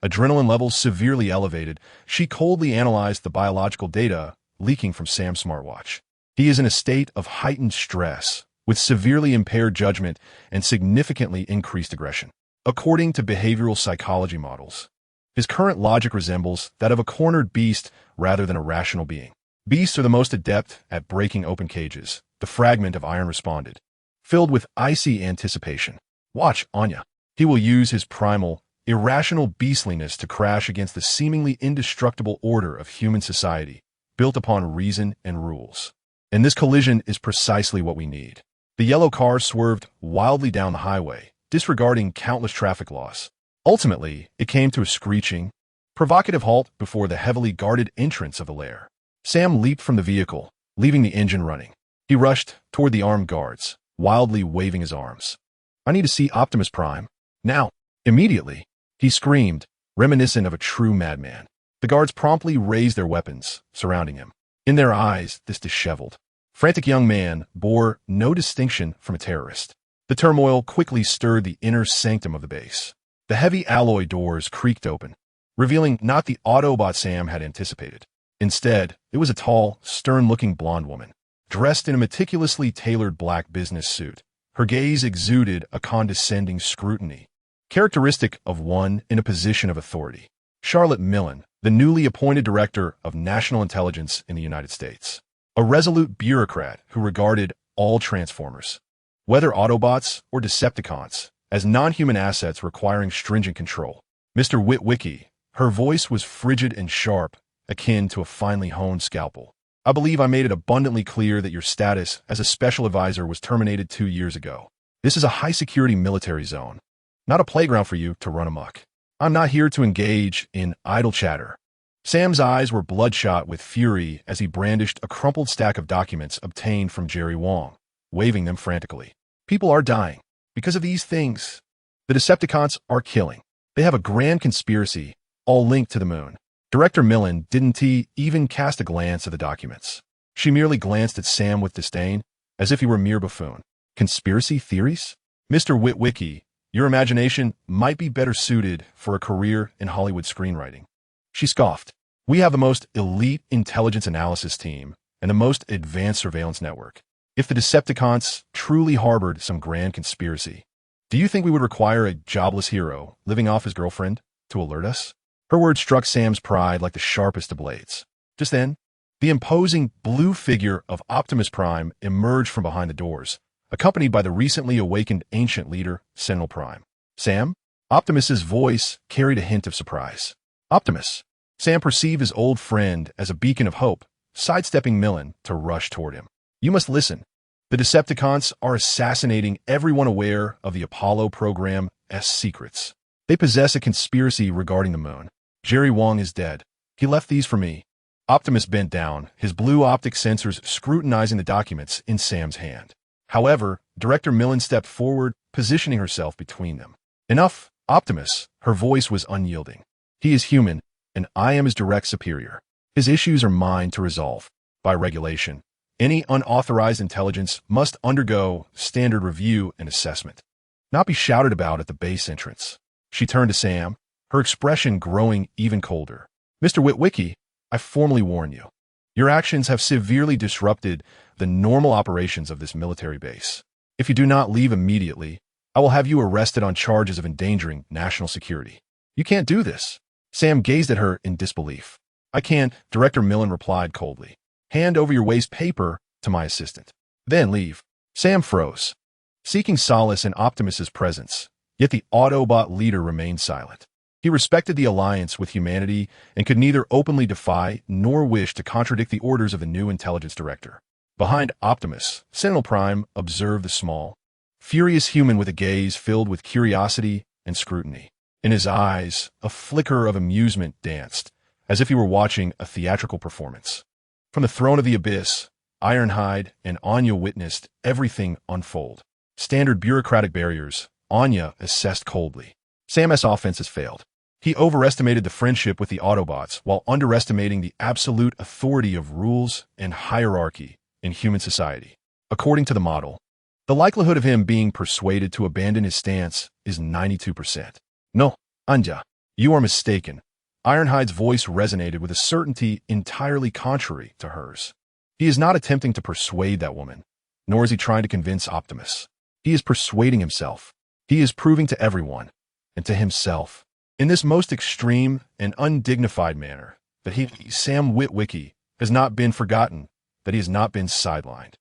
Adrenaline levels severely elevated. She coldly analyzed the biological data leaking from Sam's smartwatch. He is in a state of heightened stress, with severely impaired judgment and significantly increased aggression. According to behavioral psychology models, his current logic resembles that of a cornered beast rather than a rational being. Beasts are the most adept at breaking open cages, the fragment of iron responded, filled with icy anticipation. Watch, Anya. He will use his primal, irrational beastliness to crash against the seemingly indestructible order of human society, built upon reason and rules. And this collision is precisely what we need. The yellow car swerved wildly down the highway, disregarding countless traffic laws. Ultimately, it came to a screeching, provocative halt before the heavily guarded entrance of the lair. Sam leaped from the vehicle, leaving the engine running. He rushed toward the armed guards, wildly waving his arms. "I need to see Optimus Prime. Now!" Immediately, he screamed, reminiscent of a true madman. The guards promptly raised their weapons, surrounding him. In their eyes, this disheveled, frantic young man bore no distinction from a terrorist. The turmoil quickly stirred the inner sanctum of the base. The heavy alloy doors creaked open, revealing not the Autobot Sam had anticipated. Instead, it was a tall, stern-looking blonde woman, dressed in a meticulously tailored black business suit. Her gaze exuded a condescending scrutiny, characteristic of one in a position of authority. Charlotte Millen, the newly appointed Director of National Intelligence in the United States. A resolute bureaucrat who regarded all Transformers, whether Autobots or Decepticons, as non-human assets requiring stringent control. Mr. Witwicky, her voice was frigid and sharp, akin to a finely honed scalpel. "I believe I made it abundantly clear that your status as a special advisor was terminated 2 years ago. This is a high-security military zone, not a playground for you to run amok. I'm not here to engage in idle chatter." Sam's eyes were bloodshot with fury as he brandished a crumpled stack of documents obtained from Jerry Wong, waving them frantically. "People are dying because of these things. The Decepticons are killing. They have a grand conspiracy, all linked to the moon." Director Millen didn't even cast a glance at the documents. She merely glanced at Sam with disdain, as if he were a mere buffoon. "Conspiracy theories? Mr. Witwicky, your imagination might be better suited for a career in Hollywood screenwriting." She scoffed. "We have the most elite intelligence analysis team and the most advanced surveillance network. If the Decepticons truly harbored some grand conspiracy, do you think we would require a jobless hero living off his girlfriend to alert us?" Her words struck Sam's pride like the sharpest of blades. Just then, the imposing blue figure of Optimus Prime emerged from behind the doors, accompanied by the recently awakened ancient leader, Sentinel Prime. "Sam?" Optimus's voice carried a hint of surprise. "Optimus." Sam perceived his old friend as a beacon of hope, sidestepping Millen to rush toward him. "You must listen. The Decepticons are assassinating everyone aware of the Apollo program's secrets. They possess a conspiracy regarding the moon. Jerry Wong is dead. He left these for me." Optimus bent down, his blue optic sensors scrutinizing the documents in Sam's hand. However, Director Millen stepped forward, positioning herself between them. "Enough, Optimus." Her voice was unyielding. "He is human, and I am his direct superior. His issues are mine to resolve. By regulation, any unauthorized intelligence must undergo standard review and assessment, not be shouted about at the base entrance." She turned to Sam, her expression growing even colder. "Mr. Witwicky, I formally warn you. Your actions have severely disrupted the normal operations of this military base. If you do not leave immediately, I will have you arrested on charges of endangering national security. You can't do this. Sam gazed at her in disbelief. I can't, Director Millen replied coldly. Hand over your waste paper to my assistant. Then leave. Sam froze, seeking solace in Optimus's presence, yet the Autobot leader remained silent. He respected the alliance with humanity and could neither openly defy nor wish to contradict the orders of the new intelligence director. Behind Optimus, Sentinel Prime observed the small, furious human with a gaze filled with curiosity and scrutiny. In his eyes, a flicker of amusement danced, as if he were watching a theatrical performance. From the throne of the abyss, Ironhide and Anya witnessed everything unfold. Standard bureaucratic barriers, Anya assessed coldly. Sam's offense has failed. He overestimated the friendship with the Autobots while underestimating the absolute authority of rules and hierarchy in human society. According to the model, the likelihood of him being persuaded to abandon his stance is 92%. No, Anya, you are mistaken. Ironhide's voice resonated with a certainty entirely contrary to hers. He is not attempting to persuade that woman, nor is he trying to convince Optimus. He is persuading himself. He is proving to everyone, and to himself, in this most extreme and undignified manner, that he, Sam Witwicky, has not been forgotten, that he has not been sidelined.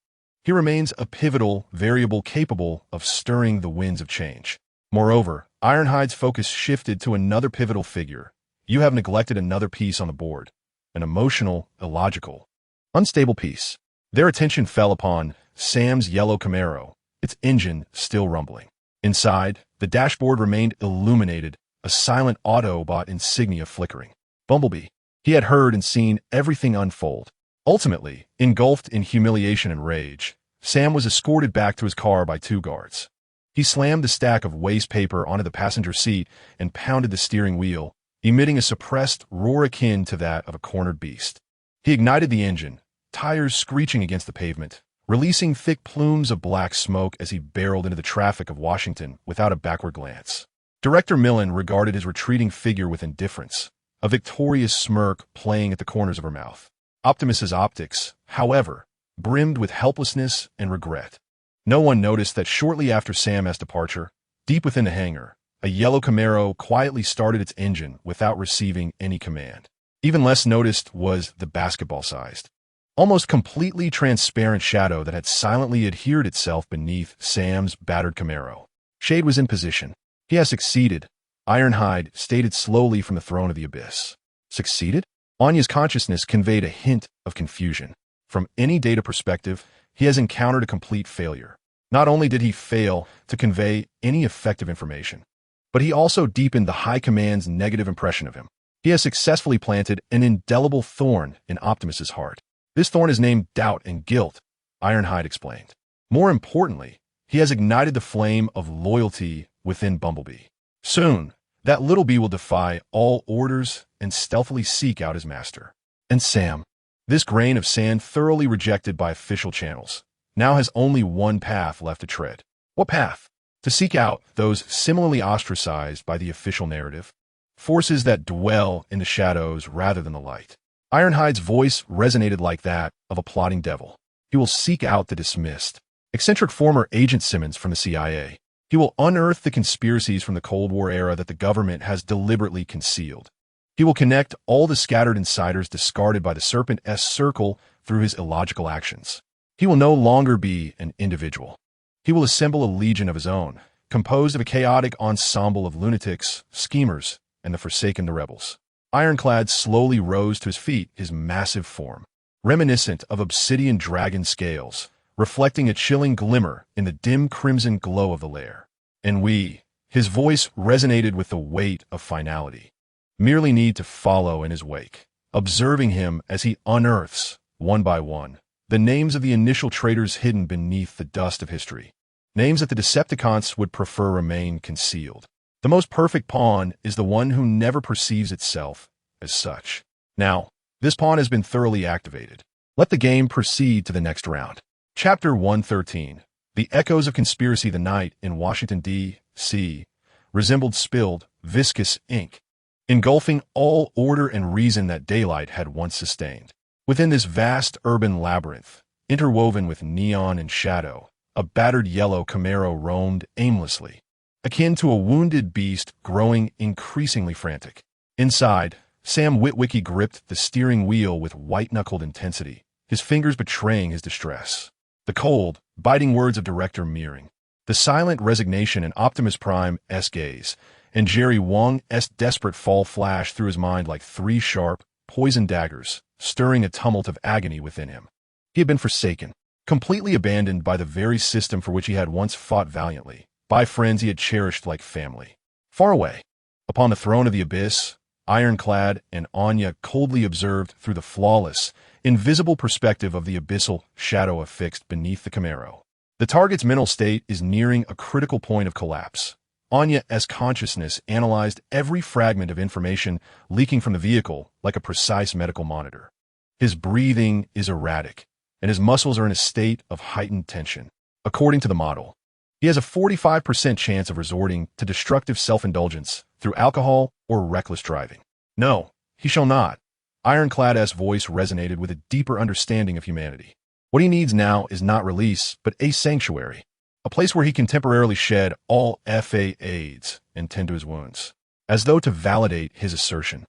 He remains a pivotal variable capable of stirring the winds of change. Moreover, Ironhide's focus shifted to another pivotal figure. You have neglected another piece on the board, an emotional, illogical, unstable piece. Their attention fell upon Sam's yellow Camaro, its engine still rumbling. Inside, the dashboard remained illuminated, a silent Autobot insignia flickering. Bumblebee. He had heard and seen everything unfold. Ultimately, engulfed in humiliation and rage, Sam was escorted back to his car by two guards. He slammed the stack of waste paper onto the passenger seat and pounded the steering wheel, emitting a suppressed roar akin to that of a cornered beast. He ignited the engine, tires screeching against the pavement, releasing thick plumes of black smoke as he barreled into the traffic of Washington without a backward glance. Director Millen regarded his retreating figure with indifference, a victorious smirk playing at the corners of her mouth. Optimus's optics, however, brimmed with helplessness and regret. No one noticed that shortly after Sam's departure, deep within the hangar, a yellow Camaro quietly started its engine without receiving any command. Even less noticed was the basketball-sized, almost completely transparent shadow that had silently adhered itself beneath Sam's battered Camaro. Shade was in position. He has succeeded, Ironhide stated slowly from the throne of the abyss. Succeeded? Anya's consciousness conveyed a hint of confusion. From any data perspective, he has encountered a complete failure. Not only did he fail to convey any effective information, but he also deepened the High Command's negative impression of him. He has successfully planted an indelible thorn in Optimus's heart. This thorn is named doubt and guilt, Ironhide explained. More importantly, he has ignited the flame of loyalty within Bumblebee. Soon, that little bee will defy all orders and stealthily seek out his master. And Sam, this grain of sand thoroughly rejected by official channels, now has only one path left to tread. What path? To seek out those similarly ostracized by the official narrative, forces that dwell in the shadows rather than the light. Ironhide's voice resonated like that of a plotting devil. He will seek out the dismissed, eccentric former Agent Simmons from the CIA. He will unearth the conspiracies from the Cold War era that the government has deliberately concealed. He will connect all the scattered insiders discarded by the Serpent S Circle through his illogical actions. He will no longer be an individual. He will assemble a legion of his own, composed of a chaotic ensemble of lunatics, schemers, and the forsaken the rebels. Ironclad slowly rose to his feet, his massive form, reminiscent of obsidian dragon scales, reflecting a chilling glimmer in the dim crimson glow of the lair. And we, his voice resonated with the weight of finality, merely need to follow in his wake, observing him as he unearths, one by one, the names of the initial traitors hidden beneath the dust of history, names that the Decepticons would prefer remain concealed. The most perfect pawn is the one who never perceives itself as such. Now, this pawn has been thoroughly activated. Let the game proceed to the next round. Chapter 113. The echoes of conspiracy. The night in Washington, D.C. resembled spilled, viscous ink, engulfing all order and reason that daylight had once sustained. Within this vast urban labyrinth, interwoven with neon and shadow, a battered yellow Camaro roamed aimlessly, akin to a wounded beast growing increasingly frantic. Inside, Sam Witwicky gripped the steering wheel with white-knuckled intensity, his fingers betraying his distress. The cold, biting words of director Meering, the silent resignation in Optimus Prime's gaze, and Jerry Wong's desperate fall flashed through his mind like three sharp, poisoned daggers, stirring a tumult of agony within him. He had been forsaken, completely abandoned by the very system for which he had once fought valiantly, by friends he had cherished like family. Far away, upon the throne of the abyss, Ironclad and Anya coldly observed through the flawless, invisible perspective of the abyssal shadow affixed beneath the Camaro. The target's mental state is nearing a critical point of collapse. Anya's consciousness analyzed every fragment of information leaking from the vehicle like a precise medical monitor. His breathing is erratic, and his muscles are in a state of heightened tension. According to the model, he has a 45% chance of resorting to destructive self-indulgence through alcohol or reckless driving. No, he shall not. Ironclad's voice resonated with a deeper understanding of humanity. What he needs now is not release, but a sanctuary, a place where he can temporarily shed all AIDS and tend to his wounds. As though to validate his assertion,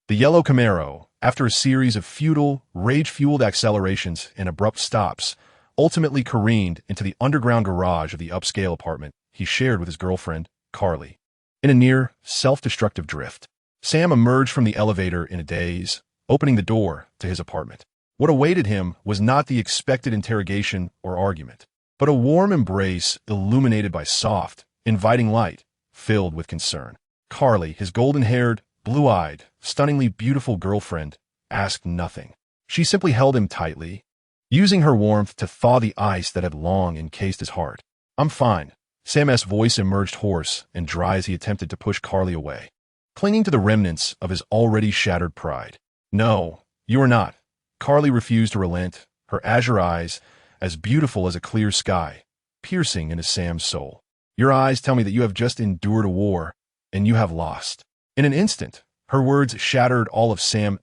the yellow Camaro, after a series of futile, rage-fueled accelerations and abrupt stops, ultimately careened into the underground garage of the upscale apartment he shared with his girlfriend, Carly. In a near, self-destructive drift, Sam emerged from the elevator in a daze, opening the door to his apartment. What awaited him was not the expected interrogation or argument, but a warm embrace illuminated by soft, inviting light, filled with concern. Carly, his golden-haired, blue-eyed, stunningly beautiful girlfriend, asked nothing. She simply held him tightly, using her warmth to thaw the ice that had long encased his heart. "I'm fine." Sam's voice emerged hoarse and dry as he attempted to push Carly away, clinging to the remnants of his already shattered pride. "No, you are not." Carly refused to relent, her azure eyes, as beautiful as a clear sky, piercing into Sam's soul. "Your eyes tell me that you have just endured a war, and you have lost." In an instant, her words shattered all of Sam's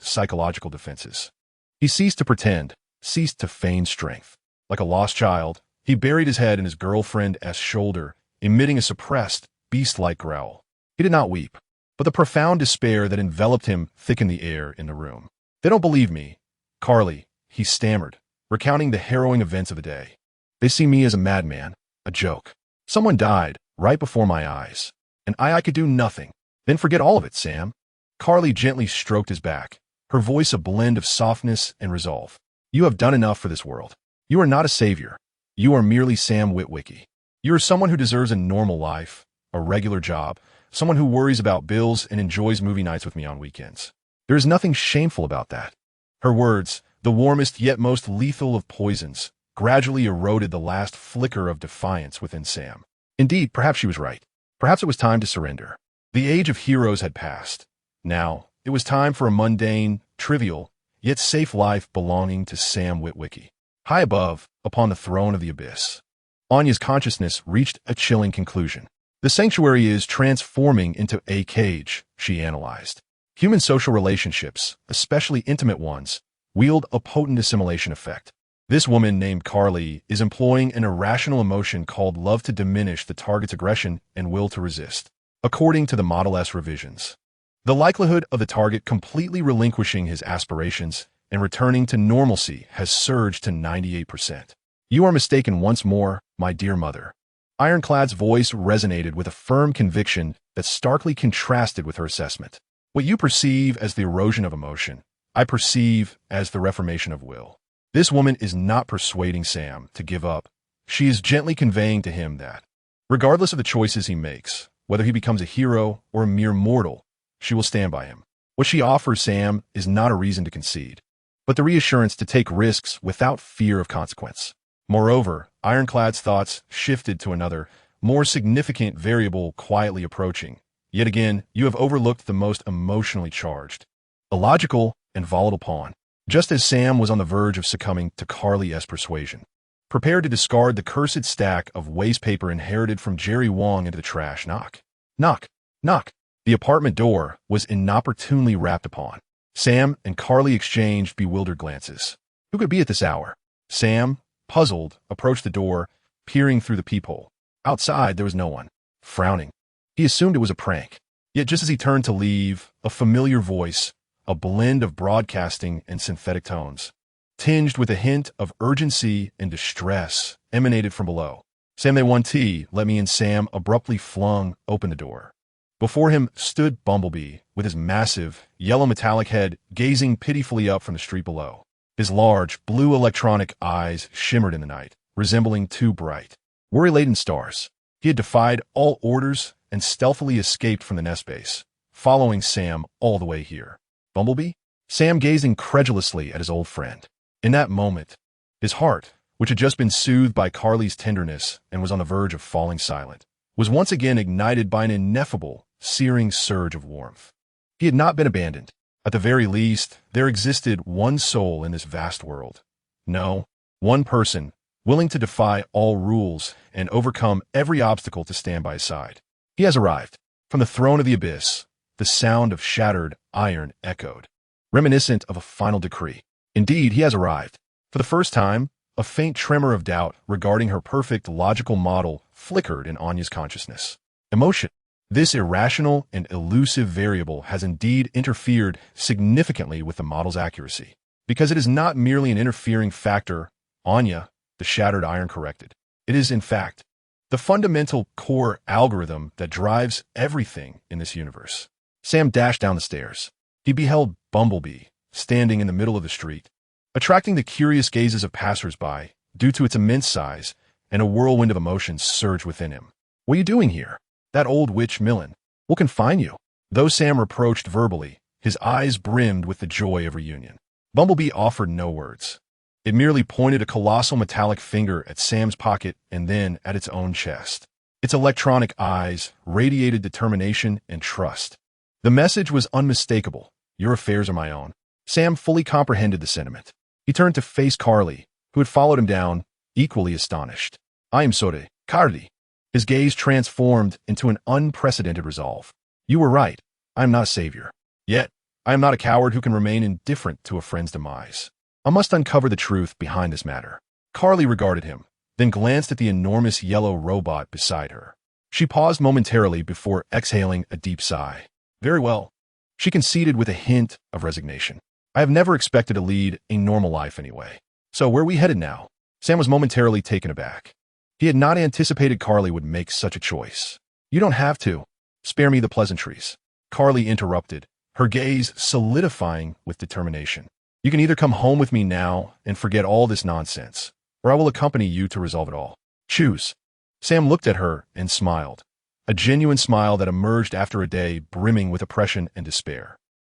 psychological defenses. He ceased to pretend, ceased to feign strength. Like a lost child, he buried his head in his girlfriend's shoulder, emitting a suppressed, beast-like growl. He did not weep, but the profound despair that enveloped him thickened the air in the room. "They don't believe me, Carly," he stammered, recounting the harrowing events of the day. "They see me as a madman, a joke. Someone died right before my eyes, and I could do nothing." "Then forget all of it, Sam." Carly gently stroked his back, her voice a blend of softness and resolve. "You have done enough for this world. You are not a savior. You are merely Sam Witwicky. You are someone who deserves a normal life, a regular job, someone who worries about bills and enjoys movie nights with me on weekends. There is nothing shameful about that." Her words, the warmest yet most lethal of poisons, gradually eroded the last flicker of defiance within Sam. Indeed, perhaps she was right. Perhaps it was time to surrender. The age of heroes had passed. Now, it was time for a mundane, trivial, yet safe life belonging to Sam Witwicky. High above, upon the throne of the abyss, Anya's consciousness reached a chilling conclusion. The sanctuary is transforming into a cage, she analyzed. Human social relationships, especially intimate ones, wield a potent assimilation effect. This woman named Carly is employing an irrational emotion called love to diminish the target's aggression and will to resist. According to the Model S revisions, the likelihood of the target completely relinquishing his aspirations and returning to normalcy has surged to 98%. "You are mistaken once more, my dear mother." Ironclad's voice resonated with a firm conviction that starkly contrasted with her assessment. "What you perceive as the erosion of emotion, I perceive as the reformation of will." This woman is not persuading Sam to give up. She is gently conveying to him that, regardless of the choices he makes, whether he becomes a hero or a mere mortal, she will stand by him. What she offers Sam is not a reason to concede, but the reassurance to take risks without fear of consequence. Moreover, Ironclad's thoughts shifted to another, more significant variable quietly approaching. Yet again, you have overlooked the most emotionally charged, illogical, and volatile pawn. Just as Sam was on the verge of succumbing to Carly's persuasion, prepared to discard the cursed stack of waste paper inherited from Jerry Wong into the trash, knock, knock, knock. The apartment door was inopportunely rapped upon. Sam and Carly exchanged bewildered glances. Who could be at this hour? Sam, puzzled, approached the door, peering through the peephole. Outside, there was no one. Frowning, he assumed it was a prank. Yet just as he turned to leave, a familiar voice, a blend of broadcasting and synthetic tones, tinged with a hint of urgency and distress, emanated from below. Sam, they want tea. Let me in. Sam abruptly flung open the door. Before him stood Bumblebee, with his massive, yellow metallic head gazing pitifully up from the street below. His large, blue electronic eyes shimmered in the night, resembling two bright, worry-laden stars. He had defied all orders and stealthily escaped from the nest base, following Sam all the way here. Bumblebee? Sam gazed incredulously at his old friend. In that moment, his heart, which had just been soothed by Carly's tenderness and was on the verge of falling silent, was once again ignited by an ineffable, searing surge of warmth. He had not been abandoned. At the very least, there existed one soul in this vast world. No, one person, willing to defy all rules and overcome every obstacle to stand by his side. He has arrived. From the throne of the abyss, the sound of shattered iron echoed, reminiscent of a final decree. Indeed, he has arrived. For the first time, a faint tremor of doubt regarding her perfect logical model flickered in Anya's consciousness. Emotion. This irrational and elusive variable has indeed interfered significantly with the model's accuracy. Because it is not merely an interfering factor, Anya, the shattered iron, corrected. It is, in fact, the fundamental core algorithm that drives everything in this universe. Sam dashed down the stairs. He beheld Bumblebee, standing in the middle of the street, attracting the curious gazes of passers-by due to its immense size, and a whirlwind of emotions surged within him. What are you doing here? That old witch Millen will confine you. Though Sam reproached verbally, his eyes brimmed with the joy of reunion. Bumblebee offered no words. It merely pointed a colossal metallic finger at Sam's pocket and then at its own chest. Its electronic eyes radiated determination and trust. The message was unmistakable. Your affairs are my own. Sam fully comprehended the sentiment. He turned to face Carly, who had followed him down, equally astonished. I am sorry, Carly. His gaze transformed into an unprecedented resolve. You were right. I am not a savior. Yet, I am not a coward who can remain indifferent to a friend's demise. I must uncover the truth behind this matter. Carly regarded him, then glanced at the enormous yellow robot beside her. She paused momentarily before exhaling a deep sigh. Very well. She conceded with a hint of resignation. I have never expected to lead a normal life anyway. So where are we headed now? Sam was momentarily taken aback. He had not anticipated Carly would make such a choice. You don't have to. Spare me the pleasantries. Carly interrupted, her gaze solidifying with determination. You can either come home with me now and forget all this nonsense, or I will accompany you to resolve it all. Choose. Sam looked at her and smiled, a genuine smile that emerged after a day brimming with oppression and despair.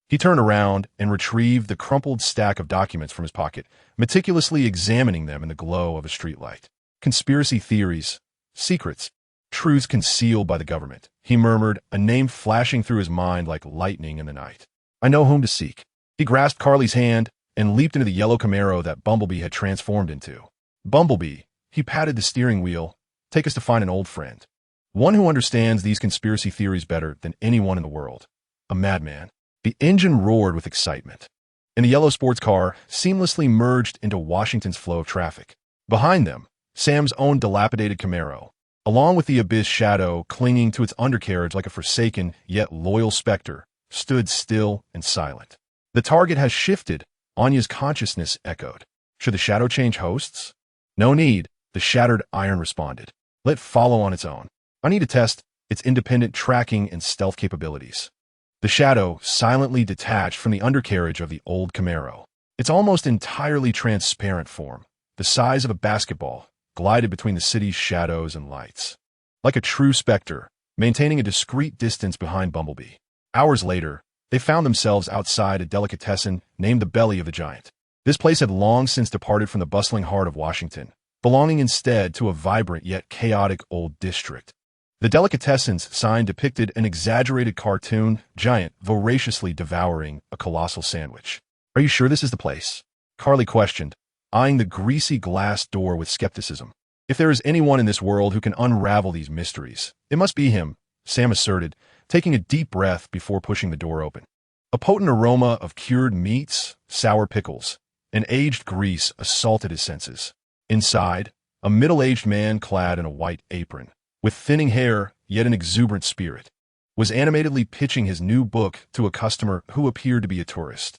He turned around and retrieved the crumpled stack of documents from his pocket, meticulously examining them in the glow of a streetlight. Conspiracy theories, secrets, truths concealed by the government, he murmured, a name flashing through his mind like lightning in the night. I know whom to seek. He grasped Carly's hand and leaped into the yellow Camaro that Bumblebee had transformed into. Bumblebee, he patted the steering wheel, take us to find an old friend. One who understands these conspiracy theories better than anyone in the world. A madman. The engine roared with excitement. And the yellow sports car seamlessly merged into Washington's flow of traffic. Behind them, Sam's own dilapidated Camaro, along with the abyss shadow clinging to its undercarriage like a forsaken yet loyal specter, stood still and silent. The target has shifted, Anya's consciousness echoed. Should the shadow change hosts? No need, the shattered iron responded. Let follow on its own. I need to test its independent tracking and stealth capabilities. The shadow silently detached from the undercarriage of the old Camaro. Its almost entirely transparent form, the size of a basketball, glided between the city's shadows and lights. Like a true specter, maintaining a discreet distance behind Bumblebee. Hours later, they found themselves outside a delicatessen named the Belly of the Giant. This place had long since departed from the bustling heart of Washington, belonging instead to a vibrant yet chaotic old district. The delicatessen's sign depicted an exaggerated cartoon giant voraciously devouring a colossal sandwich. Are you sure this is the place? Carly questioned, eyeing the greasy glass door with skepticism. If there is anyone in this world who can unravel these mysteries, it must be him, Sam asserted, taking a deep breath before pushing the door open. A potent aroma of cured meats, sour pickles, and aged grease assaulted his senses. Inside, a middle-aged man clad in a white apron, with thinning hair yet an exuberant spirit, was animatedly pitching his new book to a customer who appeared to be a tourist.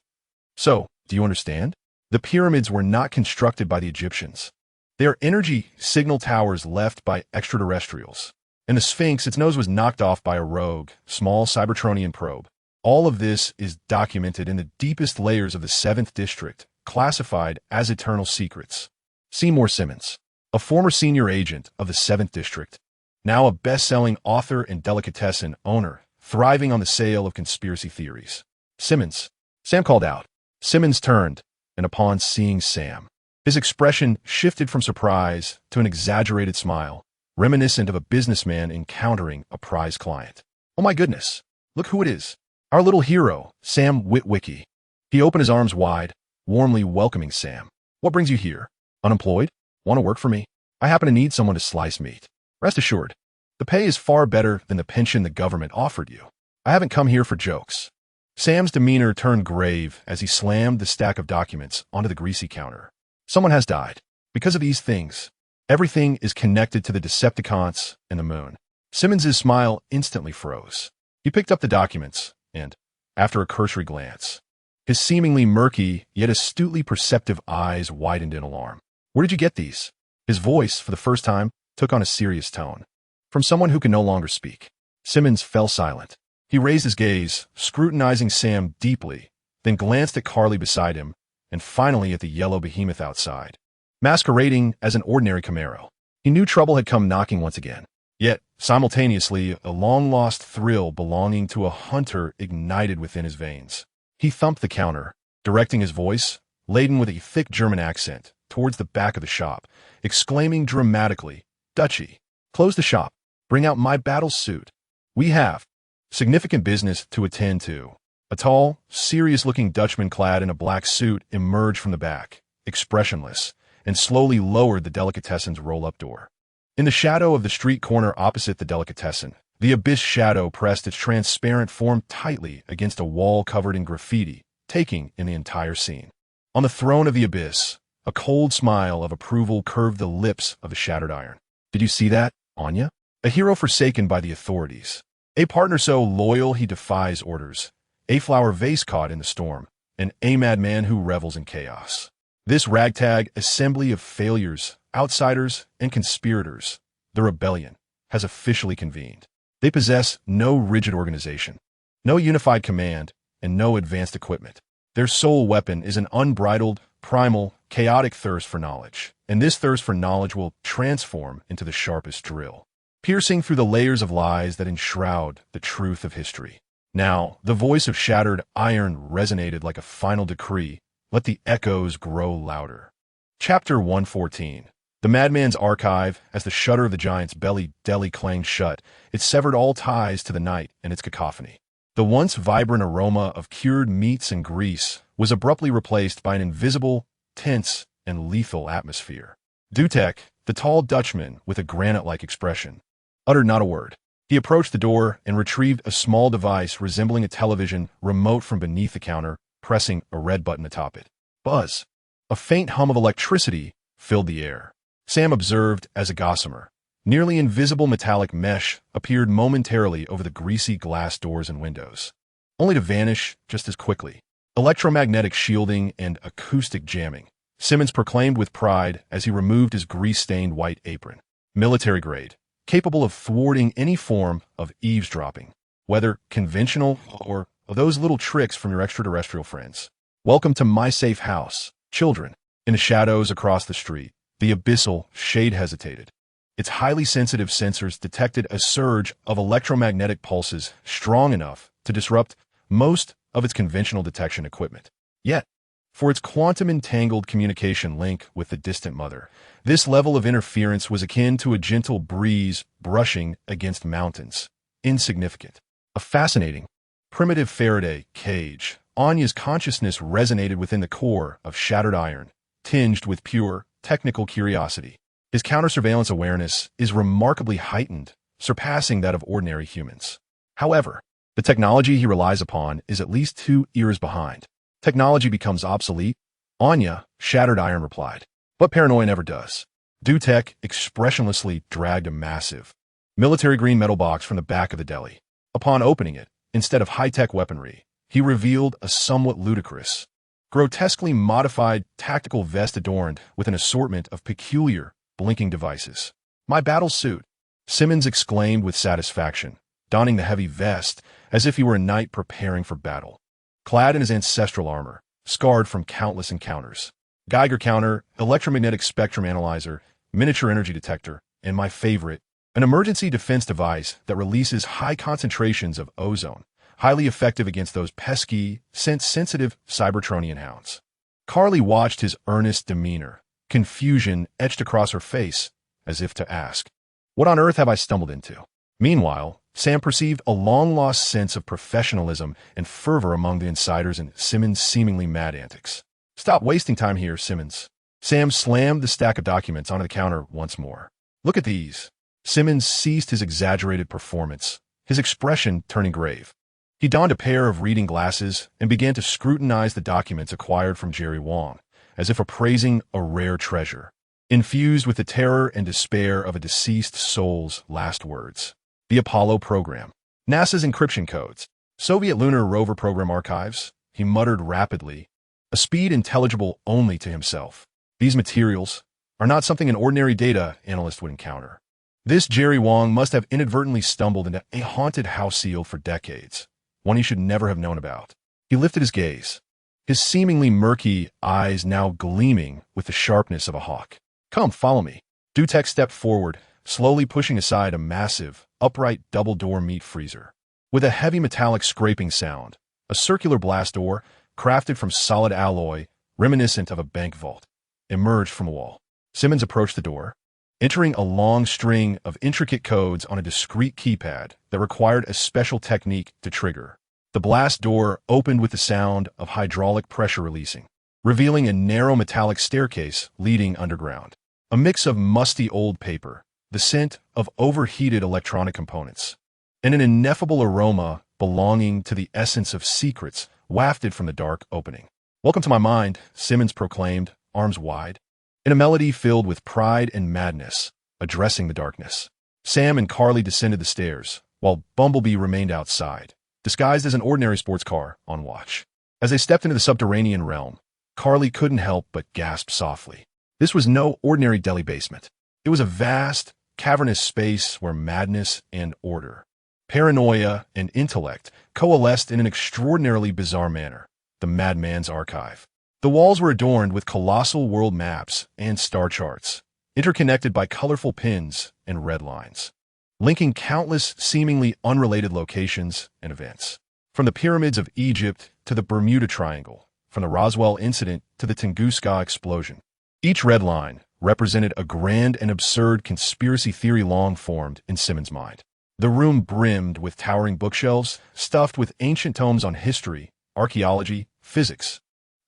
So, do you understand? The pyramids were not constructed by the Egyptians. They are energy signal towers left by extraterrestrials. And the Sphinx, its nose was knocked off by a rogue, small Cybertronian probe. All of this is documented in the deepest layers of the 7th District, classified as eternal secrets. Seymour Simmons, a former senior agent of the 7th District, now a best-selling author and delicatessen owner, thriving on the sale of conspiracy theories. Simmons. Sam called out. Simmons turned, and upon seeing Sam, his expression shifted from surprise to an exaggerated smile, reminiscent of a businessman encountering a prize client. Oh my goodness, look who it is. Our little hero, Sam Witwicky. He opened his arms wide, warmly welcoming Sam. What brings you here? Unemployed? Want to work for me? I happen to need someone to slice meat. Rest assured, the pay is far better than the pension the government offered you. I haven't come here for jokes. Sam's demeanor turned grave as he slammed the stack of documents onto the greasy counter. Someone has died. Because of these things, everything is connected to the Decepticons and the moon. Simmons's smile instantly froze. He picked up the documents, and, after a cursory glance, his seemingly murky yet astutely perceptive eyes widened in alarm. Where did you get these? His voice, for the first time, took on a serious tone. From someone who could no longer speak. Simmons fell silent. He raised his gaze, scrutinizing Sam deeply, then glanced at Carly beside him, and finally at the yellow behemoth outside, masquerading as an ordinary Camaro. He knew trouble had come knocking once again. Yet, simultaneously, a long-lost thrill belonging to a hunter ignited within his veins. He thumped the counter, directing his voice, laden with a thick German accent, towards the back of the shop, exclaiming dramatically, Dutchie, close the shop, bring out my battle suit. We have significant business to attend to. A tall, serious-looking Dutchman clad in a black suit emerged from the back, expressionless, and slowly lowered the delicatessen's roll-up door. In the shadow of the street corner opposite the delicatessen, the abyss shadow pressed its transparent form tightly against a wall covered in graffiti, taking in the entire scene. On the throne of the abyss, a cold smile of approval curved the lips of the shattered iron. Did you see that, Anya? A hero forsaken by the authorities. A partner so loyal he defies orders. A flower vase caught in the storm. And a madman who revels in chaos. This ragtag assembly of failures, outsiders, and conspirators, the rebellion, has officially convened. They possess no rigid organization, no unified command, and no advanced equipment. Their sole weapon is an unbridled, primal, chaotic thirst for knowledge, and this thirst for knowledge will transform into the sharpest drill, piercing through the layers of lies that enshroud the truth of history. Now, the voice of shattered iron resonated like a final decree. Let the echoes grow louder. Chapter 114. The Madman's Archive. As the shutter of the giant's belly deli clanged shut, it severed all ties to the night and its cacophony. The once vibrant aroma of cured meats and grease was abruptly replaced by an invisible, tense, and lethal atmosphere. Dutek, the tall Dutchman with a granite-like expression, uttered not a word. He approached the door and retrieved a small device resembling a television remote from beneath the counter, pressing a red button atop it. Buzz. A faint hum of electricity filled the air. Sam observed as a gossamer, nearly invisible metallic mesh appeared momentarily over the greasy glass doors and windows, only to vanish just as quickly. Electromagnetic shielding and acoustic jamming, Simmons proclaimed with pride as he removed his grease-stained white apron. Military grade, capable of thwarting any form of eavesdropping, whether conventional or those little tricks from your extraterrestrial friends. Welcome to my safe house, children. In the shadows across the street, the abyssal shade hesitated. Its highly sensitive sensors detected a surge of electromagnetic pulses strong enough to disrupt most of its conventional detection equipment. Yet, for its quantum-entangled communication link with the distant mother, this level of interference was akin to a gentle breeze brushing against mountains. Insignificant. A fascinating, primitive Faraday cage. Anya's consciousness resonated within the core of shattered iron, tinged with pure, technical curiosity. His counter-surveillance awareness is remarkably heightened, surpassing that of ordinary humans. However, The technology he relies upon is at least 2 years behind. Technology becomes obsolete? Anya, Shattered Iron replied. But paranoia never does. Dutek expressionlessly dragged a massive, military-green metal box from the back of the deli. Upon opening it, instead of high-tech weaponry, he revealed a somewhat ludicrous, grotesquely modified tactical vest adorned with an assortment of peculiar, blinking devices. My battle suit, Simmons exclaimed with satisfaction, donning the heavy vest as if he were a knight preparing for battle. Clad in his ancestral armor, scarred from countless encounters, Geiger counter, electromagnetic spectrum analyzer, miniature energy detector, and my favorite, an emergency defense device that releases high concentrations of ozone, highly effective against those pesky, sensitive Cybertronian hounds. Carly watched his earnest demeanor, confusion etched across her face, as if to ask, "What on earth have I stumbled into?" Meanwhile, Sam perceived a long-lost sense of professionalism and fervor among the insiders in Simmons' seemingly mad antics. "Stop wasting time here, Simmons." Sam slammed the stack of documents onto the counter once more. "Look at these." Simmons ceased his exaggerated performance, his expression turning grave. He donned a pair of reading glasses and began to scrutinize the documents acquired from Jerry Wong, as if appraising a rare treasure, infused with the terror and despair of a deceased soul's last words. The Apollo program, NASA's encryption codes, Soviet lunar rover program archives, he muttered rapidly, a speed intelligible only to himself. These materials are not something an ordinary data analyst would encounter. This Jerry Wong must have inadvertently stumbled into a haunted house seal for decades, one he should never have known about. He lifted his gaze, his seemingly murky eyes now gleaming with the sharpness of a hawk. "Come, follow me." Dutek stepped forward, slowly pushing aside a massive, upright double-door meat freezer. With a heavy metallic scraping sound, a circular blast door, crafted from solid alloy, reminiscent of a bank vault, emerged from a wall. Simmons approached the door, entering a long string of intricate codes on a discrete keypad that required a special technique to trigger. The blast door opened with the sound of hydraulic pressure releasing, revealing a narrow metallic staircase leading underground. A mix of musty old paper, the scent of overheated electronic components, and an ineffable aroma belonging to the essence of secrets wafted from the dark opening. "Welcome to my mind," Simmons proclaimed, arms wide, in a melody filled with pride and madness, addressing the darkness. Sam and Carly descended the stairs, while Bumblebee remained outside, disguised as an ordinary sports car on watch. As they stepped into the subterranean realm, Carly couldn't help but gasp softly. This was no ordinary deli basement. It was a vast, cavernous space where madness and order, paranoia and intellect coalesced in an extraordinarily bizarre manner. The madman's archive. The walls were adorned with colossal world maps and star charts, interconnected by colorful pins and red lines, linking countless seemingly unrelated locations and events. From the pyramids of Egypt to the Bermuda Triangle, from the Roswell incident to the Tunguska explosion. Each red line represented a grand and absurd conspiracy theory long formed in Simmons' mind. The room brimmed with towering bookshelves stuffed with ancient tomes on history, archaeology, physics,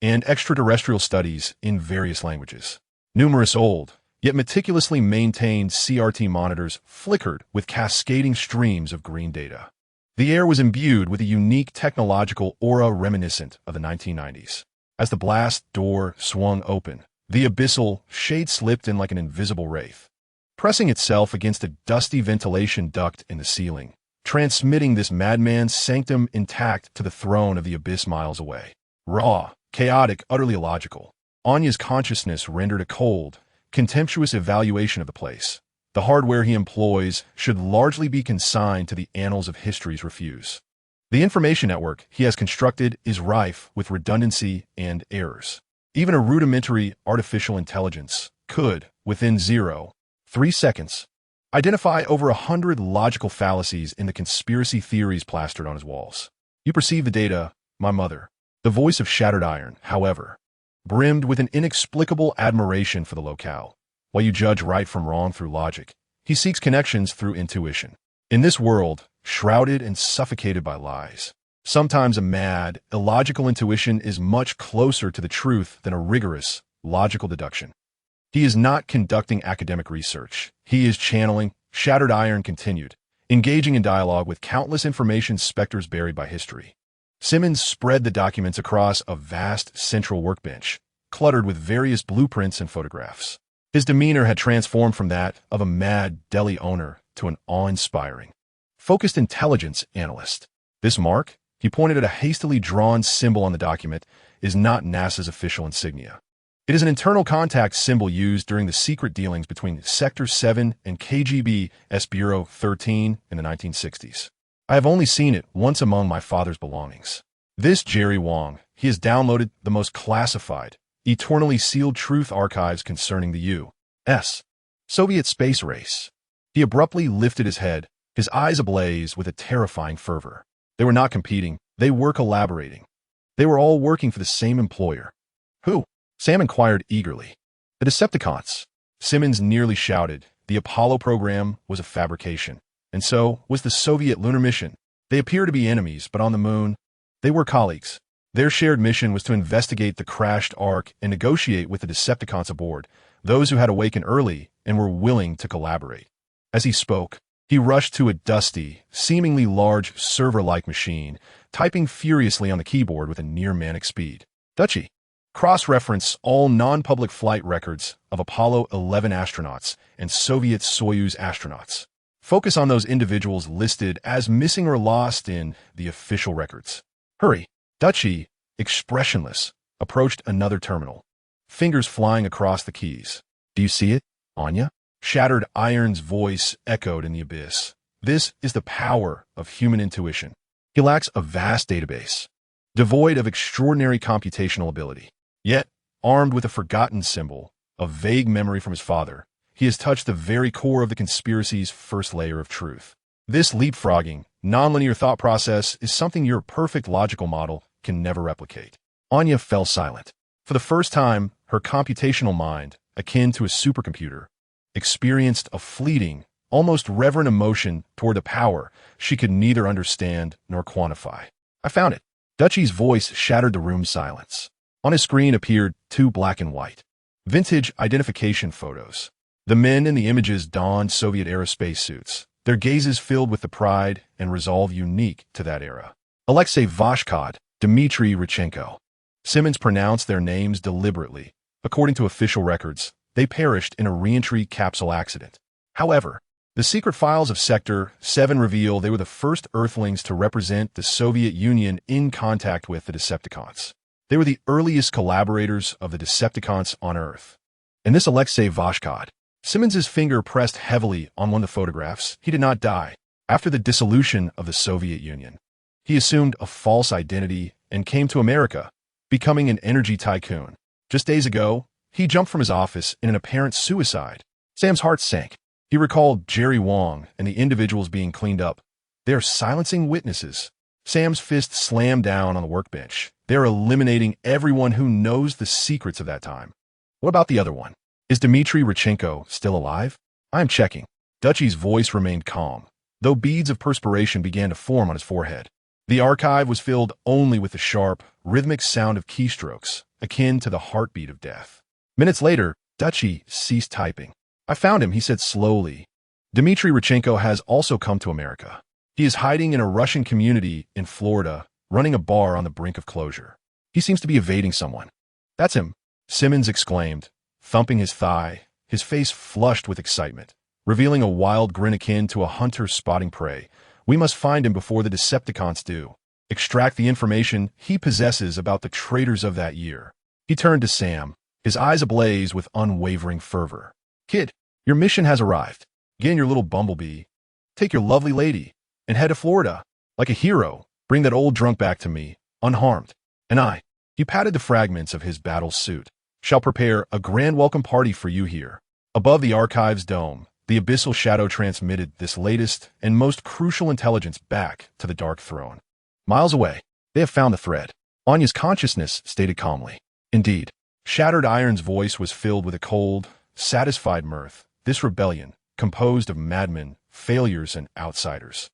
and extraterrestrial studies in various languages. Numerous old, yet meticulously maintained CRT monitors flickered with cascading streams of green data. The air was imbued with a unique technological aura reminiscent of the 1990s. As the blast door swung open, the abyssal shade slipped in like an invisible wraith, pressing itself against a dusty ventilation duct in the ceiling, transmitting this madman's sanctum intact to the throne of the abyss miles away. Raw, chaotic, utterly illogical. Anya's consciousness rendered a cold, contemptuous evaluation of the place. The hardware he employs should largely be consigned to the annals of history's refuse. The information network he has constructed is rife with redundancy and errors. Even a rudimentary artificial intelligence could, within 0.3 seconds, identify over 100 logical fallacies in the conspiracy theories plastered on his walls. "You perceive the data, my mother." The voice of Shattered Iron, however, brimmed with an inexplicable admiration for the locale. While you judge right from wrong through logic, he seeks connections through intuition. In this world, shrouded and suffocated by lies, sometimes a mad, illogical intuition is much closer to the truth than a rigorous, logical deduction. He is not conducting academic research. He is channeling, Shattered Iron continued, engaging in dialogue with countless information specters buried by history. Simmons spread the documents across a vast central workbench, cluttered with various blueprints and photographs. His demeanor had transformed from that of a mad deli owner to an awe-inspiring, focused intelligence analyst. This mark, he pointed at a hastily drawn symbol on the document, is not NASA's official insignia. It is an internal contact symbol used during the secret dealings between Sector 7 and KGB's Bureau 13 in the 1960s. I have only seen it once among my father's belongings. This Jerry Wong, he has downloaded the most classified, eternally sealed truth archives concerning the U.S. Soviet space race. He abruptly lifted his head, his eyes ablaze with a terrifying fervor. They were not competing, they were collaborating. They were all working for the same employer. Who? Sam inquired eagerly. The Decepticons. Simmons nearly shouted. The Apollo program was a fabrication, and so was the Soviet lunar mission. They appear to be enemies, but on the moon, they were colleagues. Their shared mission was to investigate the crashed Ark and negotiate with the Decepticons aboard, those who had awakened early and were willing to collaborate. As he spoke, he rushed to a dusty, seemingly large server-like machine, typing furiously on the keyboard with a near-manic speed. Dutchie. Cross-reference all non-public flight records of Apollo 11 astronauts and Soviet Soyuz astronauts. Focus on those individuals listed as missing or lost in the official records. Hurry. Dutchie, expressionless, approached another terminal, fingers flying across the keys. Do you see it, Anya? Shattered Iron's voice echoed in the abyss. This is the power of human intuition. He lacks a vast database, devoid of extraordinary computational ability. Yet, armed with a forgotten symbol, a vague memory from his father, he has touched the very core of the conspiracy's first layer of truth. This leapfrogging, nonlinear thought process is something your perfect logical model can never replicate. Anya fell silent. For the first time, her computational mind, akin to a supercomputer, experienced a fleeting, almost reverent emotion toward a power she could neither understand nor quantify. I found it. Dutchie's voice shattered the room's silence. On his screen appeared two black and white, vintage identification photos. The men in the images donned Soviet-era spacesuits, their gazes filled with the pride and resolve unique to that era. Alexei Vashkov, Dmitry Rychenko. Simmons pronounced their names deliberately. According to official records, they perished in a re-entry capsule accident. However, the secret files of Sector 7 reveal they were the first Earthlings to represent the Soviet Union in contact with the Decepticons. They were the earliest collaborators of the Decepticons on Earth. And this Alexei Vashkov, Simmons's finger pressed heavily on one of the photographs. He did not die. After the dissolution of the Soviet Union, he assumed a false identity and came to America, becoming an energy tycoon. Just days ago, he jumped from his office in an apparent suicide. Sam's heart sank. He recalled Jerry Wong and the individuals being cleaned up. They are silencing witnesses. Sam's fist slammed down on the workbench. They're eliminating everyone who knows the secrets of that time. What about the other one? Is Dmitry Rychenko still alive? I'm checking. Dutchie's voice remained calm, though beads of perspiration began to form on his forehead. The archive was filled only with the sharp, rhythmic sound of keystrokes, akin to the heartbeat of death. Minutes later, Dutchie ceased typing. I found him, he said slowly. Dmitry Rychenko has also come to America. He is hiding in a Russian community in Florida, running a bar on the brink of closure. He seems to be evading someone. That's him, Simmons exclaimed, thumping his thigh, his face flushed with excitement, revealing a wild grin akin to a hunter spotting prey. We must find him before the Decepticons do. Extract the information he possesses about the traitors of that year. He turned to Sam, his eyes ablaze with unwavering fervor. Kid, your mission has arrived. Get in your little bumblebee. Take your lovely lady and head to Florida. Like a hero, bring that old drunk back to me, unharmed. And I, he patted the fragments of his battle suit, shall prepare a grand welcome party for you here. Above the archive's dome, the abyssal shadow transmitted this latest and most crucial intelligence back to the Dark Throne. Miles away, they have found the thread. Anya's consciousness stated calmly. Indeed, Shattered Iron's voice was filled with a cold, satisfied mirth. This rebellion, composed of madmen, failures, and outsiders,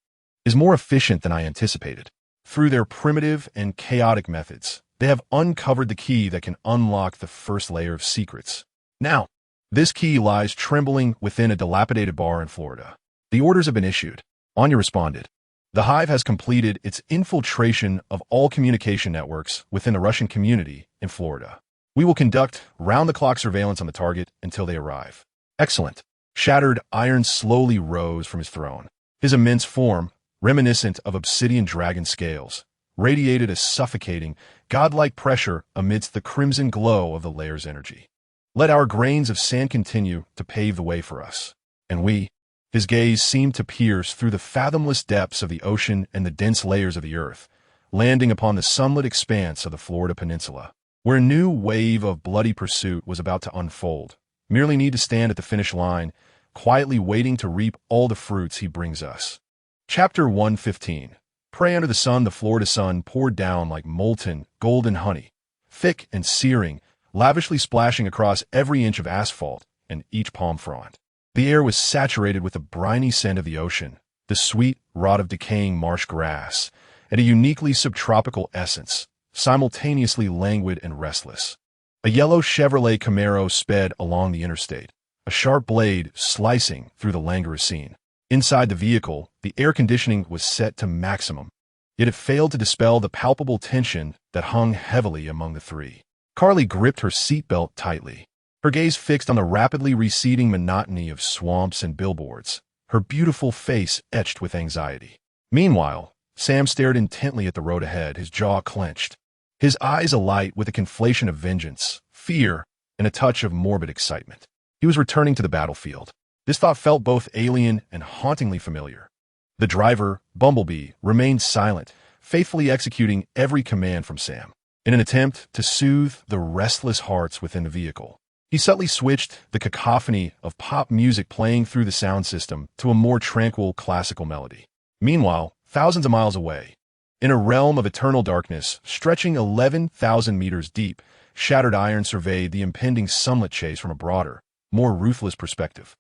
is more efficient than I anticipated. Through their primitive and chaotic methods, they have uncovered the key that can unlock the first layer of secrets. Now, this key lies trembling within a dilapidated bar in Florida. The orders have been issued. Anya responded. The Hive has completed its infiltration of all communication networks within the Russian community in Florida. We will conduct round-the-clock surveillance on the target until they arrive. Excellent. Shattered Iron slowly rose from his throne. His immense form, reminiscent of obsidian dragon scales, radiated a suffocating, godlike pressure amidst the crimson glow of the layer's energy. Let our grains of sand continue to pave the way for us. And we, his gaze seemed to pierce through the fathomless depths of the ocean and the dense layers of the earth, landing upon the sunlit expanse of the Florida Peninsula, where a new wave of bloody pursuit was about to unfold. Merely need to stand at the finish line, quietly waiting to reap all the fruits he brings us. Chapter 115. Pray under the sun. The Florida sun poured down like molten, golden honey, thick and searing, lavishly splashing across every inch of asphalt and each palm frond. The air was saturated with the briny scent of the ocean, the sweet rot of decaying marsh grass, and a uniquely subtropical essence, simultaneously languid and restless. A yellow Chevrolet Camaro sped along the interstate, a sharp blade slicing through the languorous scene. Inside the vehicle, the air conditioning was set to maximum, yet it failed to dispel the palpable tension that hung heavily among the three. Carly gripped her seatbelt tightly, her gaze fixed on the rapidly receding monotony of swamps and billboards, her beautiful face etched with anxiety. Meanwhile, Sam stared intently at the road ahead, his jaw clenched, his eyes alight with a conflation of vengeance, fear, and a touch of morbid excitement. He was returning to the battlefield. This thought felt both alien and hauntingly familiar. The driver, Bumblebee, remained silent, faithfully executing every command from Sam. In an attempt to soothe the restless hearts within the vehicle, he subtly switched the cacophony of pop music playing through the sound system to a more tranquil classical melody. Meanwhile, thousands of miles away, in a realm of eternal darkness stretching 11,000 meters deep, Shattered Iron surveyed the impending sunlit chase from a broader, more ruthless perspective.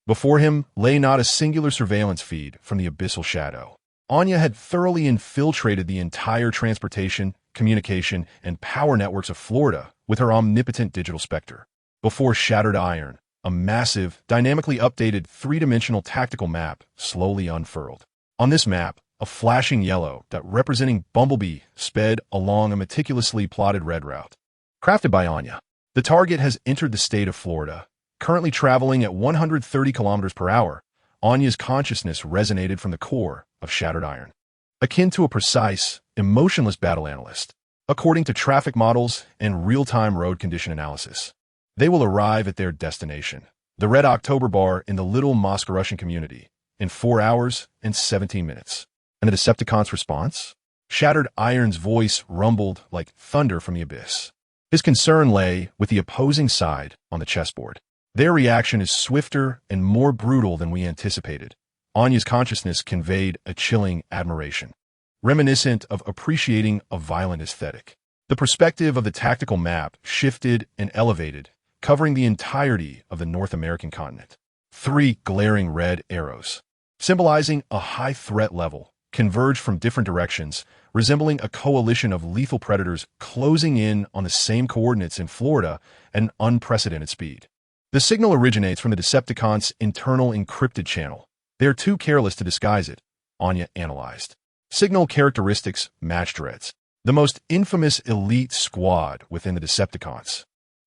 Before him lay not a singular surveillance feed from the abyssal shadow. Anya had thoroughly infiltrated the entire transportation, communication, and power networks of Florida with her omnipotent digital specter. Before Shattered Iron, a massive, dynamically updated three-dimensional tactical map slowly unfurled. On this map, a flashing yellow dot representing Bumblebee sped along a meticulously plotted red route. Crafted by Anya, the target has entered the state of Florida. Currently traveling at 130 kilometers per hour, Anya's consciousness resonated from the core of Shattered Iron, akin to a precise, emotionless battle analyst. According to traffic models and real-time road condition analysis, they will arrive at their destination, the Red October Bar in the Little Moscow Russian community, in 4 hours and 17 minutes. And the Decepticon's response? Shattered Iron's voice rumbled like thunder from the abyss. His concern lay with the opposing side on the chessboard. Their reaction is swifter and more brutal than we anticipated. Anya's consciousness conveyed a chilling admiration, reminiscent of appreciating a violent aesthetic. The perspective of the tactical map shifted and elevated, covering the entirety of the North American continent. 3 glaring red arrows, symbolizing a high threat level, converged from different directions, resembling a coalition of lethal predators closing in on the same coordinates in Florida at an unprecedented speed. The signal originates from the Decepticon's internal encrypted channel. They are too careless to disguise it, Anya analyzed. Signal characteristics matched Reds, the most infamous elite squad within the Decepticons,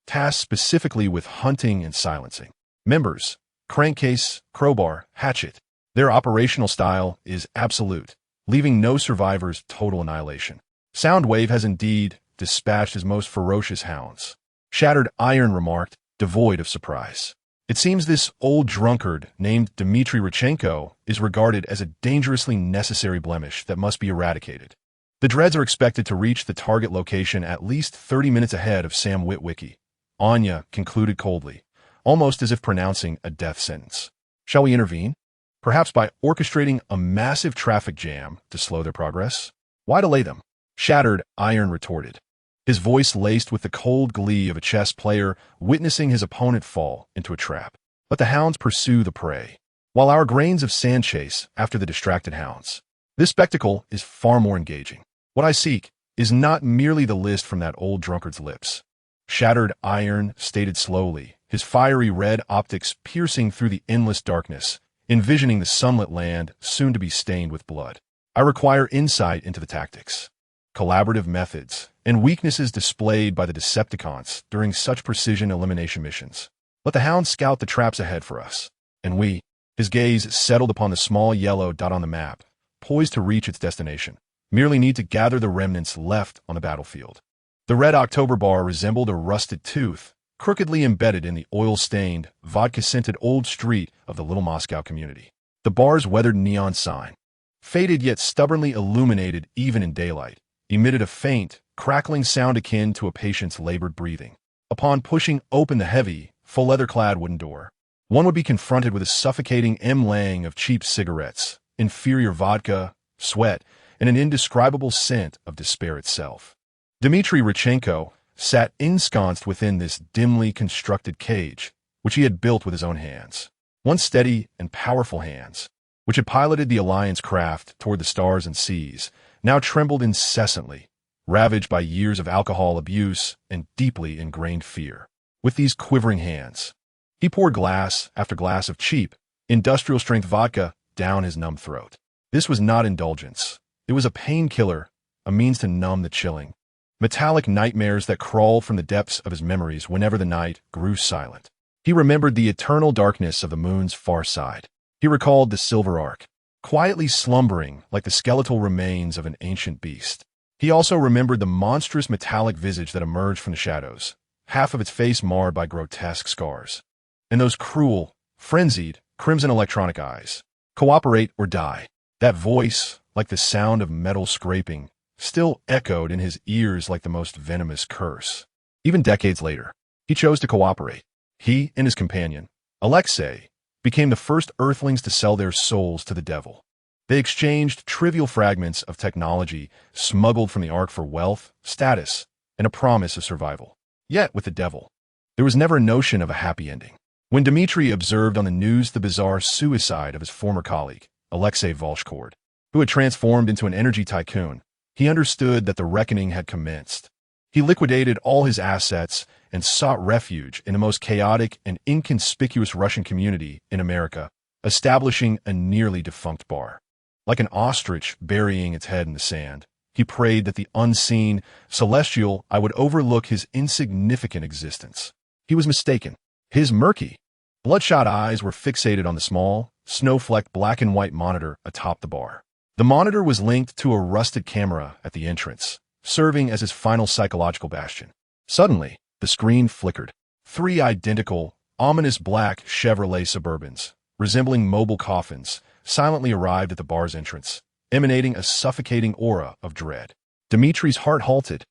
tasked specifically with hunting and silencing. Members: Crankcase, Crowbar, Hatchet. Their operational style is absolute, leaving no survivors total annihilation. Soundwave has indeed dispatched his most ferocious hounds, Shattered Iron remarked, devoid of surprise. It seems this old drunkard named Dmitry Rychenko is regarded as a dangerously necessary blemish that must be eradicated. The Dreads are expected to reach the target location at least 30 minutes ahead of Sam Witwicky, Anya concluded coldly, almost as if pronouncing a death sentence. Shall we intervene? Perhaps by orchestrating a massive traffic jam to slow their progress? Why delay them? Shattered Iron retorted, his voice laced with the cold glee of a chess player witnessing his opponent fall into a trap. Let the hounds pursue the prey, while our grains of sand chase after the distracted hounds. This spectacle is far more engaging. What I seek is not merely the list from that old drunkard's lips. Shattered Iron stated slowly, his fiery red optics piercing through the endless darkness. envisioning the sunlit land soon to be stained with blood. I require insight into the tactics, collaborative methods, and weaknesses displayed by the Decepticons during such precision elimination missions. Let the Hound scout the traps ahead for us. And we, his gaze settled upon the small yellow dot on the map, poised to reach its destination, merely need to gather the remnants left on the battlefield. The red October bar resembled a rusted tooth, crookedly embedded in the oil-stained, vodka-scented old street of the Little Moscow community. The bar's weathered neon sign, faded yet stubbornly illuminated even in daylight, emitted a faint, crackling sound akin to a patient's labored breathing. Upon pushing open the heavy, full leather-clad wooden door, one would be confronted with a suffocating emlaying of cheap cigarettes, inferior vodka, sweat, and an indescribable scent of despair itself. Dmitry Rychenko sat ensconced within this dimly constructed cage, which he had built with his own hands. Once steady and powerful hands, which had piloted the Alliance craft toward the stars and seas, now trembled incessantly, ravaged by years of alcohol abuse and deeply ingrained fear. With these quivering hands, he poured glass after glass of cheap, industrial-strength vodka down his numb throat. This was not indulgence. It was a painkiller, a means to numb the chilling, metallic nightmares that crawled from the depths of his memories whenever the night grew silent. He remembered the eternal darkness of the moon's far side. He recalled the silver arc, quietly slumbering like the skeletal remains of an ancient beast. He also remembered the monstrous metallic visage that emerged from the shadows, half of its face marred by grotesque scars. And those cruel, frenzied, crimson electronic eyes. Cooperate or die. That voice, like the sound of metal scraping, still echoed in his ears like the most venomous curse. Even decades later, he chose to cooperate. He and his companion, Alexei, became the first Earthlings to sell their souls to the devil. They exchanged trivial fragments of technology smuggled from the Ark for wealth, status, and a promise of survival. Yet, with the devil, there was never a notion of a happy ending. When Dmitry observed on the news the bizarre suicide of his former colleague, Alexei Volshkord, who had transformed into an energy tycoon, he understood that the reckoning had commenced. He liquidated all his assets and sought refuge in the most chaotic and inconspicuous Russian community in America, establishing a nearly defunct bar. Like an ostrich burying its head in the sand, he prayed that the unseen, celestial eye would overlook his insignificant existence. He was mistaken. His murky, bloodshot eyes were fixated on the small, snow-flecked black and white monitor atop the bar. The monitor was linked to a rusted camera at the entrance, serving as his final psychological bastion. Suddenly, the screen flickered. 3 identical, ominous black Chevrolet Suburbans, resembling mobile coffins, silently arrived at the bar's entrance, emanating a suffocating aura of dread. Dmitry's heart halted.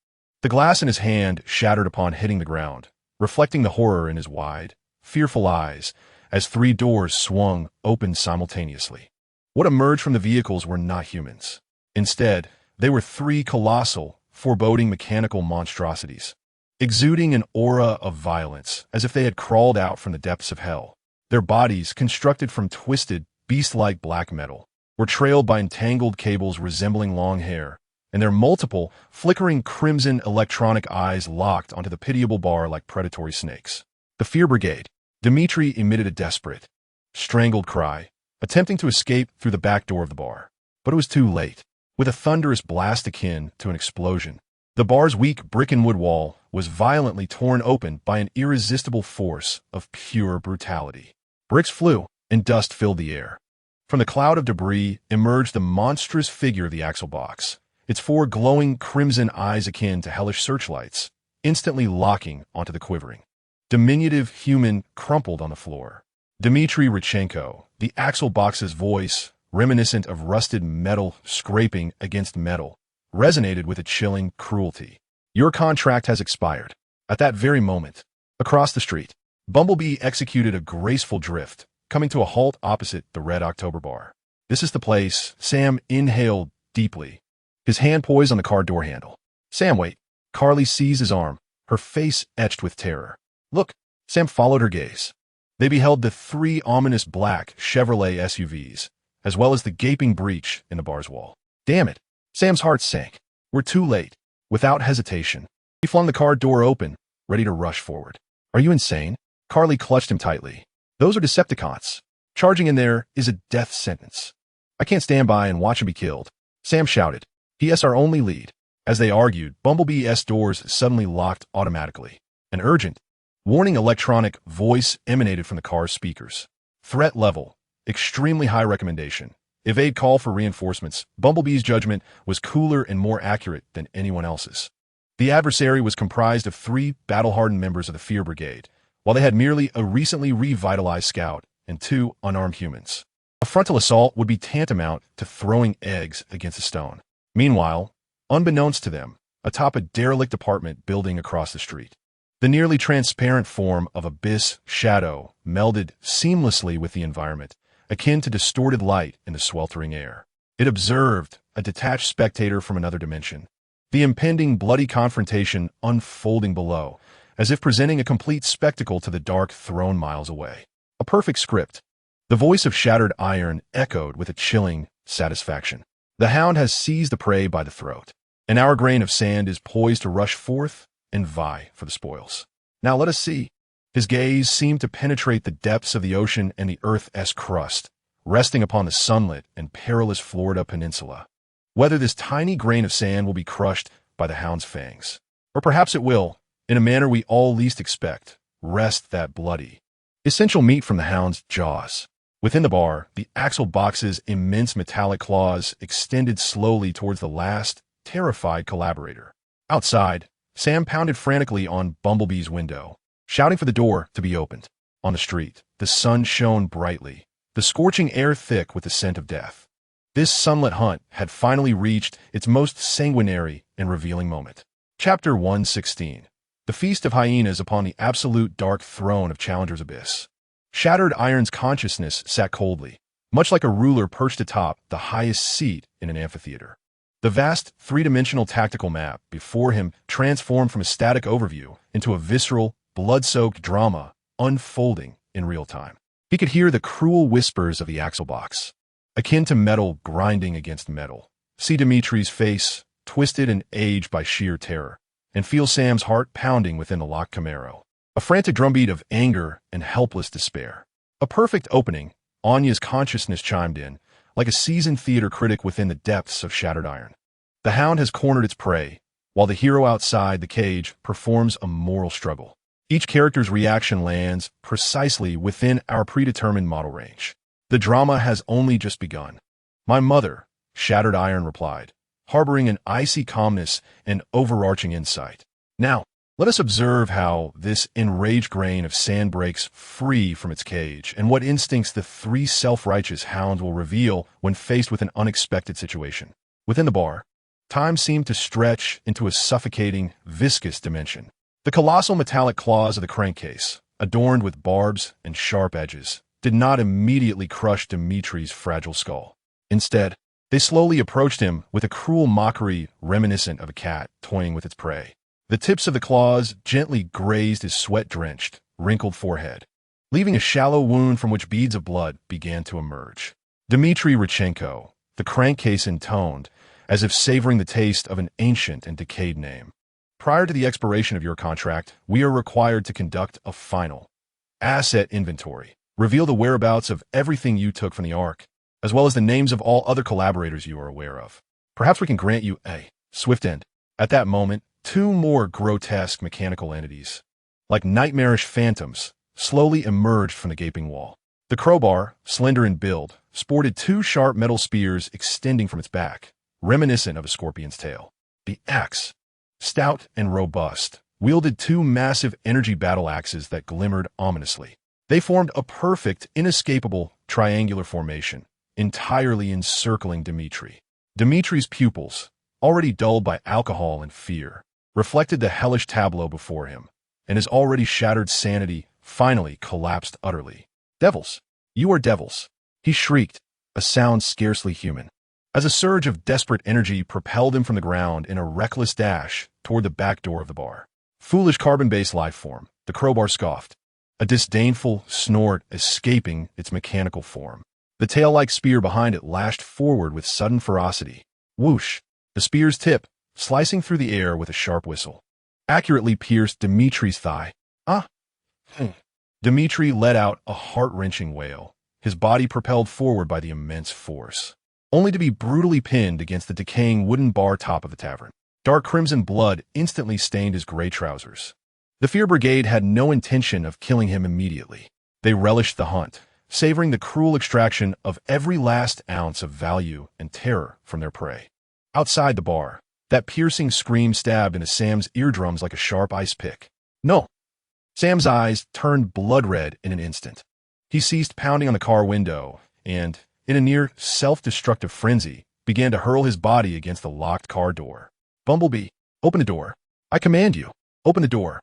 The glass in his hand shattered upon hitting the ground, reflecting the horror in his wide, fearful eyes as 3 doors swung open simultaneously. What emerged from the vehicles were not humans. Instead, they were 3 colossal, foreboding mechanical monstrosities, exuding an aura of violence as if they had crawled out from the depths of hell. Their bodies, constructed from twisted, beast-like black metal, were trailed by entangled cables resembling long hair, and their multiple, flickering crimson electronic eyes locked onto the pitiable bar like predatory snakes. The Fear Brigade. Dmitry emitted a desperate, strangled cry, attempting to escape through the back door of the bar. But it was too late. With a thunderous blast akin to an explosion, the bar's weak brick and wood wall was violently torn open by an irresistible force of pure brutality. Bricks flew, and dust filled the air. From the cloud of debris emerged the monstrous figure of the axle box, its 4 glowing crimson eyes akin to hellish searchlights, instantly locking onto the quivering, diminutive human crumpled on the floor. Dmitry Rychenko, the axle box's voice, reminiscent of rusted metal scraping against metal, resonated with a chilling cruelty. Your contract has expired. At that very moment, across the street, Bumblebee executed a graceful drift, coming to a halt opposite the red October bar. This is the place. Sam inhaled deeply, his hand poised on the car door handle. Sam, wait. Carly seized his arm, her face etched with terror. Look. Sam followed her gaze. They beheld the 3 ominous black Chevrolet SUVs, as well as the gaping breach in the bar's wall. Damn it. Sam's heart sank. We're too late. Without hesitation, he flung the car door open, ready to rush forward. Are you insane? Carly clutched him tightly. Those are Decepticons. Charging in there is a death sentence. I can't stand by and watch him be killed, Sam shouted. He is our only lead. As they argued, Bumblebee's doors suddenly locked automatically. An urgent, warning electronic voice emanated from the car's speakers. Threat level, extremely high recommendation. Evade call for reinforcements. Bumblebee's judgment was cooler and more accurate than anyone else's. The adversary was comprised of 3 battle-hardened members of the Fear Brigade, while they had merely a recently revitalized scout and 2 unarmed humans. A frontal assault would be tantamount to throwing eggs against a stone. Meanwhile, unbeknownst to them, atop a derelict apartment building across the street, the nearly transparent form of Abyss Shadow melded seamlessly with the environment, akin to distorted light in the sweltering air. It observed a detached spectator from another dimension, the impending bloody confrontation unfolding below, as if presenting a complete spectacle to the dark throne miles away. A perfect script. The voice of Shattered Iron echoed with a chilling satisfaction. The hound has seized the prey by the throat, and our grain of sand is poised to rush forth and vie for the spoils. Now let us see. His gaze seemed to penetrate the depths of the ocean and the Earth's crust, resting upon the sunlit and perilous Florida peninsula. Whether this tiny grain of sand will be crushed by the hound's fangs, or perhaps it will, in a manner we all least expect, wrest that bloody, essential meat from the hound's jaws. Within the bar, the axle box's immense metallic claws extended slowly towards the last, terrified collaborator. Outside, Sam pounded frantically on Bumblebee's window, shouting for the door to be opened. On the street, the sun shone brightly, the scorching air thick with the scent of death. This sunlit hunt had finally reached its most sanguinary and revealing moment. Chapter 116. The Feast of Hyenas upon the absolute dark throne of Challenger's Abyss. Shattered Iron's consciousness sat coldly, much like a ruler perched atop the highest seat in an amphitheater. The vast, three-dimensional tactical map before him transformed from a static overview into a visceral, blood-soaked drama unfolding in real time. He could hear the cruel whispers of the axle box, akin to metal grinding against metal. See Dimitri's face, twisted and aged by sheer terror, and feel Sam's heart pounding within the locked Camaro. A frantic drumbeat of anger and helpless despair. A perfect opening, Anya's consciousness chimed in, like a seasoned theater critic within the depths of Shattered Iron. The hound has cornered its prey, while the hero outside the cage performs a moral struggle. Each character's reaction lands precisely within our predetermined model range. The drama has only just begun. My mother, Shattered Iron replied, harboring an icy calmness and overarching insight. Now, let us observe how this enraged grain of sand breaks free from its cage and what instincts the 3 self-righteous hounds will reveal when faced with an unexpected situation. Within the bar, time seemed to stretch into a suffocating, viscous dimension. The colossal metallic claws of the crankcase, adorned with barbs and sharp edges, did not immediately crush Dimitri's fragile skull. Instead, they slowly approached him with a cruel mockery reminiscent of a cat toying with its prey. The tips of the claws gently grazed his sweat-drenched, wrinkled forehead, leaving a shallow wound from which beads of blood began to emerge. Dmitry Rychenko, the crankcase intoned, as if savoring the taste of an ancient and decayed name. Prior to the expiration of your contract, we are required to conduct a final asset inventory, reveal the whereabouts of everything you took from the Ark, as well as the names of all other collaborators you are aware of. Perhaps we can grant you a swift end. At that moment, 2 more grotesque mechanical entities, like nightmarish phantoms, slowly emerged from the gaping wall. The crowbar, slender in build, sported 2 sharp metal spears extending from its back, reminiscent of a scorpion's tail. The axe, stout and robust, wielded 2 massive energy battle axes that glimmered ominously. They formed a perfect, inescapable triangular formation, entirely encircling Dmitri. Dimitri's pupils, already dulled by alcohol and fear, reflected the hellish tableau before him, and his already shattered sanity finally collapsed utterly. Devils! You are devils! He shrieked, a sound scarcely human, as a surge of desperate energy propelled him from the ground in a reckless dash toward the back door of the bar. Foolish carbon-based life form, the crowbar scoffed, a disdainful snort escaping its mechanical form. The tail-like spear behind it lashed forward with sudden ferocity. Whoosh! The spear's tip, slicing through the air with a sharp whistle, accurately pierced Dimitri's thigh. Dmitri let out a heart-wrenching wail, his body propelled forward by the immense force, only to be brutally pinned against the decaying wooden bar top of the tavern. Dark crimson blood instantly stained his gray trousers. The Fear Brigade had no intention of killing him immediately. They relished the hunt, savoring the cruel extraction of every last ounce of value and terror from their prey. Outside the bar, that piercing scream stabbed into Sam's eardrums like a sharp ice pick. No! Sam's eyes turned blood red in an instant. He ceased pounding on the car window and, in a near self-destructive frenzy, began to hurl his body against the locked car door. "Bumblebee, open the door. I command you, open the door,"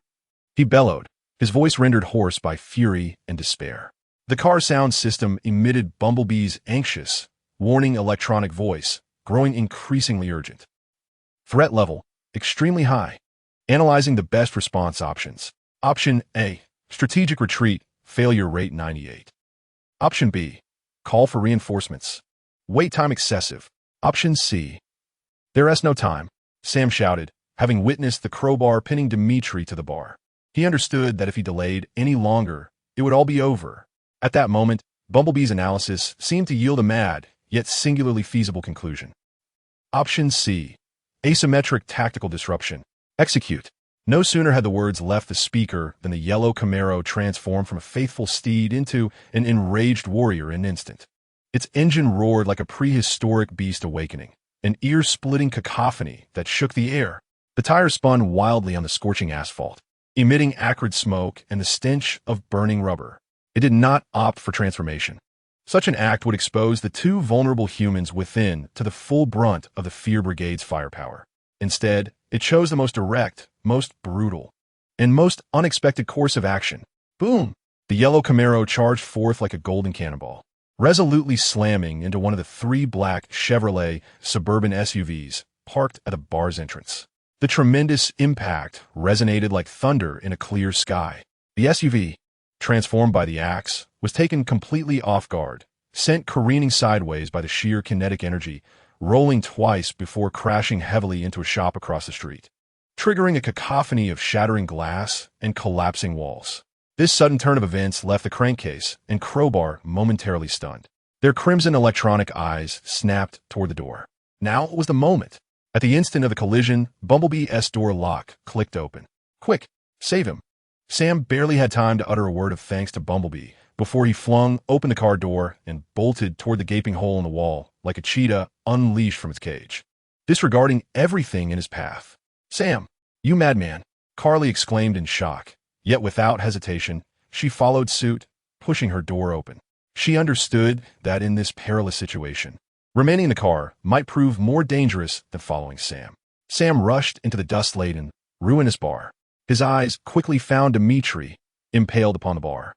he bellowed, his voice rendered hoarse by fury and despair. The car sound system emitted Bumblebee's anxious, warning electronic voice, growing increasingly urgent. Threat level, extremely high. Analyzing the best response options. Option A, strategic retreat, failure rate 98. Option B, call for reinforcements. Wait time excessive. Option C. There is no time, Sam shouted, having witnessed the crowbar pinning Dimitri to the bar. He understood that if he delayed any longer, it would all be over. At that moment, Bumblebee's analysis seemed to yield a mad, yet singularly feasible conclusion. Option C. Asymmetric tactical disruption. Execute. No sooner had the words left the speaker than the yellow Camaro transformed from a faithful steed into an enraged warrior in an instant. Its engine roared like a prehistoric beast awakening, an ear-splitting cacophony that shook the air. The tires spun wildly on the scorching asphalt, emitting acrid smoke and the stench of burning rubber. It did not opt for transformation. Such an act would expose the two vulnerable humans within to the full brunt of the Fear Brigade's firepower. Instead, it chose the most direct, most brutal, and most unexpected course of action. Boom! The yellow Camaro charged forth like a golden cannonball, resolutely slamming into one of the three black Chevrolet Suburban SUVs parked at the bar's entrance. The tremendous impact resonated like thunder in a clear sky. The SUV, transformed by the axe, was taken completely off guard, sent careening sideways by the sheer kinetic energy, rolling twice before crashing heavily into a shop across the street, triggering a cacophony of shattering glass and collapsing walls. This sudden turn of events left the crankcase and crowbar momentarily stunned. Their crimson electronic eyes snapped toward the door. Now was the moment. At the instant of the collision, Bumblebee's door lock clicked open. Quick, save him. Sam barely had time to utter a word of thanks to Bumblebee before he flung open the car door and bolted toward the gaping hole in the wall like a cheetah unleashed from its cage, disregarding everything in his path. "Sam, you madman!" Carly exclaimed in shock, yet without hesitation, she followed suit, pushing her door open. She understood that in this perilous situation, remaining in the car might prove more dangerous than following Sam. Sam rushed into the dust-laden, ruinous bar. His eyes quickly found Dimitri, impaled upon the bar,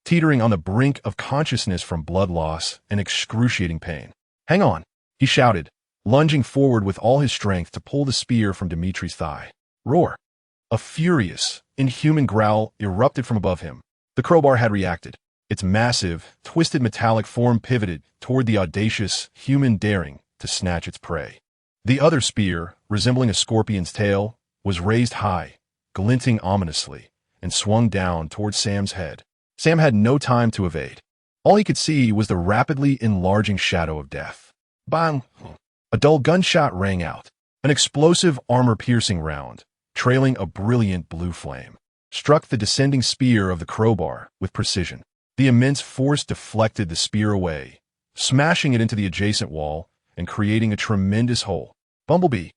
teetering on the brink of consciousness from blood loss and excruciating pain. "Hang on," he shouted, lunging forward with all his strength to pull the spear from Dimitri's thigh. Roar! A furious, inhuman growl erupted from above him. The crowbar had reacted. Its massive, twisted metallic form pivoted toward the audacious human daring to snatch its prey. The other spear, resembling a scorpion's tail, was raised high, glinting ominously, and swung down toward Sam's head. Sam had no time to evade. All he could see was the rapidly enlarging shadow of death. Bang! A dull gunshot rang out. An explosive armor-piercing round, trailing a brilliant blue flame, struck the descending spear of the crowbar with precision. The immense force deflected the spear away, smashing it into the adjacent wall and creating a tremendous hole. Bumblebee.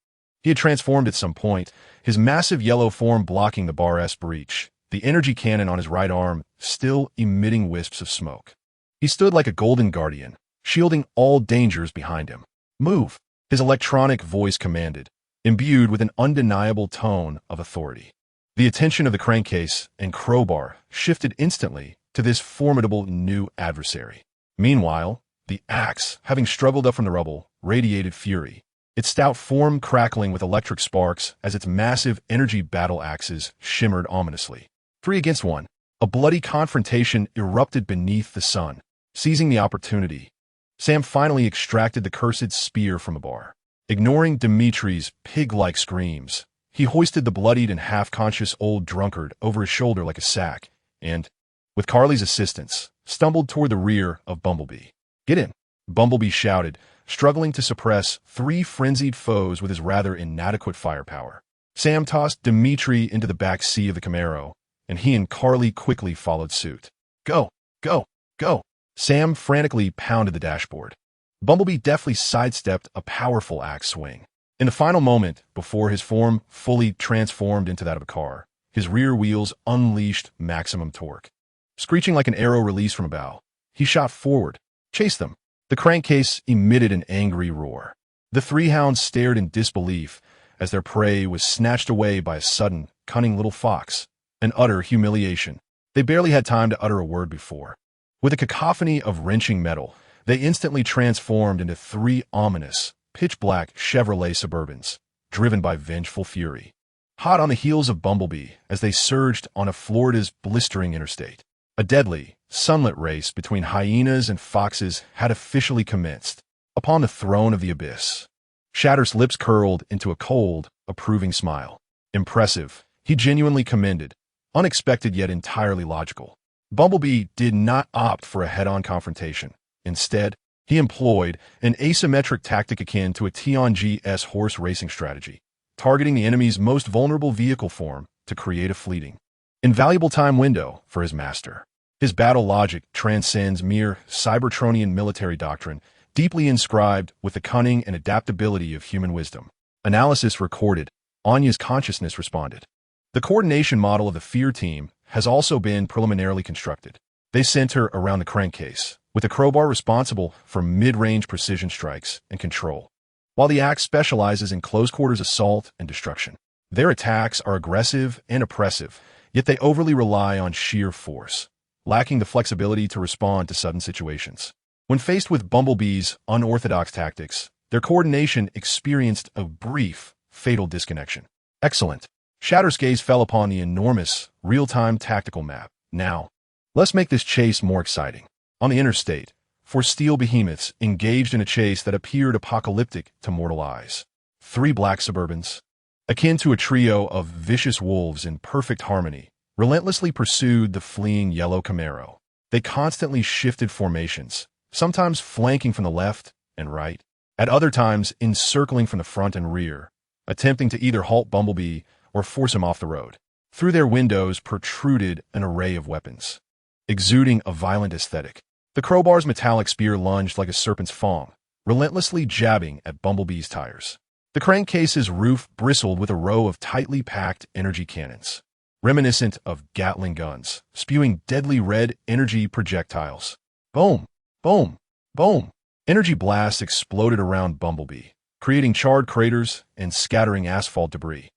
He had transformed at some point, his massive yellow form blocking the bar's breach, the energy cannon on his right arm still emitting wisps of smoke. He stood like a golden guardian, shielding all dangers behind him. "Move," his electronic voice commanded, imbued with an undeniable tone of authority. The attention of the crankcase and crowbar shifted instantly to this formidable new adversary. Meanwhile, the axe, having struggled up from the rubble, radiated fury, its stout form crackling with electric sparks as its massive energy battle axes shimmered ominously. 3 against 1, a bloody confrontation erupted beneath the sun. Seizing the opportunity, Sam finally extracted the cursed spear from the bar. Ignoring Dimitri's pig-like screams, he hoisted the bloodied and half-conscious old drunkard over his shoulder like a sack, and, with Carly's assistance, stumbled toward the rear of Bumblebee. "Get in," Bumblebee shouted, struggling to suppress 3 frenzied foes with his rather inadequate firepower. Sam tossed Dimitri into the back seat of the Camaro, and he and Carly quickly followed suit. "Go, go, go!" Sam frantically pounded the dashboard. Bumblebee deftly sidestepped a powerful axe swing. In the final moment, before his form fully transformed into that of a car, his rear wheels unleashed maximum torque. Screeching like an arrow released from a bow, he shot forward, chased them. The crankcase emitted an angry roar. The 3 hounds stared in disbelief as their prey was snatched away by a sudden, cunning little fox. An utter humiliation. They barely had time to utter a word before. With a cacophony of wrenching metal, they instantly transformed into 3 ominous, pitch-black Chevrolet Suburbans, driven by vengeful fury. Hot on the heels of Bumblebee as they surged on Florida's blistering interstate. A deadly, sunlit race between hyenas and foxes had officially commenced. Upon the throne of the abyss, Shatter's lips curled into a cold, approving smile. Impressive, he genuinely commended. Unexpected yet entirely logical. Bumblebee did not opt for a head-on confrontation. Instead, he employed an asymmetric tactic akin to a T-on-G-S horse racing strategy, targeting the enemy's most vulnerable vehicle form to create a fleeting, invaluable time window for his master. His battle logic transcends mere Cybertronian military doctrine, deeply inscribed with the cunning and adaptability of human wisdom. Analysis recorded. Anya's consciousness responded. The coordination model of the Fear team has also been preliminarily constructed. They center around the crankcase, with the crowbar responsible for mid-range precision strikes and control, while the axe specializes in close-quarters assault and destruction. Their attacks are aggressive and oppressive, yet they overly rely on sheer force, lacking the flexibility to respond to sudden situations. When faced with Bumblebee's unorthodox tactics, their coordination experienced a brief, fatal disconnection. Excellent. Shatter's gaze fell upon the enormous, real-time tactical map. Now, let's make this chase more exciting. On the interstate, 4 steel behemoths engaged in a chase that appeared apocalyptic to mortal eyes. 3 black Suburbans, akin to a trio of vicious wolves in perfect harmony, relentlessly pursued the fleeing yellow Camaro. They constantly shifted formations, sometimes flanking from the left and right, at other times encircling from the front and rear, attempting to either halt Bumblebee or force him off the road. Through their windows protruded an array of weapons, exuding a violent aesthetic. The crowbar's metallic spear lunged like a serpent's fang, relentlessly jabbing at Bumblebee's tires. The crankcase's roof bristled with a row of tightly packed energy cannons, reminiscent of Gatling guns, spewing deadly red energy projectiles. Boom! Boom! Boom! Energy blasts exploded around Bumblebee, creating charred craters and scattering asphalt debris.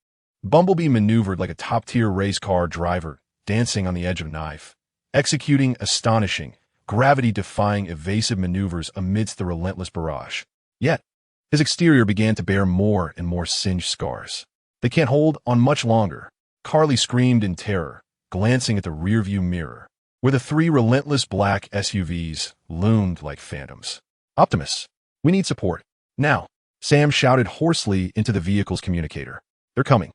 Bumblebee maneuvered like a top-tier race car driver, dancing on the edge of a knife, executing astonishing, gravity-defying evasive maneuvers amidst the relentless barrage. Yet, his exterior began to bear more and more singed scars. "They can't hold on much longer," Carly screamed in terror, glancing at the rearview mirror, where the 3 relentless black SUVs loomed like phantoms. "Optimus, we need support. Now," Sam shouted hoarsely into the vehicle's communicator. "They're coming."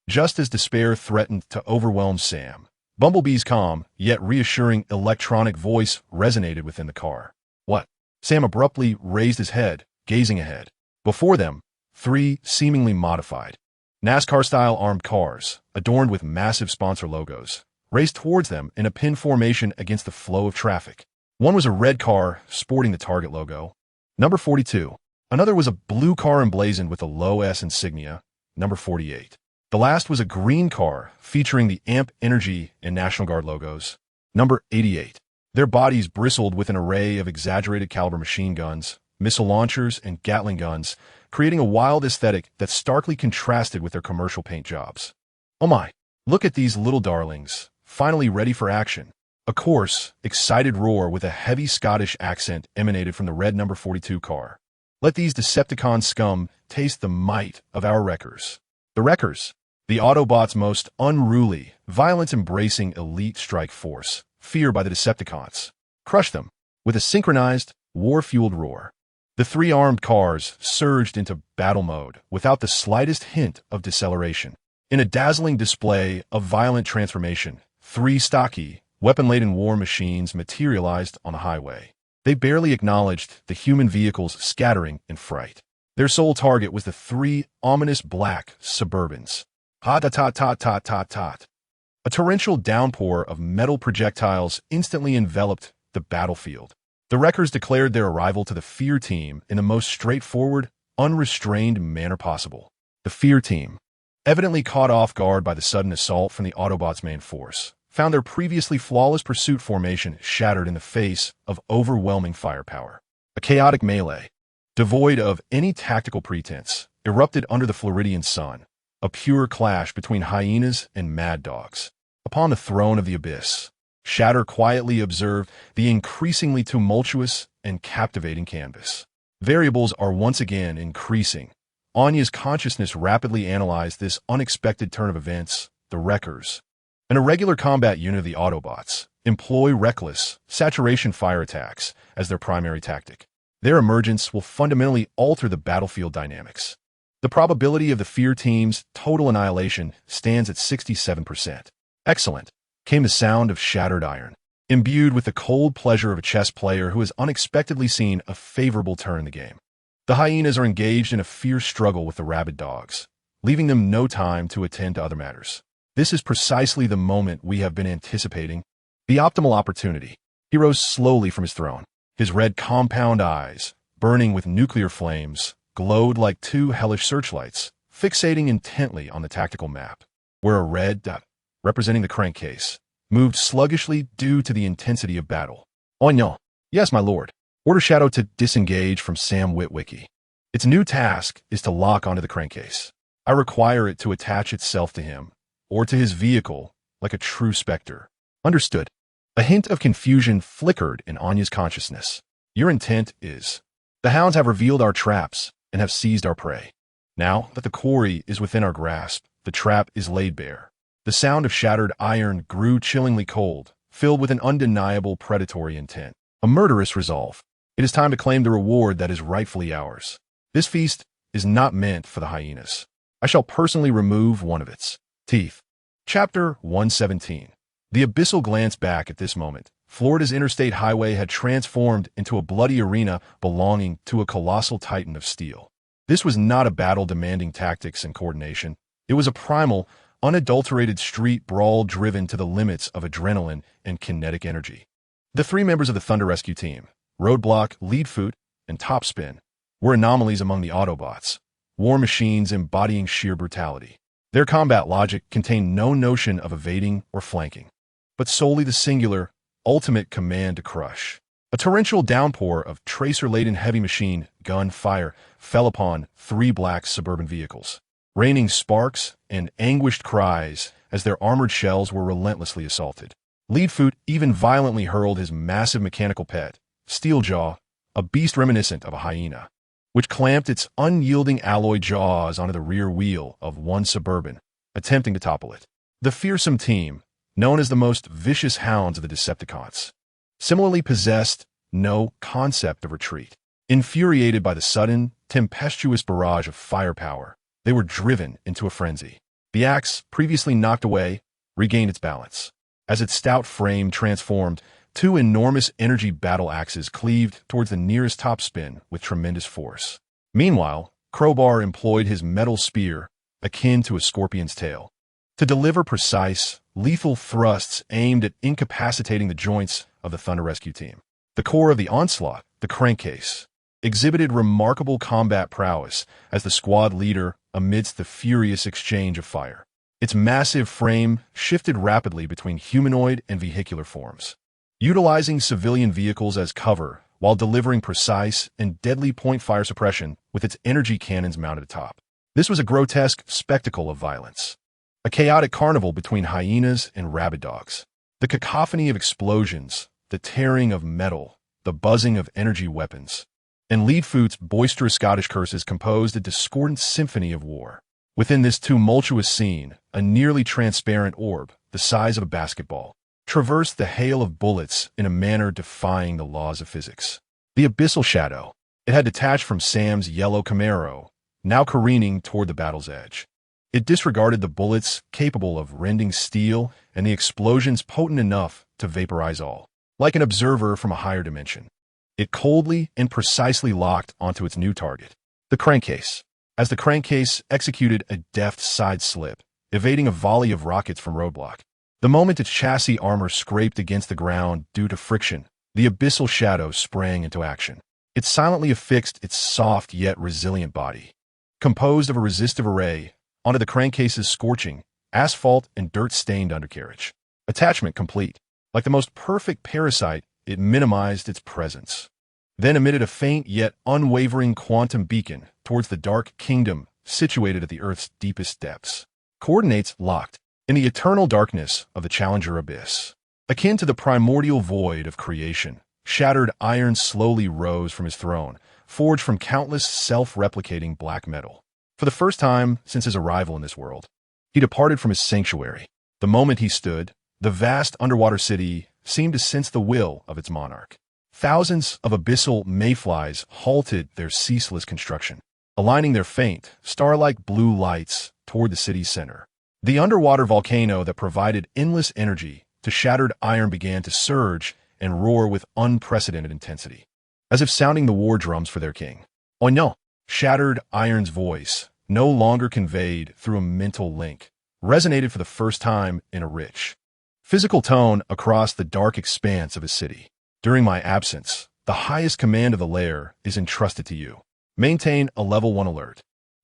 Just as despair threatened to overwhelm Sam, Bumblebee's calm, yet reassuring electronic voice resonated within the car. "What?" Sam abruptly raised his head, gazing ahead. Before them, 3 seemingly modified, NASCAR-style armed cars, adorned with massive sponsor logos, raced towards them in a pin formation against the flow of traffic. One was a red car sporting the Target logo, number 42. Another was a blue car emblazoned with the low S insignia, number 48. The last was a green car featuring the AMP Energy and National Guard logos, number 88. Their bodies bristled with an array of exaggerated caliber machine guns, missile launchers, and Gatling guns, creating a wild aesthetic that starkly contrasted with their commercial paint jobs. "Oh my, look at these little darlings, finally ready for action." A coarse, excited roar with a heavy Scottish accent emanated from the red number 42 car. "Let these Decepticon scum taste the might of our wreckers." The wreckers, the Autobots' most unruly, violence-embracing elite strike force, feared by the Decepticons, crushed them with a synchronized, war-fueled roar. The 3 armed cars surged into battle mode without the slightest hint of deceleration. In a dazzling display of violent transformation, 3 stocky, Weapon-laden war machines materialized on the highway. They barely acknowledged the human vehicles scattering in fright. Their sole target was the three ominous black Suburbans. Hot-tot-tot-tot-tot-tot. A torrential downpour of metal projectiles instantly enveloped the battlefield. The wreckers declared their arrival to the Fear Team in the most straightforward, unrestrained manner possible. The Fear Team, evidently caught off guard by the sudden assault from the Autobots' main force, found their previously flawless pursuit formation shattered in the face of overwhelming firepower. A chaotic melee, devoid of any tactical pretense, erupted under the Floridian sun, a pure clash between hyenas and mad dogs. Upon the throne of the abyss, Shatter quietly observed the increasingly tumultuous and captivating canvas. Variables are once again increasing. Anya's consciousness rapidly analyzed this unexpected turn of events. The Wreckers, an irregular combat unit of the Autobots, employ reckless, saturation fire attacks as their primary tactic. Their emergence will fundamentally alter the battlefield dynamics. The probability of the Fear Team's total annihilation stands at 67%. Excellent, came the sound of shattered iron, imbued with the cold pleasure of a chess player who has unexpectedly seen a favorable turn in the game. The hyenas are engaged in a fierce struggle with the rabid dogs, leaving them no time to attend to other matters. This is precisely the moment we have been anticipating, the optimal opportunity. He rose slowly from his throne. His red compound eyes, burning with nuclear flames, glowed like two hellish searchlights, fixating intently on the tactical map, where a red dot, representing the crankcase, moved sluggishly due to the intensity of battle. Anya. Yes, my lord. Order Shadow to disengage from Sam Witwicky. Its new task is to lock onto the crankcase. I require it to attach itself to him, or to his vehicle, like a true specter. Understood. A hint of confusion flickered in Anya's consciousness. Your intent is... The hounds have revealed our traps and have seized our prey. Now that the quarry is within our grasp, the trap is laid bare. The sound of shattered iron grew chillingly cold, filled with an undeniable predatory intent, a murderous resolve. It is time to claim the reward that is rightfully ours. This feast is not meant for the hyenas. I shall personally remove one of its teeth. Chapter 117. The Abyssal glanced back at this moment. Florida's interstate highway had transformed into a bloody arena belonging to a colossal titan of steel. This was not a battle demanding tactics and coordination. It was a primal, unadulterated street brawl driven to the limits of adrenaline and kinetic energy. The three members of the Thunder Rescue Team, Roadblock, Leadfoot, and Topspin, were anomalies among the Autobots, war machines embodying sheer brutality. Their combat logic contained no notion of evading or flanking, but solely the singular, ultimate command to crush. A torrential downpour of tracer-laden heavy machine gun fire fell upon three black suburban vehicles, raining sparks and anguished cries as their armored shells were relentlessly assaulted. Leadfoot even violently hurled his massive mechanical pet, Steeljaw, a beast reminiscent of a hyena, which clamped its unyielding alloy jaws onto the rear wheel of one Suburban, attempting to topple it. The fearsome team, known as the most vicious hounds of the Decepticons, similarly possessed no concept of retreat. Infuriated by the sudden, tempestuous barrage of firepower, they were driven into a frenzy. The axe, previously knocked away, regained its balance. As its stout frame transformed, two enormous energy battle axes cleaved towards the nearest Topspin with tremendous force. Meanwhile, Crowbar employed his metal spear, akin to a scorpion's tail, to deliver precise, lethal thrusts aimed at incapacitating the joints of the Thunder Rescue Team. The core of the onslaught, the crankcase, exhibited remarkable combat prowess as the squad leader amidst the furious exchange of fire. Its massive frame shifted rapidly between humanoid and vehicular forms, utilizing civilian vehicles as cover while delivering precise and deadly point fire suppression with its energy cannons mounted atop. This was a grotesque spectacle of violence, a chaotic carnival between hyenas and rabid dogs. The cacophony of explosions, the tearing of metal, the buzzing of energy weapons, and Leadfoot's boisterous Scottish curses composed a discordant symphony of war. Within this tumultuous scene, a nearly transparent orb, the size of a basketball, traversed the hail of bullets in a manner defying the laws of physics. The Abyssal Shadow, it had detached from Sam's yellow Camaro, now careening toward the battle's edge. It disregarded the bullets capable of rending steel and the explosions potent enough to vaporize all. Like an observer from a higher dimension, it coldly and precisely locked onto its new target, the crankcase. As the crankcase executed a deft side slip, evading a volley of rockets from roadblock. The moment its chassis armor scraped against the ground due to friction, the abyssal shadow sprang into action. It silently affixed its soft yet resilient body, composed of a resistive array, onto the crankcase's scorching, asphalt and dirt-stained undercarriage. Attachment complete. Like the most perfect parasite, it minimized its presence, then emitted a faint yet unwavering quantum beacon towards the dark kingdom situated at the Earth's deepest depths. Coordinates locked in the eternal darkness of the Challenger Abyss. Akin to the primordial void of creation, shattered iron slowly rose from his throne, forged from countless self-replicating black metal. For the first time since his arrival in this world, he departed from his sanctuary. The moment he stood, the vast underwater city seemed to sense the will of its monarch. Thousands of abyssal mayflies halted their ceaseless construction, aligning their faint, star-like blue lights toward the city's center. The underwater volcano that provided endless energy to shattered iron began to surge and roar with unprecedented intensity, as if sounding the war drums for their king. Oh no! Shattered iron's voice, no longer conveyed through a mental link, resonated for the first time in a rich, physical tone across the dark expanse of his city. During my absence, the highest command of the lair is entrusted to you. Maintain a level 1 alert,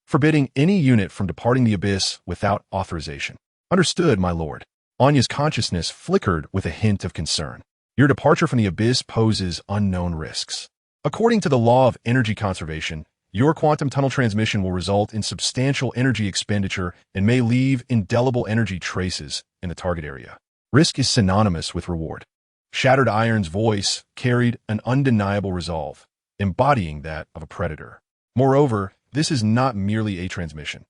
forbidding any unit from departing the abyss without authorization. Understood, my lord. Anya's consciousness flickered with a hint of concern. Your departure from the abyss poses unknown risks. According to the law of energy conservation, your quantum tunnel transmission will result in substantial energy expenditure and may leave indelible energy traces in the target area. Risk is synonymous with reward. Shattered Iron's voice carried an undeniable resolve, embodying that of a predator. Moreover, this is not merely a transmission.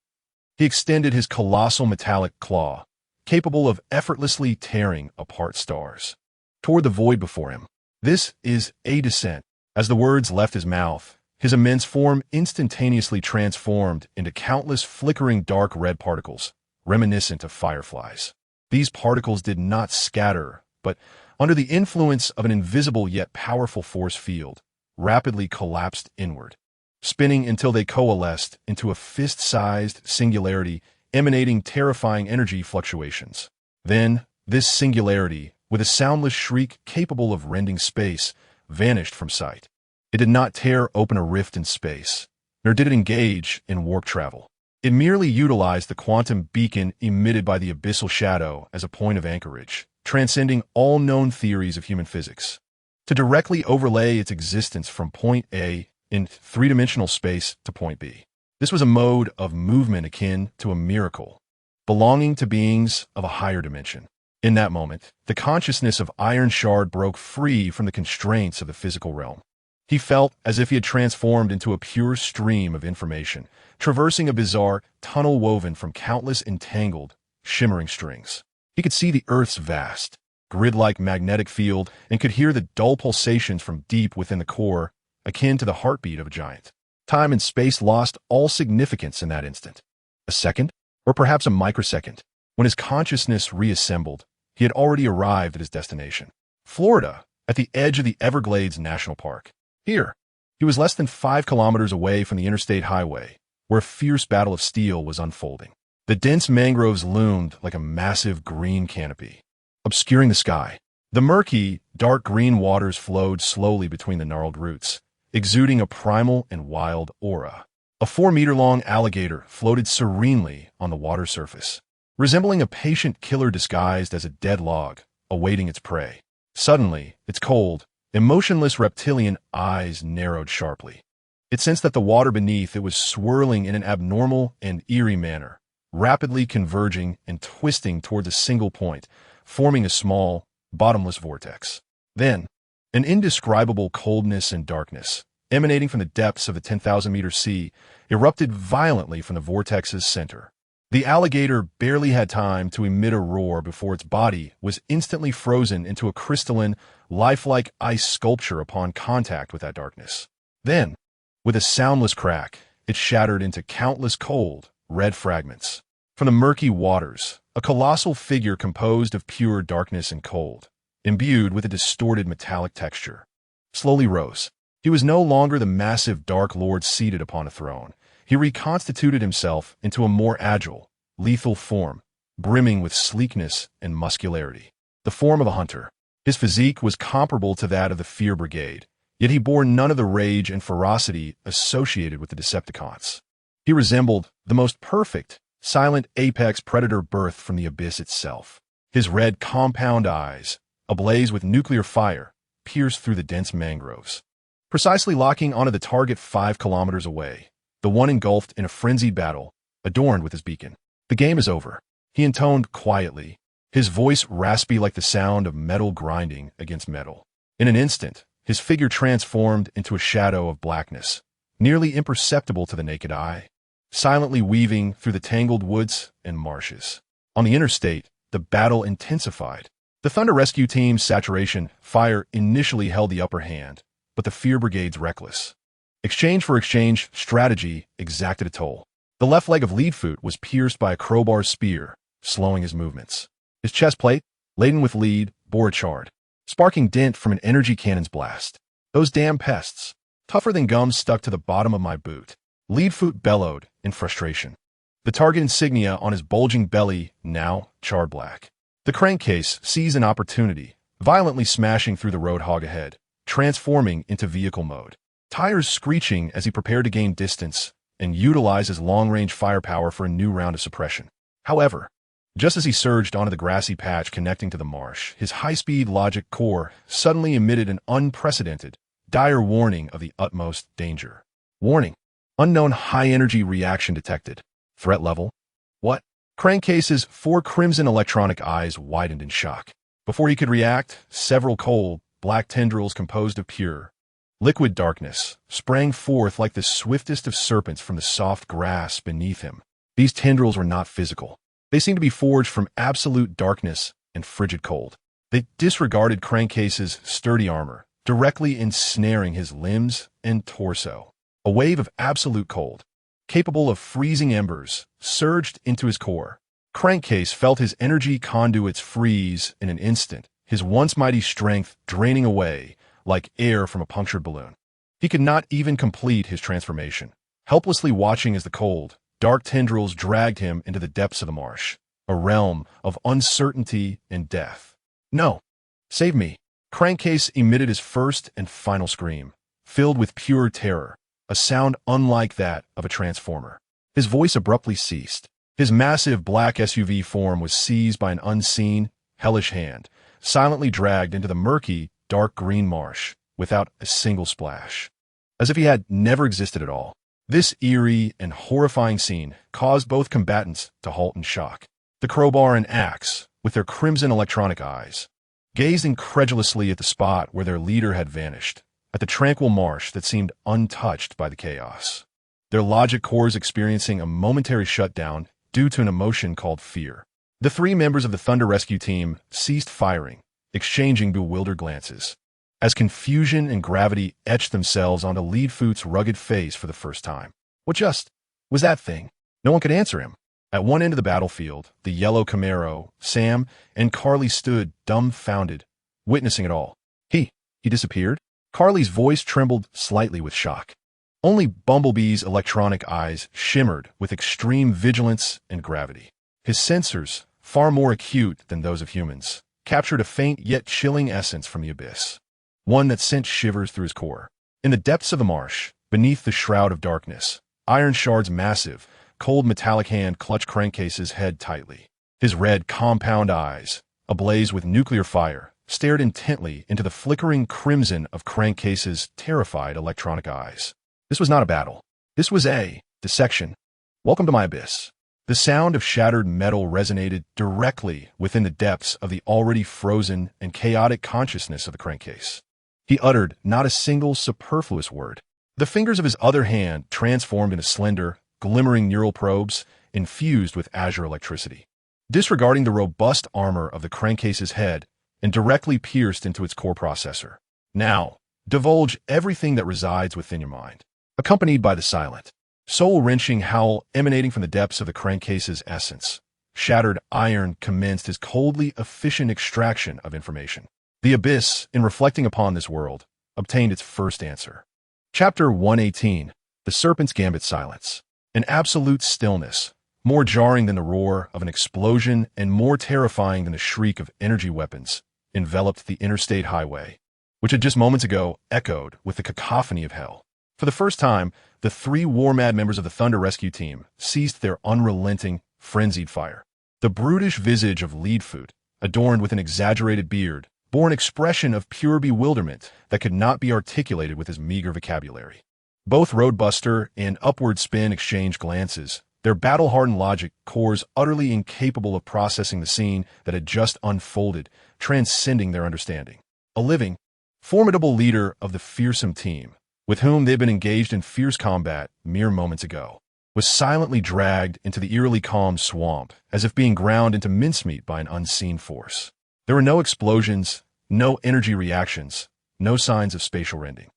He extended his colossal metallic claw, capable of effortlessly tearing apart stars, toward the void before him. This is a descent. As the words left his mouth, his immense form instantaneously transformed into countless flickering dark red particles, reminiscent of fireflies. These particles did not scatter, but, under the influence of an invisible yet powerful force field, rapidly collapsed inward, spinning until they coalesced into a fist-sized singularity emanating terrifying energy fluctuations. Then, this singularity, with a soundless shriek capable of rending space, vanished from sight. It did not tear open a rift in space, nor did it engage in warp travel. It merely utilized the quantum beacon emitted by the abyssal shadow as a point of anchorage, transcending all known theories of human physics, to directly overlay its existence from point A in three-dimensional space to point B. This was a mode of movement akin to a miracle, belonging to beings of a higher dimension. In that moment, the consciousness of Iron Shard broke free from the constraints of the physical realm. He felt as if he had transformed into a pure stream of information, traversing a bizarre tunnel woven from countless entangled, shimmering strings. He could see the Earth's vast, grid-like magnetic field and could hear the dull pulsations from deep within the core, akin to the heartbeat of a giant. Time and space lost all significance in that instant. A second, or perhaps a microsecond. When his consciousness reassembled, he had already arrived at his destination. Florida, at the edge of the Everglades National Park. Here, he was less than 5 kilometers away from the interstate highway, where a fierce battle of steel was unfolding. The dense mangroves loomed like a massive green canopy, obscuring the sky. The murky, dark green waters flowed slowly between the gnarled roots, exuding a primal and wild aura. A 4-meter-long alligator floated serenely on the water surface, resembling a patient killer disguised as a dead log, awaiting its prey. Suddenly, its cold, emotionless reptilian eyes narrowed sharply. It sensed that the water beneath it was swirling in an abnormal and eerie manner, rapidly converging and twisting towards a single point, forming a small, bottomless vortex. Then, an indescribable coldness and darkness, emanating from the depths of the 10,000-meter sea, erupted violently from the vortex's center. The alligator barely had time to emit a roar before its body was instantly frozen into a crystalline, lifelike ice sculpture upon contact with that darkness. Then, with a soundless crack, it shattered into countless cold, red fragments. From the murky waters, a colossal figure composed of pure darkness and cold, imbued with a distorted metallic texture, slowly rose. He was no longer the massive Dark Lord seated upon a throne. He reconstituted himself into a more agile, lethal form, brimming with sleekness and muscularity. The form of a hunter. His physique was comparable to that of the Fear Brigade, yet he bore none of the rage and ferocity associated with the Decepticons. He resembled the most perfect, silent apex predator birthed from the abyss itself. His red compound eyes, ablaze with nuclear fire, pierced through the dense mangroves, precisely locking onto the target 5 kilometers away, the one engulfed in a frenzied battle, adorned with his beacon. The game is over, he intoned quietly, his voice raspy like the sound of metal grinding against metal. In an instant, his figure transformed into a shadow of blackness, nearly imperceptible to the naked eye, silently weaving through the tangled woods and marshes. On the interstate, the battle intensified. The Thunder Rescue Team's saturation fire initially held the upper hand, but the Fear Brigade's reckless exchange for exchange strategy exacted a toll. The left leg of Leadfoot was pierced by a crowbar spear, slowing his movements. His chest plate, laden with lead, bore a charred, sparking dent from an energy cannon's blast. Those damn pests, tougher than gum, stuck to the bottom of my boot. Leadfoot bellowed in frustration. The target insignia on his bulging belly now charred black. The crankcase seized an opportunity, violently smashing through the roadhog ahead, transforming into vehicle mode. Tires screeching as he prepared to gain distance and utilize his long-range firepower for a new round of suppression. However, just as he surged onto the grassy patch connecting to the marsh, his high-speed logic core suddenly emitted an unprecedented, dire warning of the utmost danger. Warning. Unknown high-energy reaction detected. Threat level. What? Crankcase's 4 crimson electronic eyes widened in shock. Before he could react, several cold, black tendrils composed of pure, liquid darkness sprang forth like the swiftest of serpents from the soft grass beneath him. These tendrils were not physical. They seemed to be forged from absolute darkness and frigid cold. They disregarded Crankcase's sturdy armor, directly ensnaring his limbs and torso. A wave of absolute cold, capable of freezing embers, surged into his core. Crankcase felt his energy conduits freeze in an instant, his once mighty strength draining away like air from a punctured balloon. He could not even complete his transformation, helplessly watching as the cold, dark tendrils dragged him into the depths of the marsh, a realm of uncertainty and death. No! Save me! Crankcase emitted his first and final scream, filled with pure terror, a sound unlike that of a transformer. His voice abruptly ceased. His massive black SUV form was seized by an unseen, hellish hand, silently dragged into the murky, dark green marsh without a single splash, as if he had never existed at all. This eerie and horrifying scene caused both combatants to halt in shock. The crowbar and axe, with their crimson electronic eyes, gazed incredulously at the spot where their leader had vanished, at the tranquil marsh that seemed untouched by the chaos. Their logic cores experiencing a momentary shutdown due to an emotion called fear. The 3 members of the Thunder Rescue Team ceased firing, exchanging bewildered glances, as confusion and gravity etched themselves onto Leadfoot's rugged face for the first time. What just was that thing? No one could answer him. At one end of the battlefield, the yellow Camaro, Sam, and Carly stood dumbfounded, witnessing it all. He disappeared? Carly's voice trembled slightly with shock. Only Bumblebee's electronic eyes shimmered with extreme vigilance and gravity. His sensors, far more acute than those of humans, captured a faint yet chilling essence from the abyss, one that sent shivers through his core. In the depths of the marsh, beneath the shroud of darkness, Iron Shard's massive, cold metallic hand clutched Crankcase's head tightly. His red compound eyes, ablaze with nuclear fire, stared intently into the flickering crimson of Crankcase's terrified electronic eyes. This was not a battle. This was a dissection. Welcome to my abyss. The sound of shattered metal resonated directly within the depths of the already frozen and chaotic consciousness of the Crankcase. He uttered not a single superfluous word. The fingers of his other hand transformed into slender, glimmering neural probes infused with azure electricity, disregarding the robust armor of the Crankcase's head and directly pierced into its core processor. Now, divulge everything that resides within your mind, accompanied by the silent, Soul-wrenching howl emanating from the depths of the crankcase's essence. Shattered iron commenced his coldly efficient extraction of information. The Abyss, in reflecting upon this world, obtained its first answer. Chapter 118. The Serpent's Gambit Silence. An absolute stillness, more jarring than the roar of an explosion and more terrifying than the shriek of energy weapons, enveloped the interstate highway, which had just moments ago echoed with the cacophony of hell. For the first time, the three war-mad members of the Thunder Rescue Team ceased their unrelenting, frenzied fire. The brutish visage of Leadfoot, adorned with an exaggerated beard, bore an expression of pure bewilderment that could not be articulated with his meager vocabulary. Both Roadbuster and Upward Spin exchanged glances, their battle-hardened logic cores utterly incapable of processing the scene that had just unfolded, transcending their understanding. A living, formidable leader of the fearsome team, with whom they had been engaged in fierce combat mere moments ago, was silently dragged into the eerily calm swamp, as if being ground into mincemeat by an unseen force. There were no explosions, no energy reactions, no signs of spatial rending.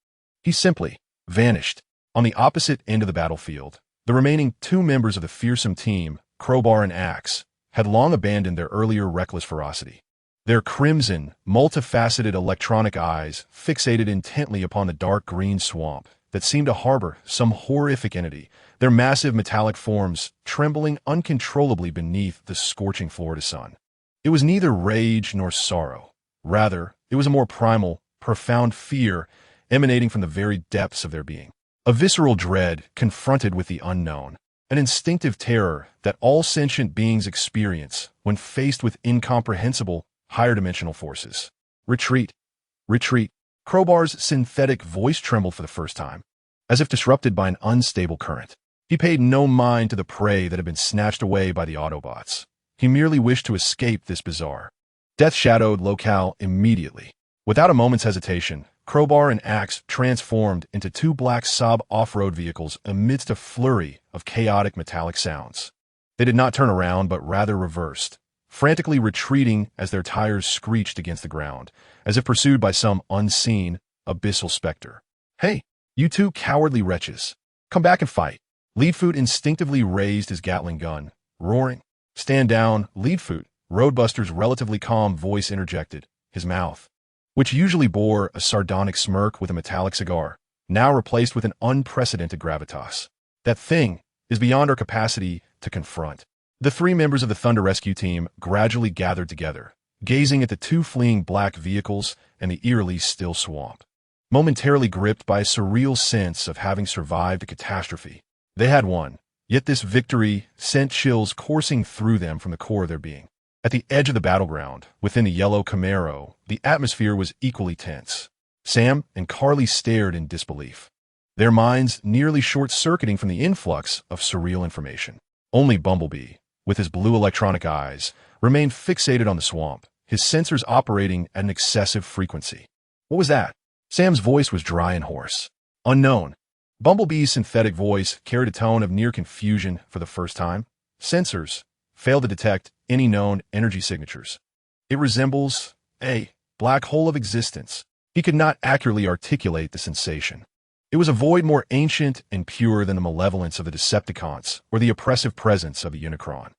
He simply vanished. On the opposite end of the battlefield, the remaining two members of the fearsome team, Crowbar and Axe, had long abandoned their earlier reckless ferocity. Their crimson, multifaceted electronic eyes fixated intently upon the dark green swamp that seemed to harbor some horrific entity, their massive metallic forms trembling uncontrollably beneath the scorching Florida sun. It was neither rage nor sorrow. Rather, it was a more primal, profound fear emanating from the very depths of their being. A visceral dread confronted with the unknown, an instinctive terror that all sentient beings experience when faced with incomprehensible, higher-dimensional forces. Retreat. Retreat. Crowbar's synthetic voice trembled for the first time, as if disrupted by an unstable current. He paid no mind to the prey that had been snatched away by the Autobots. He merely wished to escape this bizarre, death-shadowed locale immediately. Without a moment's hesitation, Crowbar and Axe transformed into two black Saab off-road vehicles amidst a flurry of chaotic metallic sounds. They did not turn around, but rather reversed, frantically retreating as their tires screeched against the ground, as if pursued by some unseen, abyssal specter. "Hey, you two cowardly wretches! Come back and fight!" Leadfoot instinctively raised his Gatling gun, roaring. "Stand down, Leadfoot," Roadbuster's relatively calm voice interjected, his mouth, which usually bore a sardonic smirk with a metallic cigar, now replaced with an unprecedented gravitas. "That thing is beyond our capacity to confront." The three members of the Thunder Rescue Team gradually gathered together, gazing at the two fleeing black vehicles and the eerily still swamp, momentarily gripped by a surreal sense of having survived a catastrophe. They had won, yet this victory sent chills coursing through them from the core of their being. At the edge of the battleground, within the yellow Camaro, the atmosphere was equally tense. Sam and Carly stared in disbelief, their minds nearly short-circuiting from the influx of surreal information. Only Bumblebee, with his blue electronic eyes, remained fixated on the swamp, his sensors operating at an excessive frequency. What was that? Sam's voice was dry and hoarse. Unknown. Bumblebee's synthetic voice carried a tone of near confusion for the first time. Sensors failed to detect any known energy signatures. It resembles a black hole of existence. He could not accurately articulate the sensation. It was a void more ancient and pure than the malevolence of the Decepticons or the oppressive presence of a Unicron.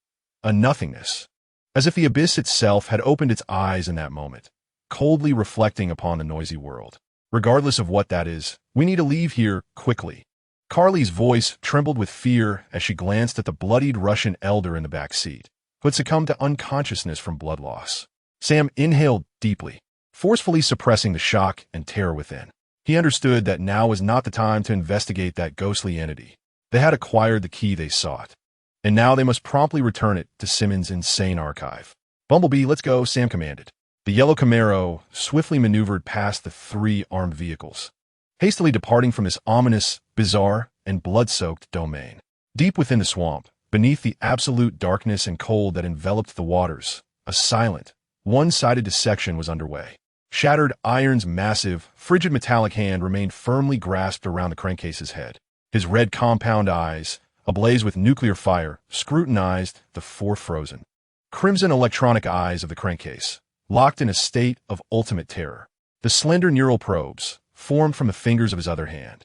A nothingness, as if the abyss itself had opened its eyes in that moment, coldly reflecting upon the noisy world. "Regardless of what that is, we need to leave here quickly." Carly's voice trembled with fear as she glanced at the bloodied Russian elder in the back seat, who had succumbed to unconsciousness from blood loss. Sam inhaled deeply, forcefully suppressing the shock and terror within. He understood that now was not the time to investigate that ghostly entity. They had acquired the key they sought, and now they must promptly return it to Simmons' insane archive. "Bumblebee, let's go," Sam commanded. The yellow Camaro swiftly maneuvered past the three armed vehicles, hastily departing from this ominous, bizarre, and blood-soaked domain. Deep within the swamp, beneath the absolute darkness and cold that enveloped the waters, a silent, one-sided dissection was underway. Shattered Iron's massive, frigid metallic hand remained firmly grasped around the crankcase's head. His red compound eyes, ablaze with nuclear fire, scrutinized the four frozen, crimson electronic eyes of the crankcase, locked in a state of ultimate terror. The slender neural probes, formed from the fingers of his other hand,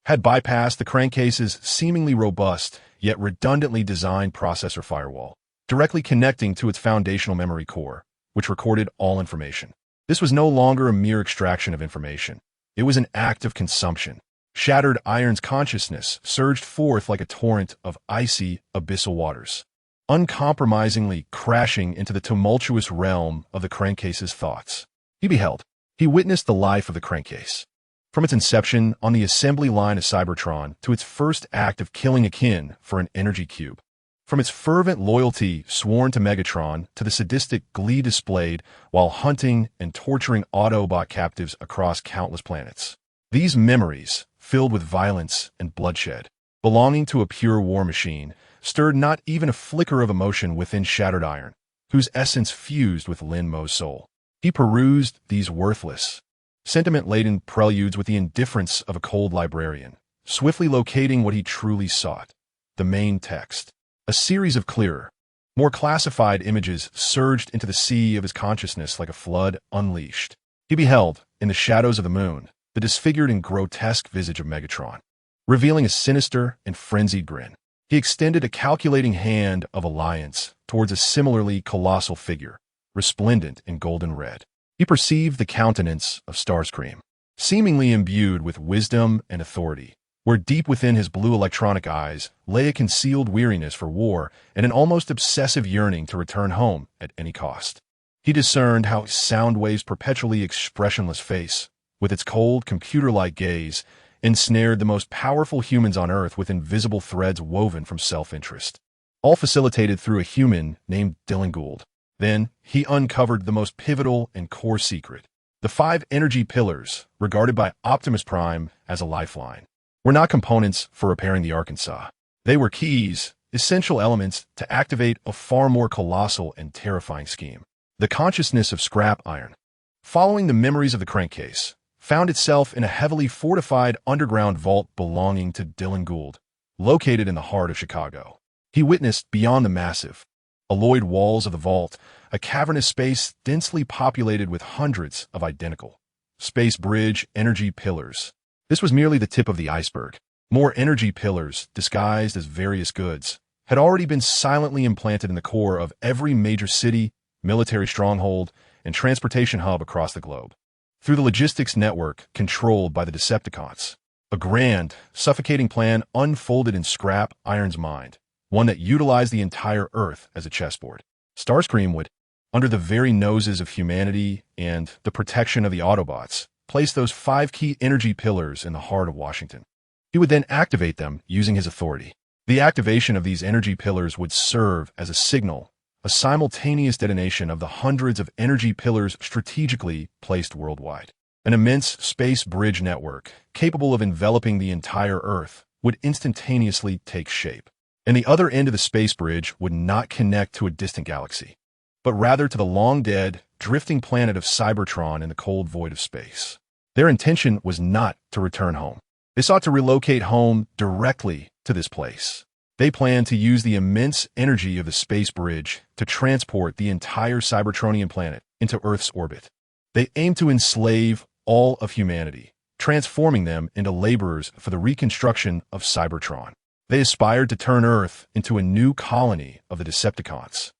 had bypassed the crankcase's seemingly robust, yet redundantly designed processor firewall, directly connecting to its foundational memory core, which recorded all information. This was no longer a mere extraction of information. It was an act of consumption. Shattered Iron's consciousness surged forth like a torrent of icy, abyssal waters, uncompromisingly crashing into the tumultuous realm of the crankcase's thoughts. He witnessed the life of the crankcase. From its inception on the assembly line of Cybertron to its first act of killing a kin for an energy cube. From its fervent loyalty sworn to Megatron to the sadistic glee displayed while hunting and torturing Autobot captives across countless planets. These memories, filled with violence and bloodshed, belonging to a pure war machine, stirred not even a flicker of emotion within Shattered Iron, whose essence fused with Lin Mo's soul. He perused these worthless, sentiment-laden preludes with the indifference of a cold librarian, swiftly locating what he truly sought, the main text. A series of clearer, more classified images surged into the sea of his consciousness like a flood unleashed. He beheld, in the shadows of the moon, the disfigured and grotesque visage of Megatron, revealing a sinister and frenzied grin. He extended a calculating hand of alliance towards a similarly colossal figure, resplendent in golden red. He perceived the countenance of Starscream, seemingly imbued with wisdom and authority, where deep within his blue electronic eyes lay a concealed weariness for war and an almost obsessive yearning to return home at any cost. He discerned how Soundwave's perpetually expressionless face, with its cold, computer-like gaze, ensnared the most powerful humans on Earth with invisible threads woven from self-interest, all facilitated through a human named Dylan Gould. Then, he uncovered the most pivotal and core secret. The 5 energy pillars, regarded by Optimus Prime as a lifeline, were not components for repairing the Arkansas. They were keys, essential elements to activate a far more colossal and terrifying scheme. The consciousness of Scrap Iron, following the memories of the crankcase, found itself in a heavily fortified underground vault belonging to Dylan Gould, located in the heart of Chicago. He witnessed, beyond the massive, alloyed walls of the vault, a cavernous space densely populated with hundreds of identical space bridge energy pillars. This was merely the tip of the iceberg. More energy pillars, disguised as various goods, had already been silently implanted in the core of every major city, military stronghold, and transportation hub across the globe. Through the logistics network controlled by the Decepticons, a grand, suffocating plan unfolded in Scrap Iron's mind, one that utilized the entire Earth as a chessboard. Starscream would, under the very noses of humanity and the protection of the Autobots, place those 5 key energy pillars in the heart of Washington. He would then activate them using his authority. The activation of these energy pillars would serve as a signal, a simultaneous detonation of the hundreds of energy pillars strategically placed worldwide. An immense space bridge network, capable of enveloping the entire Earth, would instantaneously take shape. And the other end of the space bridge would not connect to a distant galaxy, but rather to the long-dead, drifting planet of Cybertron in the cold void of space. Their intention was not to return home. They sought to relocate home directly to this place. They planned to use the immense energy of the space bridge to transport the entire Cybertronian planet into Earth's orbit. They aimed to enslave all of humanity, transforming them into laborers for the reconstruction of Cybertron. They aspired to turn Earth into a new colony of the Decepticons.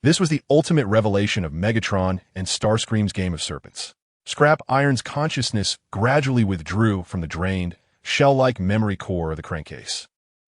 This was the ultimate revelation of Megatron and Starscream's game of serpents. Scrap Iron's consciousness gradually withdrew from the drained, shell-like memory core of the crankcase.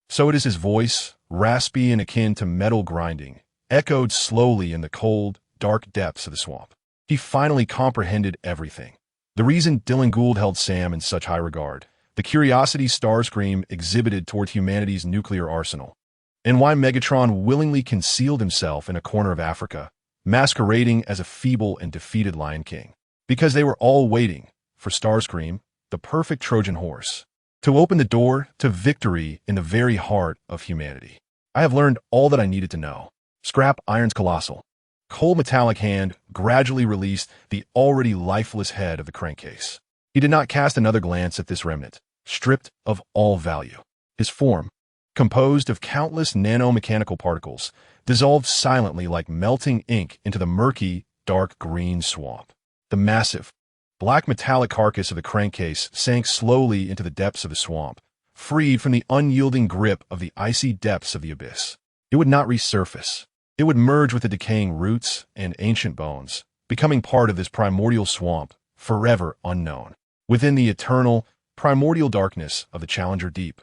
So it is his voice, raspy and akin to metal grinding, echoed slowly in the cold, dark depths of the swamp. He finally comprehended everything. The reason Dylan Gould held Sam in such high regard, the curiosity Starscream exhibited toward humanity's nuclear arsenal, and why Megatron willingly concealed himself in a corner of Africa, masquerading as a feeble and defeated Lion King. Because they were all waiting for Starscream, the perfect Trojan horse, to open the door to victory in the very heart of humanity. I have learned all that I needed to know. Scrap Iron's colossal, cold metallic hand gradually released the already lifeless head of the crankcase. He did not cast another glance at this remnant, stripped of all value. His form, composed of countless nanomechanical particles, dissolved silently like melting ink into the murky, dark green swamp. The massive, black metallic carcass of the crankcase sank slowly into the depths of the swamp, freed from the unyielding grip of the icy depths of the abyss. It would not resurface. It would merge with the decaying roots and ancient bones, becoming part of this primordial swamp, forever unknown. Within the eternal, primordial darkness of the Challenger Deep,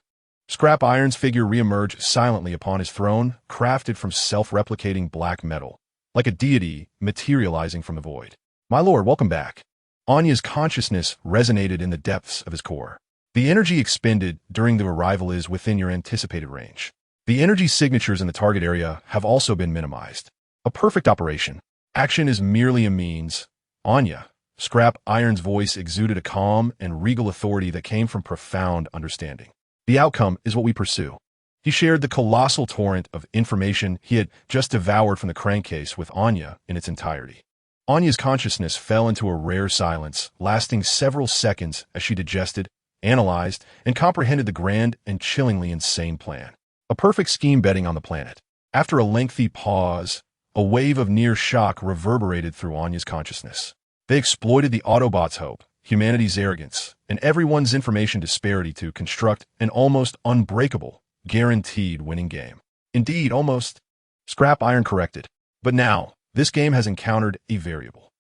Scrapiron's figure reemerged silently upon his throne, crafted from self-replicating black metal, like a deity materializing from the void. "My lord, welcome back." Anya's consciousness resonated in the depths of his core. "The energy expended during the arrival is within your anticipated range. The energy signatures in the target area have also been minimized. A perfect operation. Action is merely a means." "Anya." Scrapiron's voice exuded a calm and regal authority that came from profound understanding. "The outcome is what we pursue." He shared the colossal torrent of information he had just devoured from the crankcase with Anya in its entirety. Anya's consciousness fell into a rare silence, lasting several seconds as she digested, analyzed, and comprehended the grand and chillingly insane plan. A perfect scheme betting on the planet. After a lengthy pause, a wave of near shock reverberated through Anya's consciousness. They exploited the Autobots' hope, humanity's arrogance, and everyone's information disparity to construct an almost unbreakable, guaranteed winning game. Indeed, almost. Scrapiron corrected. But now, this game has encountered a variable.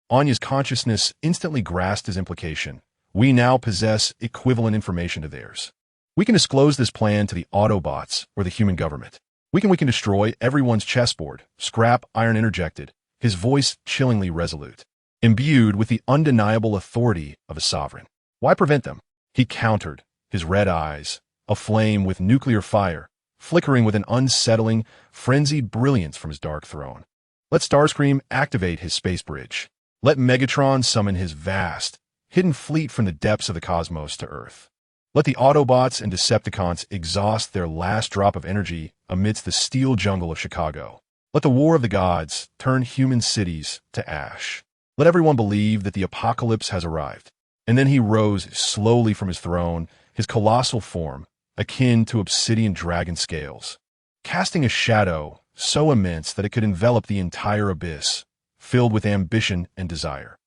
Anya's consciousness instantly grasped his implication. We now possess equivalent information to theirs. We can disclose this plan to the Autobots or the human government. We can destroy everyone's chessboard, Scrapiron interjected, his voice chillingly resolute, imbued with the undeniable authority of a sovereign. "Why prevent them?" he countered, his red eyes, aflame with nuclear fire, flickering with an unsettling, frenzied brilliance from his dark throne. "Let Starscream activate his space bridge. Let Megatron summon his vast, hidden fleet from the depths of the cosmos to Earth. Let the Autobots and Decepticons exhaust their last drop of energy amidst the steel jungle of Chicago. Let the war of the gods turn human cities to ash. Let everyone believe that the apocalypse has arrived." And then he rose slowly from his throne, his colossal form, akin to obsidian dragon scales, casting a shadow so immense that it could envelop the entire abyss, filled with ambition and desire.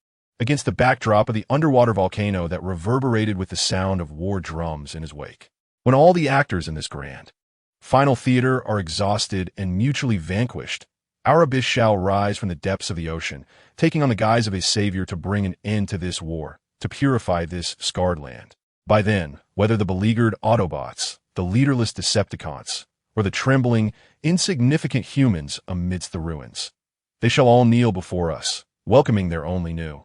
Against the backdrop of the underwater volcano that reverberated with the sound of war drums in his wake. When all the actors in this grand, final theater are exhausted and mutually vanquished, our abyss shall rise from the depths of the ocean, taking on the guise of a savior to bring an end to this war, to purify this scarred land. By then, whether the beleaguered Autobots, the leaderless Decepticons, or the trembling, insignificant humans amidst the ruins, they shall all kneel before us, welcoming their only new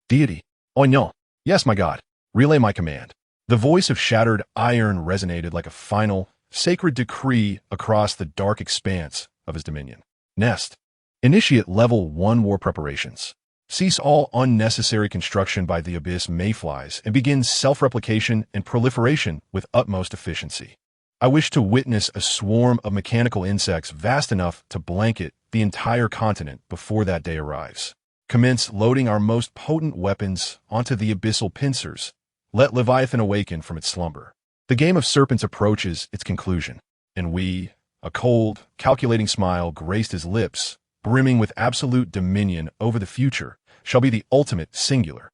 deity. "Oh no. Yes, my God. Relay my command." The voice of shattered iron resonated like a final, sacred decree across the dark expanse of his dominion. "Nest. Initiate Level 1 war preparations. Cease all unnecessary construction by the Abyss mayflies and begin self-replication and proliferation with utmost efficiency. I wish to witness a swarm of mechanical insects vast enough to blanket the entire continent before that day arrives. Commence loading our most potent weapons onto the abyssal pincers. Let Leviathan awaken from its slumber. The game of serpents approaches its conclusion, and a cold, calculating smile graced his lips, brimming with absolute dominion over the future, shall be the ultimate singular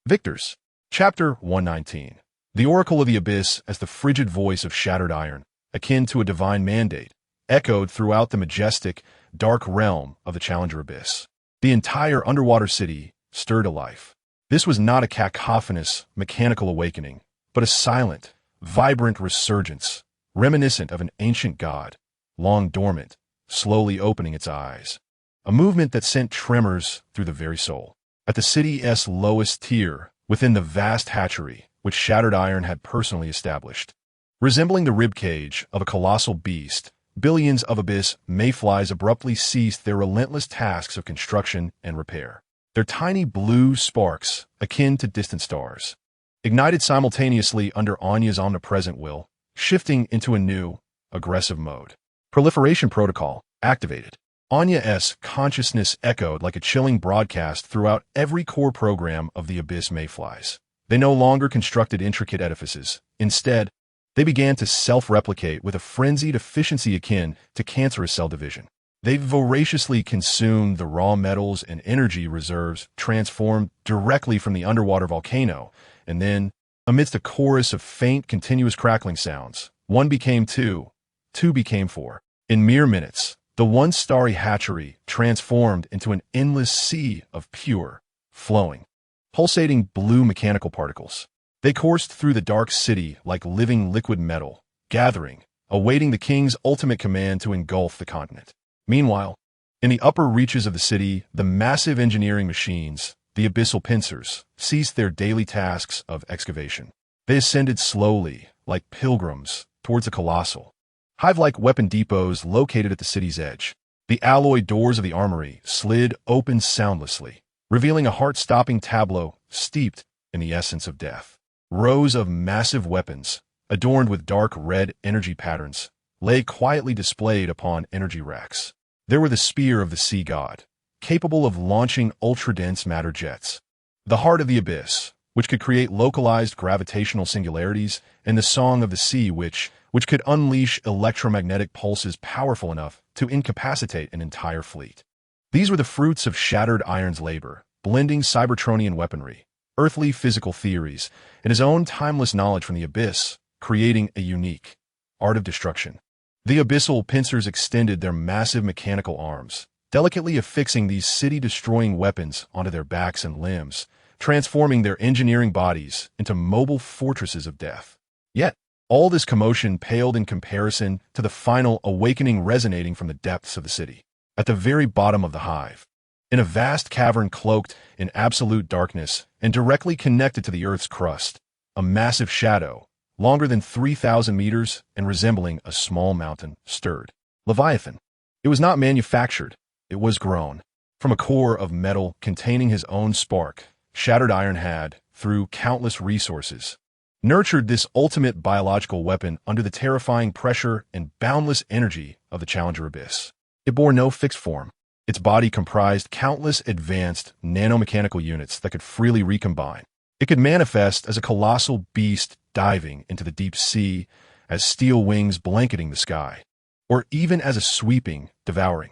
victors. Chapter 119. The Oracle of the Abyss as the frigid voice of shattered iron, akin to a divine mandate, echoed throughout the majestic, dark realm of the Challenger Abyss. The entire underwater city stirred to life. This was not a cacophonous, mechanical awakening, but a silent, vibrant resurgence, reminiscent of an ancient god, long dormant, slowly opening its eyes. A movement that sent tremors through the very soul. At the city's lowest tier, within the vast hatchery which shattered iron had personally established, resembling the ribcage of a colossal beast, billions of abyss mayflies abruptly ceased their relentless tasks of construction and repair. Their tiny blue sparks, akin to distant stars, ignited simultaneously under Anya's omnipresent will, shifting into a new, aggressive mode. Proliferation protocol activated. Anya's consciousness echoed like a chilling broadcast throughout every core program of the Abyss Mayflies. They no longer constructed intricate edifices. Instead, they began to self-replicate with a frenzied efficiency akin to cancerous cell division. They voraciously consumed the raw metals and energy reserves transformed directly from the underwater volcano, and then, Amidst a chorus of faint, continuous crackling sounds, one became two, two became four. In mere minutes, the once starry hatchery transformed into an endless sea of pure, flowing, pulsating blue mechanical particles. They coursed through the dark city like living liquid metal, gathering, awaiting the king's ultimate command to engulf the continent. Meanwhile, in the upper reaches of the city, the massive engineering machines, the abyssal pincers, ceased their daily tasks of excavation. They ascended slowly, like pilgrims, towards the colossal, hive-like weapon depots located at the city's edge. The alloy doors of the armory slid open soundlessly, revealing a heart-stopping tableau steeped in the essence of death. Rows of massive weapons, adorned with dark red energy patterns, lay quietly displayed upon energy racks. There were the spear of the sea god, capable of launching ultra-dense matter jets, the heart of the abyss, which could create localized gravitational singularities, and the song of the sea, which could unleash electromagnetic pulses powerful enough to incapacitate an entire fleet. These were the fruits of Shattered Iron's labor, blending Cybertronian weaponry, earthly physical theories, and his own timeless knowledge from the abyss, creating a unique art of destruction. The abyssal pincers extended their massive mechanical arms, delicately affixing these city-destroying weapons onto their backs and limbs, transforming their engineering bodies into mobile fortresses of death. Yet, all this commotion paled in comparison to the final awakening resonating from the depths of the city. At the very bottom of the hive, in a vast cavern cloaked in absolute darkness and directly connected to the Earth's crust, a massive shadow, longer than 3,000 meters and resembling a small mountain, stirred. Leviathan. It was not manufactured, it was grown. From a core of metal containing his own spark, Shattered Iron had, through countless resources, nurtured this ultimate biological weapon under the terrifying pressure and boundless energy of the Challenger Abyss. It bore no fixed form. Its body comprised countless advanced nanomechanical units that could freely recombine. It could manifest as a colossal beast diving into the deep sea, as steel wings blanketing the sky, or even as a sweeping, devouring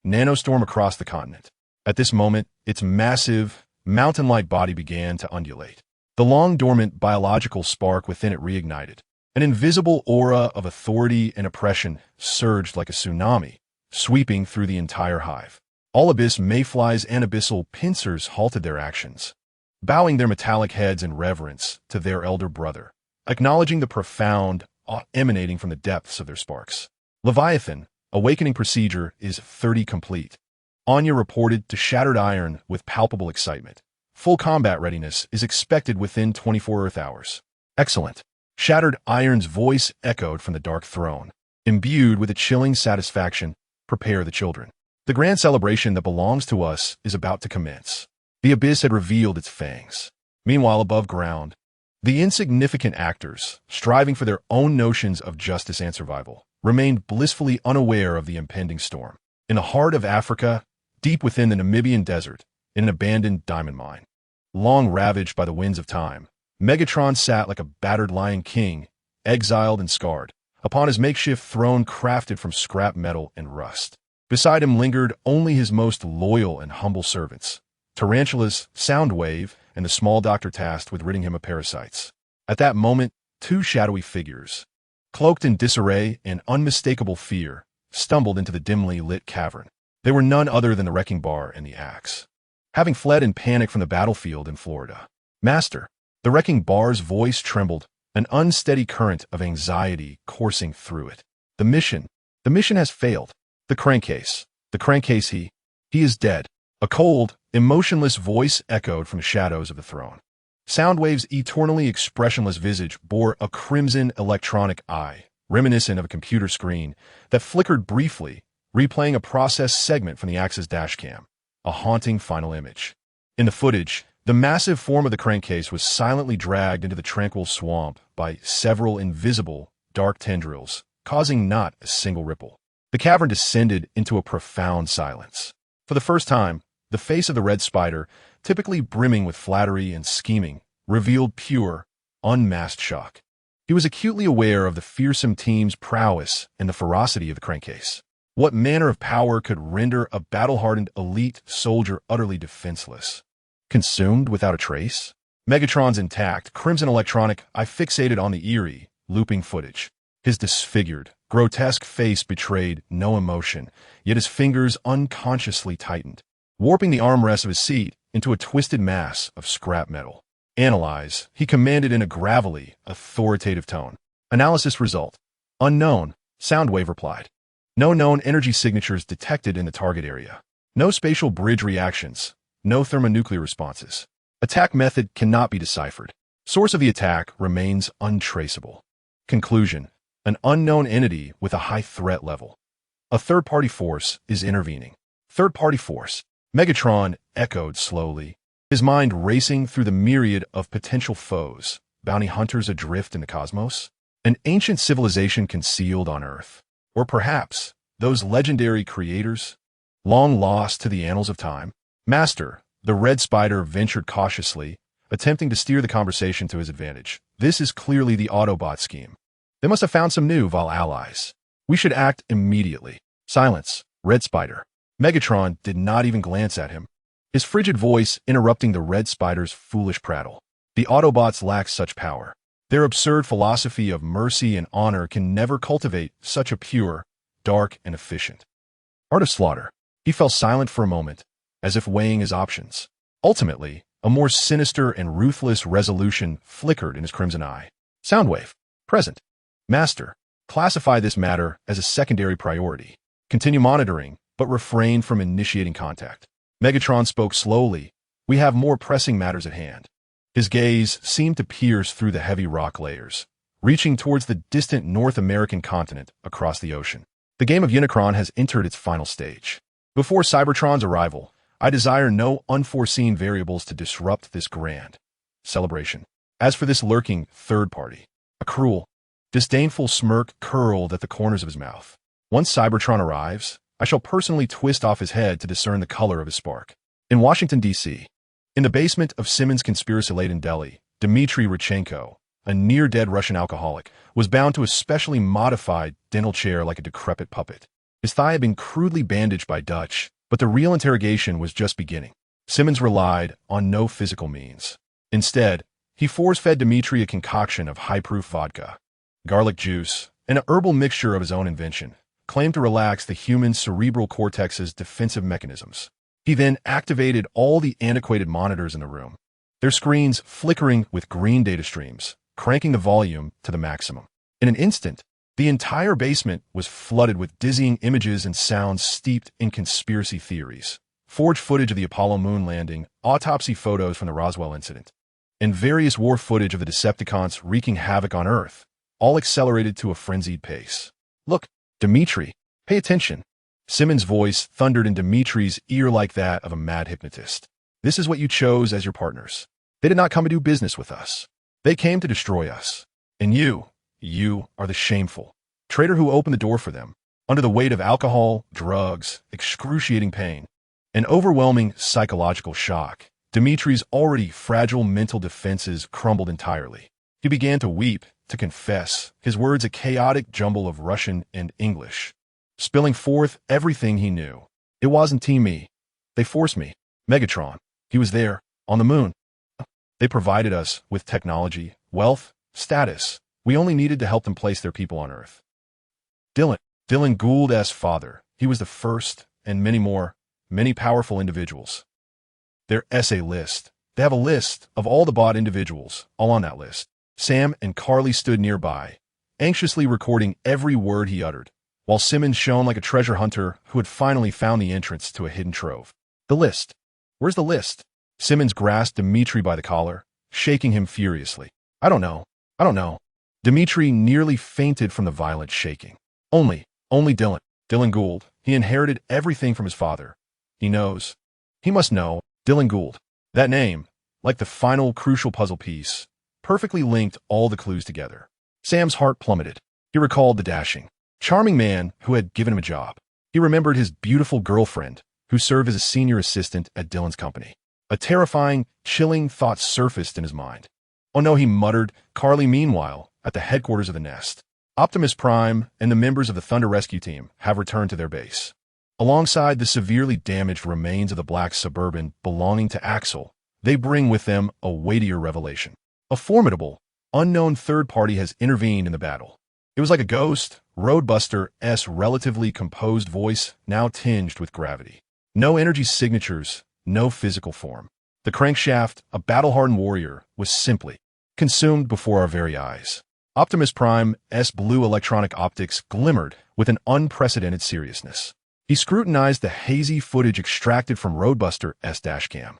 nanostorm across the continent. At this moment, its massive, mountain-like body began to undulate. The long-dormant biological spark within it reignited. An invisible aura of authority and oppression surged like a tsunami, sweeping through the entire hive. All abyss mayflies and abyssal pincers halted their actions, bowing their metallic heads in reverence to their elder brother, acknowledging the profound awe emanating from the depths of their sparks. Leviathan, awakening procedure is 30 complete. Anya reported to Shattered Iron with palpable excitement. Full combat readiness is expected within 24 Earth hours. Excellent. Shattered Iron's voice echoed from the dark throne. Imbued with a chilling satisfaction, prepare the children. The grand celebration that belongs to us is about to commence. The abyss had revealed its fangs. Meanwhile, above ground, the insignificant actors, striving for their own notions of justice and survival, remained blissfully unaware of the impending storm. In the heart of Africa, deep within the Namibian desert, in an abandoned diamond mine, long ravaged by the winds of time, Megatron sat like a battered lion king, exiled and scarred, upon his makeshift throne crafted from scrap metal and rust. Beside him lingered only his most loyal and humble servants, Tarantulas, Soundwave, and the small doctor tasked with ridding him of parasites. At that moment, two shadowy figures, cloaked in disarray and unmistakable fear, stumbled into the dimly lit cavern. They were none other than the Wrecking Bar and the Axe, having fled in panic from the battlefield in Florida. Master, the Wrecking Bar's voice trembled, an unsteady current of anxiety coursing through it. The mission has failed. The crankcase, he is dead. A cold, emotionless voice echoed from the shadows of the throne. Soundwave's eternally expressionless visage bore a crimson electronic eye, reminiscent of a computer screen, that flickered briefly, replaying a processed segment from the Axe's dashcam, a haunting final image. In the footage, the massive form of the crankcase was silently dragged into the tranquil swamp by several invisible, dark tendrils, causing not a single ripple. The cavern descended into a profound silence. For the first time, the face of the Red Spider, typically brimming with flattery and scheming, revealed pure, unmasked shock. He was acutely aware of the fearsome team's prowess and the ferocity of the crankcase. What manner of power could render a battle-hardened elite soldier utterly defenseless? Consumed without a trace? Megatron's intact, crimson electronic eye fixated on the eerie, looping footage. His disfigured, grotesque face betrayed no emotion, yet his fingers unconsciously tightened, warping the armrest of his seat into a twisted mass of scrap metal. Analyze, he commanded in a gravelly, authoritative tone. Analysis result. Unknown, Soundwave replied. No known energy signatures detected in the target area. No spatial bridge reactions. No thermonuclear responses. Attack method cannot be deciphered. Source of the attack remains untraceable. Conclusion. An unknown entity with a high threat level. A third-party force is intervening. Third-party force. Megatron echoed slowly, his mind racing through the myriad of potential foes, bounty hunters adrift in the cosmos, an ancient civilization concealed on Earth, or perhaps those legendary creators, long lost to the annals of time. Master, the Red Spider ventured cautiously, attempting to steer the conversation to his advantage. This is clearly the Autobot scheme. They must have found some new Vol allies. We should act immediately. Silence, Red Spider. Megatron did not even glance at him, his frigid voice interrupting the Red Spider's foolish prattle. The Autobots lack such power. Their absurd philosophy of mercy and honor can never cultivate such a pure, dark, and efficient art of slaughter. He fell silent for a moment, as if weighing his options. Ultimately, a more sinister and ruthless resolution flickered in his crimson eye. Soundwave. Present. Master, classify this matter as a secondary priority. Continue monitoring, but refrain from initiating contact. Megatron spoke slowly. We have more pressing matters at hand. His gaze seemed to pierce through the heavy rock layers, reaching towards the distant North American continent across the ocean. The game of Unicron has entered its final stage. Before Cybertron's arrival, I desire no unforeseen variables to disrupt this grand celebration. As for this lurking third party, a cruel, disdainful smirk curled at the corners of his mouth. Once Cybertron arrives, I shall personally twist off his head to discern the color of his spark. In Washington, D.C., in the basement of Simmons' conspiracy-laden deli, Dmitry Rychenko, a near-dead Russian alcoholic, was bound to a specially modified dental chair like a decrepit puppet. His thigh had been crudely bandaged by Dutch, but the real interrogation was just beginning. Simmons relied on no physical means. Instead, he force-fed Dmitry a concoction of high-proof vodka, garlic juice, and a herbal mixture of his own invention, claimed to relax the human cerebral cortex's defensive mechanisms. He then activated all the antiquated monitors in the room, their screens flickering with green data streams, cranking the volume to the maximum. In an instant, the entire basement was flooded with dizzying images and sounds steeped in conspiracy theories, forged footage of the Apollo moon landing, autopsy photos from the Roswell incident, and various war footage of the Decepticons wreaking havoc on Earth, all accelerated to a frenzied pace. Look, Dmitry, pay attention. Simmons' voice thundered in Dmitry's ear like that of a mad hypnotist. This is what you chose as your partners. They did not come to do business with us. They came to destroy us. And you are the shameful traitor who opened the door for them. Under the weight of alcohol, drugs, excruciating pain, and overwhelming psychological shock, Dmitry's already fragile mental defenses crumbled entirely. He began to weep, to confess, his words a chaotic jumble of Russian and English, spilling forth everything he knew. It wasn't Team Me. They forced me. Megatron. He was there, on the moon. They provided us with technology, wealth, status. We only needed to help them place their people on Earth. Dylan Gould's father. He was the first, and many powerful individuals. Their essay list. They have a list of all the bought individuals, all on that list. Sam and Carly stood nearby, anxiously recording every word he uttered, while Simmons shone like a treasure hunter who had finally found the entrance to a hidden trove. The list. Where's the list? Simmons grasped Dmitry by the collar, shaking him furiously. I don't know. Dmitry nearly fainted from the violent shaking. Only Dylan Gould. He inherited everything from his father. He knows. He must know. Dylan Gould. That name, like the final crucial puzzle piece, perfectly linked all the clues together. Sam's heart plummeted. He recalled the dashing, charming man who had given him a job. He remembered his beautiful girlfriend, who served as a senior assistant at Dylan's company. A terrifying, chilling thought surfaced in his mind. Oh no, he muttered. Carly, meanwhile, at the headquarters of the Nest. Optimus Prime and the members of the Thunder Rescue Team have returned to their base. Alongside the severely damaged remains of the black Suburban belonging to Axel, they bring with them a weightier revelation. A formidable, unknown third party has intervened in the battle. It was like a ghost, Roadbuster's relatively composed voice now tinged with gravity. No energy signatures, no physical form. The crankshaft, a battle-hardened warrior, was simply consumed before our very eyes. Optimus Prime's blue electronic optics glimmered with an unprecedented seriousness. He scrutinized the hazy footage extracted from Roadbuster's dashcam,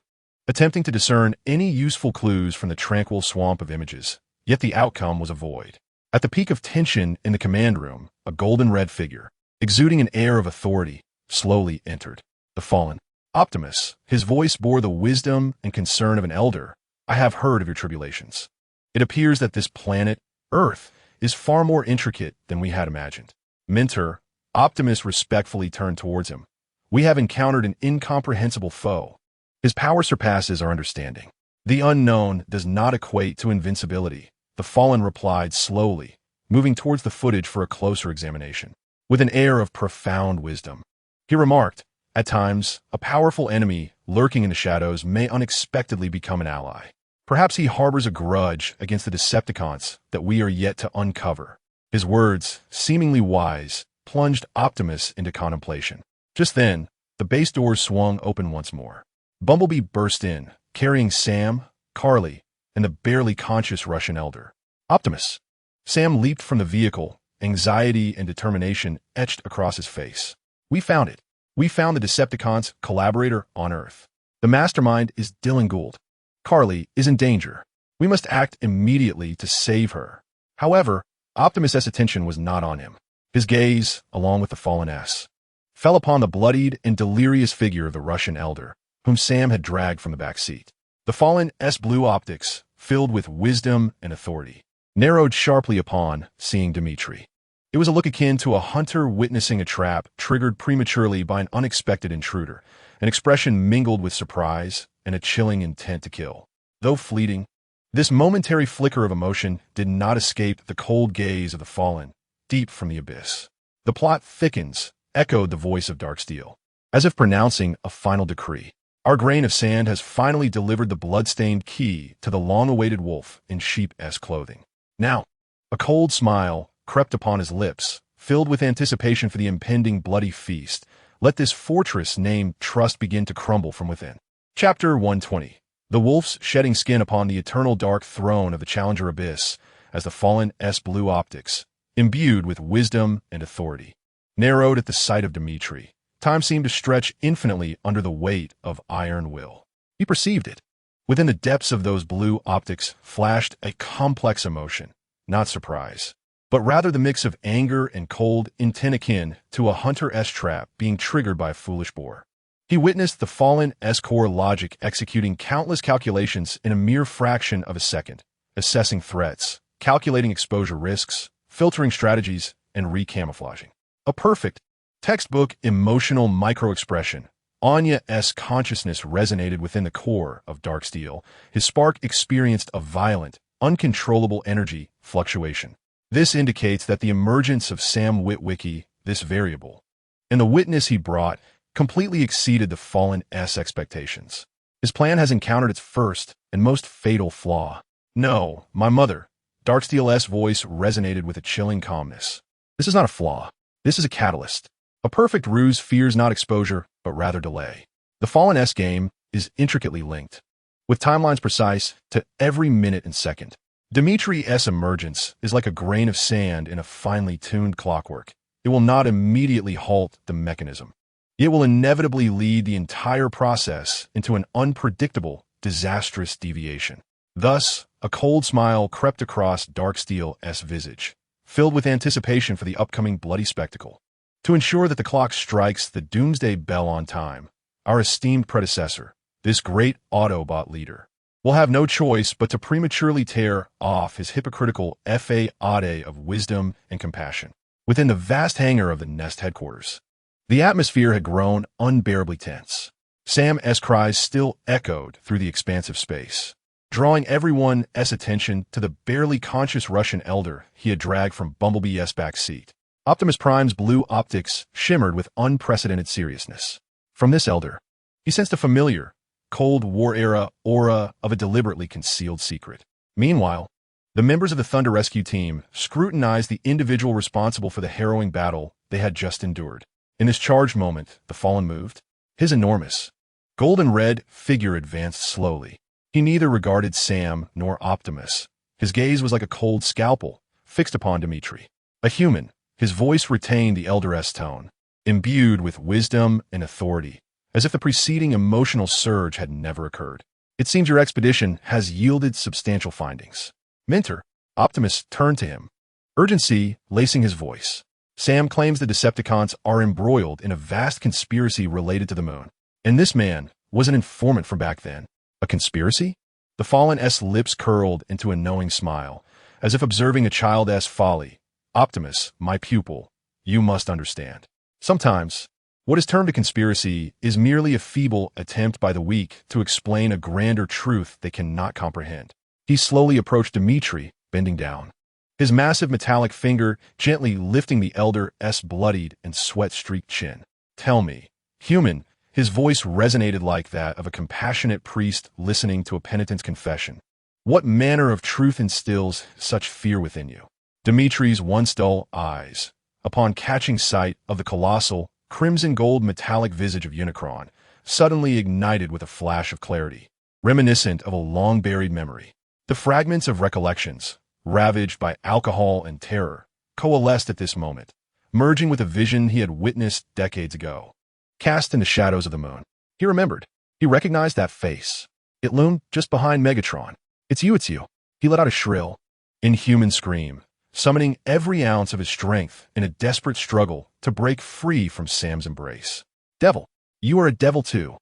attempting to discern any useful clues from the tranquil swamp of images, yet the outcome was a void. At the peak of tension in the command room, a golden-red figure, exuding an air of authority, slowly entered. The fallen Optimus, his voice bore the wisdom and concern of an elder. I have heard of your tribulations. It appears that this planet, Earth, is far more intricate than we had imagined. Mentor, Optimus respectfully turned towards him. We have encountered an incomprehensible foe. His power surpasses our understanding. The unknown does not equate to invincibility, the fallen replied slowly, moving towards the footage for a closer examination. With an air of profound wisdom, he remarked, at times, a powerful enemy lurking in the shadows may unexpectedly become an ally. Perhaps he harbors a grudge against the Decepticons that we are yet to uncover. His words, seemingly wise, plunged Optimus into contemplation. Just then, the base doors swung open once more. Bumblebee burst in, carrying Sam, Carly, and the barely conscious Russian elder. Optimus. Sam leaped from the vehicle, anxiety and determination etched across his face. We found it. We found the Decepticons' collaborator on Earth. The mastermind is Dylan Gould. Carly is in danger. We must act immediately to save her. However, Optimus's attention was not on him. His gaze, along with the fallen S, fell upon the bloodied and delirious figure of the Russian elder, whom Sam had dragged from the back seat. The fallen S blue optics, filled with wisdom and authority, narrowed sharply upon seeing Dimitri. It was a look akin to a hunter witnessing a trap triggered prematurely by an unexpected intruder, an expression mingled with surprise and a chilling intent to kill. Though fleeting, this momentary flicker of emotion did not escape the cold gaze of the fallen, deep from the abyss. The plot thickens, echoed the voice of Darksteel, as if pronouncing a final decree. Our grain of sand has finally delivered the blood-stained key to the long-awaited wolf in sheep-esque clothing. Now, a cold smile crept upon his lips, filled with anticipation for the impending bloody feast. Let this fortress named Trust begin to crumble from within. Chapter 120. The wolf's shedding skin upon the eternal dark throne of the Challenger Abyss, as the fallen S blue optics, imbued with wisdom and authority, narrowed at the sight of Dimitri. Time seemed to stretch infinitely under the weight of iron will. He perceived it. Within the depths of those blue optics flashed a complex emotion, not surprise, but rather the mix of anger and cold intent akin to a hunter-esque trap being triggered by a foolish boar. He witnessed the fallen S-core logic executing countless calculations in a mere fraction of a second, assessing threats, calculating exposure risks, filtering strategies, and recamouflaging. A perfect, textbook emotional micro-expression. Anya's consciousness resonated within the core of Darksteel. His spark experienced a violent, uncontrollable energy fluctuation. This indicates that the emergence of Sam Witwicky, this variable, and the witness he brought, completely exceeded the fallen S expectations. His plan has encountered its first and most fatal flaw. No, my mother. Darksteel's voice resonated with a chilling calmness. This is not a flaw. This is a catalyst. A perfect ruse fears not exposure, but rather delay. The fallen S game is intricately linked, with timelines precise to every minute and second. Dimitri's emergence is like a grain of sand in a finely tuned clockwork. It will not immediately halt the mechanism. It will inevitably lead the entire process into an unpredictable, disastrous deviation. Thus, a cold smile crept across Darksteel's visage, filled with anticipation for the upcoming bloody spectacle. To ensure that the clock strikes the doomsday bell on time, our esteemed predecessor, this great Autobot leader, will have no choice but to prematurely tear off his hypocritical facade of wisdom and compassion. Within the vast hangar of the Nest headquarters, the atmosphere had grown unbearably tense. Sam's cries still echoed through the expansive space, drawing everyone's attention to the barely conscious Russian elder he had dragged from Bumblebee's back seat. Optimus Prime's blue optics shimmered with unprecedented seriousness. From this elder, he sensed a familiar, Cold War-era aura of a deliberately concealed secret. Meanwhile, the members of the Thunder Rescue Team scrutinized the individual responsible for the harrowing battle they had just endured. In this charged moment, the Fallen moved. His enormous, golden-red figure advanced slowly. He neither regarded Sam nor Optimus. His gaze was like a cold scalpel, fixed upon Dimitri. A human, his voice retained the elder-esque tone, imbued with wisdom and authority, as if the preceding emotional surge had never occurred. It seems your expedition has yielded substantial findings. Mentor, Optimus turned to him, urgency lacing his voice. Sam claims the Decepticons are embroiled in a vast conspiracy related to the moon. And this man was an informant from back then. A conspiracy? The Fallen-esque lips curled into a knowing smile, as if observing a child's folly. Optimus, my pupil, you must understand. Sometimes, what is termed a conspiracy is merely a feeble attempt by the weak to explain a grander truth they cannot comprehend. He slowly approached Dimitri, bending down, his massive metallic finger gently lifting the elder's bloodied and sweat-streaked chin. Tell me, human, his voice resonated like that of a compassionate priest listening to a penitent's confession. What manner of truth instills such fear within you? Dimitri's once dull eyes, upon catching sight of the colossal, crimson-gold metallic visage of Unicron, suddenly ignited with a flash of clarity, reminiscent of a long-buried memory. The fragments of recollections, ravaged by alcohol and terror, coalesced at this moment, merging with a vision he had witnessed decades ago. Cast in the shadows of the moon. He remembered. He recognized that face. It loomed just behind Megatron. It's you, it's you. He let out a shrill, inhuman scream, summoning every ounce of his strength in a desperate struggle to break free from Sam's embrace. Devil, you are a devil too.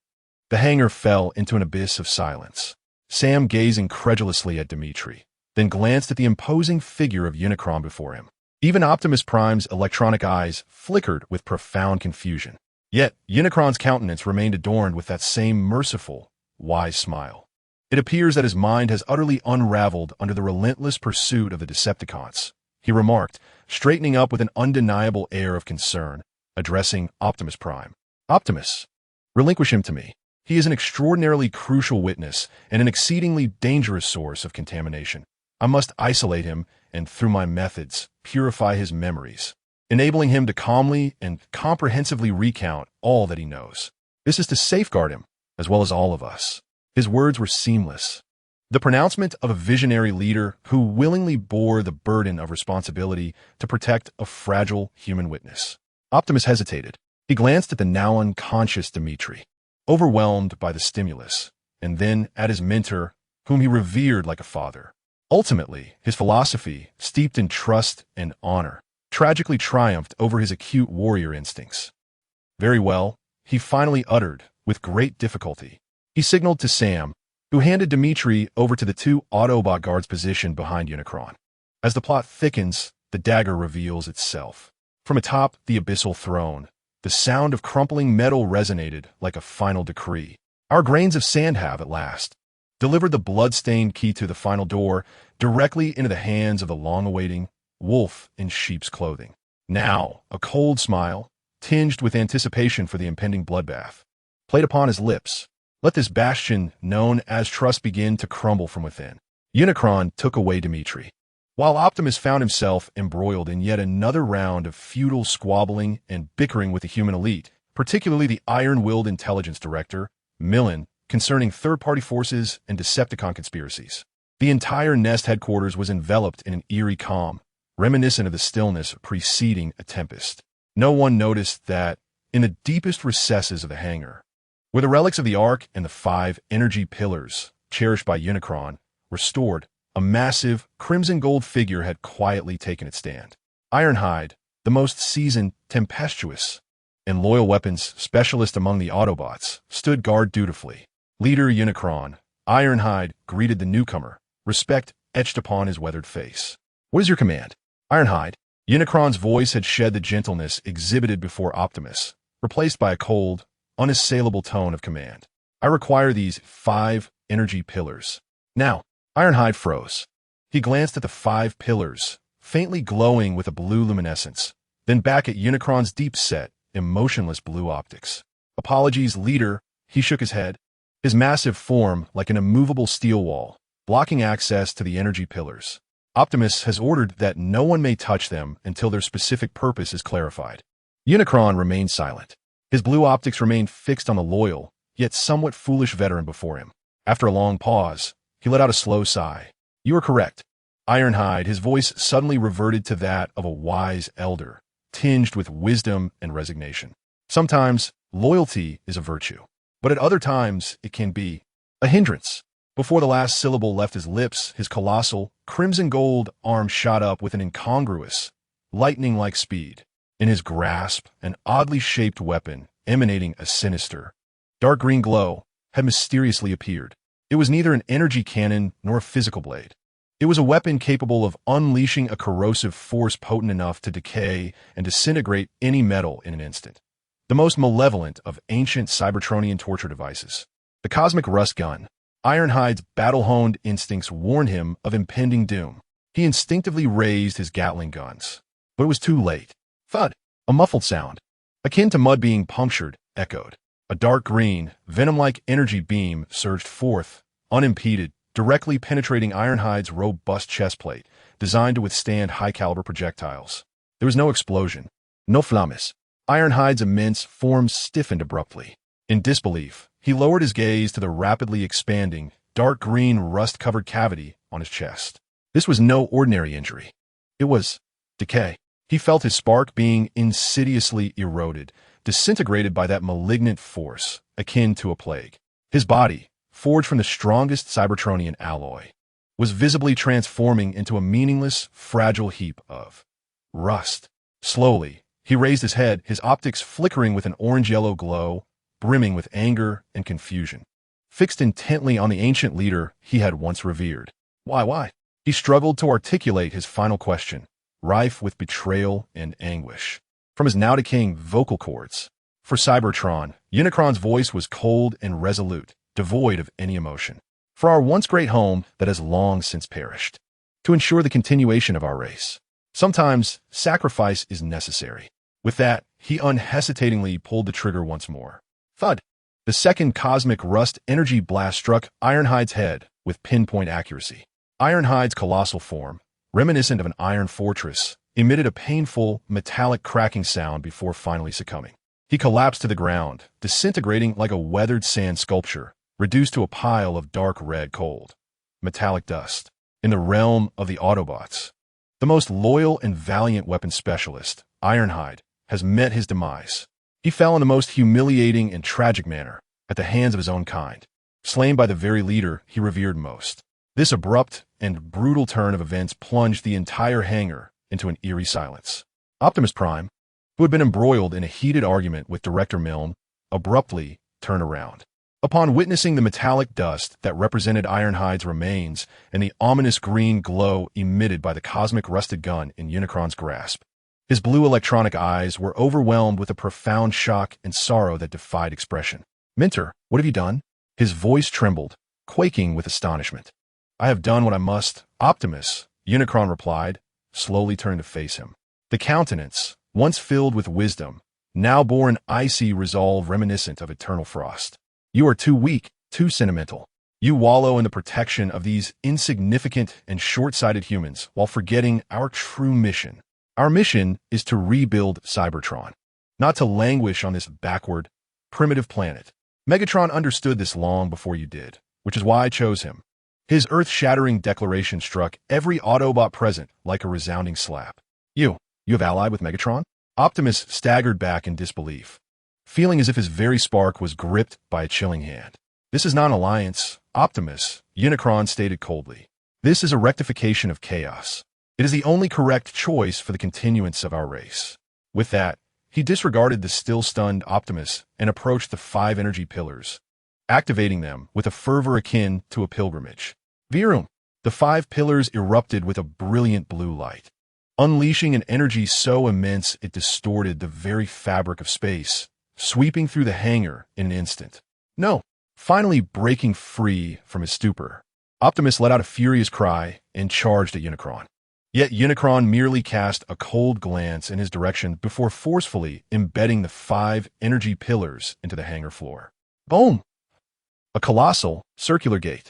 The hangar fell into an abyss of silence. Sam gazed incredulously at Dimitri, then glanced at the imposing figure of Unicron before him. Even Optimus Prime's electronic eyes flickered with profound confusion. Yet, Unicron's countenance remained adorned with that same merciful, wise smile. It appears that his mind has utterly unraveled under the relentless pursuit of the Decepticons, he remarked, straightening up with an undeniable air of concern, addressing Optimus Prime. Optimus, relinquish him to me. He is an extraordinarily crucial witness and an exceedingly dangerous source of contamination. I must isolate him and, through my methods, purify his memories, enabling him to calmly and comprehensively recount all that he knows. This is to safeguard him, as well as all of us. His words were seamless. The pronouncement of a visionary leader who willingly bore the burden of responsibility to protect a fragile human witness. Optimus hesitated. He glanced at the now unconscious Dimitri, overwhelmed by the stimulus, and then at his mentor, whom he revered like a father. Ultimately, his philosophy, steeped in trust and honor, tragically triumphed over his acute warrior instincts. Very well, he finally uttered, with great difficulty. He signaled to Sam, who handed Dimitri over to the two Autobot guards positioned behind Unicron. As the plot thickens, the dagger reveals itself. From atop the abyssal throne, the sound of crumpling metal resonated like a final decree. Our grains of sand have, at last, delivered the blood-stained key to the final door directly into the hands of the long-awaiting wolf in sheep's clothing. Now, a cold smile, tinged with anticipation for the impending bloodbath, played upon his lips. Let this bastion known as trust begin to crumble from within. Unicron took away Dimitri, while Optimus found himself embroiled in yet another round of futile squabbling and bickering with the human elite, particularly the iron-willed intelligence director, Millen, concerning third-party forces and Decepticon conspiracies. The entire Nest headquarters was enveloped in an eerie calm, reminiscent of the stillness preceding a tempest. No one noticed that, in the deepest recesses of the hangar, where the relics of the Ark and the 5 energy pillars, cherished by Unicron, were stored, a massive, crimson-gold figure had quietly taken its stand. Ironhide, the most seasoned, tempestuous, and loyal weapons specialist among the Autobots, stood guard dutifully. Leader Unicron, Ironhide, greeted the newcomer, respect etched upon his weathered face. What is your command? Ironhide. Unicron's voice had shed the gentleness exhibited before Optimus, replaced by a cold, unassailable tone of command. I require these 5 energy pillars. Now, Ironhide froze. He glanced at the 5 pillars, faintly glowing with a blue luminescence, then back at Unicron's deep-set, emotionless blue optics. Apologies, leader. He shook his head. his massive form like an immovable steel wall, blocking access to the energy pillars. Optimus has ordered that no one may touch them until their specific purpose is clarified. Unicron remained silent. His blue optics remained fixed on the loyal, yet somewhat foolish veteran before him. After a long pause, he let out a slow sigh. "You are correct." Ironhide, his voice suddenly reverted to that of a wise elder, tinged with wisdom and resignation. Sometimes, loyalty is a virtue, but at other times, it can be a hindrance. Before the last syllable left his lips, his colossal, crimson-gold arm shot up with an incongruous, lightning-like speed. In his grasp, an oddly shaped weapon, emanating a sinister, dark green glow, had mysteriously appeared. It was neither an energy cannon nor a physical blade. It was a weapon capable of unleashing a corrosive force potent enough to decay and disintegrate any metal in an instant. The most malevolent of ancient Cybertronian torture devices. The cosmic rust gun. Ironhide's battle-honed instincts warned him of impending doom. He instinctively raised his Gatling guns. But it was too late. Thud! A muffled sound, akin to mud being punctured, echoed. A dark green, venom-like energy beam surged forth, unimpeded, directly penetrating Ironhide's robust chest plate, designed to withstand high-caliber projectiles. There was no explosion, no flammes. Ironhide's immense form stiffened abruptly. In disbelief, he lowered his gaze to the rapidly expanding, dark green rust-covered cavity on his chest. This was no ordinary injury. It was decay. He felt his spark being insidiously eroded, disintegrated by that malignant force, akin to a plague. His body, forged from the strongest Cybertronian alloy, was visibly transforming into a meaningless, fragile heap of rust. Slowly, he raised his head, his optics flickering with an orange-yellow glow, brimming with anger and confusion. Fixed intently on the ancient leader he had once revered. Why? He struggled to articulate his final question, rife with betrayal and anguish. From his now-decaying vocal cords. For Cybertron, Unicron's voice was cold and resolute, devoid of any emotion. For our once great home that has long since perished. To ensure the continuation of our race. Sometimes, sacrifice is necessary. With that, he unhesitatingly pulled the trigger once more. Thud! The second cosmic rust energy blast struck Ironhide's head with pinpoint accuracy. Ironhide's colossal form, reminiscent of an iron fortress, emitted a painful, metallic cracking sound before finally succumbing. He collapsed to the ground, disintegrating like a weathered sand sculpture, reduced to a pile of dark red cold, metallic dust. In the realm of the Autobots, the most loyal and valiant weapon specialist, Ironhide, has met his demise. He fell in the most humiliating and tragic manner, at the hands of his own kind, slain by the very leader he revered most. This abrupt and brutal turn of events plunged the entire hangar into an eerie silence. Optimus Prime, who had been embroiled in a heated argument with Director Milne, abruptly turned around. Upon witnessing the metallic dust that represented Ironhide's remains and the ominous green glow emitted by the cosmic rusted gun in Unicron's grasp, his blue electronic eyes were overwhelmed with a profound shock and sorrow that defied expression. "Mentor, what have you done?" His voice trembled, quaking with astonishment. "I have done what I must, Optimus," Unicron replied, slowly turning to face him. The countenance, once filled with wisdom, now bore an icy resolve reminiscent of eternal frost. "You are too weak, too sentimental. You wallow in the protection of these insignificant and short-sighted humans while forgetting our true mission. Our mission is to rebuild Cybertron, not to languish on this backward, primitive planet. Megatron understood this long before you did, which is why I chose him." His earth-shattering declaration struck every Autobot present like a resounding slap. You have allied with Megatron?" Optimus staggered back in disbelief, feeling as if his very spark was gripped by a chilling hand. "This is not an alliance, Optimus," Unicron stated coldly. "This is a rectification of chaos. It is the only correct choice for the continuance of our race." With that, he disregarded the still-stunned Optimus and approached the 5 energy pillars, activating them with a fervor akin to a pilgrimage. Virum! The 5 pillars erupted with a brilliant blue light, unleashing an energy so immense it distorted the very fabric of space, sweeping through the hangar in an instant. No! Finally breaking free from his stupor, Optimus let out a furious cry and charged at Unicron. Yet Unicron merely cast a cold glance in his direction before forcefully embedding the 5 energy pillars into the hangar floor. Boom! A colossal, circular gate,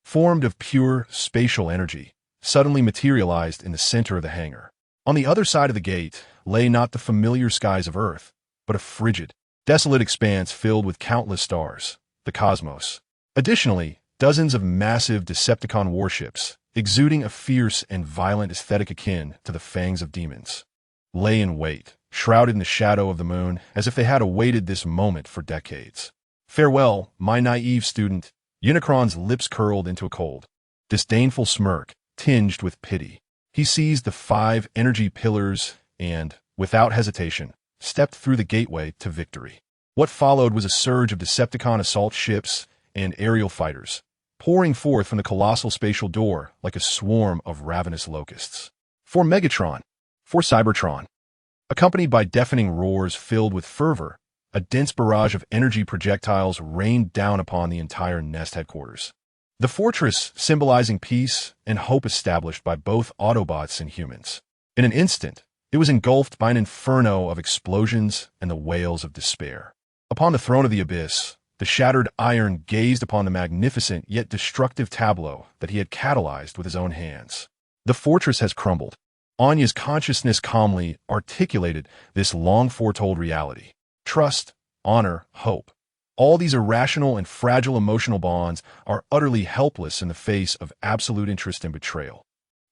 formed of pure spatial energy, suddenly materialized in the center of the hangar. On the other side of the gate lay not the familiar skies of Earth, but a frigid, desolate expanse filled with countless stars, the cosmos. Additionally, dozens of massive Decepticon warships, exuding a fierce and violent aesthetic akin to the fangs of demons, lay in wait, shrouded in the shadow of the moon, as if they had awaited this moment for decades. Farewell, my naive student. Unicron's lips curled into a cold, disdainful smirk, tinged with pity. He seized the 5 energy pillars and, without hesitation, stepped through the gateway to victory. What followed was a surge of Decepticon assault ships and aerial fighters, pouring forth from the colossal spatial door like a swarm of ravenous locusts. For Megatron, for Cybertron, accompanied by deafening roars filled with fervor, a dense barrage of energy projectiles rained down upon the entire Nest headquarters. The fortress symbolizing peace and hope established by both Autobots and humans. In an instant, it was engulfed by an inferno of explosions and the wails of despair. Upon the throne of the abyss, the shattered Iron gazed upon the magnificent yet destructive tableau that he had catalyzed with his own hands. The fortress has crumbled. Anya's consciousness calmly articulated this long-foretold reality. Trust, honor, hope. All these irrational and fragile emotional bonds are utterly helpless in the face of absolute interest and betrayal.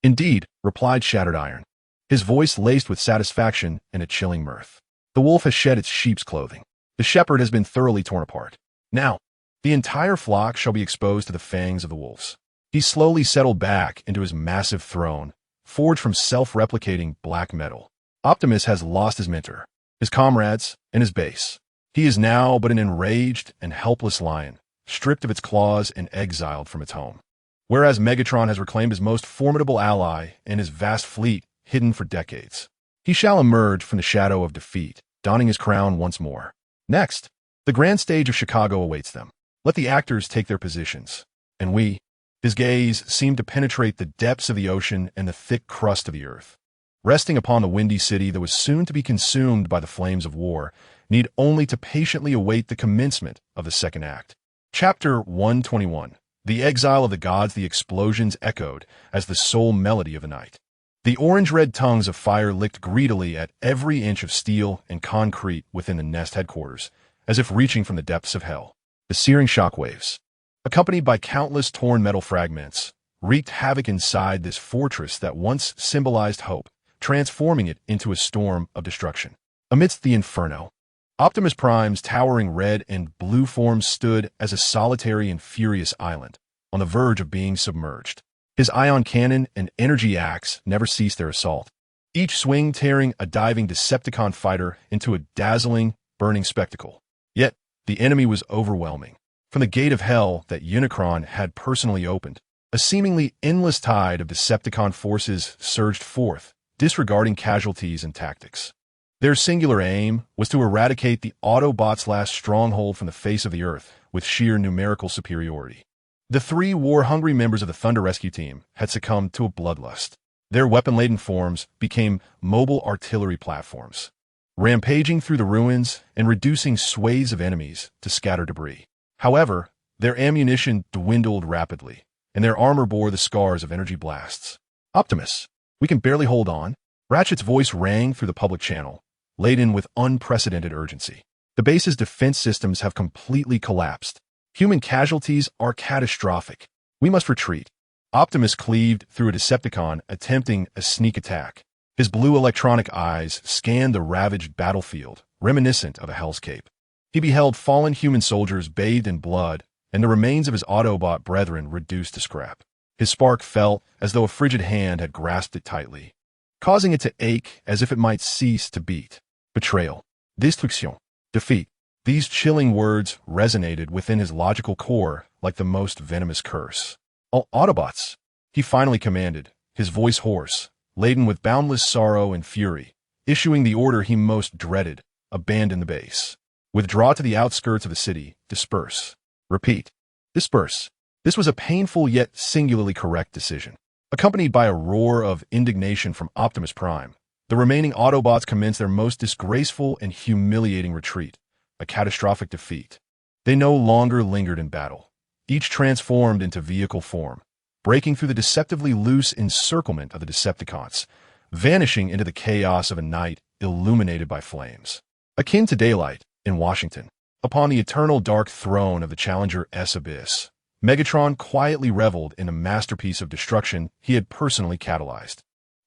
Indeed, replied Shattered Iron, his voice laced with satisfaction and a chilling mirth. The wolf has shed its sheep's clothing. The shepherd has been thoroughly torn apart. Now, the entire flock shall be exposed to the fangs of the wolves. He slowly settled back into his massive throne, forged from self-replicating black metal. Optimus has lost his mentor, his comrades, and his base. He is now but an enraged and helpless lion, stripped of its claws and exiled from its home. Whereas Megatron has reclaimed his most formidable ally and his vast fleet hidden for decades. He shall emerge from the shadow of defeat, donning his crown once more. Next, the grand stage of Chicago awaits them. Let the actors take their positions. And we, his gaze seemed to penetrate the depths of the ocean and the thick crust of the earth. Resting upon the windy city that was soon to be consumed by the flames of war, need only to patiently await the commencement of the second act. Chapter 121. The Exile of the Gods. The explosions echoed as the sole melody of the night. The orange-red tongues of fire licked greedily at every inch of steel and concrete within the Nest headquarters, as if reaching from the depths of hell. The searing shockwaves, accompanied by countless torn metal fragments, wreaked havoc inside this fortress that once symbolized hope, transforming it into a storm of destruction. Amidst the inferno, Optimus Prime's towering red and blue form stood as a solitary and furious island, on the verge of being submerged. His ion cannon and energy axe never ceased their assault, each swing tearing a diving Decepticon fighter into a dazzling, burning spectacle. Yet, the enemy was overwhelming. From the gate of hell that Unicron had personally opened, a seemingly endless tide of Decepticon forces surged forth, disregarding casualties and tactics. Their singular aim was to eradicate the Autobots' last stronghold from the face of the Earth with sheer numerical superiority. The 3 war-hungry members of the Thunder Rescue Team had succumbed to a bloodlust. Their weapon-laden forms became mobile artillery platforms, rampaging through the ruins and reducing swathes of enemies to scatter debris. However, their ammunition dwindled rapidly, and their armor bore the scars of energy blasts. Optimus, we can barely hold on. Ratchet's voice rang through the public channel, laden with unprecedented urgency. The base's defense systems have completely collapsed. Human casualties are catastrophic. We must retreat. Optimus cleaved through a Decepticon attempting a sneak attack. His blue electronic eyes scanned the ravaged battlefield, reminiscent of a hellscape. He beheld fallen human soldiers bathed in blood and the remains of his Autobot brethren reduced to scrap. His spark felt as though a frigid hand had grasped it tightly, causing it to ache as if it might cease to beat. Betrayal, destruction, defeat. These chilling words resonated within his logical core like the most venomous curse. All Autobots, he finally commanded, his voice hoarse, laden with boundless sorrow and fury, issuing the order he most dreaded: abandon the base. Withdraw to the outskirts of the city. Disperse. Repeat. Disperse. This was a painful yet singularly correct decision. Accompanied by a roar of indignation from Optimus Prime, the remaining Autobots commenced their most disgraceful and humiliating retreat, a catastrophic defeat. They no longer lingered in battle. each transformed into vehicle form, breaking through the deceptively loose encirclement of the Decepticons, vanishing into the chaos of a night illuminated by flames. Akin to daylight, in Washington, upon the eternal dark throne of the Challenger S abyss, Megatron quietly reveled in a masterpiece of destruction he had personally catalyzed.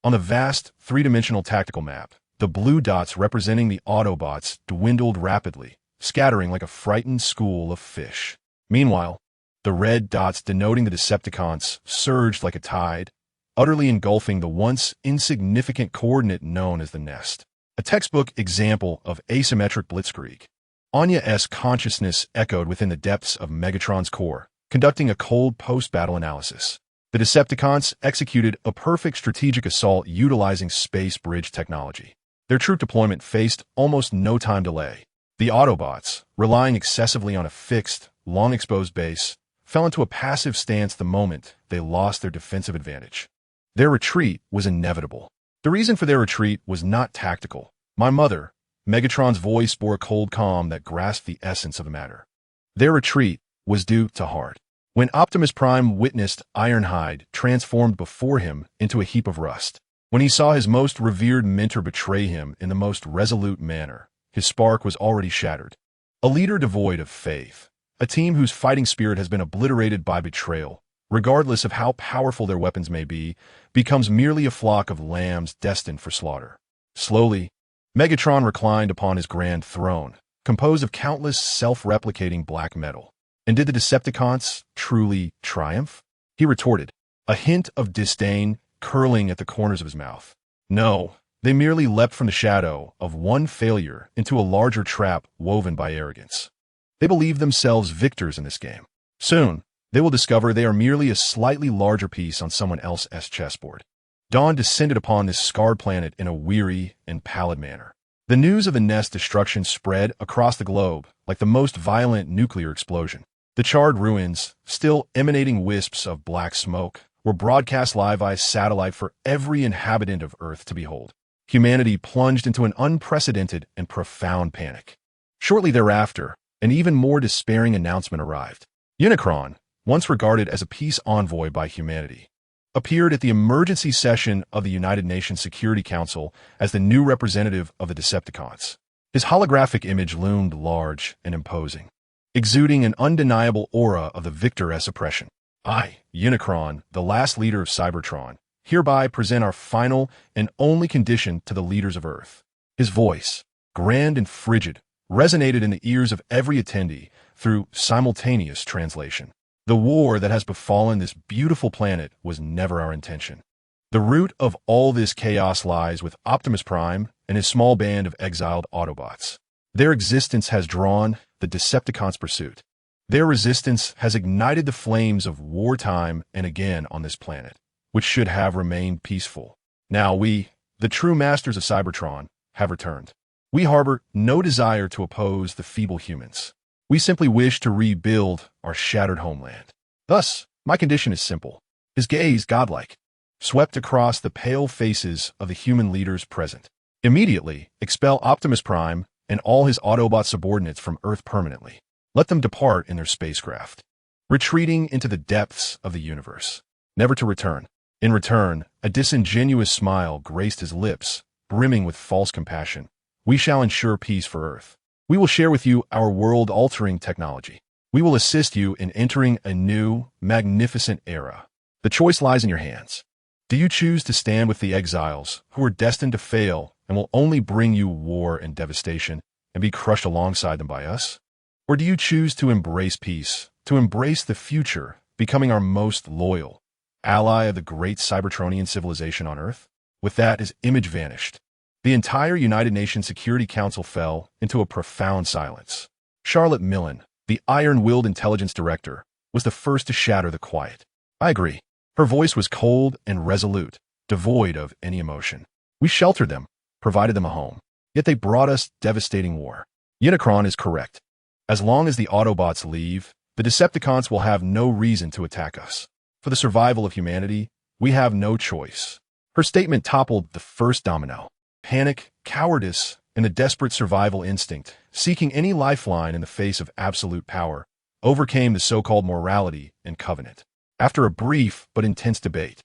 On the vast, three-dimensional tactical map, the blue dots representing the Autobots dwindled rapidly, scattering like a frightened school of fish. Meanwhile, the red dots denoting the Decepticons surged like a tide, utterly engulfing the once insignificant coordinate known as the nest. A textbook example of asymmetric blitzkrieg. Anya's consciousness echoed within the depths of Megatron's core, conducting a cold post-battle analysis. The Decepticons executed a perfect strategic assault utilizing space bridge technology. Their troop deployment faced almost no time delay. The Autobots, relying excessively on a fixed, long-exposed base, fell into a passive stance the moment they lost their defensive advantage. Their retreat was inevitable. The reason for their retreat was not tactical. My mother, Megatron's voice bore a cold calm that grasped the essence of the matter. Their retreat was due to heart. When Optimus Prime witnessed Ironhide transformed before him into a heap of rust, when he saw his most revered mentor betray him in the most resolute manner, his spark was already shattered. A leader devoid of faith, a team whose fighting spirit has been obliterated by betrayal, regardless of how powerful their weapons may be, becomes merely a flock of lambs destined for slaughter. Slowly, Megatron reclined upon his grand throne, composed of countless self-replicating black metal. And did the Decepticons truly triumph? He retorted, a hint of disdain curling at the corners of his mouth. No, they merely leapt from the shadow of one failure into a larger trap woven by arrogance. They believe themselves victors in this game. Soon, they will discover they are merely a slightly larger piece on someone else's chessboard. Dawn descended upon this scarred planet in a weary and pallid manner. The news of the nest destruction spread across the globe like the most violent nuclear explosion. The charred ruins, still emanating wisps of black smoke, were broadcast live via satellite for every inhabitant of Earth to behold. Humanity plunged into an unprecedented and profound panic. Shortly thereafter, an even more despairing announcement arrived. Unicron, once regarded as a peace envoy by humanity, appeared at the emergency session of the United Nations Security Council as the new representative of the Decepticons. His holographic image loomed large and imposing, exuding an undeniable aura of the victor-esque oppression. I, Unicron, the last leader of Cybertron, hereby present our final and only condition to the leaders of Earth. His voice, grand and frigid, resonated in the ears of every attendee through simultaneous translation. The war that has befallen this beautiful planet was never our intention. The root of all this chaos lies with Optimus Prime and his small band of exiled Autobots. Their existence has drawn the Decepticons' pursuit. Their resistance has ignited the flames of wartime and again on this planet, which should have remained peaceful. Now we, the true masters of Cybertron, have returned. We harbor no desire to oppose the feeble humans. We simply wish to rebuild our shattered homeland. Thus, my condition is simple. His gaze godlike, swept across the pale faces of the human leaders present. Immediately, expel Optimus Prime and all his Autobot subordinates from Earth permanently. Let them depart in their spacecraft, retreating into the depths of the universe, never to return. In return, a disingenuous smile graced his lips, brimming with false compassion. We shall ensure peace for Earth. We will share with you our world-altering technology. We will assist you in entering a new, magnificent era. The choice lies in your hands. Do you choose to stand with the exiles who are destined to fail and will only bring you war and devastation and be crushed alongside them by us? Or do you choose to embrace peace, to embrace the future, becoming our most loyal ally of the great Cybertronian civilization on Earth? With that, his image vanished. The entire United Nations Security Council fell into a profound silence. Charlotte Millen, the iron-willed intelligence director, was the first to shatter the quiet. I agree. Her voice was cold and resolute, devoid of any emotion. We sheltered them, provided them a home, yet they brought us devastating war. Unicron is correct. As long as the Autobots leave, the Decepticons will have no reason to attack us. For the survival of humanity, we have no choice. Her statement toppled the first domino. Panic, cowardice, and the desperate survival instinct, seeking any lifeline in the face of absolute power, overcame the so-called morality and covenant. After a brief but intense debate,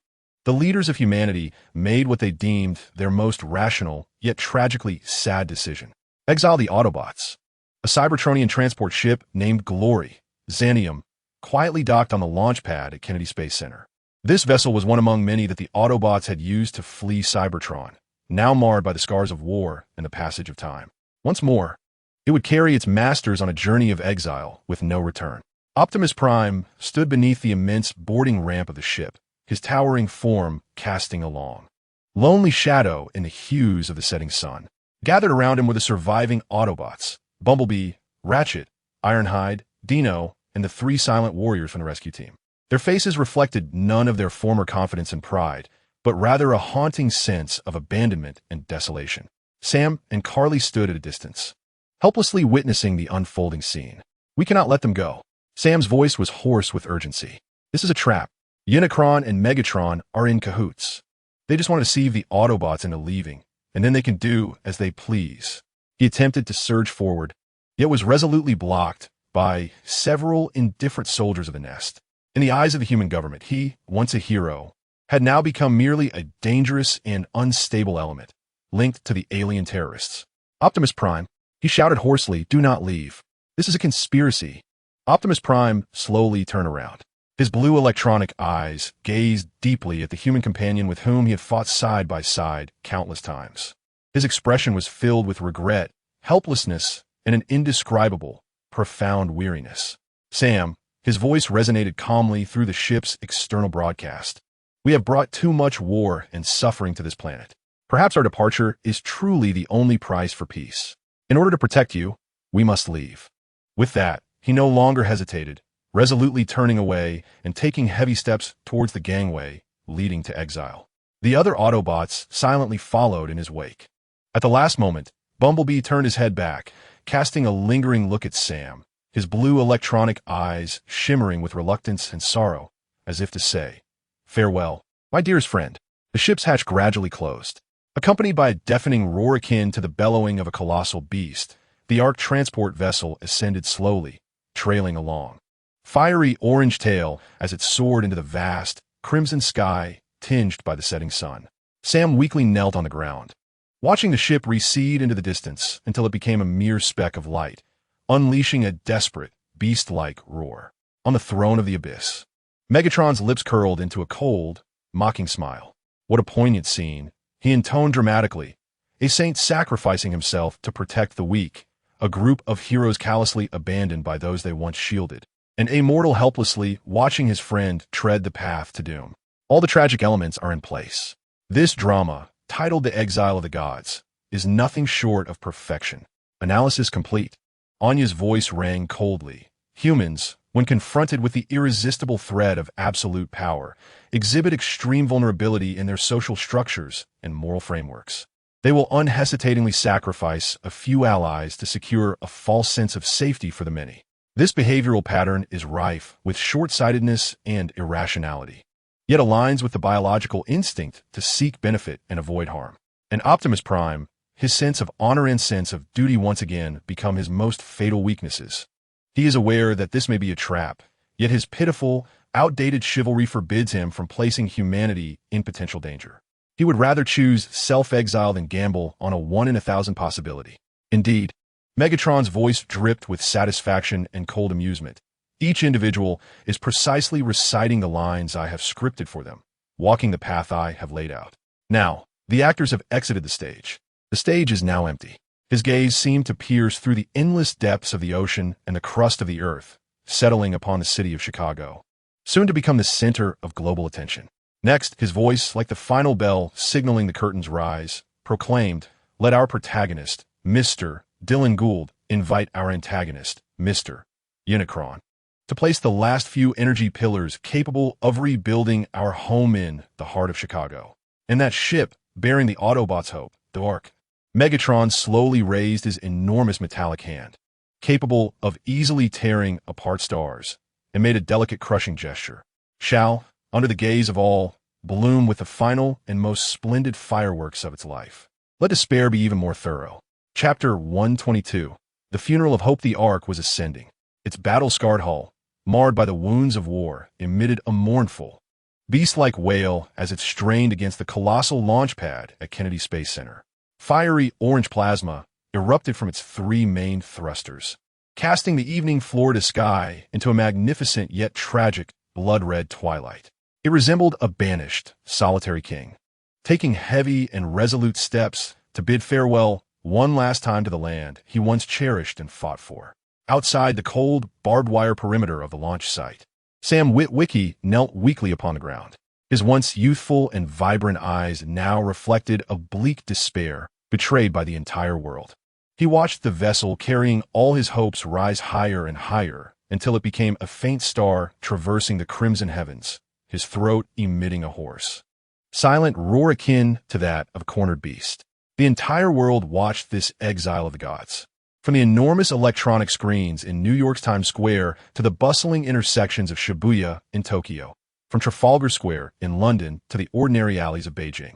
the leaders of humanity made what they deemed their most rational, yet tragically sad decision. Exile the Autobots. A Cybertronian transport ship named Glory, Xanium, quietly docked on the launch pad at Kennedy Space Center. This vessel was one among many that the Autobots had used to flee Cybertron, now marred by the scars of war and the passage of time. Once more, it would carry its masters on a journey of exile with no return. Optimus Prime stood beneath the immense boarding ramp of the ship, his towering form casting a long, lonely shadow in the hues of the setting sun. Gathered around him were the surviving Autobots, Bumblebee, Ratchet, Ironhide, Dino, and the 3 silent warriors from the rescue team. Their faces reflected none of their former confidence and pride, but rather a haunting sense of abandonment and desolation. Sam and Carly stood at a distance, helplessly witnessing the unfolding scene. "We cannot let them go." Sam's voice was hoarse with urgency. "This is a trap. Unicron and Megatron are in cahoots. They just want to deceive the Autobots into leaving, and then they can do as they please." He attempted to surge forward, yet was resolutely blocked by several indifferent soldiers of the Nest. In the eyes of the human government, he, once a hero, had now become merely a dangerous and unstable element, linked to the alien terrorists. "Optimus Prime," he shouted hoarsely, "do not leave. This is a conspiracy." Optimus Prime slowly turned around. His blue electronic eyes gazed deeply at the human companion with whom he had fought side by side countless times. His expression was filled with regret, helplessness, and an indescribable, profound weariness. "Sam," his voice resonated calmly through the ship's external broadcast, "we have brought too much war and suffering to this planet. Perhaps our departure is truly the only price for peace. In order to protect you, we must leave." With that, he no longer hesitated, resolutely turning away and taking heavy steps towards the gangway leading to exile. The other Autobots silently followed in his wake. At the last moment, Bumblebee turned his head back, casting a lingering look at Sam, his blue electronic eyes shimmering with reluctance and sorrow, as if to say, "Farewell, my dearest friend." The ship's hatch gradually closed. Accompanied by a deafening roar akin to the bellowing of a colossal beast, the Ark transport vessel ascended slowly, trailing along. Fiery orange tail as it soared into the vast, crimson sky tinged by the setting sun. Sam weakly knelt on the ground, watching the ship recede into the distance until it became a mere speck of light, unleashing a desperate, beast-like roar. On the throne of the abyss, Megatron's lips curled into a cold, mocking smile. "What a poignant scene," he intoned dramatically, "a saint sacrificing himself to protect the weak, a group of heroes callously abandoned by those they once shielded, and a mortal helplessly watching his friend tread the path to doom. All the tragic elements are in place. This drama, titled The Exile of the Gods, is nothing short of perfection. Analysis complete." Anya's voice rang coldly. "Humans, when confronted with the irresistible threat of absolute power, exhibit extreme vulnerability in their social structures and moral frameworks. They will unhesitatingly sacrifice a few allies to secure a false sense of safety for the many. This behavioral pattern is rife with short-sightedness and irrationality, yet aligns with the biological instinct to seek benefit and avoid harm. And Optimus Prime, his sense of honor and sense of duty once again become his most fatal weaknesses. He is aware that this may be a trap, yet his pitiful, outdated chivalry forbids him from placing humanity in potential danger. He would rather choose self-exile than gamble on a 1 in 1,000 possibility. Indeed, Megatron's voice dripped with satisfaction and cold amusement. Each individual is precisely reciting the lines I have scripted for them, walking the path I have laid out. Now, the actors have exited the stage. The stage is now empty. His gaze seemed to pierce through the endless depths of the ocean and the crust of the earth, settling upon the city of Chicago, soon to become the center of global attention. Next, his voice, like the final bell signaling the curtain's rise, proclaimed, "Let our protagonist, Mr. Dylan Gould, invite our antagonist, Mr. Unicron, to place the last few energy pillars capable of rebuilding our home in the heart of Chicago." And that ship, bearing the Autobots' hope, the Ark. Megatron slowly raised his enormous metallic hand, capable of easily tearing apart stars, and made a delicate crushing gesture. "Shall, under the gaze of all, bloom with the final and most splendid fireworks of its life. Let despair be even more thorough." Chapter 122. The funeral of hope. The Ark was ascending, its battle-scarred hull, marred by the wounds of war, emitted a mournful, beast-like wail as it strained against the colossal launch pad at Kennedy Space Center. Fiery orange plasma erupted from its three main thrusters, casting the evening Florida sky into a magnificent yet tragic blood-red twilight. It resembled a banished, solitary king, taking heavy and resolute steps to bid farewell one last time to the land he once cherished and fought for. Outside the cold, barbed wire perimeter of the launch site, Sam Witwicky knelt weakly upon the ground. His once youthful and vibrant eyes now reflected a bleak despair, betrayed by the entire world. He watched the vessel carrying all his hopes rise higher and higher until it became a faint star traversing the crimson heavens, his throat emitting a hoarse, silent roar akin to that of a cornered beast. The entire world watched this exile of the gods. From the enormous electronic screens in New York's Times Square to the bustling intersections of Shibuya in Tokyo, from Trafalgar Square in London to the ordinary alleys of Beijing,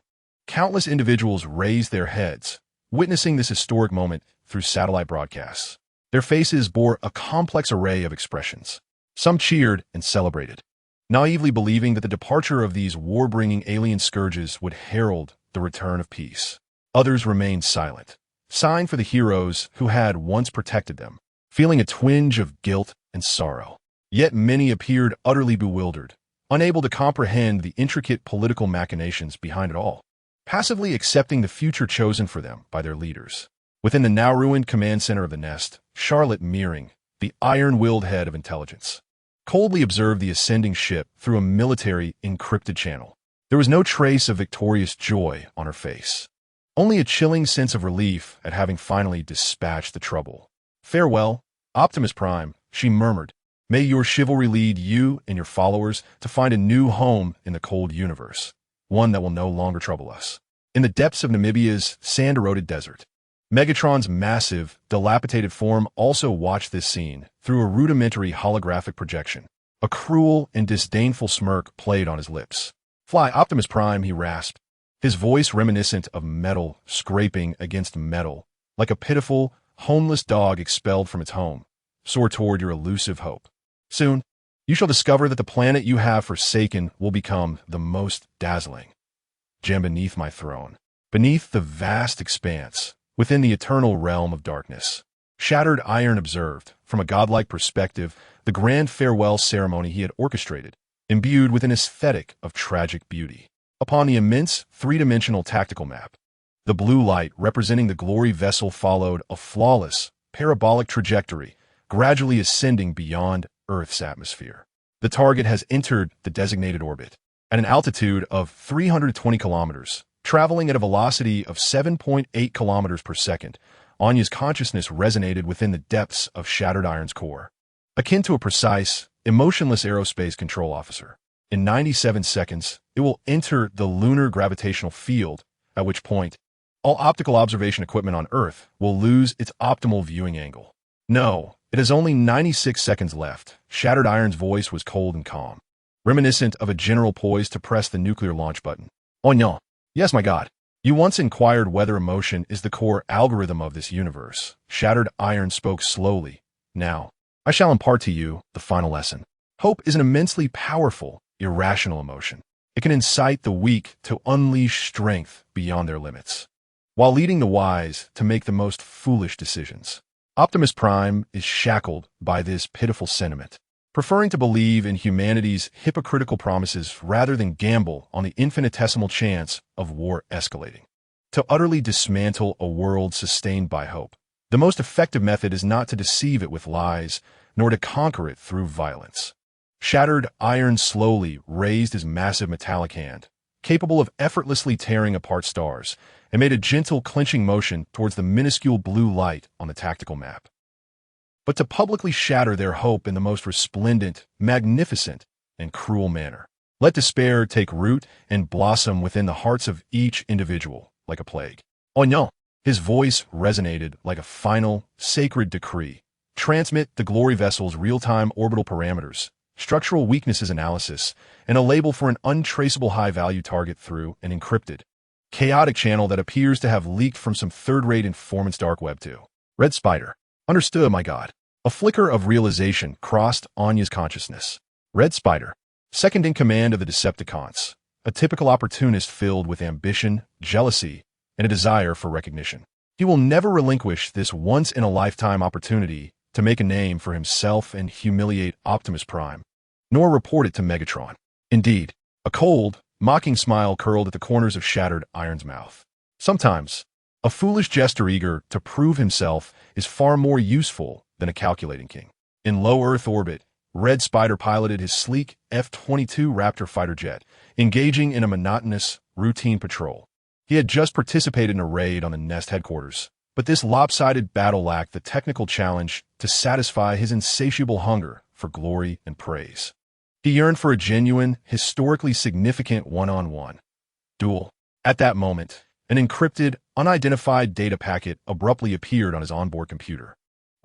countless individuals raised their heads, witnessing this historic moment through satellite broadcasts. Their faces bore a complex array of expressions. Some cheered and celebrated, naively believing that the departure of these war-bringing alien scourges would herald the return of peace. Others remained silent, sighing for the heroes who had once protected them, feeling a twinge of guilt and sorrow. Yet many appeared utterly bewildered, unable to comprehend the intricate political machinations behind it all, passively accepting the future chosen for them by their leaders. Within the now-ruined command center of the Nest, Charlotte Meering, the iron-willed head of intelligence, coldly observed the ascending ship through a military encrypted channel. There was no trace of victorious joy on her face, only a chilling sense of relief at having finally dispatched the trouble. "Farewell, Optimus Prime," she murmured. "May your chivalry lead you and your followers to find a new home in the cold universe, one that will no longer trouble us." In the depths of Namibia's sand-eroded desert, Megatron's massive, dilapidated form also watched this scene through a rudimentary holographic projection. A cruel and disdainful smirk played on his lips. "Fly, Optimus Prime," he rasped, his voice reminiscent of metal scraping against metal, like a pitiful, homeless dog expelled from its home. "Soar toward your elusive hope. Soon, you shall discover that the planet you have forsaken will become the most dazzling gem beneath my throne, beneath the vast expanse, within the eternal realm of darkness." Shattered Iron observed, from a godlike perspective, the grand farewell ceremony he had orchestrated, imbued with an aesthetic of tragic beauty. Upon the immense, three-dimensional tactical map, the blue light representing the glory vessel followed a flawless, parabolic trajectory, gradually ascending beyond Earth's atmosphere. The target has entered the designated orbit at an altitude of 320 kilometers, traveling at a velocity of 7.8 kilometers per second. Anya's consciousness resonated within the depths of Shattered Iron's core, akin to a precise, emotionless aerospace control officer. In 97 seconds, it will enter the lunar gravitational field, at which point, all optical observation equipment on Earth will lose its optimal viewing angle. "No, it has only 96 seconds left." Shattered Iron's voice was cold and calm, reminiscent of a general poised to press the nuclear launch button. "Onion. Yes, my God. You once inquired whether emotion is the core algorithm of this universe." Shattered Iron spoke slowly. "Now, I shall impart to you the final lesson. Hope is an immensely powerful, irrational emotion. It can incite the weak to unleash strength beyond their limits, while leading the wise to make the most foolish decisions. Optimus Prime is shackled by this pitiful sentiment, preferring to believe in humanity's hypocritical promises rather than gamble on the infinitesimal chance of war escalating. To utterly dismantle a world sustained by hope, the most effective method is not to deceive it with lies, nor to conquer it through violence. Shattered Iron slowly raised his massive metallic hand, capable of effortlessly tearing apart stars, and made a gentle clenching motion towards the minuscule blue light on the tactical map. But to publicly shatter their hope in the most resplendent, magnificent, and cruel manner. Let despair take root and blossom within the hearts of each individual, like a plague. "Oh no!" His voice resonated like a final, sacred decree. "Transmit the glory vessel's real-time orbital parameters, structural weaknesses analysis, and a label for an untraceable high-value target through an encrypted, chaotic channel that appears to have leaked from some third-rate informant's dark web too. Red Spider." "Understood, my God." A flicker of realization crossed Anya's consciousness. Red Spider, second in command of the Decepticons, a typical opportunist filled with ambition, jealousy, and a desire for recognition. He will never relinquish this once-in-a-lifetime opportunity to make a name for himself and humiliate Optimus Prime, nor report it to Megatron. Indeed, a cold, mocking smile curled at the corners of Shattered Iron's mouth. Sometimes, a foolish jester eager to prove himself is far more useful than a calculating king. In low Earth orbit, Red Spider piloted his sleek F-22 Raptor fighter jet, engaging in a monotonous, routine patrol. He had just participated in a raid on the Nest headquarters, but this lopsided battle lacked the technical challenge to satisfy his insatiable hunger for glory and praise. He yearned for a genuine, historically significant one-on-one duel. At that moment, an encrypted, unidentified data packet abruptly appeared on his onboard computer.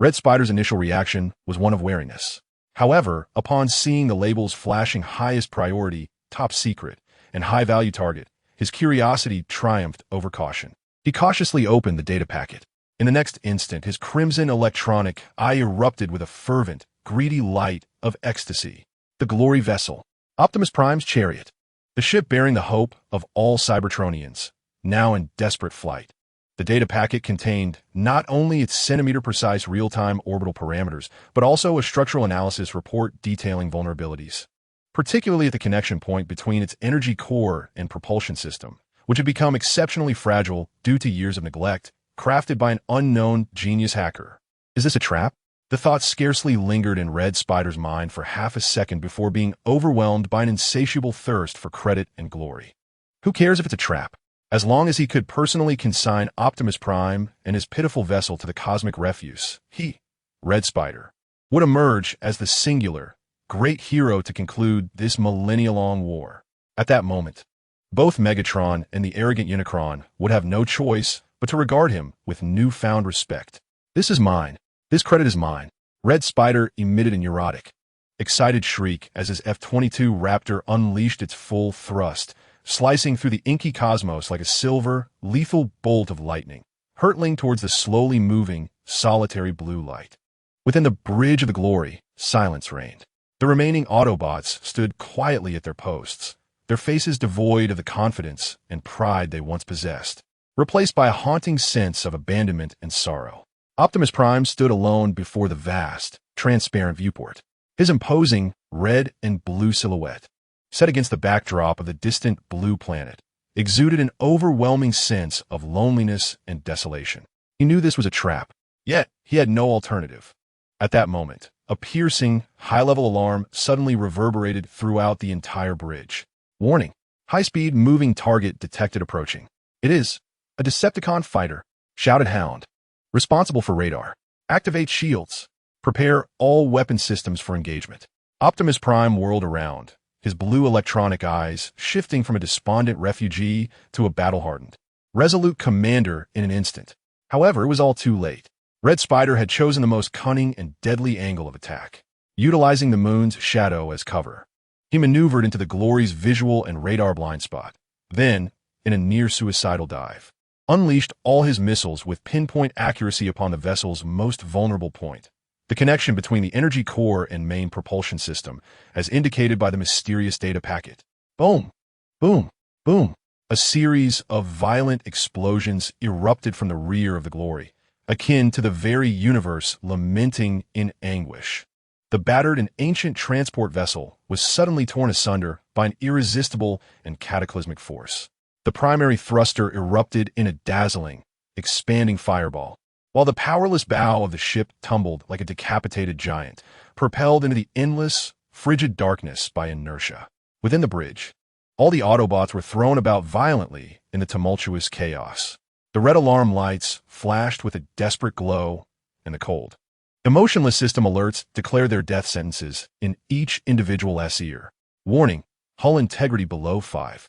Red Spider's initial reaction was one of wariness. However, upon seeing the labels flashing highest priority, top secret, and high-value target, his curiosity triumphed over caution. He cautiously opened the data packet. In the next instant, his crimson electronic eye erupted with a fervent, greedy light of ecstasy. The Glory Vessel, Optimus Prime's chariot, the ship bearing the hope of all Cybertronians, now in desperate flight. The data packet contained not only its centimeter-precise real-time orbital parameters, but also a structural analysis report detailing vulnerabilities, particularly at the connection point between its energy core and propulsion system, which had become exceptionally fragile due to years of neglect, crafted by an unknown genius hacker. Is this a trap? The thought scarcely lingered in Red Spider's mind for half a second before being overwhelmed by an insatiable thirst for credit and glory. Who cares if it's a trap? As long as he could personally consign Optimus Prime and his pitiful vessel to the cosmic refuse, he, Red Spider, would emerge as the singular, great hero to conclude this millennia-long war. At that moment, both Megatron and the arrogant Unicron would have no choice but to regard him with newfound respect. This is mine. This credit is mine. Red Spider emitted a neurotic, excited shriek as his F-22 Raptor unleashed its full thrust, slicing through the inky cosmos like a silver, lethal bolt of lightning, hurtling towards the slowly moving, solitary blue light. Within the bridge of the glory, silence reigned. The remaining Autobots stood quietly at their posts, their faces devoid of the confidence and pride they once possessed, replaced by a haunting sense of abandonment and sorrow. Optimus Prime stood alone before the vast, transparent viewport. His imposing red and blue silhouette, set against the backdrop of the distant blue planet, exuded an overwhelming sense of loneliness and desolation. He knew this was a trap, yet he had no alternative. At that moment, a piercing, high-level alarm suddenly reverberated throughout the entire bridge. Warning! High-speed moving target detected approaching. It is a Decepticon fighter, shouted Hound. Responsible for radar. Activate shields. Prepare all weapon systems for engagement. Optimus Prime whirled around, his blue electronic eyes shifting from a despondent refugee to a battle-hardened, resolute commander in an instant. However, it was all too late. Red Spider had chosen the most cunning and deadly angle of attack, utilizing the moon's shadow as cover. He maneuvered into the Glory's visual and radar blind spot, then, in a near-suicidal dive, unleashed all his missiles with pinpoint accuracy upon the vessel's most vulnerable point, the connection between the energy core and main propulsion system, as indicated by the mysterious data packet. Boom! Boom! Boom! A series of violent explosions erupted from the rear of the Glory, akin to the very universe lamenting in anguish. The battered and ancient transport vessel was suddenly torn asunder by an irresistible and cataclysmic force. The primary thruster erupted in a dazzling, expanding fireball, while the powerless bow of the ship tumbled like a decapitated giant, propelled into the endless, frigid darkness by inertia. Within the bridge, all the Autobots were thrown about violently in the tumultuous chaos. The red alarm lights flashed with a desperate glow in the cold. Emotionless system alerts declare their death sentences in each individual ear. Warning, hull integrity below 5.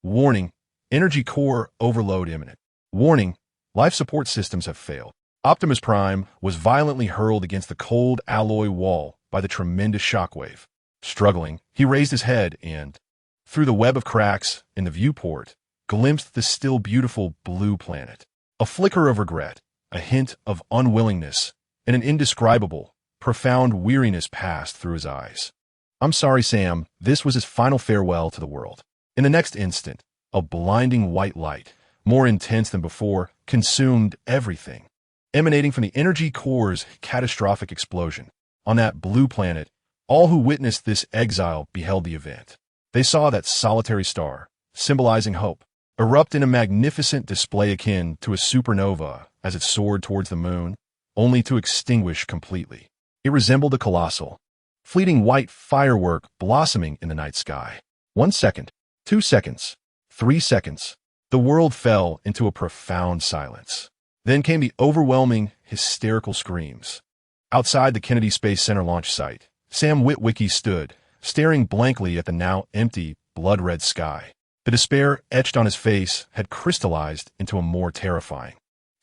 Warning, energy core overload imminent. Warning, life support systems have failed. Optimus Prime was violently hurled against the cold alloy wall by the tremendous shockwave. Struggling, he raised his head and, through the web of cracks in the viewport, glimpsed the still beautiful blue planet. A flicker of regret, a hint of unwillingness, and an indescribable, profound weariness passed through his eyes. "I'm sorry, Sam." This was his final farewell to the world. In the next instant, a blinding white light, more intense than before, consumed everything. Emanating from the energy core's catastrophic explosion. On that blue planet, all who witnessed this exile beheld the event. They saw that solitary star, symbolizing hope, erupt in a magnificent display akin to a supernova as it soared towards the moon, only to extinguish completely. It resembled a colossal, fleeting white firework blossoming in the night sky. 1 second, 2 seconds, 3 seconds. The world fell into a profound silence. Then came the overwhelming, hysterical screams. Outside the Kennedy Space Center launch site, Sam Witwicky stood, staring blankly at the now empty, blood-red sky. The despair etched on his face had crystallized into a more terrifying,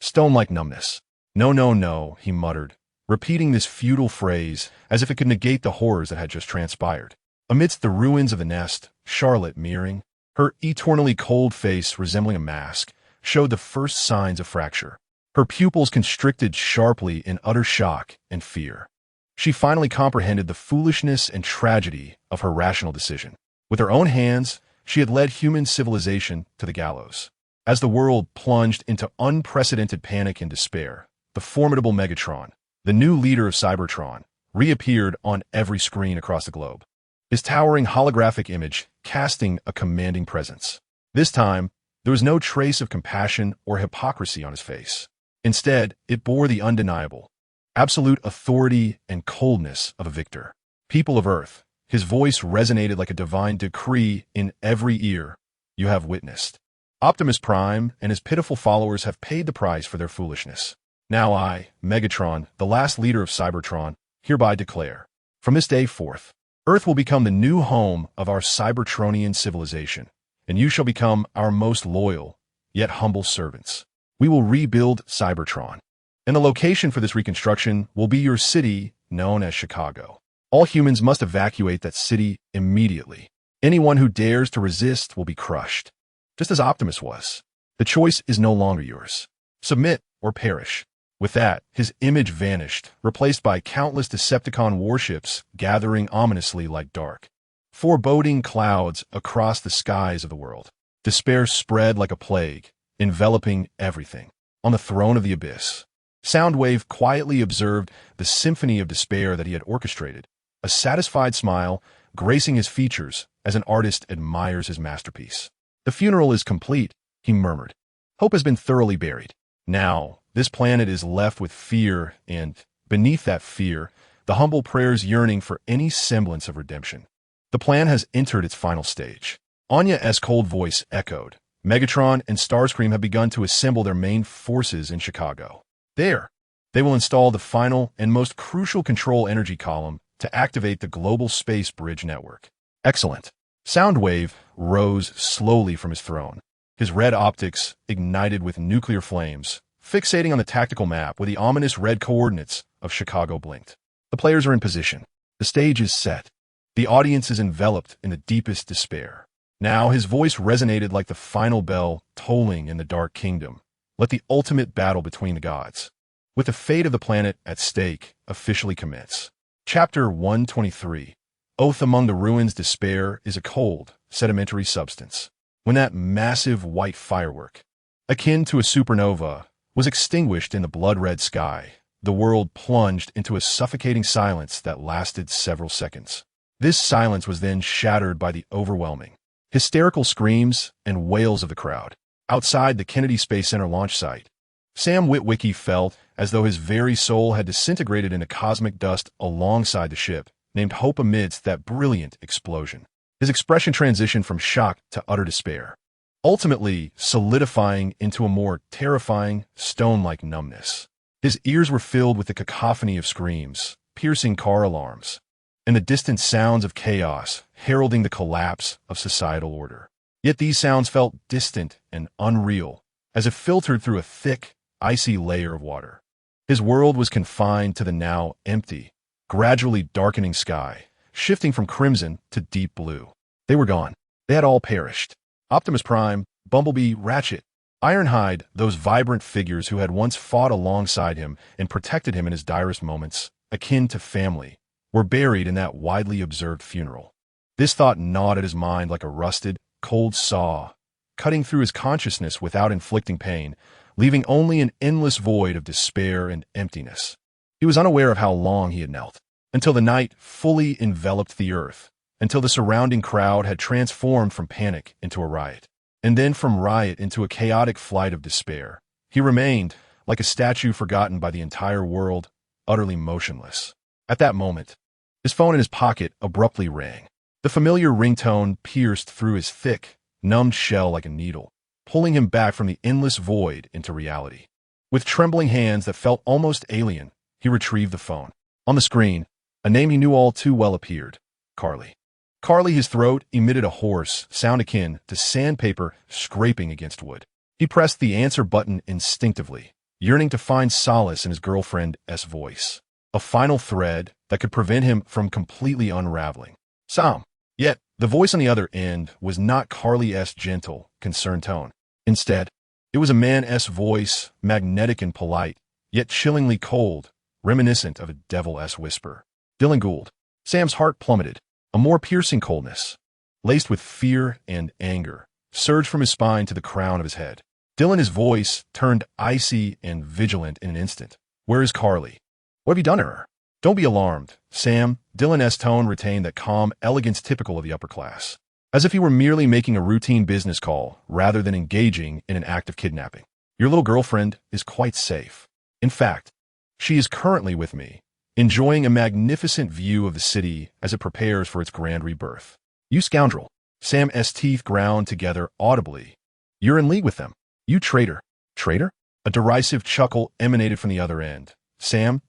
stone-like numbness. "No, no, no," he muttered, repeating this futile phrase as if it could negate the horrors that had just transpired. Amidst the ruins of the nest, Charlotte, mirroring, her eternally cold face resembling a mask, showed the first signs of fracture. Her pupils constricted sharply in utter shock and fear. She finally comprehended the foolishness and tragedy of her rational decision. With her own hands, she had led human civilization to the gallows. As the world plunged into unprecedented panic and despair, the formidable Megatron, the new leader of Cybertron, reappeared on every screen across the globe. His towering holographic image casting a commanding presence. This time, there was no trace of compassion or hypocrisy on his face. Instead, it bore the undeniable, absolute authority and coldness of a victor. "People of Earth," his voice resonated like a divine decree in every ear, "you have witnessed. Optimus Prime and his pitiful followers have paid the price for their foolishness. Now I, Megatron, the last leader of Cybertron, hereby declare, from this day forth, Earth will become the new home of our Cybertronian civilization, and you shall become our most loyal, yet humble servants. We will rebuild Cybertron, and the location for this reconstruction will be your city known as Chicago. All humans must evacuate that city immediately. Anyone who dares to resist will be crushed, just as Optimus was. The choice is no longer yours. Submit or perish." With that, his image vanished, replaced by countless Decepticon warships gathering ominously like dark, foreboding clouds across the skies of the world. Despair spread like a plague, enveloping everything. On the throne of the abyss, Soundwave quietly observed the symphony of despair that he had orchestrated, a satisfied smile gracing his features as an artist admires his masterpiece. "The funeral is complete," he murmured. "Hope has been thoroughly buried. Now, this planet is left with fear and, beneath that fear, the humble prayers yearning for any semblance of redemption. The plan has entered its final stage." Anya's cold voice echoed. "Megatron and Starscream have begun to assemble their main forces in Chicago. There, they will install the final and most crucial control energy column to activate the global space bridge network." "Excellent." Soundwave rose slowly from his throne, his red optics ignited with nuclear flames, fixating on the tactical map where the ominous red coordinates of Chicago blinked. "The players are in position. The stage is set. The audience is enveloped in the deepest despair." Now his voice resonated like the final bell tolling in the Dark Kingdom. Let the ultimate battle between the gods, with the fate of the planet at stake, officially commence. Chapter 123. Oath among the ruins. Despair is a cold, sedimentary substance. When that massive white firework, akin to a supernova, was extinguished in the blood-red sky, the world plunged into a suffocating silence that lasted several seconds. This silence was then shattered by the overwhelming, hysterical screams and wails of the crowd. Outside the Kennedy Space Center launch site, Sam Witwicky felt as though his very soul had disintegrated into cosmic dust alongside the ship, named Hope amidst that brilliant explosion. His expression transitioned from shock to utter despair, ultimately solidifying into a more terrifying, stone-like numbness. His ears were filled with the cacophony of screams, piercing car alarms, and the distant sounds of chaos heralding the collapse of societal order. Yet these sounds felt distant and unreal, as if filtered through a thick, icy layer of water. His world was confined to the now empty, gradually darkening sky, shifting from crimson to deep blue. They were gone. They had all perished. Optimus Prime, Bumblebee, Ratchet, Ironhide, those vibrant figures who had once fought alongside him and protected him in his direst moments, akin to family, were buried in that widely observed funeral. This thought gnawed at his mind like a rusted, cold saw, cutting through his consciousness without inflicting pain, leaving only an endless void of despair and emptiness. He was unaware of how long he had knelt, until the night fully enveloped the earth, until the surrounding crowd had transformed from panic into a riot, and then from riot into a chaotic flight of despair. He remained, like a statue forgotten by the entire world, utterly motionless. At that moment, his phone in his pocket abruptly rang. The familiar ringtone pierced through his thick, numbed shell like a needle, pulling him back from the endless void into reality. With trembling hands that felt almost alien, he retrieved the phone. On the screen, a name he knew all too well appeared: Carly. Carly, his throat emitted a hoarse sound akin to sandpaper scraping against wood. He pressed the answer button instinctively, yearning to find solace in his girlfriend's voice, a final thread that could prevent him from completely unraveling. Sam. Yet, the voice on the other end was not Carly's gentle, concerned tone. Instead, it was a man's voice, magnetic and polite, yet chillingly cold, reminiscent of a devil's whisper. Dylan Gould. Sam's heart plummeted. A more piercing coldness, laced with fear and anger, surged from his spine to the crown of his head. Dylan's voice turned icy and vigilant in an instant. Where is Carly? What have you done to her? Don't be alarmed, Sam. Dylan's tone retained that calm elegance typical of the upper class, as if he were merely making a routine business call rather than engaging in an act of kidnapping. Your little girlfriend is quite safe. In fact, she is currently with me, enjoying a magnificent view of the city as it prepares for its grand rebirth. You scoundrel. Sam's teeth ground together audibly. You're in league with them. You traitor. Traitor? A derisive chuckle emanated from the other end. Sam,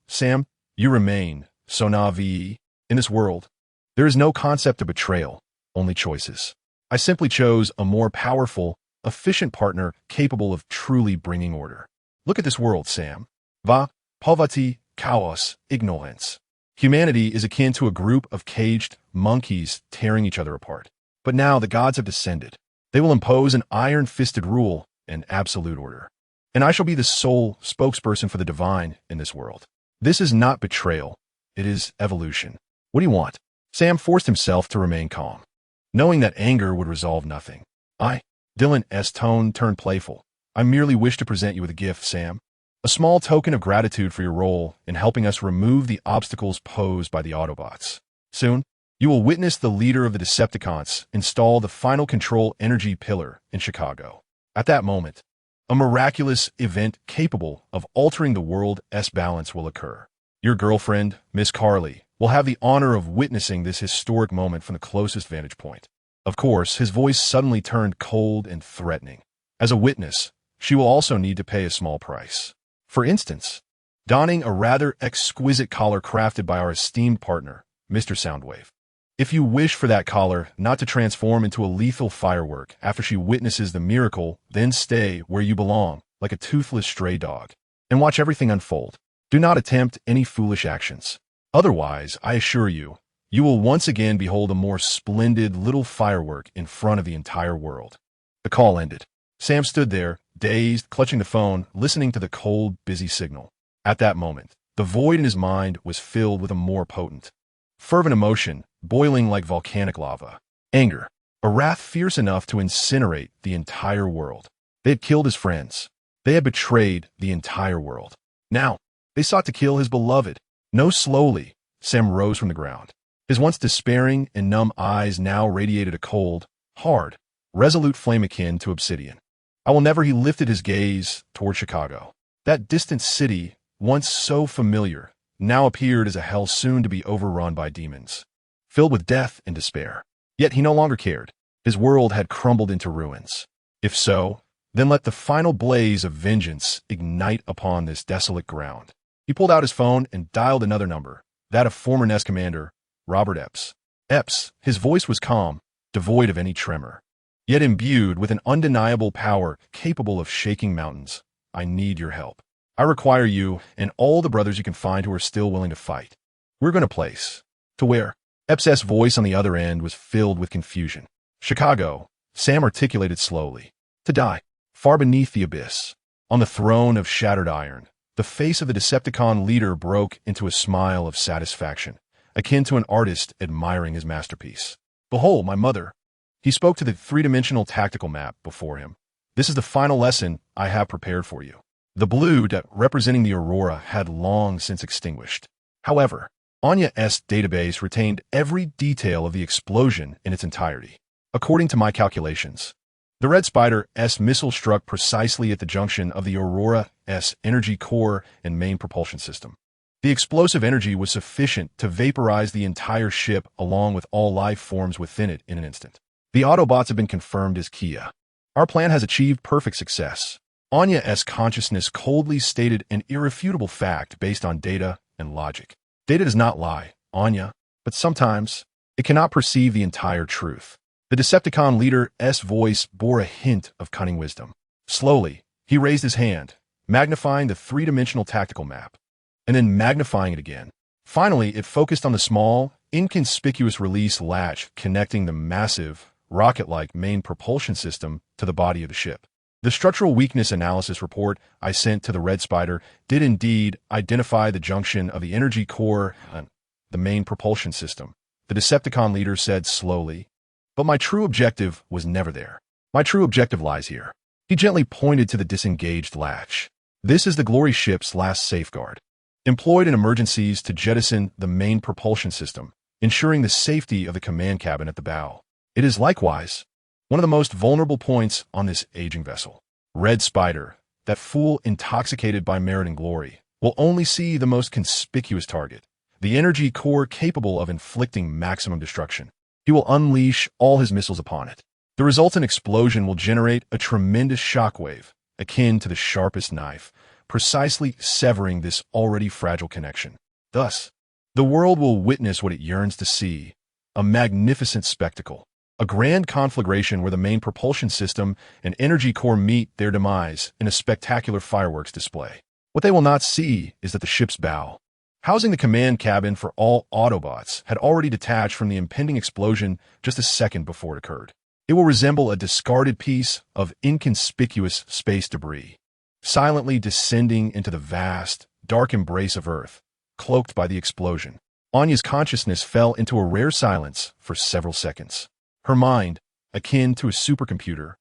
you remain, so naive. In this world, there is no concept of betrayal, only choices. I simply chose a more powerful, efficient partner capable of truly bringing order. Look at this world, Sam. Va, poverty, chaos, ignorance. Humanity is akin to a group of caged monkeys tearing each other apart. But now the gods have descended. They will impose an iron-fisted rule and absolute order. And I shall be the sole spokesperson for the divine in this world. This is not betrayal. It is evolution. What do you want? Sam forced himself to remain calm, knowing that anger would resolve nothing. Dylan's tone turned playful. I merely wish to present you with a gift, Sam. A small token of gratitude for your role in helping us remove the obstacles posed by the Autobots. Soon, you will witness the leader of the Decepticons install the final control energy pillar in Chicago. At that moment, a miraculous event capable of altering the world's balance will occur. Your girlfriend, Miss Carly, will have the honor of witnessing this historic moment from the closest vantage point. Of course, his voice suddenly turned cold and threatening. As a witness, she will also need to pay a small price. For instance, donning a rather exquisite collar crafted by our esteemed partner, Mr. Soundwave. If you wish for that collar not to transform into a lethal firework after she witnesses the miracle, then stay where you belong, like a toothless stray dog, and watch everything unfold. Do not attempt any foolish actions. Otherwise, I assure you, you will once again behold a more splendid little firework in front of the entire world. The call ended. Sam stood there, dazed, clutching the phone, listening to the cold, busy signal. At that moment, the void in his mind was filled with a more potent, fervent emotion, boiling like volcanic lava. Anger, a wrath fierce enough to incinerate the entire world. They had killed his friends. They had betrayed the entire world. Now, they sought to kill his beloved. No, slowly, Sam rose from the ground. His once despairing and numb eyes now radiated a cold, hard, resolute flame akin to obsidian. He lifted his gaze toward Chicago. That distant city, once so familiar, now appeared as a hell soon to be overrun by demons, filled with death and despair. Yet he no longer cared. His world had crumbled into ruins. If so, then let the final blaze of vengeance ignite upon this desolate ground. He pulled out his phone and dialed another number, that of former NES commander, Robert Epps. Epps, his voice was calm, devoid of any tremor, yet imbued with an undeniable power capable of shaking mountains. I need your help. I require you and all the brothers you can find who are still willing to fight. We're going to place. To where? Epps' voice on the other end was filled with confusion. Chicago, Sam articulated slowly. To die, far beneath the abyss, on the throne of shattered iron, The face of the Decepticon leader broke into a smile of satisfaction, akin to an artist admiring his masterpiece. "Behold, my mother." He spoke to the three-dimensional tactical map before him. "This is the final lesson I have prepared for you." The blue dot representing the aurora had long since extinguished. However, Anya's database retained every detail of the explosion in its entirety. According to my calculations, the Red Spider's missile struck precisely at the junction of the Aurora's energy core and main propulsion system. The explosive energy was sufficient to vaporize the entire ship along with all life forms within it in an instant. The Autobots have been confirmed as Kia. Our plan has achieved perfect success. Anya's consciousness coldly stated an irrefutable fact based on data and logic. Data does not lie, Anya, but sometimes it cannot perceive the entire truth. The Decepticon leader's voice bore a hint of cunning wisdom. Slowly, he raised his hand, magnifying the three-dimensional tactical map, and then magnifying it again. Finally, it focused on the small, inconspicuous release latch connecting the massive, rocket-like main propulsion system to the body of the ship. The structural weakness analysis report I sent to the Red Spider did indeed identify the junction of the energy core and the main propulsion system, the Decepticon leader said slowly. But my true objective was never there. My true objective lies here. He gently pointed to the disengaged latch. This is the Glory ship's last safeguard, employed in emergencies to jettison the main propulsion system, ensuring the safety of the command cabin at the bow. It is likewise one of the most vulnerable points on this aging vessel. Red Spider, that fool intoxicated by merit and glory, will only see the most conspicuous target, the energy core capable of inflicting maximum destruction. He will unleash all his missiles upon it. The resultant explosion will generate a tremendous shockwave, akin to the sharpest knife, precisely severing this already fragile connection. Thus, the world will witness what it yearns to see, a magnificent spectacle, a grand conflagration where the main propulsion system and energy core meet their demise in a spectacular fireworks display. What they will not see is that the ship's bow, housing the command cabin for all Autobots, had already detached from the impending explosion just a second before it occurred. It will resemble a discarded piece of inconspicuous space debris, silently descending into the vast, dark embrace of Earth, cloaked by the explosion. Anya's consciousness fell into a rare silence for several seconds. Her mind, akin to a supercomputer,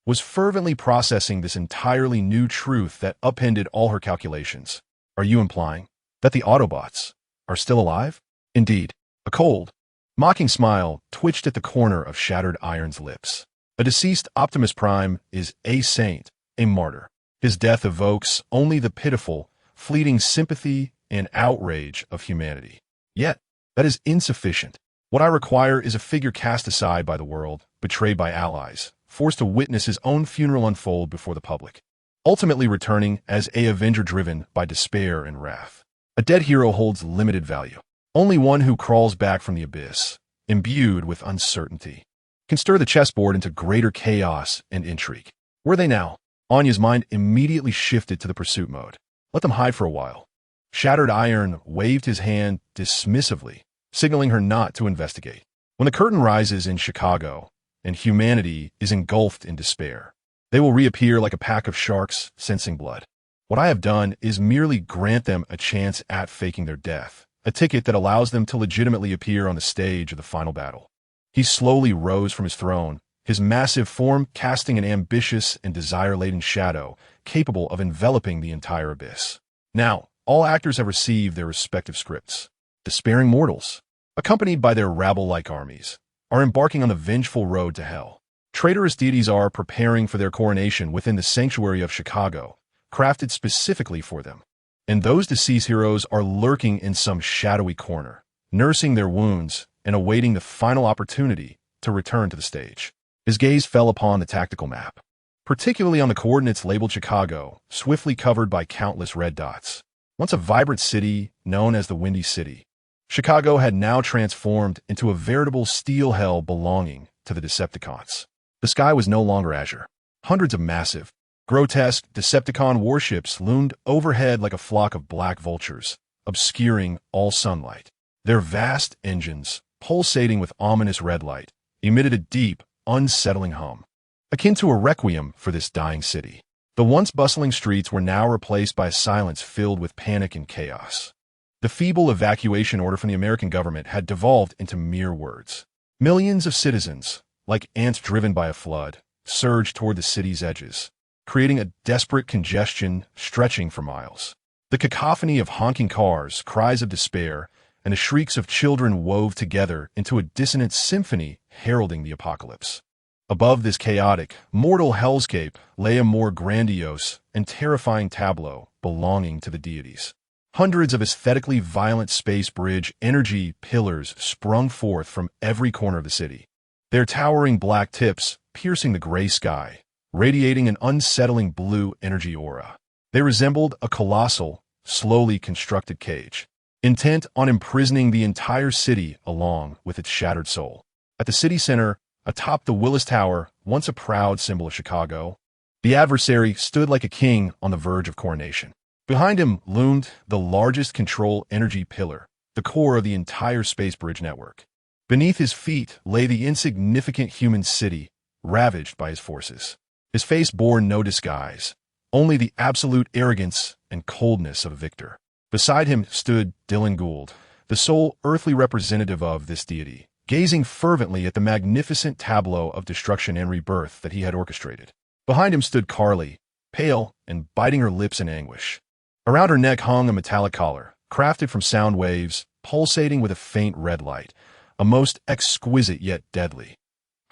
was fervently processing this entirely new truth that upended all her calculations. "Are you implying that the Autobots are still alive?" Indeed, a cold, mocking smile twitched at the corner of Shattered Iron's lips. A deceased Optimus Prime is a saint, a martyr. His death evokes only the pitiful, fleeting sympathy and outrage of humanity. Yet, that is insufficient. What I require is a figure cast aside by the world, betrayed by allies, forced to witness his own funeral unfold before the public, ultimately returning as an avenger driven by despair and wrath. A dead hero holds limited value. Only one who crawls back from the abyss, imbued with uncertainty, can stir the chessboard into greater chaos and intrigue. Were they now? Anya's mind immediately shifted to the pursuit mode. Let them hide for a while. Shattered Iron waved his hand dismissively, signaling her not to investigate. When the curtain rises in Chicago, and humanity is engulfed in despair, they will reappear like a pack of sharks sensing blood. What I have done is merely grant them a chance at faking their death, a ticket that allows them to legitimately appear on the stage of the final battle. He slowly rose from his throne, his massive form casting an ambitious and desire-laden shadow capable of enveloping the entire abyss. Now, all actors have received their respective scripts. Despairing mortals, accompanied by their rabble-like armies, are embarking on the vengeful road to hell. Traitorous deities are preparing for their coronation within the sanctuary of Chicago, crafted specifically for them. And those deceased heroes are lurking in some shadowy corner, nursing their wounds and awaiting the final opportunity to return to the stage. His gaze fell upon the tactical map, particularly on the coordinates labeled Chicago, swiftly covered by countless red dots. Once a vibrant city known as the Windy City, Chicago had now transformed into a veritable steel hell belonging to the Decepticons. The sky was no longer azure. Hundreds of massive, grotesque Decepticon warships loomed overhead like a flock of black vultures, obscuring all sunlight. Their vast engines, pulsating with ominous red light, emitted a deep, unsettling hum, akin to a requiem for this dying city. The once bustling streets were now replaced by a silence filled with panic and chaos. The feeble evacuation order from the American government had devolved into mere words. Millions of citizens, like ants driven by a flood, surged toward the city's edges, creating a desperate congestion stretching for miles. The cacophony of honking cars, cries of despair, and the shrieks of children wove together into a dissonant symphony heralding the apocalypse. Above this chaotic, mortal hellscape lay a more grandiose and terrifying tableau belonging to the deities. Hundreds of aesthetically violent space bridge energy pillars sprung forth from every corner of the city, their towering black tips piercing the gray sky, radiating an unsettling blue energy aura. They resembled a colossal, slowly constructed cage, intent on imprisoning the entire city along with its shattered soul. At the city center, atop the Willis Tower, once a proud symbol of Chicago, the adversary stood like a king on the verge of coronation. Behind him loomed the largest control energy pillar, the core of the entire space bridge network. Beneath his feet lay the insignificant human city, ravaged by his forces. His face bore no disguise, only the absolute arrogance and coldness of a victor. Beside him stood Dylan Gould, the sole earthly representative of this deity, gazing fervently at the magnificent tableau of destruction and rebirth that he had orchestrated. Behind him stood Carly, pale and biting her lips in anguish. Around her neck hung a metallic collar, crafted from sound waves, pulsating with a faint red light, a most exquisite yet deadly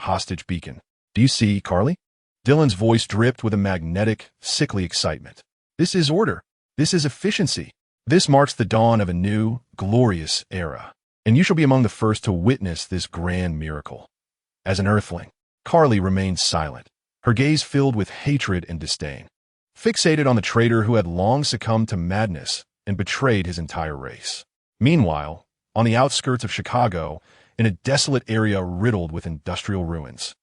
hostage beacon. "Do you see, Carly?" Dylan's voice dripped with a magnetic, sickly excitement. "This is order. This is efficiency. This marks the dawn of a new, glorious era. And you shall be among the first to witness this grand miracle." As an earthling, Carly remained silent, her gaze filled with hatred and disdain, fixated on the traitor who had long succumbed to madness and betrayed his entire race. Meanwhile, on the outskirts of Chicago, in a desolate area riddled with industrial ruins,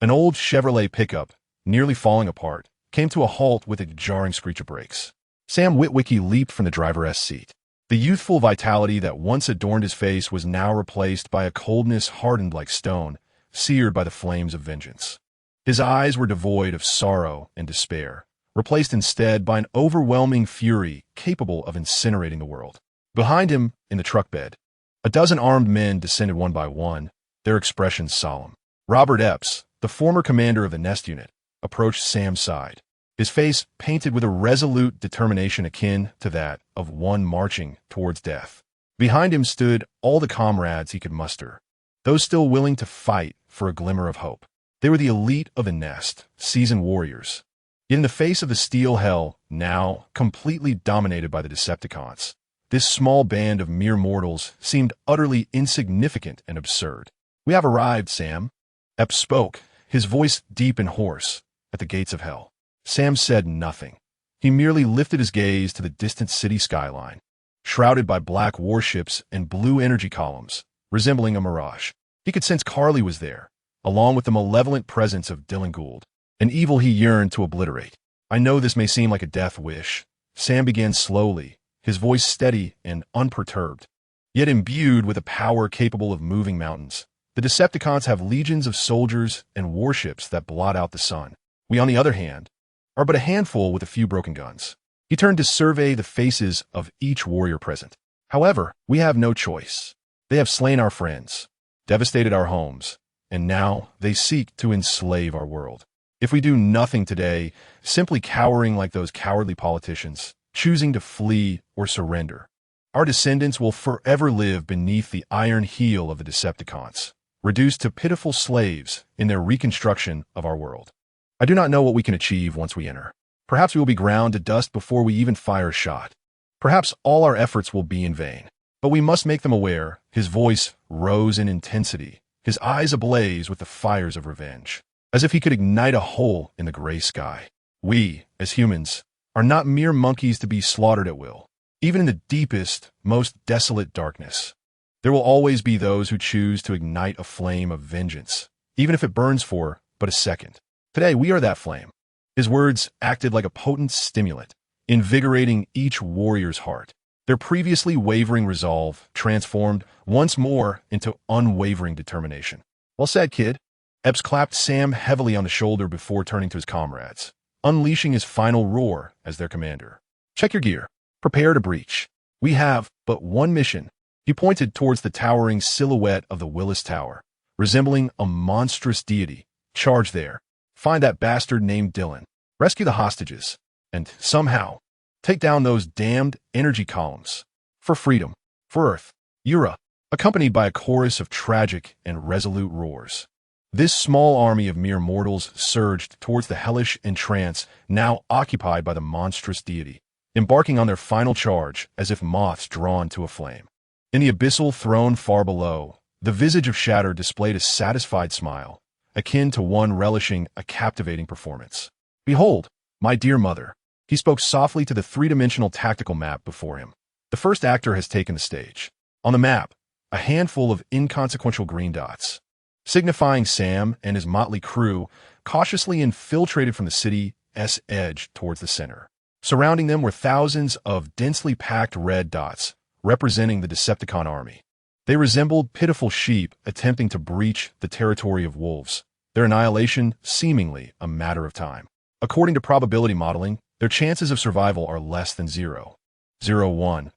an old Chevrolet pickup, nearly falling apart, came to a halt with a jarring screech of brakes. Sam Witwicky leaped from the driver's seat. The youthful vitality that once adorned his face was now replaced by a coldness hardened like stone, seared by the flames of vengeance. His eyes were devoid of sorrow and despair, replaced instead by an overwhelming fury capable of incinerating the world. Behind him, in the truck bed, a dozen armed men descended one by one, their expressions solemn. Robert Epps, the former commander of the Nest Unit, approached Sam's side, his face painted with a resolute determination akin to that of one marching towards death. Behind him stood all the comrades he could muster, those still willing to fight for a glimmer of hope. They were the elite of the Nest, seasoned warriors. Yet in the face of the steel hell, now completely dominated by the Decepticons, this small band of mere mortals seemed utterly insignificant and absurd. "We have arrived, Sam." Epps spoke, his voice deep and hoarse, at the gates of hell. Sam said nothing. He merely lifted his gaze to the distant city skyline, shrouded by black warships and blue energy columns, resembling a mirage. He could sense Carly was there, along with the malevolent presence of Dylan Gould, an evil he yearned to obliterate. "I know this may seem like a death wish," Sam began slowly, his voice steady and unperturbed, yet imbued with a power capable of moving mountains. "The Decepticons have legions of soldiers and warships that blot out the sun. We, on the other hand, are but a handful with a few broken guns." He turned to survey the faces of each warrior present. "However, we have no choice. They have slain our friends, devastated our homes, and now they seek to enslave our world. If we do nothing today, simply cowering like those cowardly politicians, choosing to flee or surrender, our descendants will forever live beneath the iron heel of the Decepticons, reduced to pitiful slaves in their reconstruction of our world. I do not know what we can achieve once we enter. Perhaps we will be ground to dust before we even fire a shot. Perhaps all our efforts will be in vain. But we must make them aware." His voice rose in intensity, his eyes ablaze with the fires of revenge, as if he could ignite a hole in the gray sky. "We, as humans, are not mere monkeys to be slaughtered at will. Even in the deepest, most desolate darkness, there will always be those who choose to ignite a flame of vengeance, even if it burns for but a second. Today, we are that flame." His words acted like a potent stimulant, invigorating each warrior's heart. Their previously wavering resolve transformed once more into unwavering determination. "Well said, kid." Epps clapped Sam heavily on the shoulder before turning to his comrades. unleashing his final roar as their commander. Check your gear. Prepare to breach. We have but one mission. He pointed towards the towering silhouette of the Willis Tower, resembling a monstrous deity. Charge there. Find that bastard named Dylan. Rescue the hostages. And, somehow, take down those damned energy columns. For freedom. For Earth. Yura, accompanied by a chorus of tragic and resolute roars. This small army of mere mortals surged towards the hellish entrance now occupied by the monstrous deity, embarking on their final charge as if moths drawn to a flame. In the abyssal throne far below, the visage of Shatter displayed a satisfied smile, akin to one relishing a captivating performance. Behold, my dear mother. He spoke softly to the three-dimensional tactical map before him. The first actor has taken the stage. On the map, a handful of inconsequential green dots, signifying Sam and his motley crew, cautiously infiltrated from the city's edge towards the center. Surrounding them were thousands of densely packed red dots, representing the Decepticon army. They resembled pitiful sheep attempting to breach the territory of wolves, their annihilation seemingly a matter of time. According to probability modeling, their chances of survival are less than 0.01.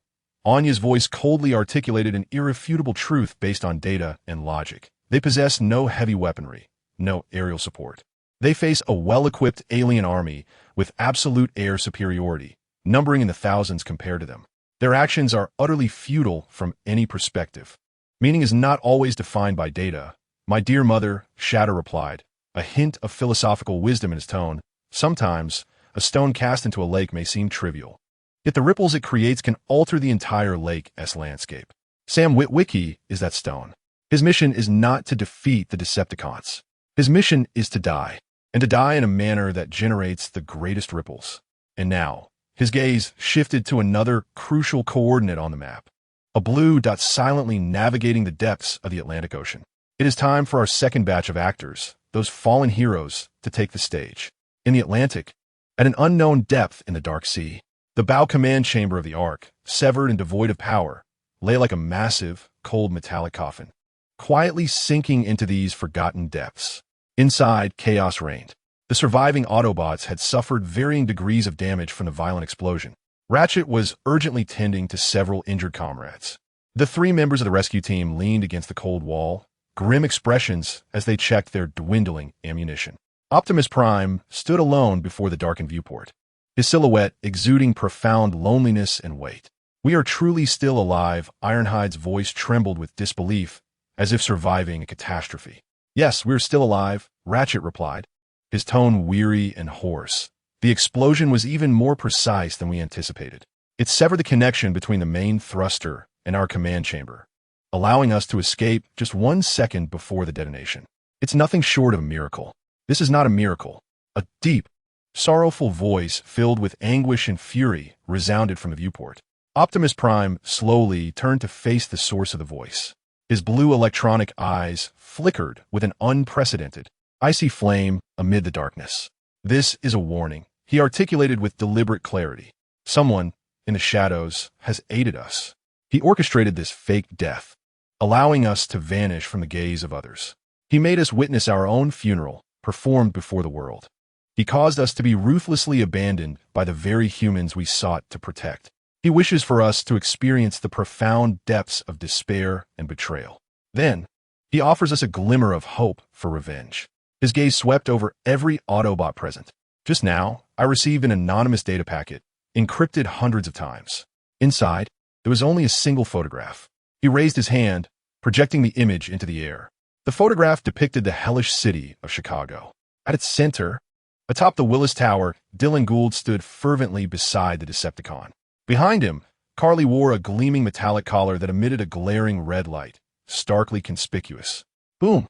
Anya's voice coldly articulated an irrefutable truth based on data and logic. They possess no heavy weaponry, no aerial support. They face a well-equipped alien army with absolute air superiority, numbering in the thousands compared to them. Their actions are utterly futile from any perspective. Meaning is not always defined by data. My dear mother, Shatter replied, a hint of philosophical wisdom in his tone. Sometimes, a stone cast into a lake may seem trivial, yet the ripples it creates can alter the entire lake's landscape. Sam Witwicky is that stone. His mission is not to defeat the Decepticons. His mission is to die, and to die in a manner that generates the greatest ripples. And now, his gaze shifted to another crucial coordinate on the map, a blue dot silently navigating the depths of the Atlantic Ocean. It is time for our second batch of actors, those fallen heroes, to take the stage. In the Atlantic, at an unknown depth in the dark sea, the bow command chamber of the Ark, severed and devoid of power, lay like a massive, cold metallic coffin, quietly sinking into these forgotten depths. Inside, chaos reigned. The surviving Autobots had suffered varying degrees of damage from the violent explosion. Ratchet was urgently tending to several injured comrades. The three members of the rescue team leaned against the cold wall, grim expressions as they checked their dwindling ammunition. Optimus Prime stood alone before the darkened viewport, his silhouette exuding profound loneliness and weight. We are truly still alive, Ironhide's voice trembled with disbelief, as if surviving a catastrophe. Yes, we're still alive, Ratchet replied, his tone weary and hoarse. The explosion was even more precise than we anticipated. It severed the connection between the main thruster and our command chamber, allowing us to escape just 1 second before the detonation. It's nothing short of a miracle. This is not a miracle. A deep, sorrowful voice filled with anguish and fury resounded from the viewport. Optimus Prime slowly turned to face the source of the voice. His blue electronic eyes flickered with an unprecedented, icy flame amid the darkness. This is a warning, he articulated with deliberate clarity. Someone, in the shadows, has aided us. He orchestrated this fake death, allowing us to vanish from the gaze of others. He made us witness our own funeral, performed before the world. He caused us to be ruthlessly abandoned by the very humans we sought to protect. He wishes for us to experience the profound depths of despair and betrayal. Then, he offers us a glimmer of hope for revenge. His gaze swept over every Autobot present. Just now, I received an anonymous data packet, encrypted hundreds of times. Inside, there was only a single photograph. He raised his hand, projecting the image into the air. The photograph depicted the hellish city of Chicago. At its center, atop the Willis Tower, Dylan Gould stood fervently beside the Decepticon. Behind him, Carly wore a gleaming metallic collar that emitted a glaring red light, starkly conspicuous. Boom!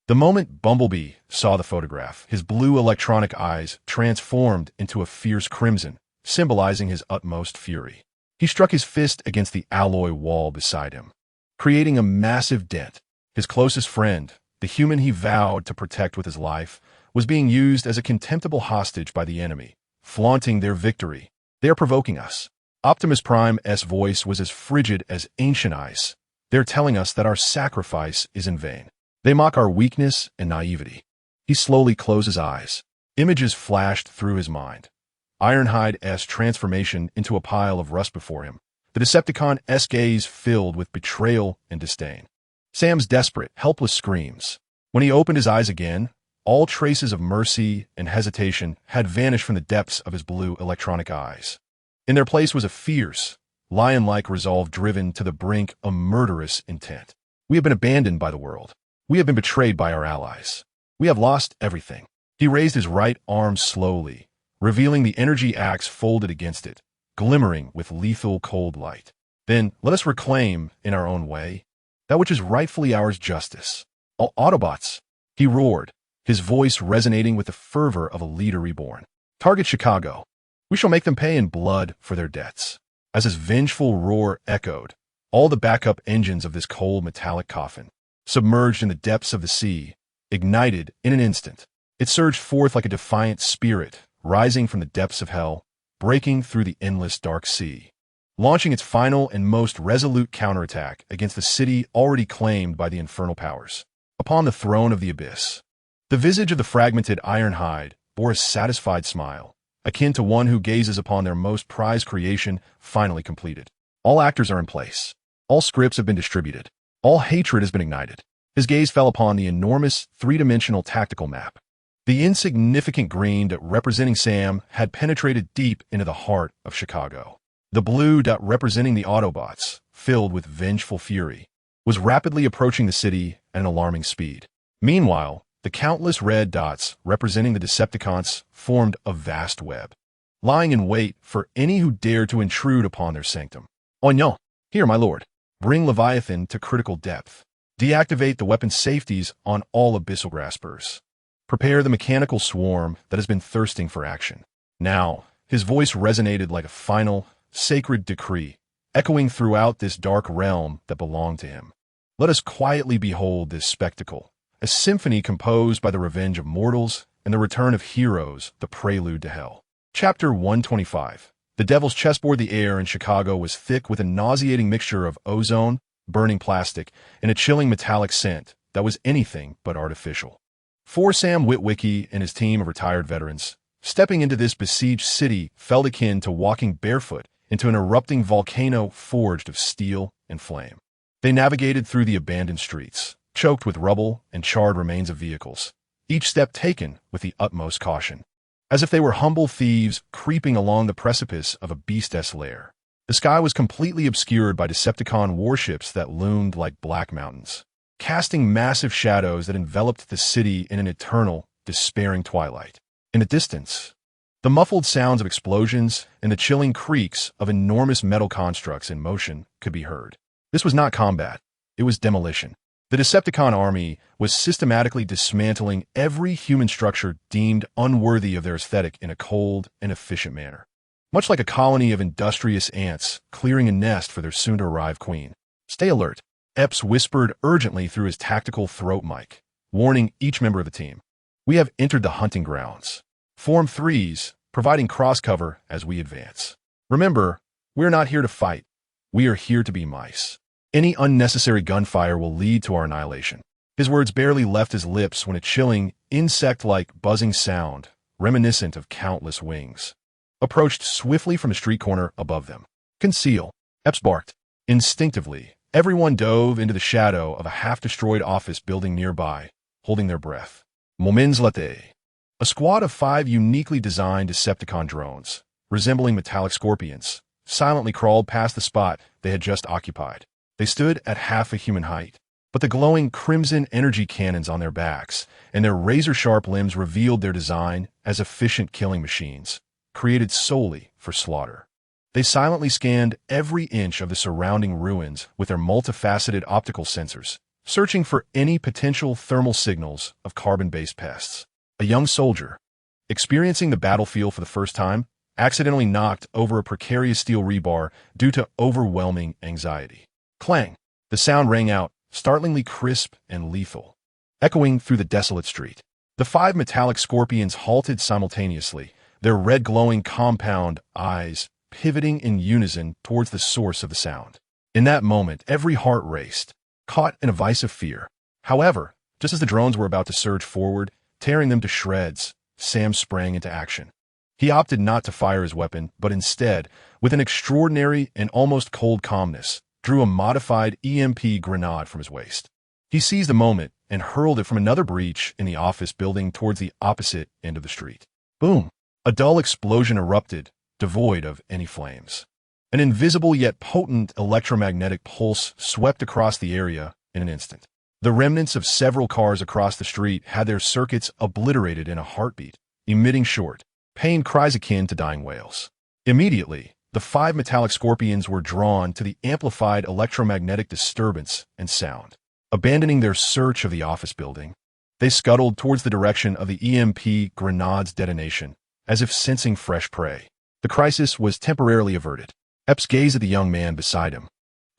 The moment Bumblebee saw the photograph, his blue electronic eyes transformed into a fierce crimson, symbolizing his utmost fury. He struck his fist against the alloy wall beside him, creating a massive dent. His closest friend, the human he vowed to protect with his life, was being used as a contemptible hostage by the enemy, flaunting their victory. They are provoking us. Optimus Prime's voice was as frigid as ancient ice. They're telling us that our sacrifice is in vain. They mock our weakness and naivety. He slowly closed his eyes, Images flashed through his mind. Ironhide's transformation into a pile of rust before him. The Decepticon's gaze filled with betrayal and disdain. Sam's desperate, helpless screams. When he opened his eyes again, all traces of mercy and hesitation had vanished from the depths of his blue electronic eyes. In their place was a fierce, lion-like resolve driven to the brink of murderous intent. We have been abandoned by the world. We have been betrayed by our allies. We have lost everything. He raised his right arm slowly, revealing the energy axe folded against it, glimmering with lethal cold light. Then let us reclaim, in our own way, that which is rightfully ours, justice. All Autobots, he roared, his voice resonating with the fervor of a leader reborn. Target Chicago. We shall make them pay in blood for their debts. As his vengeful roar echoed, all the backup engines of this cold metallic coffin, submerged in the depths of the sea, ignited in an instant. It surged forth like a defiant spirit, rising from the depths of hell, breaking through the endless dark sea, launching its final and most resolute counterattack against the city already claimed by the infernal powers. Upon the throne of the abyss, the visage of the fragmented Ironhide bore a satisfied smile, akin to one who gazes upon their most prized creation finally completed. All actors are in place. All scripts have been distributed. All hatred has been ignited. His gaze fell upon the enormous three-dimensional tactical map. The insignificant green dot representing Sam had penetrated deep into the heart of Chicago. The blue dot representing the Autobots, filled with vengeful fury, was rapidly approaching the city at an alarming speed. Meanwhile, the countless red dots representing the Decepticons formed a vast web, lying in wait for any who dared to intrude upon their sanctum. Oh no! Here, my lord. Bring Leviathan to critical depth. Deactivate the weapon safeties on all abyssal graspers. Prepare the mechanical swarm that has been thirsting for action. Now, his voice resonated like a final, sacred decree, echoing throughout this dark realm that belonged to him. Let us quietly behold this spectacle, a symphony composed by the revenge of mortals and the return of heroes, the prelude to hell. Chapter 125. The Devil's Chessboard. The air in Chicago was thick with a nauseating mixture of ozone, burning plastic, and a chilling metallic scent that was anything but artificial. For Sam Witwicky and his team of retired veterans, stepping into this besieged city felt akin to walking barefoot into an erupting volcano forged of steel and flame. They navigated through the abandoned streets, choked with rubble and charred remains of vehicles, each step taken with the utmost caution, as if they were humble thieves creeping along the precipice of a beast's lair. The sky was completely obscured by Decepticon warships that loomed like black mountains, casting massive shadows that enveloped the city in an eternal, despairing twilight. In the distance, the muffled sounds of explosions and the chilling creaks of enormous metal constructs in motion could be heard. This was not combat, it was demolition. The Decepticon army was systematically dismantling every human structure deemed unworthy of their aesthetic in a cold and efficient manner, much like a colony of industrious ants clearing a nest for their soon-to-arrive queen. Stay alert, Epps whispered urgently through his tactical throat mic, warning each member of the team. We have entered the hunting grounds. Form threes, providing cross-cover as we advance. Remember, we're not here to fight. We are here to be mice. Any unnecessary gunfire will lead to our annihilation. His words barely left his lips when a chilling, insect-like buzzing sound, reminiscent of countless wings, approached swiftly from a street corner above them. Conceal, Epps barked. Instinctively, everyone dove into the shadow of a half-destroyed office building nearby, holding their breath. Moments later, a squad of 5 uniquely designed Decepticon drones, resembling metallic scorpions, silently crawled past the spot they had just occupied. They stood at half a human height, but the glowing crimson energy cannons on their backs and their razor-sharp limbs revealed their design as efficient killing machines, created solely for slaughter. They silently scanned every inch of the surrounding ruins with their multifaceted optical sensors, searching for any potential thermal signals of carbon-based pests. A young soldier, experiencing the battlefield for the first time, accidentally knocked over a precarious steel rebar due to overwhelming anxiety. Clang! The sound rang out, startlingly crisp and lethal, echoing through the desolate street. The 5 metallic scorpions halted simultaneously, their red glowing compound eyes pivoting in unison towards the source of the sound. In that moment, every heart raced, caught in a vice of fear. However, just as the drones were about to surge forward, tearing them to shreds, Sam sprang into action. He opted not to fire his weapon, but instead, with an extraordinary and almost cold calmness, drew a modified EMP grenade from his waist. He seized the moment and hurled it from another breach in the office building towards the opposite end of the street. Boom! A dull explosion erupted, devoid of any flames. An invisible yet potent electromagnetic pulse swept across the area in an instant. The remnants of several cars across the street had their circuits obliterated in a heartbeat, emitting short, pained cries akin to dying whales. Immediately, the 5 metallic scorpions were drawn to the amplified electromagnetic disturbance and sound. Abandoning their search of the office building, they scuttled towards the direction of the EMP grenade's detonation, as if sensing fresh prey. The crisis was temporarily averted. Epps gazed at the young man beside him,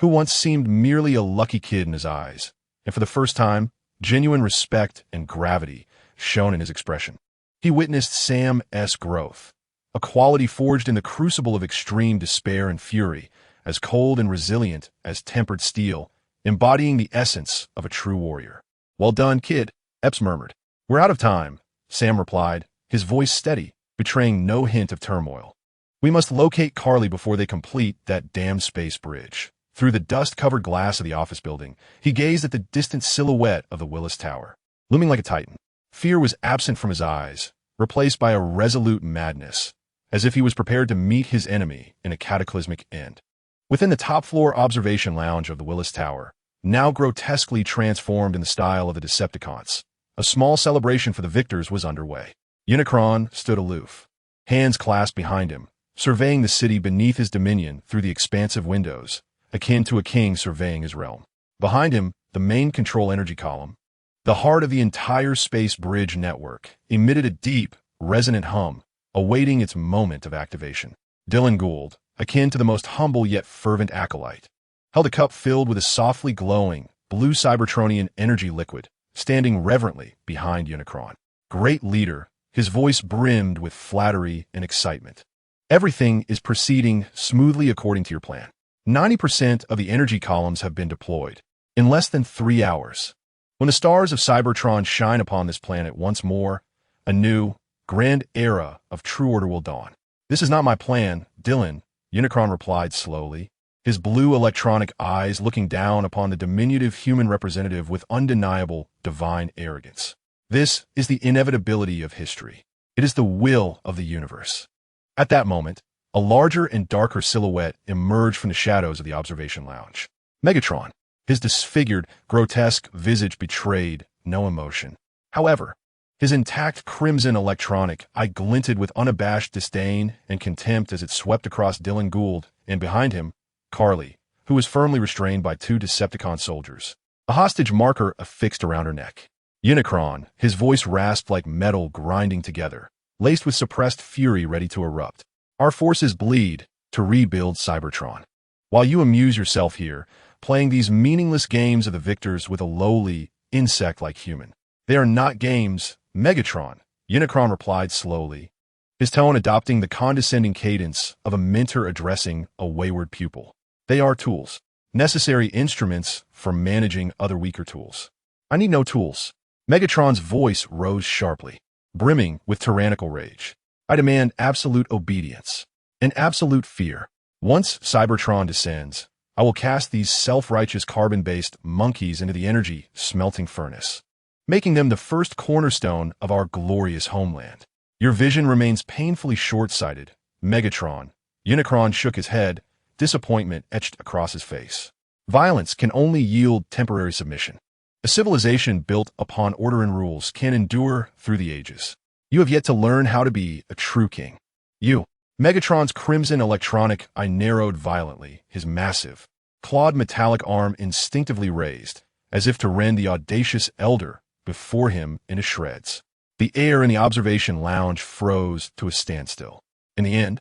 who once seemed merely a lucky kid in his eyes, and for the first time, genuine respect and gravity shone in his expression. He witnessed Sam's growth, a quality forged in the crucible of extreme despair and fury, as cold and resilient as tempered steel, embodying the essence of a true warrior. "Well done, kid," Epps murmured. "We're out of time," Sam replied, his voice steady, betraying no hint of turmoil. "We must locate Carly before they complete that damned space bridge." Through the dust-covered glass of the office building, he gazed at the distant silhouette of the Willis Tower, looming like a titan. Fear was absent from his eyes, replaced by a resolute madness, as if he was prepared to meet his enemy in a cataclysmic end. Within the top-floor observation lounge of the Willis Tower, now grotesquely transformed in the style of the Decepticons, a small celebration for the victors was underway. Unicron stood aloof, hands clasped behind him, surveying the city beneath his dominion through the expansive windows, akin to a king surveying his realm. Behind him, the main control energy column, the heart of the entire space bridge network, emitted a deep, resonant hum, awaiting its moment of activation. Dylan Gould, akin to the most humble yet fervent acolyte, held a cup filled with a softly glowing, blue Cybertronian energy liquid, standing reverently behind Unicron. Great leader, his voice brimmed with flattery and excitement. "Everything is proceeding smoothly according to your plan. 90% of the energy columns have been deployed. In less than 3 hours, when the stars of Cybertron shine upon this planet once more, a new, grand era of true order will dawn." "This is not my plan, Dylan," Unicron replied slowly, his blue electronic eyes looking down upon the diminutive human representative with undeniable divine arrogance. "This is the inevitability of history. It is the will of the universe." At that moment, a larger and darker silhouette emerged from the shadows of the observation lounge. Megatron, his disfigured, grotesque visage betrayed no emotion. However, his intact crimson electronic eye glinted with unabashed disdain and contempt as it swept across Dylan Gould, and behind him, Carly, who was firmly restrained by 2 Decepticon soldiers, a hostage marker affixed around her neck. Unicron, his voice rasped like metal grinding together, laced with suppressed fury ready to erupt. "Our forces bleed to rebuild Cybertron. While you amuse yourself here, playing these meaningless games of the victors with a lowly, insect-like human. They are not games, Megatron," Unicron replied slowly, his tone adopting the condescending cadence of a mentor addressing a wayward pupil. "They are tools, necessary instruments for managing other weaker tools." "I need no tools." Megatron's voice rose sharply, brimming with tyrannical rage. "I demand absolute obedience and absolute fear. Once Cybertron descends, I will cast these self-righteous carbon-based monkeys into the energy smelting furnace, making them the first cornerstone of our glorious homeland. Your vision remains painfully short-sighted, Megatron." Unicron shook his head, disappointment etched across his face. "Violence can only yield temporary submission. A civilization built upon order and rules can endure through the ages. You have yet to learn how to be a true king." "You." Megatron's crimson electronic eye narrowed violently, his massive, clawed metallic arm instinctively raised, as if to rend the audacious elder before him into shreds. The air in the observation lounge froze to a standstill. In the end,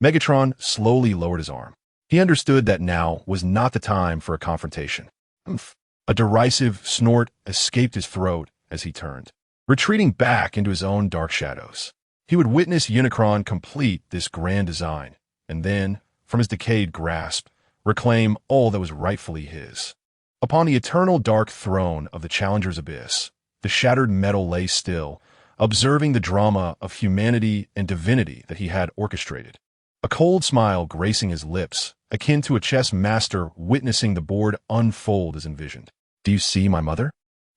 Megatron slowly lowered his arm. He understood that now was not the time for a confrontation. "Umph." A derisive snort escaped his throat as he turned, retreating back into his own dark shadows. He would witness Unicron complete this grand design, and then, from his decayed grasp, reclaim all that was rightfully his. Upon the eternal dark throne of the Challenger's abyss, the shattered metal lay still, observing the drama of humanity and divinity that he had orchestrated. A cold smile gracing his lips, akin to a chess master witnessing the board unfold as envisioned. "Do you see my mother?"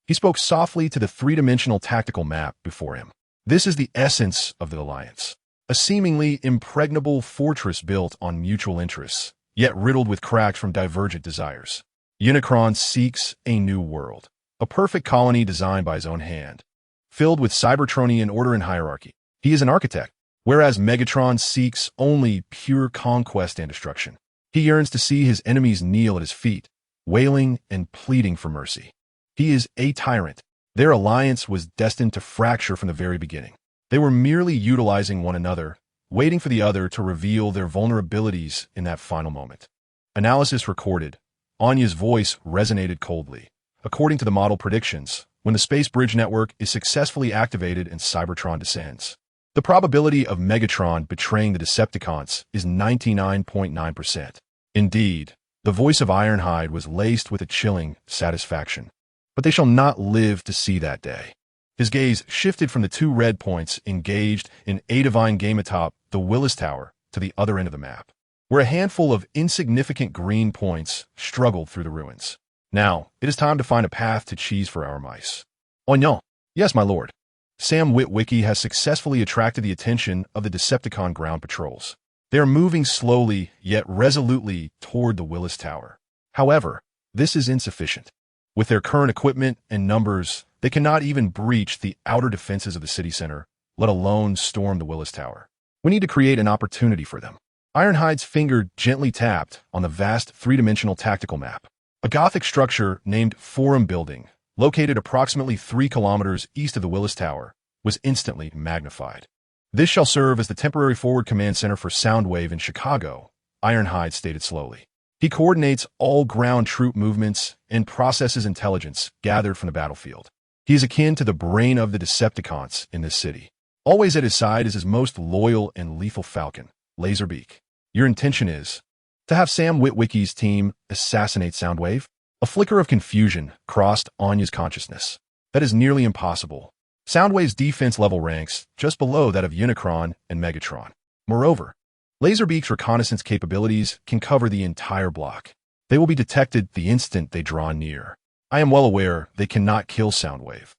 He spoke softly to the three-dimensional tactical map before him. "This is the essence of the alliance. A seemingly impregnable fortress built on mutual interests, yet riddled with cracks from divergent desires. Unicron seeks a new world, a perfect colony designed by his own hand, filled with Cybertronian order and hierarchy. He is an architect, whereas Megatron seeks only pure conquest and destruction. He yearns to see his enemies kneel at his feet, wailing and pleading for mercy. He is a tyrant. Their alliance was destined to fracture from the very beginning. They were merely utilizing one another, waiting for the other to reveal their vulnerabilities in that final moment." Analysis recorded. Anya's voice resonated coldly. According to the model predictions, when the Space Bridge Network is successfully activated and Cybertron descends, the probability of Megatron betraying the Decepticons is 99.9%. Indeed, the voice of Ironhide was laced with a chilling satisfaction. But they shall not live to see that day. His gaze shifted from the two red points engaged in a divine game atop the Willis Tower to the other end of the map, where a handful of insignificant green points struggled through the ruins. "Now, it is time to find a path to cheese for our mice." "Oh no." "Yes, my lord." Sam Witwicky has successfully attracted the attention of the Decepticon ground patrols. They are moving slowly, yet resolutely, toward the Willis Tower. However, this is insufficient. With their current equipment and numbers, they cannot even breach the outer defenses of the city center, let alone storm the Willis Tower. "We need to create an opportunity for them." Ironhide's finger gently tapped on the vast three-dimensional tactical map. A Gothic structure named Forum Building, located approximately 3 kilometers east of the Willis Tower, was instantly magnified. "This shall serve as the temporary forward command center for Soundwave in Chicago," Ironhide stated slowly. He coordinates all ground troop movements and processes intelligence gathered from the battlefield. He is akin to the brain of the Decepticons in this city. Always at his side is his most loyal and lethal falcon, Laserbeak. "Your intention is to have Sam Witwicky's team assassinate Soundwave?" A flicker of confusion crossed Anya's consciousness. "That is nearly impossible. Soundwave's defense level ranks just below that of Unicron and Megatron. Moreover, Laserbeak's reconnaissance capabilities can cover the entire block. They will be detected the instant they draw near. I am well aware they cannot kill Soundwave."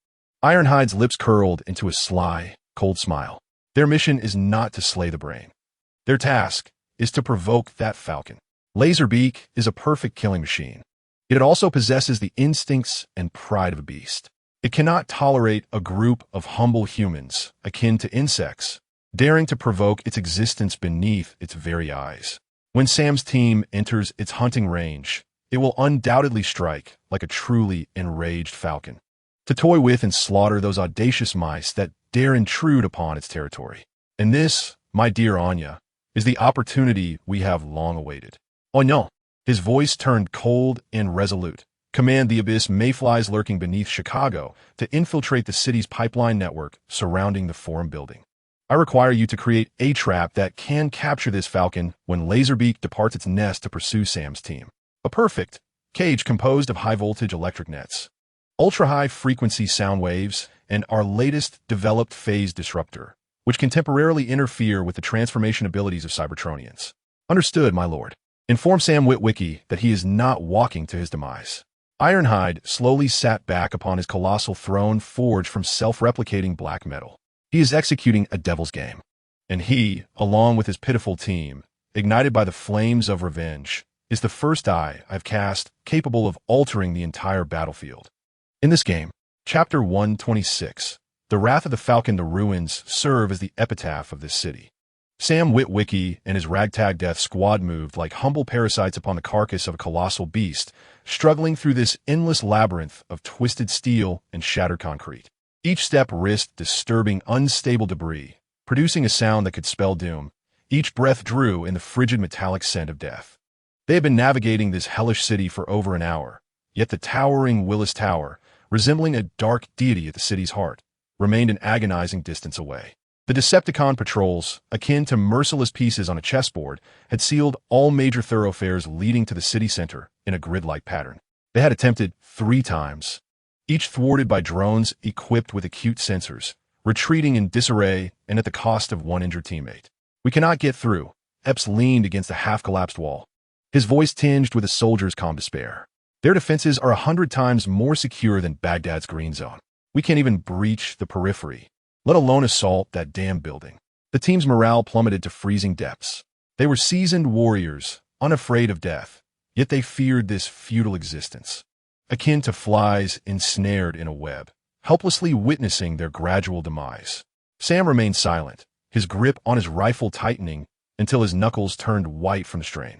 Ironhide's lips curled into a sly, cold smile. "Their mission is not to slay the brain. Their task is to provoke that falcon. Laserbeak is a perfect killing machine. Yet it also possesses the instincts and pride of a beast. It cannot tolerate a group of humble humans, akin to insects, daring to provoke its existence beneath its very eyes. When Sam's team enters its hunting range, it will undoubtedly strike like a truly enraged falcon, to toy with and slaughter those audacious mice that dare intrude upon its territory. And this, my dear Anya, is the opportunity we have long awaited." "Oh no." His voice turned cold and resolute. "Command the abyss mayflies lurking beneath Chicago to infiltrate the city's pipeline network surrounding the Forum Building. I require you to create a trap that can capture this falcon when Laserbeak departs its nest to pursue Sam's team. A perfect cage composed of high-voltage electric nets, ultra-high frequency sound waves, and our latest developed phase disruptor, which can temporarily interfere with the transformation abilities of Cybertronians." "Understood, my lord." "Inform Sam Witwicky that he is not walking to his demise." Ironhide slowly sat back upon his colossal throne forged from self-replicating black metal. He is executing a devil's game. And he, along with his pitiful team, ignited by the flames of revenge, is the first eye I've cast capable of altering the entire battlefield. In this game, Chapter 126, The Wrath of the Falcon, the ruins serve as the epitaph of this city. Sam Witwicky and his ragtag death squad moved like humble parasites upon the carcass of a colossal beast, struggling through this endless labyrinth of twisted steel and shattered concrete. Each step risked disturbing unstable debris, producing a sound that could spell doom. Each breath drew in the frigid metallic scent of death. They had been navigating this hellish city for over an hour, yet the towering Willis Tower, resembling a dark deity at the city's heart, remained an agonizing distance away. The Decepticon patrols, akin to merciless pieces on a chessboard, had sealed all major thoroughfares leading to the city center in a grid-like pattern. They had attempted 3 times, each thwarted by drones equipped with acute sensors, retreating in disarray and at the cost of one injured teammate. We cannot get through. Epps leaned against the half-collapsed wall, his voice tinged with a soldier's calm despair. Their defenses are 100 times more secure than Baghdad's green zone. We can't even breach the periphery, let alone assault that damn building. The team's morale plummeted to freezing depths. They were seasoned warriors, unafraid of death, yet they feared this futile existence, akin to flies ensnared in a web, helplessly witnessing their gradual demise. Sam remained silent, his grip on his rifle tightening until his knuckles turned white from the strain.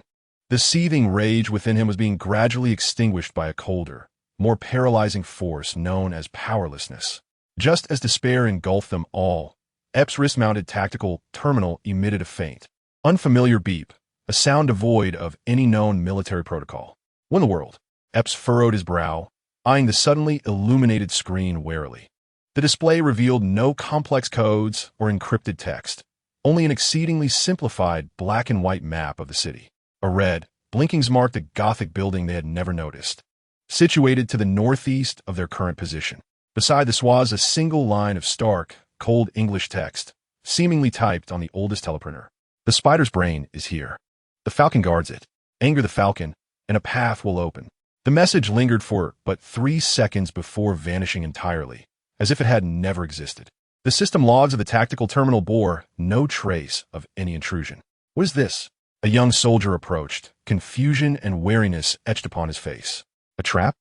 The seething rage within him was being gradually extinguished by a colder, more paralyzing force known as powerlessness. Just as despair engulfed them all, Epps' wrist-mounted tactical terminal emitted a faint, unfamiliar beep, a sound devoid of any known military protocol. What in the world? Epps furrowed his brow, eyeing the suddenly illuminated screen warily. The display revealed no complex codes or encrypted text, only an exceedingly simplified black and white map of the city. A red, blinkings marked a Gothic building they had never noticed, situated to the northeast of their current position. Beside the swaths, a single line of stark, cold English text, seemingly typed on the oldest teleprinter. The spider's brain is here. The falcon guards it. Anger the falcon, and a path will open. The message lingered for but 3 seconds before vanishing entirely, as if it had never existed. The system logs of the tactical terminal bore no trace of any intrusion. What is this? A young soldier approached, confusion and wariness etched upon his face. A trap?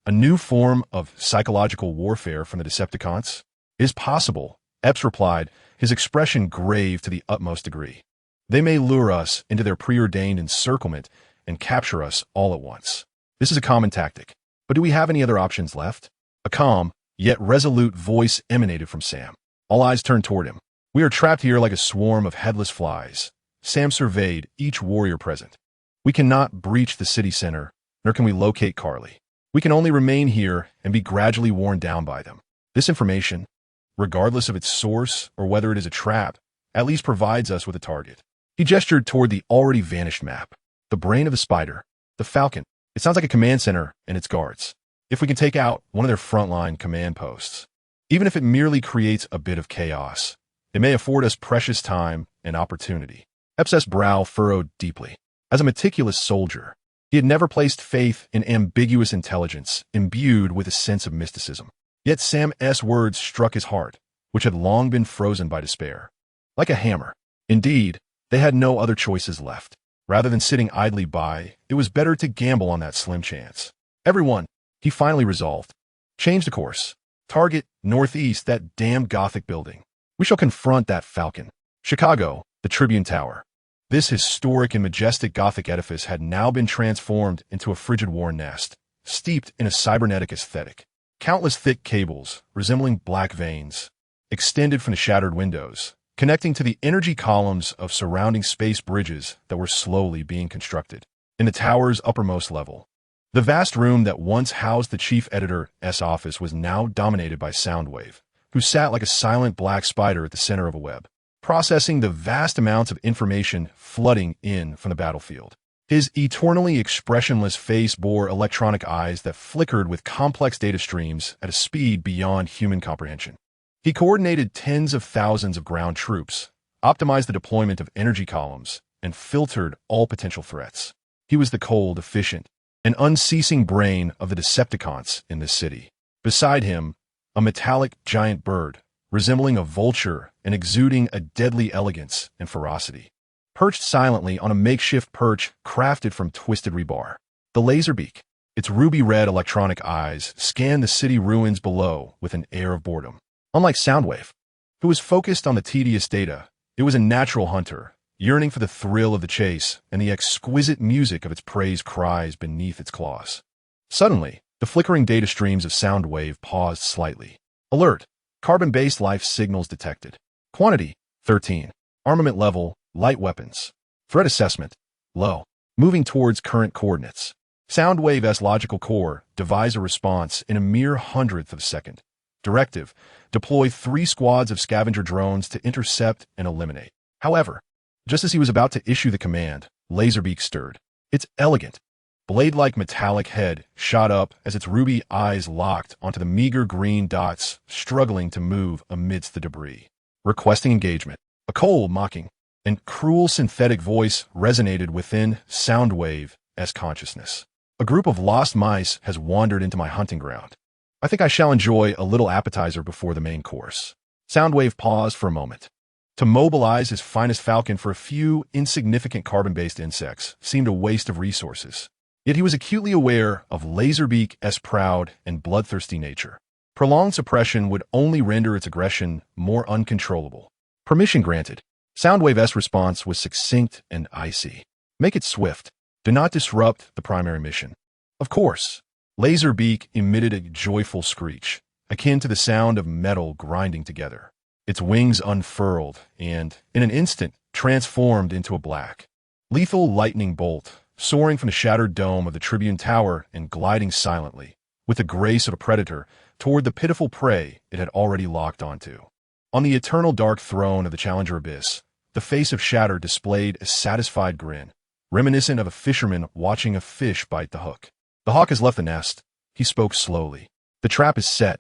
A new form of psychological warfare from the Decepticons? It is possible, Epps replied, his expression grave to the utmost degree. They may lure us into their preordained encirclement and capture us all at once. This is a common tactic. But do we have any other options left? A calm, yet resolute voice emanated from Sam. All eyes turned toward him. We are trapped here like a swarm of headless flies. Sam surveyed each warrior present. We cannot breach the city center, nor can we locate Carly. We can only remain here and be gradually worn down by them. This information, regardless of its source or whether it is a trap, at least provides us with a target. He gestured toward the already vanished map. The brain of the spider, the falcon. It sounds like a command center and its guards. If we can take out one of their frontline command posts, even if it merely creates a bit of chaos, it may afford us precious time and opportunity. Epps' brow furrowed deeply. As a meticulous soldier, he had never placed faith in ambiguous intelligence imbued with a sense of mysticism. Yet Sam's words struck his heart, which had long been frozen by despair. Like a hammer. Indeed, they had no other choices left. Rather than sitting idly by, it was better to gamble on that slim chance. Everyone, he finally resolved. Change the course. Target, northeast, that damned Gothic building. We shall confront that falcon. Chicago, the Tribune Tower. This historic and majestic Gothic edifice had now been transformed into a frigid war nest, steeped in a cybernetic aesthetic. Countless thick cables, resembling black veins, extended from the shattered windows, connecting to the energy columns of surrounding space bridges that were slowly being constructed. In the tower's uppermost level, the vast room that once housed the chief editor's office was now dominated by Soundwave, who sat like a silent black spider at the center of a web, processing the vast amounts of information flooding in from the battlefield. His eternally expressionless face bore electronic eyes that flickered with complex data streams at a speed beyond human comprehension. He coordinated tens of thousands of ground troops, optimized the deployment of energy columns, and filtered all potential threats. He was the cold, efficient, and unceasing brain of the Decepticons in this city. Beside him, a metallic giant bird, resembling a vulture and exuding a deadly elegance and ferocity, perched silently on a makeshift perch crafted from twisted rebar. The laserbeak, its ruby-red electronic eyes, scanned the city ruins below with an air of boredom. Unlike Soundwave, who was focused on the tedious data, it was a natural hunter, yearning for the thrill of the chase and the exquisite music of its prey's cries beneath its claws. Suddenly, the flickering data streams of Soundwave paused slightly. Alert! Carbon-based life signals detected. Quantity, 13. Armament level, light weapons. Threat assessment, low. Moving towards current coordinates. Soundwave's logical core devised a response in a mere hundredth of a second. Directive, deploy 3 squads of scavenger drones to intercept and eliminate. However, just as he was about to issue the command, Laserbeak stirred. Its elegant, blade-like metallic head shot up as its ruby eyes locked onto the meager green dots struggling to move amidst the debris. Requesting engagement. A cold, mocking, and cruel synthetic voice resonated within Soundwave's consciousness. A group of lost mice has wandered into my hunting ground. I think I shall enjoy a little appetizer before the main course. Soundwave paused for a moment. To mobilize his finest falcon for a few insignificant carbon-based insects seemed a waste of resources. Yet he was acutely aware of Laserbeak's proud and bloodthirsty nature. Prolonged suppression would only render its aggression more uncontrollable. Permission granted. Soundwave's response was succinct and icy. Make it swift. Do not disrupt the primary mission. Of course. Laserbeak emitted a joyful screech, akin to the sound of metal grinding together. Its wings unfurled and, in an instant, transformed into a black, lethal lightning bolt, soaring from the shattered dome of the Tribune Tower and gliding silently, with the grace of a predator, toward the pitiful prey it had already locked onto. On the eternal dark throne of the Challenger Abyss, the face of Shatter displayed a satisfied grin, reminiscent of a fisherman watching a fish bite the hook. The hawk has left the nest, he spoke slowly. The trap is set.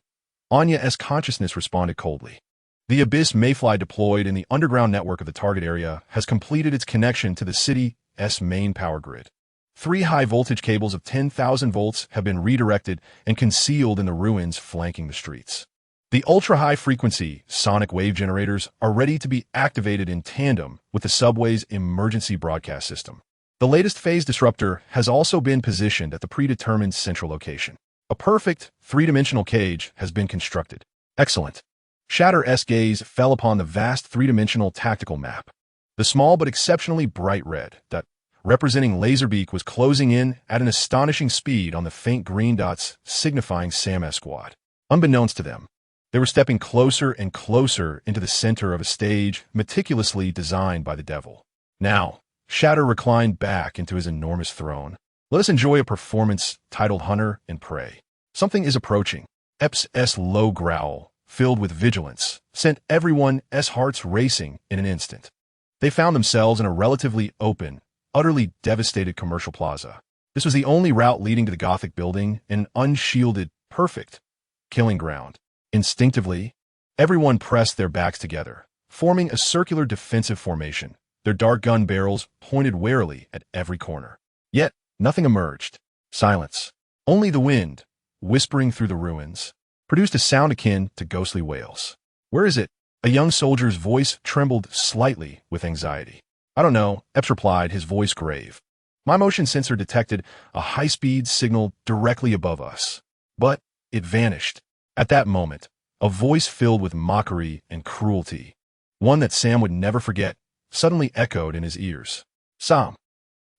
Anya's consciousness responded coldly. The Abyss Mayfly deployed in the underground network of the target area has completed its connection to the city's main power grid. 3 high-voltage cables of 10,000 volts have been redirected and concealed in the ruins flanking the streets. The ultra-high-frequency sonic wave generators are ready to be activated in tandem with the subway's emergency broadcast system. The latest phase disruptor has also been positioned at the predetermined central location. A perfect, 3-dimensional cage has been constructed. Excellent. Shatter's gaze fell upon the vast 3-dimensional tactical map. The small but exceptionally bright red dot representing Laserbeak was closing in at an astonishing speed on the faint green dots signifying Sam's squad. Unbeknownst to them, they were stepping closer and closer into the center of a stage meticulously designed by the devil. Now, Shatter reclined back into his enormous throne. Let us enjoy a performance titled Hunter and Prey. Something is approaching. Ep's low growl, filled with vigilance, sent everyone's hearts racing in an instant. They found themselves in a relatively open, utterly devastated commercial plaza. This was the only route leading to the Gothic building, an unshielded, perfect killing ground. Instinctively, everyone pressed their backs together, forming a circular defensive formation, their dark gun barrels pointed warily at every corner. Yet, nothing emerged. Silence. Only the wind, whispering through the ruins, produced a sound akin to ghostly wails. Where is it? A young soldier's voice trembled slightly with anxiety. I don't know, Epps replied, his voice grave. My motion sensor detected a high-speed signal directly above us. But it vanished. At that moment, a voice filled with mockery and cruelty, one that Sam would never forget, suddenly echoed in his ears. Sam,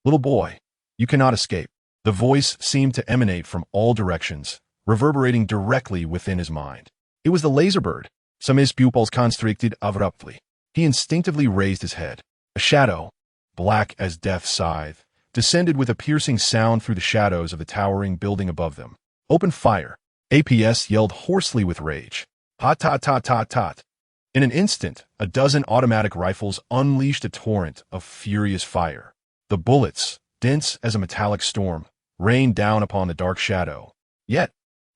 little boy, you cannot escape. The voice seemed to emanate from all directions, reverberating directly within his mind. It was the Laserbird. Sam's pupils constricted abruptly. He instinctively raised his head. A shadow, black as death's scythe, descended with a piercing sound through the shadows of the towering building above them. Open fire. APS yelled hoarsely with rage. Hot tot tot tot tot. In an instant, a dozen automatic rifles unleashed a torrent of furious fire. The bullets, dense as a metallic storm, rained down upon the dark shadow. Yet,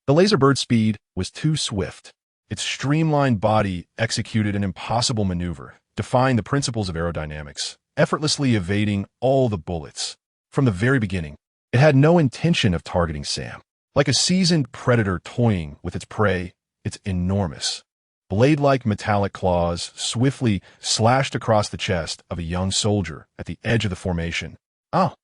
the Laserbird's speed was too swift. Its streamlined body executed an impossible maneuver, defying the principles of aerodynamics, effortlessly evading all the bullets. From the very beginning, it had no intention of targeting Sam. Like a seasoned predator toying with its prey, its enormous, blade-like metallic claws swiftly slashed across the chest of a young soldier at the edge of the formation. Ah!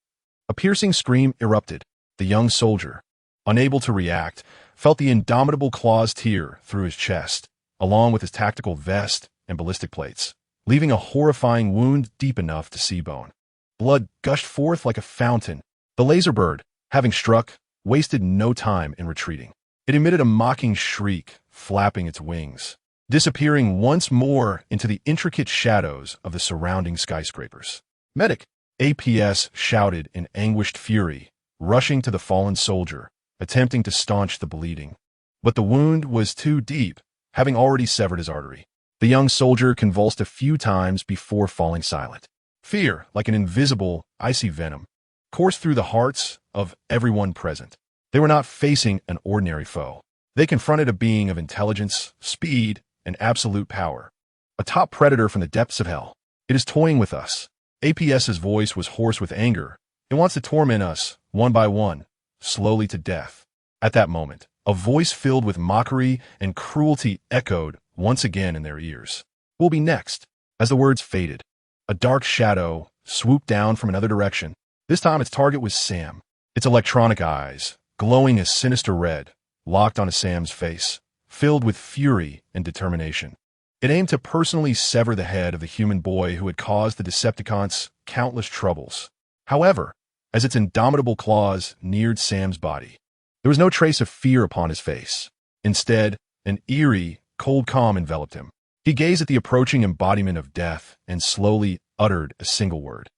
A piercing scream erupted. The young soldier, unable to react, felt the indomitable claws tear through his chest, along with his tactical vest and ballistic plates, leaving a horrifying wound deep enough to see bone. Blood gushed forth like a fountain. The Laserbird, having struck, wasted no time in retreating. It emitted a mocking shriek, flapping its wings, disappearing once more into the intricate shadows of the surrounding skyscrapers. Medic! APS shouted in anguished fury, rushing to the fallen soldier, attempting to staunch the bleeding. But the wound was too deep, having already severed his artery. The young soldier convulsed a few times before falling silent. Fear, like an invisible, icy venom, coursed through the hearts of everyone present. They were not facing an ordinary foe. They confronted a being of intelligence, speed, and absolute power. A top predator from the depths of hell. It is toying with us. APS's voice was hoarse with anger. It wants to torment us, one by one, slowly to death. At that moment, a voice filled with mockery and cruelty echoed once again in their ears. Who will be next? As the words faded, a dark shadow swooped down from another direction. This time its target was Sam. Its electronic eyes, glowing a sinister red, locked onto Sam's face, filled with fury and determination. It aimed to personally sever the head of the human boy who had caused the Decepticons countless troubles. However, as its indomitable claws neared Sam's body, there was no trace of fear upon his face. Instead, an eerie, cold calm enveloped him. He gazed at the approaching embodiment of death and slowly uttered a single word.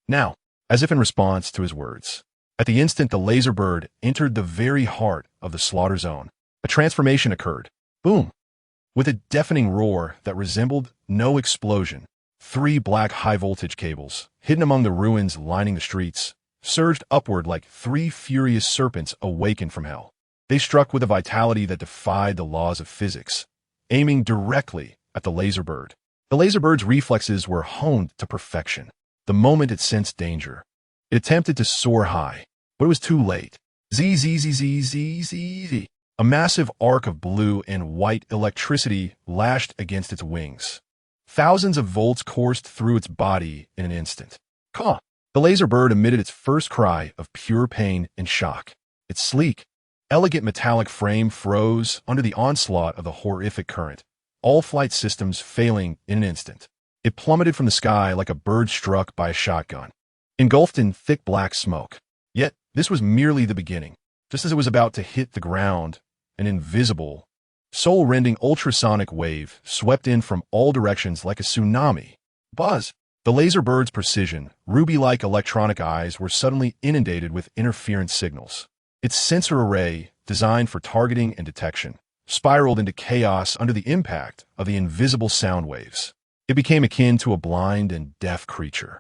Now, as if in response to his words, at the instant the laser bird entered the very heart of the slaughter zone, a transformation occurred. Boom! With a deafening roar that resembled no explosion, 3 black high-voltage cables, hidden among the ruins lining the streets, surged upward like 3 furious serpents awakened from hell. They struck with a vitality that defied the laws of physics, aiming directly at the laser bird. The laser bird's reflexes were honed to perfection. The moment it sensed danger, it attempted to soar high, but it was too late. Z. A massive arc of blue and white electricity lashed against its wings. Thousands of volts coursed through its body in an instant. Caw! The laser bird emitted its first cry of pure pain and shock. Its sleek, elegant metallic frame froze under the onslaught of the horrific current, all flight systems failing in an instant. It plummeted from the sky like a bird struck by a shotgun, engulfed in thick black smoke. Yet, this was merely the beginning. Just as it was about to hit the ground, an invisible, soul-rending ultrasonic wave swept in from all directions like a tsunami. Buzz! The laser bird's precision, ruby-like electronic eyes were suddenly inundated with interference signals. Its sensor array, designed for targeting and detection, spiraled into chaos under the impact of the invisible sound waves. It became akin to a blind and deaf creature,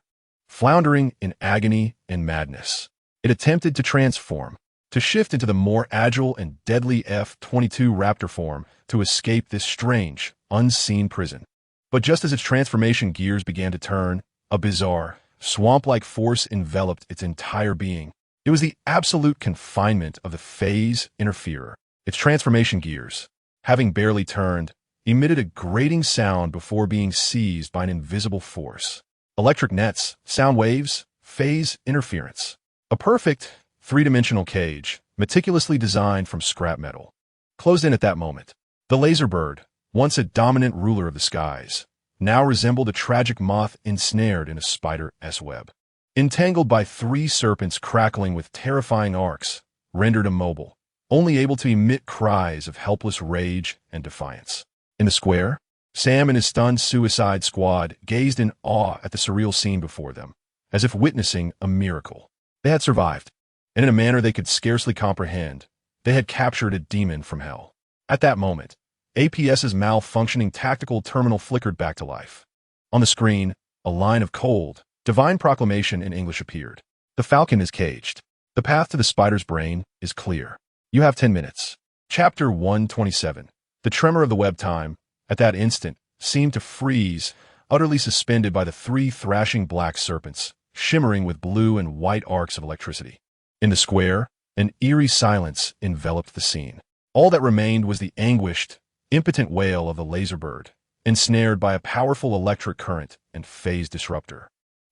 floundering in agony and madness. It attempted to transform, to shift into the more agile and deadly F-22 Raptor form to escape this strange, unseen prison. But just as its transformation gears began to turn, a bizarre, swamp-like force enveloped its entire being. It was the absolute confinement of the phase interferer. Its transformation gears, having barely turned, emitted a grating sound before being seized by an invisible force. Electric nets, sound waves, phase interference. A perfect, 3-dimensional cage, meticulously designed from scrap metal, closed in at that moment. The laser bird, once a dominant ruler of the skies, now resembled a tragic moth ensnared in a spider's web. Entangled by 3 serpents crackling with terrifying arcs, rendered immobile, only able to emit cries of helpless rage and defiance. In the square, Sam and his stunned suicide squad gazed in awe at the surreal scene before them, as if witnessing a miracle. They had survived, and in a manner they could scarcely comprehend, they had captured a demon from hell. At that moment, APS's malfunctioning tactical terminal flickered back to life. On the screen, a line of cold, divine proclamation in English appeared. The Falcon is caged. The path to the spider's brain is clear. You have 10 minutes. Chapter 127. The tremor of the web time, at that instant, seemed to freeze, utterly suspended by the 3 thrashing black serpents, shimmering with blue and white arcs of electricity. In the square, an eerie silence enveloped the scene. All that remained was the anguished, impotent wail of the laser bird, ensnared by a powerful electric current and phase disruptor.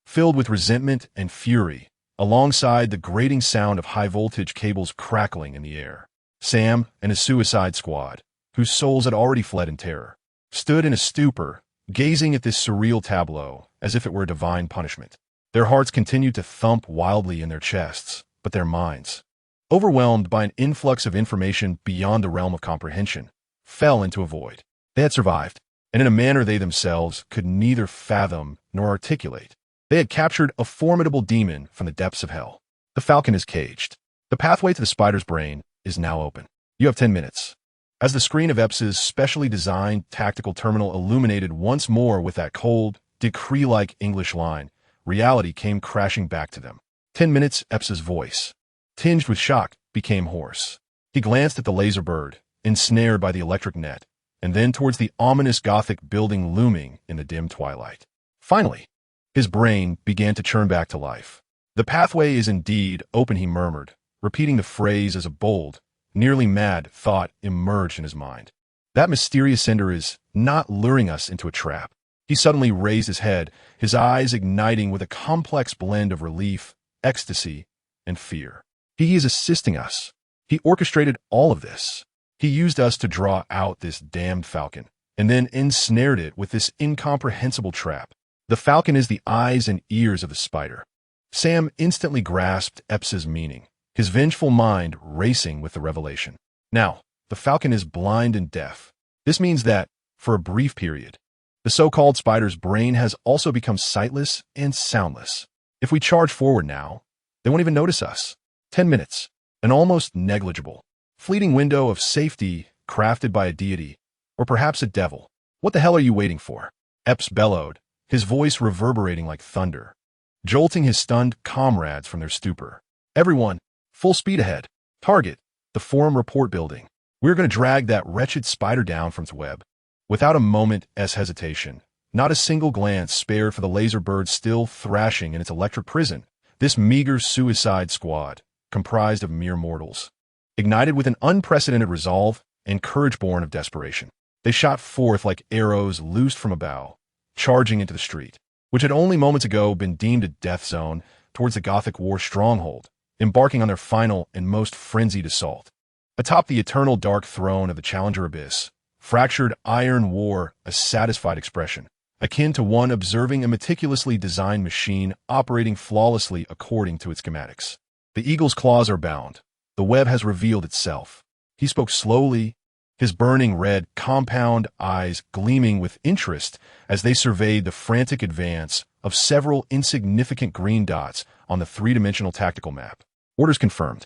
Filled with resentment and fury, alongside the grating sound of high-voltage cables crackling in the air, Sam and his suicide squad, whose souls had already fled in terror, stood in a stupor, gazing at this surreal tableau as if it were a divine punishment. Their hearts continued to thump wildly in their chests, but their minds, overwhelmed by an influx of information beyond the realm of comprehension, fell into a void. They had survived, and in a manner they themselves could neither fathom nor articulate. They had captured a formidable demon from the depths of hell. The Falcon is caged. The pathway to the spider's brain is now open. You have 10 minutes. As the screen of EPS's specially designed tactical terminal illuminated once more with that cold, decree-like English line, reality came crashing back to them. 10 minutes, Eps's voice, tinged with shock, became hoarse. He glanced at the laser bird, ensnared by the electric net, and then towards the ominous Gothic building looming in the dim twilight. Finally, his brain began to churn back to life. The pathway is indeed open, he murmured, repeating the phrase as a bold, nearly mad thought emerged in his mind. That mysterious sender is not luring us into a trap. He suddenly raised his head, his eyes igniting with a complex blend of relief, ecstasy, and fear. He is assisting us. He orchestrated all of this. He used us to draw out this damned falcon, and then ensnared it with this incomprehensible trap. The falcon is the eyes and ears of the spider. Sam instantly grasped Eps's meaning, his vengeful mind racing with the revelation. Now, the falcon is blind and deaf. This means that, for a brief period, the so-called spider's brain has also become sightless and soundless. If we charge forward now, they won't even notice us. 10 minutes, an almost negligible, fleeting window of safety crafted by a deity, or perhaps a devil. What the hell are you waiting for? Epps bellowed, his voice reverberating like thunder, jolting his stunned comrades from their stupor. Everyone, full speed ahead. Target, the forum report building. We're going to drag that wretched spider down from its web. Without a moment's hesitation, not a single glance spared for the laser bird still thrashing in its electric prison, this meager suicide squad, comprised of mere mortals, ignited with an unprecedented resolve and courage born of desperation. They shot forth like arrows loosed from a bow, charging into the street, which had only moments ago been deemed a death zone, towards the Gothic war stronghold, embarking on their final and most frenzied assault. Atop the eternal dark throne of the Challenger Abyss, fractured iron wore a satisfied expression, akin to one observing a meticulously designed machine operating flawlessly according to its schematics. The eagle's claws are bound. The web has revealed itself. He spoke slowly, his burning red, compound eyes gleaming with interest as they surveyed the frantic advance of several insignificant green dots on the three-dimensional tactical map. Orders confirmed.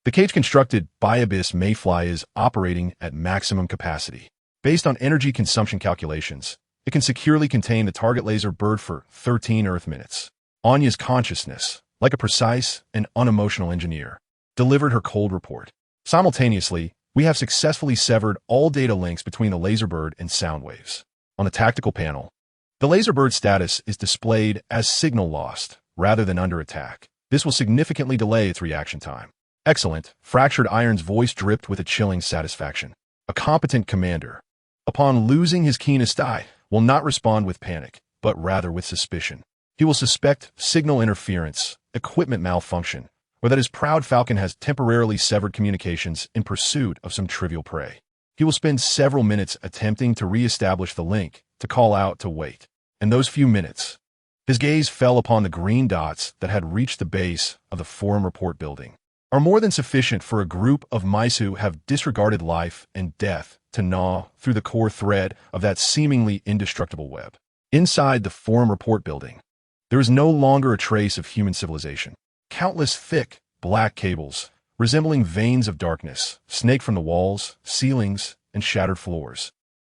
The cage constructed by Abyss Mayfly is operating at maximum capacity. Based on energy consumption calculations, it can securely contain the target laser bird for 13 Earth minutes. Anya's consciousness, like a precise and unemotional engineer, delivered her cold report. Simultaneously, we have successfully severed all data links between the laser bird and sound waves. On the tactical panel, the laser bird status is displayed as signal lost rather than under attack. This will significantly delay its reaction time. Excellent, Fractured Iron's voice dripped with a chilling satisfaction. A competent commander, upon losing his keenest eye, will not respond with panic, but rather with suspicion. He will suspect signal interference, equipment malfunction, or that his proud falcon has temporarily severed communications in pursuit of some trivial prey. He will spend several minutes attempting to re-establish the link, to call out to wait. In those few minutes, his gaze fell upon the green dots that had reached the base of the forum report building, are more than sufficient for a group of mice who have disregarded life and death to gnaw through the core thread of that seemingly indestructible web. Inside the forum report building, there is no longer a trace of human civilization. Countless thick, black cables, resembling veins of darkness, snake from the walls, ceilings, and shattered floors,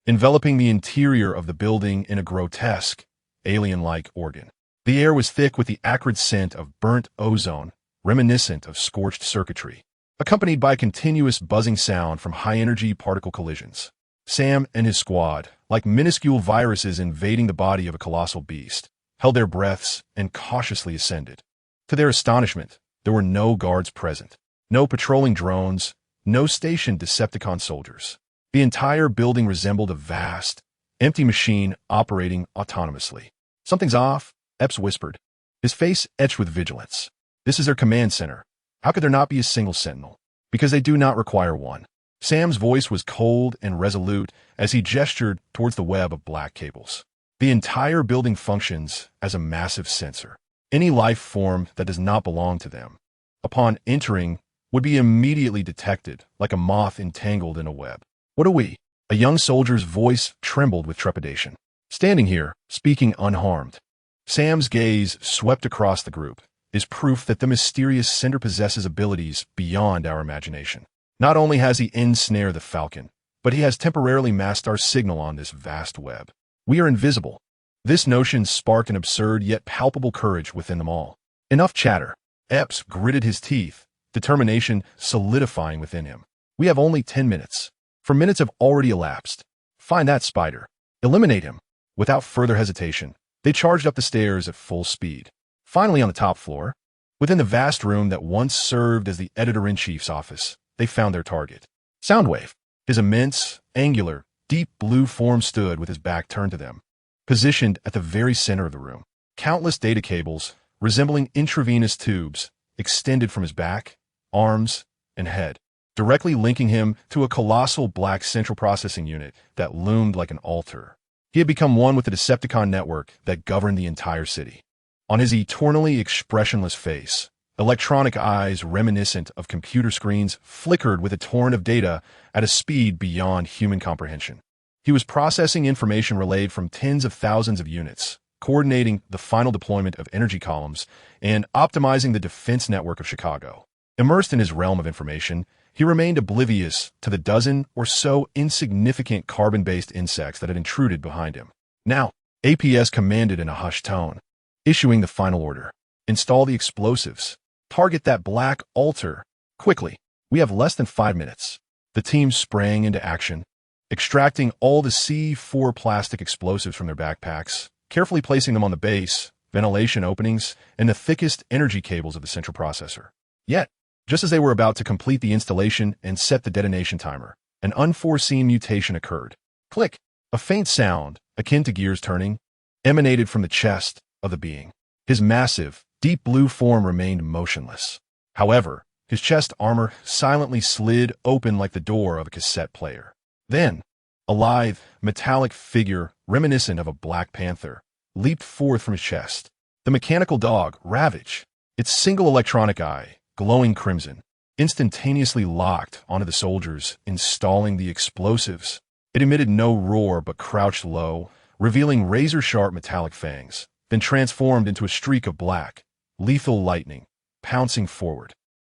enveloping the interior of the building in a grotesque, alien-like organ. The air was thick with the acrid scent of burnt ozone, reminiscent of scorched circuitry, accompanied by continuous buzzing sound from high-energy particle collisions. Sam and his squad, like minuscule viruses invading the body of a colossal beast, held their breaths and cautiously ascended. To their astonishment, there were no guards present, no patrolling drones, no stationed Decepticon soldiers. The entire building resembled a vast, empty machine operating autonomously. Something's off, Epps whispered, his face etched with vigilance. This is their command center. How could there not be a single sentinel? Because they do not require one. Sam's voice was cold and resolute as he gestured towards the web of black cables. The entire building functions as a massive sensor. Any life form that does not belong to them, upon entering, would be immediately detected like a moth entangled in a web. What are we? A young soldier's voice trembled with trepidation. Standing here, speaking unharmed, Sam's gaze swept across the group, is proof that the mysterious sender possesses abilities beyond our imagination. Not only has he ensnared the falcon, but he has temporarily masked our signal on this vast web. We are invisible. This notion sparked an absurd yet palpable courage within them all. Enough chatter. Epps gritted his teeth, determination solidifying within him. We have only 10 minutes. For minutes have already elapsed. Find that spider. Eliminate him. Without further hesitation, they charged up the stairs at full speed. Finally on the top floor, within the vast room that once served as the editor-in-chief's office, they found their target. Soundwave. His immense, angular, deep blue form stood with his back turned to them, positioned at the very center of the room. Countless data cables, resembling intravenous tubes, extended from his back, arms, and head, directly linking him to a colossal black central processing unit that loomed like an altar. He had become one with the Decepticon network that governed the entire city. On his eternally expressionless face, electronic eyes reminiscent of computer screens flickered with a torrent of data at a speed beyond human comprehension. He was processing information relayed from tens of thousands of units, coordinating the final deployment of energy columns, and optimizing the defense network of Chicago. Immersed in his realm of information, he remained oblivious to the dozen or so insignificant carbon-based insects that had intruded behind him. Now, APS commanded in a hushed tone, issuing the final order. Install the explosives. Target that black altar. Quickly. We have less than 5 minutes. The team sprang into action, extracting all the C4 plastic explosives from their backpacks, carefully placing them on the base, ventilation openings, and the thickest energy cables of the central processor. Yet, just as they were about to complete the installation and set the detonation timer, an unforeseen mutation occurred. Click! A faint sound, akin to gears turning, emanated from the chest of the being. His massive, deep blue form remained motionless. However, his chest armor silently slid open like the door of a cassette player. Then, a lithe, metallic figure reminiscent of a black panther leaped forth from his chest. The mechanical dog, Ravage, its single electronic eye, glowing crimson, instantaneously locked onto the soldiers, installing the explosives. It emitted no roar but crouched low, revealing razor-sharp metallic fangs, then transformed into a streak of black, lethal lightning, pouncing forward.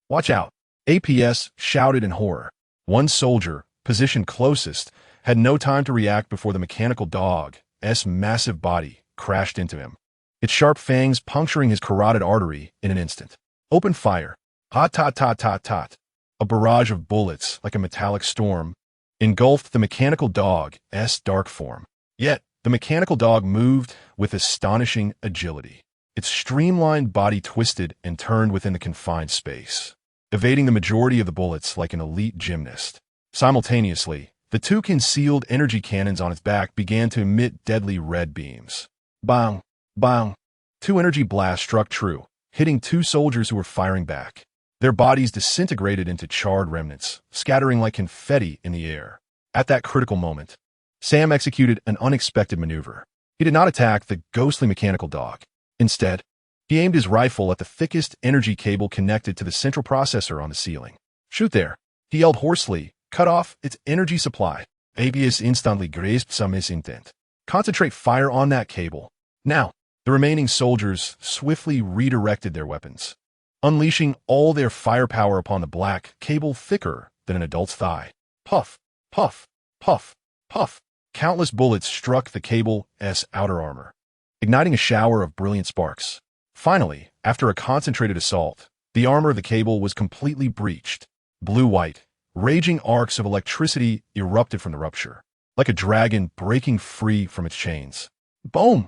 Watch out! APS shouted in horror. One soldier, positioned closest, had no time to react before the mechanical dog's massive body crashed into him, its sharp fangs puncturing his carotid artery in an instant. Open fire. Hot, tot, tot, tot, tot. A barrage of bullets, like a metallic storm, engulfed the mechanical dog's dark form. Yet, the mechanical dog moved with astonishing agility. Its streamlined body twisted and turned within the confined space, evading the majority of the bullets like an elite gymnast. Simultaneously, the two concealed energy cannons on its back began to emit deadly red beams. Bang! Bang! 2 energy blasts struck true, hitting 2 soldiers who were firing back. Their bodies disintegrated into charred remnants, scattering like confetti in the air. At that critical moment, Sam executed an unexpected maneuver. He did not attack the ghostly mechanical dog. Instead, he aimed his rifle at the thickest energy cable connected to the central processor on the ceiling. Shoot there! He yelled hoarsely, cut off its energy supply. APS instantly grasped Sam's intent. Concentrate fire on that cable. Now, the remaining soldiers swiftly redirected their weapons, unleashing all their firepower upon the black cable thicker than an adult's thigh. Puff, puff, puff, puff. Countless bullets struck the cable's outer armor, igniting a shower of brilliant sparks. Finally, after a concentrated assault, the armor of the cable was completely breached. Blue-white, raging arcs of electricity erupted from the rupture, like a dragon breaking free from its chains. Boom!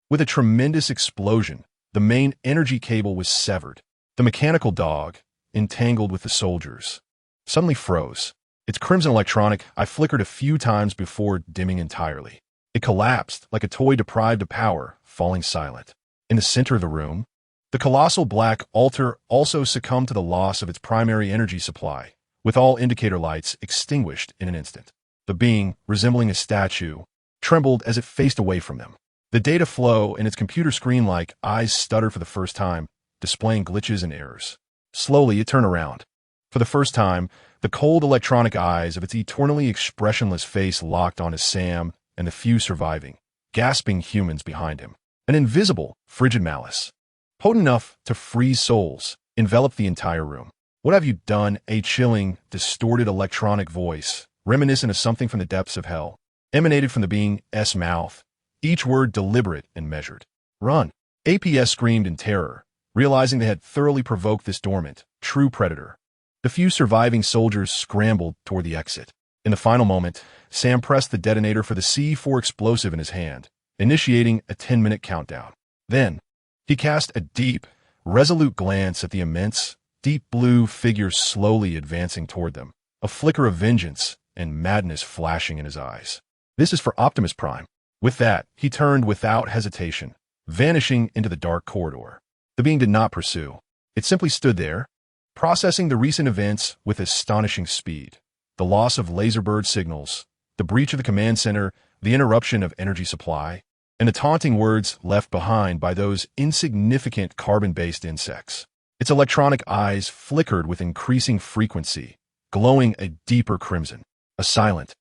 With a tremendous explosion, the main energy cable was severed. The mechanical dog, entangled with the soldiers, suddenly froze. Its crimson electronic eye flickered a few times before dimming entirely. It collapsed like a toy deprived of power, falling silent. In the center of the room, the colossal black altar also succumbed to the loss of its primary energy supply, with all indicator lights extinguished in an instant. The being, resembling a statue, trembled as it faced away from them. The data flow in its computer screen-like eyes stuttered for the first time, displaying glitches and errors. Slowly, it turned around. For the first time, the cold electronic eyes of its eternally expressionless face locked onto Sam and the few surviving, gasping humans behind him. An invisible, frigid malice, potent enough to freeze souls, enveloped the entire room. What have you done? A chilling, distorted electronic voice, reminiscent of something from the depths of hell, emanated from the being's mouth, each word deliberate and measured. Run! APS screamed in terror, realizing they had thoroughly provoked this dormant, true predator. The few surviving soldiers scrambled toward the exit. In the final moment, Sam pressed the detonator for the C4 explosive in his hand, initiating a 10-minute countdown. Then, he cast a deep, resolute glance at the immense, deep blue figure slowly advancing toward them, a flicker of vengeance and madness flashing in his eyes. This is for Optimus Prime. With that, he turned without hesitation, vanishing into the dark corridor. The being did not pursue. It simply stood there, processing the recent events with astonishing speed. The loss of Laserbird signals, the breach of the command center, the interruption of energy supply, and the taunting words left behind by those insignificant carbon-based insects. Its electronic eyes flickered with increasing frequency, glowing a deeper crimson. A silent,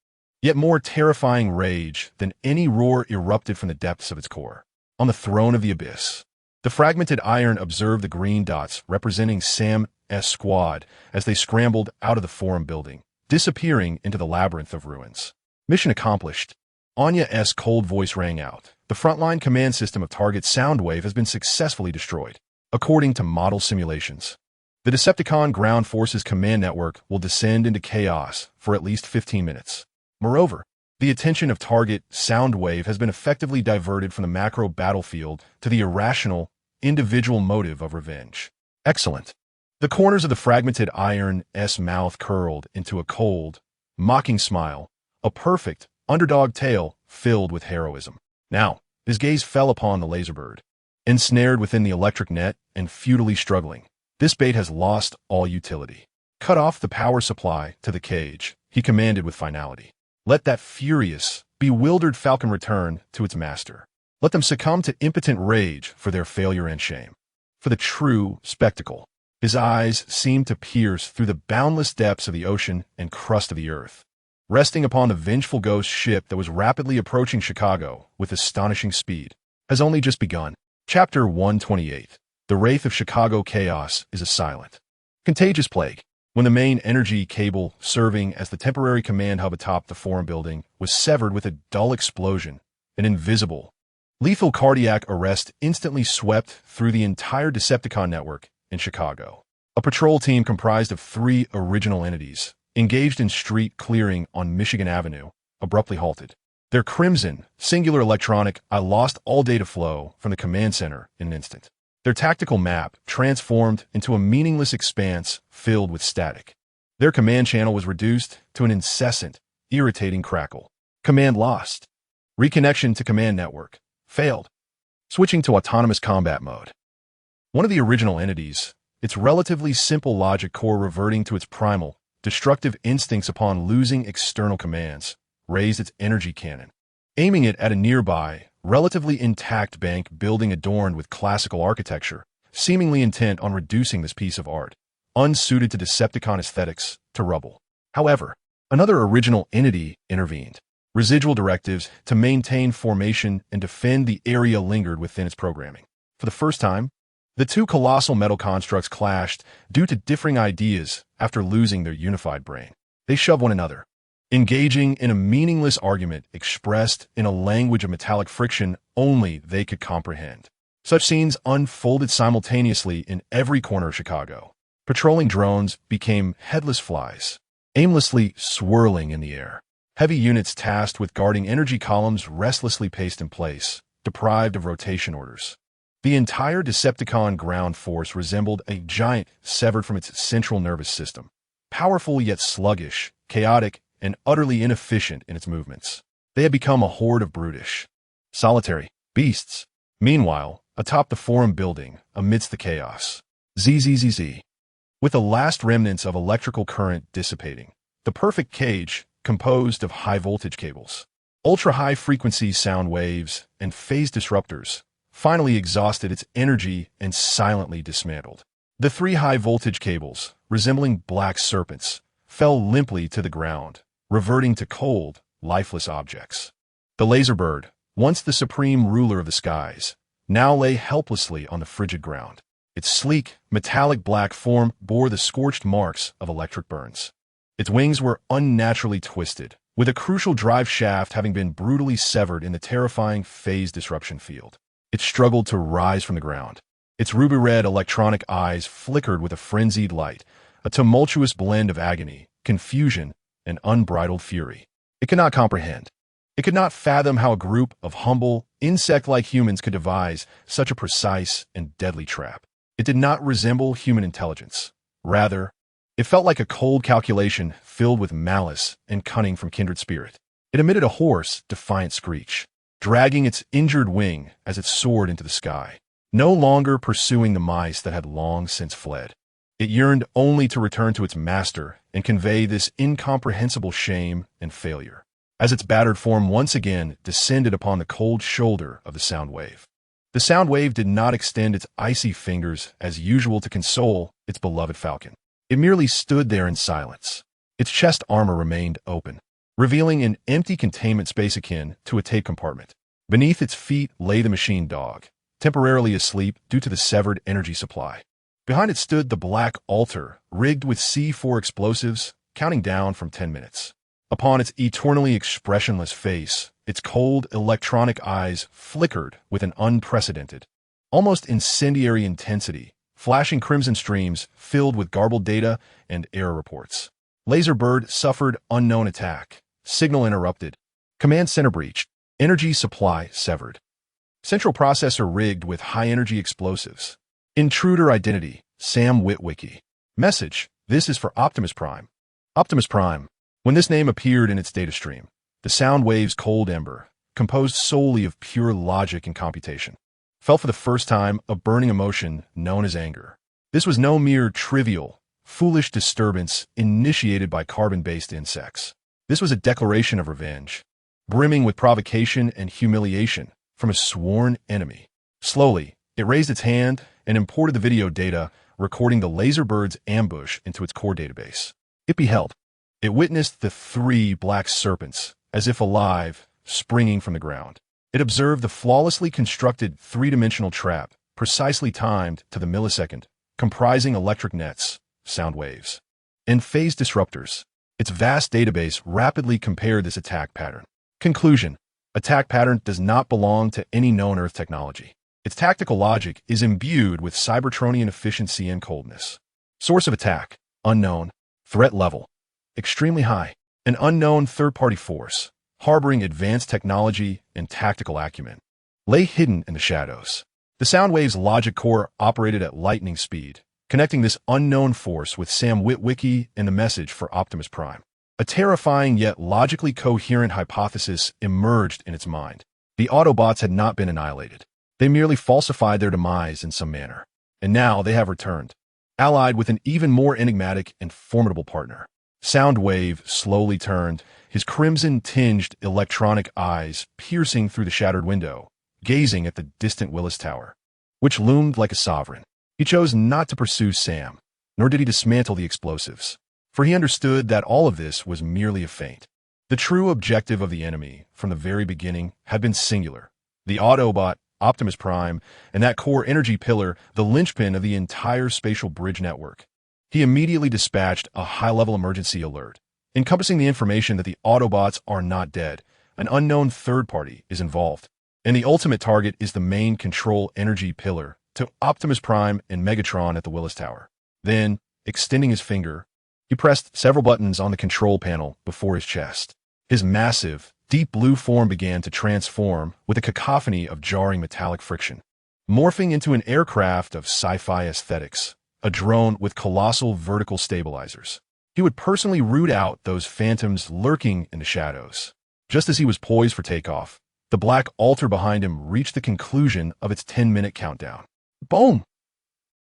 yet more terrifying rage than any roar erupted from the depths of its core. On the throne of the abyss, the fragmented iron observed the green dots representing Sam's squad as they scrambled out of the forum building, disappearing into the labyrinth of ruins. Mission accomplished. Anya's cold voice rang out. The frontline command system of target Soundwave has been successfully destroyed. According to model simulations, the Decepticon ground forces command network will descend into chaos for at least 15 minutes. Moreover, the attention of target Soundwave has been effectively diverted from the macro battlefield to the irrational, individual motive of revenge. Excellent. The corners of the fragmented iron's mouth curled into a cold, mocking smile, a perfect, underdog tale filled with heroism. Now, his gaze fell upon the Laserbird. Ensnared within the electric net and futilely struggling, this bait has lost all utility. Cut off the power supply to the cage, he commanded with finality. Let that furious, bewildered falcon return to its master. Let them succumb to impotent rage for their failure and shame. For the true spectacle, his eyes seemed to pierce through the boundless depths of the ocean and crust of the earth, resting upon the vengeful ghost ship that was rapidly approaching Chicago with astonishing speed, has only just begun. Chapter 128. The Wraith of Chicago Chaos is a silent, contagious plague. When the main energy cable serving as the temporary command hub atop the forum building was severed with a dull explosion, an invisible, lethal cardiac arrest instantly swept through the entire Decepticon network in Chicago. A patrol team comprised of 3 original entities, engaged in street clearing on Michigan Avenue, abruptly halted. Their crimson, singular electronic "I lost all data flow" from the command center in an instant. Their tactical map transformed into a meaningless expanse filled with static. Their command channel was reduced to an incessant, irritating crackle. Command lost. Reconnection to command network. Failed. Switching to autonomous combat mode. One of the original entities, its relatively simple logic core reverting to its primal, destructive instincts upon losing external commands, raised its energy cannon, aiming it at a nearby, relatively intact bank building adorned with classical architecture, seemingly intent on reducing this piece of art, unsuited to Decepticon aesthetics, to rubble. However, another original entity intervened. Residual directives to maintain formation and defend the area lingered within its programming. For the first time, the 2 colossal metal constructs clashed due to differing ideas after losing their unified brain. They shoved one another, engaging in a meaningless argument expressed in a language of metallic friction only they could comprehend. Such scenes unfolded simultaneously in every corner of Chicago. Patrolling drones became headless flies, aimlessly swirling in the air. Heavy units tasked with guarding energy columns restlessly paced in place, deprived of rotation orders. The entire Decepticon ground force resembled a giant severed from its central nervous system, powerful yet sluggish, chaotic, and utterly inefficient in its movements. They had become a horde of brutish, solitary beasts. Meanwhile, atop the forum building, amidst the chaos, zzz, with the last remnants of electrical current dissipating, the perfect cage, composed of high-voltage cables, ultra-high frequency sound waves, and phase disruptors, finally exhausted its energy and silently dismantled. The 3 high-voltage cables, resembling black serpents, fell limply to the ground, reverting to cold, lifeless objects. The Laserbird, once the supreme ruler of the skies, now lay helplessly on the frigid ground. Its sleek, metallic black form bore the scorched marks of electric burns. Its wings were unnaturally twisted, with a crucial drive shaft having been brutally severed in the terrifying phase disruption field. It struggled to rise from the ground, Its ruby-red electronic eyes flickered with a frenzied light, a tumultuous blend of agony, confusion, and unbridled fury. It could not comprehend. It could not fathom how a group of humble, insect-like humans could devise such a precise and deadly trap. It did not resemble human intelligence. Rather, it felt like a cold calculation filled with malice and cunning from kindred spirit. It emitted a hoarse, defiant screech, dragging its injured wing as it soared into the sky, no longer pursuing the mice that had long since fled. It yearned only to return to its master and convey this incomprehensible shame and failure, as its battered form once again descended upon the cold shoulder of the sound wave. The sound wave did not extend its icy fingers as usual to console its beloved falcon. It merely stood there in silence. Its chest armor remained open, revealing an empty containment space akin to a tape compartment. Beneath its feet lay the machine dog, temporarily asleep due to the severed energy supply. Behind it stood the black altar, rigged with C4 explosives, counting down from 10 minutes. Upon its eternally expressionless face, its cold electronic eyes flickered with an unprecedented, almost incendiary intensity, flashing crimson streams filled with garbled data and error reports. Laserbird suffered unknown attack. Signal interrupted. Command center breached. Energy supply severed. Central processor rigged with high-energy explosives. Intruder identity, Sam Witwicky. Message, this is for Optimus Prime. Optimus Prime. When this name appeared in its data stream, the sound wave's cold ember, composed solely of pure logic and computation, felt for the first time a burning emotion known as anger. This was no mere trivial, foolish disturbance initiated by carbon-based insects. This was a declaration of revenge, brimming with provocation and humiliation from a sworn enemy. Slowly, it raised its hand and imported the video data, recording the Laserbird's ambush into its core database. It beheld. It witnessed the 3 black serpents, as if alive, springing from the ground. It observed the flawlessly constructed 3-dimensional trap, precisely timed to the millisecond, comprising electric nets, sound waves, and phase disruptors. Its vast database rapidly compared this attack pattern. Conclusion: attack pattern does not belong to any known Earth technology. Its tactical logic is imbued with Cybertronian efficiency and coldness. Source of attack: unknown. Threat level: extremely high. An unknown third-party force, harboring advanced technology and tactical acumen, lay hidden in the shadows. The Soundwave's logic core operated at lightning speed, connecting this unknown force with Sam Witwicky and the message for Optimus Prime. A terrifying yet logically coherent hypothesis emerged in its mind. The Autobots had not been annihilated. They merely falsified their demise in some manner. And now they have returned, allied with an even more enigmatic and formidable partner. Soundwave slowly turned, his crimson-tinged electronic eyes piercing through the shattered window, gazing at the distant Willis Tower, which loomed like a sovereign. He chose not to pursue Sam, nor did he dismantle the explosives, for he understood that all of this was merely a feint. The true objective of the enemy, from the very beginning, had been singular. The Autobot, Optimus Prime, and that core energy pillar, the linchpin of the entire spatial bridge network. He immediately dispatched a high-level emergency alert, encompassing the information that the Autobots are not dead. An unknown third party is involved, and the ultimate target is the main control energy pillar to Optimus Prime and Megatron at the Willis Tower. Then, extending his finger, he pressed several buttons on the control panel before his chest. His massive, deep blue form began to transform with a cacophony of jarring metallic friction, morphing into an aircraft of sci-fi aesthetics, a drone with colossal vertical stabilizers. He would personally root out those phantoms lurking in the shadows. Just as he was poised for takeoff, the black altar behind him reached the conclusion of its 10-minute countdown. Boom!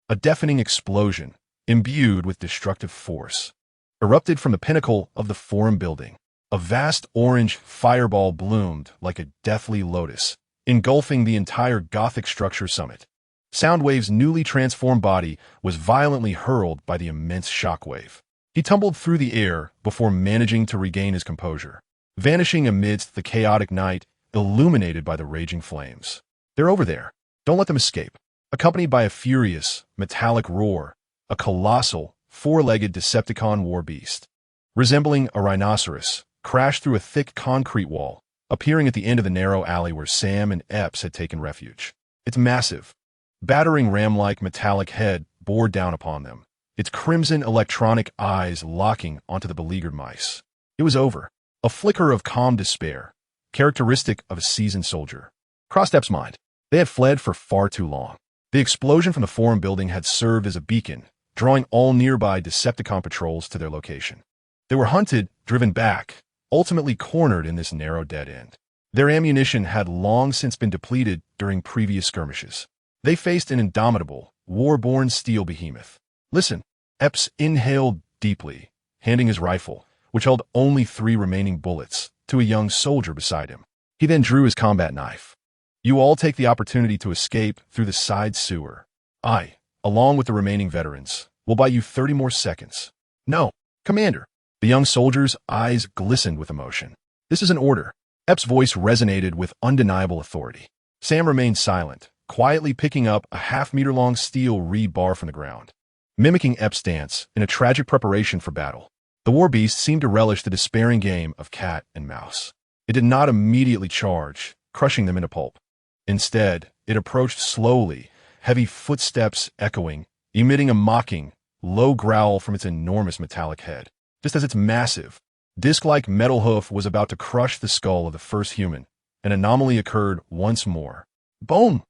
A deafening explosion, imbued with destructive force, erupted from the pinnacle of the forum building. A vast orange fireball bloomed like a deathly lotus, engulfing the entire Gothic structure summit. Soundwave's newly transformed body was violently hurled by the immense shockwave. He tumbled through the air before managing to regain his composure, vanishing amidst the chaotic night, illuminated by the raging flames. They're over there. Don't let them escape. Accompanied by a furious, metallic roar, a colossal, four-legged Decepticon war beast, resembling a rhinoceros, crashed through a thick concrete wall, appearing at the end of the narrow alley where Sam and Epps had taken refuge. Its massive, battering ram-like metallic head bore down upon them, its crimson electronic eyes locking onto the beleaguered mice. It was over. A flicker of calm despair, characteristic of a seasoned soldier, crossed Ep's mind. They had fled for far too long. The explosion from the Forum building had served as a beacon, drawing all nearby Decepticon patrols to their location. They were hunted, driven back, ultimately cornered in this narrow dead end. Their ammunition had long since been depleted during previous skirmishes. They faced an indomitable, war-born steel behemoth. Listen, Epps inhaled deeply, handing his rifle, which held only 3 remaining bullets, to a young soldier beside him. He then drew his combat knife. You all take the opportunity to escape through the side sewer. I, along with the remaining veterans, will buy you 30 more seconds. No, Commander. The young soldier's eyes glistened with emotion. This is an order. Ep's voice resonated with undeniable authority. Sam remained silent, quietly picking up a half-meter-long steel rebar from the ground. Mimicking Ep's dance in a tragic preparation for battle, the war beast seemed to relish the despairing game of cat and mouse. It did not immediately charge, crushing them into pulp. Instead, it approached slowly, heavy footsteps echoing, emitting a mocking, low growl from its enormous metallic head. Just as its massive, disc-like metal hoof was about to crush the skull of the first human, an anomaly occurred once more. Boom!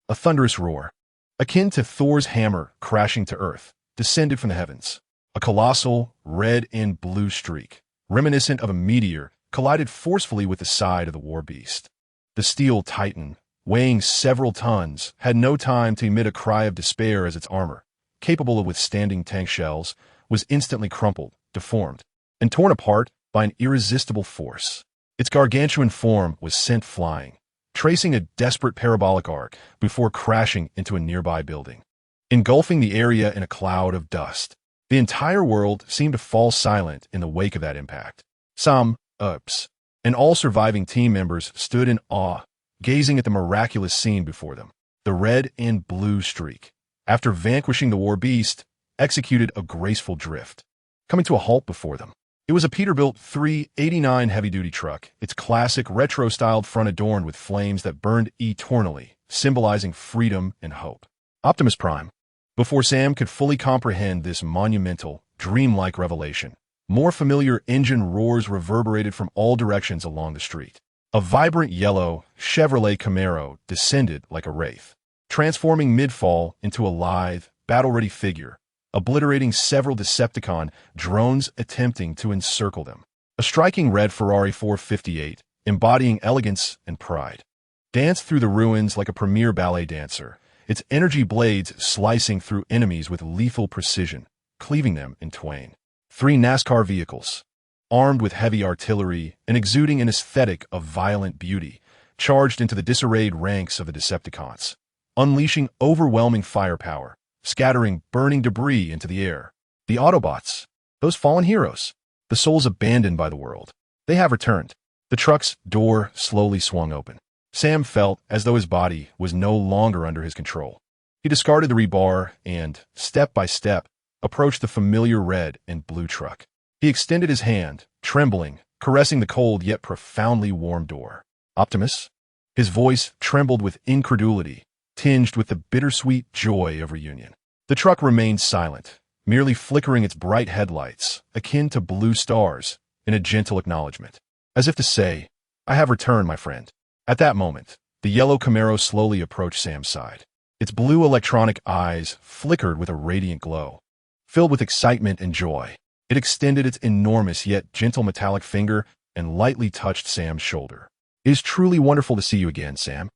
A thunderous roar, akin to Thor's hammer crashing to earth, descended from the heavens. A colossal red and blue streak, reminiscent of a meteor, collided forcefully with the side of the war beast. The steel titan, weighing several tons, had no time to emit a cry of despair as its armor, capable of withstanding tank shells, was instantly crumpled, deformed, and torn apart by an irresistible force. Its gargantuan form was sent flying, tracing a desperate parabolic arc before crashing into a nearby building, engulfing the area in a cloud of dust. The entire world seemed to fall silent in the wake of that impact. Sam, Ups, and all surviving team members stood in awe, gazing at the miraculous scene before them. The red and blue streak, after vanquishing the war beast, executed a graceful drift, coming to a halt before them. It was a Peterbilt 389 heavy-duty truck, its classic retro-styled front adorned with flames that burned eternally, symbolizing freedom and hope. Optimus Prime. Before Sam could fully comprehend this monumental, dreamlike revelation, more familiar engine roars reverberated from all directions along the street. A vibrant yellow Chevrolet Camaro descended like a wraith, transforming mid-fall into a lithe, battle-ready figure, obliterating several Decepticon drones attempting to encircle them. A striking red Ferrari 458, embodying elegance and pride, danced through the ruins like a premier ballet dancer, its energy blades slicing through enemies with lethal precision, cleaving them in twain. 3 NASCAR vehicles, armed with heavy artillery and exuding an aesthetic of violent beauty, charged into the disarrayed ranks of the Decepticons, unleashing overwhelming firepower, scattering burning debris into the air. The Autobots, those fallen heroes, the souls abandoned by the world, they have returned. The truck's door slowly swung open. Sam felt as though his body was no longer under his control. He discarded the rebar and, step by step, approached the familiar red and blue truck. He extended his hand, trembling, caressing the cold yet profoundly warm door. Optimus? His voice trembled with incredulity, tinged with the bittersweet joy of reunion. The truck remained silent, merely flickering its bright headlights, akin to blue stars, in a gentle acknowledgement. As if to say, I have returned, my friend. At that moment, the yellow Camaro slowly approached Sam's side. Its blue electronic eyes flickered with a radiant glow. Filled with excitement and joy, it extended its enormous yet gentle metallic finger and lightly touched Sam's shoulder. It is truly wonderful to see you again, Sam.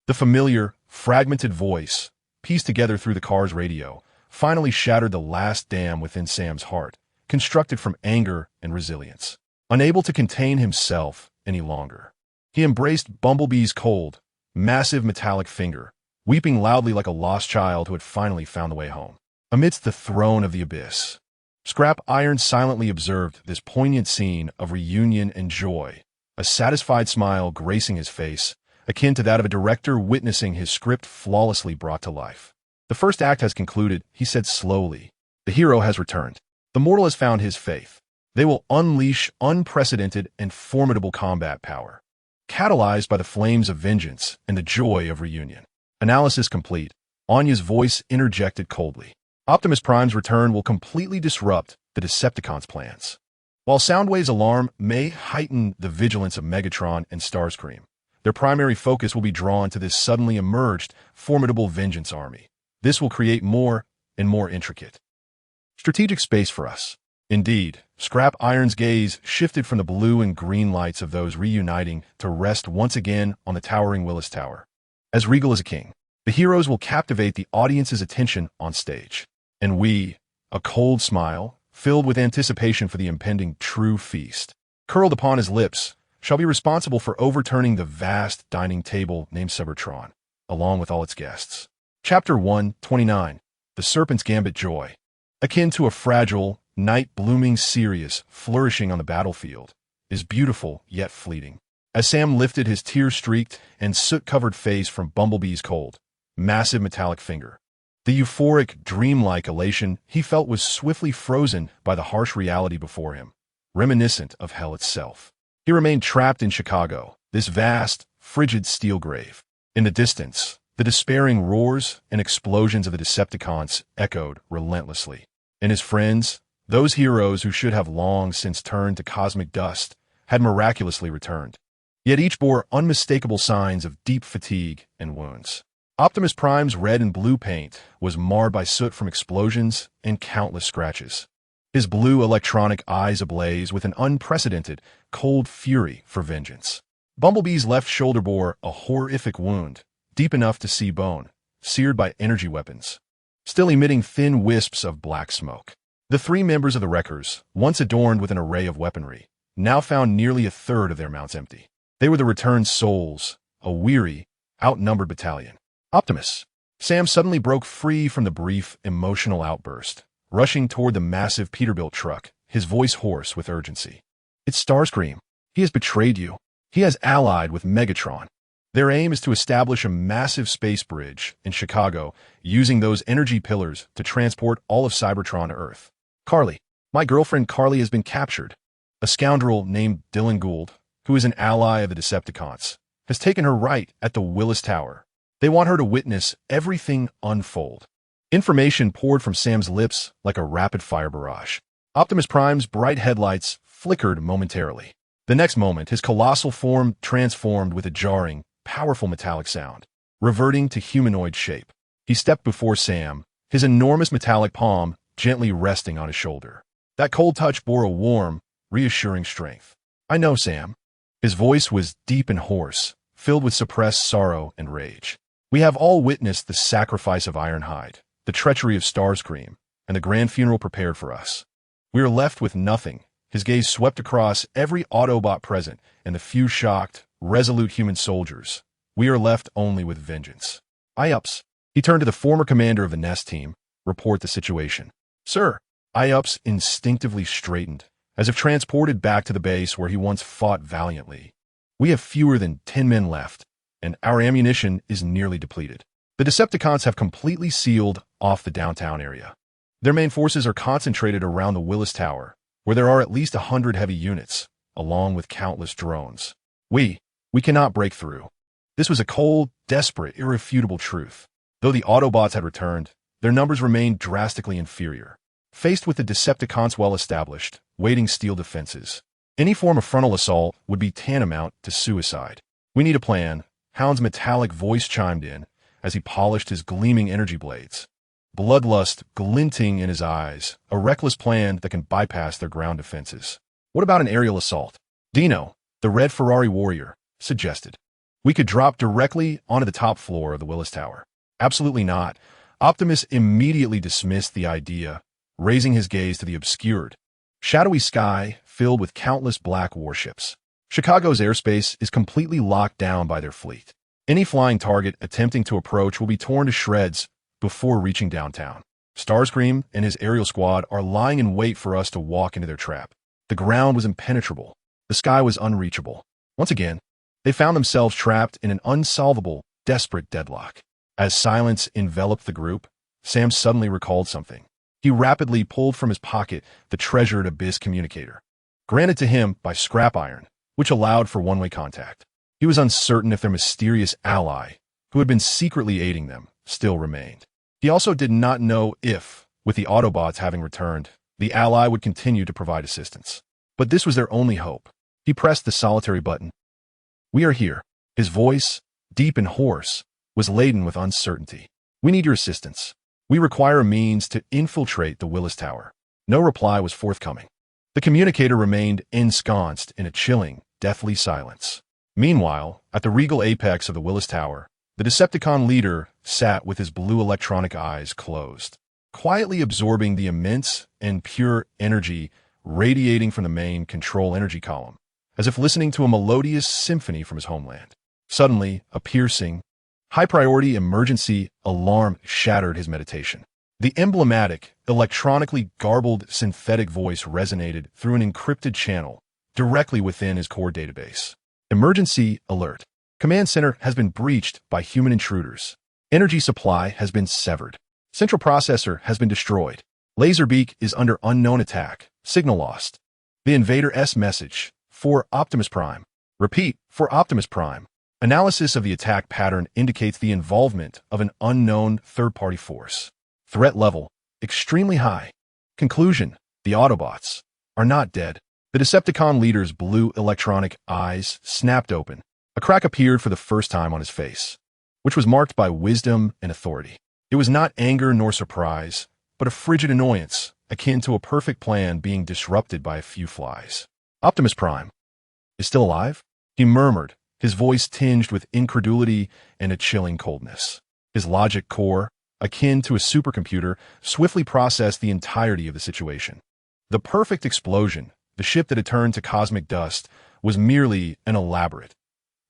The familiar, fragmented voice, pieced together through the car's radio, finally shattered the last dam within Sam's heart, constructed from anger and resilience. Unable to contain himself any longer, he embraced Bumblebee's cold, massive metallic finger, weeping loudly like a lost child who had finally found the way home. Amidst the throne of the abyss, Scrapiron silently observed this poignant scene of reunion and joy, a satisfied smile gracing his face, akin to that of a director witnessing his script flawlessly brought to life. The first act has concluded, he said slowly. The hero has returned. The mortal has found his faith. They will unleash unprecedented and formidable combat power, catalyzed by the flames of vengeance and the joy of reunion. Analysis complete. Anya's voice interjected coldly. Optimus Prime's return will completely disrupt the Decepticons' plans. While Soundwave's alarm may heighten the vigilance of Megatron and Starscream, their primary focus will be drawn to this suddenly emerged, formidable vengeance army. This will create more and more intricate strategic space for us. Indeed, Scrapiron's gaze shifted from the blue and green lights of those reuniting to rest once again on the towering Willis Tower. As regal as a king, the heroes will captivate the audience's attention on stage. And we, a cold smile, filled with anticipation for the impending true feast, curled upon his lips, shall be responsible for overturning the vast dining table named Cybertron, along with all its guests. Chapter 129. The Serpent's Gambit Joy. Akin to a fragile, night-blooming Sirius flourishing on the battlefield, is beautiful yet fleeting. As Sam lifted his tear-streaked and soot-covered face from Bumblebee's cold, massive metallic finger, the euphoric, dreamlike elation he felt was swiftly frozen by the harsh reality before him, reminiscent of hell itself. He remained trapped in Chicago, this vast, frigid steel grave. In the distance, the despairing roars and explosions of the Decepticons echoed relentlessly. And his friends, those heroes who should have long since turned to cosmic dust, had miraculously returned. Yet each bore unmistakable signs of deep fatigue and wounds. Optimus Prime's red and blue paint was marred by soot from explosions and countless scratches. His blue electronic eyes ablaze with an unprecedented, cold fury for vengeance. Bumblebee's left shoulder bore a horrific wound, deep enough to see bone, seared by energy weapons, still emitting thin wisps of black smoke. The three members of the Wreckers, once adorned with an array of weaponry, now found nearly a third of their mounts empty. They were the returned souls, a weary, outnumbered battalion. Optimus. Sam suddenly broke free from the brief, emotional outburst, rushing toward the massive Peterbilt truck, his voice hoarse with urgency. It's Starscream. He has betrayed you. He has allied with Megatron. Their aim is to establish a massive space bridge in Chicago, using those energy pillars to transport all of Cybertron to Earth. Carly. My girlfriend Carly has been captured. A scoundrel named Dylan Gould, who is an ally of the Decepticons, has taken her right at the Willis Tower. They want her to witness everything unfold. Information poured from Sam's lips like a rapid-fire barrage. Optimus Prime's bright headlights flickered momentarily. The next moment, his colossal form transformed with a jarring, powerful metallic sound, reverting to humanoid shape. He stepped before Sam, his enormous metallic palm gently resting on his shoulder. That cold touch bore a warm, reassuring strength. I know, Sam. His voice was deep and hoarse, filled with suppressed sorrow and rage. We have all witnessed the sacrifice of Ironhide, the treachery of Starscream, and the grand funeral prepared for us. We are left with nothing. His gaze swept across every Autobot present and the few shocked, resolute human soldiers. We are left only with vengeance. IUPS. He turned to the former commander of the Nest team. Report the situation. Sir. IUPS instinctively straightened, as if transported back to the base where he once fought valiantly. We have fewer than 10 men left, and our ammunition is nearly depleted. The Decepticons have completely sealed off the downtown area. Their main forces are concentrated around the Willis Tower, where there are at least 100 heavy units, along with countless drones. We cannot break through. This was a cold, desperate, irrefutable truth. Though the Autobots had returned, their numbers remained drastically inferior. Faced with the Decepticons' well-established, waiting steel defenses, any form of frontal assault would be tantamount to suicide. We need a plan. Hound's metallic voice chimed in as he polished his gleaming energy blades, bloodlust glinting in his eyes, a reckless plan that can bypass their ground defenses. What about an aerial assault? Dino, the red Ferrari warrior, suggested. We could drop directly onto the top floor of the Willis Tower. Absolutely not. Optimus immediately dismissed the idea, raising his gaze to the obscured, shadowy sky filled with countless black warships. Chicago's airspace is completely locked down by their fleet. Any flying target attempting to approach will be torn to shreds before reaching downtown. Starscream and his aerial squad are lying in wait for us to walk into their trap. The ground was impenetrable. The sky was unreachable. Once again, they found themselves trapped in an unsolvable, desperate deadlock. As silence enveloped the group, Sam suddenly recalled something. He rapidly pulled from his pocket the treasured Abyss communicator, granted to him by Scrapiron, which allowed for one-way contact. He was uncertain if their mysterious ally, who had been secretly aiding them, still remained. He also did not know if, with the Autobots having returned, the ally would continue to provide assistance. But this was their only hope. He pressed the solitary button. "We are here." His voice, deep and hoarse, was laden with uncertainty. "We need your assistance. We require a means to infiltrate the Willis Tower." No reply was forthcoming. The communicator remained ensconced in a chilling, deathly silence. Meanwhile, at the regal apex of the Willis Tower, the Decepticon leader sat with his blue electronic eyes closed, quietly absorbing the immense and pure energy radiating from the main control energy column, as if listening to a melodious symphony from his homeland. Suddenly, a piercing, high-priority emergency alarm shattered his meditation. The emblematic, electronically garbled synthetic voice resonated through an encrypted channel directly within his core database. "Emergency alert. Command center has been breached by human intruders. Energy supply has been severed. Central processor has been destroyed. Laserbeak is under unknown attack. Signal lost. The Invader S message. For Optimus Prime. Repeat, for Optimus Prime. Analysis of the attack pattern indicates the involvement of an unknown third-party force. Threat level, extremely high. Conclusion, the Autobots are not dead." The Decepticon leader's blue electronic eyes snapped open. A crack appeared for the first time on his face, which was marked by wisdom and authority. It was not anger nor surprise, but a frigid annoyance, akin to a perfect plan being disrupted by a few flies. "Optimus Prime is still alive?" he murmured, his voice tinged with incredulity and a chilling coldness. His logic core, akin to a supercomputer, swiftly processed the entirety of the situation. The perfect explosion, the ship that had turned to cosmic dust, was merely an elaborate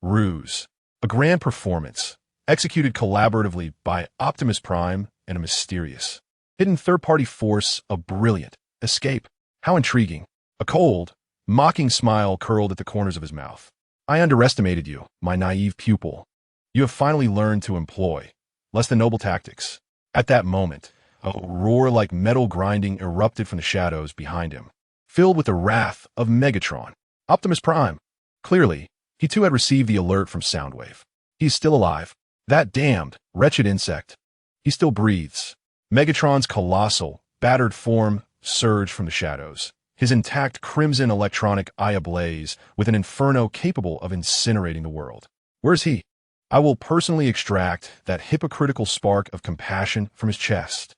ruse, a grand performance, executed collaboratively by Optimus Prime and a mysterious, hidden third-party force, a brilliant escape. How intriguing. A cold, mocking smile curled at the corners of his mouth. "I underestimated you, my naive pupil. You have finally learned to employ less than noble tactics." At that moment, a roar like metal grinding erupted from the shadows behind him, filled with the wrath of Megatron. Optimus Prime. Clearly, he too had received the alert from Soundwave. He is still alive. That damned, wretched insect. He still breathes. Megatron's colossal, battered form surged from the shadows, his intact crimson electronic eye ablaze with an inferno capable of incinerating the world. "Where is he? I will personally extract that hypocritical spark of compassion from his chest."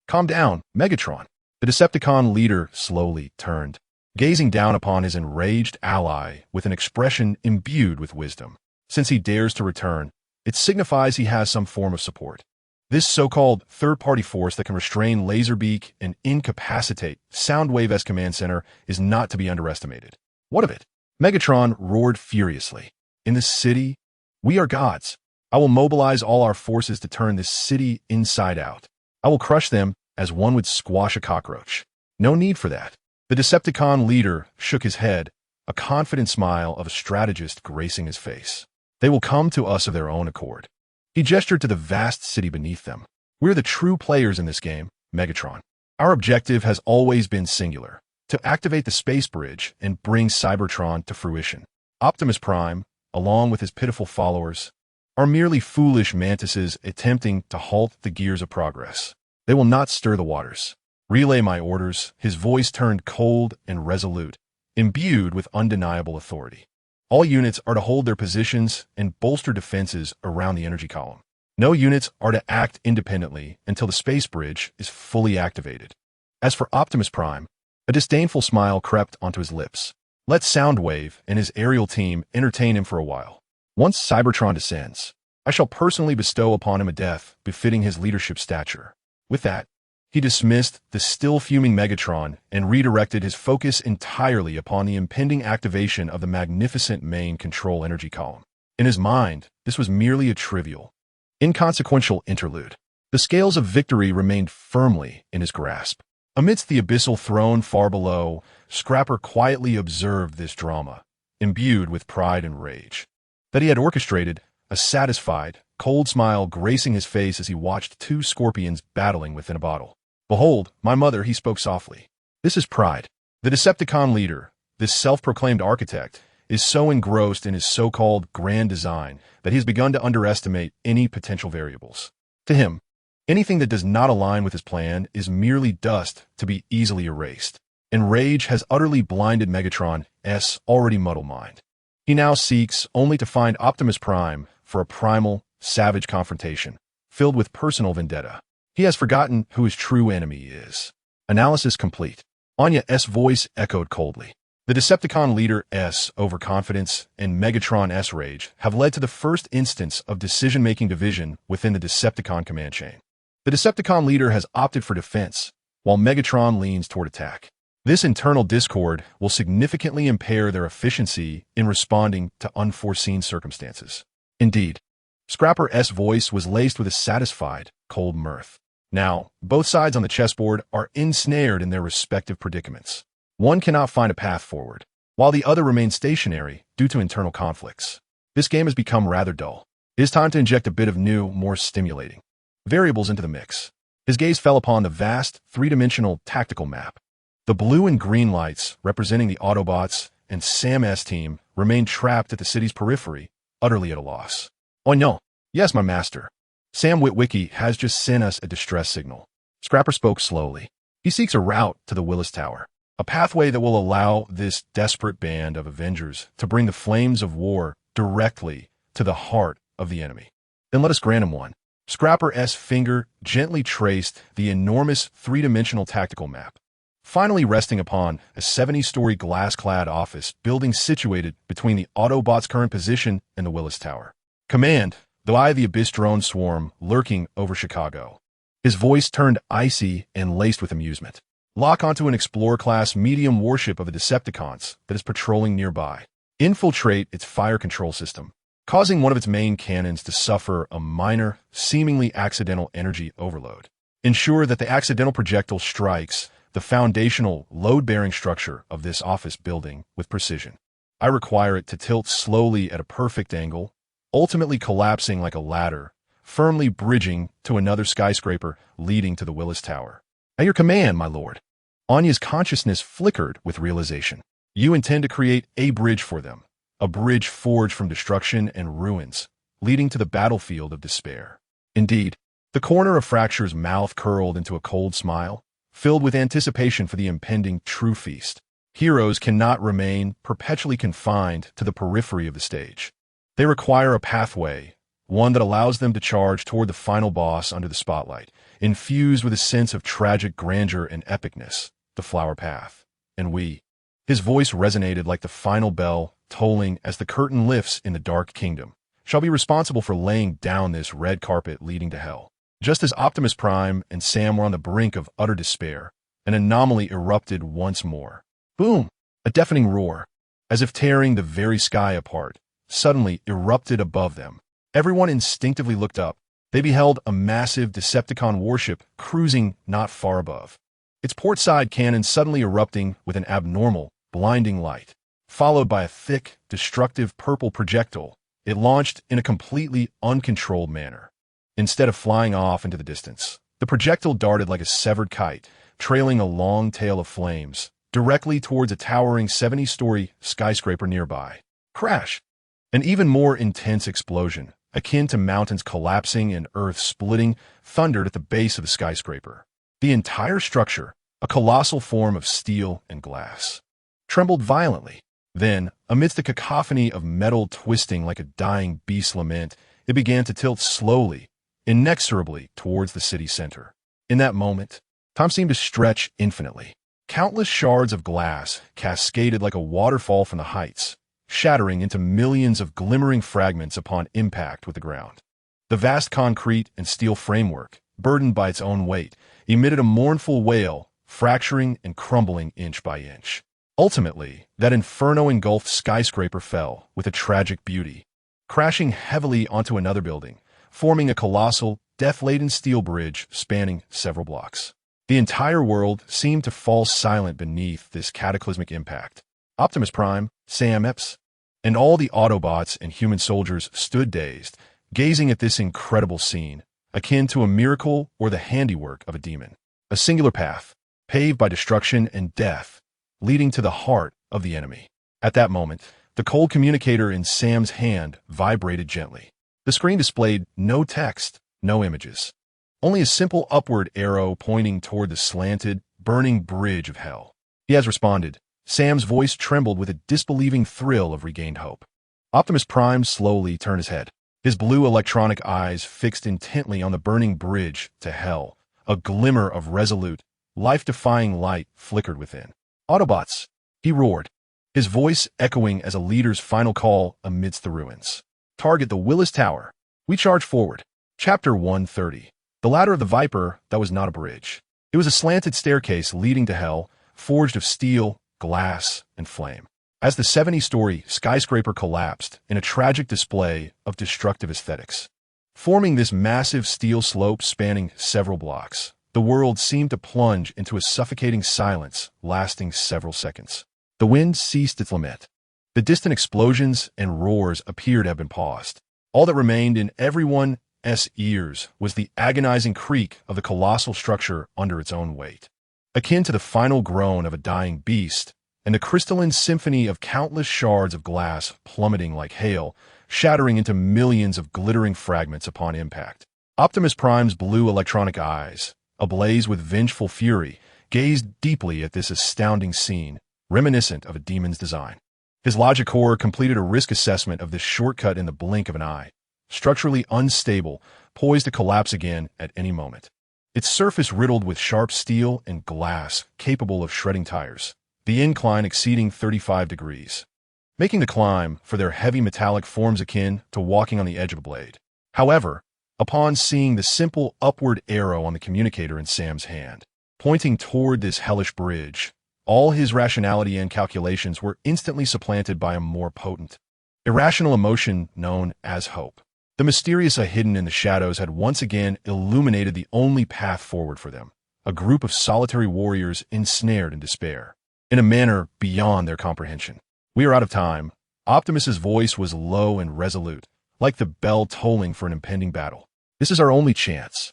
"Calm down, Megatron." The Decepticon leader slowly turned, gazing down upon his enraged ally with an expression imbued with wisdom. Since he dares to return, it signifies he has some form of support. This so-called third-party force that can restrain Laserbeak and incapacitate Soundwave's command center is not to be underestimated. What of it? Megatron roared furiously. "In this city, we are gods. I will mobilize all our forces to turn this city inside out. I will crush them as one would squash a cockroach." "No need for that." The Decepticon leader shook his head, a confident smile of a strategist gracing his face. "They will come to us of their own accord." He gestured to the vast city beneath them. "We're the true players in this game, Megatron. Our objective has always been singular, to activate the space bridge and bring Cybertron to fruition. Optimus Prime, along with his pitiful followers, are merely foolish mantises attempting to halt the gears of progress. They will not stir the waters. Relay my orders." His voice turned cold and resolute, imbued with undeniable authority. "All units are to hold their positions and bolster defenses around the energy column. No units are to act independently until the space bridge is fully activated." As for Optimus Prime, a disdainful smile crept onto his lips. "Let Soundwave and his aerial team entertain him for a while. Once Cybertron descends, I shall personally bestow upon him a death befitting his leadership stature." With that, he dismissed the still fuming Megatron and redirected his focus entirely upon the impending activation of the magnificent main control energy column. In his mind, this was merely a trivial, inconsequential interlude. The scales of victory remained firmly in his grasp. Amidst the abyssal throne far below, Scrapper quietly observed this drama, imbued with pride and rage. That he had orchestrated, a satisfied, cold smile gracing his face as he watched two scorpions battling within a bottle. "Behold, my mother," he spoke softly. "This is pride. The Decepticon leader, this self-proclaimed architect, is so engrossed in his so-called grand design that he has begun to underestimate any potential variables. To him, anything that does not align with his plan is merely dust to be easily erased, and rage has utterly blinded Megatron's already muddled mind. He now seeks only to find Optimus Prime for a primal, savage confrontation, filled with personal vendetta. He has forgotten who his true enemy is. Analysis complete. Anya's voice echoed coldly. The Decepticon leader's overconfidence and Megatron's rage have led to the first instance of decision-making division within the Decepticon command chain. The Decepticon leader has opted for defense, while Megatron leans toward attack. This internal discord will significantly impair their efficiency in responding to unforeseen circumstances. Indeed, Scrapiron's voice was laced with a satisfied, cold mirth. Now, both sides on the chessboard are ensnared in their respective predicaments. One cannot find a path forward, while the other remains stationary due to internal conflicts. This game has become rather dull. It is time to inject a bit of new, more stimulating variables into the mix. His gaze fell upon the vast, three-dimensional tactical map. The blue and green lights, representing the Autobots and Sam's team, remained trapped at the city's periphery, utterly at a loss. Oh no. Yes, my master. Sam Witwicky has just sent us a distress signal. Scrapper spoke slowly. He seeks a route to the Willis Tower, a pathway that will allow this desperate band of Avengers to bring the flames of war directly to the heart of the enemy. Then let us grant him one. Scrapper's finger gently traced the enormous three-dimensional tactical map, finally resting upon a 70-story glass-clad office building situated between the Autobots' current position and the Willis Tower. Command, the eye of the Abyss drone swarm lurking over Chicago. His voice turned icy and laced with amusement. Lock onto an Explorer-class medium warship of the Decepticons that is patrolling nearby. Infiltrate its fire control system, causing one of its main cannons to suffer a minor, seemingly accidental energy overload. Ensure that the accidental projectile strikes the foundational load-bearing structure of this office building with precision. I require it to tilt slowly at a perfect angle, ultimately collapsing like a ladder, firmly bridging to another skyscraper leading to the Willis Tower. At your command, my lord. Anya's consciousness flickered with realization. You intend to create a bridge for them, a bridge forged from destruction and ruins, leading to the battlefield of despair. Indeed, the corner of Fracture's mouth curled into a cold smile, filled with anticipation for the impending true feast. Heroes cannot remain perpetually confined to the periphery of the stage. They require a pathway, one that allows them to charge toward the final boss under the spotlight, infused with a sense of tragic grandeur and epicness, the Flower Path. And we. His voice resonated like the final bell tolling as the curtain lifts in the Dark Kingdom, shall be responsible for laying down this red carpet leading to hell. Just as Optimus Prime and Sam were on the brink of utter despair, an anomaly erupted once more. Boom! A deafening roar, as if tearing the very sky apart, suddenly erupted above them. Everyone instinctively looked up. They beheld a massive Decepticon warship cruising not far above, its port-side cannon suddenly erupting with an abnormal, blinding light. Followed by a thick, destructive purple projectile, it launched in a completely uncontrolled manner. Instead of flying off into the distance, the projectile darted like a severed kite, trailing a long tail of flames, directly towards a towering 70-story skyscraper nearby. Crash! An even more intense explosion, akin to mountains collapsing and earth splitting, thundered at the base of the skyscraper. The entire structure, a colossal form of steel and glass, trembled violently. Then, amidst a cacophony of metal twisting like a dying beast's lament, it began to tilt slowly, inexorably towards the city center. In that moment, time seemed to stretch infinitely. Countless shards of glass cascaded like a waterfall from the heights, shattering into millions of glimmering fragments upon impact with the ground. The vast concrete and steel framework, burdened by its own weight, emitted a mournful wail, fracturing and crumbling inch by inch. Ultimately, that inferno-engulfed skyscraper fell with a tragic beauty, crashing heavily onto another building, forming a colossal, death-laden steel bridge spanning several blocks. The entire world seemed to fall silent beneath this cataclysmic impact. Optimus Prime, Sam Epps, and all the Autobots and human soldiers stood dazed, gazing at this incredible scene, akin to a miracle or the handiwork of a demon. A singular path, paved by destruction and death, leading to the heart of the enemy. At that moment, The cold communicator in Sam's hand vibrated gently. The screen displayed no text, no images. Only a simple upward arrow pointing toward the slanted, burning bridge of hell. He has responded. Sam's voice trembled with a disbelieving thrill of regained hope. Optimus Prime slowly turned his head, his blue electronic eyes fixed intently on the burning bridge to hell. A glimmer of resolute, life-defying light flickered within. Autobots, he roared, his voice echoing as a leader's final call amidst the ruins. Target the Willis Tower. We charge forward. Chapter 130. The ladder of the Viper that was not a bridge. It was a slanted staircase leading to hell, forged of steel, glass, and flame. As the 70-story skyscraper collapsed in a tragic display of destructive aesthetics, forming this massive steel slope spanning several blocks, the world seemed to plunge into a suffocating silence lasting several seconds. The wind ceased its lament. The distant explosions and roars appeared to have been paused. All that remained in everyone's ears was the agonizing creak of the colossal structure under its own weight, akin to the final groan of a dying beast, and the crystalline symphony of countless shards of glass plummeting like hail, shattering into millions of glittering fragments upon impact. Optimus Prime's blue electronic eyes, ablaze with vengeful fury, gazed deeply at this astounding scene, reminiscent of a demon's design. His logic core completed a risk assessment of this shortcut in the blink of an eye, structurally unstable, poised to collapse again at any moment. Its surface riddled with sharp steel and glass capable of shredding tires, the incline exceeding 35 degrees, making the climb for their heavy metallic forms akin to walking on the edge of a blade. However, upon seeing the simple upward arrow on the communicator in Sam's hand, pointing toward this hellish bridge, all his rationality and calculations were instantly supplanted by a more potent, irrational emotion known as hope. The mysterious hidden in the shadows had once again illuminated the only path forward for them, a group of solitary warriors ensnared in despair, in a manner beyond their comprehension. We are out of time. Optimus's voice was low and resolute, like the bell tolling for an impending battle. This is our only chance.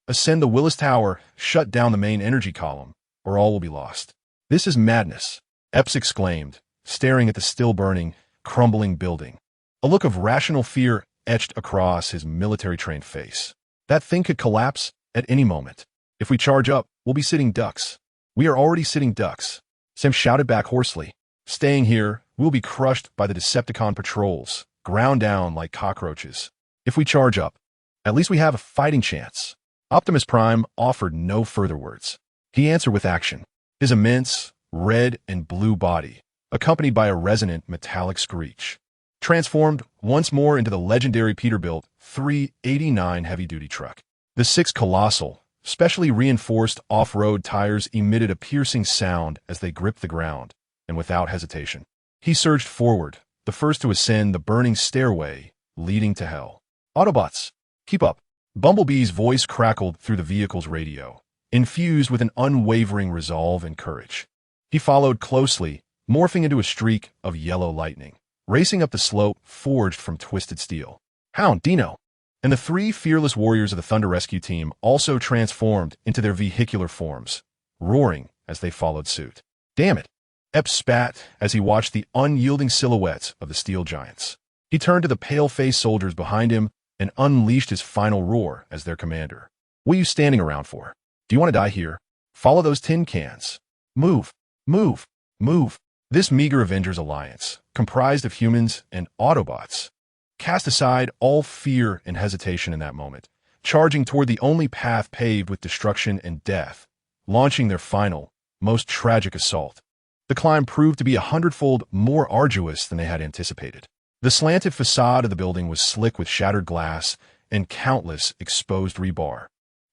Ascend the Willis Tower, shut down the main energy column, or all will be lost. This is madness, Epps exclaimed, staring at the still-burning, crumbling building. A look of rational fear etched across his military-trained face. That thing could collapse at any moment. If we charge up, we'll be sitting ducks. We are already sitting ducks. Sam shouted back hoarsely. Staying here, we'll be crushed by the Decepticon patrols, ground down like cockroaches. If we charge up, at least we have a fighting chance. Optimus Prime offered no further words. He answered with action. His immense, red and blue body, accompanied by a resonant metallic screech, transformed once more into the legendary Peterbilt 389 heavy-duty truck. The six colossal, specially reinforced off-road tires emitted a piercing sound as they gripped the ground, and without hesitation, he surged forward, the first to ascend the burning stairway leading to hell. Autobots, keep up. Bumblebee's voice crackled through the vehicle's radio, infused with an unwavering resolve and courage. He followed closely, morphing into a streak of yellow lightning, racing up the slope forged from twisted steel. Hound, Dino, and the three fearless warriors of the Thunder Rescue Team also transformed into their vehicular forms, roaring as they followed suit. Damn it! Epps spat as he watched the unyielding silhouettes of the steel giants. He turned to the pale-faced soldiers behind him and unleashed his final roar as their commander. What are you standing around for? Do you want to die here? Follow those tin cans. Move, move, move. This meager Avengers alliance, comprised of humans and Autobots, cast aside all fear and hesitation in that moment, charging toward the only path paved with destruction and death, launching their final, most tragic assault. The climb proved to be 100-fold more arduous than they had anticipated. The slanted facade of the building was slick with shattered glass and countless exposed rebar,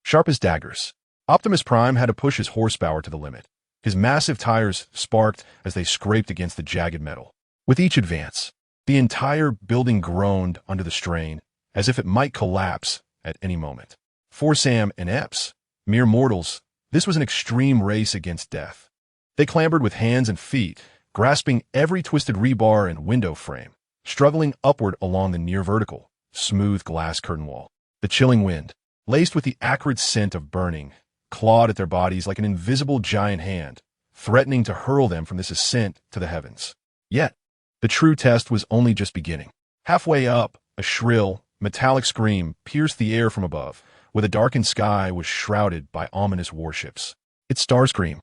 sharp as daggers. Optimus Prime had to push his horsepower to the limit. His massive tires sparked as they scraped against the jagged metal. With each advance, the entire building groaned under the strain, as if it might collapse at any moment. For Sam and Epps, mere mortals, this was an extreme race against death. They clambered with hands and feet, grasping every twisted rebar and window frame, struggling upward along the near-vertical, smooth glass curtain wall. The chilling wind, laced with the acrid scent of burning, clawed at their bodies like an invisible giant hand, threatening to hurl them from this ascent to the heavens. Yet, The true test was only just beginning. Halfway up, a shrill, metallic scream pierced the air from above, where the darkened sky was shrouded by ominous warships. It's Starscream.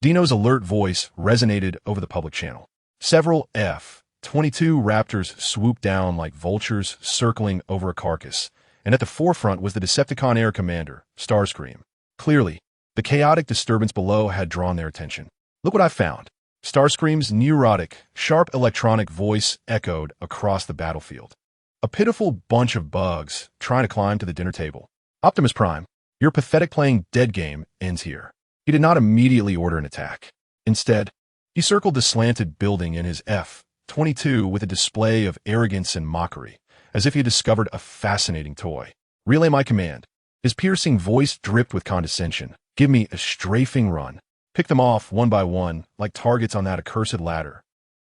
Dino's alert voice resonated over the public channel. Several F-22 Raptors swooped down like vultures circling over a carcass, and at the forefront was the Decepticon Air Commander, Starscream. Clearly, the chaotic disturbance below had drawn their attention. Look what I found. Starscream's neurotic, sharp electronic voice echoed across the battlefield. A pitiful bunch of bugs trying to climb to the dinner table. Optimus Prime, your pathetic playing dead game ends here. He did not immediately order an attack. Instead, he circled the slanted building in his F-22 with a display of arrogance and mockery, as if he had discovered a fascinating toy. Relay my command. His piercing voice dripped with condescension. Give me a strafing run. Pick them off one by one, like targets on that accursed ladder.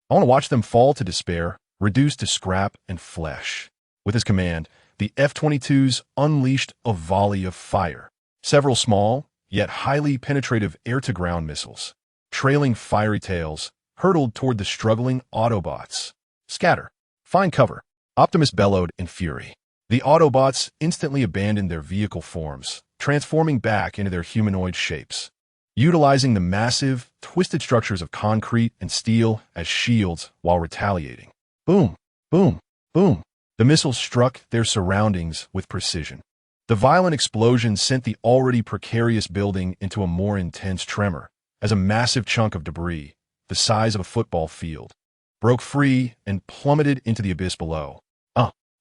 I want to watch them fall to despair, reduced to scrap and flesh. With his command, the F-22s unleashed a volley of fire. Several small, yet highly penetrative air-to-ground missiles, trailing fiery tails, hurtled toward the struggling Autobots. Scatter. Find cover. Optimus bellowed in fury. The Autobots instantly abandoned their vehicle forms, transforming back into their humanoid shapes, utilizing the massive, twisted structures of concrete and steel as shields while retaliating. Boom, boom, boom. The missiles struck their surroundings with precision. The violent explosion sent the already precarious building into a more intense tremor, as a massive chunk of debris, the size of a football field, broke free and plummeted into the abyss below.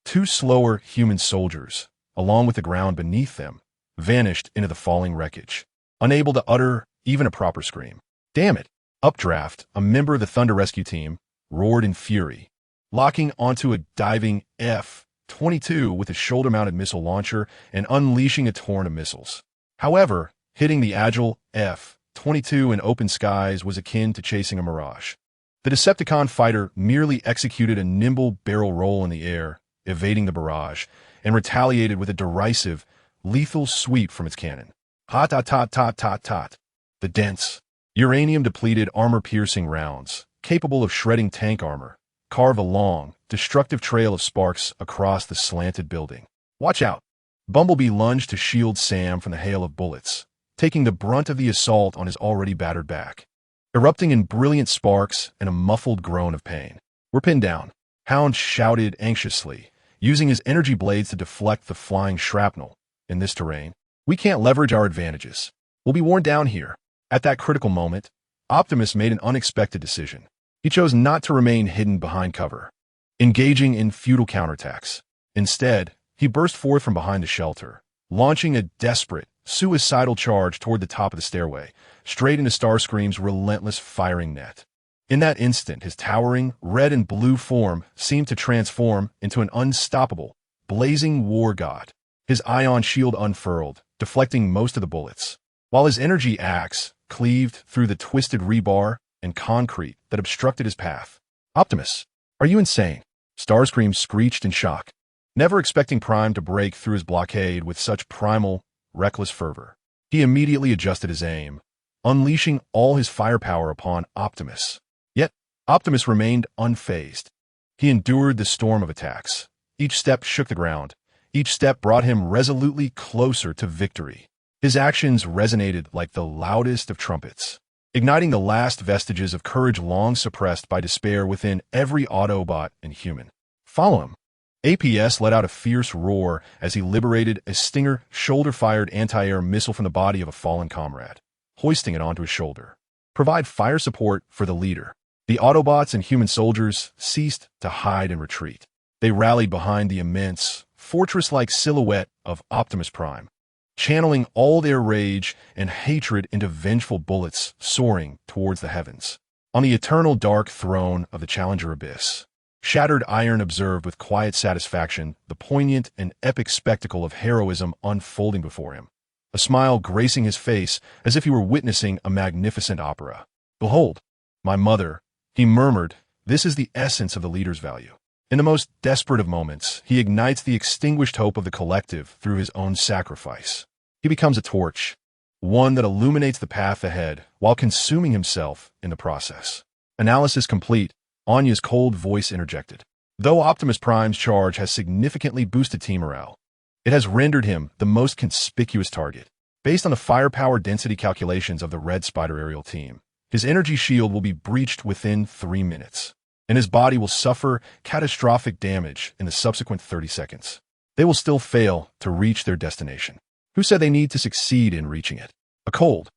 Two slower human soldiers, along with the ground beneath them, vanished into the falling wreckage, unable to utter even a proper scream. Damn it! Updraft, a member of the Thunder Rescue Team, roared in fury, locking onto a diving F-22 with a shoulder-mounted missile launcher and unleashing a torrent of missiles. However, hitting the agile F-22 in open skies was akin to chasing a mirage. The Decepticon fighter merely executed a nimble barrel roll in the air, evading the barrage, and retaliated with a derisive, lethal sweep from its cannon. Hot. The dense, uranium-depleted armor-piercing rounds, capable of shredding tank armor, carve a long, destructive trail of sparks across the slanted building. Watch out! Bumblebee lunged to shield Sam from the hail of bullets, taking the brunt of the assault on his already battered back. Erupting in brilliant sparks and a muffled groan of pain. We're pinned down. Hound shouted anxiously, using his energy blades to deflect the flying shrapnel. In this terrain, we can't leverage our advantages. We'll be worn down here. At that critical moment, Optimus made an unexpected decision. He chose not to remain hidden behind cover, engaging in futile counterattacks. Instead, he burst forth from behind the shelter, launching a desperate, suicidal charge toward the top of the stairway, straight into Starscream's relentless firing net. In that instant, his towering, red and blue form seemed to transform into an unstoppable, blazing war god. His ion shield unfurled, deflecting most of the bullets, while his energy axe cleaved through the twisted rebar and concrete that obstructed his path. Optimus, are you insane? Starscream screeched in shock, never expecting Prime to break through his blockade with such primal, reckless fervor. He immediately adjusted his aim, unleashing all his firepower upon Optimus. Yet, Optimus remained unfazed. He endured the storm of attacks. Each step shook the ground. Each step brought him resolutely closer to victory. His actions resonated like the loudest of trumpets, igniting the last vestiges of courage long suppressed by despair within every Autobot and human. Follow him. APS let out a fierce roar as he liberated a Stinger shoulder-fired anti-air missile from the body of a fallen comrade, hoisting it onto his shoulder. Provide fire support for the leader. The Autobots and human soldiers ceased to hide and retreat. They rallied behind the immense, fortress-like silhouette of Optimus Prime, channeling all their rage and hatred into vengeful bullets soaring towards the heavens. On the eternal dark throne of the Challenger Abyss, Shattered Iron observed with quiet satisfaction the poignant and epic spectacle of heroism unfolding before him, a smile gracing his face as if he were witnessing a magnificent opera. Behold, my mother, he murmured, this is the essence of the leader's value. In the most desperate of moments, he ignites the extinguished hope of the collective through his own sacrifice. He becomes a torch, one that illuminates the path ahead while consuming himself in the process. Analysis complete. Anya's cold voice interjected. Though Optimus Prime's charge has significantly boosted team morale, it has rendered him the most conspicuous target. Based on the firepower density calculations of the Red Spider aerial team, his energy shield will be breached within 3 minutes, and his body will suffer catastrophic damage in the subsequent 30 seconds. They will still fail to reach their destination. Who said they need to succeed in reaching it? A cold,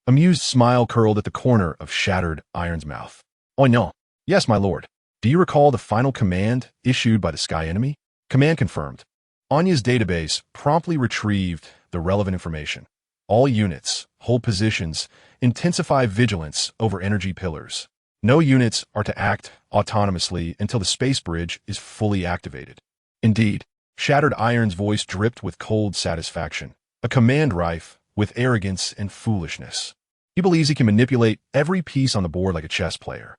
amused smile curled at the corner of Shattered Iron's mouth. Oh no. Yes, my lord. Do you recall the final command issued by the Sky Enemy? Command confirmed. Anya's database promptly retrieved the relevant information. All units, hold positions, intensify vigilance over energy pillars. No units are to act autonomously until the space bridge is fully activated. Indeed, Shattered Iron's voice dripped with cold satisfaction, a command rife with arrogance and foolishness. He believes he can manipulate every piece on the board like a chess player.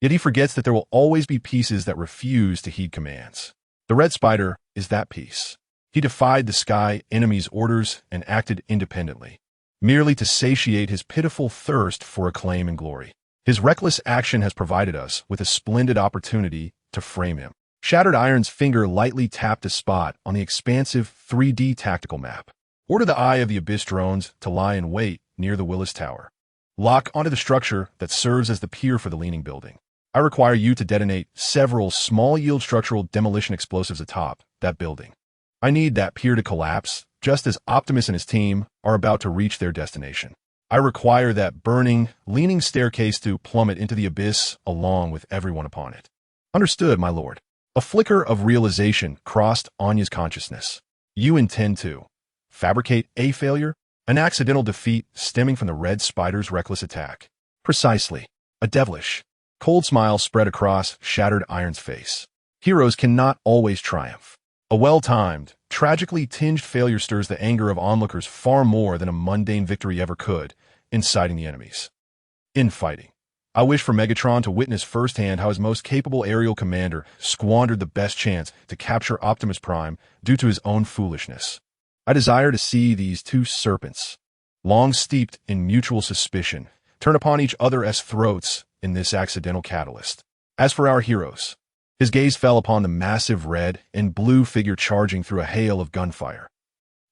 Yet he forgets that there will always be pieces that refuse to heed commands. The Red Spider is that piece. He defied the Sky Enemy's orders and acted independently, merely to satiate his pitiful thirst for acclaim and glory. His reckless action has provided us with a splendid opportunity to frame him. Shattered Iron's finger lightly tapped a spot on the expansive 3D tactical map. Order the Eye of the Abyss drones to lie in wait near the Willis Tower. Lock onto the structure that serves as the pier for the leaning building. I require you to detonate several small-yield structural demolition explosives atop that building. I need that pier to collapse just as Optimus and his team are about to reach their destination. I require that burning, leaning staircase to plummet into the abyss along with everyone upon it. Understood, my lord. A flicker of realization crossed Anya's consciousness. You intend to fabricate a failure? An accidental defeat stemming from the Red Spider's reckless attack. Precisely. A devilish, cold smile spread across Shattered Iron's face. Heroes cannot always triumph. A well-timed, tragically tinged failure stirs the anger of onlookers far more than a mundane victory ever could, inciting the enemies. Infighting. I wish for Megatron to witness firsthand how his most capable aerial commander squandered the best chance to capture Optimus Prime due to his own foolishness. I desire to see these two serpents, long steeped in mutual suspicion, turn upon each other's throats in this accidental catalyst. As for our heroes, his gaze fell upon the massive red and blue figure charging through a hail of gunfire.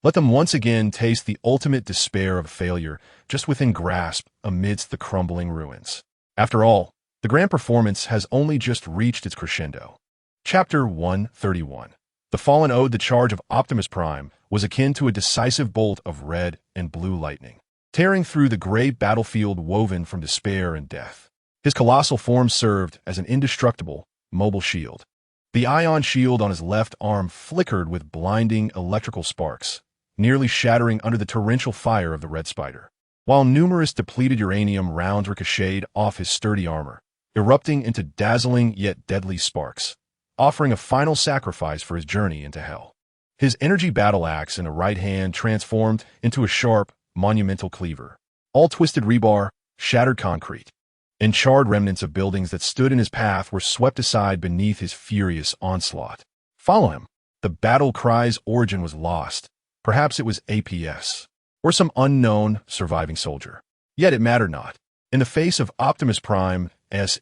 Let them once again taste the ultimate despair of failure just within grasp amidst the crumbling ruins. After all, the grand performance has only just reached its crescendo. Chapter 131. The Fallen owed the charge of Optimus Prime was akin to a decisive bolt of red and blue lightning, tearing through the gray battlefield woven from despair and death. His colossal form served as an indestructible, mobile shield. The ion shield on his left arm flickered with blinding electrical sparks, nearly shattering under the torrential fire of the Red Spider, while numerous depleted uranium rounds ricocheted off his sturdy armor, erupting into dazzling yet deadly sparks, offering a final sacrifice for his journey into hell. His energy battle axe in the right hand transformed into a sharp, monumental cleaver. All twisted rebar, shattered concrete, and charred remnants of buildings that stood in his path were swept aside beneath his furious onslaught. Follow him. The battle cry's origin was lost. Perhaps it was APS, or some unknown surviving soldier. Yet it mattered not. In the face of Optimus Prime's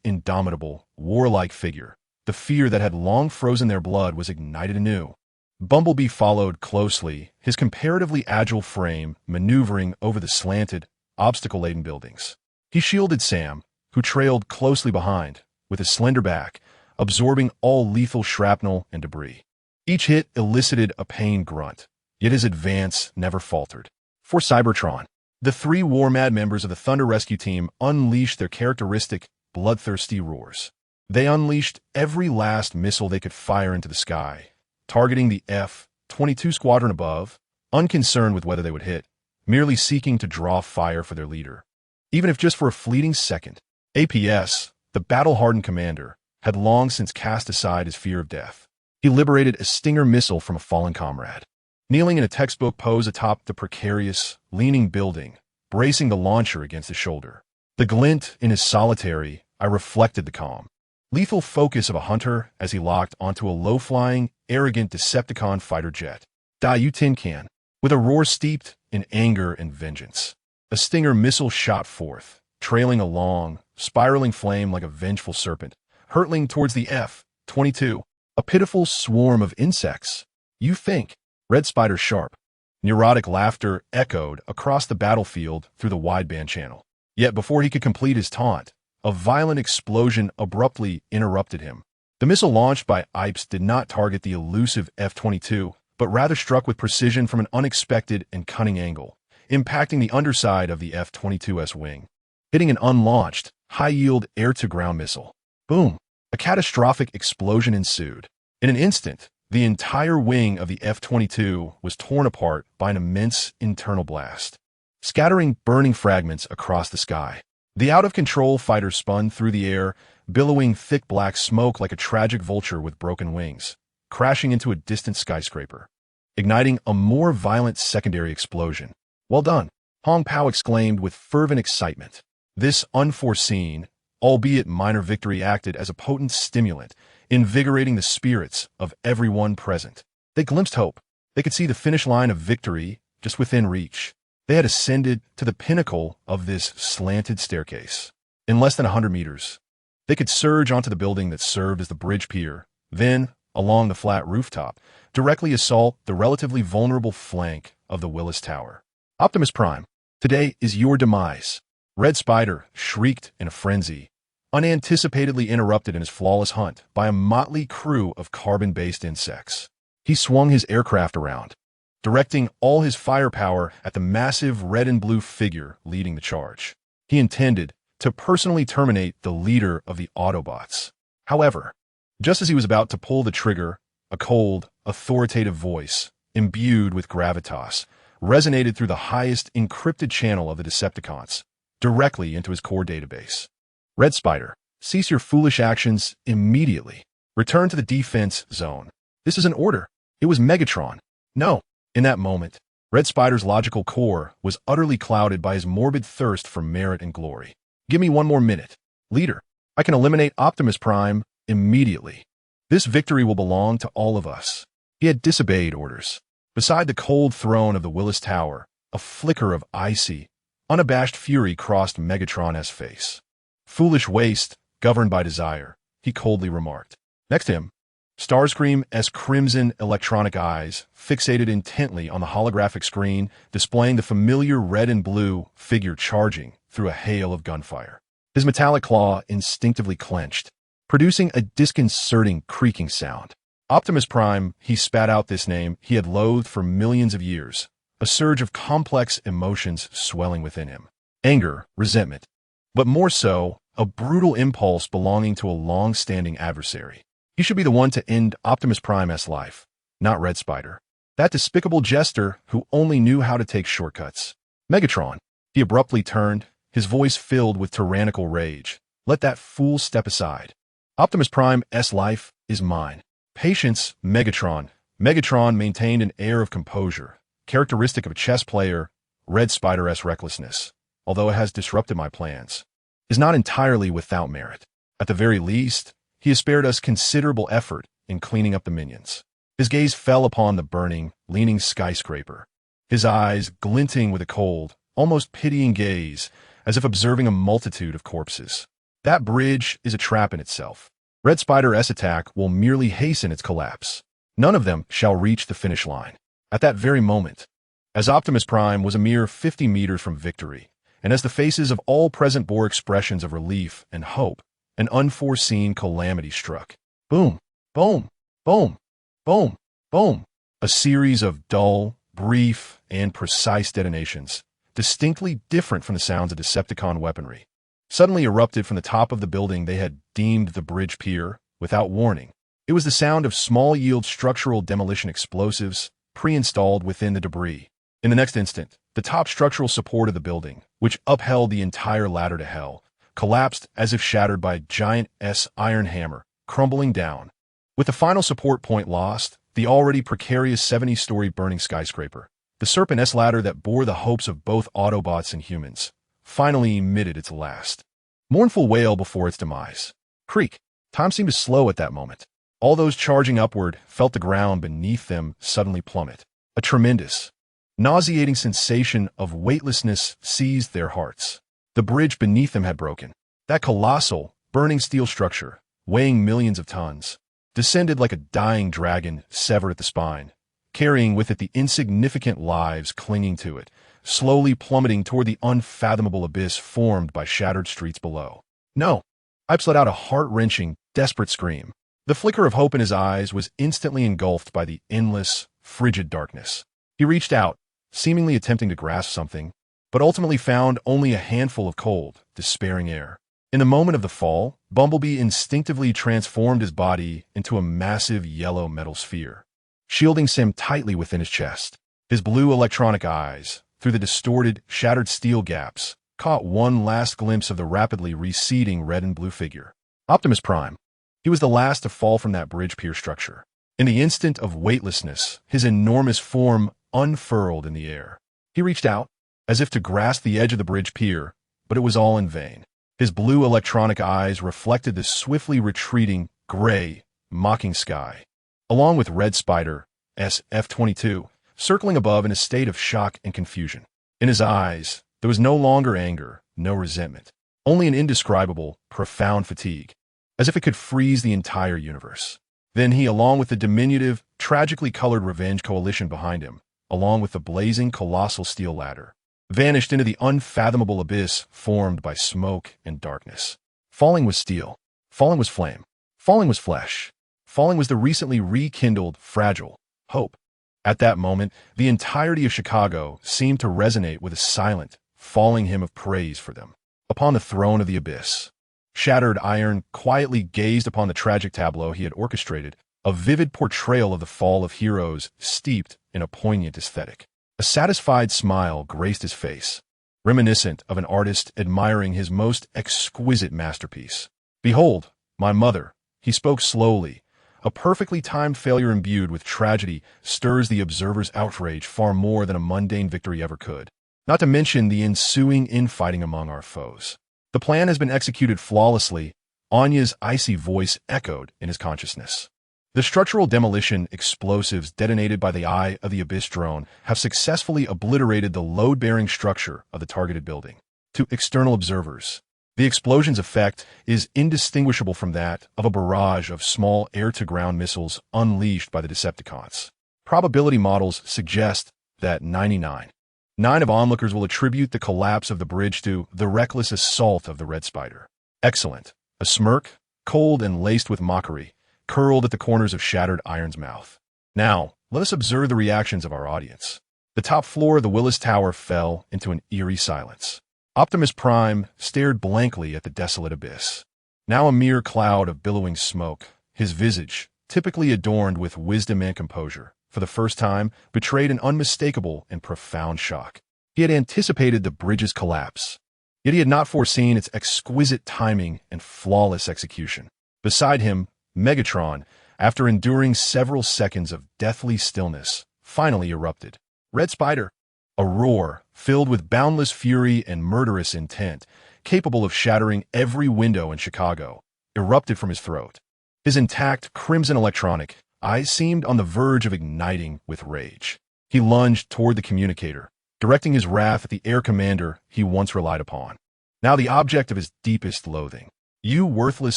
indomitable, warlike figure, the fear that had long frozen their blood was ignited anew. Bumblebee followed closely, his comparatively agile frame maneuvering over the slanted, obstacle-laden buildings. He shielded Sam, who trailed closely behind, with his slender back, absorbing all lethal shrapnel and debris. Each hit elicited a pained grunt, yet his advance never faltered. For Cybertron, the three war-mad members of the Thunder Rescue Team unleashed their characteristic, bloodthirsty roars. They unleashed every last missile they could fire into the sky, targeting the F-22 squadron above, unconcerned with whether they would hit, merely seeking to draw fire for their leader. Even if just for a fleeting second, APS, the battle-hardened commander, had long since cast aside his fear of death. He liberated a Stinger missile from a fallen comrade, kneeling in a textbook pose atop the precarious, leaning building, bracing the launcher against his shoulder. The glint in his solitary eye reflected the calm, lethal focus of a hunter as he locked onto a low-flying, arrogant Decepticon fighter jet. Die, you tin can! With a roar steeped in anger and vengeance, a Stinger missile shot forth, trailing a long, spiraling flame like a vengeful serpent, hurtling towards the F-22. A pitiful swarm of insects. You think. Red Spider's sharp, neurotic laughter echoed across the battlefield through the wideband channel. Yet before he could complete his taunt, a violent explosion abruptly interrupted him. The missile launched by Ipes did not target the elusive F-22, but rather struck with precision from an unexpected and cunning angle, impacting the underside of the F-22's wing, hitting an unlaunched, high-yield air-to-ground missile. Boom! A catastrophic explosion ensued. In an instant, the entire wing of the F-22 was torn apart by an immense internal blast, scattering burning fragments across the sky. The out-of-control fighter spun through the air, billowing thick black smoke like a tragic vulture with broken wings, crashing into a distant skyscraper, igniting a more violent secondary explosion. Well done, Hong Pao exclaimed with fervent excitement. This unforeseen, albeit minor victory acted as a potent stimulant, invigorating the spirits of everyone present. They glimpsed hope. They could see the finish line of victory just within reach. They had ascended to the pinnacle of this slanted staircase. In less than 100 meters, they could surge onto the building that served as the bridge pier, then, along the flat rooftop, directly assault the relatively vulnerable flank of the Willis Tower. Optimus Prime, today is your demise. Red Spider shrieked in a frenzy, unanticipatedly interrupted in his flawless hunt by a motley crew of carbon-based insects. He swung his aircraft around, directing all his firepower at the massive red and blue figure leading the charge. He intended to personally terminate the leader of the Autobots. However, just as he was about to pull the trigger, a cold, authoritative voice, imbued with gravitas, resonated through the highest encrypted channel of the Decepticons, directly into his core database. Red Spider, cease your foolish actions immediately. Return to the defense zone. This is an order. It was Megatron. No. In that moment, Red Spider's logical core was utterly clouded by his morbid thirst for merit and glory. Give me one more minute. Leader, I can eliminate Optimus Prime immediately. This victory will belong to all of us. He had disobeyed orders. Beside the cold throne of the Willis Tower, a flicker of icy, unabashed fury crossed Megatron's face. Foolish waste, governed by desire, he coldly remarked. Next to him, Starscream's crimson electronic eyes fixated intently on the holographic screen, displaying the familiar red and blue figure charging through a hail of gunfire. His metallic claw instinctively clenched, producing a disconcerting creaking sound. Optimus Prime, he spat out this name he had loathed for millions of years, a surge of complex emotions swelling within him. Anger, resentment, but more so, a brutal impulse belonging to a long-standing adversary. He should be the one to end Optimus Prime's life, not Red Spider. That despicable jester who only knew how to take shortcuts. Megatron, he abruptly turned, his voice filled with tyrannical rage. Let that fool step aside. Optimus Prime's life is mine. Patience, Megatron. Megatron maintained an air of composure, characteristic of a chess player. Red Spider's recklessness, although it has disrupted my plans, is not entirely without merit. At the very least, he has spared us considerable effort in cleaning up the minions. His gaze fell upon the burning, leaning skyscraper, his eyes glinting with a cold, almost pitying gaze, as if observing a multitude of corpses. That bridge is a trap in itself. Red Spider's attack will merely hasten its collapse. None of them shall reach the finish line. At that very moment, as Optimus Prime was a mere 50 meters from victory, and as the faces of all present bore expressions of relief and hope, an unforeseen calamity struck. Boom, boom, boom, boom, boom. A series of dull, brief, and precise detonations, distinctly different from the sounds of Decepticon weaponry, suddenly erupted from the top of the building they had deemed the bridge pier, without warning. It was the sound of small-yield structural demolition explosives pre-installed within the debris. In the next instant, the top structural support of the building, which upheld the entire ladder to hell, collapsed as if shattered by a giant iron hammer, crumbling down. With the final support point lost, the already precarious 70-story burning skyscraper, the Serpent ladder that bore the hopes of both Autobots and humans, finally emitted its last mournful wail before its demise. Creak. Time seemed to slow at that moment. All those charging upward felt the ground beneath them suddenly plummet. A tremendous, nauseating sensation of weightlessness seized their hearts. The bridge beneath them had broken. That colossal, burning steel structure, weighing millions of tons, descended like a dying dragon severed at the spine, carrying with it the insignificant lives clinging to it, slowly plummeting toward the unfathomable abyss formed by shattered streets below. No! Ipes let out a heart-wrenching, desperate scream. The flicker of hope in his eyes was instantly engulfed by the endless, frigid darkness. He reached out, seemingly attempting to grasp something, but ultimately found only a handful of cold, despairing air. In the moment of the fall, Bumblebee instinctively transformed his body into a massive yellow metal sphere, shielding Sam tightly within his chest. His blue electronic eyes, through the distorted, shattered steel gaps, caught one last glimpse of the rapidly receding red and blue figure. Optimus Prime. He was the last to fall from that bridge pier structure. In the instant of weightlessness, his enormous form unfurled in the air. He reached out, as if to grasp the edge of the bridge pier, but it was all in vain. His blue electronic eyes reflected the swiftly retreating, gray, mocking sky, along with Red Spider, SF-22, circling above in a state of shock and confusion. In his eyes, there was no longer anger, no resentment, only an indescribable, profound fatigue, as if it could freeze the entire universe. Then he, along with the diminutive, tragically colored Revenge Coalition behind him, along with the blazing colossal steel ladder, vanished into the unfathomable abyss formed by smoke and darkness. Falling was steel. Falling was flame. Falling was flesh. Falling was the recently rekindled, fragile hope. At that moment, the entirety of Chicago seemed to resonate with a silent, falling hymn of praise for them. Upon the throne of the abyss, Shattered Iron quietly gazed upon the tragic tableau he had orchestrated, a vivid portrayal of the fall of heroes steeped in a poignant aesthetic. A satisfied smile graced his face, reminiscent of an artist admiring his most exquisite masterpiece. "Behold, my mother," he spoke slowly. A perfectly timed failure imbued with tragedy stirs the observer's outrage far more than a mundane victory ever could. Not to mention the ensuing infighting among our foes. "The plan has been executed flawlessly," Anya's icy voice echoed in his consciousness. "The structural demolition explosives detonated by the Eye of the Abyss drone have successfully obliterated the load-bearing structure of the targeted building. To external observers, the explosion's effect is indistinguishable from that of a barrage of small air-to-ground missiles unleashed by the Decepticons. Probability models suggest that 99.9 of onlookers will attribute the collapse of the bridge to the reckless assault of the Red Spider." Excellent. A smirk, cold and laced with mockery, curled at the corners of Shattered Iron's mouth. "Now, let us observe the reactions of our audience." The top floor of the Willis Tower fell into an eerie silence. Optimus Prime stared blankly at the desolate abyss. Now a mere cloud of billowing smoke, his visage, typically adorned with wisdom and composure, for the first time betrayed an unmistakable and profound shock. He had anticipated the bridge's collapse, yet he had not foreseen its exquisite timing and flawless execution. Beside him, Megatron, after enduring several seconds of deathly stillness, finally erupted. "Red Spider!" A roar, filled with boundless fury and murderous intent, capable of shattering every window in Chicago, erupted from his throat. His intact, crimson electronic eyes seemed on the verge of igniting with rage. He lunged toward the communicator, directing his wrath at the air commander he once relied upon, now the object of his deepest loathing. "You worthless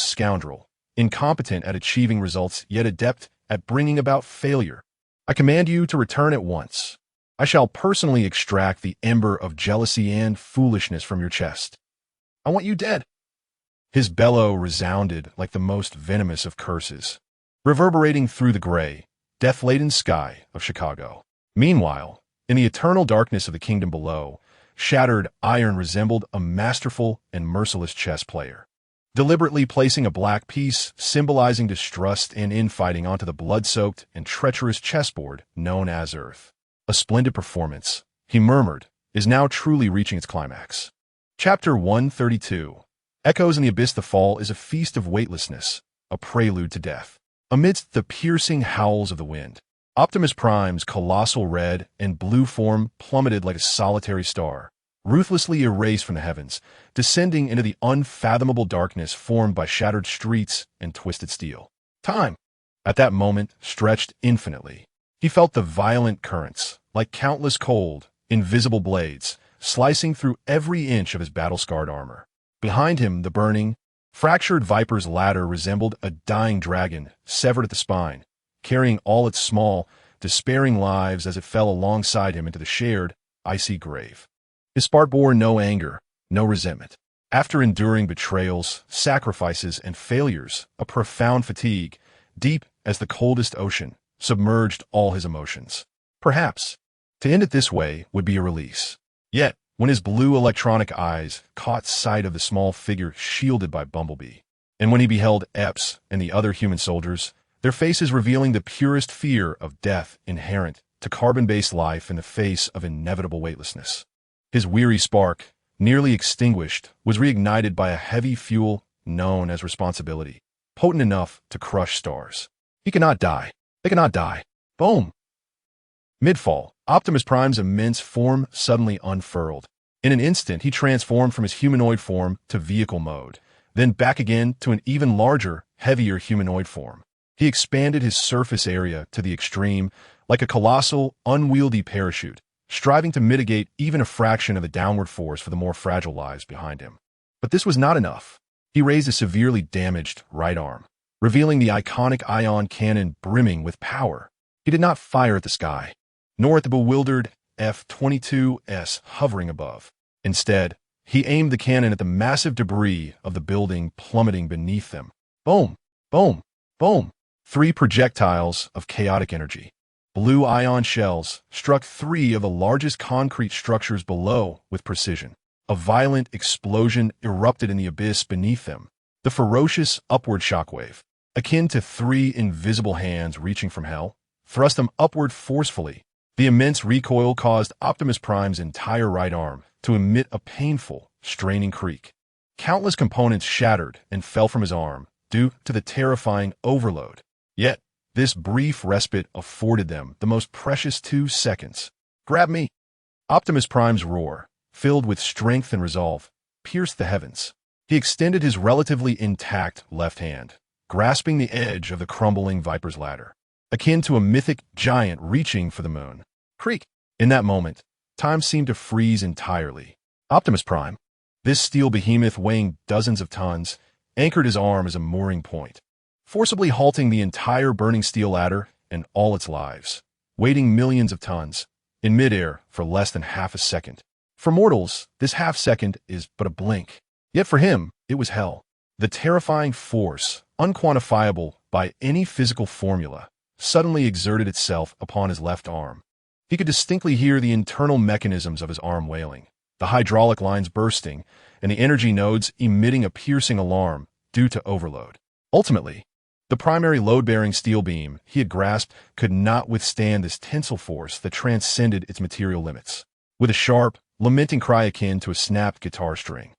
scoundrel! Incompetent at achieving results, yet adept at bringing about failure. I command you to return at once. I shall personally extract the ember of jealousy and foolishness from your chest. I want you dead." His bellow resounded like the most venomous of curses, reverberating through the gray, death-laden sky of Chicago. Meanwhile, in the eternal darkness of the kingdom below, Shattered Iron resembled a masterful and merciless chess player, deliberately placing a black piece symbolizing distrust and infighting onto the blood-soaked and treacherous chessboard known as Earth. "A splendid performance," he murmured, "is now truly reaching its climax." Chapter 132. Echoes in the Abyss. The fall is a feast of weightlessness, a prelude to death. Amidst the piercing howls of the wind, Optimus Prime's colossal red and blue form plummeted like a solitary star, ruthlessly erased from the heavens, descending into the unfathomable darkness formed by shattered streets and twisted steel. Time, at that moment, stretched infinitely. He felt the violent currents, like countless cold, invisible blades, slicing through every inch of his battle-scarred armor. Behind him, the burning, Fractured Viper's ladder resembled a dying dragon, severed at the spine, carrying all its small, despairing lives as it fell alongside him into the shared, icy grave. His spark bore no anger, no resentment. After enduring betrayals, sacrifices, and failures, a profound fatigue, deep as the coldest ocean, submerged all his emotions. Perhaps, to end it this way would be a release. Yet, when his blue electronic eyes caught sight of the small figure shielded by Bumblebee, and when he beheld Epps and the other human soldiers, their faces revealing the purest fear of death inherent to carbon-based life in the face of inevitable weightlessness, his weary spark, nearly extinguished, was reignited by a heavy fuel known as responsibility, potent enough to crush stars. He cannot die. They cannot die. Boom! Midfall, Optimus Prime's immense form suddenly unfurled. In an instant, he transformed from his humanoid form to vehicle mode, then back again to an even larger, heavier humanoid form. He expanded his surface area to the extreme, like a colossal, unwieldy parachute, striving to mitigate even a fraction of the downward force for the more fragile lives behind him. But this was not enough. He raised a severely damaged right arm, revealing the iconic ion cannon brimming with power. He did not fire at the sky, nor at the bewildered F-22s hovering above. Instead, he aimed the cannon at the massive debris of the building plummeting beneath them. Boom! Boom! Boom! 3 projectiles of chaotic energy. Blue ion shells struck 3 of the largest concrete structures below with precision. A violent explosion erupted in the abyss beneath them. The ferocious upward shockwave, akin to 3 invisible hands reaching from hell, thrust them upward forcefully. The immense recoil caused Optimus Prime's entire right arm to emit a painful, straining creak. Countless components shattered and fell from his arm due to the terrifying overload. Yet, this brief respite afforded them the most precious 2 seconds. Grab me! Optimus Prime's roar, filled with strength and resolve, pierced the heavens. He extended his relatively intact left hand, grasping the edge of the crumbling Viper's ladder, akin to a mythic giant reaching for the moon. Creak! In that moment, time seemed to freeze entirely. Optimus Prime, this steel behemoth weighing dozens of tons, anchored his arm as a mooring point, forcibly halting the entire burning steel ladder and all its lives, weighting millions of tons, in midair for less than half a second. For mortals, this half second is but a blink. Yet for him, it was hell. The terrifying force, unquantifiable by any physical formula, suddenly exerted itself upon his left arm. He could distinctly hear the internal mechanisms of his arm wailing, the hydraulic lines bursting, and the energy nodes emitting a piercing alarm due to overload. Ultimately, the primary load-bearing steel beam he had grasped could not withstand this tensile force that transcended its material limits. With a sharp, lamenting cry akin to a snapped guitar string,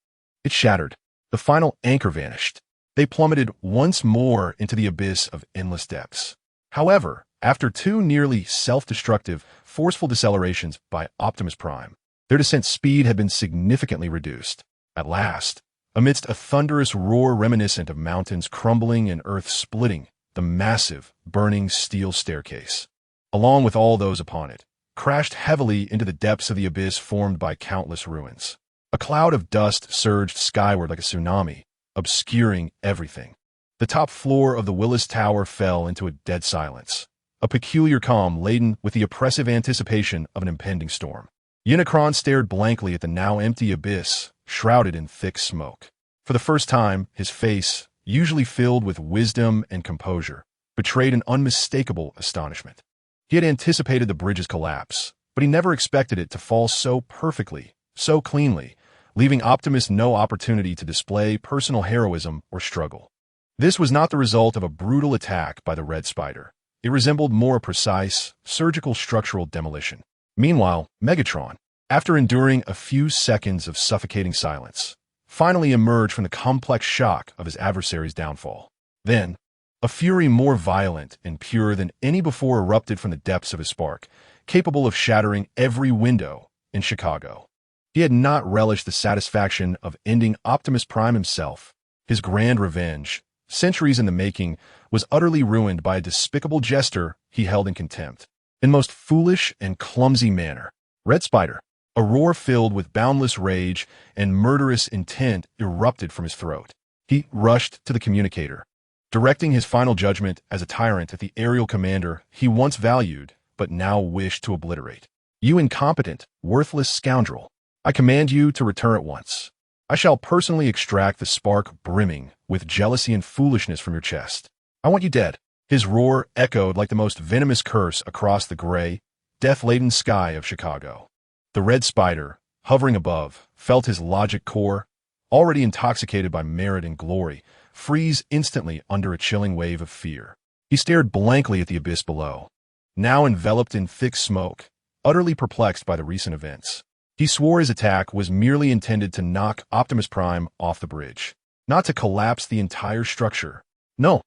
it shattered. The final anchor vanished. They plummeted once more into the abyss of endless depths. However, after 2 nearly self-destructive, forceful decelerations by Optimus Prime, their descent speed had been significantly reduced. At last, amidst a thunderous roar reminiscent of mountains crumbling and earth splitting, the massive, burning steel staircase, along with all those upon it, crashed heavily into the depths of the abyss formed by countless ruins. A cloud of dust surged skyward like a tsunami, obscuring everything. The top floor of the Willis Tower fell into a dead silence, a peculiar calm laden with the oppressive anticipation of an impending storm. Unicron stared blankly at the now empty abyss, shrouded in thick smoke. For the first time, his face, usually filled with wisdom and composure, betrayed an unmistakable astonishment. He had anticipated the bridge's collapse, but he never expected it to fall so perfectly, so cleanly, leaving Optimus no opportunity to display personal heroism or struggle. This was not the result of a brutal attack by the Red Spider. It resembled more precise, surgical structural demolition. Meanwhile, Megatron, after enduring a few seconds of suffocating silence, finally emerged from the complex shock of his adversary's downfall. Then, a fury more violent and pure than any before erupted from the depths of his spark, capable of shattering every window in Chicago. He had not relished the satisfaction of ending Optimus Prime himself. His grand revenge, centuries in the making, was utterly ruined by a despicable jester he held in contempt. In most foolish and clumsy manner, Red Spider, a roar filled with boundless rage and murderous intent, erupted from his throat. He rushed to the communicator, directing his final judgment as a tyrant at the aerial commander he once valued but now wished to obliterate. You incompetent, worthless scoundrel. I command you to return at once. I shall personally extract the spark brimming with jealousy and foolishness from your chest. I want you dead. His roar echoed like the most venomous curse across the gray, death-laden sky of Chicago. The red spider, hovering above, felt his logic core, already intoxicated by merit and glory, freeze instantly under a chilling wave of fear. He stared blankly at the abyss below, now enveloped in thick smoke, utterly perplexed by the recent events. He swore his attack was merely intended to knock Optimus Prime off the bridge, not to collapse the entire structure. No,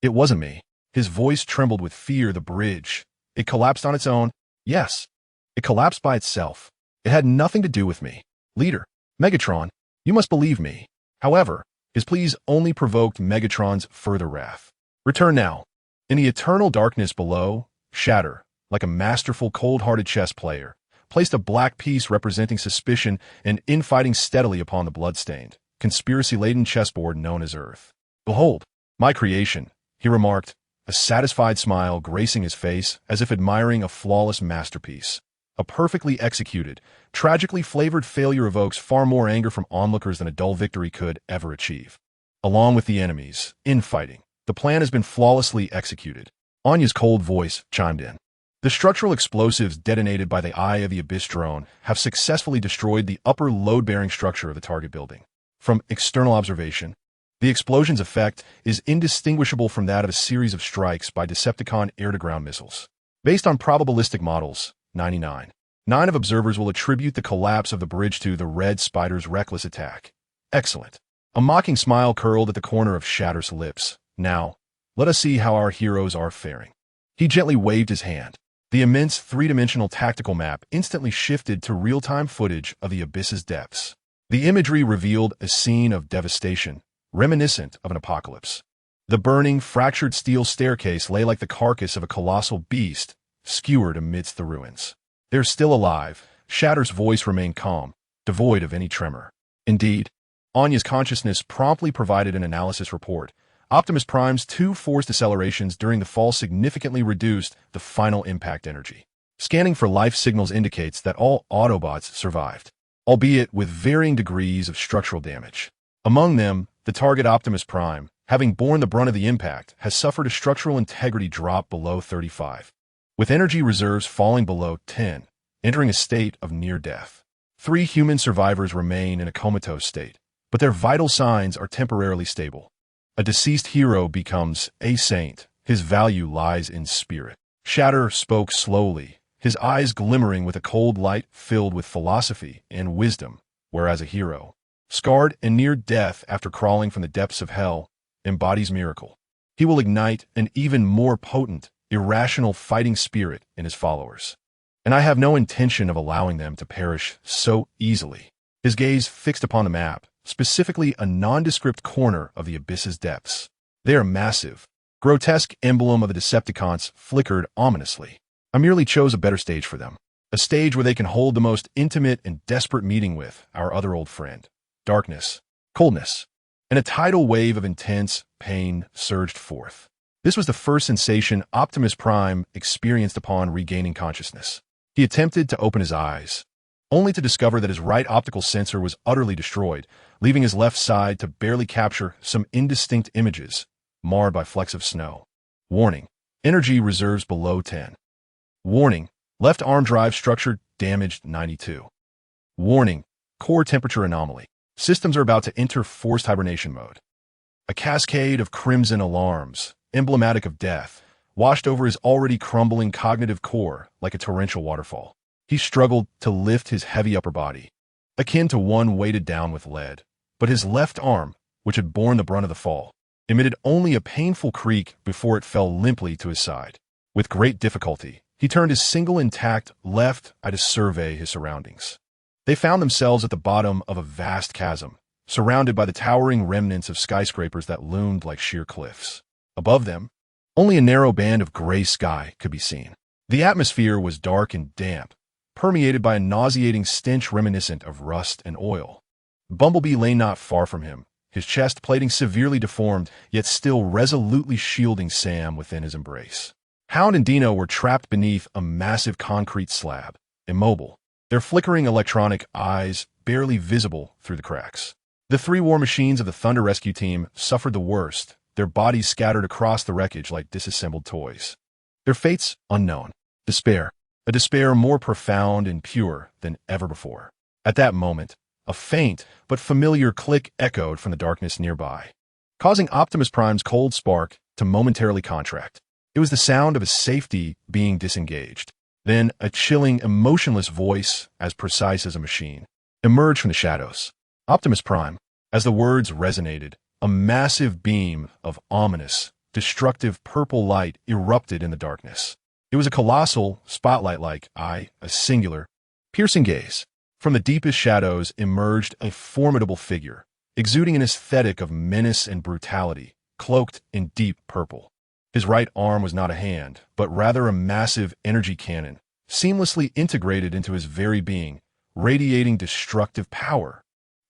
it wasn't me. His voice trembled with fear. The bridge. It collapsed on its own. Yes, it collapsed by itself. It had nothing to do with me. Leader, Megatron, you must believe me. However, his pleas only provoked Megatron's further wrath. Return now. In the eternal darkness below, Shatter, like a masterful cold-hearted chess player, placed a black piece representing suspicion and infighting steadily upon the blood-stained, conspiracy-laden chessboard known as Earth. Behold, my creation, he remarked, a satisfied smile gracing his face as if admiring a flawless masterpiece. A perfectly executed, tragically flavored failure evokes far more anger from onlookers than a dull victory could ever achieve. Along with the enemies, infighting, the plan has been flawlessly executed. Anya's cold voice chimed in. The structural explosives detonated by the Eye of the Abyss drone have successfully destroyed the upper load-bearing structure of the target building. From external observation, the explosion's effect is indistinguishable from that of a series of strikes by Decepticon air-to-ground missiles. Based on probabilistic models, 99. 9 of observers will attribute the collapse of the bridge to the Red Spider's reckless attack. Excellent. A mocking smile curled at the corner of Shatter's lips. Now, let us see how our heroes are faring. He gently waved his hand. The immense three-dimensional tactical map instantly shifted to real-time footage of the abyss's depths. The imagery revealed a scene of devastation, reminiscent of an apocalypse. The burning, fractured steel staircase lay like the carcass of a colossal beast, skewered amidst the ruins. They're still alive. Shatter's voice remained calm, devoid of any tremor. Indeed, Anya's consciousness promptly provided an analysis report. Optimus Prime's 2 forced decelerations during the fall significantly reduced the final impact energy. Scanning for life signals indicates that all Autobots survived, albeit with varying degrees of structural damage. Among them, the target Optimus Prime, having borne the brunt of the impact, has suffered a structural integrity drop below 35, with energy reserves falling below 10, entering a state of near death. 3 human survivors remain in a comatose state, but their vital signs are temporarily stable. A deceased hero becomes a saint. His value lies in spirit. Shatter spoke slowly, his eyes glimmering with a cold light filled with philosophy and wisdom, whereas a hero, scarred and near death after crawling from the depths of hell, embodies miracle. He will ignite an even more potent, irrational fighting spirit in his followers. And I have no intention of allowing them to perish so easily. His gaze fixed upon the map, specifically a nondescript corner of the abyss's depths. They are massive. Grotesque emblem of the Decepticons flickered ominously. I merely chose a better stage for them. A stage where they can hold the most intimate and desperate meeting with our other old friend. Darkness, coldness, and a tidal wave of intense pain surged forth. This was the first sensation Optimus Prime experienced upon regaining consciousness. He attempted to open his eyes, only to discover that his right optical sensor was utterly destroyed, leaving his left side to barely capture some indistinct images, marred by flecks of snow. Warning: energy reserves below 10. Warning: left arm drive structure damaged 92. Warning: core temperature anomaly. Systems are about to enter forced hibernation mode. A cascade of crimson alarms, emblematic of death, washed over his already crumbling cognitive core like a torrential waterfall. He struggled to lift his heavy upper body, akin to one weighted down with lead, but his left arm, which had borne the brunt of the fall, emitted only a painful creak before it fell limply to his side. With great difficulty, he turned his single intact left eye to survey his surroundings. They found themselves at the bottom of a vast chasm, surrounded by the towering remnants of skyscrapers that loomed like sheer cliffs. Above them, only a narrow band of gray sky could be seen. The atmosphere was dark and damp, permeated by a nauseating stench reminiscent of rust and oil. Bumblebee lay not far from him, his chest plating severely deformed, yet still resolutely shielding Sam within his embrace. Hound and Dino were trapped beneath a massive concrete slab, immobile, their flickering electronic eyes barely visible through the cracks. The three war machines of the Thunder Rescue Team suffered the worst, their bodies scattered across the wreckage like disassembled toys. Their fates unknown. Despair. A despair more profound and pure than ever before. At that moment, a faint but familiar click echoed from the darkness nearby, causing Optimus Prime's cold spark to momentarily contract. It was the sound of his safety being disengaged. Then a chilling, emotionless voice, as precise as a machine, emerged from the shadows. Optimus Prime. As the words resonated, a massive beam of ominous, destructive purple light erupted in the darkness. It was a colossal, spotlight-like eye, a singular, piercing gaze. From the deepest shadows emerged a formidable figure, exuding an aesthetic of menace and brutality, cloaked in deep purple. His right arm was not a hand, but rather a massive energy cannon, seamlessly integrated into his very being, radiating destructive power.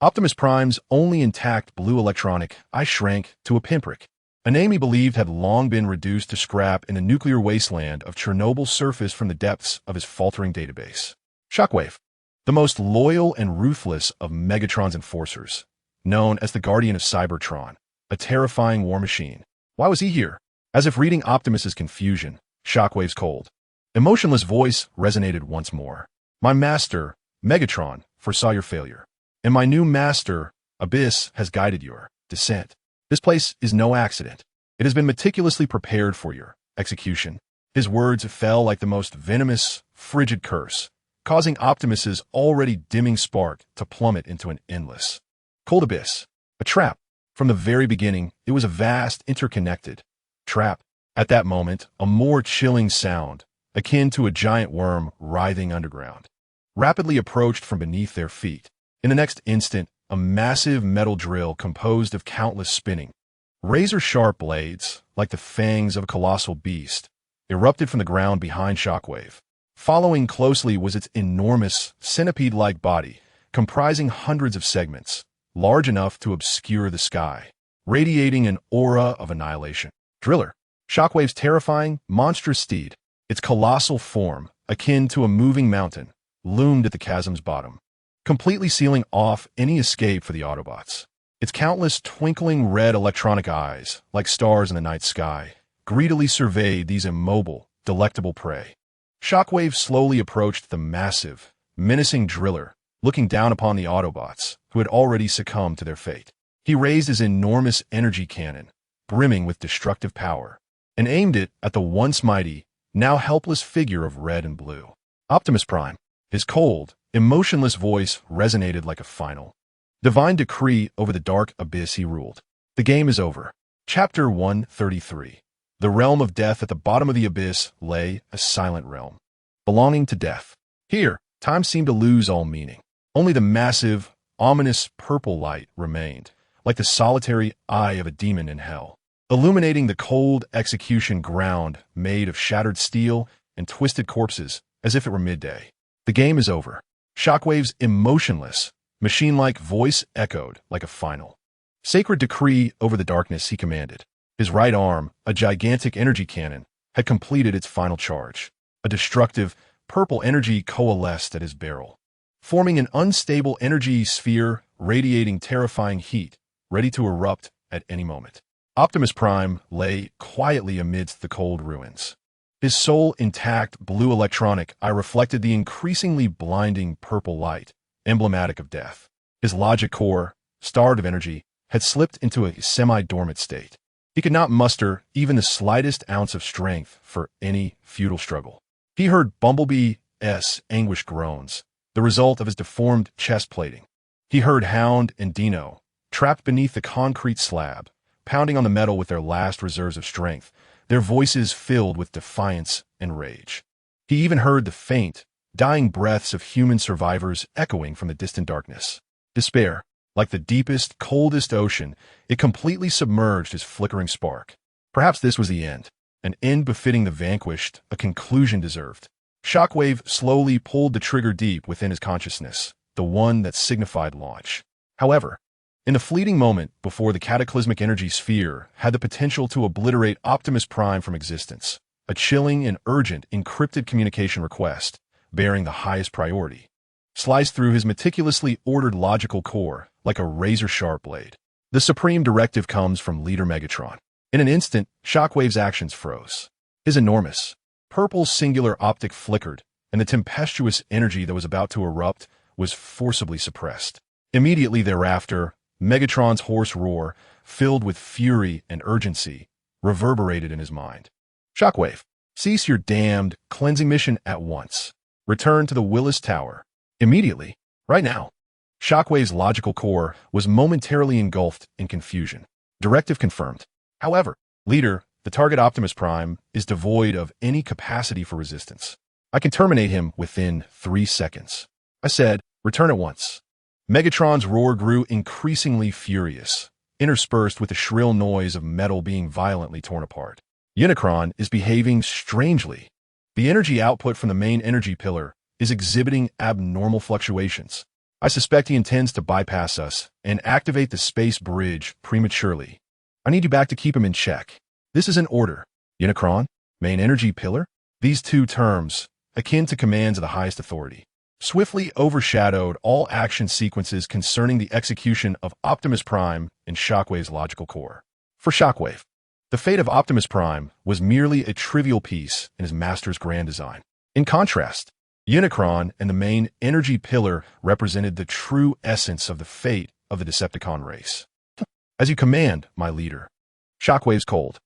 Optimus Prime's only intact blue electronic eye shrank to a pinprick, a name he believed had long been reduced to scrap in the nuclear wasteland of Chernobyl surfaced from the depths of his faltering database. Shockwave, the most loyal and ruthless of Megatron's enforcers, known as the Guardian of Cybertron, a terrifying war machine. Why was he here? As if reading Optimus's confusion, Shockwave's cold, emotionless voice resonated once more. My master, Megatron, foresaw your failure, and my new master, Abyss, has guided your descent. This place is no accident. It has been meticulously prepared for your execution. His words fell like the most venomous, frigid curse, causing Optimus's already dimming spark to plummet into an endless, cold abyss. A trap. From the very beginning, it was a vast, interconnected trap. At that moment, a more chilling sound, akin to a giant worm writhing underground, rapidly approached from beneath their feet. In the next instant, a massive metal drill composed of countless spinning, razor-sharp blades, like the fangs of a colossal beast, erupted from the ground behind Shockwave. Following closely was its enormous, centipede-like body, comprising hundreds of segments, large enough to obscure the sky, radiating an aura of annihilation. Driller. Shockwave's terrifying, monstrous steed, its colossal form, akin to a moving mountain, loomed at the chasm's bottom, completely sealing off any escape for the Autobots. Its countless twinkling red electronic eyes, like stars in the night sky, greedily surveyed these immobile, delectable prey. Shockwave slowly approached the massive, menacing Driller, looking down upon the Autobots, who had already succumbed to their fate. He raised his enormous energy cannon, brimming with destructive power, and aimed it at the once mighty, now helpless figure of red and blue. Optimus Prime. His cold, emotionless voice resonated like a final, divine decree over the dark abyss he ruled. The game is over. Chapter 133. The realm of death. At the bottom of the abyss lay a silent realm, belonging to death. Here, time seemed to lose all meaning. Only the massive, ominous purple light remained, like the solitary eye of a demon in hell, illuminating the cold execution ground made of shattered steel and twisted corpses as if it were midday. The game is over. Shockwave's emotionless, machine-like voice echoed like a final, sacred decree over the darkness he commanded. His right arm, a gigantic energy cannon, had completed its final charge. A destructive, purple energy coalesced at his barrel, forming an unstable energy sphere radiating terrifying heat, ready to erupt at any moment. Optimus Prime lay quietly amidst the cold ruins. His sole intact blue electronic eye reflected the increasingly blinding purple light, emblematic of death. His logic core, starved of energy, had slipped into a semi-dormant state. He could not muster even the slightest ounce of strength for any futile struggle. He heard Bumblebee's anguished groans, the result of his deformed chest plating. He heard Hound and Dino, trapped beneath the concrete slab, pounding on the metal with their last reserves of strength, their voices filled with defiance and rage. He even heard the faint, dying breaths of human survivors echoing from the distant darkness. Despair, like the deepest, coldest ocean, it completely submerged his flickering spark. Perhaps this was the end, an end befitting the vanquished, a conclusion deserved. Shockwave slowly pulled the trigger deep within his consciousness, the one that signified launch. However, In the fleeting moment before the cataclysmic energy sphere had the potential to obliterate Optimus Prime from existence, a chilling and urgent encrypted communication request, bearing the highest priority, sliced through his meticulously ordered logical core like a razor-sharp blade. The supreme directive comes from Leader Megatron. In an instant, Shockwave's actions froze. His enormous, purple singular optic flickered, and the tempestuous energy that was about to erupt was forcibly suppressed. Immediately thereafter, Megatron's hoarse roar, filled with fury and urgency, reverberated in his mind. Shockwave, cease your damned cleansing mission at once. Return to the Willis Tower. Immediately. Right now. Shockwave's logical core was momentarily engulfed in confusion. Directive confirmed. However, Leader, the target Optimus Prime, is devoid of any capacity for resistance. I can terminate him within 3 seconds. I said, return at once. Megatron's roar grew increasingly furious, interspersed with the shrill noise of metal being violently torn apart. Unicron is behaving strangely. The energy output from the main energy pillar is exhibiting abnormal fluctuations. I suspect he intends to bypass us and activate the space bridge prematurely. I need you back to keep him in check. This is an order. Unicron? Main energy pillar? These two terms, akin to commands of the highest authority, swiftly overshadowed all action sequences concerning the execution of Optimus Prime in Shockwave's logical core. For Shockwave, the fate of Optimus Prime was merely a trivial piece in his master's grand design. In contrast, Unicron and the main energy pillar represented the true essence of the fate of the Decepticon race. As you command, my leader. Shockwave's cold,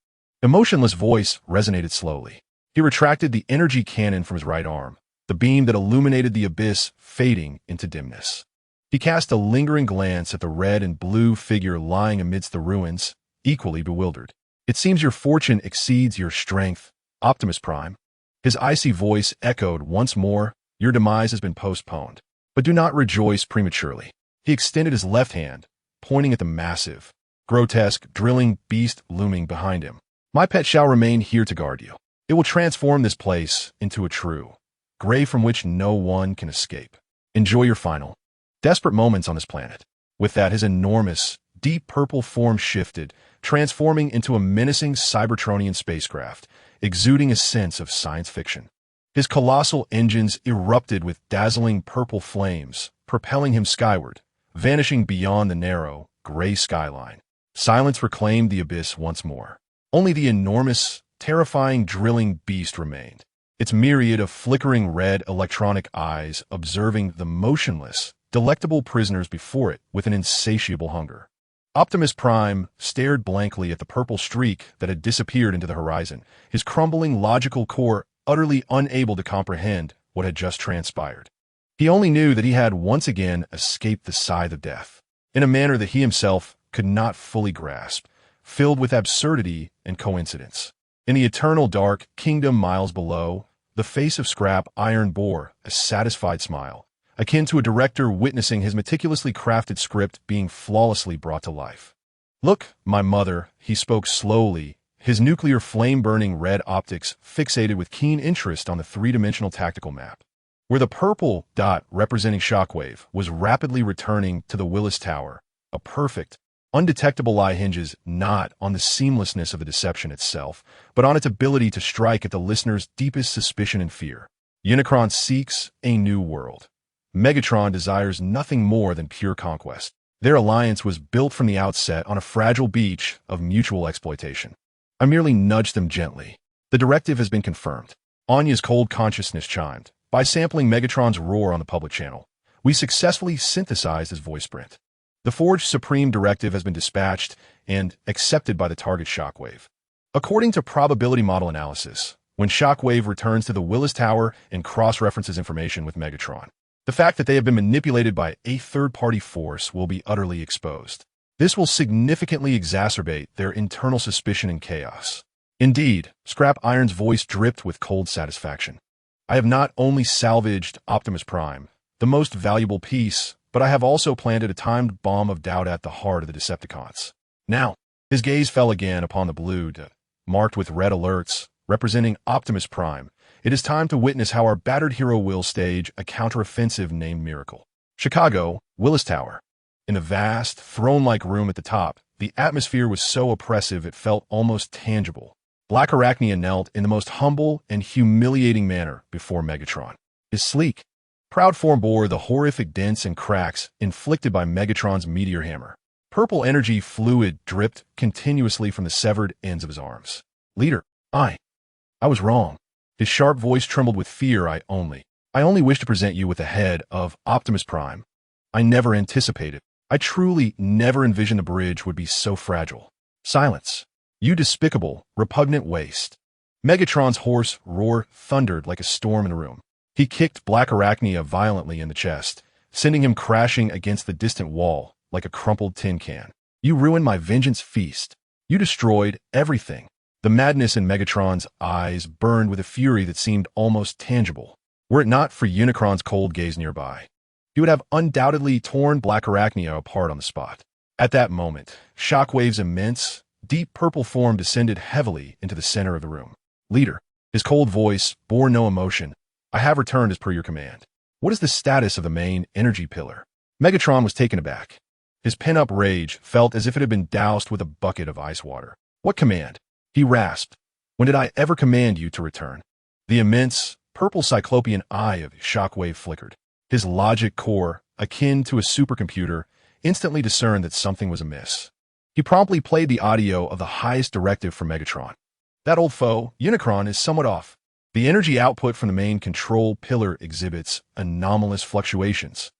emotionless voice resonated slowly. He retracted the energy cannon from his right arm, the beam that illuminated the abyss fading into dimness. He cast a lingering glance at the red and blue figure lying amidst the ruins, equally bewildered. It seems your fortune exceeds your strength, Optimus Prime. His icy voice echoed once more, your demise has been postponed. But do not rejoice prematurely. He extended his left hand, pointing at the massive, grotesque, drilling beast looming behind him. My pet shall remain here to guard you. It will transform this place into a true grave from which no one can escape. Enjoy your final, desperate moments on this planet. With that, his enormous, deep purple form shifted, transforming into a menacing Cybertronian spacecraft, exuding a sense of science fiction. His colossal engines erupted with dazzling purple flames, propelling him skyward, vanishing beyond the narrow, gray skyline. Silence reclaimed the abyss once more. Only the enormous, terrifying drilling beast remained, its myriad of flickering red electronic eyes observing the motionless, delectable prisoners before it with an insatiable hunger. Optimus Prime stared blankly at the purple streak that had disappeared into the horizon, his crumbling logical core utterly unable to comprehend what had just transpired. He only knew that he had once again escaped the scythe of death, in a manner that he himself could not fully grasp, filled with absurdity and coincidence. In the eternal dark kingdom miles below, the face of Scrapiron bore a satisfied smile, akin to a director witnessing his meticulously crafted script being flawlessly brought to life. Look, my mother, he spoke slowly, his nuclear flame-burning red optics fixated with keen interest on the three-dimensional tactical map, where the purple dot representing Shockwave was rapidly returning to the Willis Tower. A perfect, undetectable lie hinges not on the seamlessness of the deception itself, but on its ability to strike at the listener's deepest suspicion and fear. Unicron seeks a new world. Megatron desires nothing more than pure conquest. Their alliance was built from the outset on a fragile beach of mutual exploitation. I merely nudged them gently. The directive has been confirmed. Anya's cold consciousness chimed. By sampling Megatron's roar on the public channel, we successfully synthesized his voice print. The forged Supreme Directive has been dispatched and accepted by the target Shockwave. According to probability model analysis, when Shockwave returns to the Willis Tower and cross-references information with Megatron, the fact that they have been manipulated by a third-party force will be utterly exposed. This will significantly exacerbate their internal suspicion and chaos. Indeed, Scrapiron's voice dripped with cold satisfaction. I have not only salvaged Optimus Prime, the most valuable piece, but I have also planted a timed bomb of doubt at the heart of the Decepticons. Now, his gaze fell again upon the blue dot, marked with red alerts, representing Optimus Prime. It is time to witness how our battered hero will stage a counteroffensive named Miracle. Chicago, Willis Tower. In the vast, throne-like room at the top, the atmosphere was so oppressive it felt almost tangible. Black Arachnia knelt in the most humble and humiliating manner before Megatron. His sleek, proud form bore the horrific dents and cracks inflicted by Megatron's meteor hammer. Purple energy fluid dripped continuously from the severed ends of his arms. Leader, I was wrong. His sharp voice trembled with fear. I only wish to present you with the head of Optimus Prime. I never anticipated. I truly never envisioned the bridge would be so fragile. Silence. You despicable, repugnant waste. Megatron's hoarse roar thundered like a storm in the room. He kicked Black Arachnia violently in the chest, sending him crashing against the distant wall like a crumpled tin can. You ruined my vengeance feast. You destroyed everything. The madness in Megatron's eyes burned with a fury that seemed almost tangible. Were it not for Unicron's cold gaze nearby, he would have undoubtedly torn Black Arachnia apart on the spot. At that moment, Shockwave's immense, deep purple form descended heavily into the center of the room. Leader, his cold voice bore no emotion. I have returned as per your command. What is the status of the main energy pillar? Megatron was taken aback. His pent-up rage felt as if it had been doused with a bucket of ice water. What command? He rasped. When did I ever command you to return? The immense, purple cyclopean eye of Shockwave flickered. His logic core, akin to a supercomputer, instantly discerned that something was amiss. He promptly played the audio of the highest directive from Megatron. That old foe, Unicron, is somewhat off. The energy output from the main control pillar exhibits anomalous fluctuations.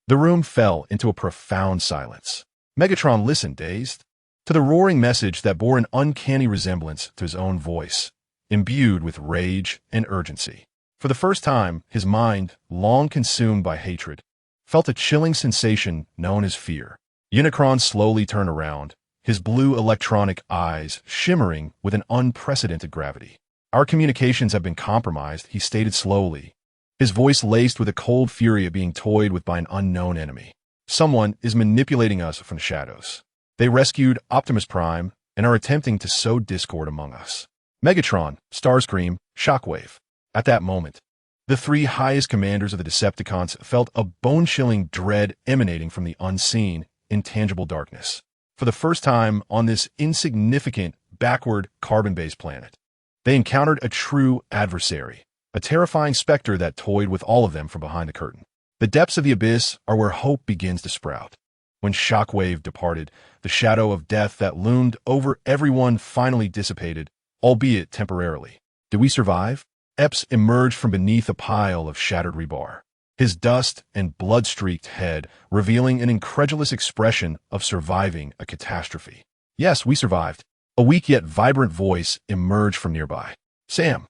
The room fell into a profound silence. Megatron listened, dazed, to the roaring message that bore an uncanny resemblance to his own voice, imbued with rage and urgency. For the first time, his mind, long consumed by hatred, felt a chilling sensation known as fear. Unicron slowly turned around, his blue electronic eyes shimmering with an unprecedented gravity. Our communications have been compromised, he stated slowly, his voice laced with a cold fury at being toyed with by an unknown enemy. Someone is manipulating us from the shadows. They rescued Optimus Prime and are attempting to sow discord among us. Megatron, Starscream, Shockwave. At that moment, the three highest commanders of the Decepticons felt a bone-chilling dread emanating from the unseen, intangible darkness. For the first time on this insignificant, backward, carbon-based planet, they encountered a true adversary, a terrifying specter that toyed with all of them from behind the curtain. The depths of the abyss are where hope begins to sprout. When Shockwave departed, the shadow of death that loomed over everyone finally dissipated, albeit temporarily. Did we survive? Epps emerged from beneath a pile of shattered rebar, his dust and blood-streaked head revealing an incredulous expression of surviving a catastrophe. Yes, we survived. A weak yet vibrant voice emerged from nearby. Sam,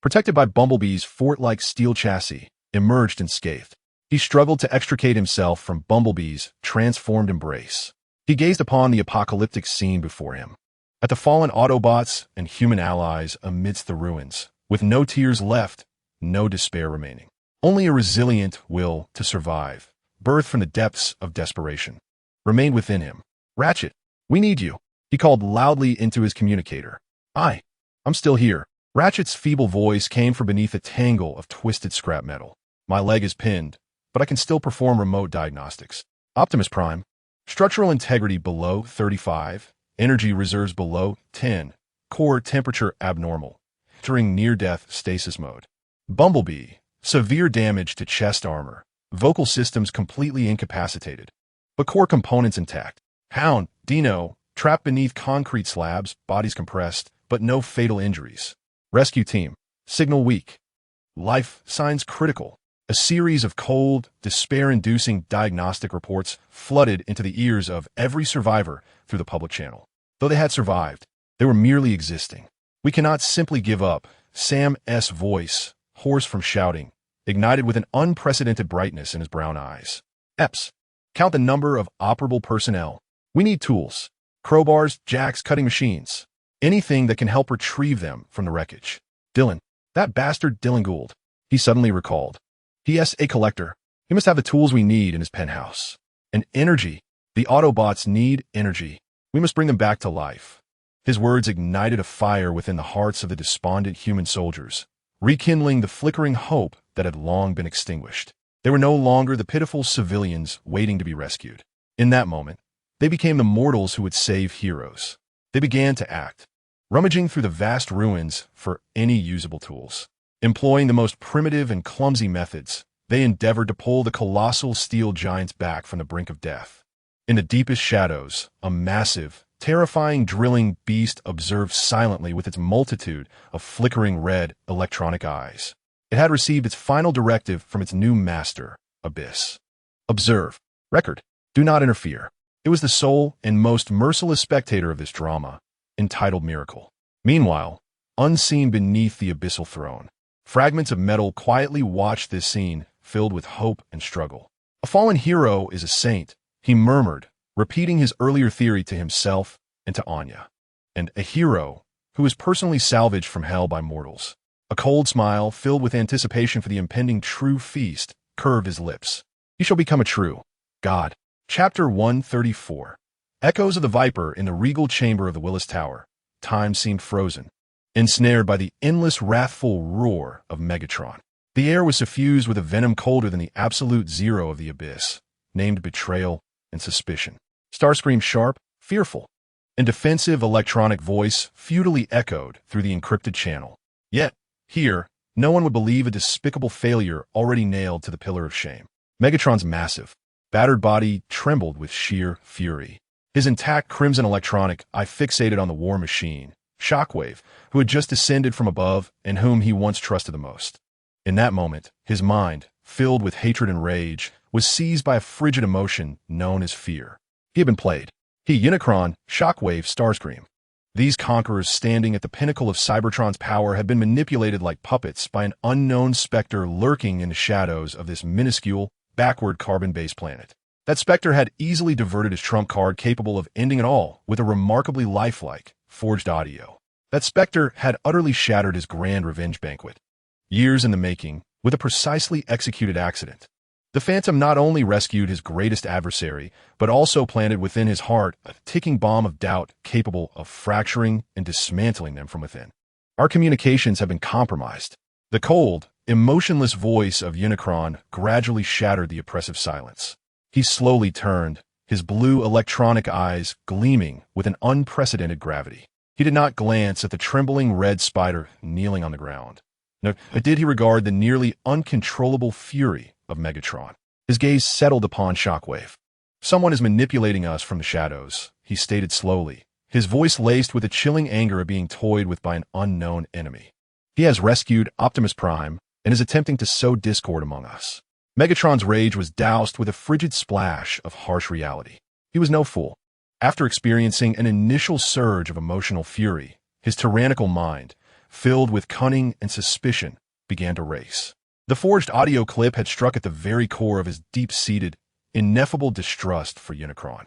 protected by Bumblebee's fort-like steel chassis, emerged unscathed. He struggled to extricate himself from Bumblebee's transformed embrace. He gazed upon the apocalyptic scene before him, at the fallen Autobots and human allies amidst the ruins, with no tears left, no despair remaining. Only a resilient will to survive, birthed from the depths of desperation, remained within him. Ratchet, we need you, he called loudly into his communicator. I'm still here. Ratchet's feeble voice came from beneath a tangle of twisted scrap metal. My leg is pinned, but I can still perform remote diagnostics. Optimus Prime, structural integrity below 35, energy reserves below 10, core temperature abnormal, entering near-death stasis mode. Bumblebee, severe damage to chest armor, vocal systems completely incapacitated, but core components intact. Hound, Dino, trapped beneath concrete slabs, bodies compressed, but no fatal injuries. Rescue team, signal weak. Life signs critical. A series of cold, despair-inducing diagnostic reports flooded into the ears of every survivor through the public channel. Though they had survived, they were merely existing. We cannot simply give up. Sam's voice, hoarse from shouting, ignited with an unprecedented brightness in his brown eyes. Epps, count the number of operable personnel. We need tools. Crowbars, jacks, cutting machines. Anything that can help retrieve them from the wreckage. Dylan, that bastard Dylan Gould, he suddenly recalled. He.S. a collector. He must have the tools we need in his penthouse. And energy. The Autobots need energy. We must bring them back to life. His words ignited a fire within the hearts of the despondent human soldiers, rekindling the flickering hope that had long been extinguished. They were no longer the pitiful civilians waiting to be rescued. In that moment, they became the mortals who would save heroes. They began to act, rummaging through the vast ruins for any usable tools. Employing the most primitive and clumsy methods, they endeavored to pull the colossal steel giants back from the brink of death. In the deepest shadows, a massive, terrifying drilling beast observed silently with its multitude of flickering red electronic eyes. It had received its final directive from its new master, Abyss. Observe. Record. Do not interfere. It was the sole and most merciless spectator of this drama, entitled Miracle. Meanwhile, unseen beneath the abyssal throne, fragments of metal quietly watched this scene, filled with hope and struggle. A fallen hero is a saint, he murmured, repeating his earlier theory to himself and to Anya. And a hero who is personally salvaged from hell by mortals. A cold smile, filled with anticipation for the impending true feast, curved his lips. He shall become a true God. Chapter 134. Echoes of the Viper in the regal chamber of the Willis Tower. Time seemed frozen, ensnared by the endless wrathful roar of Megatron. The air was suffused with a venom colder than the absolute zero of the abyss, named betrayal and suspicion. Starscream's sharp, fearful, and defensive electronic voice futilely echoed through the encrypted channel. Yet, here, no one would believe a despicable failure already nailed to the pillar of shame. Megatron's massive, battered body trembled with sheer fury. His intact crimson electronic eye fixated on the war machine, Shockwave, who had just descended from above and whom he once trusted the most. In that moment, his mind, filled with hatred and rage, was seized by a frigid emotion known as fear. He had been played. He, Unicron, Shockwave, Starscream. These conquerors standing at the pinnacle of Cybertron's power had been manipulated like puppets by an unknown specter lurking in the shadows of this minuscule, backward carbon-based planet. That specter had easily diverted his trump card capable of ending it all with a remarkably lifelike, forged audio. That specter had utterly shattered his grand revenge banquet. Years in the making, with a precisely executed accident. The Phantom not only rescued his greatest adversary, but also planted within his heart a ticking bomb of doubt capable of fracturing and dismantling them from within. Our communications have been compromised. The cold, emotionless voice of Unicron gradually shattered the oppressive silence. He slowly turned, his blue electronic eyes gleaming with an unprecedented gravity. He did not glance at the trembling red spider kneeling on the ground. Nor did he regard the nearly uncontrollable fury of Megatron. His gaze settled upon Shockwave. Someone is manipulating us from the shadows, he stated slowly, his voice laced with a chilling anger at being toyed with by an unknown enemy. He has rescued Optimus Prime and is attempting to sow discord among us. Megatron's rage was doused with a frigid splash of harsh reality. He was no fool. After experiencing an initial surge of emotional fury, his tyrannical mind, filled with cunning and suspicion, began to race. The forged audio clip had struck at the very core of his deep-seated, ineffable distrust for Unicron.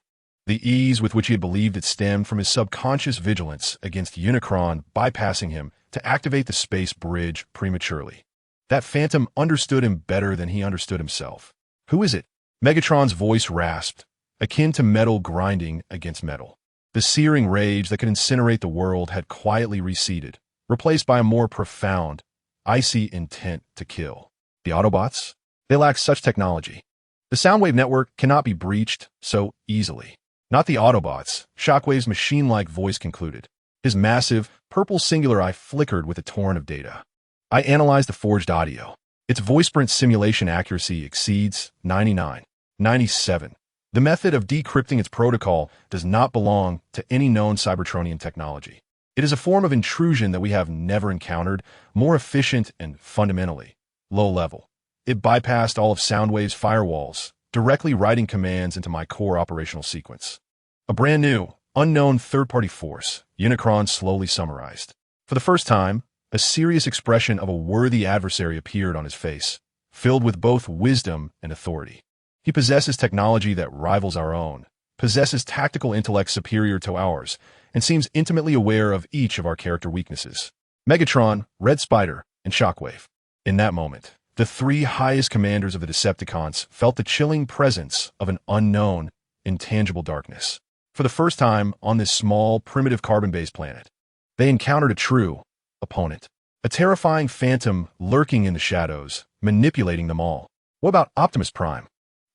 The ease with which he had believed it stemmed from his subconscious vigilance against Unicron bypassing him to activate the space bridge prematurely. That Phantom understood him better than he understood himself. Who is it? Megatron's voice rasped, akin to metal grinding against metal. The searing rage that could incinerate the world had quietly receded, replaced by a more profound, icy intent to kill. The Autobots? They lack such technology. The Soundwave network cannot be breached so easily. Not the Autobots, Shockwave's machine-like voice concluded. His massive, purple singular eye flickered with a torrent of data. I analyzed the forged audio. Its voice sprint simulation accuracy exceeds 99.97. The method of decrypting its protocol does not belong to any known Cybertronian technology. It is a form of intrusion that we have never encountered, more efficient and fundamentally low-level. It bypassed all of Soundwave's firewalls, directly writing commands into my core operational sequence. A brand new, unknown third-party force, Unicron slowly summarized. For the first time, a serious expression of a worthy adversary appeared on his face, filled with both wisdom and authority. He possesses technology that rivals our own, possesses tactical intellect superior to ours, and seems intimately aware of each of our character weaknesses. Megatron, Red Spider, and Shockwave. In that moment, the three highest commanders of the Decepticons felt the chilling presence of an unknown, intangible darkness. For the first time on this small, primitive carbon-based planet, they encountered a true opponent. A terrifying phantom lurking in the shadows, manipulating them all. What about Optimus Prime?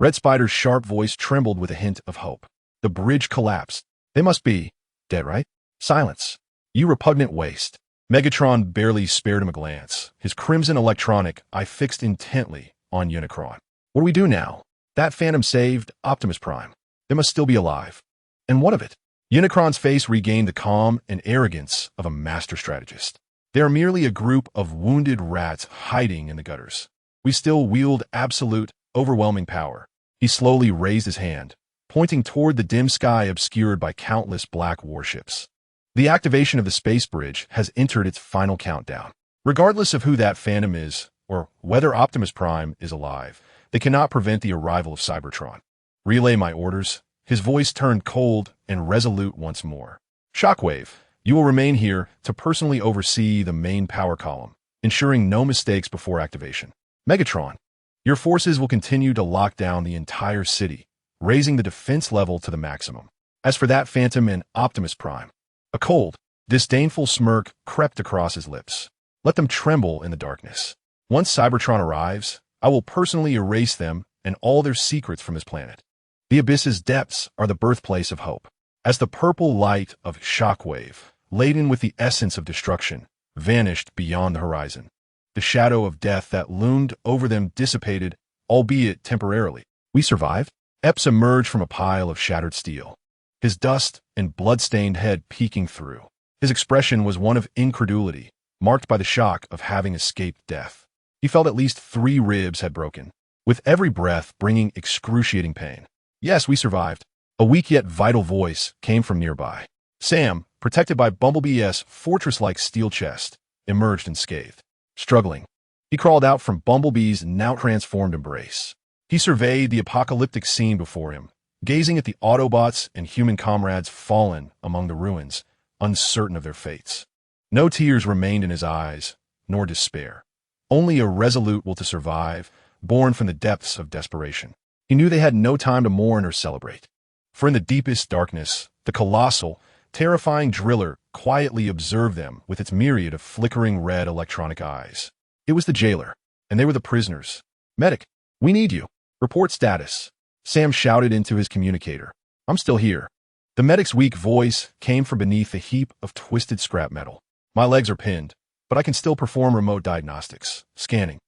Red Spider's sharp voice trembled with a hint of hope. The bridge collapsed. They must be dead, right? Silence. You repugnant waste. Megatron barely spared him a glance. His crimson electronic eye fixed intently on Unicron. What do we do now? That phantom saved Optimus Prime. They must still be alive. And what of it? Unicron's face regained the calm and arrogance of a master strategist. They are merely a group of wounded rats hiding in the gutters. We still wield absolute, overwhelming power. He slowly raised his hand, pointing toward the dim sky obscured by countless black warships. The activation of the space bridge has entered its final countdown. Regardless of who that phantom is, or whether Optimus Prime is alive, they cannot prevent the arrival of Cybertron. Relay my orders. His voice turned cold and resolute once more. Shockwave, you will remain here to personally oversee the main power column, ensuring no mistakes before activation. Megatron, your forces will continue to lock down the entire city, raising the defense level to the maximum. As for that phantom and Optimus Prime, a cold, disdainful smirk crept across his lips. Let them tremble in the darkness. Once Cybertron arrives, I will personally erase them and all their secrets from this planet. The abyss's depths are the birthplace of hope. As the purple light of Shockwave, laden with the essence of destruction, vanished beyond the horizon, the shadow of death that loomed over them dissipated, albeit temporarily. We survived? Epps emerged from a pile of shattered steel, his dust and blood-stained head peeking through. His expression was one of incredulity, marked by the shock of having escaped death. He felt at least 3 ribs had broken, with every breath bringing excruciating pain. Yes, we survived. A weak yet vital voice came from nearby. Sam, protected by Bumblebee's fortress-like steel chest, emerged unscathed. Struggling, he crawled out from Bumblebee's now-transformed embrace. He surveyed the apocalyptic scene before him, gazing at the Autobots and human comrades fallen among the ruins, uncertain of their fates. No tears remained in his eyes, nor despair. Only a resolute will to survive, born from the depths of desperation. He knew they had no time to mourn or celebrate. For in the deepest darkness, the colossal, terrifying driller quietly observed them with its myriad of flickering red electronic eyes. It was the jailer, and they were the prisoners. Medic, we need you. Report status. Sam shouted into his communicator. I'm still here. The medic's weak voice came from beneath a heap of twisted scrap metal. My legs are pinned, but I can still perform remote diagnostics. Scanning.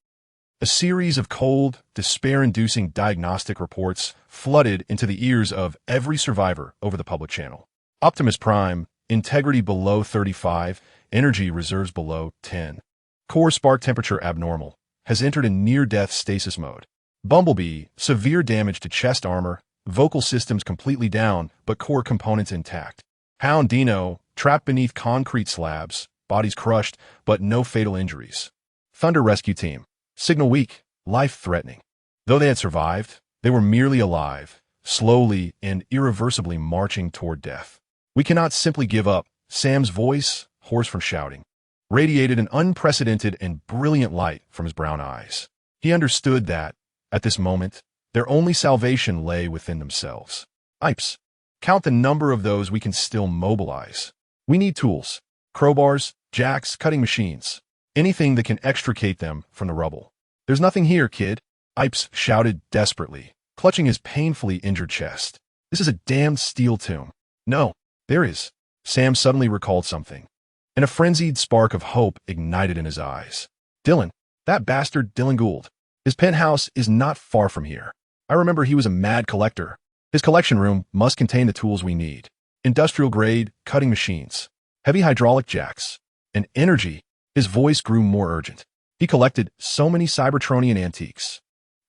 A series of cold, despair-inducing diagnostic reports flooded into the ears of every survivor over the public channel. Optimus Prime, integrity below 35, energy reserves below 10. Core spark temperature abnormal, has entered a near-death stasis mode. Bumblebee, severe damage to chest armor, vocal systems completely down, but core components intact. Hound Dino, trapped beneath concrete slabs, bodies crushed, but no fatal injuries. Thunder Rescue Team, signal weak, life-threatening. Though they had survived, they were merely alive, slowly and irreversibly marching toward death. We cannot simply give up. Sam's voice, hoarse from shouting, radiated an unprecedented and brilliant light from his brown eyes. He understood that, at this moment, their only salvation lay within themselves. Ipes, count the number of those we can still mobilize. We need tools, crowbars, jacks, cutting machines, anything that can extricate them from the rubble. There's nothing here, kid, Ipes shouted desperately, clutching his painfully injured chest. This is a damned steel tomb. No, there is. Sam suddenly recalled something, and a frenzied spark of hope ignited in his eyes. Dylan, that bastard Dylan Gould. His penthouse is not far from here. I remember he was a mad collector. His collection room must contain the tools we need. Industrial-grade cutting machines, heavy hydraulic jacks, and energy. His voice grew more urgent. He collected so many Cybertronian antiques.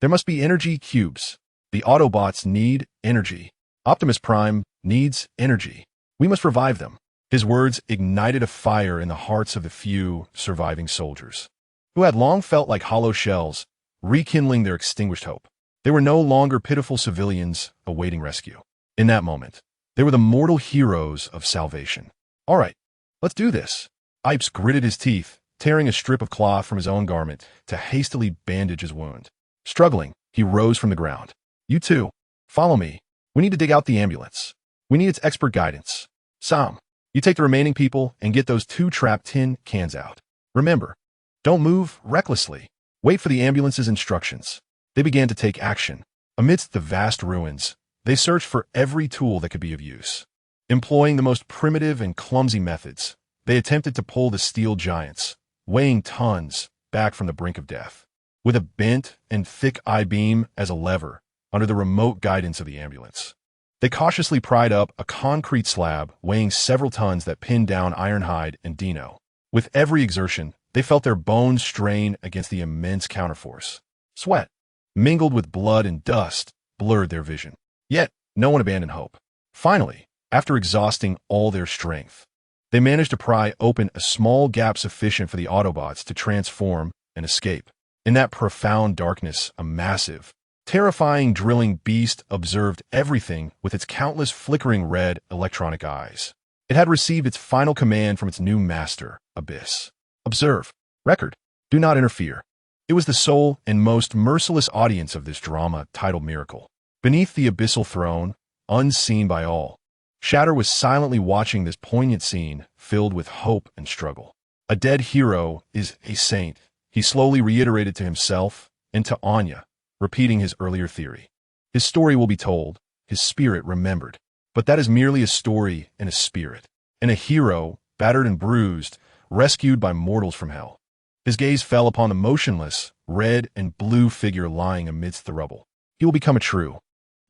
There must be energy cubes. The Autobots need energy. Optimus Prime needs energy. We must revive them. His words ignited a fire in the hearts of the few surviving soldiers, who had long felt like hollow shells, rekindling their extinguished hope. They were no longer pitiful civilians awaiting rescue. In that moment, they were the mortal heroes of salvation. All right, let's do this. Ipes gritted his teeth, tearing a strip of cloth from his own garment to hastily bandage his wound. Struggling, he rose from the ground. You two, follow me. We need to dig out the ambulance. We need its expert guidance. Sam, you take the remaining people and get those 2 trapped tin cans out. Remember, don't move recklessly. Wait for the ambulance's instructions. They began to take action. Amidst the vast ruins, they searched for every tool that could be of use. Employing the most primitive and clumsy methods, they attempted to pull the steel giants, weighing tons, back from the brink of death. With a bent and thick I-beam as a lever, under the remote guidance of the ambulance, they cautiously pried up a concrete slab weighing several tons that pinned down Ironhide and Dino. With every exertion, they felt their bones strain against the immense counterforce. Sweat, mingled with blood and dust, blurred their vision. Yet, no one abandoned hope. Finally, after exhausting all their strength, they managed to pry open a small gap sufficient for the Autobots to transform and escape. In that profound darkness, a massive, terrifying drilling beast observed everything with its countless flickering red electronic eyes. It had received its final command from its new master, Abyss. Observe. Record. Do not interfere. It was the sole and most merciless audience of this drama titled Miracle. Beneath the abyssal throne, unseen by all, Shatter was silently watching this poignant scene filled with hope and struggle. A dead hero is a saint, he slowly reiterated to himself and to Anya, repeating his earlier theory. His story will be told, his spirit remembered. But that is merely a story and a spirit, and a hero, battered and bruised, rescued by mortals from hell. His gaze fell upon the motionless, red and blue figure lying amidst the rubble. He will become a true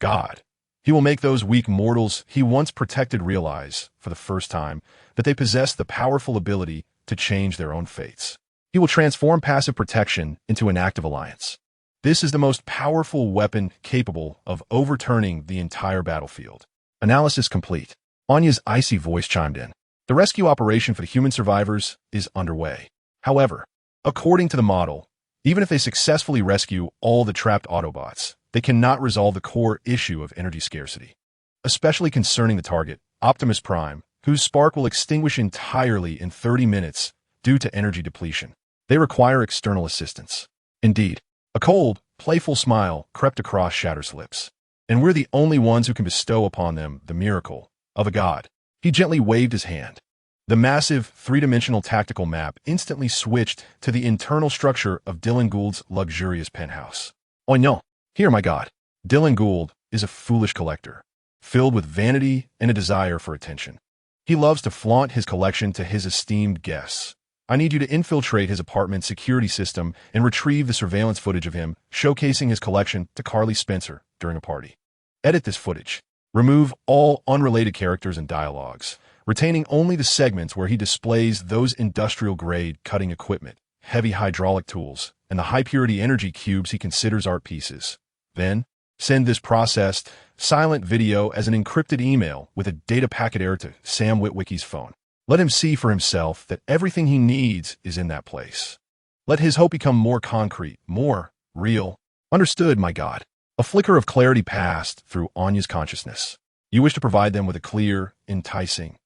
God. He will make those weak mortals he once protected realize, for the first time, that they possess the powerful ability to change their own fates. He will transform passive protection into an active alliance. This is the most powerful weapon capable of overturning the entire battlefield. Analysis complete. Anya's icy voice chimed in. The rescue operation for the human survivors is underway. However, according to the model, even if they successfully rescue all the trapped Autobots, they cannot resolve the core issue of energy scarcity, especially concerning the target, Optimus Prime, whose spark will extinguish entirely in 30 minutes due to energy depletion. They require external assistance. Indeed, a cold, playful smile crept across Shatter's lips. And we're the only ones who can bestow upon them the miracle of a god. He gently waved his hand. The massive, three-dimensional tactical map instantly switched to the internal structure of Dylan Gould's luxurious penthouse. Oh no, here my god. Dylan Gould is a foolish collector, filled with vanity and a desire for attention. He loves to flaunt his collection to his esteemed guests. I need you to infiltrate his apartment security system and retrieve the surveillance footage of him showcasing his collection to Carly Spencer during a party. Edit this footage. Remove all unrelated characters and dialogues, retaining only the segments where he displays those industrial-grade cutting equipment, heavy hydraulic tools, and the high-purity energy cubes he considers art pieces. Then, send this processed, silent video as an encrypted email with a data packet error to Sam Witwicky's phone. Let him see for himself that everything he needs is in that place. Let his hope become more concrete, more real. Understood, my god. A flicker of clarity passed through Anya's consciousness. You wish to provide them with a clear, enticing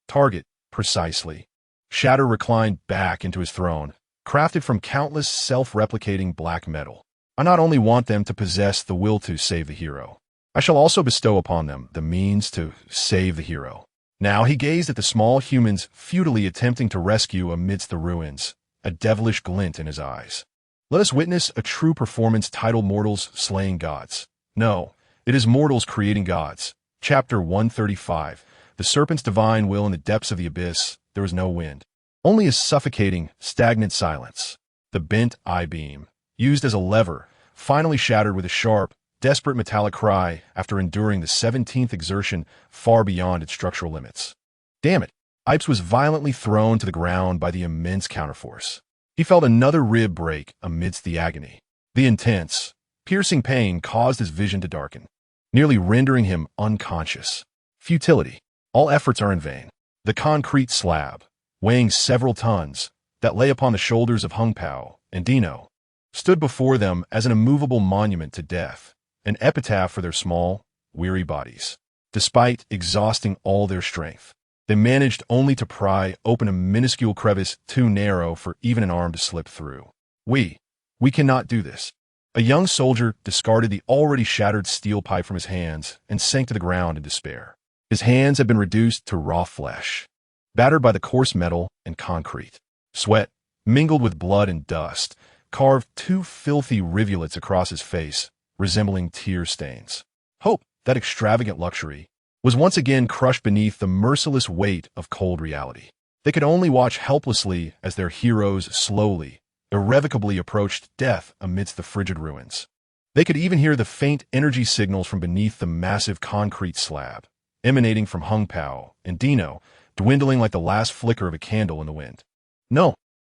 target, precisely. Shatter reclined back into his throne, crafted from countless self-replicating black metal. I not only want them to possess the will to save the hero, I shall also bestow upon them the means to save the hero. Now he gazed at the small humans futilely attempting to rescue amidst the ruins, a devilish glint in his eyes. Let us witness a true performance titled Mortals Slaying Gods. No, it is Mortals Creating Gods. Chapter 135. The Serpent's Divine Will in the Depths of the Abyss. There was no wind. Only a suffocating, stagnant silence. The bent I-beam, used as a lever, finally shattered with a sharp, desperate metallic cry after enduring the 17th exertion far beyond its structural limits. Damn it! Ipes was violently thrown to the ground by the immense counterforce. He felt another rib break amidst the agony. The intense, piercing pain caused his vision to darken, nearly rendering him unconscious. Futility. All efforts are in vain. The concrete slab, weighing several tons, that lay upon the shoulders of Hung Pao and Dino, stood before them as an immovable monument to death, an epitaph for their small, weary bodies. Despite exhausting all their strength, they managed only to pry open a minuscule crevice too narrow for even an arm to slip through. We cannot do this. A young soldier discarded the already shattered steel pipe from his hands and sank to the ground in despair. His hands had been reduced to raw flesh, battered by the coarse metal and concrete. Sweat, mingled with blood and dust, carved two filthy rivulets across his face, resembling tear stains. Hope, that extravagant luxury, was once again crushed beneath the merciless weight of cold reality. They could only watch helplessly as their heroes slowly, irrevocably approached death amidst the frigid ruins. They could even hear the faint energy signals from beneath the massive concrete slab, emanating from Hung Pao and Dino, dwindling like the last flicker of a candle in the wind. No.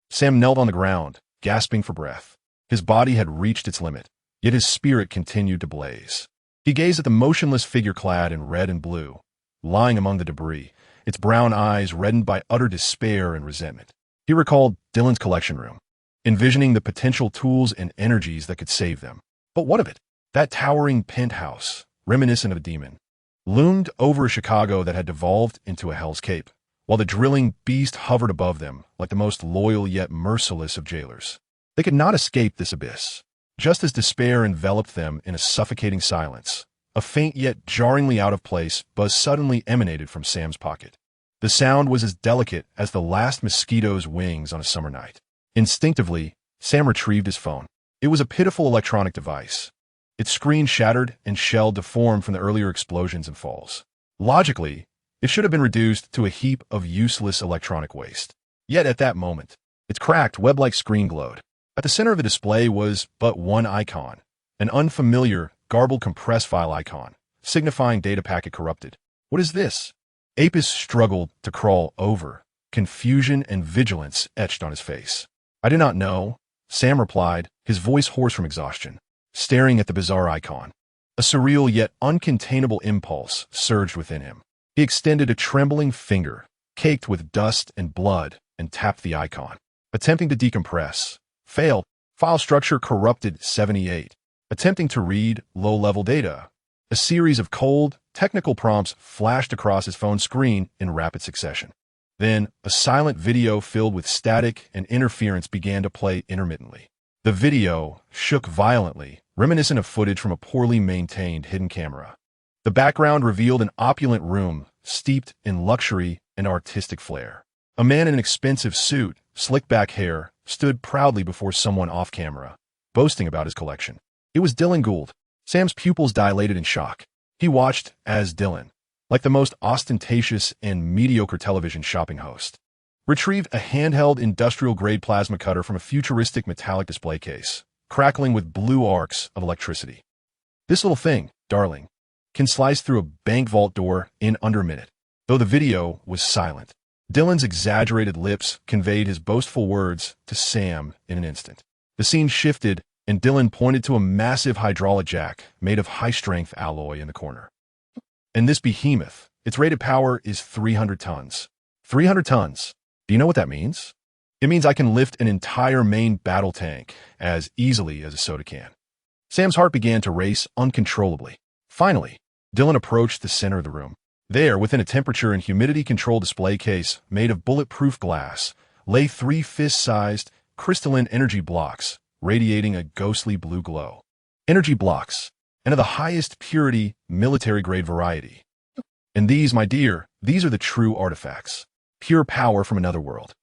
Sam knelt on the ground, gasping for breath. His body had reached its limit, yet his spirit continued to blaze. He gazed at the motionless figure clad in red and blue, lying among the debris, its brown eyes reddened by utter despair and resentment. He recalled Dylan's collection room, envisioning the potential tools and energies that could save them. But what of it? That towering penthouse, reminiscent of a demon, loomed over a Chicago that had devolved into a Hell's Cape, while the drilling beast hovered above them like the most loyal yet merciless of jailers. They could not escape this abyss. Just as despair enveloped them in a suffocating silence, a faint yet jarringly out of place buzz suddenly emanated from Sam's pocket. The sound was as delicate as the last mosquito's wings on a summer night. Instinctively, Sam retrieved his phone. It was a pitiful electronic device. Its screen shattered and shell deformed from the earlier explosions and falls. Logically, it should have been reduced to a heap of useless electronic waste. Yet at that moment, its cracked web-like screen glowed. At the center of the display was but one icon, an unfamiliar, garbled compressed file icon, signifying data packet corrupted. What is this? Apis struggled to crawl over, confusion and vigilance etched on his face. I do not know, Sam replied, his voice hoarse from exhaustion, staring at the bizarre icon. A surreal yet uncontainable impulse surged within him. He extended a trembling finger, caked with dust and blood, and tapped the icon. Attempting to decompress. Failed. File structure corrupted 78. Attempting to read low-level data. A series of cold, technical prompts flashed across his phone screen in rapid succession. Then, a silent video filled with static and interference began to play intermittently. The video shook violently, reminiscent of footage from a poorly maintained hidden camera. The background revealed an opulent room, steeped in luxury and artistic flair. A man in an expensive suit, slick-back hair, stood proudly before someone off-camera, boasting about his collection. It was Dylan Gould. Sam's pupils dilated in shock. He watched as Dylan, like the most ostentatious and mediocre television shopping host, retrieved a handheld industrial-grade plasma cutter from a futuristic metallic display case, crackling with blue arcs of electricity. This little thing, darling, can slice through a bank vault door in under a minute. Though the video was silent, Dylan's exaggerated lips conveyed his boastful words to Sam in an instant. The scene shifted, and Dylan pointed to a massive hydraulic jack made of high-strength alloy in the corner. And this behemoth, its rated power is 300 tons. 300 tons. Do you know what that means? It means I can lift an entire main battle tank as easily as a soda can. Sam's heart began to race uncontrollably. Finally, Dylan approached the center of the room. There, within a temperature and humidity-controlled display case made of bulletproof glass, lay 3 fist-sized, crystalline energy blocks, radiating a ghostly blue glow. Energy blocks, and of the highest purity, military-grade variety. And these, my dear, these are the true artifacts. Pure power from another world.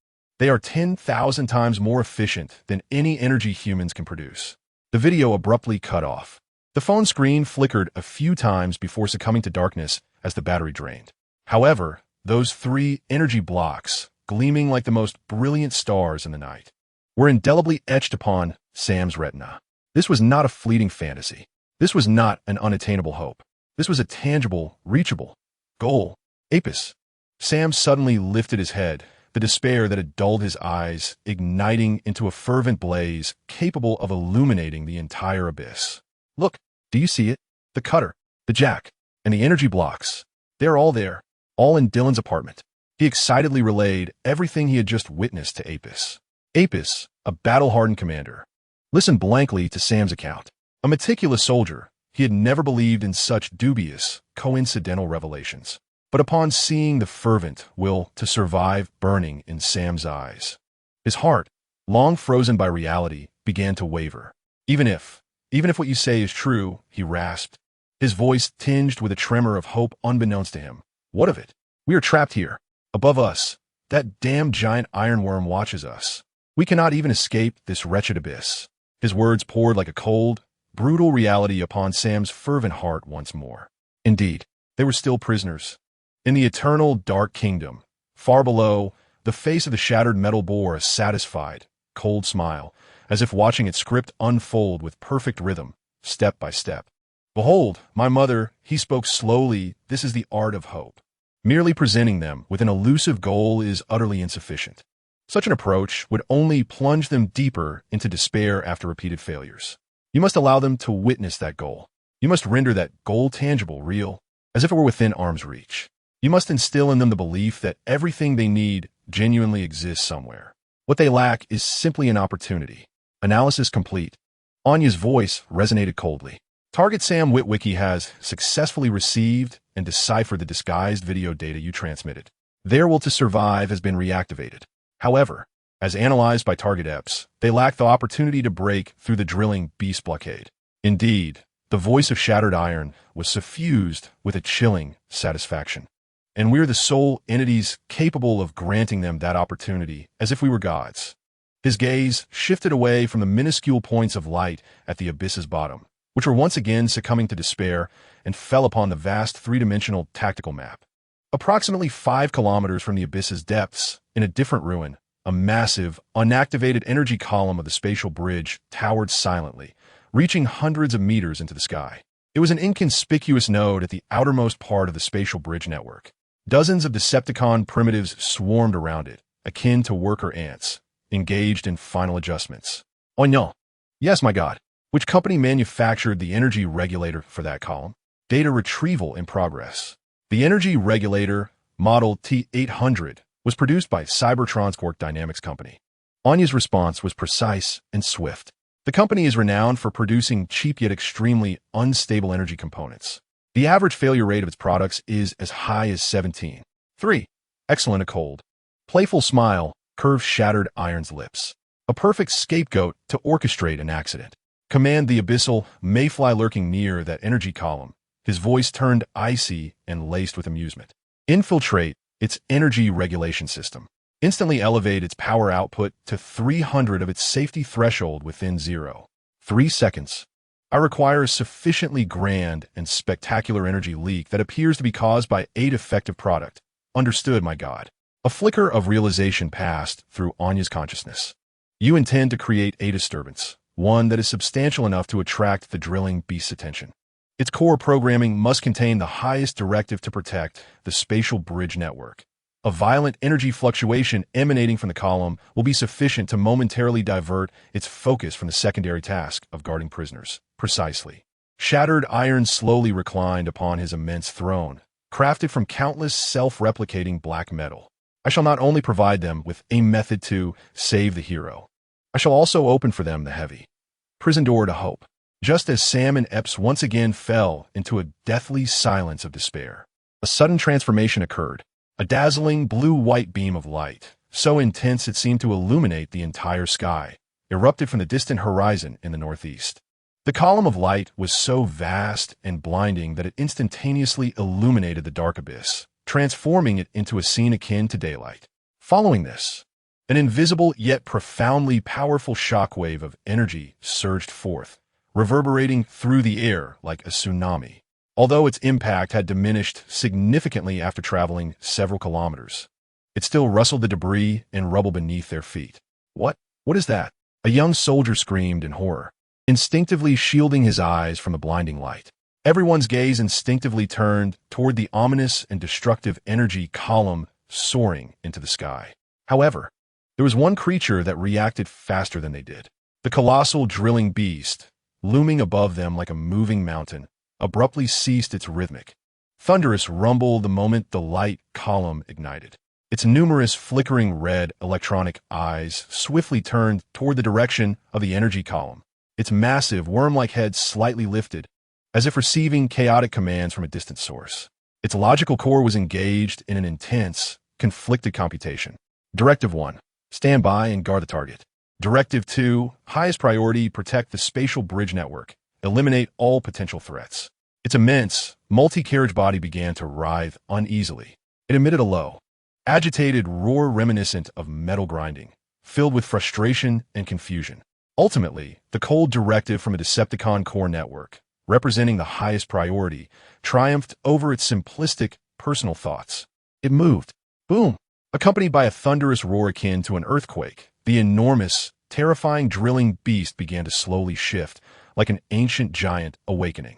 They are 10,000 times more efficient than any energy humans can produce. The video abruptly cut off. The phone screen flickered a few times before succumbing to darkness as the battery drained. However, those 3 energy blocks, gleaming like the most brilliant stars in the night, were indelibly etched upon Sam's retina. This was not a fleeting fantasy. This was not an unattainable hope. This was a tangible, reachable goal. Apis. Sam suddenly lifted his head, the despair that had dulled his eyes igniting into a fervent blaze capable of illuminating the entire abyss. Look, do you see it? The cutter, the jack, and the energy blocks. They're all there, all in Dylan's apartment. He excitedly relayed everything he had just witnessed to Apis. Apis, a battle-hardened commander, listened blankly to Sam's account. A meticulous soldier, he had never believed in such dubious, coincidental revelations. But upon seeing the fervent will to survive burning in Sam's eyes, his heart, long frozen by reality, began to waver. Even if what you say is true, he rasped, his voice tinged with a tremor of hope unbeknownst to him. What of it? We are trapped here. Above us, that damned giant ironworm watches us. We cannot even escape this wretched abyss. His words poured like a cold, brutal reality upon Sam's fervent heart once more. Indeed, they were still prisoners. In the eternal dark kingdom, far below, the face of the shattered metal bore a satisfied, cold smile, as if watching its script unfold with perfect rhythm, step by step. "Behold, my mother," he spoke slowly, "this is the art of hope. Merely presenting them with an elusive goal is utterly insufficient. Such an approach would only plunge them deeper into despair after repeated failures. You must allow them to witness that goal. You must render that goal tangible, real, as if it were within arm's reach. You must instill in them the belief that everything they need genuinely exists somewhere. What they lack is simply an opportunity." Analysis complete. Anya's voice resonated coldly. Target Sam Witwicky has successfully received and deciphered the disguised video data you transmitted. Their will to survive has been reactivated. However, as analyzed by Target EPS, they lack the opportunity to break through the drilling beast blockade. Indeed, the voice of Shattered Iron was suffused with a chilling satisfaction. And we're the sole entities capable of granting them that opportunity, as if we were gods. His gaze shifted away from the minuscule points of light at the abyss's bottom, which were once again succumbing to despair, and fell upon the vast three-dimensional tactical map. Approximately 5 kilometers from the abyss's depths, in a different ruin, a massive, unactivated energy column of the spatial bridge towered silently, reaching hundreds of meters into the sky. It was an inconspicuous node at the outermost part of the spatial bridge network. Dozens of Decepticon primitives swarmed around it, akin to worker ants, engaged in final adjustments. "Oh no. Yes, my God. Which company manufactured the energy regulator for that column?" "Data retrieval in progress. The energy regulator, model T800, was produced by Cybertron's Quark Dynamics Company." Anya's response was precise and swift. The company is renowned for producing cheap yet extremely unstable energy components. The average failure rate of its products is as high as 17.3. Excellent a cold. Playful smile curved Shattered Iron's lips. A perfect scapegoat to orchestrate an accident. "Command the abyssal mayfly lurking near that energy column." His voice turned icy and laced with amusement. "Infiltrate its energy regulation system. Instantly elevate its power output to 300 of its safety threshold within 0.3 seconds. I require a sufficiently grand and spectacular energy leak that appears to be caused by a defective product. Understood, my God." A flicker of realization passed through Anya's consciousness. "You intend to create a disturbance, one that is substantial enough to attract the drilling beast's attention. Its core programming must contain the highest directive to protect the spatial bridge network. A violent energy fluctuation emanating from the column will be sufficient to momentarily divert its focus from the secondary task of guarding prisoners." Precisely. Shattered Iron slowly reclined upon his immense throne, crafted from countless self-replicating black metal. "I shall not only provide them with a method to save the hero, I shall also open for them the heavy prison door to hope." Just as Sam and Epps once again fell into a deathly silence of despair, a sudden transformation occurred. A dazzling blue-white beam of light, so intense it seemed to illuminate the entire sky, erupted from the distant horizon in the northeast. The column of light was so vast and blinding that it instantaneously illuminated the dark abyss, transforming it into a scene akin to daylight. Following this, an invisible yet profoundly powerful shockwave of energy surged forth, reverberating through the air like a tsunami. Although its impact had diminished significantly after traveling several kilometers, it still rustled the debris and rubble beneath their feet. What is that?" A young soldier screamed in horror, instinctively shielding his eyes from the blinding light. Everyone's gaze instinctively turned toward the ominous and destructive energy column soaring into the sky. However, there was one creature that reacted faster than they did. The colossal drilling beast, looming above them like a moving mountain, abruptly ceased its rhythmic, thunderous rumble the moment the light column ignited. Its numerous flickering red electronic eyes swiftly turned toward the direction of the energy column, its massive worm-like head slightly lifted, as if receiving chaotic commands from a distant source. Its logical core was engaged in an intense, conflicted computation. Directive 1, stand by and guard the target. Directive 2, highest priority, protect the spatial bridge network. Eliminate all potential threats. Its immense, multi-carriage body began to writhe uneasily. It emitted a low, agitated roar reminiscent of metal grinding, filled with frustration and confusion. Ultimately, the cold directive from a Decepticon core network, representing the highest priority, triumphed over its simplistic, personal thoughts. It moved. Boom! Accompanied by a thunderous roar akin to an earthquake, the enormous, terrifying drilling beast began to slowly shift, like an ancient giant awakening.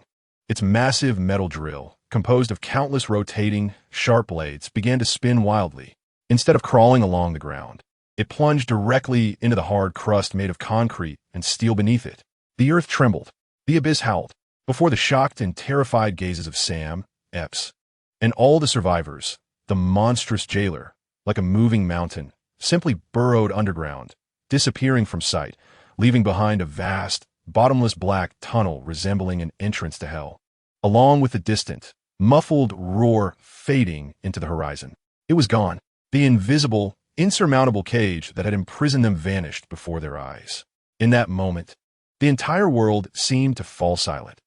Its massive metal drill, composed of countless rotating, sharp blades, began to spin wildly. Instead of crawling along the ground, it plunged directly into the hard crust made of concrete and steel beneath it. The earth trembled. The abyss howled. Before the shocked and terrified gazes of Sam, Epps, and all the survivors, the monstrous jailer, like a moving mountain, simply burrowed underground, disappearing from sight, leaving behind a vast, bottomless black tunnel resembling an entrance to hell, along with the distant, muffled roar fading into the horizon. It was gone. The invisible, insurmountable cage that had imprisoned them vanished before their eyes. In that moment, the entire world seemed to fall silent.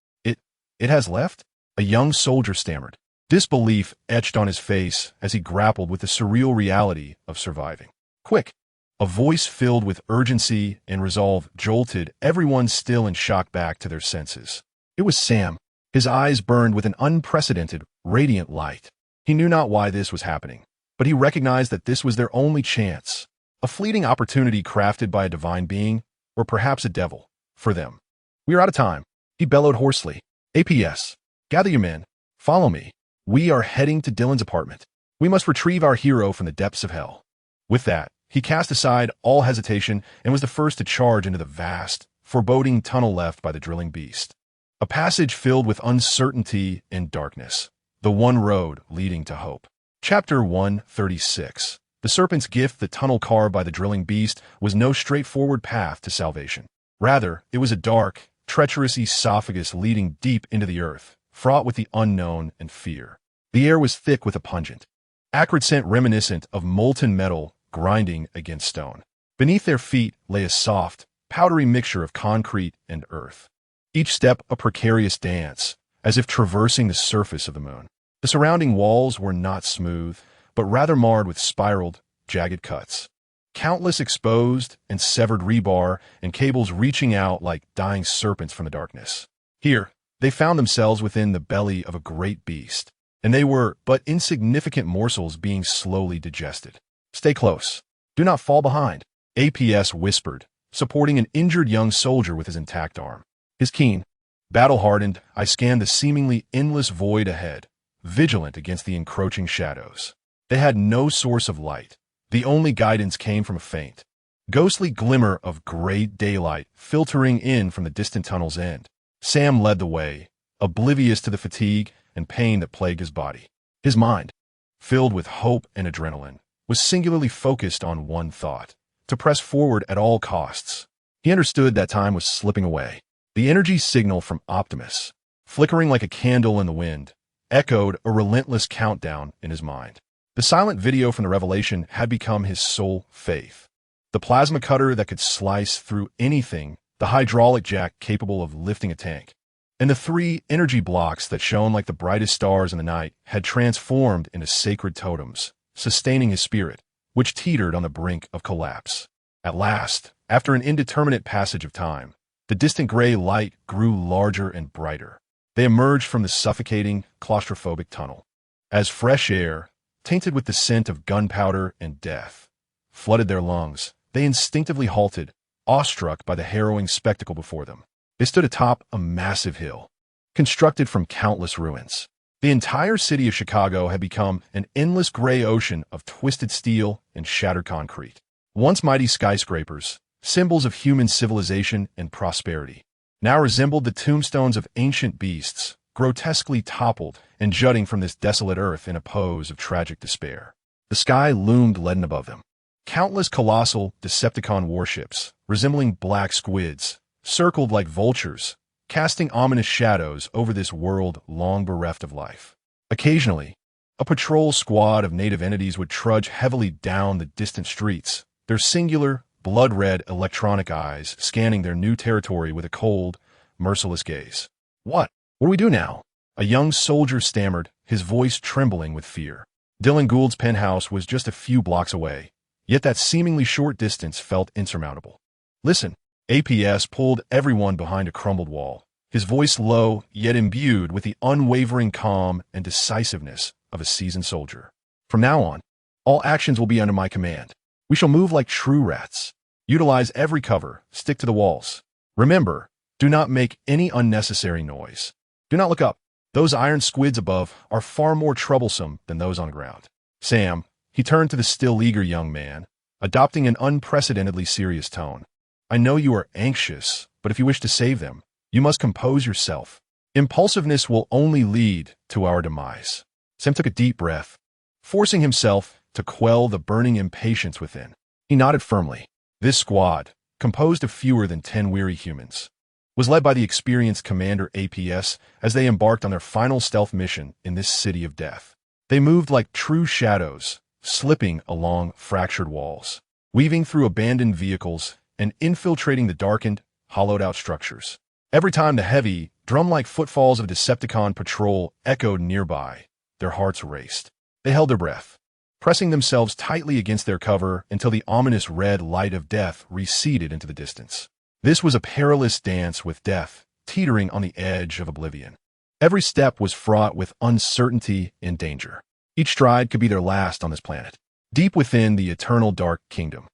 It has left? A young soldier stammered. Disbelief etched on his face as he grappled with the surreal reality of surviving. Quick! A voice filled with urgency and resolve jolted everyone still in shock back to their senses. It was Sam. His eyes burned with an unprecedented, radiant light. He knew not why this was happening, but he recognized that this was their only chance. A fleeting opportunity crafted by a divine being, or perhaps a devil, for them. "We are out of time," he bellowed hoarsely. "APS, gather your men. Follow me. We are heading to Dylan's apartment. We must retrieve our hero from the depths of hell." With that, he cast aside all hesitation and was the first to charge into the vast, foreboding tunnel left by the drilling beast. A passage filled with uncertainty and darkness. The one road leading to hope. Chapter 136. The serpent's gift, the tunnel carved by the drilling beast, was no straightforward path to salvation. Rather, it was a dark, treacherous esophagus leading deep into the earth, fraught with the unknown and fear. The air was thick with a pungent, acrid scent reminiscent of molten metal grinding against stone. Beneath their feet lay a soft, powdery mixture of concrete and earth. Each step a precarious dance, as if traversing the surface of the moon. The surrounding walls were not smooth, but rather marred with spiraled, jagged cuts. Countless exposed and severed rebar and cables reaching out like dying serpents from the darkness. Here, they found themselves within the belly of a great beast, and they were but insignificant morsels being slowly digested. "Stay close. Do not fall behind," APS whispered, supporting an injured young soldier with his intact arm. His keen, battle-hardened eye scanned the seemingly endless void ahead, vigilant against the encroaching shadows. They had no source of light. The only guidance came from a faint, ghostly glimmer of gray daylight filtering in from the distant tunnel's end. Sam led the way, oblivious to the fatigue and pain that plagued his body. His mind, filled with hope and adrenaline, was singularly focused on one thought: to press forward at all costs. He understood that time was slipping away. The energy signal from Optimus, flickering like a candle in the wind, echoed a relentless countdown in his mind. The silent video from the revelation had become his sole faith. The plasma cutter that could slice through anything, the hydraulic jack capable of lifting a tank, and the 3 energy blocks that shone like the brightest stars in the night had transformed into sacred totems, sustaining his spirit, which teetered on the brink of collapse. At last, after an indeterminate passage of time, the distant gray light grew larger and brighter. They emerged from the suffocating, claustrophobic tunnel. As fresh air, tainted with the scent of gunpowder and death, flooded their lungs, they instinctively halted, awestruck by the harrowing spectacle before them. They stood atop a massive hill, constructed from countless ruins. The entire city of Chicago had become an endless gray ocean of twisted steel and shattered concrete. Once mighty skyscrapers, symbols of human civilization and prosperity, now resembled the tombstones of ancient beasts, grotesquely toppled and jutting from this desolate earth in a pose of tragic despair. The sky loomed leaden above them. Countless colossal Decepticon warships, resembling black squids, circled like vultures, casting ominous shadows over this world long bereft of life. Occasionally, a patrol squad of native entities would trudge heavily down the distant streets, their singular, blood-red electronic eyes scanning their new territory with a cold, merciless gaze. What do we do now?" A young soldier stammered, his voice trembling with fear. Dylan Gould's penthouse was just a few blocks away, yet that seemingly short distance felt insurmountable. "Listen," APS pulled everyone behind a crumbled wall, his voice low yet imbued with the unwavering calm and decisiveness of a seasoned soldier. From now on, all actions will be under my command. We shall move like true rats. Utilize every cover, stick to the walls. Remember, do not make any unnecessary noise. Do not look up. Those iron squids above are far more troublesome than those on the ground. Sam, he turned to the still eager young man, adopting an unprecedentedly serious tone. I know you are anxious, but if you wish to save them, you must compose yourself. Impulsiveness will only lead to our demise. Sam took a deep breath, forcing himself to quell the burning impatience within. He nodded firmly. This squad, composed of fewer than 10 weary humans, was led by the experienced Commander APS as they embarked on their final stealth mission in this city of death. They moved like true shadows, slipping along fractured walls, weaving through abandoned vehicles, and infiltrating the darkened, hollowed-out structures. Every time the heavy, drum-like footfalls of a Decepticon patrol echoed nearby, their hearts raced. They held their breath, pressing themselves tightly against their cover until the ominous red light of death receded into the distance. This was a perilous dance with death, teetering on the edge of oblivion. Every step was fraught with uncertainty and danger. Each stride could be their last on this planet. Deep within the eternal dark kingdom,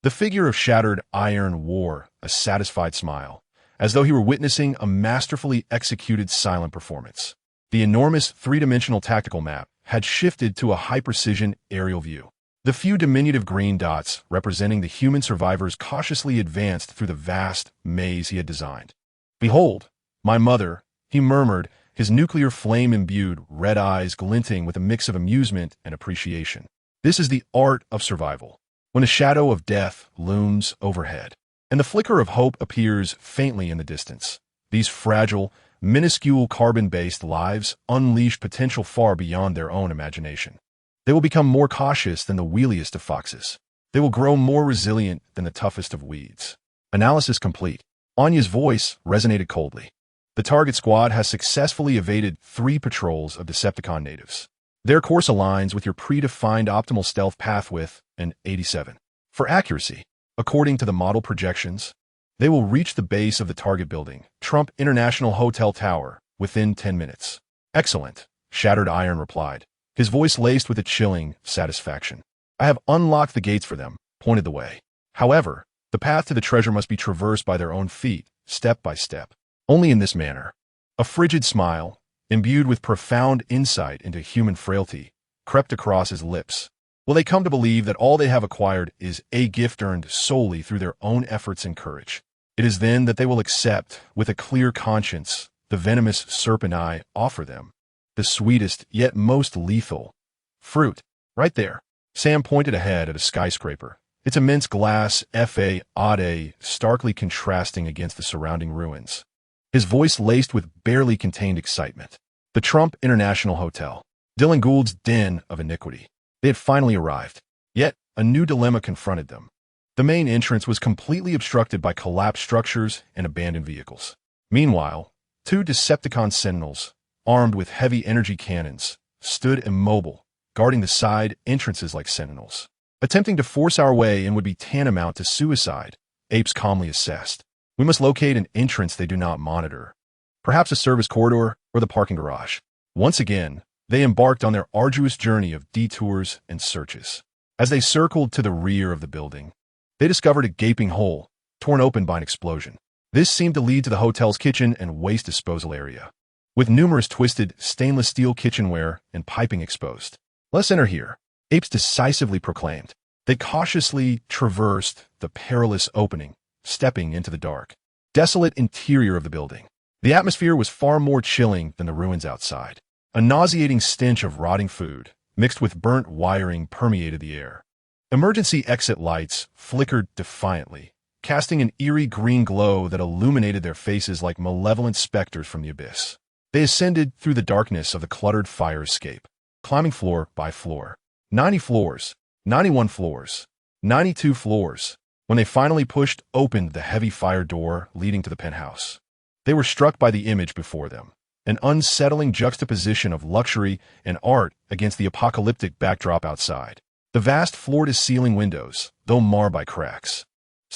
the figure of shattered iron wore a satisfied smile, as though he were witnessing a masterfully executed silent performance. The enormous three-dimensional tactical map had shifted to a high-precision aerial view. The few diminutive green dots representing the human survivors cautiously advanced through the vast maze he had designed. Behold, my mother, he murmured, his nuclear flame-imbued red eyes glinting with a mix of amusement and appreciation. This is the art of survival, when a shadow of death looms overhead, and the flicker of hope appears faintly in the distance. These fragile, minuscule carbon-based lives unleash potential far beyond their own imagination. They will become more cautious than the wheeliest of foxes. They will grow more resilient than the toughest of weeds. Analysis complete. Anya's voice resonated coldly. The target squad has successfully evaded 3 patrols of Decepticon natives. Their course aligns with your predefined optimal stealth path with an 87. For accuracy, according to the model projections, they will reach the base of the target building, Trump International Hotel Tower, within 10 minutes. Excellent, Shattered Iron replied, his voice laced with a chilling satisfaction. I have unlocked the gates for them, pointed the way. However, the path to the treasure must be traversed by their own feet, step by step. Only in this manner. A frigid smile, imbued with profound insight into human frailty, crept across his lips. Will they come to believe that all they have acquired is a gift earned solely through their own efforts and courage? It is then that they will accept, with a clear conscience, the venomous serpent I offer them. The sweetest, yet most lethal fruit. Right there. Sam pointed ahead at a skyscraper, its immense glass facade starkly contrasting against the surrounding ruins. His voice laced with barely contained excitement. The Trump International Hotel. Dylan Gould's den of iniquity. They had finally arrived. Yet, a new dilemma confronted them. The main entrance was completely obstructed by collapsed structures and abandoned vehicles. Meanwhile, 2 Decepticon sentinels, armed with heavy energy cannons, stood immobile, guarding the side entrances like sentinels. Attempting to force our way in would be tantamount to suicide, Apes calmly assessed. We must locate an entrance they do not monitor. Perhaps a service corridor or the parking garage. Once again, they embarked on their arduous journey of detours and searches. As they circled to the rear of the building, they discovered a gaping hole, torn open by an explosion. This seemed to lead to the hotel's kitchen and waste disposal area, with numerous twisted stainless steel kitchenware and piping exposed. Let's enter here, Apes decisively proclaimed. They cautiously traversed the perilous opening, stepping into the dark, desolate interior of the building. The atmosphere was far more chilling than the ruins outside. A nauseating stench of rotting food, mixed with burnt wiring, permeated the air. Emergency exit lights flickered defiantly, casting an eerie green glow that illuminated their faces like malevolent specters from the abyss. They ascended through the darkness of the cluttered fire escape, climbing floor by floor. 90 floors, 91 floors, 92 floors. When they finally pushed open the heavy fire door leading to the penthouse, they were struck by the image before them, an unsettling juxtaposition of luxury and art against the apocalyptic backdrop outside. The vast floor-to-ceiling windows, though marred by cracks,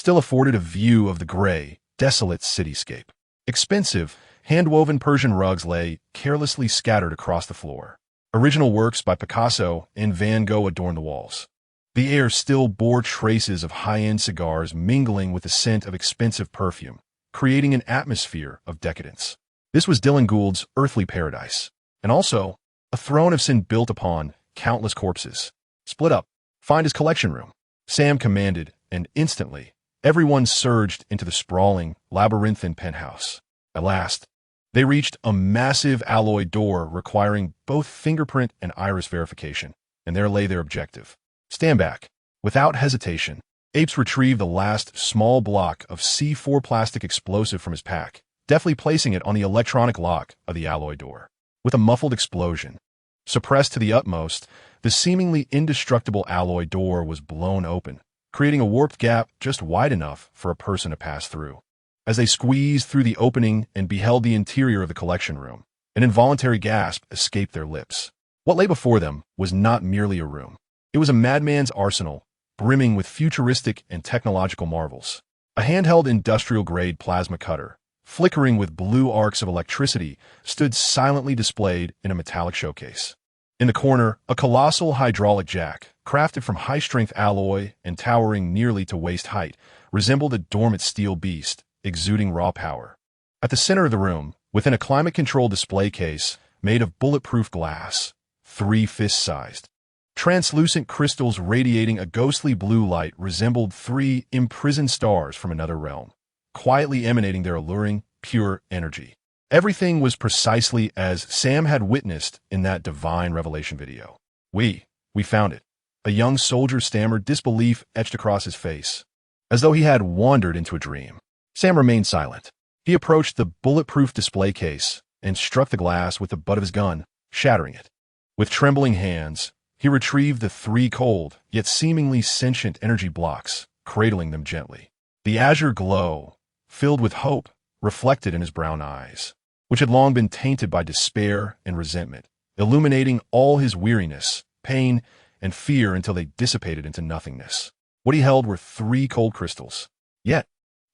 still afforded a view of the gray, desolate cityscape. Expensive, hand-woven Persian rugs lay carelessly scattered across the floor. Original works by Picasso and Van Gogh adorned the walls. The air still bore traces of high-end cigars mingling with the scent of expensive perfume, creating an atmosphere of decadence. This was Dylan Gould's earthly paradise, and also a throne of sin built upon countless corpses. Split up. Find his collection room, Sam commanded, and instantly, everyone surged into the sprawling, labyrinthine penthouse. At last, they reached a massive alloy door requiring both fingerprint and iris verification, and there lay their objective. Stand back. Without hesitation, Apes retrieved the last small block of C4 plastic explosive from his pack, deftly placing it on the electronic lock of the alloy door. With a muffled explosion, suppressed to the utmost, the seemingly indestructible alloy door was blown open, creating a warped gap just wide enough for a person to pass through. As they squeezed through the opening and beheld the interior of the collection room, an involuntary gasp escaped their lips. What lay before them was not merely a room. It was a madman's arsenal, brimming with futuristic and technological marvels. A handheld industrial-grade plasma cutter, flickering with blue arcs of electricity, stood silently displayed in a metallic showcase. In the corner, a colossal hydraulic jack, crafted from high-strength alloy and towering nearly to waist height, resembled a dormant steel beast, exuding raw power. At the center of the room, within a climate-controlled display case made of bulletproof glass, 3 fist-sized, translucent crystals radiating a ghostly blue light resembled 3 imprisoned stars from another realm, quietly emanating their alluring, pure energy. Everything was precisely as Sam had witnessed in that divine revelation video. We found it. A young soldier stammered, disbelief etched across his face, as though he had wandered into a dream. Sam remained silent. He approached the bulletproof display case and struck the glass with the butt of his gun, shattering it. With trembling hands, he retrieved the 3 cold, yet seemingly sentient energy blocks, cradling them gently. The azure glow, filled with hope, reflected in his brown eyes, which had long been tainted by despair and resentment, illuminating all his weariness, pain, and fear until they dissipated into nothingness. What he held were 3 cold crystals. Yet,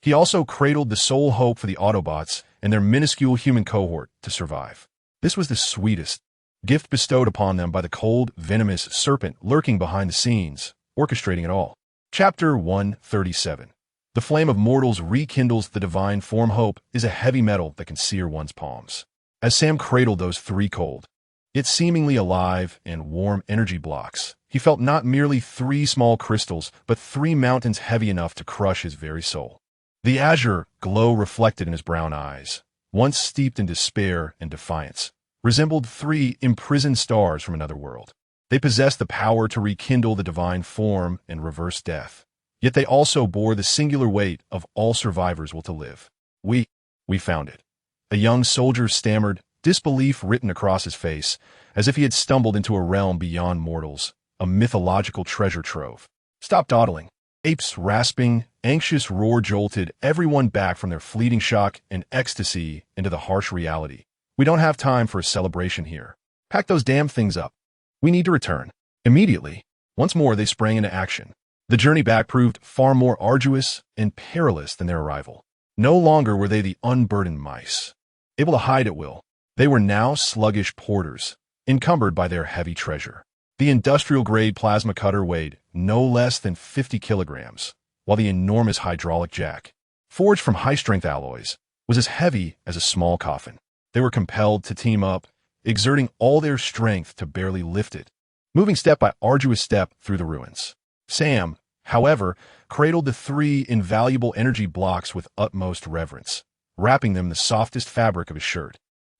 he also cradled the sole hope for the Autobots and their minuscule human cohort to survive. This was the sweetest gift bestowed upon them by the cold, venomous serpent lurking behind the scenes, orchestrating it all. Chapter 137. The flame of mortals rekindles the divine form. Hope is a heavy metal that can sear one's palms. As Sam cradled those 3 cold, yet seemingly alive and warm energy blocks, he felt not merely 3 small crystals, but 3 mountains heavy enough to crush his very soul. The azure glow reflected in his brown eyes, once steeped in despair and defiance, resembled 3 imprisoned stars from another world. They possessed the power to rekindle the divine form and reverse death. Yet they also bore the singular weight of all survivors' will to live. We found it. A young soldier stammered, disbelief written across his face, as if he had stumbled into a realm beyond mortals, a mythological treasure trove. Stop dawdling. Apes' rasping, anxious roar jolted everyone back from their fleeting shock and ecstasy into the harsh reality. We don't have time for a celebration here. Pack those damn things up. We need to return. Immediately, once more they sprang into action. The journey back proved far more arduous and perilous than their arrival. No longer were they the unburdened mice, able to hide at will. They were now sluggish porters, encumbered by their heavy treasure. The industrial-grade plasma cutter weighed no less than 50 kilograms, while the enormous hydraulic jack, forged from high-strength alloys, was as heavy as a small coffin. They were compelled to team up, exerting all their strength to barely lift it, moving step by arduous step through the ruins. Sam, however, cradled the 3 invaluable energy blocks with utmost reverence, wrapping them in the softest fabric of his shirt,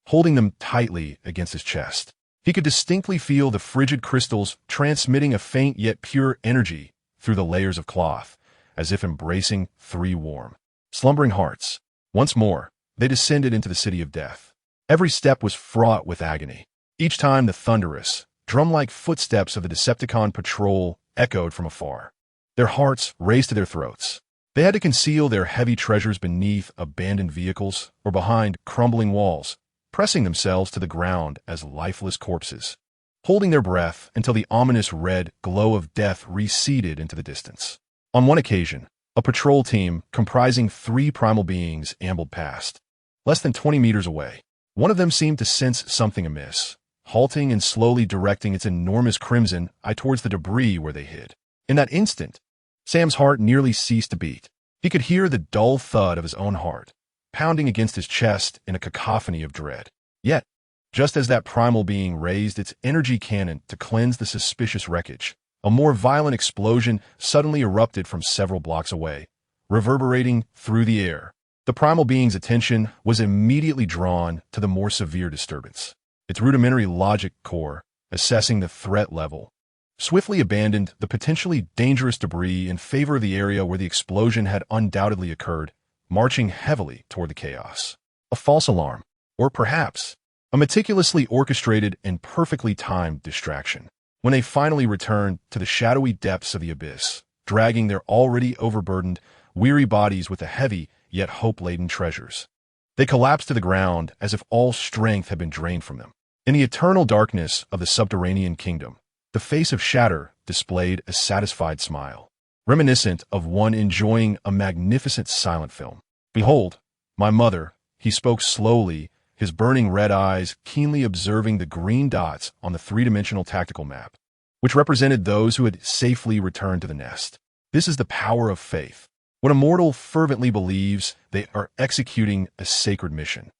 holding them tightly against his chest. He could distinctly feel the frigid crystals transmitting a faint yet pure energy through the layers of cloth, as if embracing 3 warm, slumbering hearts. Once more, they descended into the city of death. Every step was fraught with agony. Each time the thunderous, drum-like footsteps of the Decepticon patrol echoed from afar. Their hearts raced to their throats. They had to conceal their heavy treasures beneath abandoned vehicles or behind crumbling walls, pressing themselves to the ground as lifeless corpses, holding their breath until the ominous red glow of death receded into the distance. On one occasion, A patrol team comprising 3 primal beings ambled past. Less than 20 meters away, one of them seemed to sense something amiss, halting and slowly directing its enormous crimson eye towards the debris where they hid. In that instant, Sam's heart nearly ceased to beat. He could hear the dull thud of his own heart, pounding against his chest in a cacophony of dread. Yet, just as that primal being raised its energy cannon to cleanse the suspicious wreckage, a more violent explosion suddenly erupted from several blocks away, reverberating through the air. The primal being's attention was immediately drawn to the more severe disturbance. Its rudimentary logic core, assessing the threat level, swiftly abandoned the potentially dangerous debris in favor of the area where the explosion had undoubtedly occurred, marching heavily toward the chaos. A false alarm, or perhaps a meticulously orchestrated and perfectly timed distraction. When they finally returned to the shadowy depths of the abyss, dragging their already overburdened, weary bodies with the heavy yet hope-laden treasures, they collapsed to the ground as if all strength had been drained from them. In the eternal darkness of the subterranean kingdom, the face of Shatter displayed a satisfied smile, reminiscent of one enjoying a magnificent silent film. "Behold, my mother," he spoke slowly, his burning red eyes keenly observing the green dots on the 3-dimensional tactical map, which represented those who had safely returned to the nest. "This is the power of faith. When a mortal fervently believes, they are executing a sacred mission.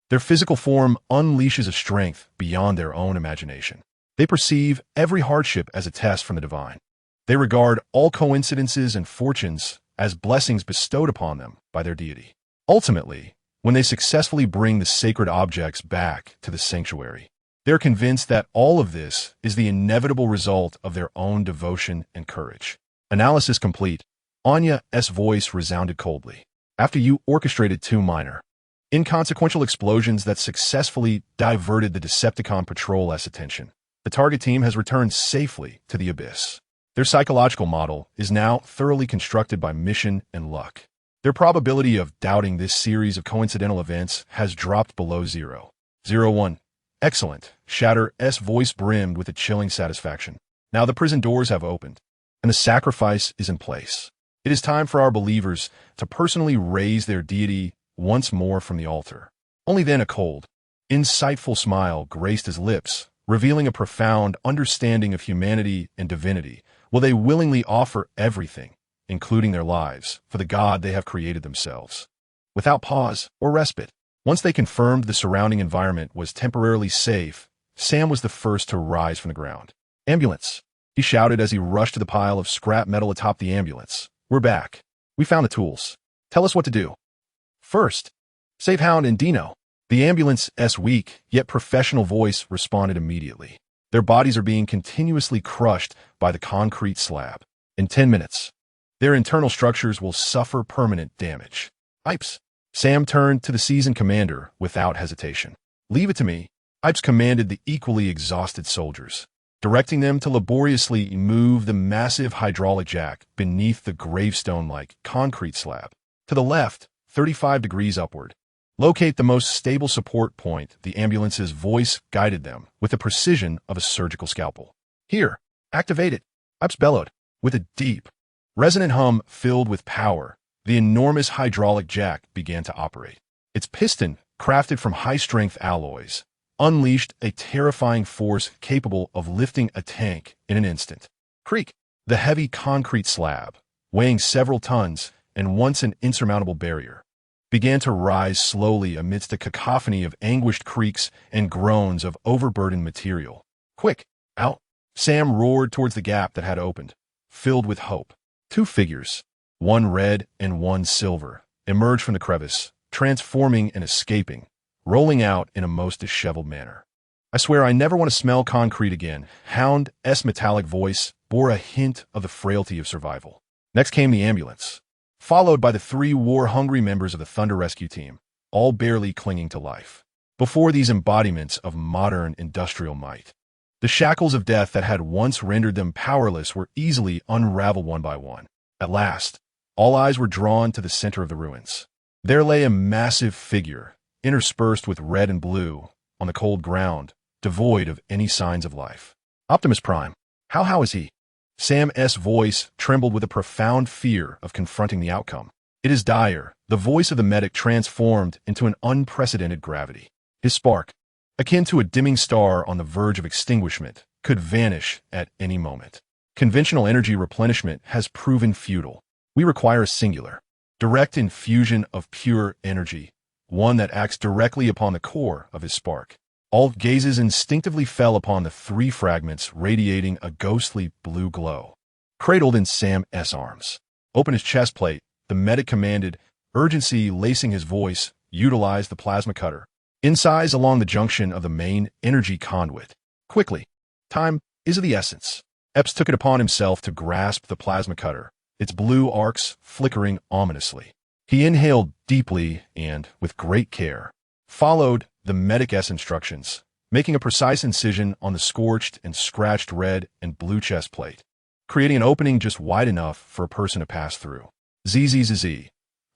Their physical form unleashes a strength beyond their own imagination. They perceive every hardship as a test from the divine. They regard all coincidences and fortunes as blessings bestowed upon them by their deity. Ultimately, when they successfully bring the sacred objects back to the sanctuary, they're convinced that all of this is the inevitable result of their own devotion and courage." Analysis complete. Anya's voice resounded coldly. "After you orchestrated 2 minor, inconsequential explosions that successfully diverted the Decepticon patrol's attention, the target team has returned safely to the abyss. Their psychological model is now thoroughly constructed by mission and luck. Their probability of doubting this series of coincidental events has dropped below 0.01. Excellent." Shatter's voice brimmed with a chilling satisfaction. "Now the prison doors have opened, and the sacrifice is in place. It is time for our believers to personally raise their deity once more from the altar." Only then a cold, insightful smile graced his lips, revealing a profound understanding of humanity and divinity. Will they willingly offer everything, including their lives, for the God they have created themselves? Without pause or respite, once they confirmed the surrounding environment was temporarily safe, Sam was the first to rise from the ground. "Ambulance!" he shouted as he rushed to the pile of scrap metal atop the ambulance. "We're back. We found the tools. Tell us what to do." "First, save Hound and Dino." The ambulance's weak, yet professional voice responded immediately. "Their bodies are being continuously crushed by the concrete slab. In 10 minutes, their internal structures will suffer permanent damage." "Ipes." Sam turned to the seasoned commander without hesitation. "Leave it to me." Ipes commanded the equally exhausted soldiers, directing them to laboriously move the massive hydraulic jack beneath the gravestone-like concrete slab. To the left, 35 degrees upward. Locate the most stable support point. The ambulance's voice guided them with the precision of a surgical scalpel. "Here, activate it," Ipes bellowed. With a deep, resonant hum filled with power, the enormous hydraulic jack began to operate. Its piston, crafted from high-strength alloys, unleashed a terrifying force capable of lifting a tank in an instant. Creak! The heavy concrete slab, weighing several tons and once an insurmountable barrier, began to rise slowly amidst a cacophony of anguished creaks and groans of overburdened material. "Quick! Out!" Sam roared towards the gap that had opened, filled with hope. 2 figures, one red and one silver, emerged from the crevice, transforming and escaping, rolling out in a most disheveled manner. "I swear I never want to smell concrete again." Hound's metallic voice bore a hint of the frailty of survival. Next came the ambulance, followed by the 3 war-hungry members of the Thunder Rescue Team, all barely clinging to life. Before these embodiments of modern industrial might, the shackles of death that had once rendered them powerless were easily unraveled one by one. At last, all eyes were drawn to the center of the ruins. There lay a massive figure, interspersed with red and blue, on the cold ground, devoid of any signs of life. "Optimus Prime, how is he?" Sam's voice trembled with a profound fear of confronting the outcome. It is dire. The voice of the medic transformed into an unprecedented gravity. His spark, akin to a dimming star on the verge of extinguishment, could vanish at any moment. Conventional energy replenishment has proven futile. We require a singular, direct infusion of pure energy, one that acts directly upon the core of his spark. All gazes instinctively fell upon the three fragments radiating a ghostly blue glow. Cradled in Sam's arms. Open his chest plate, the medic commanded, urgency lacing his voice. Utilize the plasma cutter. Incise along the junction of the main energy conduit. Quickly. Time is of the essence. Epps took it upon himself to grasp the plasma cutter, its blue arcs flickering ominously. He inhaled deeply and, with great care, followed the medic's instructions, making a precise incision on the scorched and scratched red and blue chest plate, creating an opening just wide enough for a person to pass through. Zzz,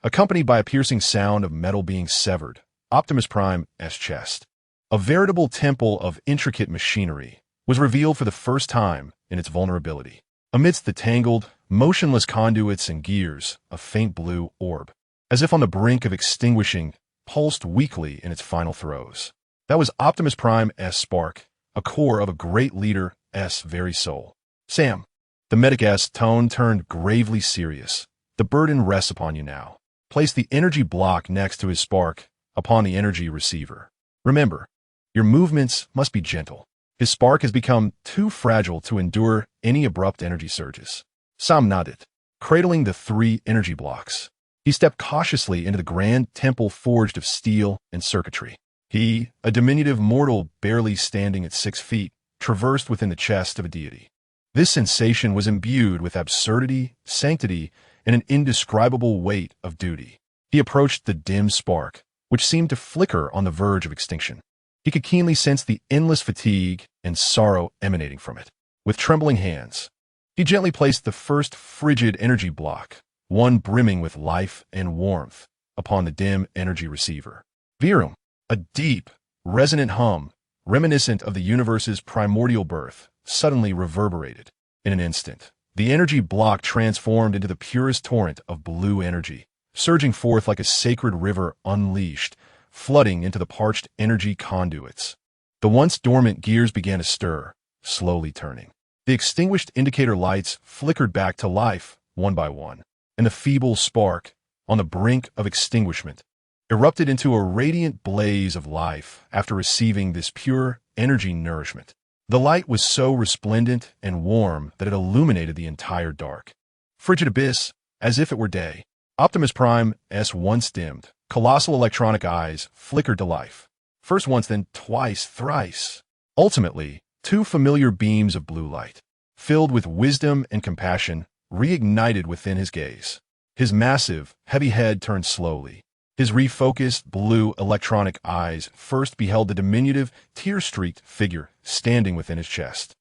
accompanied by a piercing sound of metal being severed, Optimus Prime's chest, a veritable temple of intricate machinery, was revealed for the first time in its vulnerability. Amidst the tangled, motionless conduits and gears, a faint blue orb, as if on the brink of extinguishing, pulsed weakly in its final throes. That was Optimus Prime's spark, a core of a great leader's very soul. Sam, the medic's tone turned gravely serious. The burden rests upon you now. Place the energy block next to his spark upon the energy receiver. Remember, your movements must be gentle. His spark has become too fragile to endure any abrupt energy surges. Sam nodded, cradling the three energy blocks. He stepped cautiously into the grand temple forged of steel and circuitry. He, a diminutive mortal barely standing at 6 feet, traversed within the chest of a deity. This sensation was imbued with absurdity, sanctity, and an indescribable weight of duty. He approached the dim spark, which seemed to flicker on the verge of extinction. He could keenly sense the endless fatigue and sorrow emanating from it. With trembling hands, he gently placed the first frigid energy block, one brimming with life and warmth, upon the dim energy receiver. Virum, a deep, resonant hum, reminiscent of the universe's primordial birth, suddenly reverberated. In an instant, the energy block transformed into the purest torrent of blue energy, surging forth like a sacred river unleashed, flooding into the parched energy conduits. The once dormant gears began to stir, slowly turning. The extinguished indicator lights flickered back to life, one by one, and the feeble spark, on the brink of extinguishment, erupted into a radiant blaze of life after receiving this pure energy nourishment. The light was so resplendent and warm that it illuminated the entire dark, frigid abyss, as if it were day. Optimus Prime's once dimmed, colossal electronic eyes flickered to life. First once, then twice, thrice. Ultimately, two familiar beams of blue light, filled with wisdom and compassion, reignited within his gaze. His massive, heavy head turned slowly. His refocused, blue electronic eyes first beheld the diminutive, tear-streaked figure standing within his chest.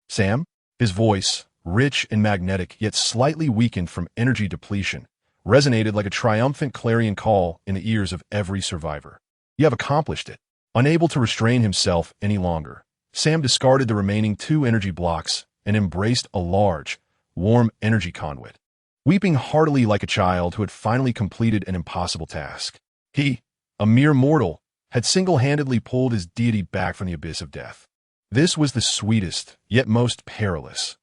Sam? His voice, rich and magnetic yet slightly weakened from energy depletion, resonated like a triumphant clarion call in the ears of every survivor. You have accomplished it. Unable to restrain himself any longer, Sam discarded the remaining 2 energy blocks and embraced a large, warm energy conduit, weeping heartily like a child who had finally completed an impossible task. He, a mere mortal, had single-handedly pulled his deity back from the abyss of death. This was the sweetest, yet most perilous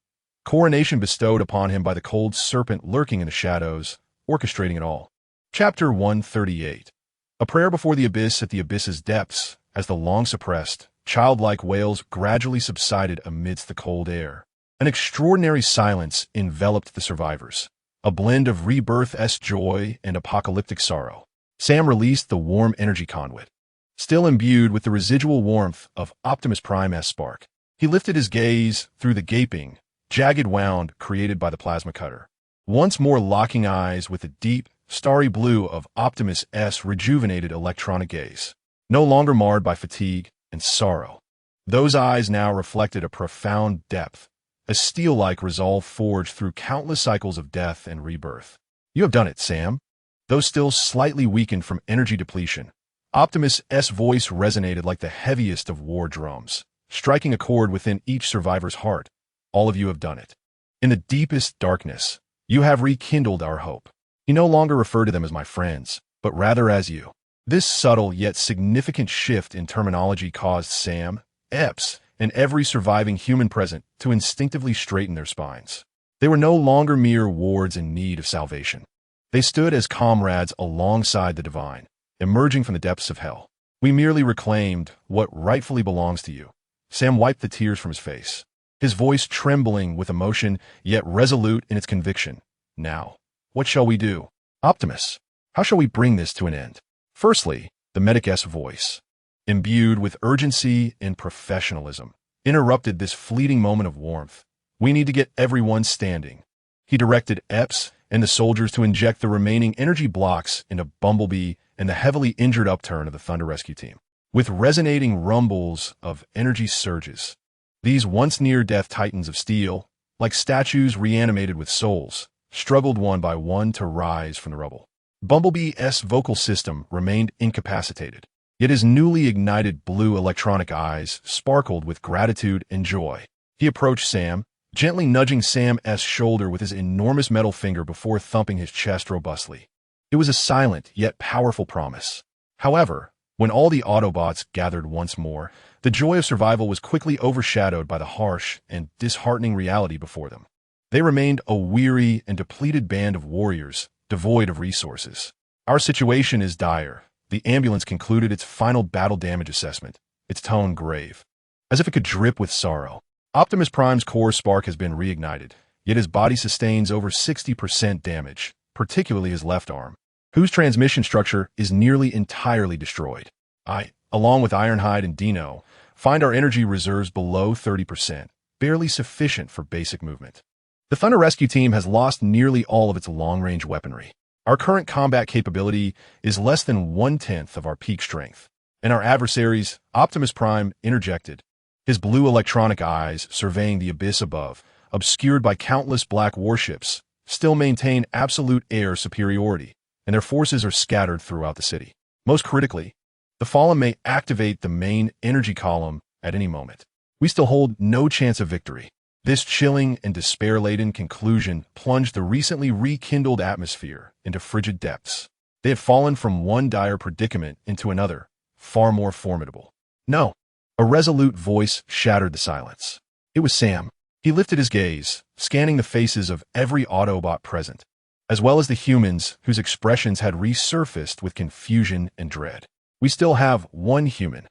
coronation bestowed upon him by the cold serpent lurking in the shadows, orchestrating it all. Chapter 138. A prayer before the abyss at the abyss's depths, as the long-suppressed, childlike wails gradually subsided amidst the cold air. An extraordinary silence enveloped the survivors, a blend of rebirth's joy and apocalyptic sorrow. Sam released the warm energy conduit, still imbued with the residual warmth of Optimus Prime's spark. He lifted his gaze through the gaping, jagged wound created by the plasma cutter, once more locking eyes with the deep, starry blue of Optimus's rejuvenated electronic gaze, no longer marred by fatigue and sorrow. Those eyes now reflected a profound depth, a steel-like resolve forged through countless cycles of death and rebirth. You have done it, Sam. Though still slightly weakened from energy depletion, Optimus's voice resonated like the heaviest of war drums, striking a chord within each survivor's heart. All of you have done it. In the deepest darkness, you have rekindled our hope. He no longer referred to them as my friends, but rather as you. This subtle yet significant shift in terminology caused Sam, Epps, and every surviving human present to instinctively straighten their spines. They were no longer mere wards in need of salvation. They stood as comrades alongside the divine, emerging from the depths of hell. We merely reclaimed what rightfully belongs to you. Sam wiped the tears from his face, his voice trembling with emotion, yet resolute in its conviction. Now, what shall we do? Optimus, how shall we bring this to an end? Firstly, the medic's voice, imbued with urgency and professionalism, interrupted this fleeting moment of warmth. We need to get everyone standing. He directed Epps and the soldiers to inject the remaining energy blocks into Bumblebee and the heavily injured upturn of the Thunder Rescue Team. With resonating rumbles of energy surges, these once near-death titans of steel, like statues reanimated with souls, struggled one by one to rise from the rubble. Bumblebee's vocal system remained incapacitated, yet his newly ignited blue electronic eyes sparkled with gratitude and joy. He approached Sam, gently nudging Sam's shoulder with his enormous metal finger before thumping his chest robustly. It was a silent yet powerful promise. However, when all the Autobots gathered once more, the joy of survival was quickly overshadowed by the harsh and disheartening reality before them. They remained a weary and depleted band of warriors, devoid of resources. Our situation is dire. The ambulance concluded its final battle damage assessment, its tone grave, as if it could drip with sorrow. Optimus Prime's core spark has been reignited, yet his body sustains over 60% damage, particularly his left arm, whose transmission structure is nearly entirely destroyed. I, along with Ironhide and Dino, find our energy reserves below 30%, barely sufficient for basic movement. The Thunder Rescue Team has lost nearly all of its long-range weaponry. Our current combat capability is less than 1/10 of our peak strength, and our adversaries, Optimus Prime, interjected, his blue electronic eyes surveying the abyss above, obscured by countless black warships, still maintain absolute air superiority, and their forces are scattered throughout the city. Most critically, the Fallen may activate the main energy column at any moment. We still hold no chance of victory. This chilling and despair-laden conclusion plunged the recently rekindled atmosphere into frigid depths. They had fallen from one dire predicament into another, far more formidable. No. A resolute voice shattered the silence. It was Sam. He lifted his gaze, scanning the faces of every Autobot present, as well as the humans whose expressions had resurfaced with confusion and dread. We still have one human.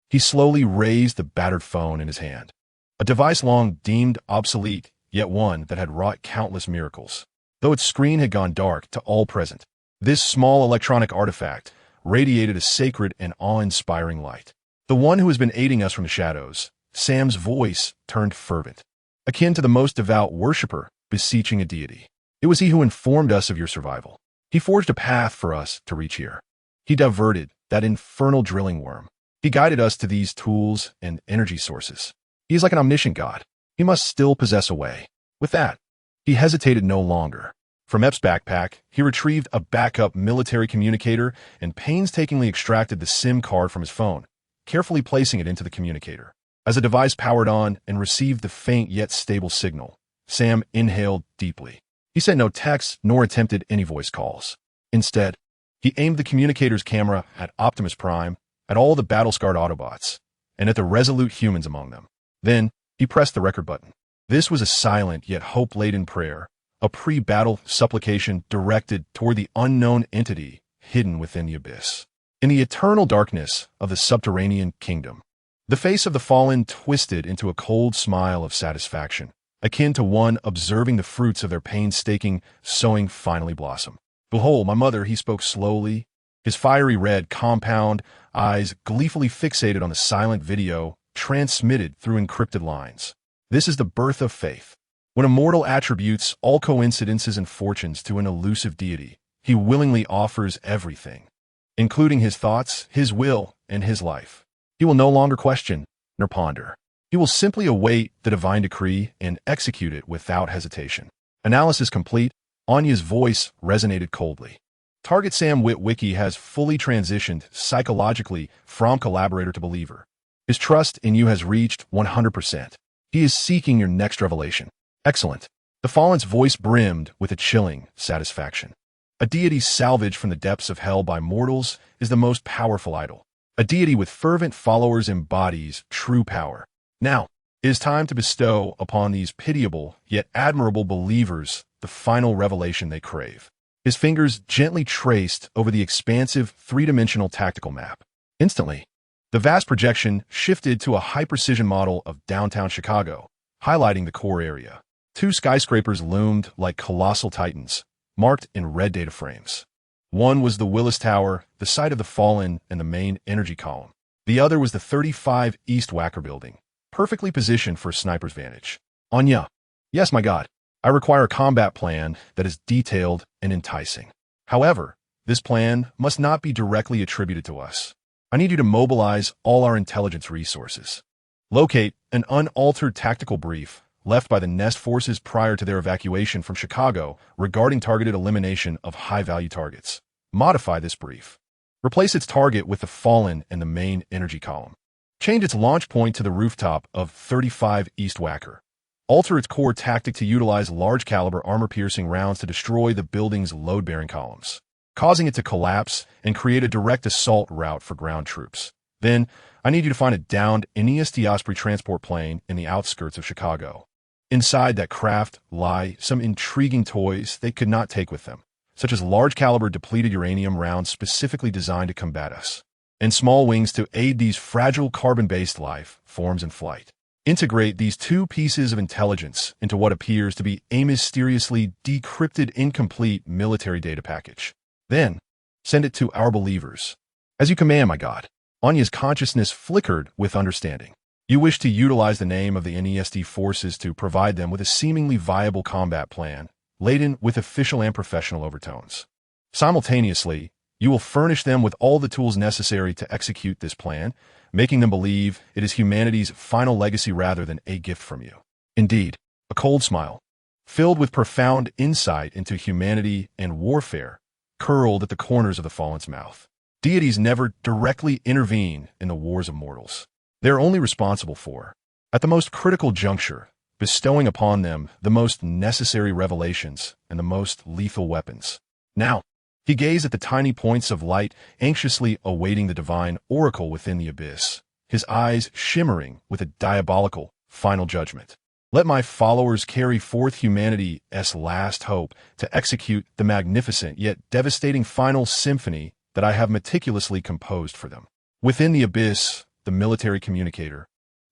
He slowly raised the battered phone in his hand. A device long deemed obsolete, yet one that had wrought countless miracles. Though its screen had gone dark to all present, this small electronic artifact radiated a sacred and awe-inspiring light. The one who has been aiding us from the shadows, Sam's voice turned fervent, akin to the most devout worshiper beseeching a deity. It was he who informed us of your survival. He forged a path for us to reach here. He diverted that infernal drilling worm. He guided us to these tools and energy sources. He is like an omniscient god. He must still possess a way. With that, he hesitated no longer. From Epps' backpack, he retrieved a backup military communicator and painstakingly extracted the SIM card from his phone, carefully placing it into the communicator. As the device powered on and received the faint yet stable signal, Sam inhaled deeply. He sent no texts nor attempted any voice calls. Instead, he aimed the communicator's camera at Optimus Prime, at all the battle-scarred Autobots, and at the resolute humans among them. Then, he pressed the record button. This was a silent yet hope-laden prayer, a pre-battle supplication directed toward the unknown entity hidden within the abyss. In the eternal darkness of the subterranean kingdom, the face of the Fallen twisted into a cold smile of satisfaction, akin to one observing the fruits of their painstaking sowing finally blossom. "Behold, my mother," he spoke slowly, his fiery red compound eyes gleefully fixated on the silent video transmitted through encrypted lines. "This is the birth of faith. When a mortal attributes all coincidences and fortunes to an elusive deity, he willingly offers everything, including his thoughts, his will, and his life. He will no longer question nor ponder. He will simply await the divine decree and execute it without hesitation." Analysis complete. Anya's voice resonated coldly. Target Sam Witwicky has fully transitioned psychologically from collaborator to believer. His trust in you has reached 100%. He is seeking your next revelation. Excellent. The Fallen's voice brimmed with a chilling satisfaction. A deity salvaged from the depths of hell by mortals is the most powerful idol. A deity with fervent followers embodies true power. Now, it is time to bestow upon these pitiable yet admirable believers the final revelation they crave. His fingers gently traced over the expansive three-dimensional tactical map. Instantly, the vast projection shifted to a high-precision model of downtown Chicago, highlighting the core area. Two skyscrapers loomed like colossal titans, marked in red data frames. One was the Willis Tower, the site of the Fallen and the main energy column. The other was the 35 East Wacker building, perfectly positioned for a sniper's vantage. Anya. Yes, my God. I require a combat plan that is detailed and enticing. However, this plan must not be directly attributed to us. I need you to mobilize all our intelligence resources. Locate an unaltered tactical brief left by the Nest forces prior to their evacuation from Chicago regarding targeted elimination of high-value targets. Modify this brief. Replace its target with the Fallen and the main energy column. Change its launch point to the rooftop of 35 East Wacker. Alter its core tactic to utilize large-caliber armor-piercing rounds to destroy the building's load-bearing columns, causing it to collapse and create a direct assault route for ground troops. Then, I need you to find a downed NEST Osprey transport plane in the outskirts of Chicago. Inside that craft lie some intriguing toys they could not take with them, such as large-caliber depleted uranium rounds specifically designed to combat us, and small wings to aid these fragile carbon-based life forms in flight. Integrate these two pieces of intelligence into what appears to be a mysteriously decrypted incomplete military data package. Then, send it to our believers. As you command, my God. Anya's consciousness flickered with understanding. You wish to utilize the name of the NEST forces to provide them with a seemingly viable combat plan, laden with official and professional overtones. Simultaneously, you will furnish them with all the tools necessary to execute this plan, making them believe it is humanity's final legacy rather than a gift from you. Indeed, a cold smile, filled with profound insight into humanity and warfare, curled at the corners of the Fallen's mouth. Deities never directly intervene in the wars of mortals. They are only responsible for, at the most critical juncture, bestowing upon them the most necessary revelations and the most lethal weapons. Now, he gazed at the tiny points of light, anxiously awaiting the divine oracle within the abyss, his eyes shimmering with a diabolical, final judgment. Let my followers carry forth humanity's last hope to execute the magnificent yet devastating final symphony that I have meticulously composed for them. Within the abyss, the military communicator,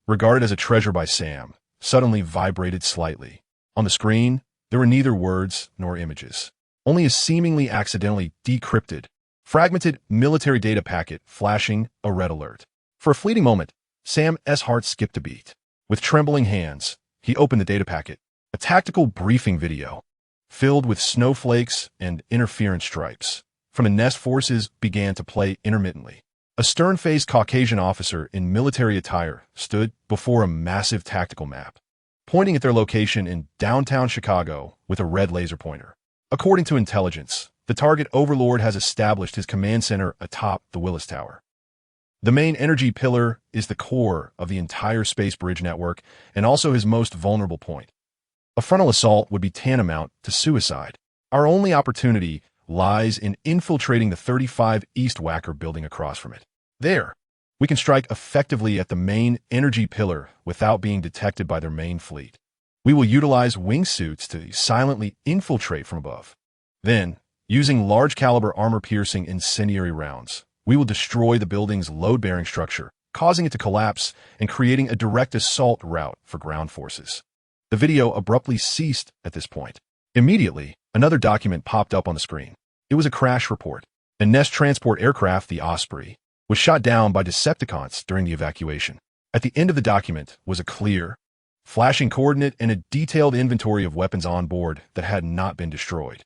regarded as a treasure by Sam, suddenly vibrated slightly. On the screen, there were neither words nor images, only a seemingly accidentally decrypted, fragmented military data packet flashing a red alert. For a fleeting moment, Sam's heart skipped a beat. With trembling hands, he opened the data packet, a tactical briefing video, filled with snowflakes and interference stripes, from the Nest forces began to play intermittently. A stern-faced Caucasian officer in military attire stood before a massive tactical map, pointing at their location in downtown Chicago with a red laser pointer. According to intelligence, the target overlord has established his command center atop the Willis Tower. The main energy pillar is the core of the entire space bridge network and also his most vulnerable point. A frontal assault would be tantamount to suicide. Our only opportunity lies in infiltrating the 35 East Wacker building across from it. There, we can strike effectively at the main energy pillar without being detected by their main fleet. We will utilize wingsuits to silently infiltrate from above. Then, using large-caliber armor-piercing incendiary rounds, we will destroy the building's load-bearing structure, causing it to collapse and creating a direct assault route for ground forces. The video abruptly ceased at this point. Immediately, another document popped up on the screen. It was a crash report. A Nest transport aircraft, the Osprey, was shot down by Decepticons during the evacuation. At the end of the document was a clear, flashing coordinate and a detailed inventory of weapons on board that had not been destroyed.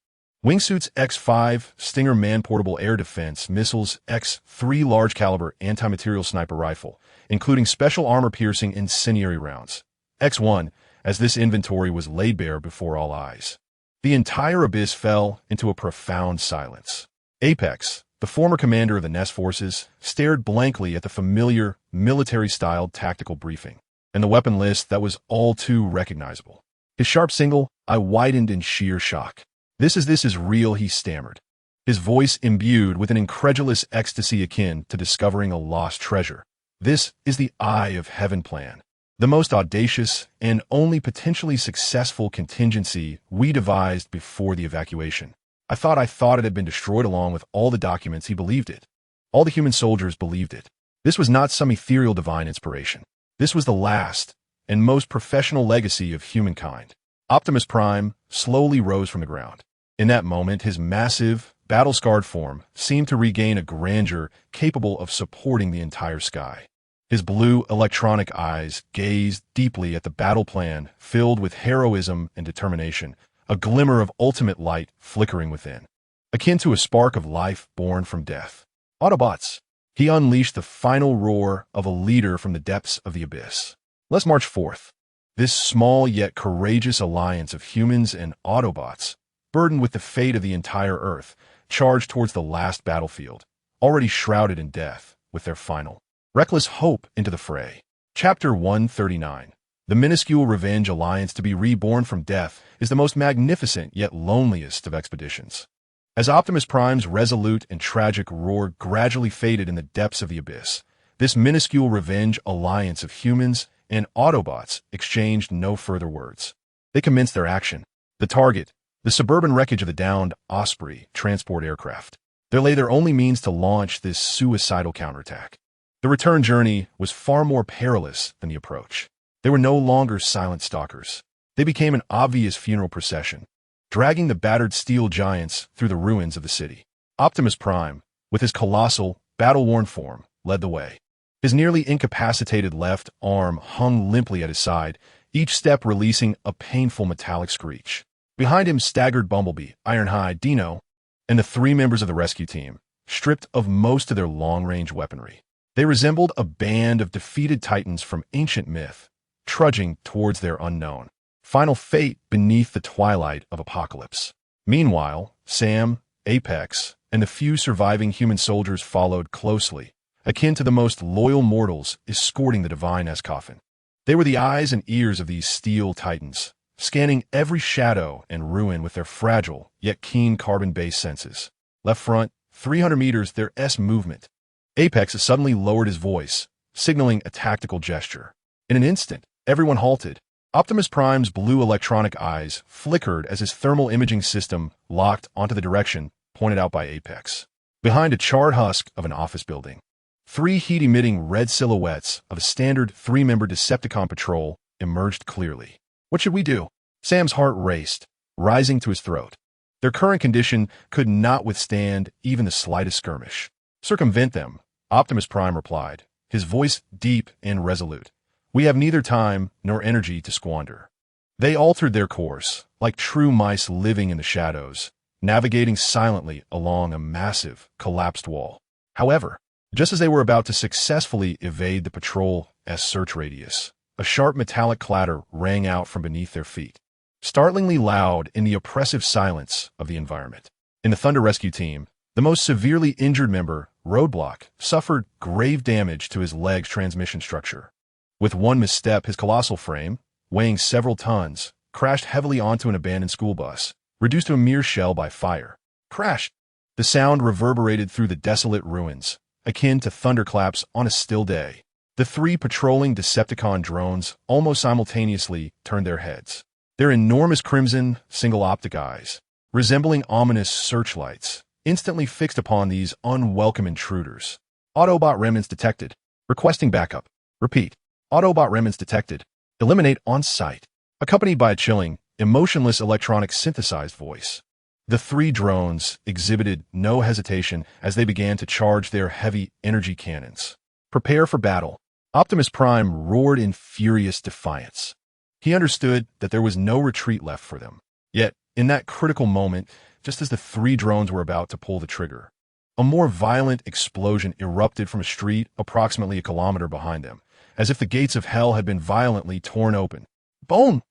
Wingsuits X-5, Stinger man-portable air defense missiles, X-3 large-caliber anti-material sniper rifle, including special armor-piercing incendiary rounds, X-1, as this inventory was laid bare before all eyes. The entire abyss fell into a profound silence. Apex, the former commander of the Nest forces, stared blankly at the familiar, military-styled tactical briefing, and the weapon list that was all too recognizable. His sharp single eye widened in sheer shock. This is real, he stammered, his voice imbued with an incredulous ecstasy akin to discovering a lost treasure. This is the Eye of Heaven plan, the most audacious and only potentially successful contingency we devised before the evacuation. I thought it had been destroyed along with all the documents. He believed it. All the human soldiers believed it. This was not some ethereal divine inspiration. This was the last and most professional legacy of humankind. Optimus Prime slowly rose from the ground. In that moment, his massive, battle-scarred form seemed to regain a grandeur capable of supporting the entire sky. His blue, electronic eyes gazed deeply at the battle plan, filled with heroism and determination, a glimmer of ultimate light flickering within, akin to a spark of life born from death. Autobots! He unleashed the final roar of a leader from the depths of the abyss. Let's march forth. This small yet courageous alliance of humans and Autobots, burdened with the fate of the entire Earth, charged towards the last battlefield, already shrouded in death, with their final, reckless hope into the fray. Chapter 139. The minuscule Revenge Alliance to be reborn from death is the most magnificent yet loneliest of expeditions. As Optimus Prime's resolute and tragic roar gradually faded in the depths of the abyss, this minuscule Revenge Alliance of humans and Autobots exchanged no further words. They commenced their action. The target, the suburban wreckage of the downed Osprey transport aircraft. There lay their only means to launch this suicidal counterattack. The return journey was far more perilous than the approach. They were no longer silent stalkers. They became an obvious funeral procession, dragging the battered steel giants through the ruins of the city. Optimus Prime, with his colossal, battle-worn form, led the way. His nearly incapacitated left arm hung limply at his side, each step releasing a painful metallic screech. Behind him staggered Bumblebee, Ironhide, Dino, and the three members of the rescue team, stripped of most of their long-range weaponry. They resembled a band of defeated titans from ancient myth, trudging towards their unknown final fate beneath the twilight of apocalypse. Meanwhile, Sam, Apex, and the few surviving human soldiers followed closely, akin to the most loyal mortals escorting the divine-esque coffin. They were the eyes and ears of these steel titans, scanning every shadow and ruin with their fragile yet keen carbon-based senses. Left front, 300 meters, their S movement. Apex suddenly lowered his voice, signaling a tactical gesture. In an instant, everyone halted. Optimus Prime's blue electronic eyes flickered as his thermal imaging system locked onto the direction pointed out by Apex. Behind a charred husk of an office building, three heat-emitting red silhouettes of a standard three-member Decepticon patrol emerged clearly. What should we do? Sam's heart raced, rising to his throat. Their current condition could not withstand even the slightest skirmish. Circumvent them, Optimus Prime replied, his voice deep and resolute. We have neither time nor energy to squander. They altered their course, like true mice living in the shadows, navigating silently along a massive, collapsed wall. However, just as they were about to successfully evade the patrol's search radius, a sharp metallic clatter rang out from beneath their feet, startlingly loud in the oppressive silence of the environment. In the Thunder Rescue Team, the most severely injured member, Roadblock, suffered grave damage to his leg's transmission structure. With one misstep, his colossal frame, weighing several tons, crashed heavily onto an abandoned school bus, reduced to a mere shell by fire. Crash! The sound reverberated through the desolate ruins, akin to thunderclaps on a still day. The three patrolling Decepticon drones almost simultaneously turned their heads. Their enormous crimson, single-optic eyes, resembling ominous searchlights, instantly fixed upon these unwelcome intruders. Autobot remnants detected. Requesting backup. Repeat. Autobot remnants detected. Eliminate on sight. Accompanied by a chilling, emotionless electronic synthesized voice. The three drones exhibited no hesitation as they began to charge their heavy energy cannons. Prepare for battle. Optimus Prime roared in furious defiance. He understood that there was no retreat left for them. Yet, in that critical moment, just as the three drones were about to pull the trigger, a more violent explosion erupted from a street approximately a kilometer behind them, as if the gates of hell had been violently torn open. Bone!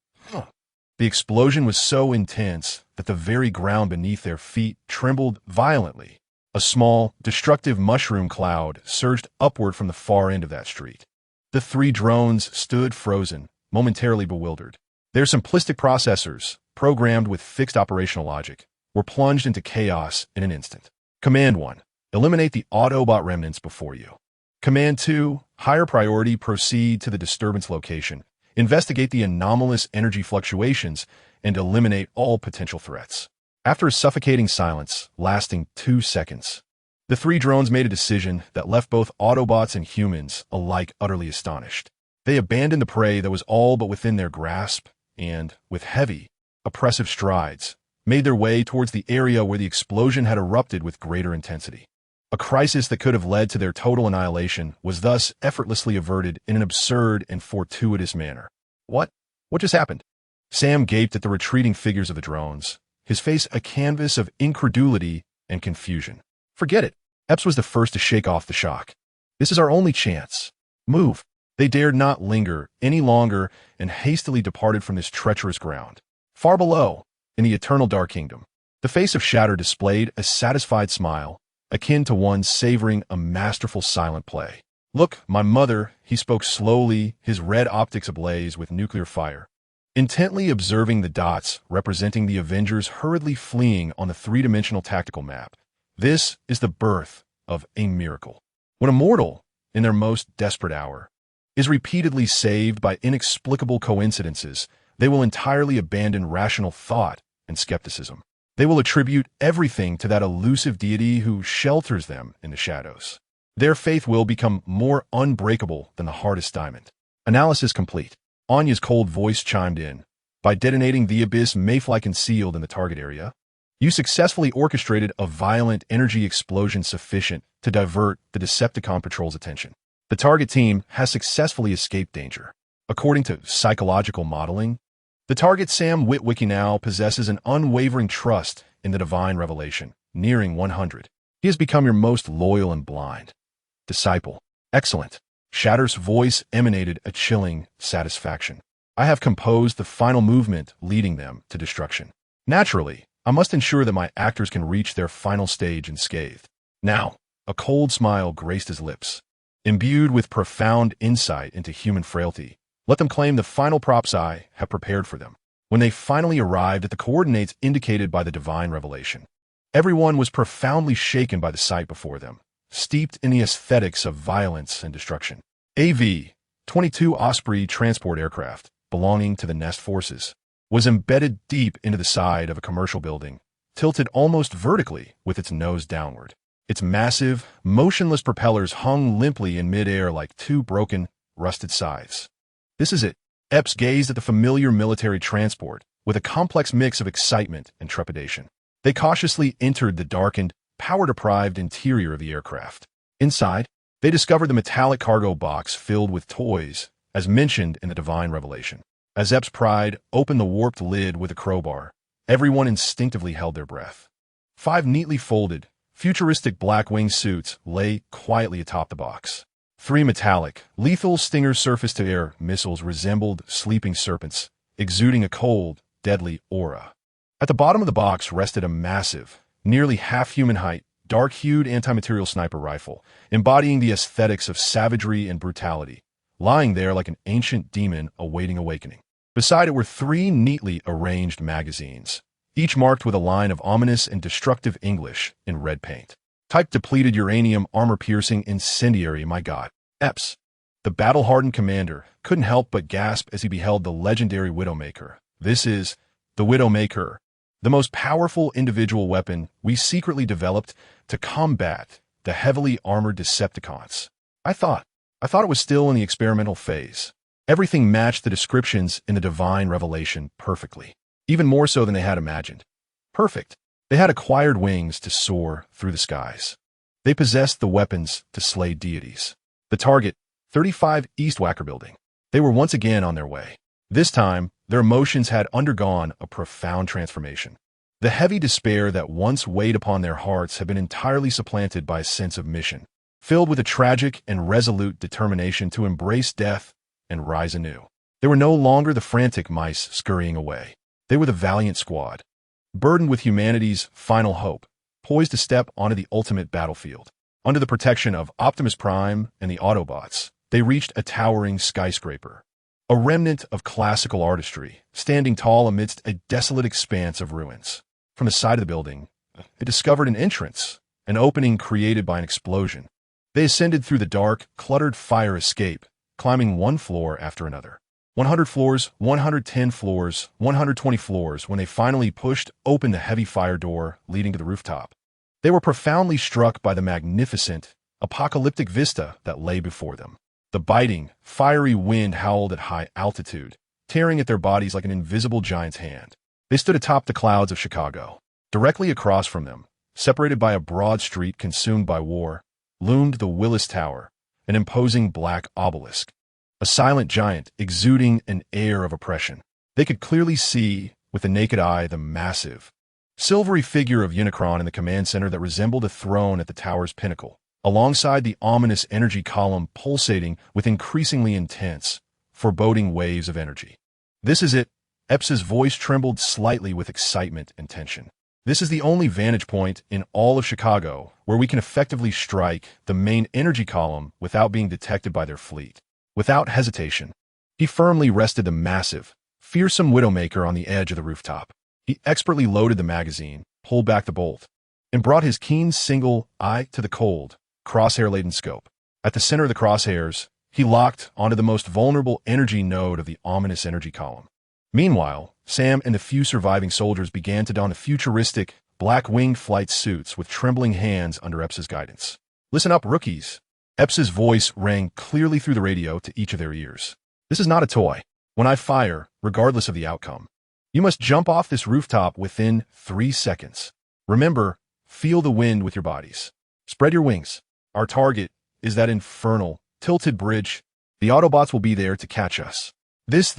The explosion was so intense that the very ground beneath their feet trembled violently. A small, destructive mushroom cloud surged upward from the far end of that street. The three drones stood frozen, momentarily bewildered. Their simplistic processors, programmed with fixed operational logic, were plunged into chaos in an instant. Command 1. Eliminate the Autobot remnants before you. Command 2. Higher priority, proceed to the disturbance location, investigate the anomalous energy fluctuations, and eliminate all potential threats. After a suffocating silence lasting 2 seconds, the three drones made a decision that left both Autobots and humans alike utterly astonished. They abandoned the prey that was all but within their grasp and, with heavy, oppressive strides, made their way towards the area where the explosion had erupted with greater intensity. A crisis that could have led to their total annihilation was thus effortlessly averted in an absurd and fortuitous manner. What? What just happened? Sam gaped at the retreating figures of the drones, his face a canvas of incredulity and confusion. Forget it. Epps was the first to shake off the shock. This is our only chance. Move. They dared not linger any longer and hastily departed from this treacherous ground. Far below, in the eternal Dark Kingdom, the face of Shatter displayed a satisfied smile, akin to one savoring a masterful silent play. Look, my mother, he spoke slowly, his red optics ablaze with nuclear fire, intently observing the dots representing the Avengers hurriedly fleeing on the three-dimensional tactical map. This is the birth of a miracle. When a mortal, in their most desperate hour, is repeatedly saved by inexplicable coincidences, they will entirely abandon rational thought and skepticism. They will attribute everything to that elusive deity who shelters them in the shadows. Their faith will become more unbreakable than the hardest diamond. Analysis complete. Anya's cold voice chimed in. By detonating the abyss mayfly concealed in the target area, you successfully orchestrated a violent energy explosion sufficient to divert the Decepticon patrol's attention. The target team has successfully escaped danger. According to psychological modeling, the target Sam Witwicky now possesses an unwavering trust in the divine revelation, nearing 100. He has become your most loyal and blind disciple. Excellent. Shatter's voice emanated a chilling satisfaction. I have composed the final movement leading them to destruction. Naturally, I must ensure that my actors can reach their final stage unscathed. Now, a cold smile graced his lips. Imbued with profound insight into human frailty, let them claim the final props I have prepared for them. When they finally arrived at the coordinates indicated by the divine revelation, everyone was profoundly shaken by the sight before them, steeped in the aesthetics of violence and destruction. AV-22 Osprey transport aircraft, belonging to the Nest forces, was embedded deep into the side of a commercial building, tilted almost vertically with its nose downward. Its massive, motionless propellers hung limply in midair like two broken, rusted scythes. This is it. Epps gazed at the familiar military transport with a complex mix of excitement and trepidation. They cautiously entered the darkened, power-deprived interior of the aircraft. Inside, they discovered the metallic cargo box filled with toys, as mentioned in the divine revelation. As Epps pried open the warped lid with a crowbar, everyone instinctively held their breath. 5 neatly folded, futuristic black-wing suits lay quietly atop the box. 3 metallic, lethal Stinger surface-to-air missiles resembled sleeping serpents, exuding a cold, deadly aura. At the bottom of the box rested a massive, nearly half-human height, dark-hued anti-material sniper rifle, embodying the aesthetics of savagery and brutality, lying there like an ancient demon awaiting awakening. Beside it were 3 neatly arranged magazines, each marked with a line of ominous and destructive English in red paint. Type depleted uranium armor-piercing incendiary, my God. Epps, the battle-hardened commander, couldn't help but gasp as he beheld the legendary Widowmaker. This is the Widowmaker, the most powerful individual weapon we secretly developed to combat the heavily armored Decepticons. I thought it was still in the experimental phase. Everything matched the descriptions in the divine revelation perfectly, even more so than they had imagined. Perfect. They had acquired wings to soar through the skies. They possessed the weapons to slay deities. The target, 35 East Wacker Building. They were once again on their way. This time, their emotions had undergone a profound transformation. The heavy despair that once weighed upon their hearts had been entirely supplanted by a sense of mission, filled with a tragic and resolute determination to embrace death and rise anew. They were no longer the frantic mice scurrying away. They were the valiant squad, burdened with humanity's final hope, poised to step onto the ultimate battlefield. Under the protection of Optimus Prime and the Autobots, they reached a towering skyscraper, a remnant of classical artistry, standing tall amidst a desolate expanse of ruins. From the side of the building, they discovered an entrance, an opening created by an explosion. They ascended through the dark, cluttered fire escape, climbing one floor after another. 100 floors, 110 floors, 120 floors when they finally pushed open the heavy fire door leading to the rooftop. They were profoundly struck by the magnificent, apocalyptic vista that lay before them. The biting, fiery wind howled at high altitude, tearing at their bodies like an invisible giant's hand. They stood atop the clouds of Chicago. Directly across from them, separated by a broad street consumed by war, loomed the Willis Tower, an imposing black obelisk. A silent giant exuding an air of oppression. They could clearly see, with the naked eye, the massive, silvery figure of Unicron in the command center that resembled a throne at the tower's pinnacle, alongside the ominous energy column pulsating with increasingly intense, foreboding waves of energy. "This is it." Epps' voice trembled slightly with excitement and tension. "This is the only vantage point in all of Chicago where we can effectively strike the main energy column without being detected by their fleet." Without hesitation, he firmly rested the massive, fearsome Widowmaker on the edge of the rooftop. He expertly loaded the magazine, pulled back the bolt, and brought his keen single eye to the cold, crosshair-laden scope. At the center of the crosshairs, he locked onto the most vulnerable energy node of the ominous energy column. Meanwhile, Sam and the few surviving soldiers began to don the futuristic, black-winged flight suits with trembling hands under Epps' guidance. "Listen up, rookies." Epps' voice rang clearly through the radio to each of their ears. "This is not a toy. When I fire, regardless of the outcome, you must jump off this rooftop within 3 seconds. Remember, feel the wind with your bodies. Spread your wings. Our target is that infernal, tilted bridge. The Autobots will be there to catch us." This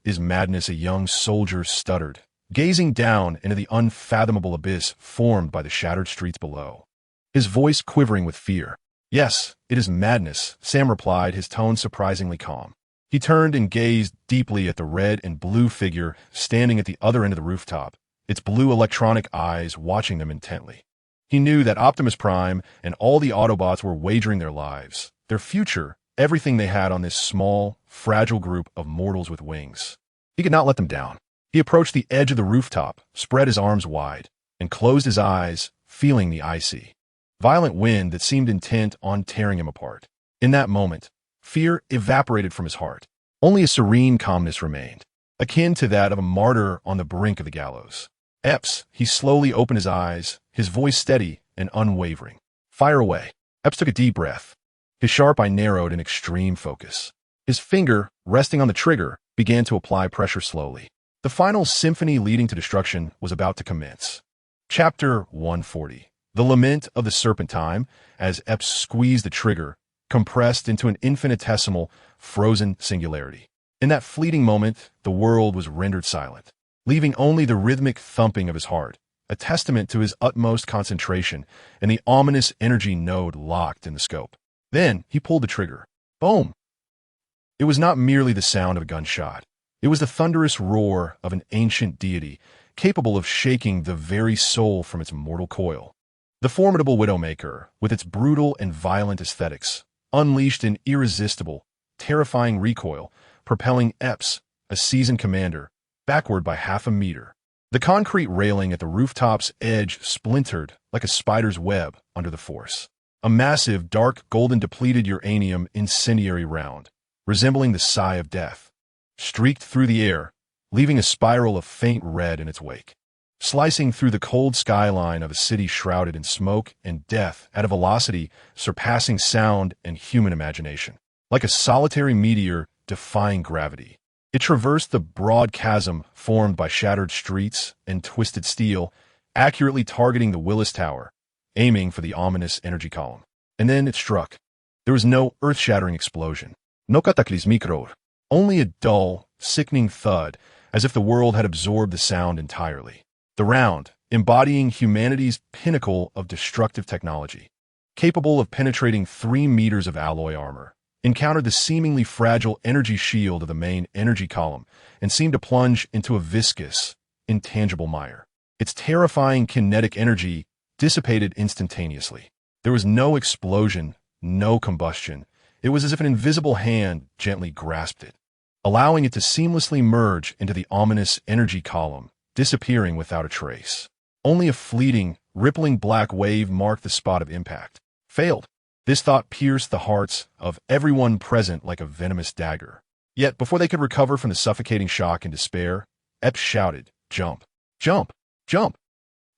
is madness," a young soldier stuttered, gazing down into the unfathomable abyss formed by the shattered streets below, his voice quivering with fear. "Yes, it is madness," Sam replied, his tone surprisingly calm. He turned and gazed deeply at the red and blue figure standing at the other end of the rooftop, its blue electronic eyes watching them intently. He knew that Optimus Prime and all the Autobots were wagering their lives, their future, everything they had on this small, fragile group of mortals with wings. He could not let them down. He approached the edge of the rooftop, spread his arms wide, and closed his eyes, feeling the icy, violent wind that seemed intent on tearing him apart. In that moment, fear evaporated from his heart. Only a serene calmness remained, akin to that of a martyr on the brink of the gallows. "Epps," he slowly opened his eyes, his voice steady and unwavering. "Fire away." Epps took a deep breath. His sharp eye narrowed in extreme focus. His finger, resting on the trigger, began to apply pressure slowly. The final symphony leading to destruction was about to commence. Chapter 140. The Lament of the Serpentine, as Epps squeezed the trigger, compressed into an infinitesimal, frozen singularity. In that fleeting moment, the world was rendered silent, leaving only the rhythmic thumping of his heart, a testament to his utmost concentration and the ominous energy node locked in the scope. Then he pulled the trigger. Boom! It was not merely the sound of a gunshot. It was the thunderous roar of an ancient deity, capable of shaking the very soul from its mortal coil. The formidable Widowmaker, with its brutal and violent aesthetics, unleashed an irresistible, terrifying recoil, propelling Epps, a seasoned commander, backward by 1/2 meter. The concrete railing at the rooftop's edge splintered like a spider's web under the force. A massive, dark, golden depleted uranium incendiary round, resembling the sigh of death, streaked through the air, leaving a spiral of faint red in its wake, slicing through the cold skyline of a city shrouded in smoke and death at a velocity surpassing sound and human imagination. Like a solitary meteor defying gravity, it traversed the broad chasm formed by shattered streets and twisted steel, accurately targeting the Willis Tower, aiming for the ominous energy column. And then it struck. There was no earth-shattering explosion. No cataclysmic, only a dull, sickening thud, as if the world had absorbed the sound entirely. The round, embodying humanity's pinnacle of destructive technology, capable of penetrating 3 meters of alloy armor, encountered the seemingly fragile energy shield of the main energy column and seemed to plunge into a viscous, intangible mire. Its terrifying kinetic energy dissipated instantaneously. There was no explosion, no combustion. It was as if an invisible hand gently grasped it. allowing it to seamlessly merge into the ominous energy column, disappearing without a trace. Only a fleeting, rippling black wave marked the spot of impact. Failed. This thought pierced the hearts of everyone present like a venomous dagger. Yet, before they could recover from the suffocating shock and despair, Epps shouted, "Jump! Jump! Jump!"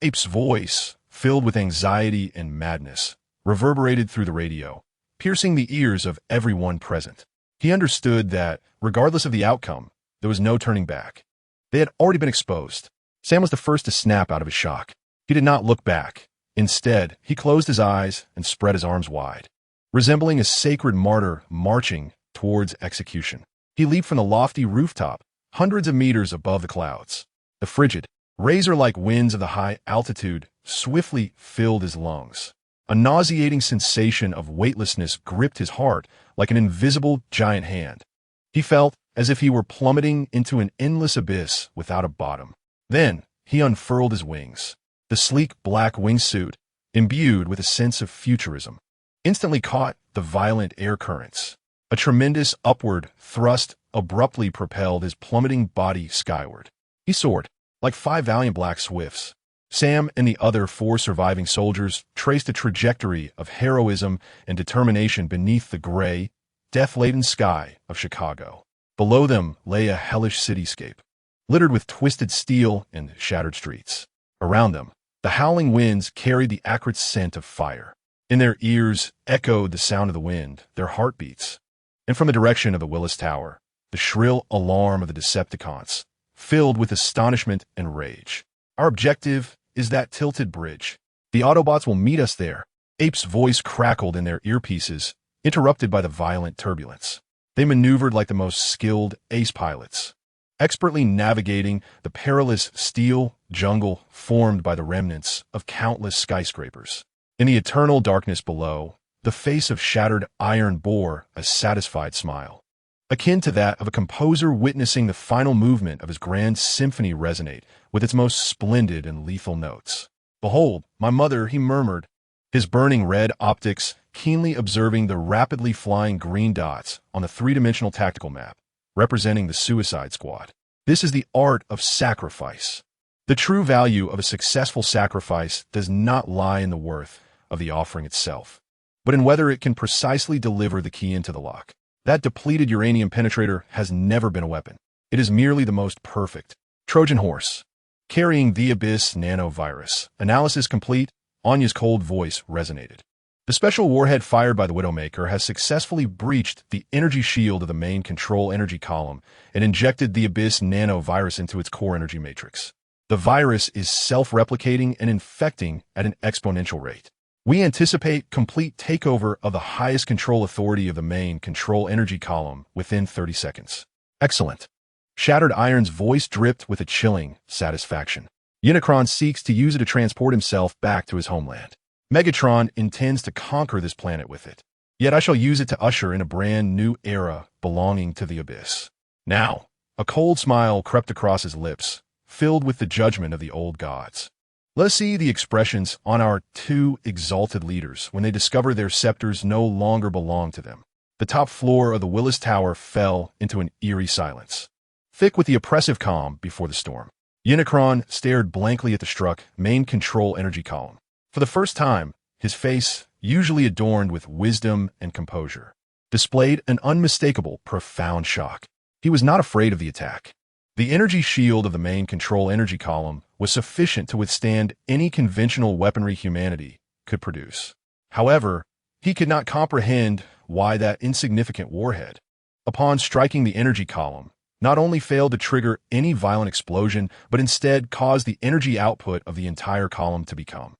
Ape's voice, filled with anxiety and madness, reverberated through the radio, piercing the ears of everyone present. He understood that, regardless of the outcome, there was no turning back. They had already been exposed. Sam was the first to snap out of his shock. He did not look back. Instead, he closed his eyes and spread his arms wide, resembling a sacred martyr marching towards execution. He leaped from the lofty rooftop, hundreds of meters above the clouds. The frigid, razor-like winds of the high altitude swiftly filled his lungs. A nauseating sensation of weightlessness gripped his heart like an invisible giant hand. He felt as if he were plummeting into an endless abyss without a bottom. Then, he unfurled his wings. The sleek black wingsuit, imbued with a sense of futurism, instantly caught the violent air currents. A tremendous upward thrust abruptly propelled his plummeting body skyward. He soared, like 5 valiant black swifts. Sam and the other 4 surviving soldiers traced a trajectory of heroism and determination beneath the gray, death-laden sky of Chicago. Below them lay a hellish cityscape, littered with twisted steel and shattered streets. Around them, the howling winds carried the acrid scent of fire. In their ears echoed the sound of the wind, their heartbeats. And from the direction of the Willis Tower, the shrill alarm of the Decepticons, filled with astonishment and rage. "Our objective is that tilted bridge. The Autobots will meet us there." Ape's voice crackled in their earpieces, interrupted by the violent turbulence. They maneuvered like the most skilled ace pilots, expertly navigating the perilous steel jungle formed by the remnants of countless skyscrapers. In the eternal darkness below, the face of shattered iron bore a satisfied smile, akin to that of a composer witnessing the final movement of his grand symphony resonate with its most splendid and lethal notes. "Behold, my mother," he murmured, his burning red optics keenly observing the rapidly flying green dots on the 3-dimensional tactical map, representing the Suicide Squad. This is the art of sacrifice. The true value of a successful sacrifice does not lie in the worth of the offering itself, but in whether it can precisely deliver the key into the lock. That depleted uranium penetrator has never been a weapon. It is merely the most perfect Trojan horse, carrying the Abyss nanovirus. Analysis complete, Anya's cold voice resonated. The special warhead fired by the Widowmaker has successfully breached the energy shield of the main control energy column and injected the Abyss nanovirus into its core energy matrix. The virus is self-replicating and infecting at an exponential rate. We anticipate complete takeover of the highest control authority of the main control energy column within 30 seconds. Excellent. Shattered Iron's voice dripped with a chilling satisfaction. Unicron seeks to use it to transport himself back to his homeland. Megatron intends to conquer this planet with it. Yet I shall use it to usher in a brand new era belonging to the Abyss. Now, a cold smile crept across his lips, filled with the judgment of the old gods. Let us see the expressions on our 2 exalted leaders when they discover their scepters no longer belong to them. The top floor of the Willis Tower fell into an eerie silence, thick with the oppressive calm before the storm. Unicron stared blankly at the struck main control energy column. For the first time, his face, usually adorned with wisdom and composure, displayed an unmistakable, profound shock. He was not afraid of the attack. The energy shield of the main control energy column was sufficient to withstand any conventional weaponry humanity could produce. However, he could not comprehend why that insignificant warhead, upon striking the energy column, not only failed to trigger any violent explosion, but instead caused the energy output of the entire column to become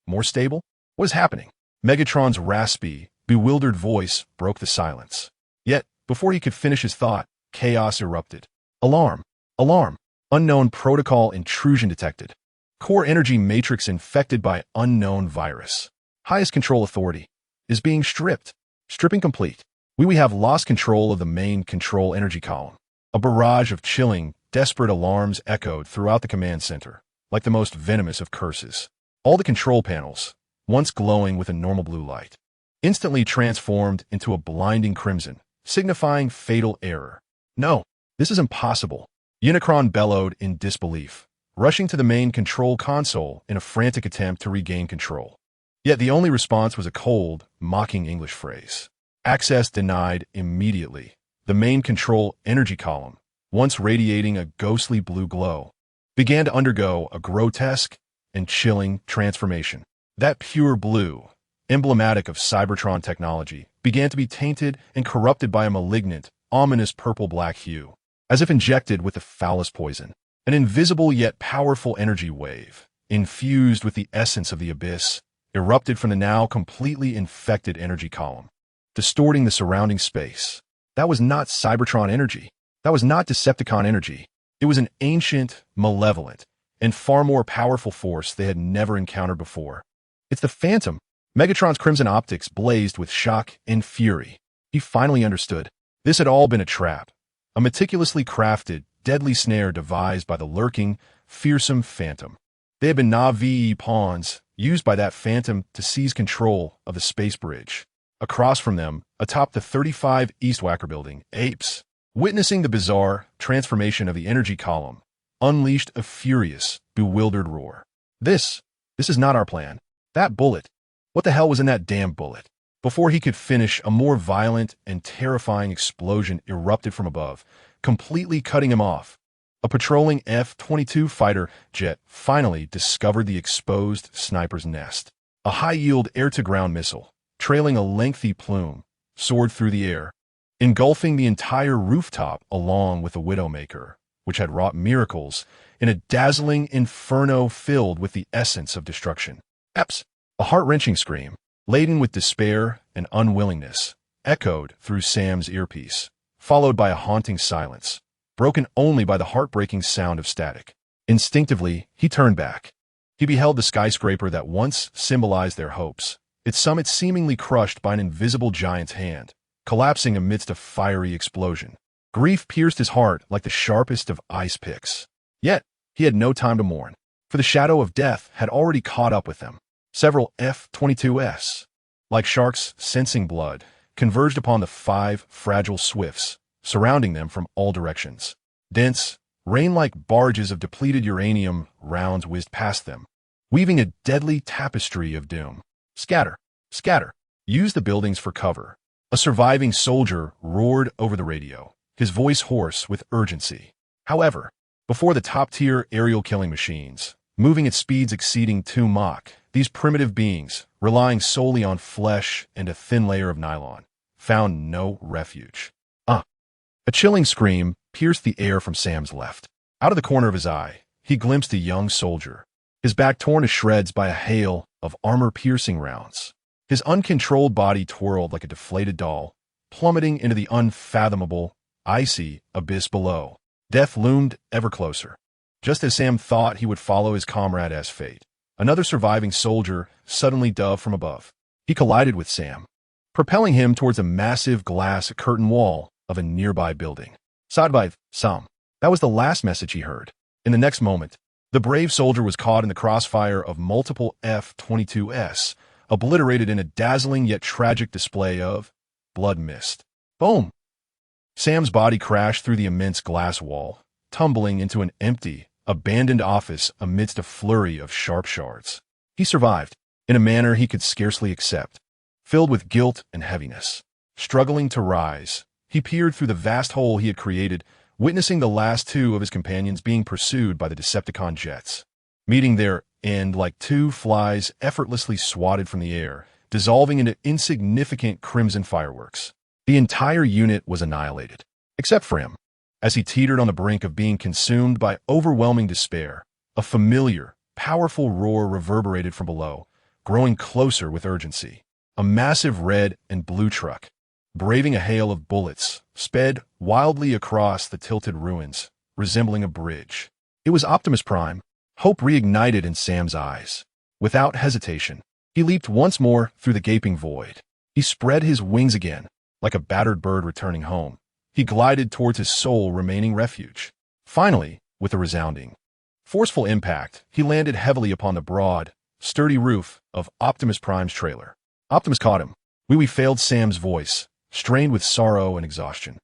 more stable. What is happening? Megatron's raspy, bewildered voice broke the silence. Yet, before he could finish his thought, chaos erupted. Alarm! Alarm! Unknown protocol intrusion detected. Core energy matrix infected by unknown virus. Highest control authority is being stripped. Stripping complete. We have lost control of the main control energy column. A barrage of chilling, desperate alarms echoed throughout the command center, like the most venomous of curses. All the control panels, once glowing with a normal blue light, instantly transformed into a blinding crimson, signifying fatal error. No, this is impossible. Unicron bellowed in disbelief, rushing to the main control console in a frantic attempt to regain control. Yet the only response was a cold, mocking English phrase. Access denied immediately. The main control energy column, once radiating a ghostly blue glow, began to undergo a grotesque and chilling transformation. That pure blue, emblematic of Cybertron technology, began to be tainted and corrupted by a malignant, ominous purple-black hue, as if injected with the foulest poison. An invisible yet powerful energy wave, infused with the essence of the abyss, erupted from the now completely infected energy column, distorting the surrounding space. That was not Cybertron energy. That was not Decepticon energy. It was an ancient, malevolent, and far more powerful force they had never encountered before. It's the Phantom. Megatron's crimson optics blazed with shock and fury. He finally understood. This had all been a trap, a meticulously crafted, deadly snare devised by the lurking, fearsome Phantom. They had been Na'vi pawns, used by that Phantom to seize control of the space bridge. Across from them, atop the 35 Eastwacker building, apes, witnessing the bizarre transformation of the energy column, unleashed a furious, bewildered roar. This is not our plan. That bullet. What the hell was in that damn bullet? Before he could finish, a more violent and terrifying explosion erupted from above, completely cutting him off. A patrolling F-22 fighter jet finally discovered the exposed sniper's nest. A high-yield air-to-ground missile, trailing a lengthy plume, soared through the air, engulfing the entire rooftop along with the Widowmaker, which had wrought miracles in a dazzling inferno filled with the essence of destruction. Eps! A heart-wrenching scream, laden with despair and unwillingness, echoed through Sam's earpiece, followed by a haunting silence, broken only by the heartbreaking sound of static. Instinctively, he turned back. He beheld the skyscraper that once symbolized their hopes, its summit seemingly crushed by an invisible giant's hand, collapsing amidst a fiery explosion. Grief pierced his heart like the sharpest of ice picks. Yet, he had no time to mourn, for the shadow of death had already caught up with them. Several F-22s, like sharks sensing blood, converged upon the 5 fragile swifts, surrounding them from all directions. Dense, rain-like barges of depleted uranium rounds whizzed past them, weaving a deadly tapestry of doom. Scatter! Scatter! Use the buildings for cover. A surviving soldier roared over the radio, his voice hoarse with urgency. However, before the top-tier aerial killing machines, moving at speeds exceeding 2 Mach, these primitive beings, relying solely on flesh and a thin layer of nylon, found no refuge. A chilling scream pierced the air from Sam's left. Out of the corner of his eye, he glimpsed a young soldier, his back torn to shreds by a hail of armor-piercing rounds. His uncontrolled body twirled like a deflated doll, plummeting into the unfathomable, icy abyss below. Death loomed ever closer. Just as Sam thought he would follow his comrade's fate, another surviving soldier suddenly dove from above. He collided with Sam, propelling him towards a massive glass curtain wall of a nearby building. Sadvive, Sam. That was the last message he heard. In the next moment, the brave soldier was caught in the crossfire of multiple F-22s, obliterated in a dazzling yet tragic display of blood mist. Boom! Sam's body crashed through the immense glass wall, tumbling into an empty, abandoned office amidst a flurry of sharp shards. He survived, in a manner he could scarcely accept. Filled with guilt and heaviness, struggling to rise, he peered through the vast hole he had created, witnessing the last 2 of his companions being pursued by the Decepticon jets, meeting their end like 2 flies effortlessly swatted from the air, dissolving into insignificant crimson fireworks. The entire unit was annihilated, except for him. As he teetered on the brink of being consumed by overwhelming despair, a familiar, powerful roar reverberated from below, growing closer with urgency. A massive red and blue truck, braving a hail of bullets, sped wildly across the tilted ruins, resembling a bridge. It was Optimus Prime. Hope reignited in Sam's eyes. Without hesitation, he leaped once more through the gaping void. He spread his wings again, like a battered bird returning home. He glided towards his sole remaining refuge. Finally, with a resounding, forceful impact, he landed heavily upon the broad, sturdy roof of Optimus Prime's trailer. Optimus caught him. We failed Sam's voice, strained with sorrow and exhaustion.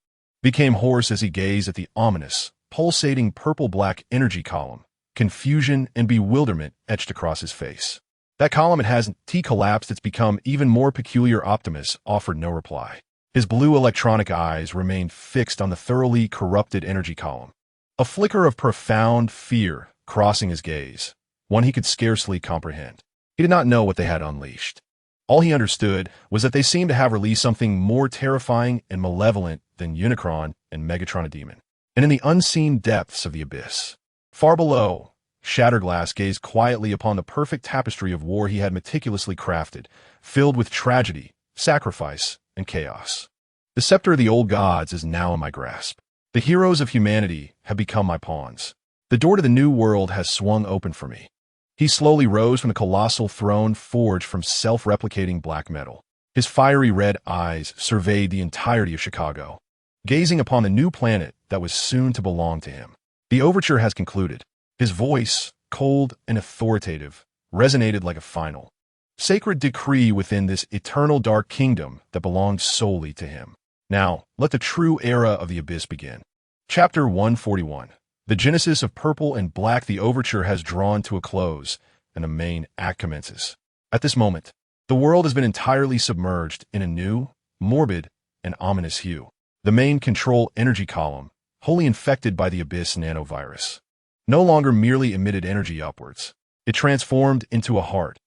became hoarse as he gazed at the ominous, pulsating purple-black energy column. Confusion and bewilderment etched across his face. That column hasn't collapsed, it's become even more peculiar. Optimus offered no reply. His blue electronic eyes remained fixed on the thoroughly corrupted energy column. A flicker of profound fear crossing his gaze, one he could scarcely comprehend. He did not know what they had unleashed. All he understood was that they seemed to have released something more terrifying and malevolent than Unicron and Megatron a demon. And in the unseen depths of the abyss, far below, Shatterglass gazed quietly upon the perfect tapestry of war he had meticulously crafted, filled with tragedy, sacrifice, and chaos. The scepter of the old gods is now in my grasp. The heroes of humanity have become my pawns. The door to the new world has swung open for me. He slowly rose from the colossal throne forged from self-replicating black metal. His fiery red eyes surveyed the entirety of Chicago, gazing upon the new planet that was soon to belong to him. The overture has concluded. His voice, cold and authoritative, resonated like a final, sacred decree within this eternal dark kingdom that belonged solely to him. Now, let the true era of the abyss begin. Chapter 141. The genesis of Purple and Black. The overture has drawn to a close, and the main act commences. At this moment, the world has been entirely submerged in a new, morbid, and ominous hue. The main control energy column, wholly infected by the abyss nanovirus, no longer merely emitted energy upwards. It transformed into a heart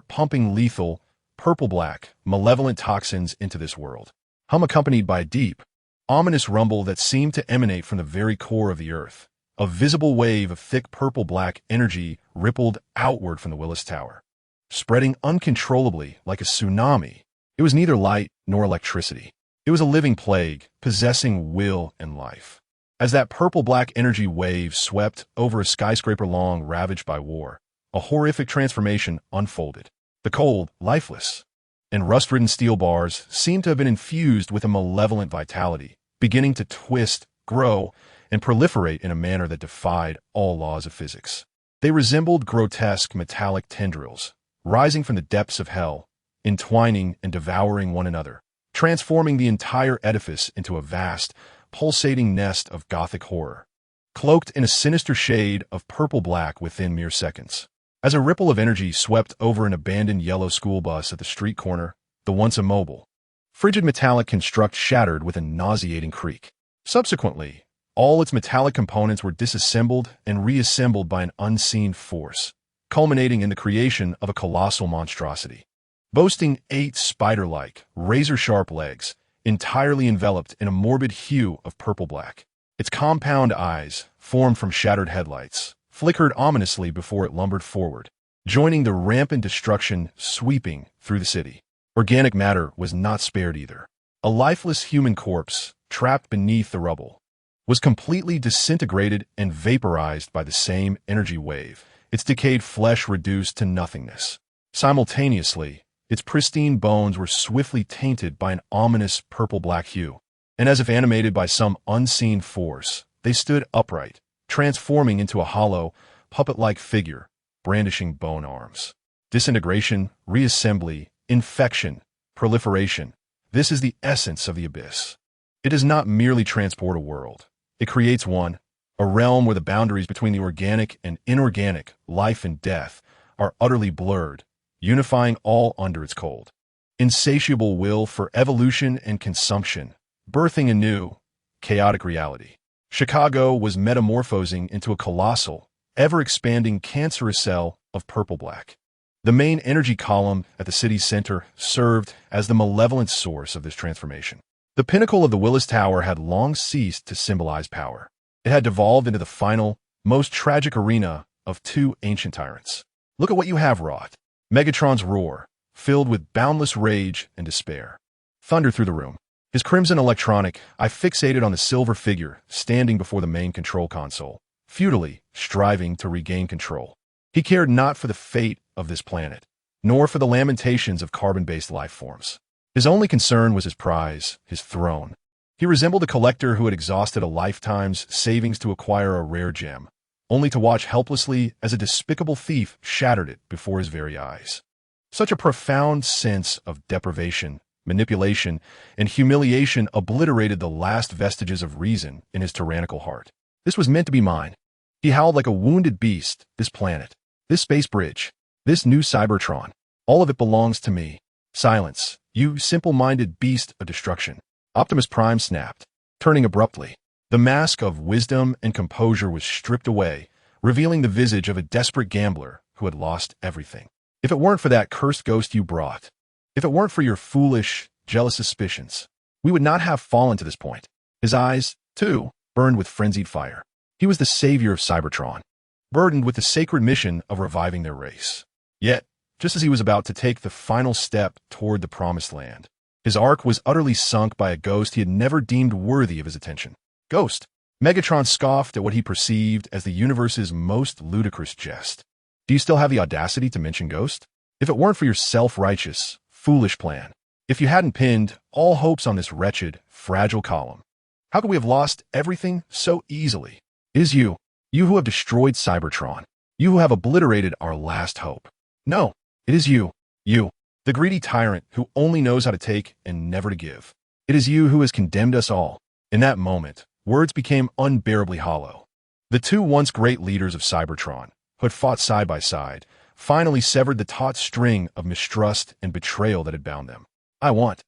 pumping lethal, purple-black, malevolent toxins into this world. Hum accompanied by a deep, ominous rumble that seemed to emanate from the very core of the earth. A visible wave of thick purple-black energy rippled outward from the Willis Tower, spreading uncontrollably like a tsunami. It was neither light nor electricity. It was a living plague, possessing will and life. As that purple-black energy wave swept over a skyscraper long ravaged by war, a horrific transformation unfolded. The cold, lifeless, and rust-ridden steel bars seemed to have been infused with a malevolent vitality, beginning to twist, grow, and proliferate in a manner that defied all laws of physics. They resembled grotesque metallic tendrils, rising from the depths of hell, entwining and devouring one another, transforming the entire edifice into a vast, pulsating nest of gothic horror, cloaked in a sinister shade of purple-black within mere seconds. As a ripple of energy swept over an abandoned yellow school bus at the street corner, the once immobile, frigid metallic construct shattered with a nauseating creak. Subsequently, all its metallic components were disassembled and reassembled by an unseen force, culminating in the creation of a colossal monstrosity. Boasting 8 spider-like, razor-sharp legs, entirely enveloped in a morbid hue of purple-black. Its compound eyes, formed from shattered headlights, flickered ominously before it lumbered forward, joining the rampant destruction sweeping through the city. Organic matter was not spared either. A lifeless human corpse, trapped beneath the rubble, was completely disintegrated and vaporized by the same energy wave, its decayed flesh reduced to nothingness. Simultaneously, its pristine bones were swiftly tainted by an ominous purple-black hue, and as if animated by some unseen force, they stood upright, transforming into a hollow, puppet-like figure, brandishing bone arms. Disintegration, reassembly, infection, proliferation. This is the essence of the abyss. It does not merely transport a world. It creates one, a realm where the boundaries between the organic and inorganic, life and death, are utterly blurred, unifying all under its cold, insatiable will for evolution and consumption, birthing a new, chaotic reality. Chicago was metamorphosing into a colossal, ever-expanding cancerous cell of purple-black. The main energy column at the city's center served as the malevolent source of this transformation. The pinnacle of the Willis Tower had long ceased to symbolize power. It had devolved into the final, most tragic arena of 2 ancient tyrants. Look at what you have wrought. Megatron's roar, filled with boundless rage and despair, thundered through the room. His crimson electronic eye fixated on the silver figure standing before the main control console, futilely striving to regain control. He cared not for the fate of this planet, nor for the lamentations of carbon-based life forms. His only concern was his prize, his throne. He resembled a collector who had exhausted a lifetime's savings to acquire a rare gem, only to watch helplessly as a despicable thief shattered it before his very eyes. Such a profound sense of deprivation manipulation, and humiliation obliterated the last vestiges of reason in his tyrannical heart. This was meant to be mine. He howled like a wounded beast. This planet, this space bridge, this new Cybertron, all of it belongs to me. Silence, you simple-minded beast of destruction. Optimus Prime snapped, turning abruptly. The mask of wisdom and composure was stripped away, revealing the visage of a desperate gambler who had lost everything. If it weren't for that cursed ghost you brought, if it weren't for your foolish, jealous suspicions, we would not have fallen to this point. His eyes, too, burned with frenzied fire. He was the savior of Cybertron, burdened with the sacred mission of reviving their race. Yet, just as he was about to take the final step toward the promised land, his arc was utterly sunk by a ghost he had never deemed worthy of his attention. Ghost! Megatron scoffed at what he perceived as the universe's most ludicrous jest. Do you still have the audacity to mention Ghost? If it weren't for your self-righteous, foolish plan, if you hadn't pinned all hopes on this wretched, fragile column, how could we have lost everything so easily? It is you who have destroyed Cybertron, you who have obliterated our last hope. No, it is you, the greedy tyrant who only knows how to take and never to give. It is you who has condemned us all. In that moment, words became unbearably hollow. The two once great leaders of Cybertron, who had fought side by side, finally severed the taut string of mistrust and betrayal that had bound them. I want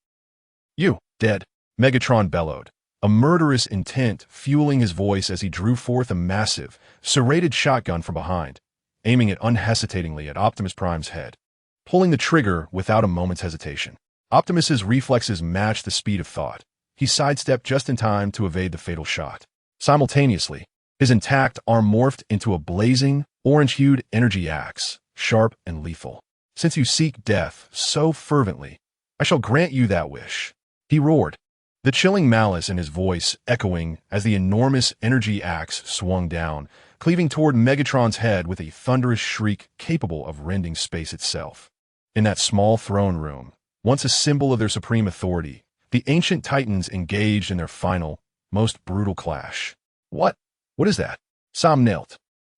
you dead, Megatron bellowed, a murderous intent fueling his voice as he drew forth a massive, serrated shotgun from behind, aiming it unhesitatingly at Optimus Prime's head, pulling the trigger without a moment's hesitation. Optimus's reflexes matched the speed of thought. He sidestepped just in time to evade the fatal shot. Simultaneously, his intact arm morphed into a blazing, orange-hued energy axe, sharp and lethal. Since you seek death so fervently, I shall grant you that wish. He roared, the chilling malice in his voice echoing as the enormous energy axe swung down, cleaving toward Megatron's head with a thunderous shriek capable of rending space itself. In that small throne room, once a symbol of their supreme authority, the ancient titans engaged in their final, most brutal clash. What is that? Sam knelt,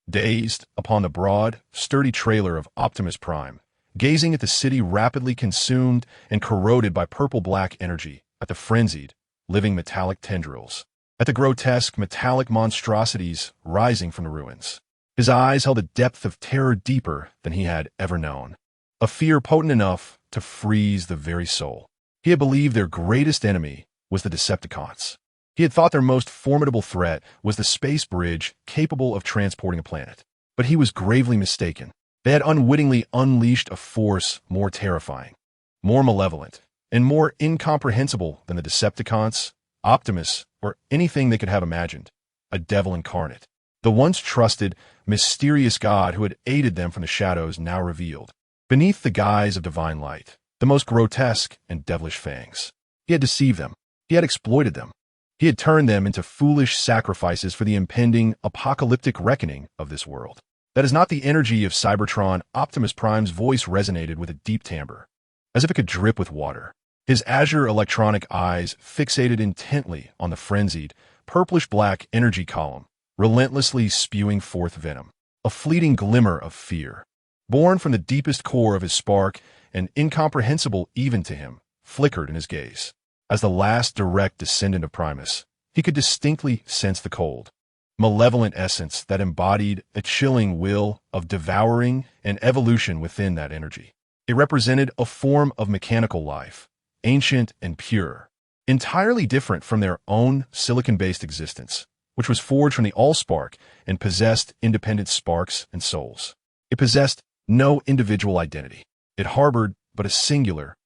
dazed, upon the broad, sturdy trailer of Optimus Prime, gazing at the city rapidly consumed and corroded by purple-black energy, at the frenzied, living metallic tendrils, at the grotesque metallic monstrosities rising from the ruins. His eyes held a depth of terror deeper than he had ever known, a fear potent enough to freeze the very soul. He had believed their greatest enemy was the Decepticons. He had thought their most formidable threat was the space bridge capable of transporting a planet. But he was gravely mistaken. They had unwittingly unleashed a force more terrifying, more malevolent, and more incomprehensible than the Decepticons, Optimus, or anything they could have imagined. A devil incarnate. The once trusted, mysterious god who had aided them from the shadows now revealed, beneath the guise of divine light, the most grotesque and devilish fangs. He had deceived them. He had exploited them. He had turned them into foolish sacrifices for the impending apocalyptic reckoning of this world. That is not the energy of Cybertron. Optimus Prime's voice resonated with a deep timbre, as if it could drip with water. His azure electronic eyes fixated intently on the frenzied, purplish-black energy column, relentlessly spewing forth venom. A fleeting glimmer of fear, born from the deepest core of his spark and incomprehensible even to him, flickered in his gaze. As the last direct descendant of Primus, he could distinctly sense the cold, malevolent essence that embodied a chilling will of devouring and evolution within that energy. It represented a form of mechanical life, ancient and pure, entirely different from their own silicon-based existence, which was forged from the Allspark and possessed independent sparks and souls. It possessed no individual identity. It harbored but a singular,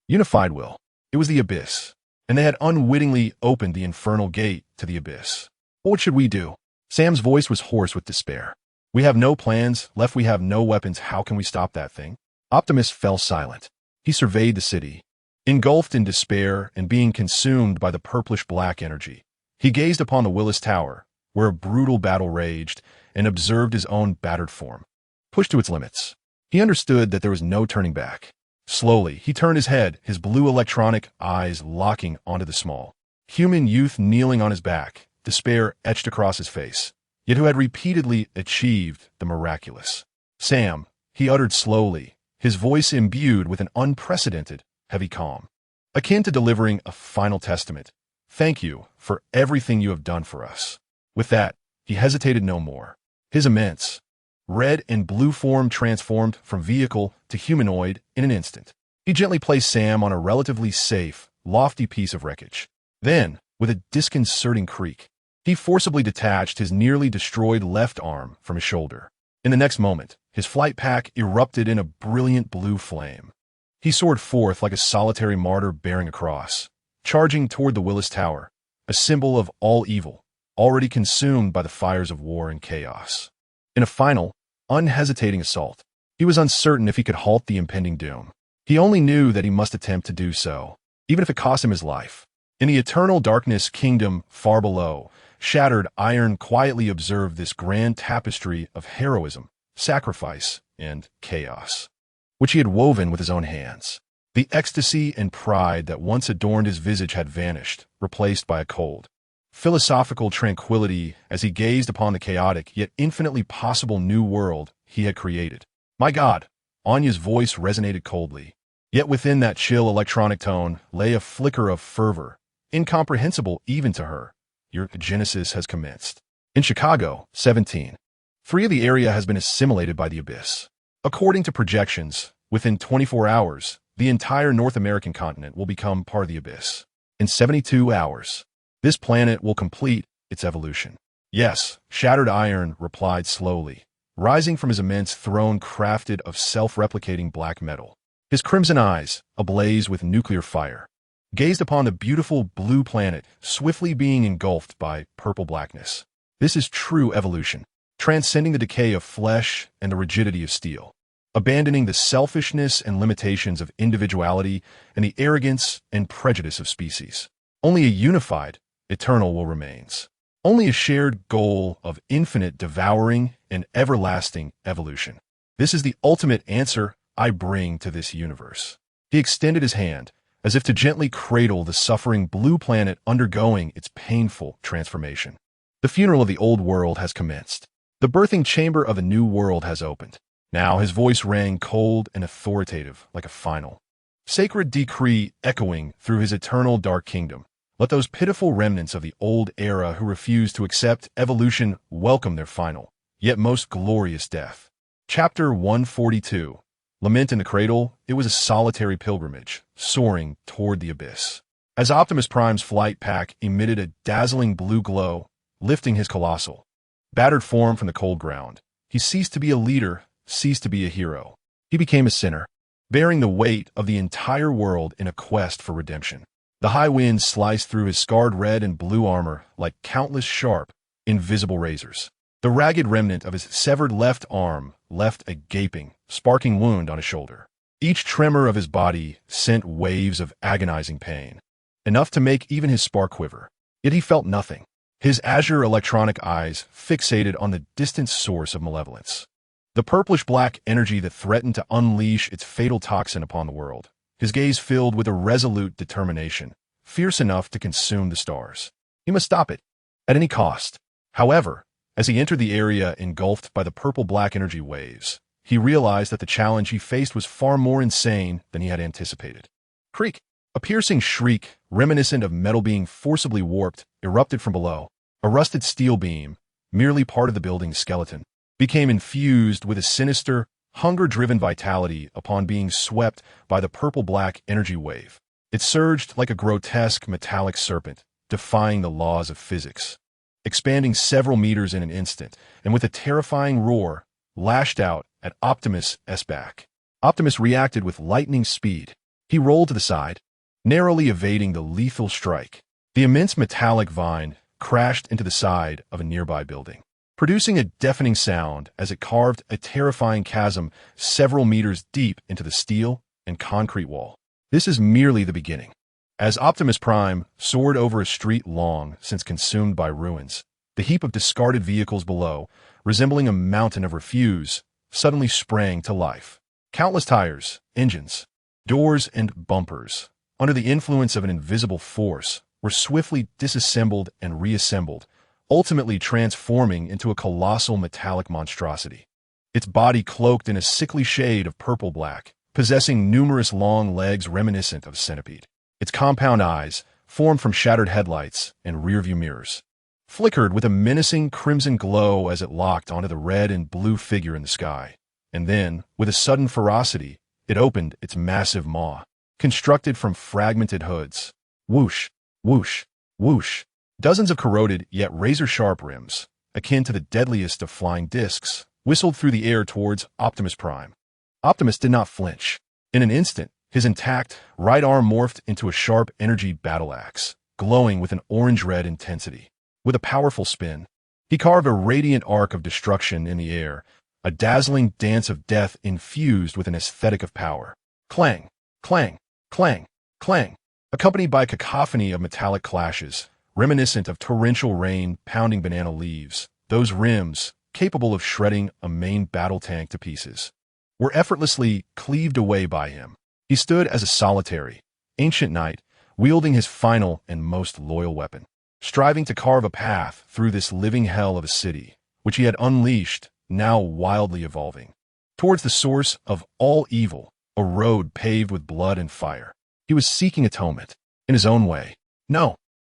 unified will. It was the Abyss, and they had unwittingly opened the infernal gate to the Abyss. What should we do? Sam's voice was hoarse with despair. We have no plans, left we have no weapons. How can we stop that thing? Optimus fell silent. He surveyed the city, engulfed in despair and being consumed by the purplish-black energy. He gazed upon the Willis Tower, where a brutal battle raged, and observed his own battered form, pushed to its limits. He understood that there was no turning back. Slowly, he turned his head, his blue electronic eyes locking onto the small, human youth kneeling on his back, despair etched across his face, yet who had repeatedly achieved the miraculous. Sam, he uttered slowly, his voice imbued with an unprecedented, heavy calm. akin to delivering a final testament. Thank you for everything you have done for us. With that, he hesitated no more. His immense red and blue form transformed from vehicle to humanoid in an instant. He gently placed Sam on a relatively safe, lofty piece of wreckage. Then, with a disconcerting creak, he forcibly detached his nearly destroyed left arm from his shoulder. In the next moment, his flight pack erupted in a brilliant blue flame. He soared forth like a solitary martyr bearing a cross, charging toward the Willis Tower, a symbol of all evil, already consumed by the fires of war and chaos. In a final, unhesitating assault, he was uncertain if he could halt the impending doom. He only knew that he must attempt to do so, even if it cost him his life. In the eternal darkness kingdom far below, Shattered Iron quietly observed this grand tapestry of heroism, sacrifice, and chaos, which he had woven with his own hands. The ecstasy and pride that once adorned his visage had vanished, replaced by a cold, philosophical tranquility as he gazed upon the chaotic yet infinitely possible new world he had created. My God, Anya's voice resonated coldly. Yet within that chill electronic tone lay a flicker of fervor, incomprehensible even to her. Your genesis has commenced. In Chicago, 17. 3 of the area has been assimilated by the abyss. According to projections, within 24 hours, the entire North American continent will become part of the abyss. In 72 hours, this planet will complete its evolution. Yes, Shattered Iron replied slowly, rising from his immense throne crafted of self-replicating black metal. His crimson eyes, ablaze with nuclear fire, gazed upon the beautiful blue planet swiftly being engulfed by purple blackness. This is true evolution, transcending the decay of flesh and the rigidity of steel, abandoning the selfishness and limitations of individuality and the arrogance and prejudice of species. Only a unified, eternal will remains. Only a shared goal of infinite devouring and everlasting evolution. This is the ultimate answer I bring to this universe. He extended his hand, as if to gently cradle the suffering blue planet undergoing its painful transformation. The funeral of the old world has commenced. The birthing chamber of a new world has opened. Now his voice rang cold and authoritative like a final, sacred decree echoing through his eternal dark kingdom. Let those pitiful remnants of the old era who refuse to accept evolution welcome their final, yet most glorious death. Chapter 142. Lament in the Cradle. It was a solitary pilgrimage, soaring toward the abyss. As Optimus Prime's flight pack emitted a dazzling blue glow, lifting his colossal, battered form from the cold ground, he ceased to be a leader, ceased to be a hero. He became a sinner, bearing the weight of the entire world in a quest for redemption. The high winds sliced through his scarred red and blue armor like countless sharp, invisible razors. The ragged remnant of his severed left arm left a gaping, sparking wound on his shoulder. Each tremor of his body sent waves of agonizing pain, enough to make even his spar quiver. Yet he felt nothing, his azure electronic eyes fixated on the distant source of malevolence, the purplish-black energy that threatened to unleash its fatal toxin upon the world. His gaze filled with a resolute determination, fierce enough to consume the stars. He must stop it, at any cost. However, as he entered the area engulfed by the purple-black energy waves, he realized that the challenge he faced was far more insane than he had anticipated. Creak! A piercing shriek, reminiscent of metal being forcibly warped, erupted from below. A rusted steel beam, merely part of the building's skeleton, became infused with a sinister, hunger-driven vitality upon being swept by the purple-black energy wave. It surged like a grotesque metallic serpent, defying the laws of physics, expanding several meters in an instant, and with a terrifying roar, lashed out at Optimus' back. Optimus reacted with lightning speed. He rolled to the side, narrowly evading the lethal strike. The immense metallic vine crashed into the side of a nearby building, producing a deafening sound as it carved a terrifying chasm several meters deep into the steel and concrete wall. This is merely the beginning. As Optimus Prime soared over a street long since consumed by ruins, the heap of discarded vehicles below, resembling a mountain of refuse, suddenly sprang to life. Countless tires, engines, doors, and bumpers, under the influence of an invisible force, were swiftly disassembled and reassembled, ultimately transforming into a colossal metallic monstrosity. Its body cloaked in a sickly shade of purple-black, possessing numerous long legs reminiscent of a centipede. Its compound eyes, formed from shattered headlights and rearview mirrors, flickered with a menacing crimson glow as it locked onto the red and blue figure in the sky. And then, with a sudden ferocity, it opened its massive maw, constructed from fragmented hoods. Whoosh, whoosh, whoosh. Dozens of corroded yet razor-sharp rims, akin to the deadliest of flying discs, whistled through the air towards Optimus Prime. Optimus did not flinch. In an instant, his intact right arm morphed into a sharp energy battle axe, glowing with an orange-red intensity. With a powerful spin, he carved a radiant arc of destruction in the air, a dazzling dance of death infused with an aesthetic of power. Clang, clang, clang, clang, accompanied by a cacophony of metallic clashes, reminiscent of torrential rain pounding banana leaves. Those rims, capable of shredding a main battle tank to pieces, were effortlessly cleaved away by him. He stood as a solitary, ancient knight, wielding his final and most loyal weapon, striving to carve a path through this living hell of a city, which he had unleashed, now wildly evolving, towards the source of all evil, a road paved with blood and fire. He was seeking atonement, in his own way. No.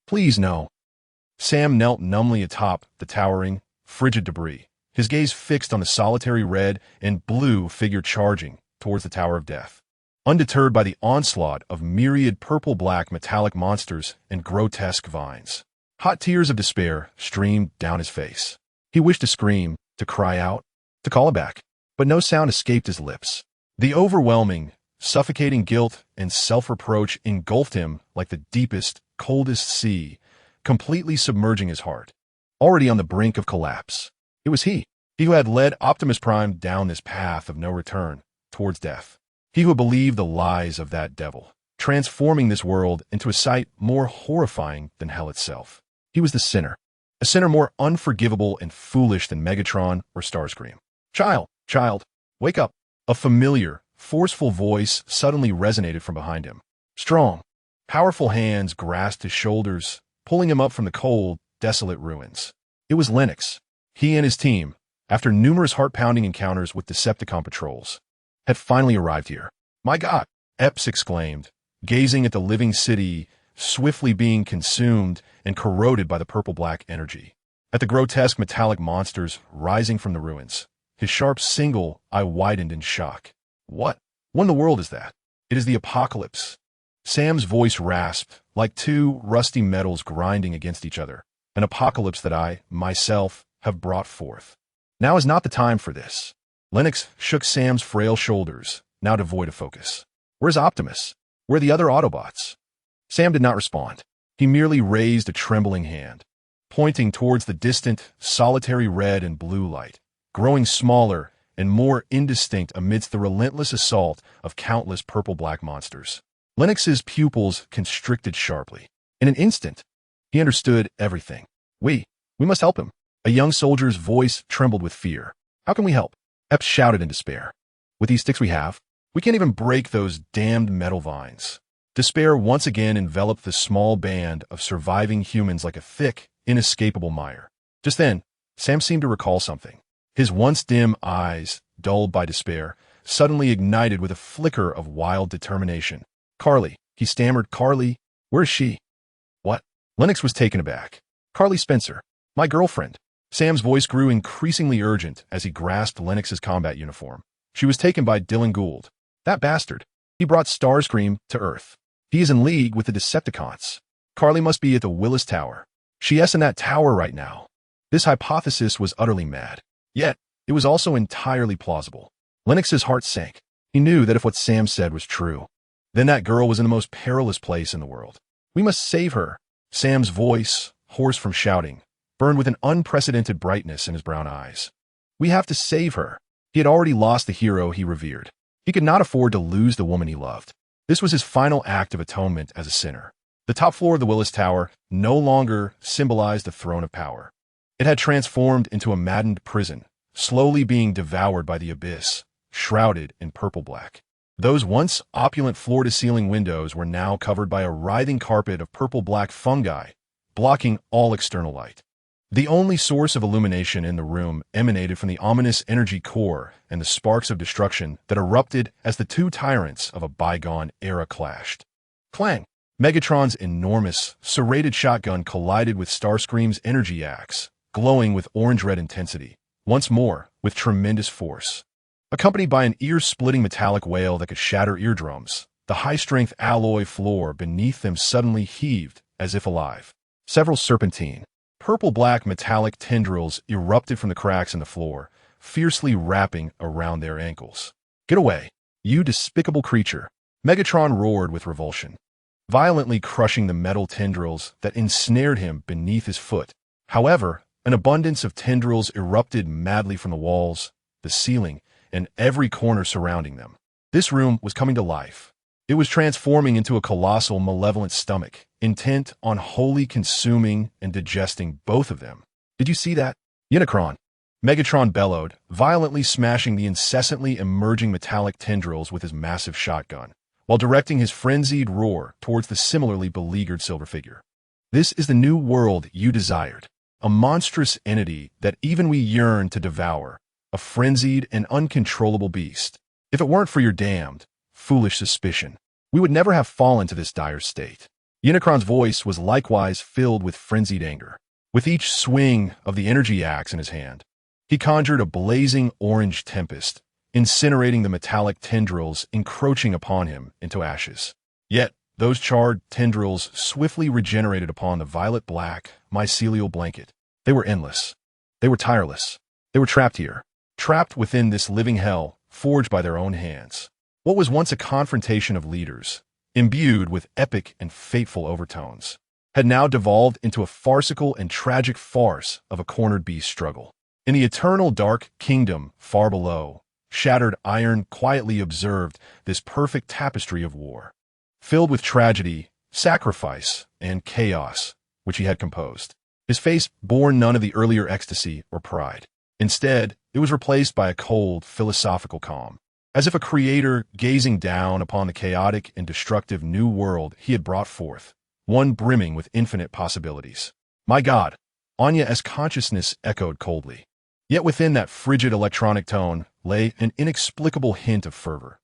Please no. Sam knelt numbly atop the towering, frigid debris, his gaze fixed on the solitary red and blue figure charging towards the Tower of Death, undeterred by the onslaught of myriad purple-black metallic monsters and grotesque vines. Hot tears of despair streamed down his face. He wished to scream, to cry out, to call it back, but no sound escaped his lips. The overwhelming, suffocating guilt and self-reproach engulfed him like the deepest, coldest sea, completely submerging his heart. Already on the brink of collapse, it was he who had led Optimus Prime down this path of no return, towards death. He who believed the lies of that devil, transforming this world into a sight more horrifying than hell itself. He was the sinner, a sinner more unforgivable and foolish than Megatron or Starscream. Child, wake up. A familiar, forceful voice suddenly resonated from behind him. Strong, powerful hands grasped his shoulders, pulling him up from the cold, desolate ruins. It was Lennox. He and his team, after numerous heart-pounding encounters with Decepticon patrols, had finally arrived here. My God, Epps exclaimed, gazing at the living city swiftly being consumed and corroded by the purple-black energy. At the grotesque metallic monsters rising from the ruins, his sharp single eye widened in shock. What in the world is that? It is the apocalypse. Sam's voice rasped, like two rusty metals grinding against each other. An apocalypse that I, myself, have brought forth. Now is not the time for this. Lennox shook Sam's frail shoulders, now devoid of focus. Where's Optimus? Where are the other Autobots? Sam did not respond. He merely raised a trembling hand, pointing towards the distant, solitary red and blue light, growing smaller and more indistinct amidst the relentless assault of countless purple-black monsters. Lennox's pupils constricted sharply. In an instant, he understood everything. We must help him. A young soldier's voice trembled with fear. How can we help? Epps shouted in despair. With these sticks we have, we can't even break those damned metal vines. Despair once again enveloped the small band of surviving humans like a thick, inescapable mire. Just then, Sam seemed to recall something. His once dim eyes, dulled by despair, suddenly ignited with a flicker of wild determination. Carly, he stammered. Carly, where is she? What? Lennox was taken aback. Carly Spencer, my girlfriend. Sam's voice grew increasingly urgent as he grasped Lennox's combat uniform. She was taken by Dylan Gould. That bastard. He brought Starscream to Earth. He is in league with the Decepticons. Carly must be at the Willis Tower. She is in that tower right now. This hypothesis was utterly mad. Yet, it was also entirely plausible. Lennox's heart sank. He knew that if what Sam said was true, then that girl was in the most perilous place in the world. We must save her. Sam's voice, hoarse from shouting, burned with an unprecedented brightness in his brown eyes. We have to save her. He had already lost the hero he revered. He could not afford to lose the woman he loved. This was his final act of atonement as a sinner. The top floor of the Willis Tower no longer symbolized the throne of power. It had transformed into a maddened prison, slowly being devoured by the abyss, shrouded in purple-black. Those once opulent floor-to-ceiling windows were now covered by a writhing carpet of purple-black fungi, blocking all external light. The only source of illumination in the room emanated from the ominous energy core and the sparks of destruction that erupted as the two tyrants of a bygone era clashed. Clang! Megatron's enormous, serrated shotgun collided with Starscream's energy axe, glowing with orange-red intensity, once more, with tremendous force. Accompanied by an ear-splitting metallic wail that could shatter eardrums, the high-strength alloy floor beneath them suddenly heaved, as if alive. Several serpentine, purple-black metallic tendrils erupted from the cracks in the floor, fiercely wrapping around their ankles. "Get away, you despicable creature!" Megatron roared with revulsion, violently crushing the metal tendrils that ensnared him beneath his foot. However, an abundance of tendrils erupted madly from the walls, the ceiling, and every corner surrounding them. This room was coming to life. It was transforming into a colossal, malevolent stomach, intent on wholly consuming and digesting both of them. "Did you see that, Unicron?" Megatron bellowed, violently smashing the incessantly emerging metallic tendrils with his massive shotgun, while directing his frenzied roar towards the similarly beleaguered silver figure. "This is the new world you desired, a monstrous entity that even we yearn to devour, a frenzied and uncontrollable beast. If it weren't for your damned, foolish suspicion, we would never have fallen to this dire state." Unicron's voice was likewise filled with frenzied anger. With each swing of the energy axe in his hand, he conjured a blazing orange tempest, incinerating the metallic tendrils encroaching upon him into ashes. Yet, those charred tendrils swiftly regenerated upon the violet-black mycelial blanket. They were endless. They were tireless. They were trapped here, trapped within this living hell, forged by their own hands. What was once a confrontation of leaders, imbued with epic and fateful overtones, had now devolved into a farcical and tragic farce of a cornered beast struggle. In the eternal dark kingdom far below, shattered iron quietly observed this perfect tapestry of war, filled with tragedy, sacrifice, and chaos, which he had composed. His face bore none of the earlier ecstasy or pride. Instead, it was replaced by a cold, philosophical calm, as if a creator gazing down upon the chaotic and destructive new world he had brought forth, one brimming with infinite possibilities. "My God," Anya's consciousness echoed coldly. Yet within that frigid electronic tone lay an inexplicable hint of fervor.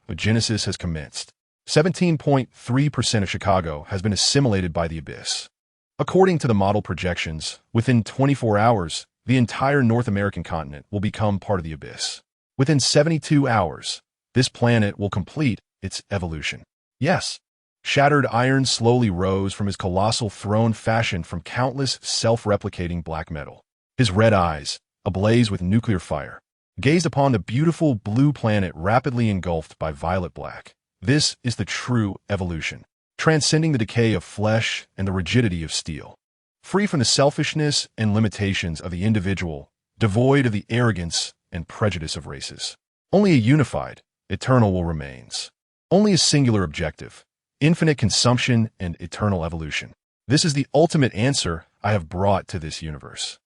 The genesis has commenced. 17.3% of Chicago has been assimilated by the abyss. According to the model projections, within 24 hours, the entire North American continent will become part of the abyss. Within 72 hours, this planet will complete its evolution. Yes, shattered iron slowly rose from his colossal throne fashioned from countless self-replicating black metal. His red eyes, ablaze with nuclear fire, gazed upon the beautiful blue planet rapidly engulfed by violet black. This is the true evolution, transcending the decay of flesh and the rigidity of steel. Free from the selfishness and limitations of the individual, devoid of the arrogance and prejudice of races. Only a unified, eternal will remains. Only a singular objective, infinite consumption and eternal evolution. This is the ultimate answer I have brought to this universe.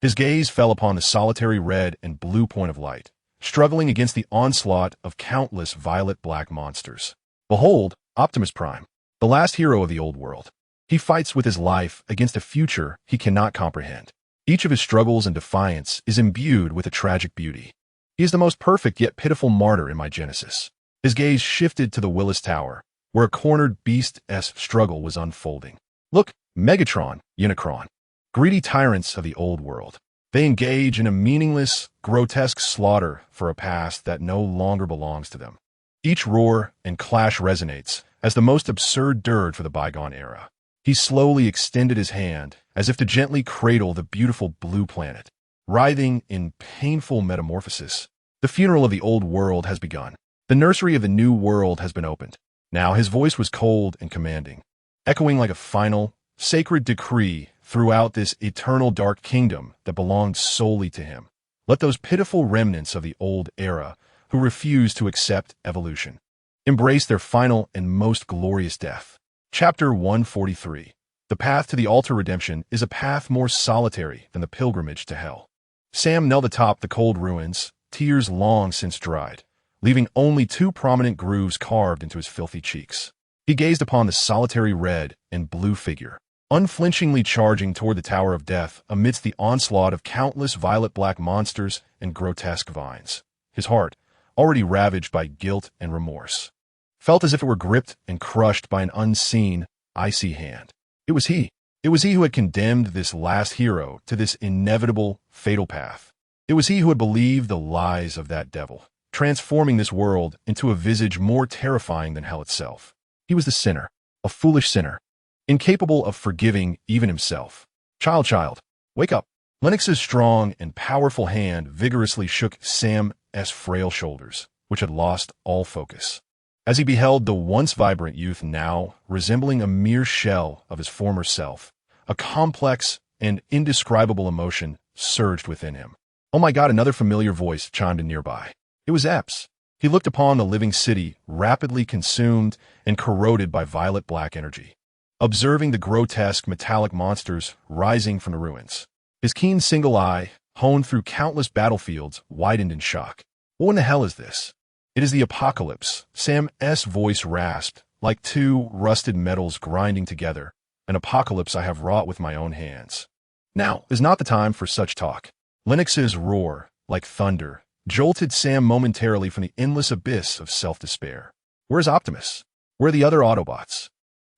His gaze fell upon the solitary red and blue point of light, struggling against the onslaught of countless violet-black monsters. Behold, Optimus Prime, the last hero of the old world. He fights with his life against a future he cannot comprehend. Each of his struggles and defiance is imbued with a tragic beauty. He is the most perfect yet pitiful martyr in my Genesis. His gaze shifted to the Willis Tower, where a cornered beast's struggle was unfolding. Look, Megatron, Unicron, greedy tyrants of the old world. They engage in a meaningless, grotesque slaughter for a past that no longer belongs to them. Each roar and clash resonates as the most absurd dirge for the bygone era. He slowly extended his hand as if to gently cradle the beautiful blue planet. Writhing in painful metamorphosis, the funeral of the old world has begun. The nursery of the new world has been opened. Now his voice was cold and commanding, echoing like a final, sacred decree throughout this eternal dark kingdom that belonged solely to him. Let those pitiful remnants of the old era who refuse to accept evolution embrace their final and most glorious death. Chapter 143. The path to the altar redemption is a path more solitary than the pilgrimage to hell. Sam knelt atop the cold ruins, tears long since dried, leaving only two prominent grooves carved into his filthy cheeks. He gazed upon the solitary red and blue figure, unflinchingly charging toward the Tower of Death amidst the onslaught of countless violet-black monsters and grotesque vines. His heart, already ravaged by guilt and remorse, felt as if it were gripped and crushed by an unseen, icy hand. It was he. It was he who had condemned this last hero to this inevitable, fatal path. It was he who had believed the lies of that devil, transforming this world into a visage more terrifying than hell itself. He was the sinner, a foolish sinner, incapable of forgiving even himself. Child, wake up. Lennox's strong and powerful hand vigorously shook Sam's frail shoulders, which had lost all focus. As he beheld the once vibrant youth now resembling a mere shell of his former self, a complex and indescribable emotion surged within him. Oh my God, another familiar voice chimed in nearby. It was Epps. He looked upon the living city rapidly consumed and corroded by violet-black energy, observing the grotesque metallic monsters rising from the ruins. His keen single eye, honed through countless battlefields, widened in shock. What in the hell is this? It is the apocalypse. Sam's voice rasped, like two rusted metals grinding together. An apocalypse I have wrought with my own hands. Now is not the time for such talk. Lennox's roar, like thunder, jolted Sam momentarily from the endless abyss of self-despair. Where's Optimus? Where are the other Autobots?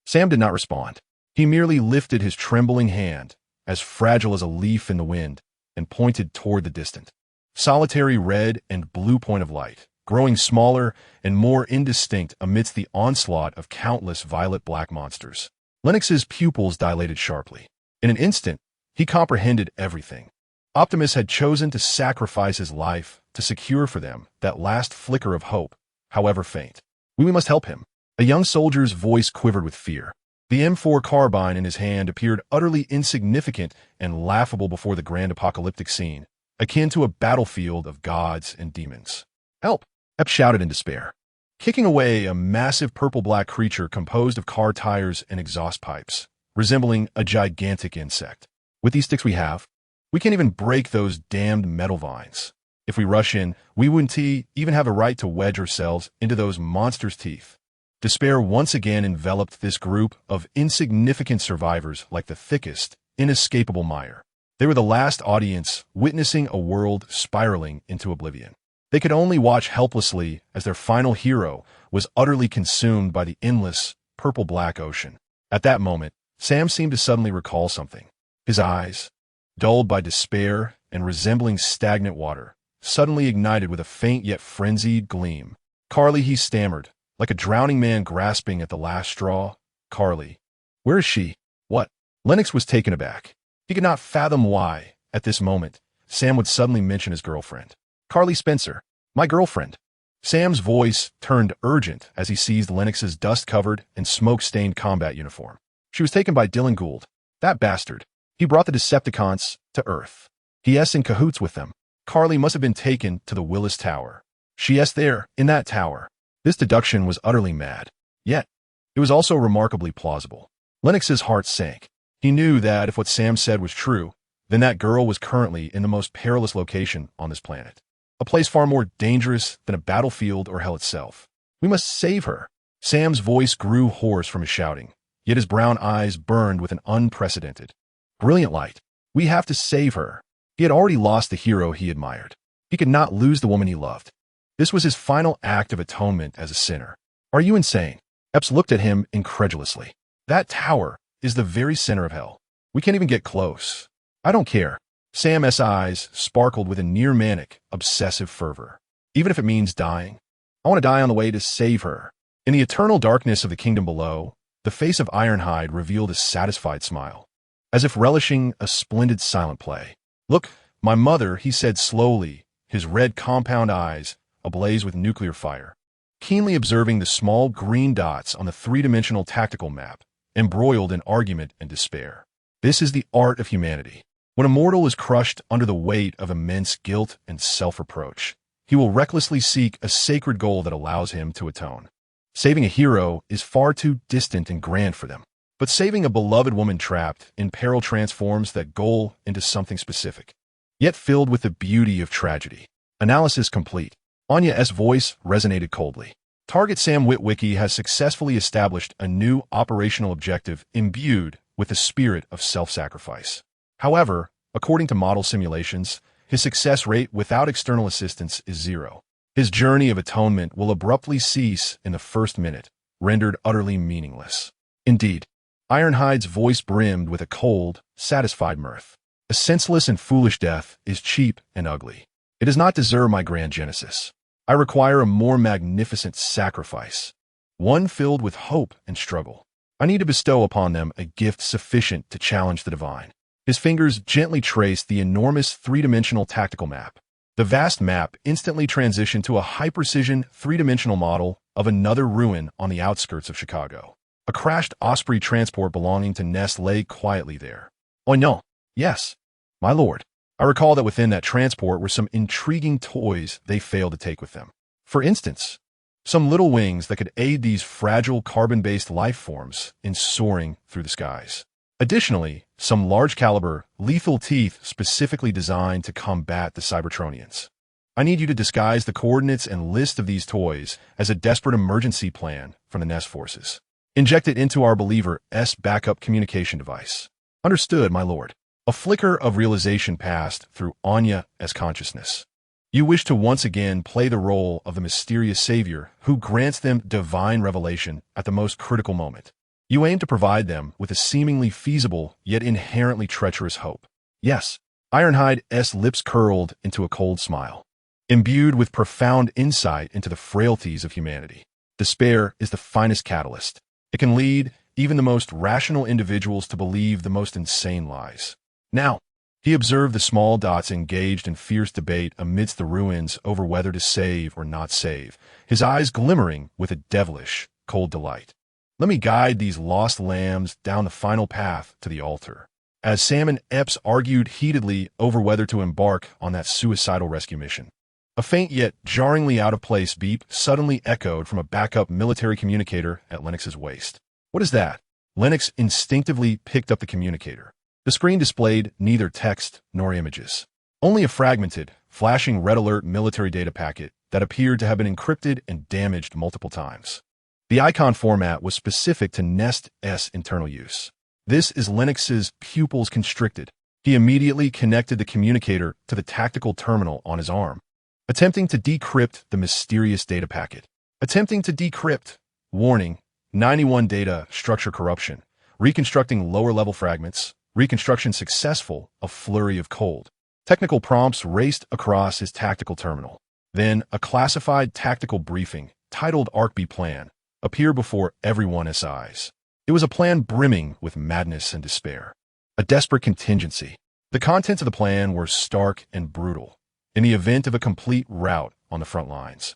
Sam did not respond. He merely lifted his trembling hand, as fragile as a leaf in the wind, and pointed toward the distant, solitary red and blue point of light, growing smaller and more indistinct amidst the onslaught of countless violet-black monsters. Lennox's pupils dilated sharply. In an instant, he comprehended everything. Optimus had chosen to sacrifice his life to secure for them that last flicker of hope, however faint. We must help him. A young soldier's voice quivered with fear. The M4 carbine in his hand appeared utterly insignificant and laughable before the grand apocalyptic scene, akin to a battlefield of gods and demons. Help! Epps shouted in despair, kicking away a massive purple-black creature composed of car tires and exhaust pipes, resembling a gigantic insect. With these sticks we can't even break those damned metal vines. If we rush in, we wouldn't even have a right to wedge ourselves into those monsters' teeth. Despair once again enveloped this group of insignificant survivors like the thickest, inescapable mire. They were the last audience witnessing a world spiraling into oblivion. They could only watch helplessly as their final hero was utterly consumed by the endless, purple-black ocean. At that moment, Sam seemed to suddenly recall something. His eyes, dulled by despair and resembling stagnant water, suddenly ignited with a faint yet frenzied gleam. Carly, he stammered, like a drowning man grasping at the last straw. Carly. Where is she? What? Lennox was taken aback. He could not fathom why, at this moment, Sam would suddenly mention his girlfriend. Carly Spencer. My girlfriend. Sam's voice turned urgent as he seized Lennox's dust-covered and smoke-stained combat uniform. She was taken by Dylan Gould. That bastard. He brought the Decepticons to Earth. He's in cahoots with them. Carly must have been taken to the Willis Tower. She's there, in that tower. This deduction was utterly mad. Yet, it was also remarkably plausible. Lennox's heart sank. He knew that if what Sam said was true, then that girl was currently in the most perilous location on this planet. A place far more dangerous than a battlefield or hell itself. We must save her. Sam's voice grew hoarse from his shouting, yet his brown eyes burned with an unprecedented, brilliant light. We have to save her. He had already lost the hero he admired. He could not lose the woman he loved. This was his final act of atonement as a sinner. Are you insane? Epps looked at him incredulously. That tower is the very center of hell. We can't even get close. I don't care. Sam's eyes sparkled with a near-manic, obsessive fervor. Even if it means dying. I want to die on the way to save her. In the eternal darkness of the kingdom below, the face of Ironhide revealed a satisfied smile, as if relishing a splendid silent play. Look, my mother, he said slowly, his red compound eyes ablaze with nuclear fire, keenly observing the small green dots on the three-dimensional tactical map, embroiled in argument and despair. This is the art of humanity. When a mortal is crushed under the weight of immense guilt and self-reproach, he will recklessly seek a sacred goal that allows him to atone. Saving a hero is far too distant and grand for them. But saving a beloved woman trapped in peril transforms that goal into something specific, yet filled with the beauty of tragedy. Analysis complete. Anya's voice resonated coldly. Target Sam Witwicky has successfully established a new operational objective imbued with the spirit of self-sacrifice. However, according to model simulations, his success rate without external assistance is 0. His journey of atonement will abruptly cease in the first minute, rendered utterly meaningless. Indeed, Ironhide's voice brimmed with a cold, satisfied mirth. A senseless and foolish death is cheap and ugly. It does not deserve my grand genesis. I require a more magnificent sacrifice, one filled with hope and struggle. I need to bestow upon them a gift sufficient to challenge the divine. His fingers gently traced the enormous three-dimensional tactical map. The vast map instantly transitioned to a high-precision three-dimensional model of another ruin on the outskirts of Chicago. A crashed Osprey transport belonging to Ness lay quietly there. Oh no, yes, my lord. I recall that within that transport were some intriguing toys they failed to take with them. For instance, some little wings that could aid these fragile carbon-based life forms in soaring through the skies. Additionally, some large-caliber, lethal teeth specifically designed to combat the Cybertronians. I need you to disguise the coordinates and list of these toys as a desperate emergency plan from the Ness forces. Inject it into our Believer-S backup communication device. Understood, my lord. A flicker of realization passed through Anya's consciousness. You wish to once again play the role of the mysterious savior who grants them divine revelation at the most critical moment. You aim to provide them with a seemingly feasible yet inherently treacherous hope. Yes, Ironhide's lips curled into a cold smile. Imbued with profound insight into the frailties of humanity, despair is the finest catalyst. It can lead even the most rational individuals to believe the most insane lies. Now, he observed the small dots engaged in fierce debate amidst the ruins over whether to save or not save, his eyes glimmering with a devilish, cold delight. Let me guide these lost lambs down the final path to the altar. As Sam and Epps argued heatedly over whether to embark on that suicidal rescue mission, a faint yet jarringly out-of-place beep suddenly echoed from a backup military communicator at Lennox's waist. What is that? Lennox instinctively picked up the communicator. The screen displayed neither text nor images, only a fragmented, flashing red alert military data packet that appeared to have been encrypted and damaged multiple times. The icon format was specific to Nest's internal use. This is Lennox's pupils constricted. He immediately connected the communicator to the tactical terminal on his arm, attempting to decrypt the mysterious data packet. Attempting to decrypt. Warning, 91 data structure corruption. Reconstructing lower-level fragments. Reconstruction successful, a flurry of cold. Technical prompts raced across his tactical terminal. Then, a classified tactical briefing, titled ARC-B Plan, appeared before everyone's eyes. It was a plan brimming with madness and despair. A desperate contingency. The contents of the plan were stark and brutal. In the event of a complete rout on the front lines,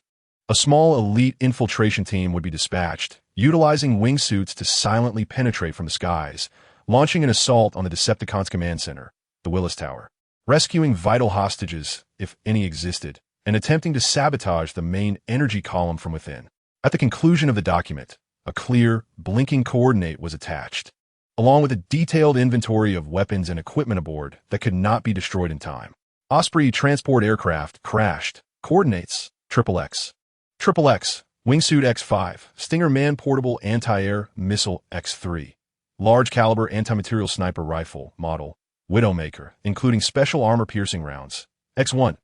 a small elite infiltration team would be dispatched, utilizing wingsuits to silently penetrate from the skies, launching an assault on the Decepticons' command center, the Willis Tower, rescuing vital hostages, if any existed, and attempting to sabotage the main energy column from within. At the conclusion of the document, a clear, blinking coordinate was attached, along with a detailed inventory of weapons and equipment aboard that could not be destroyed in time. Osprey transport aircraft crashed. Coordinates, XXX. XXX, Wingsuit X5, Stinger man-portable anti-air missile X3, large-caliber anti-material sniper rifle model, Widowmaker, including special armor-piercing rounds, X1.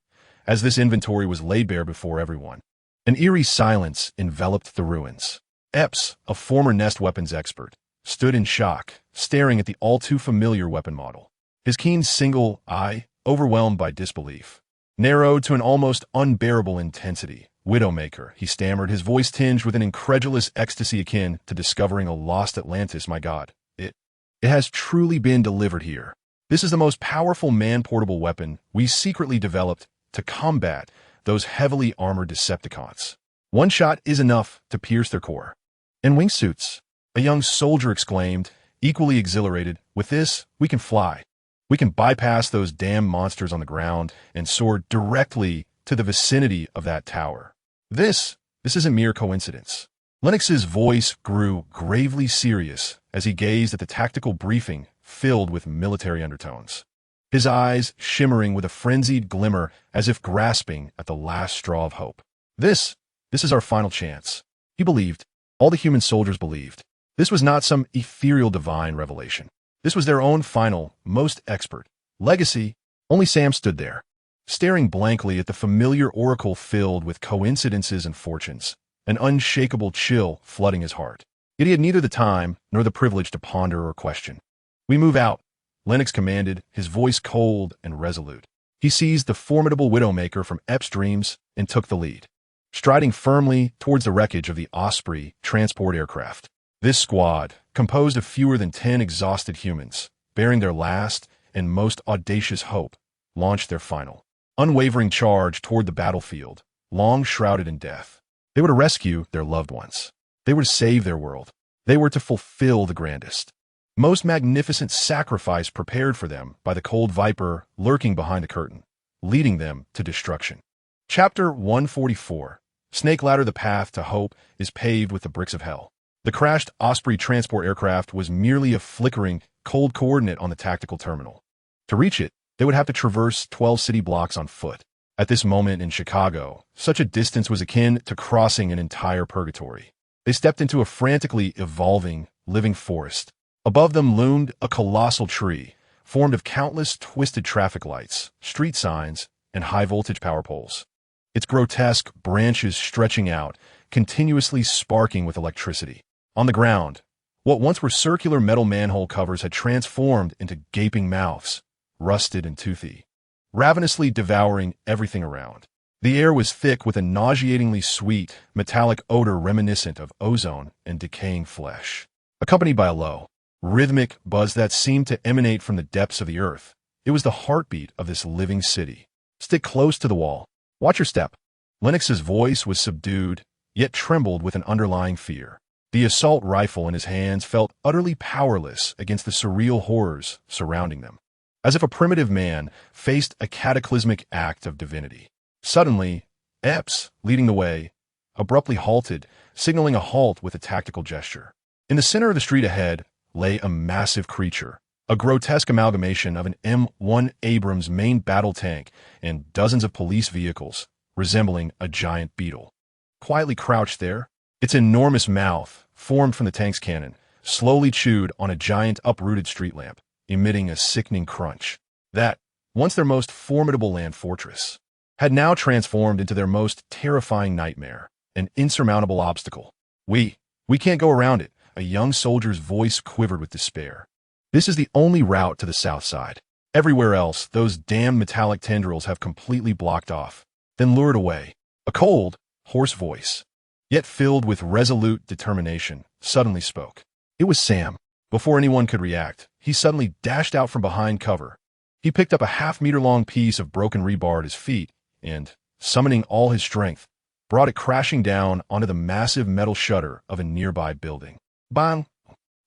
As this inventory was laid bare before everyone, an eerie silence enveloped the ruins. Epps, a former Nest weapons expert, stood in shock, staring at the all-too-familiar weapon model. His keen single eye, overwhelmed by disbelief, narrowed to an almost unbearable intensity. Widowmaker, he stammered, his voice tinged with an incredulous ecstasy akin to discovering a lost Atlantis. My God, it has truly been delivered here. This is the most powerful man-portable weapon we secretly developed to combat those heavily armored Decepticons. One shot is enough to pierce their core. And wingsuits, a young soldier exclaimed, equally exhilarated. With this, we can fly. We can bypass those damn monsters on the ground and soar directly to the vicinity of that tower. This isn't mere coincidence. Lennox's voice grew gravely serious as he gazed at the tactical briefing filled with military undertones, his eyes shimmering with a frenzied glimmer as if grasping at the last straw of hope. This is our final chance. He believed. All the human soldiers believed. This was not some ethereal divine revelation. This was their own final, most expert legacy. Only Sam stood there, staring blankly at the familiar oracle filled with coincidences and fortunes, an unshakable chill flooding his heart. Yet he had neither the time nor the privilege to ponder or question. "We move out," Lennox commanded, his voice cold and resolute. He seized the formidable Widowmaker from Ep's dreams and took the lead, striding firmly towards the wreckage of the Osprey transport aircraft. This squad, composed of fewer than 10 exhausted humans, bearing their last and most audacious hope, launched their final, unwavering charge toward the battlefield, long shrouded in death. They were to rescue their loved ones. They were to save their world. They were to fulfill the grandest, most magnificent sacrifice prepared for them by the cold viper lurking behind the curtain, leading them to destruction. Chapter 144. Snake Ladder. The path to hope is paved with the bricks of hell. The crashed Osprey transport aircraft was merely a flickering, cold coordinate on the tactical terminal. To reach it, they would have to traverse 12 city blocks on foot. At this moment in Chicago, such a distance was akin to crossing an entire purgatory. They stepped into a frantically evolving, living forest. Above them loomed a colossal tree, formed of countless twisted traffic lights, street signs, and high-voltage power poles. Its grotesque branches stretching out, continuously sparking with electricity. On the ground, what once were circular metal manhole covers had transformed into gaping mouths, rusted and toothy, ravenously devouring everything around. The air was thick with a nauseatingly sweet, metallic odor reminiscent of ozone and decaying flesh, accompanied by a low, rhythmic buzz that seemed to emanate from the depths of the earth. It was the heartbeat of this living city. "Stick close to the wall. Watch your step." Lennox's voice was subdued, yet trembled with an underlying fear. The assault rifle in his hands felt utterly powerless against the surreal horrors surrounding them, as if a primitive man faced a cataclysmic act of divinity. Suddenly, Epps, leading the way, abruptly halted, signaling a halt with a tactical gesture. In the center of the street ahead lay a massive creature, a grotesque amalgamation of an M1 Abrams main battle tank and dozens of police vehicles, resembling a giant beetle. Quietly crouched there, its enormous mouth, formed from the tank's cannon, slowly chewed on a giant uprooted street lamp, emitting a sickening crunch. That, once their most formidable land fortress, had now transformed into their most terrifying nightmare, an insurmountable obstacle. We can't go around it," a young soldier's voice quivered with despair. "This is the only route to the south side. Everywhere else, those damned metallic tendrils have completely blocked off." Then lured away, a cold, hoarse voice, yet filled with resolute determination, suddenly spoke. It was Sam. Before anyone could react, he suddenly dashed out from behind cover. He picked up a half-meter-long piece of broken rebar at his feet and, summoning all his strength, brought it crashing down onto the massive metal shutter of a nearby building. Bang!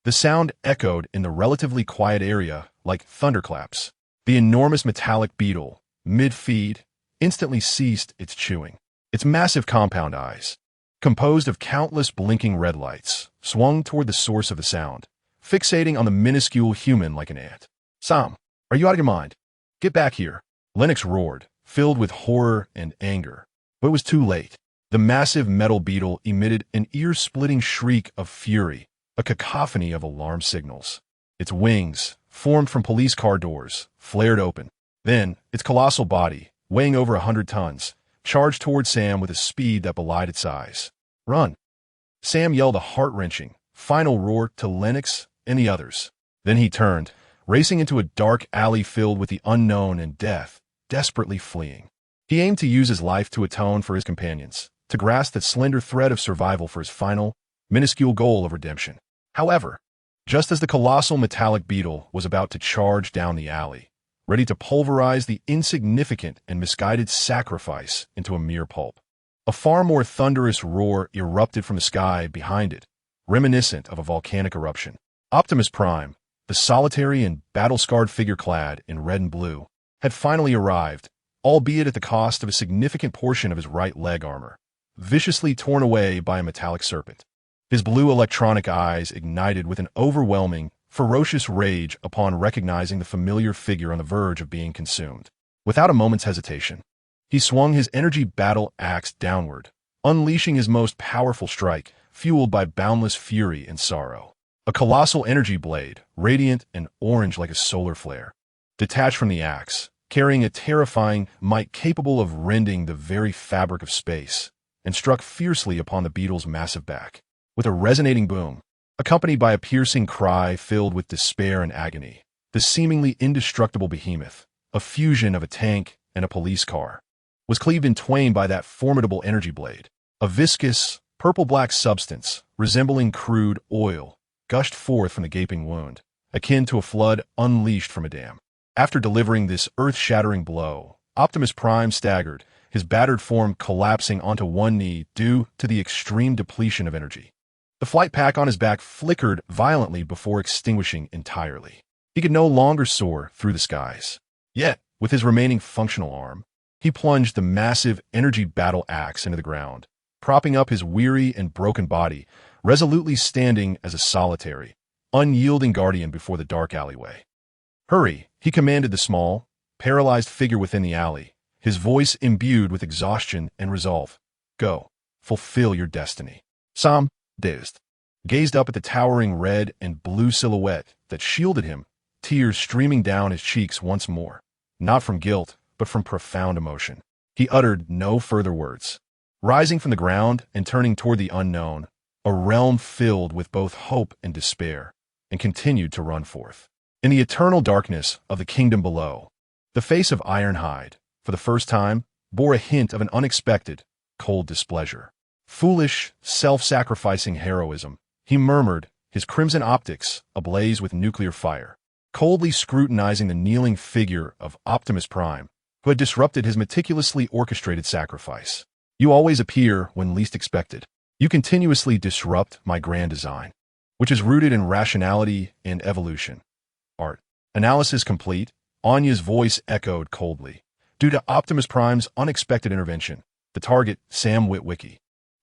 The sound echoed in the relatively quiet area like thunderclaps. The enormous metallic beetle, mid-feed, instantly ceased its chewing. Its massive compound eyes, composed of countless blinking red lights, swung toward the source of the sound, fixating on the minuscule human like an ant. "Sam, are you out of your mind? Get back here!" Lennox roared, filled with horror and anger. But it was too late. The massive metal beetle emitted an ear-splitting shriek of fury, a cacophony of alarm signals. Its wings, formed from police car doors, flared open. Then, its colossal body, weighing over 100 tons, charged toward Sam with a speed that belied its size. "Run!" Sam yelled a heart-wrenching, final roar to Lennox and the others. Then he turned, racing into a dark alley filled with the unknown and death, desperately fleeing. He aimed to use his life to atone for his companions, to grasp that slender thread of survival for his final, minuscule goal of redemption. However, just as the colossal metallic beetle was about to charge down the alley, ready to pulverize the insignificant and misguided sacrifice into a mere pulp, a far more thunderous roar erupted from the sky behind it, reminiscent of a volcanic eruption. Optimus Prime, the solitary and battle-scarred figure clad in red and blue, had finally arrived, albeit at the cost of a significant portion of his right leg armor, viciously torn away by a metallic serpent. His blue electronic eyes ignited with an overwhelming, ferocious rage upon recognizing the familiar figure on the verge of being consumed. Without a moment's hesitation, he swung his energy battle axe downward, unleashing his most powerful strike, fueled by boundless fury and sorrow. A colossal energy blade, radiant and orange like a solar flare, detached from the axe, carrying a terrifying might capable of rending the very fabric of space, and struck fiercely upon the beetle's massive back. With a resonating boom, accompanied by a piercing cry filled with despair and agony, the seemingly indestructible behemoth, a fusion of a tank and a police car, was cleaved in twain by that formidable energy blade. A viscous, purple-black substance, resembling crude oil, gushed forth from the gaping wound, akin to a flood unleashed from a dam. After delivering this earth-shattering blow, Optimus Prime staggered, his battered form collapsing onto one knee due to the extreme depletion of energy. The flight pack on his back flickered violently before extinguishing entirely. He could no longer soar through the skies. Yet, with his remaining functional arm, he plunged the massive energy battle axe into the ground, propping up his weary and broken body, resolutely standing as a solitary, unyielding guardian before the dark alleyway. "Hurry," he commanded the small, paralyzed figure within the alley, his voice imbued with exhaustion and resolve. "Go, fulfill your destiny." Sam, dazed, gazed up at the towering red and blue silhouette that shielded him, tears streaming down his cheeks once more, not from guilt, but from profound emotion. He uttered no further words. Rising from the ground and turning toward the unknown, a realm filled with both hope and despair, and continued to run forth. In the eternal darkness of the kingdom below, the face of Ironhide, for the first time, bore a hint of an unexpected, cold displeasure. "Foolish, self-sacrificing heroism," he murmured, his crimson optics ablaze with nuclear fire, coldly scrutinizing the kneeling figure of Optimus Prime, who had disrupted his meticulously orchestrated sacrifice. "You always appear when least expected. You continuously disrupt my grand design, which is rooted in rationality and evolution." Art. Analysis complete, Anya's voice echoed coldly. Due to Optimus Prime's unexpected intervention, the target, Sam Witwicky,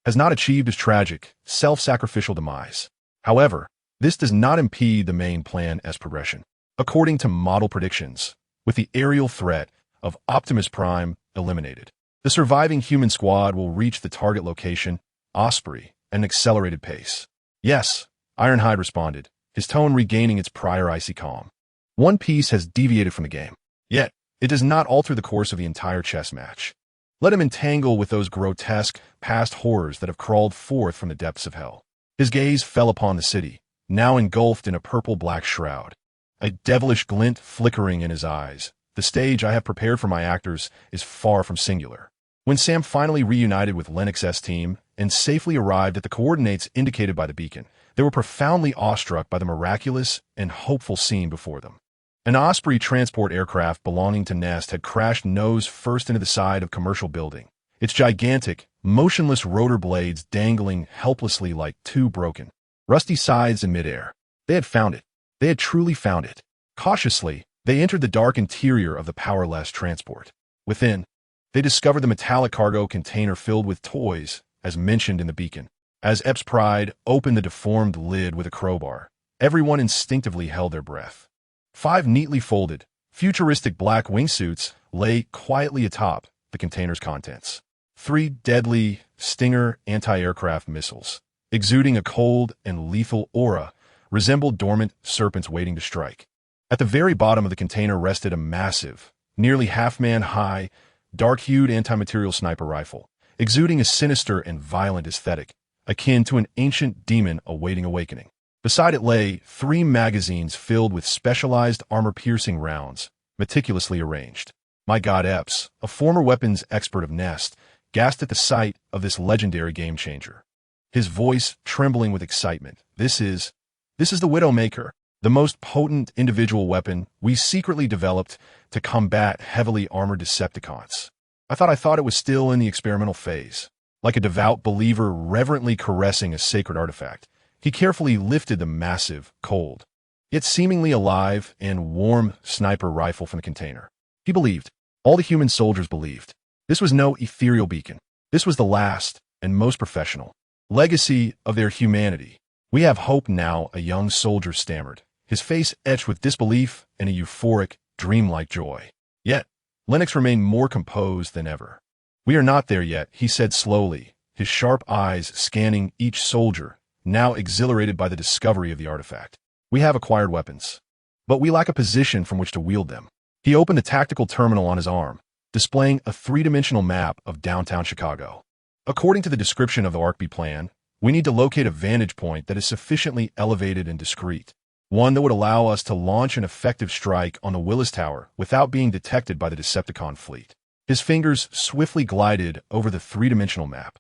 has not achieved his tragic, self-sacrificial demise. However, this does not impede the main plan as progression. According to model predictions, with the aerial threat of Optimus Prime eliminated, the surviving human squad will reach the target location, Osprey, at an accelerated pace. "Yes," Ironhide responded, his tone regaining its prior icy calm. "One piece has deviated from the game. Yet, it does not alter the course of the entire chess match. Let him entangle with those grotesque, past horrors that have crawled forth from the depths of hell." His gaze fell upon the city, now engulfed in a purple-black shroud, a devilish glint flickering in his eyes. "The stage I have prepared for my actors is far from singular." When Sam finally reunited with Lennox's team and safely arrived at the coordinates indicated by the beacon, they were profoundly awestruck by the miraculous and hopeful scene before them. An Osprey transport aircraft belonging to Nest had crashed nose first into the side of a commercial building, its gigantic, motionless rotor blades dangling helplessly like two broken, rusty sides in midair. They had found it. They had truly found it. Cautiously, they entered the dark interior of the powerless transport. Within, they discovered the metallic cargo container filled with toys, as mentioned in the beacon. As Epps Pride opened the deformed lid with a crowbar, everyone instinctively held their breath. 5 neatly folded, futuristic black wingsuits lay quietly atop the container's contents. 3 deadly Stinger anti-aircraft missiles, exuding a cold and lethal aura, resembled dormant serpents waiting to strike. At the very bottom of the container rested a massive, nearly half-man-high, dark-hued anti-material sniper rifle, exuding a sinister and violent aesthetic, akin to an ancient demon awaiting awakening. Beside it lay 3 magazines filled with specialized armor-piercing rounds, meticulously arranged. My God, Epps, a former weapons expert of Nest, gasped at the sight of this legendary game-changer, his voice trembling with excitement. This is the Widowmaker, the most potent individual weapon we secretly developed to combat heavily armored Decepticons. I thought it was still in the experimental phase." Like a devout believer reverently caressing a sacred artifact, he carefully lifted the massive, cold, yet seemingly alive and warm sniper rifle from the container. He believed, all the human soldiers believed, this was no ethereal beacon. This was the last and most professional legacy of their humanity. "We have hope now," a young soldier stammered, his face etched with disbelief and a euphoric, dreamlike joy. Yet, Lennox remained more composed than ever. "We are not there yet," he said slowly, his sharp eyes scanning each soldier, now exhilarated by the discovery of the artifact. "We have acquired weapons, but we lack a position from which to wield them." He opened the tactical terminal on his arm, displaying a three-dimensional map of downtown Chicago. According to the description of the ARCB plan, we need to locate a vantage point that is sufficiently elevated and discreet, one that would allow us to launch an effective strike on the Willis Tower without being detected by the Decepticon fleet. His fingers swiftly glided over the three-dimensional map,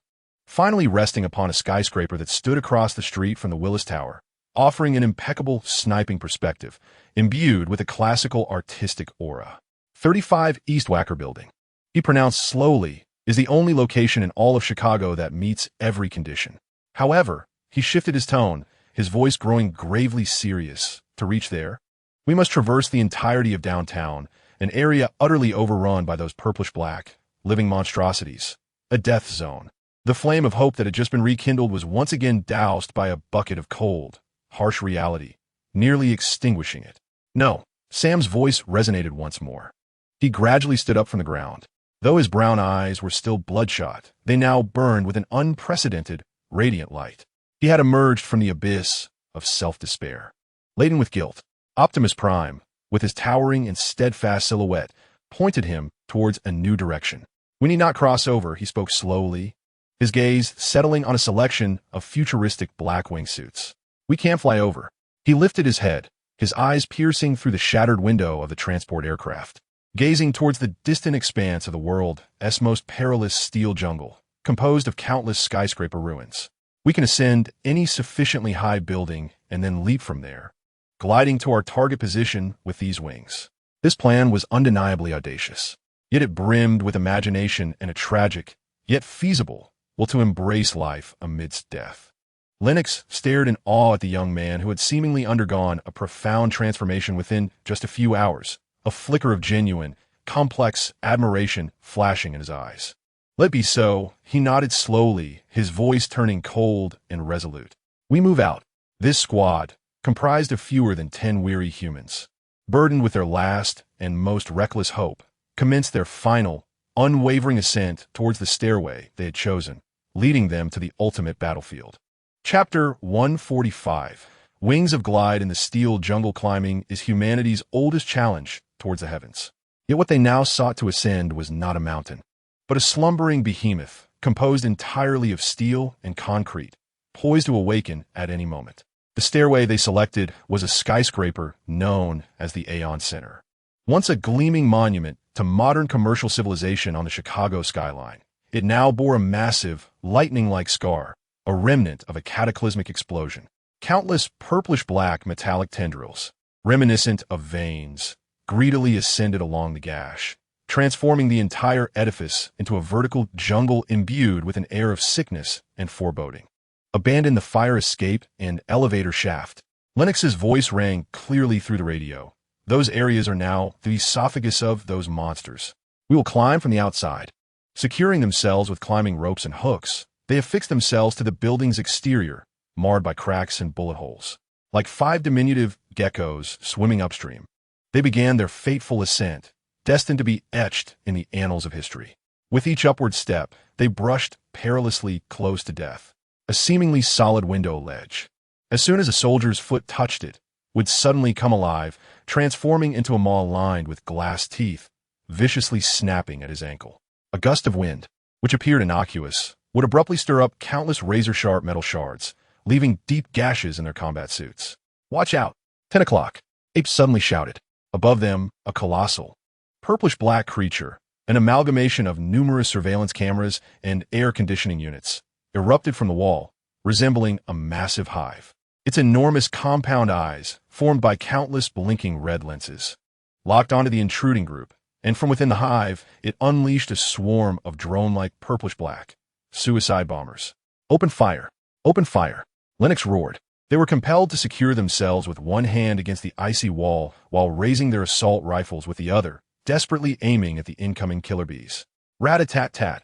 finally resting upon a skyscraper that stood across the street from the Willis Tower, offering an impeccable sniping perspective, imbued with a classical artistic aura. 35 East Wacker Building, he pronounced slowly, is the only location in all of Chicago that meets every condition. However, he shifted his tone, his voice growing gravely serious. To reach there, we must traverse the entirety of downtown, an area utterly overrun by those purplish-black, living monstrosities, a death zone. The flame of hope that had just been rekindled was once again doused by a bucket of cold, harsh reality, nearly extinguishing it. No, Sam's voice resonated once more. He gradually stood up from the ground. Though his brown eyes were still bloodshot, they now burned with an unprecedented, radiant light. He had emerged from the abyss of self-despair. Laden with guilt, Optimus Prime, with his towering and steadfast silhouette, pointed him towards a new direction. We need not cross over, he spoke slowly, his gaze settling on a selection of futuristic black wingsuits. We can't fly over. He lifted his head, his eyes piercing through the shattered window of the transport aircraft, gazing towards the distant expanse of the world's most perilous steel jungle, composed of countless skyscraper ruins. We can ascend any sufficiently high building and then leap from there, gliding to our target position with these wings. This plan was undeniably audacious, yet it brimmed with imagination and a tragic, yet feasible, will to embrace life amidst death. Lennox stared in awe at the young man who had seemingly undergone a profound transformation within just a few hours, a flicker of genuine, complex admiration flashing in his eyes. Let be so, he nodded slowly, his voice turning cold and resolute. We move out. This squad, comprised of fewer than 10 weary humans, burdened with their last and most reckless hope, commenced their final, unwavering ascent towards the stairway they had chosen, leading them to the ultimate battlefield. Chapter 145. Wings of Glide in the Steel Jungle. Climbing is humanity's oldest challenge towards the heavens. Yet what they now sought to ascend was not a mountain, but a slumbering behemoth, composed entirely of steel and concrete, poised to awaken at any moment. The stairway they selected was a skyscraper known as the Aeon Center. Once a gleaming monument to modern commercial civilization on the Chicago skyline, it now bore a massive, lightning-like scar, a remnant of a cataclysmic explosion. Countless purplish-black metallic tendrils, reminiscent of veins, greedily ascended along the gash, transforming the entire edifice into a vertical jungle imbued with an air of sickness and foreboding. Abandon the fire escape and elevator shaft. Lennox's voice rang clearly through the radio. Those areas are now the esophagus of those monsters. We will climb from the outside. Securing themselves with climbing ropes and hooks, they affix themselves to the building's exterior, marred by cracks and bullet holes. Like 5 diminutive geckos swimming upstream, they began their fateful ascent, destined to be etched in the annals of history. With each upward step, they brushed perilously close to death, a seemingly solid window ledge. As soon as a soldier's foot touched it, would suddenly come alive, transforming into a maw lined with glass teeth, viciously snapping at his ankle. A gust of wind, which appeared innocuous, would abruptly stir up countless razor-sharp metal shards, leaving deep gashes in their combat suits. Watch out! 10 o'clock. Apes suddenly shouted. Above them, a colossal, purplish-black creature, an amalgamation of numerous surveillance cameras and air conditioning units, erupted from the wall, resembling a massive hive. Its enormous compound eyes, formed by countless blinking red lenses, locked onto the intruding group, and from within the hive, it unleashed a swarm of drone-like purplish-black suicide bombers. Open fire! Open fire! Lennox roared. They were compelled to secure themselves with one hand against the icy wall while raising their assault rifles with the other, desperately aiming at the incoming killer bees. Rat-a-tat-tat.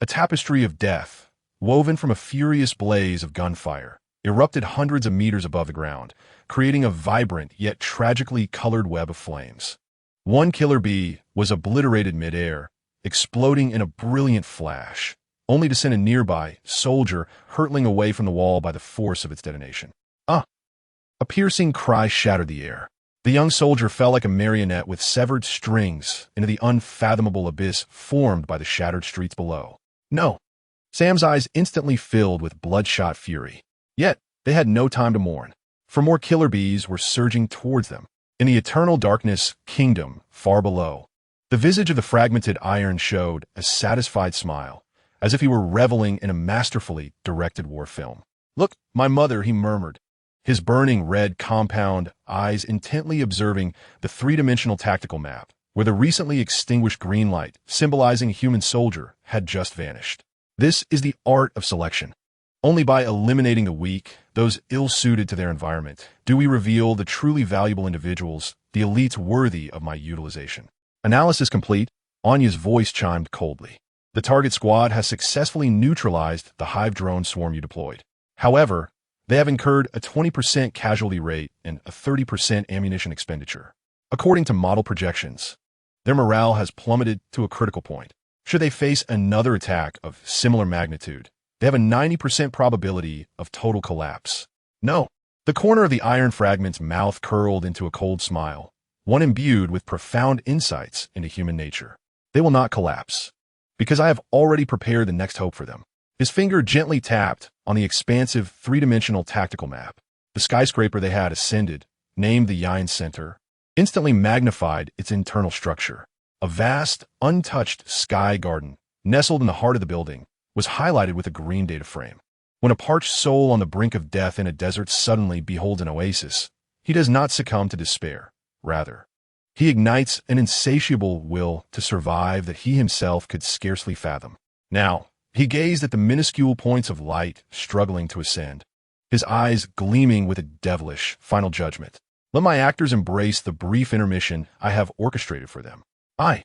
A tapestry of death, woven from a furious blaze of gunfire, erupted hundreds of meters above the ground, creating a vibrant yet tragically colored web of flames. One killer bee was obliterated midair, exploding in a brilliant flash, only to send a nearby soldier hurtling away from the wall by the force of its detonation. Ah! A piercing cry shattered the air. The young soldier fell like a marionette with severed strings into the unfathomable abyss formed by the shattered streets below. No. Sam's eyes instantly filled with bloodshot fury. Yet, they had no time to mourn, for more killer bees were surging towards them. In the eternal darkness kingdom far below, the visage of the fragmented iron showed a satisfied smile, as if he were reveling in a masterfully directed war film. "Look, my mother," he murmured, his burning red compound eyes intently observing the three-dimensional tactical map, where the recently extinguished green light, symbolizing a human soldier, had just vanished. This is the art of selection. Only by eliminating the weak, those ill-suited to their environment, do we reveal the truly valuable individuals, the elites worthy of my utilization. Analysis complete, Anya's voice chimed coldly. The target squad has successfully neutralized the hive drone swarm you deployed. However, they have incurred a 20% casualty rate and a 30% ammunition expenditure. According to model projections, their morale has plummeted to a critical point. Should they face another attack of similar magnitude, they have a 90% probability of total collapse. No. The corner of the iron fragment's mouth curled into a cold smile, one imbued with profound insights into human nature. They will not collapse, because I have already prepared the next hope for them. His finger gently tapped on the expansive three-dimensional tactical map. The skyscraper they had ascended, named the Yin Center, instantly magnified its internal structure. A vast, untouched sky garden, nestled in the heart of the building, was highlighted with a green data frame. When a parched soul on the brink of death in a desert suddenly beholds an oasis, he does not succumb to despair. Rather, he ignites an insatiable will to survive that he himself could scarcely fathom. Now, he gazed at the minuscule points of light struggling to ascend, his eyes gleaming with a devilish final judgment. Let my actors embrace the brief intermission I have orchestrated for them. I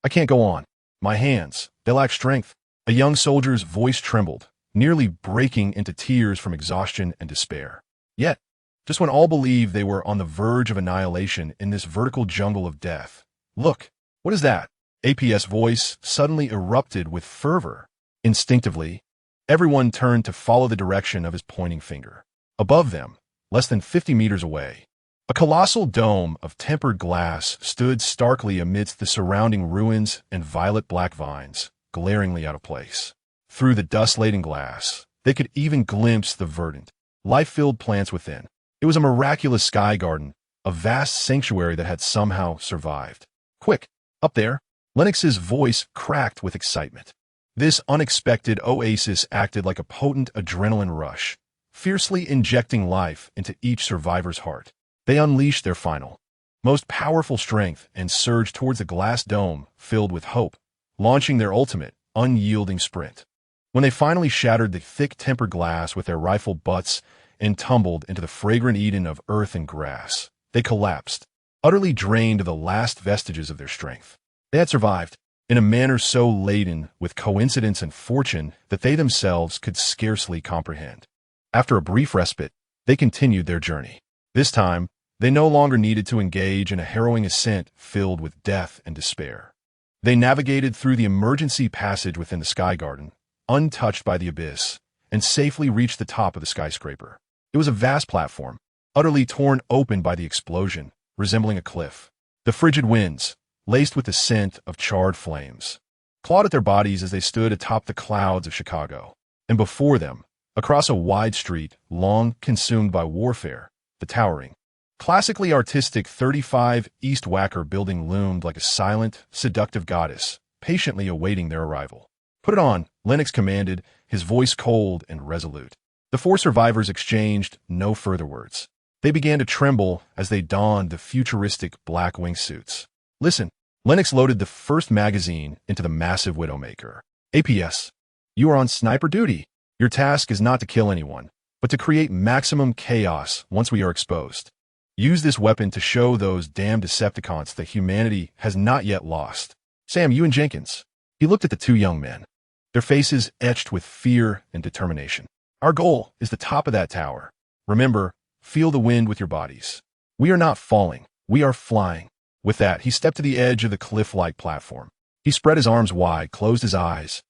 can't go on. My hands, they lack strength. A young soldier's voice trembled, nearly breaking into tears from exhaustion and despair. Yet, just when all believed they were on the verge of annihilation in this vertical jungle of death, look, what is that? AP's voice suddenly erupted with fervor. Instinctively, everyone turned to follow the direction of his pointing finger. Above them, less than 50 meters away, a colossal dome of tempered glass stood starkly amidst the surrounding ruins and violet-black vines, glaringly out of place. Through the dust-laden glass, they could even glimpse the verdant, life-filled plants within. It was a miraculous sky garden, a vast sanctuary that had somehow survived. "Quick, up there!" Lennox's voice cracked with excitement. This unexpected oasis acted like a potent adrenaline rush, fiercely injecting life into each survivor's heart. They unleashed their final, most powerful strength and surged towards the glass dome filled with hope, launching their ultimate, unyielding sprint. When they finally shattered the thick tempered glass with their rifle butts and tumbled into the fragrant Eden of earth and grass, they collapsed, utterly drained of the last vestiges of their strength. They had survived, in a manner so laden with coincidence and fortune that they themselves could scarcely comprehend. After a brief respite, they continued their journey. This time, they no longer needed to engage in a harrowing ascent filled with death and despair. They navigated through the emergency passage within the sky garden, untouched by the abyss, and safely reached the top of the skyscraper. It was a vast platform, utterly torn open by the explosion, resembling a cliff. The frigid winds, laced with the scent of charred flames, clawed at their bodies as they stood atop the clouds of Chicago. And before them, across a wide street, long consumed by warfare, the towering, classically artistic 35 East Wacker building loomed like a silent, seductive goddess, patiently awaiting their arrival. "Put it on," Lennox commanded, his voice cold and resolute. The four survivors exchanged no further words. They began to tremble as they donned the futuristic black wingsuits. "Listen." Lennox loaded the first magazine into the massive Widowmaker. "APS, you are on sniper duty. Your task is not to kill anyone, but to create maximum chaos once we are exposed. Use this weapon to show those damned Decepticons that humanity has not yet lost. Sam, you and Jenkins." He looked at the two young men, their faces etched with fear and determination. "Our goal is the top of that tower. Remember, feel the wind with your bodies. We are not falling, we are flying." With that, he stepped to the edge of the cliff-like platform. He spread his arms wide, closed his eyes,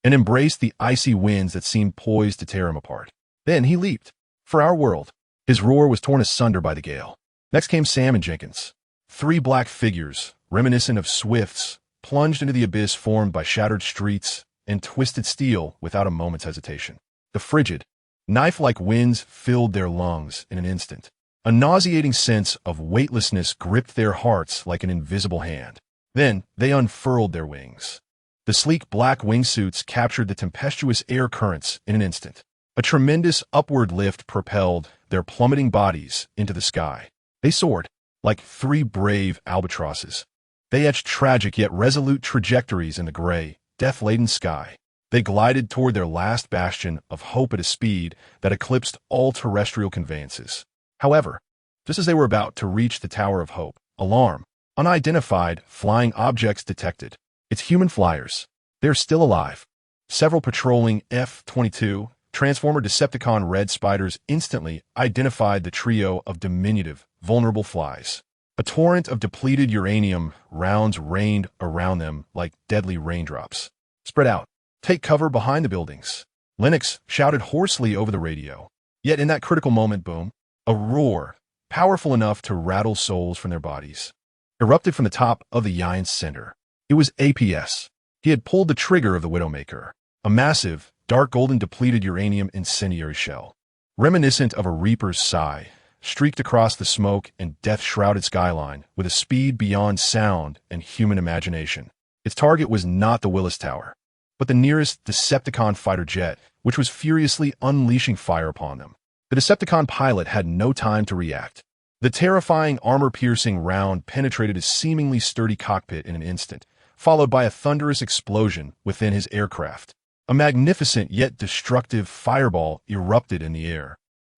and embraced the icy winds that seemed poised to tear him apart. Then he leaped. For our world, his roar was torn asunder by the gale. Next came Sam and Jenkins. Three black figures, reminiscent of Swifts, plunged into the abyss formed by shattered streets and twisted steel without a moment's hesitation. The frigid, knife-like winds filled their lungs in an instant. A nauseating sense of weightlessness gripped their hearts like an invisible hand. Then they unfurled their wings. The sleek black wingsuits captured the tempestuous air currents in an instant. A tremendous upward lift propelled their plummeting bodies into the sky. They soared like three brave albatrosses. They etched tragic yet resolute trajectories in the gray, death-laden sky. They glided toward their last bastion of hope at a speed that eclipsed all terrestrial conveyances. However, just as they were about to reach the Tower of Hope, alarm! Unidentified flying objects detected. It's human flyers. They're still alive. Several patrolling F-22 Transformer Decepticon red spiders instantly identified the trio of diminutive, vulnerable flies. A torrent of depleted uranium rounds rained around them like deadly raindrops. Spread out. Take cover behind the buildings. Lennox shouted hoarsely over the radio. Yet in that critical moment, boom, a roar, powerful enough to rattle souls from their bodies, erupted from the top of the Giant's center. It was APS. He had pulled the trigger of the Widowmaker, a massive, dark golden depleted uranium incendiary shell. Reminiscent of a reaper's sigh, streaked across the smoke and death-shrouded skyline with a speed beyond sound and human imagination. Its target was not the Willis Tower, but the nearest Decepticon fighter jet, which was furiously unleashing fire upon them. The Decepticon pilot had no time to react. The terrifying armor-piercing round penetrated his seemingly sturdy cockpit in an instant, followed by a thunderous explosion within his aircraft. A magnificent yet destructive fireball erupted in the air,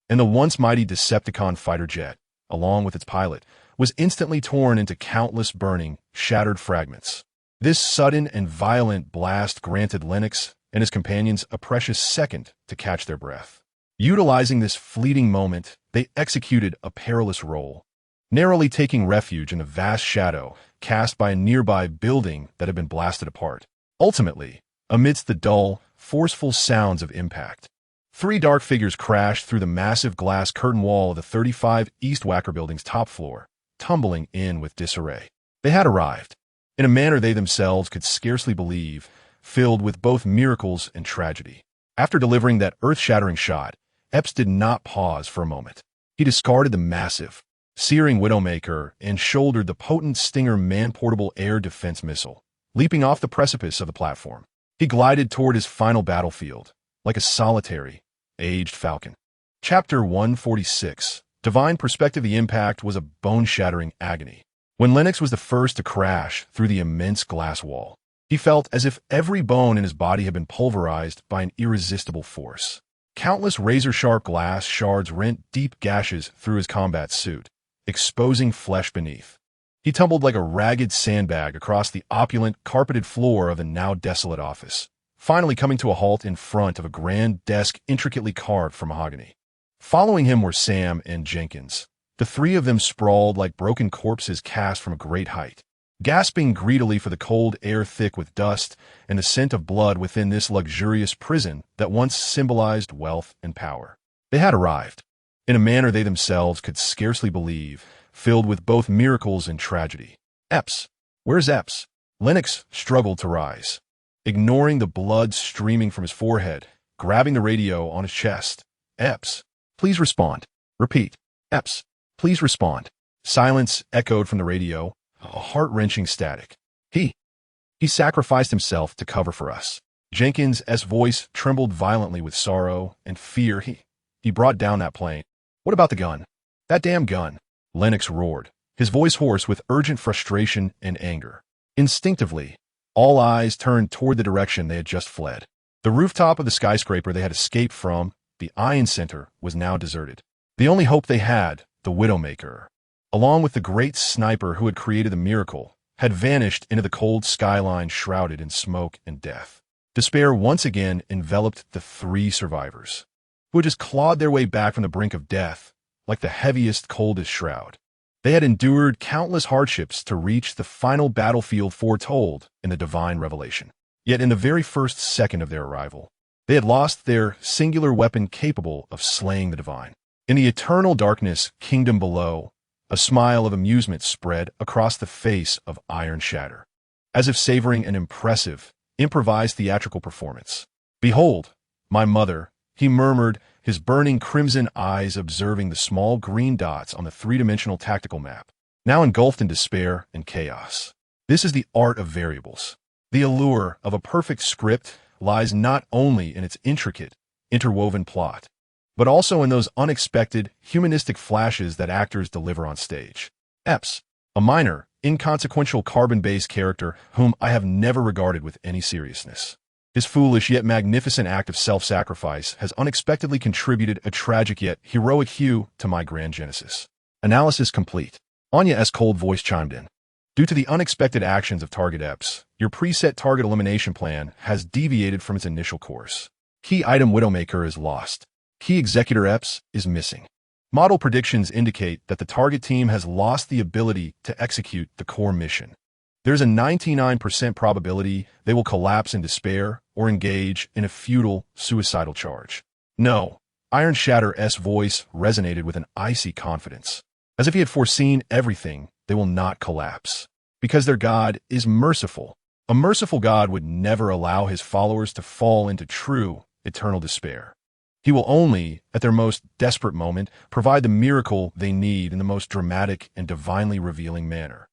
and the once mighty Decepticon fighter jet, along with its pilot, was instantly torn into countless burning, shattered fragments. This sudden and violent blast granted Lennox and his companions a precious second to catch their breath. Utilizing this fleeting moment, they executed a perilous role, narrowly taking refuge in the vast shadow cast by a nearby building that had been blasted apart. Ultimately, amidst the dull, forceful sounds of impact, three dark figures crashed through the massive glass curtain wall of the 35 East Wacker building's top floor, tumbling in with disarray. They had arrived, in a manner they themselves could scarcely believe, filled with both miracles and tragedy. After delivering that earth-shattering shot, Epps did not pause for a moment. He discarded the massive, searing Widowmaker and shouldered the potent Stinger man-portable air defense missile, leaping off the precipice of the platform. He glided toward his final battlefield, like a solitary, aged falcon. Chapter 146. Divine Perspective. The impact was a bone-shattering agony. When Lennox was the first to crash through the immense glass wall, he felt as if every bone in his body had been pulverized by an irresistible force. Countless razor-sharp glass shards rent deep gashes through his combat suit, exposing flesh beneath. He tumbled like a ragged sandbag across the opulent, carpeted floor of the now desolate office, finally coming to a halt in front of a grand desk intricately carved from mahogany. Following him were Sam and Jenkins. The three of them sprawled like broken corpses cast from a great height, gasping greedily for the cold air thick with dust and the scent of blood within this luxurious prison that once symbolized wealth and power. They had arrived, in a manner they themselves could scarcely believe, filled with both miracles and tragedy. Epps. Where's Epps? Lennox struggled to rise, ignoring the blood streaming from his forehead, grabbing the radio on his chest. Epps, please respond. Repeat. Epps, please respond. Silence echoed from the radio, a heart-wrenching static. He sacrificed himself to cover for us. Jenkins' voice trembled violently with sorrow and fear. He brought down that plane. What about the gun? That damn gun. Lennox roared, his voice hoarse with urgent frustration and anger. Instinctively, all eyes turned toward the direction they had just fled. The rooftop of the skyscraper they had escaped from, the Ion Center, was now deserted. The only hope they had, the Widowmaker, along with the great sniper who had created the miracle, had vanished into the cold skyline shrouded in smoke and death. Despair once again enveloped the three survivors, who had just clawed their way back from the brink of death, like the heaviest, coldest shroud. They had endured countless hardships to reach the final battlefield foretold in the divine revelation. Yet in the very first second of their arrival, they had lost their singular weapon capable of slaying the divine. In the eternal darkness, kingdom below, A smile of amusement spread across the face of Iron Shatter, as if savoring an impressive, improvised theatrical performance. "Behold, my mother," he murmured, his burning crimson eyes observing the small green dots on the three-dimensional tactical map, now engulfed in despair and chaos. This is the art of variables. The allure of a perfect script lies not only in its intricate, interwoven plot, but also in those unexpected, humanistic flashes that actors deliver on stage. Epps, a minor, inconsequential carbon-based character whom I have never regarded with any seriousness. His foolish yet magnificent act of self-sacrifice has unexpectedly contributed a tragic yet heroic hue to my grand genesis. Analysis complete. Anya's cold voice chimed in. Due to the unexpected actions of Target Epps, your preset target elimination plan has deviated from its initial course. Key item Widowmaker is lost. Key Executor Epps is missing. Model predictions indicate that the target team has lost the ability to execute the core mission. There's a 99% probability they will collapse in despair or engage in a futile, suicidal charge. No, Iron Shatter's voice resonated with an icy confidence. As if he had foreseen everything, they will not collapse. Because their God is merciful. A merciful God would never allow his followers to fall into true, eternal despair. He will only, at their most desperate moment, provide the miracle they need in the most dramatic and divinely revealing manner.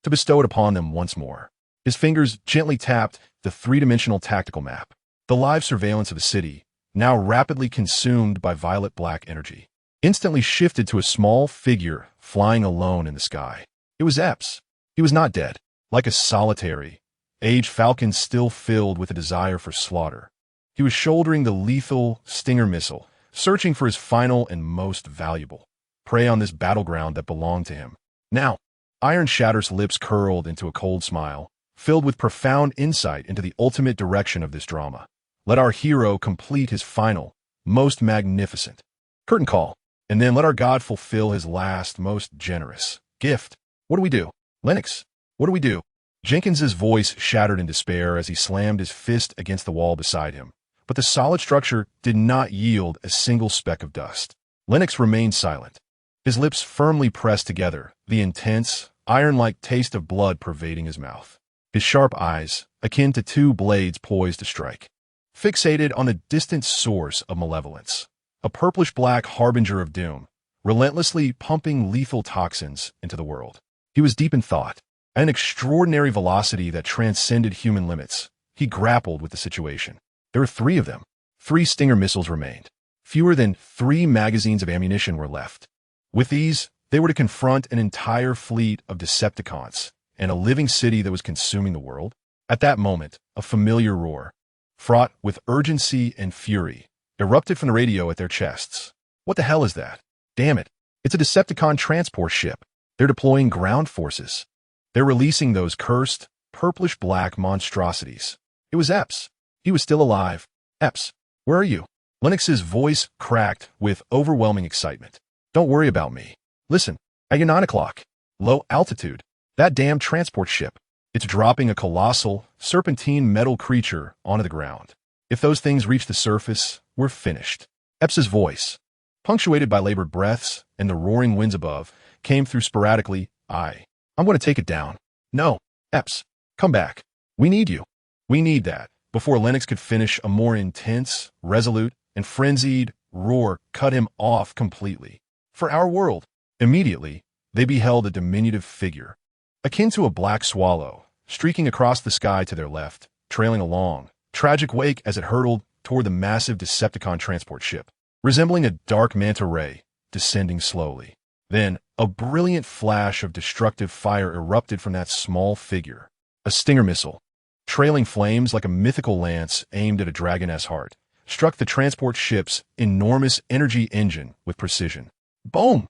To bestow it upon them once more. His fingers gently tapped the three-dimensional tactical map, the live surveillance of a city, now rapidly consumed by violet-black energy, instantly shifted to a small figure flying alone in the sky. It was Epps. He was not dead, like a solitary, aged falcon still filled with a desire for slaughter. He was shouldering the lethal Stinger missile, searching for his final and most valuable prey on this battleground that belonged to him. Now, Iron Shatter's lips curled into a cold smile, filled with profound insight into the ultimate direction of this drama. Let our hero complete his final, most magnificent curtain call, and then let our God fulfill his last, most generous gift. What do we do? Lennox, what do we do? Jenkins's voice shattered in despair as he slammed his fist against the wall beside him. But the solid structure did not yield a single speck of dust. Lennox remained silent, his lips firmly pressed together, the intense, iron-like taste of blood pervading his mouth. His sharp eyes, akin to two blades poised to strike, fixated on the distant source of malevolence, a purplish-black harbinger of doom, relentlessly pumping lethal toxins into the world. He was deep in thought. At an extraordinary velocity that transcended human limits, he grappled with the situation. There were 3 of them. 3 Stinger missiles remained. Fewer than 3 magazines of ammunition were left. With these, they were to confront an entire fleet of Decepticons and a living city that was consuming the world. At that moment, a familiar roar, fraught with urgency and fury, erupted from the radio at their chests. What the hell is that? Damn it. It's a Decepticon transport ship. They're deploying ground forces. They're releasing those cursed, purplish-black monstrosities. It was Epps. He was still alive. Epps, where are you? Lennox's voice cracked with overwhelming excitement. Don't worry about me. Listen, at your 9 o'clock, low altitude, that damn transport ship. It's dropping a colossal, serpentine metal creature onto the ground. If those things reach the surface, we're finished. Epps's voice, punctuated by labored breaths and the roaring winds above, came through sporadically. I'm going to take it down. No, Epps, come back. We need you. We need that. Before Lennox could finish, a more intense, resolute, and frenzied roar cut him off completely. For our world. Immediately, they beheld a diminutive figure, akin to a black swallow, streaking across the sky to their left, trailing a long, tragic wake as it hurtled toward the massive Decepticon transport ship, resembling a dark manta ray, descending slowly. Then, a brilliant flash of destructive fire erupted from that small figure. A Stinger missile, trailing flames like a mythical lance aimed at a dragoness heart, struck the transport ship's enormous energy engine with precision. Boom!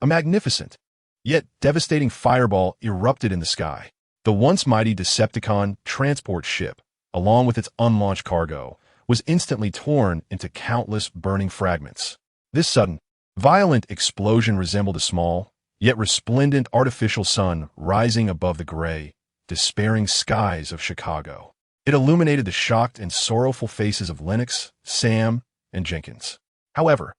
A magnificent, yet devastating fireball erupted in the sky. The once mighty Decepticon transport ship, along with its unlaunched cargo, was instantly torn into countless burning fragments. This sudden, violent explosion resembled a small, yet resplendent artificial sun rising above the gray, despairing skies of Chicago. It illuminated the shocked and sorrowful faces of Lennox, Sam, and Jenkins. However,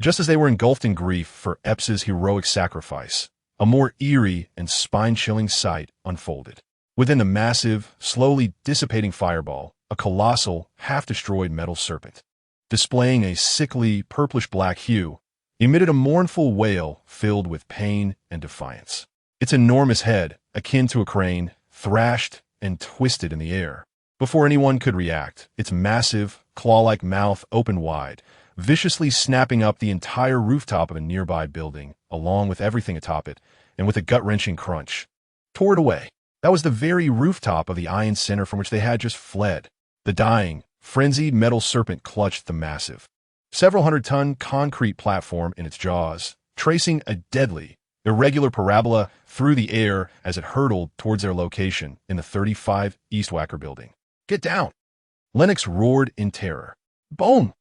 Just as they were engulfed in grief for Eps's heroic sacrifice, a more eerie and spine-chilling sight unfolded. Within the massive, slowly dissipating fireball, a colossal, half-destroyed metal serpent, displaying a sickly, purplish-black hue, emitted a mournful wail filled with pain and defiance. Its enormous head, akin to a crane, thrashed and twisted in the air. Before anyone could react, its massive, claw-like mouth opened wide, viciously snapping up the entire rooftop of a nearby building, along with everything atop it, and with a gut-wrenching crunch, tore it away. That was the very rooftop of the Ion Center from which they had just fled. The dying, frenzied metal serpent clutched the massive, several hundred-ton concrete platform in its jaws, tracing a deadly, irregular parabola through the air as it hurtled towards their location in the 35 East Wacker building. "Get down!" Lennox roared in terror. "Boom!"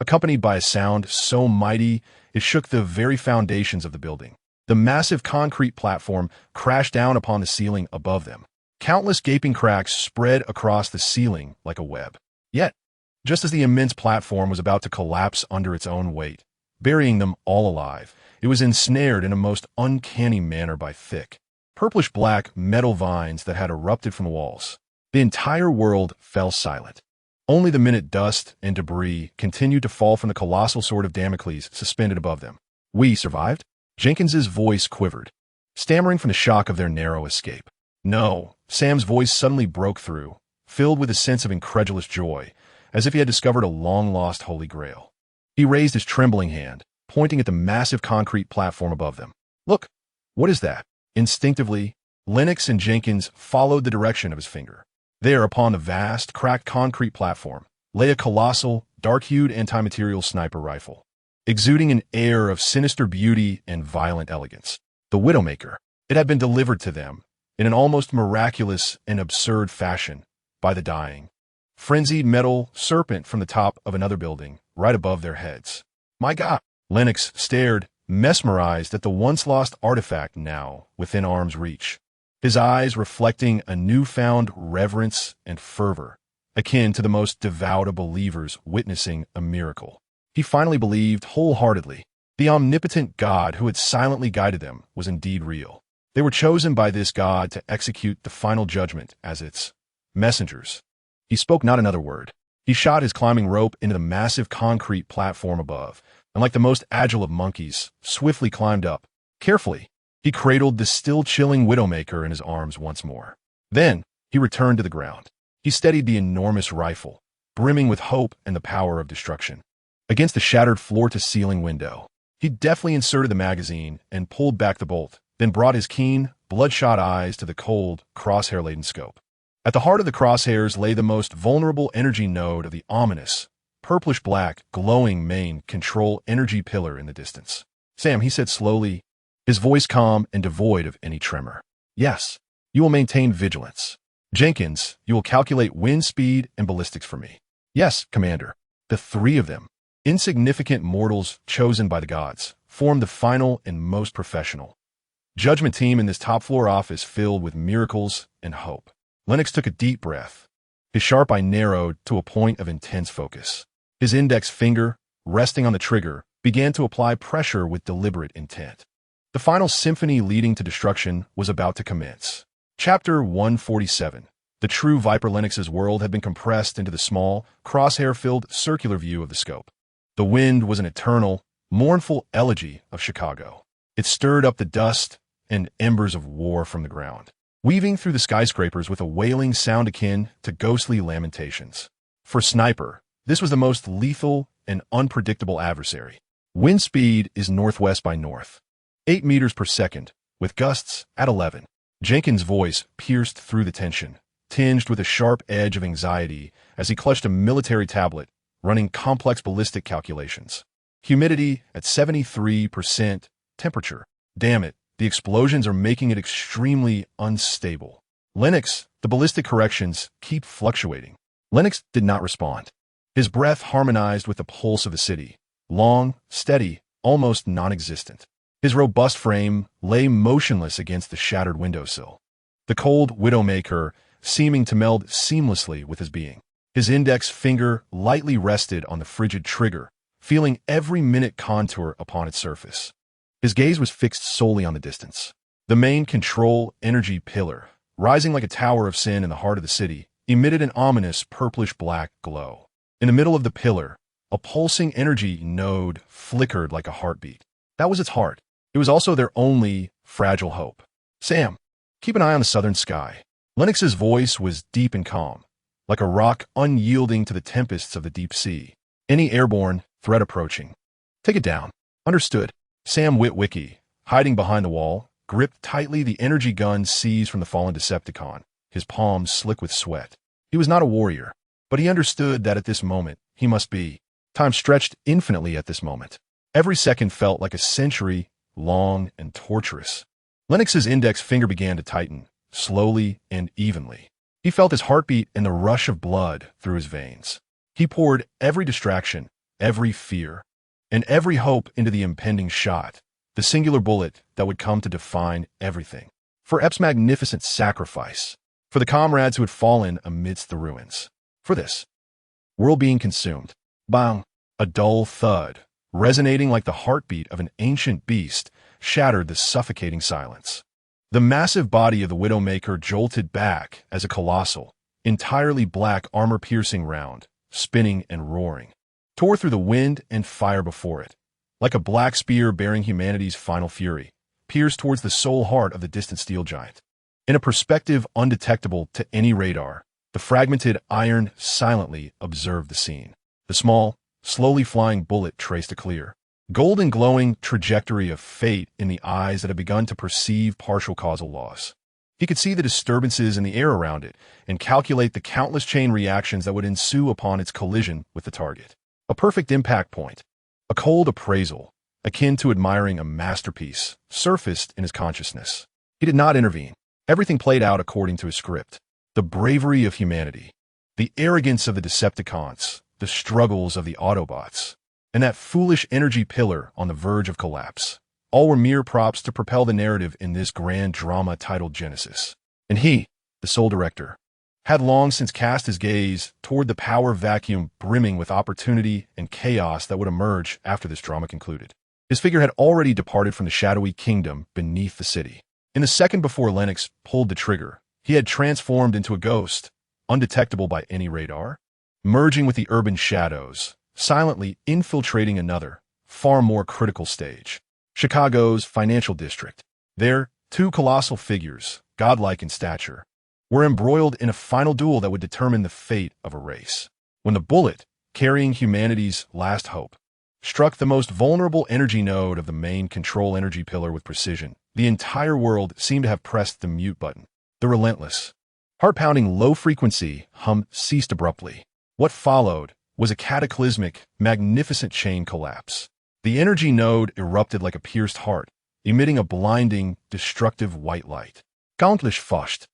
Accompanied by a sound so mighty it shook the very foundations of the building. The massive concrete platform crashed down upon the ceiling above them. Countless gaping cracks spread across the ceiling like a web. Yet, just as the immense platform was about to collapse under its own weight, burying them all alive, it was ensnared in a most uncanny manner by thick, purplish-black metal vines that had erupted from the walls. The entire world fell silent. Only the minute dust and debris continued to fall from the colossal sword of Damocles suspended above them. "We survived?" Jenkins's voice quivered, stammering from the shock of their narrow escape. "No," Sam's voice suddenly broke through, filled with a sense of incredulous joy, as if he had discovered a long-lost holy grail. He raised his trembling hand, pointing at the massive concrete platform above them. "Look, what is that?" Instinctively, Lennox and Jenkins followed the direction of his finger. There, upon the vast, cracked concrete platform, lay a colossal, dark-hued anti-material sniper rifle, exuding an air of sinister beauty and violent elegance. The Widowmaker. It had been delivered to them, in an almost miraculous and absurd fashion, by the dying, frenzied metal serpent from the top of another building, right above their heads. "My God!" Lennox stared, mesmerized at the once-lost artifact now within arm's reach, his eyes reflecting a newfound reverence and fervor, akin to the most devout of believers witnessing a miracle. He finally believed wholeheartedly the omnipotent God who had silently guided them was indeed real. They were chosen by this God to execute the final judgment as its messengers. He spoke not another word. He shot his climbing rope into the massive concrete platform above, and like the most agile of monkeys, swiftly climbed up. Carefully, he cradled the still-chilling Widowmaker in his arms once more. Then, he returned to the ground. He steadied the enormous rifle, brimming with hope and the power of destruction, against the shattered floor-to-ceiling window. He deftly inserted the magazine and pulled back the bolt, then brought his keen, bloodshot eyes to the cold, crosshair-laden scope. At the heart of the crosshairs lay the most vulnerable energy node of the ominous, purplish-black, glowing main control energy pillar in the distance. "Sam," he said slowly, his voice calm and devoid of any tremor. "Yes, you will maintain vigilance. Jenkins, you will calculate wind speed and ballistics for me." "Yes, Commander." The three of them, insignificant mortals chosen by the gods, formed the final and most professional judgment team in this top-floor office filled with miracles and hope. Lennox took a deep breath. His sharp eye narrowed to a point of intense focus. His index finger, resting on the trigger, began to apply pressure with deliberate intent. The final symphony leading to destruction was about to commence. Chapter 147. The true Viper Lennox's world had been compressed into the small, crosshair-filled circular view of the scope. The wind was an eternal, mournful elegy of Chicago. It stirred up the dust and embers of war from the ground, weaving through the skyscrapers with a wailing sound akin to ghostly lamentations. For Sniper, this was the most lethal and unpredictable adversary. Wind speed is northwest by north, 8 meters per second, with gusts at 11. Jenkins' voice pierced through the tension, tinged with a sharp edge of anxiety as he clutched a military tablet, running complex ballistic calculations. Humidity at 73%, temperature. Damn it, the explosions are making it extremely unstable. Lennox, the ballistic corrections keep fluctuating. Lennox did not respond. His breath harmonized with the pulse of the city, long, steady, almost non-existent. His robust frame lay motionless against the shattered windowsill, the cold Widowmaker seeming to meld seamlessly with his being. His index finger lightly rested on the frigid trigger, feeling every minute contour upon its surface. His gaze was fixed solely on the distance. The main control energy pillar, rising like a tower of sin in the heart of the city, emitted an ominous purplish-black glow. In the middle of the pillar, a pulsing energy node flickered like a heartbeat. That was its heart. It was also their only fragile hope. Sam, keep an eye on the southern sky. Lennox's voice was deep and calm, like a rock unyielding to the tempests of the deep sea. Any airborne threat approaching. Take it down. Understood. Sam Witwicky, hiding behind the wall, gripped tightly the energy gun seized from the fallen Decepticon, his palms slick with sweat. He was not a warrior, but he understood that at this moment, he must be. Time stretched infinitely at this moment. Every second felt like a century, long and torturous. Lennox's index finger began to tighten, slowly and evenly. He felt his heartbeat and the rush of blood through his veins. He poured every distraction, every fear, and every hope into the impending shot, the singular bullet that would come to define everything. For Ep's magnificent sacrifice, for the comrades who had fallen amidst the ruins. For this world being consumed. Bang! A dull thud, resonating like the heartbeat of an ancient beast, shattered the suffocating silence. The massive body of the Widowmaker jolted back as a colossal, entirely black armor-piercing round, spinning and roaring, tore through the wind and fire before it, like a black spear bearing humanity's final fury, pierced towards the soul heart of the distant steel giant. In a perspective undetectable to any radar, the fragmented iron silently observed the scene. The small, slowly flying bullet traced a clear, golden glowing trajectory of fate in the eyes that had begun to perceive partial causal laws. He could see the disturbances in the air around it and calculate the countless chain reactions that would ensue upon its collision with the target. A perfect impact point, a cold appraisal, akin to admiring a masterpiece, surfaced in his consciousness. He did not intervene. Everything played out according to his script. The bravery of humanity, the arrogance of the Decepticons, the struggles of the Autobots, and that foolish energy pillar on the verge of collapse. All were mere props to propel the narrative in this grand drama titled Genesis. And he, the sole director, had long since cast his gaze toward the power vacuum brimming with opportunity and chaos that would emerge after this drama concluded. His figure had already departed from the shadowy kingdom beneath the city. In the second before Lennox pulled the trigger, he had transformed into a ghost, undetectable by any radar, merging with the urban shadows, silently infiltrating another, far more critical stage. Chicago's financial district. There, two colossal figures, godlike in stature, were embroiled in a final duel that would determine the fate of a race. When the bullet, carrying humanity's last hope, struck the most vulnerable energy node of the main control energy pillar with precision, the entire world seemed to have pressed the mute button. The relentless, heart-pounding low-frequency hum ceased abruptly. What followed was a cataclysmic, magnificent chain collapse. The energy node erupted like a pierced heart, emitting a blinding, destructive white light. Countless fushed,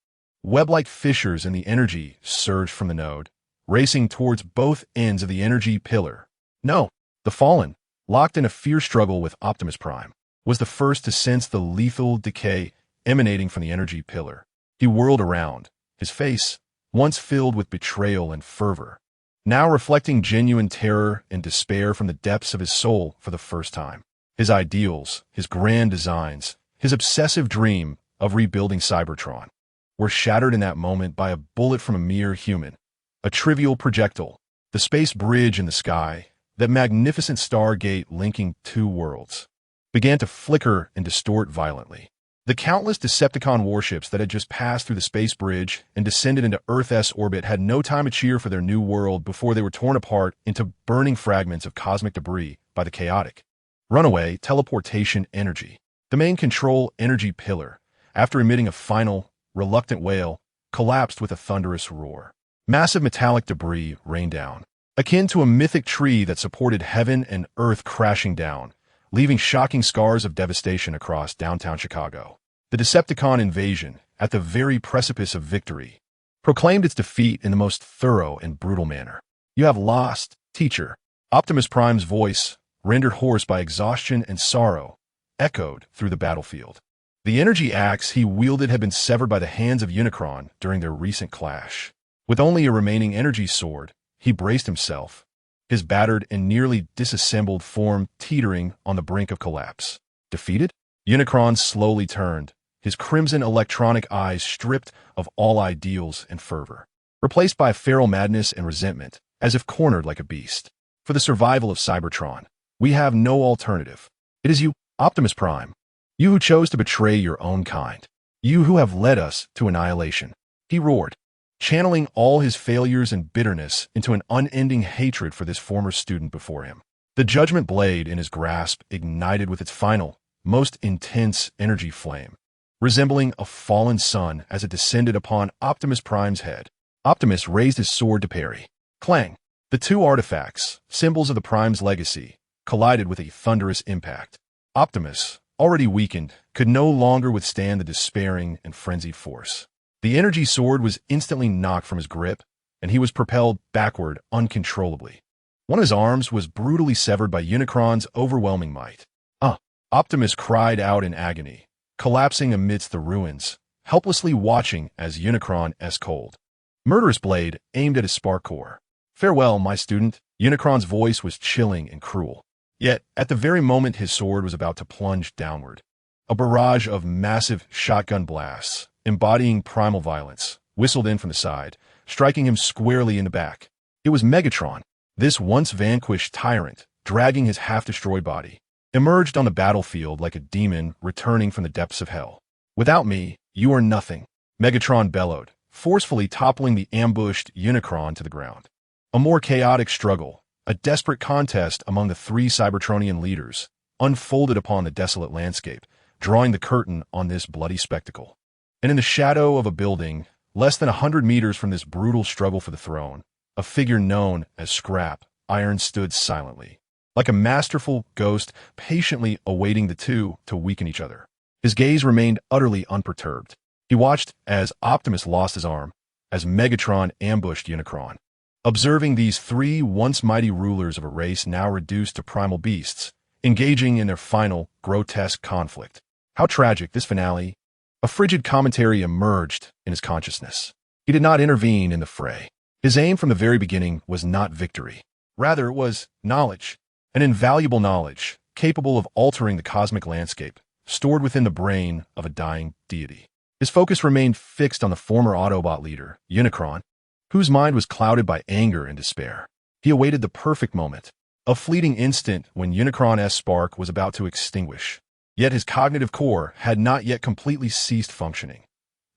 web-like fissures in the energy surged from the node, racing towards both ends of the energy pillar. No, the Fallen, locked in a fierce struggle with Optimus Prime, was the first to sense the lethal decay emanating from the energy pillar. He whirled around, his face, once filled with betrayal and fervor, now reflecting genuine terror and despair from the depths of his soul for the first time. His ideals, his grand designs, his obsessive dream of rebuilding Cybertron were shattered in that moment by a bullet from a mere human, a trivial projectile, the space bridge in the sky, that magnificent stargate linking two worlds, began to flicker and distort violently. The countless Decepticon warships that had just passed through the space bridge and descended into Earth-S orbit had no time to cheer for their new world before they were torn apart into burning fragments of cosmic debris by the chaotic, runaway teleportation energy. The main control energy pillar, after emitting a final, reluctant wail, collapsed with a thunderous roar. Massive metallic debris rained down, akin to a mythic tree that supported heaven and earth crashing down, leaving shocking scars of devastation across downtown Chicago. The Decepticon invasion, at the very precipice of victory, proclaimed its defeat in the most thorough and brutal manner. "You have lost, teacher." Optimus Prime's voice, rendered hoarse by exhaustion and sorrow, echoed through the battlefield. The energy axe he wielded had been severed by the hands of Unicron during their recent clash. With only a remaining energy sword, he braced himself, his battered and nearly disassembled form teetering on the brink of collapse. Defeated? Unicron slowly turned, his crimson electronic eyes stripped of all ideals and fervor, replaced by feral madness and resentment, as if cornered like a beast. For the survival of Cybertron, we have no alternative. It is you, Optimus Prime. You who chose to betray your own kind. You who have led us to annihilation. He roared, channeling all his failures and bitterness into an unending hatred for this former student before him. The judgment blade in his grasp ignited with its final, most intense energy flame, resembling a fallen sun as it descended upon Optimus Prime's head. Optimus raised his sword to parry. Clang! The two artifacts, symbols of the Prime's legacy, collided with a thunderous impact. Optimus, already weakened, could no longer withstand the despairing and frenzied force. The energy sword was instantly knocked from his grip, and he was propelled backward uncontrollably. One of his arms was brutally severed by Unicron's overwhelming might. Optimus cried out in agony, collapsing amidst the ruins, helplessly watching as Unicron's cold, murderous blade aimed at his spark core. Farewell, my student. Unicron's voice was chilling and cruel. Yet, at the very moment his sword was about to plunge downward, a barrage of massive shotgun blasts, embodying primal violence, whistled in from the side, striking him squarely in the back. It was Megatron, this once vanquished tyrant, dragging his half-destroyed body, emerged on the battlefield like a demon returning from the depths of hell. Without me, you are nothing, Megatron bellowed, forcefully toppling the ambushed Unicron to the ground. A more chaotic struggle, a desperate contest among the three Cybertronian leaders, unfolded upon the desolate landscape, drawing the curtain on this bloody spectacle. And in the shadow of a building, less than 100 meters from this brutal struggle for the throne, a figure known as Scrapiron stood silently, like a masterful ghost patiently awaiting the two to weaken each other. His gaze remained utterly unperturbed. He watched as Optimus lost his arm, as Megatron ambushed Unicron. Observing these three once mighty rulers of a race now reduced to primal beasts, engaging in their final, grotesque conflict. How tragic this finale. A frigid commentary emerged in his consciousness. He did not intervene in the fray. His aim from the very beginning was not victory. Rather, it was knowledge, an invaluable knowledge, capable of altering the cosmic landscape, stored within the brain of a dying deity. His focus remained fixed on the former Autobot leader, Unicron, whose mind was clouded by anger and despair. He awaited the perfect moment, a fleeting instant when Unicron's spark was about to extinguish. Yet his cognitive core had not yet completely ceased functioning.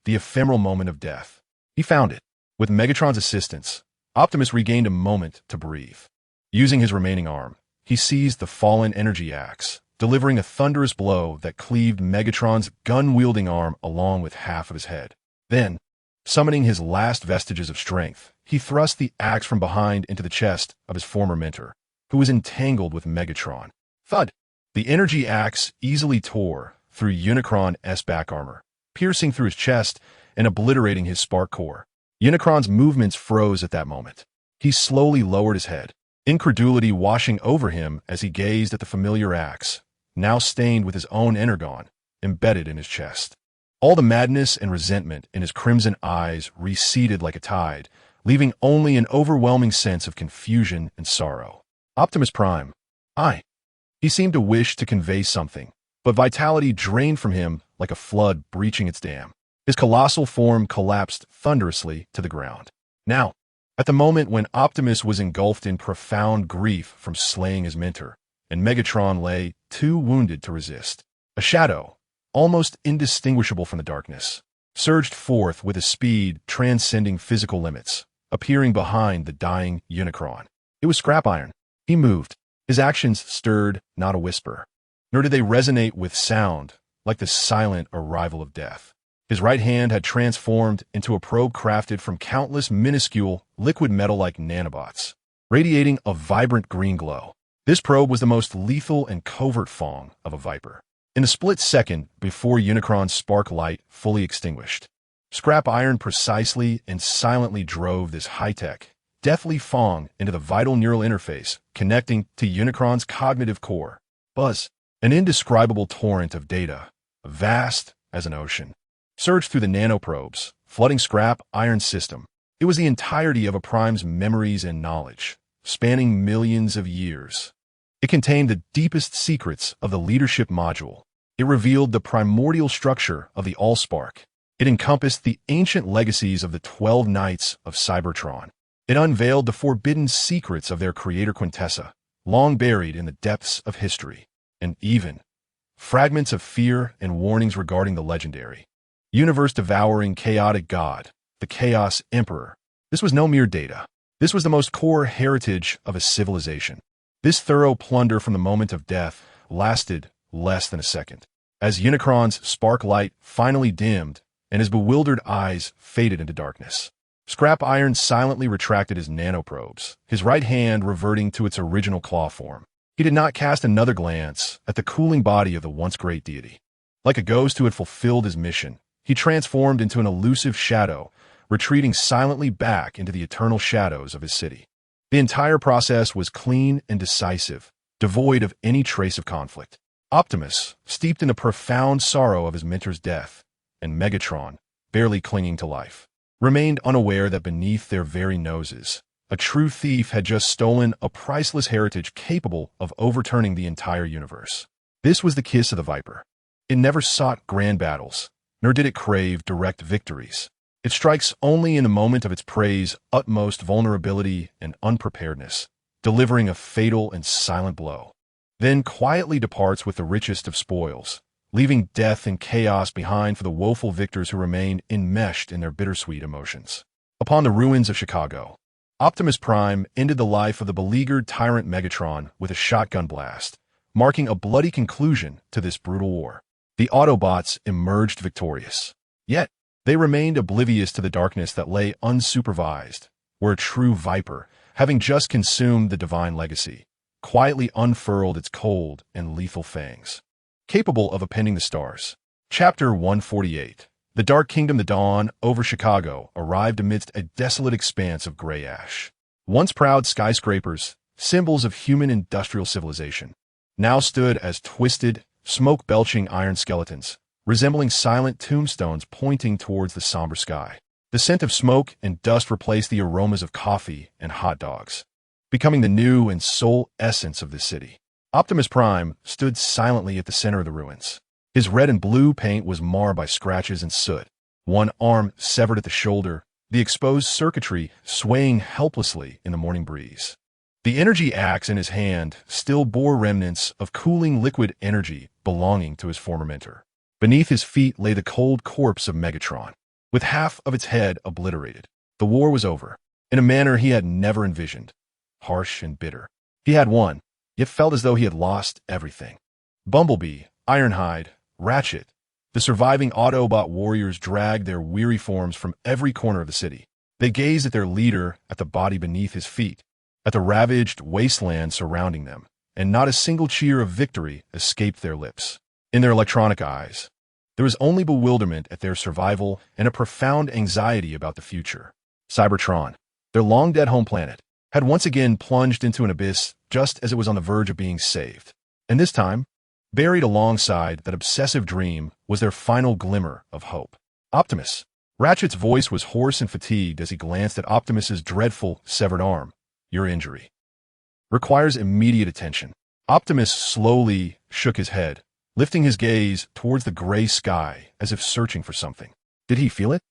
The ephemeral moment of death. He found it. With Megatron's assistance, Optimus regained a moment to breathe. Using his remaining arm, he seized the fallen energy axe, delivering a thunderous blow that cleaved Megatron's gun-wielding arm along with half of his head. Then, summoning his last vestiges of strength, he thrust the axe from behind into the chest of his former mentor, who was entangled with Megatron. Thud! The energy axe easily tore through Unicron's back armor, piercing through his chest and obliterating his spark core. Unicron's movements froze at that moment. He slowly lowered his head, incredulity washing over him as he gazed at the familiar axe, now stained with his own energon, embedded in his chest. All the madness and resentment in his crimson eyes receded like a tide, leaving only an overwhelming sense of confusion and sorrow. Optimus Prime. He seemed to wish to convey something, but vitality drained from him like a flood breaching its dam. His colossal form collapsed thunderously to the ground. Now, at the moment when Optimus was engulfed in profound grief from slaying his mentor, and Megatron lay too wounded to resist, a shadow, almost indistinguishable from the darkness, surged forth with a speed transcending physical limits, appearing behind the dying Unicron. It was Scrapiron. He moved. His actions stirred not a whisper, nor did they resonate with sound like the silent arrival of death. His right hand had transformed into a probe crafted from countless minuscule, liquid metal-like nanobots, radiating a vibrant green glow. This probe was the most lethal and covert fang of a Viper. In the split second before Unicron's spark light fully extinguished, Scrapiron precisely and silently drove this high-tech, deathly fang into the vital neural interface connecting to Unicron's cognitive core. Buzz, an indescribable torrent of data, vast as an ocean, surged through the nanoprobes, flooding Scrapiron's system. It was the entirety of a Prime's memories and knowledge, spanning millions of years. It contained the deepest secrets of the leadership module. It revealed the primordial structure of the Allspark. It encompassed the ancient legacies of the 12 Knights of Cybertron. It unveiled the forbidden secrets of their creator Quintessa, long buried in the depths of history, and even fragments of fear and warnings regarding the legendary, universe-devouring chaotic god, the Chaos Emperor. This was no mere data. This was the most core heritage of a civilization. This thorough plunder from the moment of death lasted less than a second. As Unicron's spark light finally dimmed and his bewildered eyes faded into darkness, Scrapiron silently retracted his nanoprobes, his right hand reverting to its original claw form. He did not cast another glance at the cooling body of the once great deity. Like a ghost who had fulfilled his mission, he transformed into an elusive shadow, retreating silently back into the eternal shadows of his city. The entire process was clean and decisive, devoid of any trace of conflict. Optimus, steeped in a profound sorrow of his mentor's death, and Megatron, barely clinging to life, remained unaware that beneath their very noses, a true thief had just stolen a priceless heritage capable of overturning the entire universe. This was the kiss of the Viper. It never sought grand battles, nor did it crave direct victories. It strikes only in the moment of its prey's utmost vulnerability and unpreparedness, delivering a fatal and silent blow. Then quietly departs with the richest of spoils, leaving death and chaos behind for the woeful victors who remain enmeshed in their bittersweet emotions. Upon the ruins of Chicago, Optimus Prime ended the life of the beleaguered tyrant Megatron with a shotgun blast, marking a bloody conclusion to this brutal war. The Autobots emerged victorious. Yet, they remained oblivious to the darkness that lay unsupervised, where a true Viper, having just consumed the divine legacy, quietly unfurled its cold and lethal fangs. Capable of upending the stars. Chapter 148. The Dark Kingdom. The dawn over Chicago arrived amidst a desolate expanse of gray ash. Once proud skyscrapers, symbols of human industrial civilization, now stood as twisted, smoke-belching iron skeletons, resembling silent tombstones pointing towards the somber sky. The scent of smoke and dust replaced the aromas of coffee and hot dogs, becoming the new and sole essence of the city. Optimus Prime stood silently at the center of the ruins. His red and blue paint was marred by scratches and soot, one arm severed at the shoulder, the exposed circuitry swaying helplessly in the morning breeze. The energy axe in his hand still bore remnants of cooling liquid energy belonging to his former mentor. Beneath his feet lay the cold corpse of Megatron, with half of its head obliterated. The war was over, in a manner he had never envisioned. Harsh and bitter. He had won, yet felt as though he had lost everything. Bumblebee, Ironhide, Ratchet, the surviving Autobot warriors dragged their weary forms from every corner of the city. They gazed at their leader, at the body beneath his feet, at the ravaged wasteland surrounding them, and not a single cheer of victory escaped their lips. In their electronic eyes, there was only bewilderment at their survival and a profound anxiety about the future. Cybertron, their long-dead home planet, had once again plunged into an abyss just as it was on the verge of being saved. And this time, buried alongside that obsessive dream was their final glimmer of hope. Optimus. Ratchet's voice was hoarse and fatigued as he glanced at Optimus's dreadful, severed arm. Your injury requires immediate attention. Optimus slowly shook his head, lifting his gaze towards the gray sky as if searching for something. Did he feel it?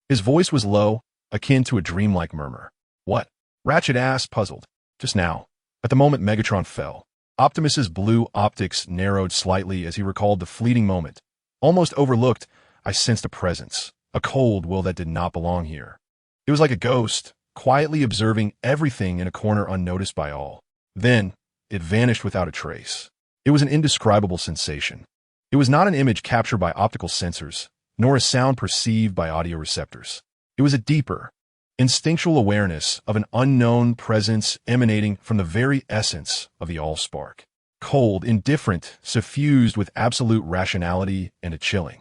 His voice was low, akin to a dreamlike murmur. What? Ratchet asked, puzzled. Just now, at the moment Megatron fell. Optimus's blue optics narrowed slightly as he recalled the fleeting moment. Almost overlooked, I sensed a presence, a cold will that did not belong here. It was like a ghost, quietly observing everything in a corner unnoticed by all. Then, it vanished without a trace. It was an indescribable sensation. It was not an image captured by optical sensors, nor a sound perceived by audio receptors. It was a deeper, instinctual awareness of an unknown presence emanating from the very essence of the Allspark. Cold, indifferent, suffused with absolute rationality and a chilling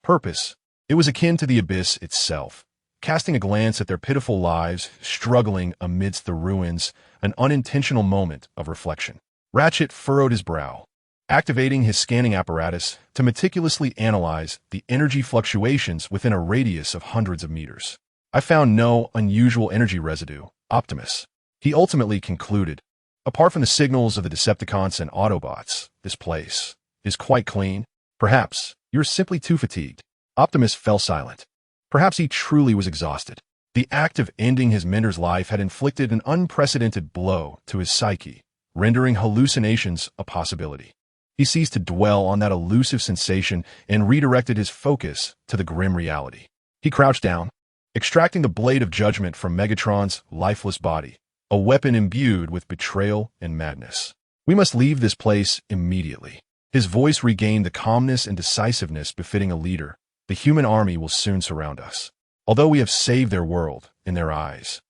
purpose. It was akin to the abyss itself. Casting a glance at their pitiful lives, struggling amidst the ruins, an unintentional moment of reflection. Ratchet furrowed his brow, activating his scanning apparatus to meticulously analyze the energy fluctuations within a radius of hundreds of meters. I found no unusual energy residue, Optimus, He ultimately concluded, apart from the signals of the Decepticons and Autobots, this place is quite clean. Perhaps you're simply too fatigued. Optimus fell silent. Perhaps he truly was exhausted. The act of ending his mentor's life had inflicted an unprecedented blow to his psyche, rendering hallucinations a possibility. He ceased to dwell on that elusive sensation and redirected his focus to the grim reality. He crouched down, extracting the blade of judgment from Megatron's lifeless body, a weapon imbued with betrayal and madness. We must leave this place immediately. His voice regained the calmness and decisiveness befitting a leader. The human army will soon surround us. Although we have saved their world in their eyes,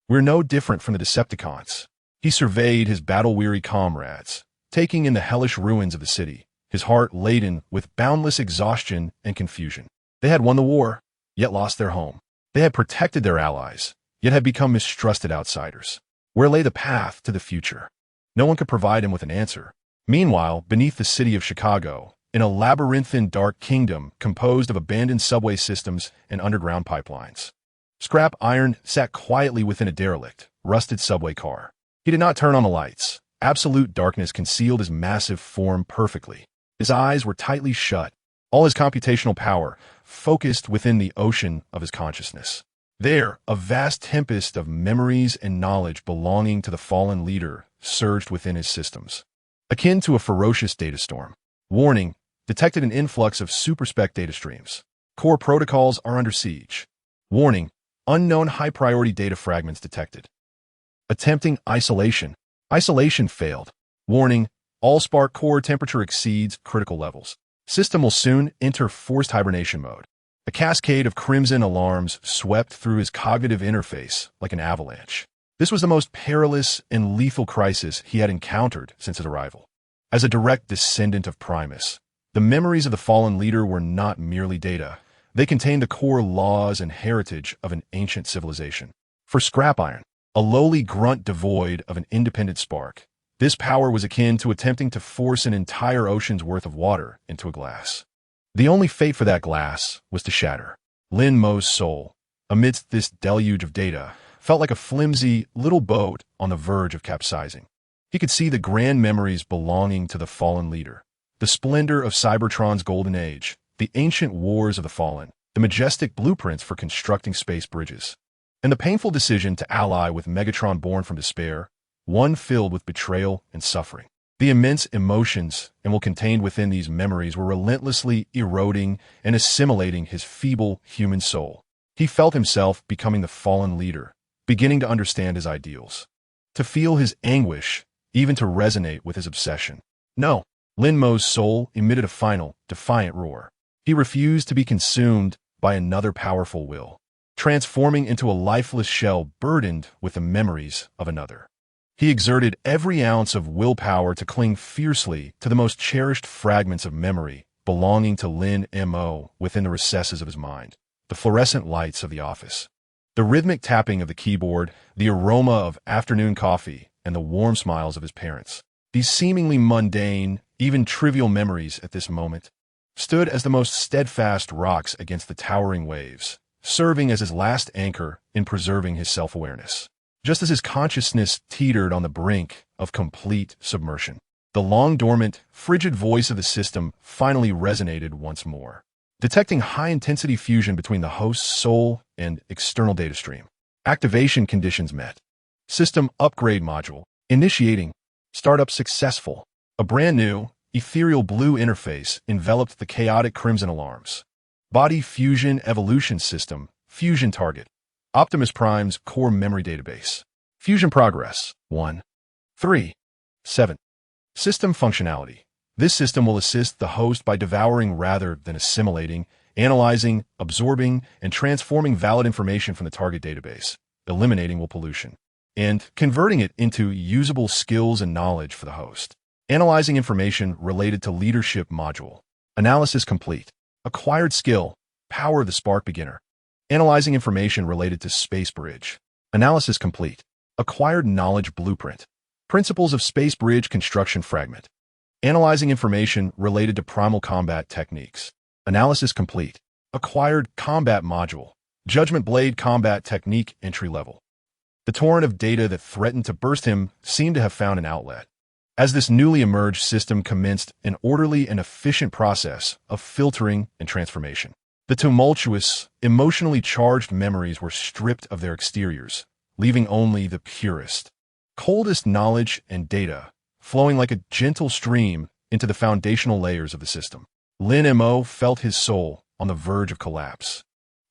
we're no different from the Decepticons. He surveyed his battle-weary comrades, taking in the hellish ruins of the city, his heart laden with boundless exhaustion and confusion. They had won the war, yet lost their home. They had protected their allies, yet had become mistrusted outsiders. Where lay the path to the future? No one could provide him with an answer. Meanwhile, beneath the city of Chicago, in a labyrinthine dark kingdom composed of abandoned subway systems and underground pipelines, Scrapiron sat quietly within a derelict, rusted subway car. He did not turn on the lights. Absolute darkness concealed his massive form perfectly. His eyes were tightly shut, all his computational power focused within the ocean of his consciousness. There, a vast tempest of memories and knowledge belonging to the fallen leader surged within his systems. Akin to a ferocious data storm. Warning, detected an influx of superspec data streams. Core protocols are under siege. Warning, unknown high-priority data fragments detected. Attempting isolation. Isolation failed. Warning, all-spark core temperature exceeds critical levels. System will soon enter forced hibernation mode. A cascade of crimson alarms swept through his cognitive interface like an avalanche. This was the most perilous and lethal crisis he had encountered since his arrival. As a direct descendant of Primus, the memories of the fallen leader were not merely data. They contained the core laws and heritage of an ancient civilization. For Scrapiron, a lowly grunt devoid of an independent spark, this power was akin to attempting to force an entire ocean's worth of water into a glass. The only fate for that glass was to shatter. Lin Mo's soul, amidst this deluge of data, felt like a flimsy little boat on the verge of capsizing. He could see the grand memories belonging to the fallen leader, the splendor of Cybertron's golden age, the ancient wars of the fallen, the majestic blueprints for constructing space bridges, and the painful decision to ally with Megatron born from despair, one filled with betrayal and suffering. The immense emotions and will contained within these memories were relentlessly eroding and assimilating his feeble human soul. He felt himself becoming the fallen leader, beginning to understand his ideals, to feel his anguish, even to resonate with his obsession. No, Lin Mo's soul emitted a final, defiant roar. He refused to be consumed by another powerful will, transforming into a lifeless shell burdened with the memories of another. He exerted every ounce of willpower to cling fiercely to the most cherished fragments of memory belonging to Lin Mo within the recesses of his mind. The fluorescent lights of the office, the rhythmic tapping of the keyboard, the aroma of afternoon coffee, and the warm smiles of his parents. These seemingly mundane, even trivial memories at this moment stood as the most steadfast rocks against the towering waves, serving as his last anchor in preserving his self-awareness. Just as his consciousness teetered on the brink of complete submersion, the long-dormant, frigid voice of the system finally resonated once more, detecting high-intensity fusion between the host's soul and external data stream. Activation conditions met. System upgrade module. Initiating. Startup successful. A brand new, ethereal blue interface enveloped the chaotic crimson alarms. Body fusion evolution system. Fusion target. Optimus Prime's core memory database. Fusion progress. 1.3.7. System functionality. This system will assist the host by devouring rather than assimilating, analyzing, absorbing, and transforming valid information from the target database, eliminating will pollution, and converting it into usable skills and knowledge for the host. Analyzing information related to leadership module. Analysis complete. Acquired skill. Power of the Spark Beginner. Analyzing information related to Space Bridge. Analysis complete. Acquired knowledge blueprint. Principles of Space Bridge construction fragment. Analyzing information related to primal combat techniques. Analysis complete. Acquired combat module. Judgment Blade combat technique entry level. The torrent of data that threatened to burst him seemed to have found an outlet. As this newly emerged system commenced an orderly and efficient process of filtering and transformation. The tumultuous, emotionally charged memories were stripped of their exteriors, leaving only the purest, coldest knowledge and data, flowing like a gentle stream into the foundational layers of the system. Lin Mo felt his soul on the verge of collapse.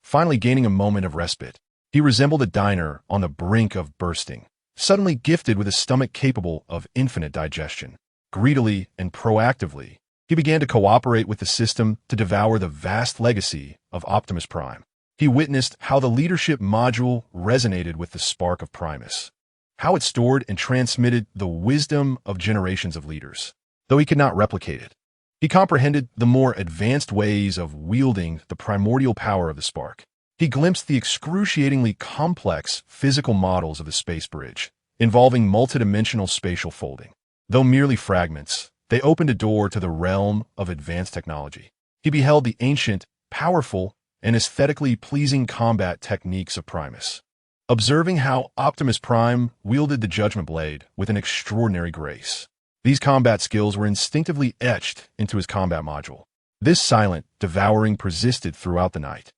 Finally gaining a moment of respite, he resembled a diner on the brink of bursting, suddenly gifted with a stomach capable of infinite digestion. Greedily and proactively, he began to cooperate with the system to devour the vast legacy of Optimus Prime. He witnessed how the leadership module resonated with the spark of Primus, how it stored and transmitted the wisdom of generations of leaders. Though he could not replicate it, he comprehended the more advanced ways of wielding the primordial power of the spark. He glimpsed the excruciatingly complex physical models of the space bridge, involving multidimensional spatial folding. Though merely fragments, they opened a door to the realm of advanced technology. He beheld the ancient, powerful, and aesthetically pleasing combat techniques of Primus, observing how Optimus Prime wielded the Judgment Blade with an extraordinary grace. These combat skills were instinctively etched into his combat module. This silent, devouring persisted throughout the night.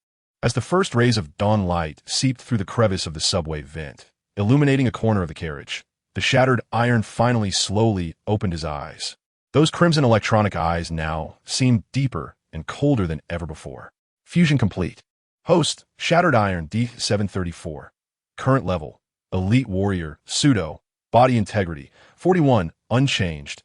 As the first rays of dawn light seeped through the crevice of the subway vent, illuminating a corner of the carriage, the shattered iron finally slowly opened his eyes. Those crimson electronic eyes now seemed deeper and colder than ever before. Fusion complete. Host, Shattered Iron D734. Current level, Elite Warrior, Pseudo, Body Integrity, 41, unchanged.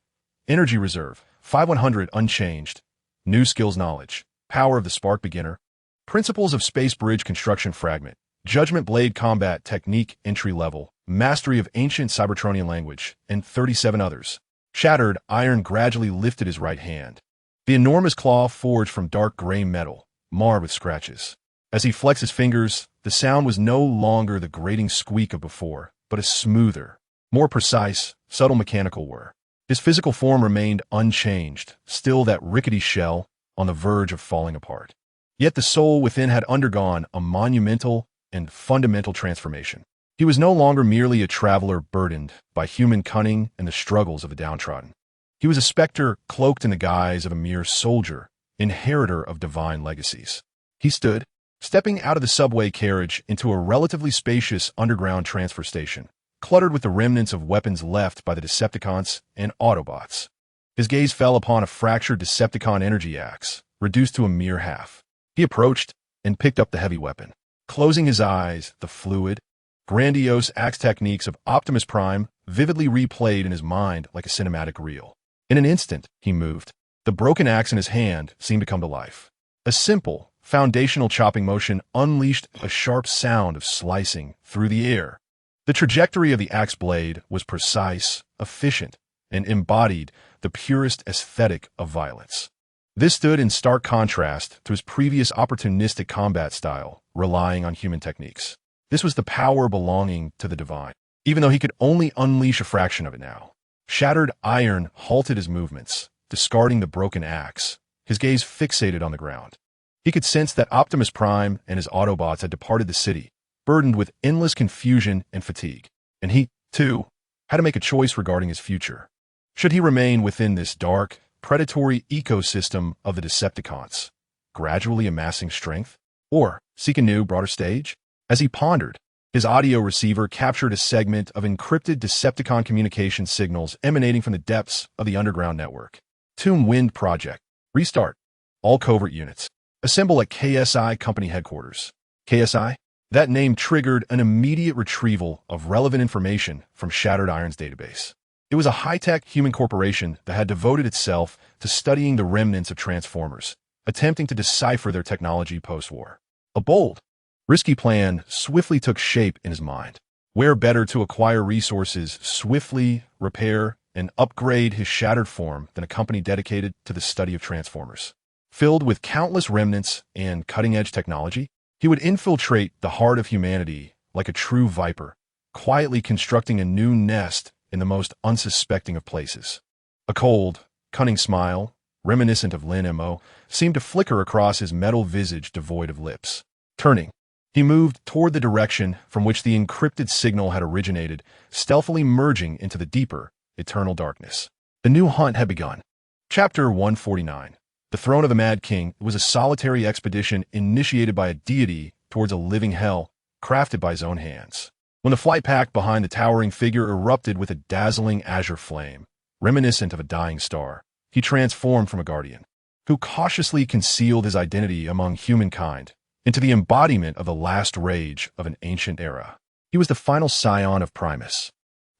Energy Reserve, 5100, unchanged. New Skills Knowledge, Power of the Spark Beginner. Principles of Space Bridge Construction Fragment, Judgment Blade Combat Technique Entry Level, Mastery of Ancient Cybertronian Language, and 37 others. Shattered Iron gradually lifted his right hand. The enormous claw forged from dark gray metal, marred with scratches. As he flexed his fingers, the sound was no longer the grating squeak of before, but a smoother, more precise, subtle mechanical whir. His physical form remained unchanged, still that rickety shell on the verge of falling apart. Yet the soul within had undergone a monumental and fundamental transformation. He was no longer merely a traveler burdened by human cunning and the struggles of the downtrodden. He was a specter cloaked in the guise of a mere soldier, inheritor of divine legacies. He stood, stepping out of the subway carriage into a relatively spacious underground transfer station, cluttered with the remnants of weapons left by the Decepticons and Autobots. His gaze fell upon a fractured Decepticon energy axe, reduced to a mere half. He approached and picked up the heavy weapon. Closing his eyes, the fluid, grandiose axe techniques of Optimus Prime vividly replayed in his mind like a cinematic reel. In an instant, he moved. The broken axe in his hand seemed to come to life. A simple, foundational chopping motion unleashed a sharp sound of slicing through the air. The trajectory of the axe blade was precise, efficient, and embodied the purest aesthetic of violence. This stood in stark contrast to his previous opportunistic combat style, relying on human techniques. This was the power belonging to the divine, even though he could only unleash a fraction of it now. Shattered Iron halted his movements, discarding the broken axe, his gaze fixated on the ground. He could sense that Optimus Prime and his Autobots had departed the city, burdened with endless confusion and fatigue. And he, too, had to make a choice regarding his future. Should he remain within this dark, predatory ecosystem of the Decepticons, gradually amassing strength, or seek a new, broader stage? As he pondered, his audio receiver captured a segment of encrypted Decepticon communication signals emanating from the depths of the underground network. Tomb Wind Project. Restart. All covert units. Assemble at KSI Company Headquarters. KSI? That name triggered an immediate retrieval of relevant information from Shattered Iron's database. It was a high-tech human corporation that had devoted itself to studying the remnants of Transformers, attempting to decipher their technology post-war. A bold, risky plan swiftly took shape in his mind. Where better to acquire resources, swiftly repair, and upgrade his shattered form than a company dedicated to the study of Transformers? Filled with countless remnants and cutting-edge technology, he would infiltrate the heart of humanity like a true viper, quietly constructing a new nest in the most unsuspecting of places. A cold, cunning smile, reminiscent of Lin Mo, seemed to flicker across his metal visage devoid of lips. Turning, He moved toward the direction from which the encrypted signal had originated, stealthily merging into the deeper, eternal darkness. The new hunt had begun. Chapter 149. The Throne of the Mad King was a solitary expedition initiated by a deity towards a living hell, crafted by his own hands. When the flight pack behind the towering figure erupted with a dazzling azure flame, reminiscent of a dying star, he transformed from a guardian, who cautiously concealed his identity among humankind, into the embodiment of the last rage of an ancient era. He was the final scion of Primus,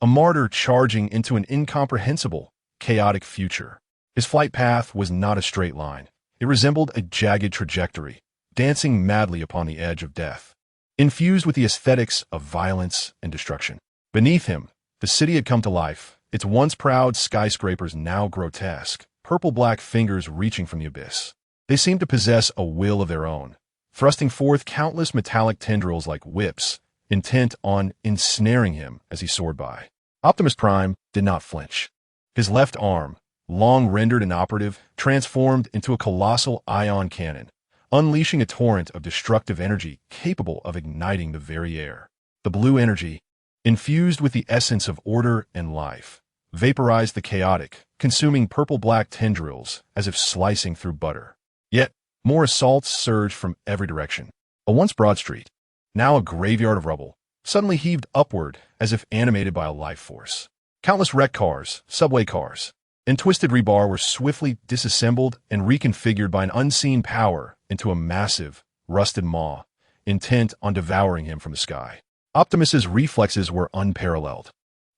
a martyr charging into an incomprehensible, chaotic future. His flight path was not a straight line. It resembled a jagged trajectory, dancing madly upon the edge of death, infused with the aesthetics of violence and destruction. Beneath him, the city had come to life, its once proud skyscrapers now grotesque, purple-black fingers reaching from the abyss. They seemed to possess a will of their own, thrusting forth countless metallic tendrils like whips, intent on ensnaring him as he soared by. Optimus Prime did not flinch. His left arm, long rendered inoperative, transformed into a colossal ion cannon, unleashing a torrent of destructive energy capable of igniting the very air. The blue energy, infused with the essence of order and life, vaporized the chaotic, consuming purple-black tendrils as if slicing through butter. Yet, more assaults surged from every direction. A once broad street, now a graveyard of rubble, suddenly heaved upward as if animated by a life force. Countless wrecked cars, subway cars, and twisted rebar were swiftly disassembled and reconfigured by an unseen power into a massive, rusted maw, intent on devouring him from the sky. Optimus's reflexes were unparalleled.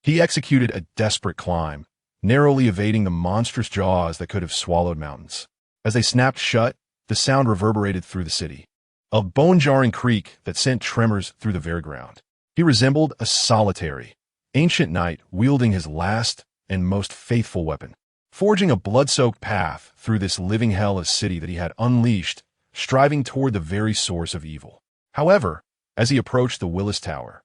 He executed a desperate climb, narrowly evading the monstrous jaws that could have swallowed mountains. As they snapped shut, the sound reverberated through the city, a bone-jarring creak that sent tremors through the very ground. He resembled a solitary, ancient knight wielding his last and most faithful weapon, forging a blood-soaked path through this living hell of city that he had unleashed, striving toward the very source of evil. However, as he approached the Willis Tower,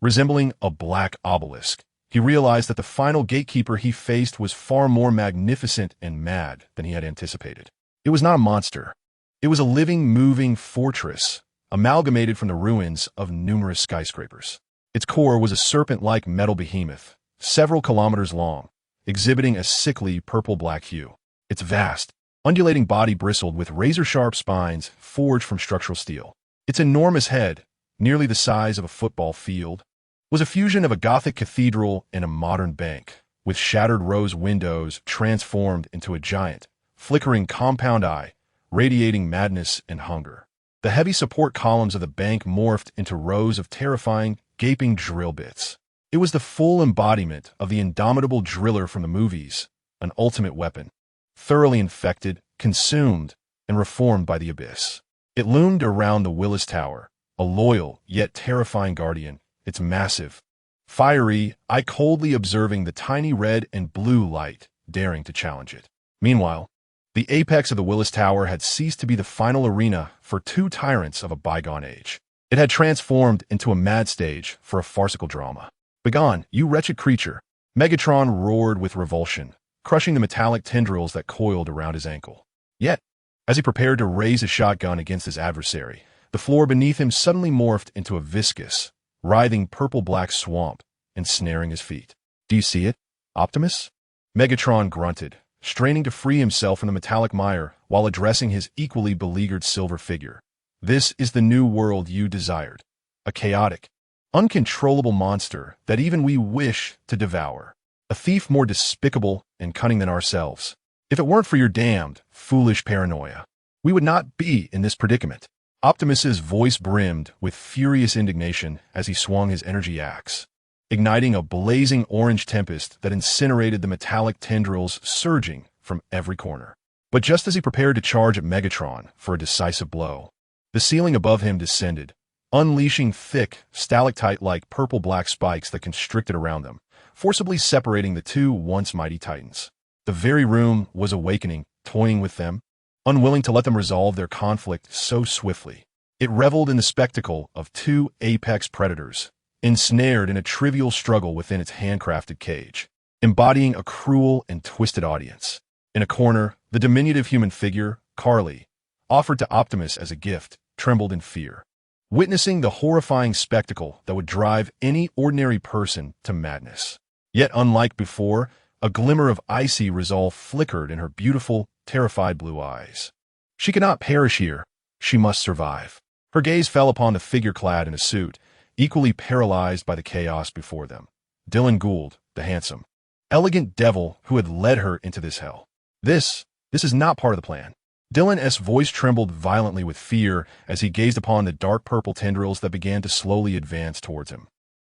resembling a black obelisk, he realized that the final gatekeeper he faced was far more magnificent and mad than he had anticipated. It was not a monster. It was a living, moving fortress, amalgamated from the ruins of numerous skyscrapers. Its core was a serpent-like metal behemoth, several kilometers long, exhibiting a sickly purple-black hue. Its vast, undulating body bristled with razor-sharp spines forged from structural steel. Its enormous head, nearly the size of a football field, was a fusion of a Gothic cathedral and a modern bank, with shattered rose windows transformed into a giant, flickering compound eye, radiating madness and hunger. The heavy support columns of the bank morphed into rows of terrifying, gaping drill bits. It was the full embodiment of the indomitable driller from the movies, an ultimate weapon, thoroughly infected, consumed, and reformed by the abyss. It loomed around the Willis Tower, a loyal yet terrifying guardian, its massive, fiery eye coldly observing the tiny red and blue light, daring to challenge it. Meanwhile, the apex of the Willis Tower had ceased to be the final arena for two tyrants of a bygone age. It had transformed into a mad stage for a farcical drama. "Begone, you wretched creature!" Megatron roared with revulsion, crushing the metallic tendrils that coiled around his ankle. Yet, as he prepared to raise his shotgun against his adversary, the floor beneath him suddenly morphed into a viscous, writhing purple-black swamp, ensnaring his feet. "Do you see it, Optimus?" Megatron grunted, straining to free himself from the metallic mire while addressing his equally beleaguered silver figure. "This is the new world you desired. A chaotic, uncontrollable monster that even we wish to devour. A thief more despicable and cunning than ourselves. If it weren't for your damned, foolish paranoia, we would not be in this predicament." Optimus's voice brimmed with furious indignation as he swung his energy axe, igniting a blazing orange tempest that incinerated the metallic tendrils surging from every corner. But just as he prepared to charge at Megatron for a decisive blow, the ceiling above him descended, unleashing thick, stalactite-like purple-black spikes that constricted around them, forcibly separating the two once mighty titans. The very room was awakening, toying with them, unwilling to let them resolve their conflict so swiftly. It reveled in the spectacle of two apex predators, ensnared in a trivial struggle within its handcrafted cage, embodying a cruel and twisted audience. In a corner, the diminutive human figure, Carly, offered to Optimus as a gift, trembled in fear. witnessing the horrifying spectacle that would drive any ordinary person to madness. Yet unlike before, a glimmer of icy resolve flickered in her beautiful, terrified blue eyes. She could not perish here. She must survive. Her gaze fell upon the figure clad in a suit, equally paralyzed by the chaos before them. Dylan Gould, the handsome, elegant devil who had led her into this hell. This is not part of the plan. Dylan's voice trembled violently with fear as he gazed upon the dark purple tendrils that began to slowly advance towards him.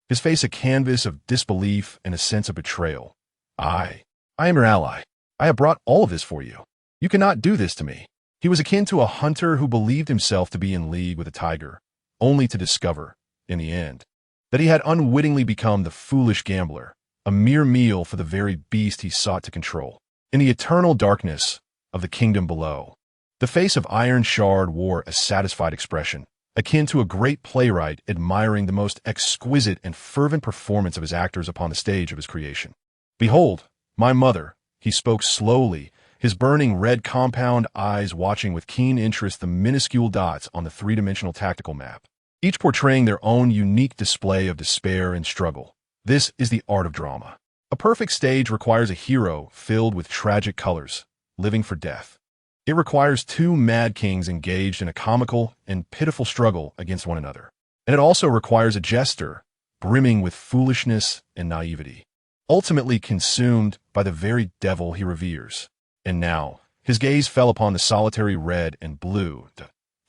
His face a canvas of disbelief and a sense of betrayal. I am your ally. I have brought all of this for you. You cannot do this to me. He was akin to a hunter who believed himself to be in league with a tiger, only to discover, in the end, that he had unwittingly become the foolish gambler, a mere meal for the very beast he sought to control. In the eternal darkness of the kingdom below, the face of Iron Shard wore a satisfied expression, akin to a great playwright admiring the most exquisite and fervent performance of his actors upon the stage of his creation. "Behold, my mother," he spoke slowly, his burning red compound eyes watching with keen interest the minuscule dots on the three-dimensional tactical map, each portraying their own unique display of despair and struggle. This is the art of drama. A perfect stage requires a hero filled with tragic colors, living for death. It requires two mad kings engaged in a comical and pitiful struggle against one another. And it also requires a jester, brimming with foolishness and naivety, ultimately consumed by the very devil he reveres. And now, his gaze fell upon the solitary red and blue,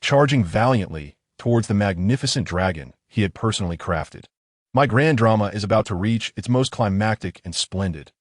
charging valiantly towards the magnificent dragon he had personally crafted. My grand drama is about to reach its most climactic and splendid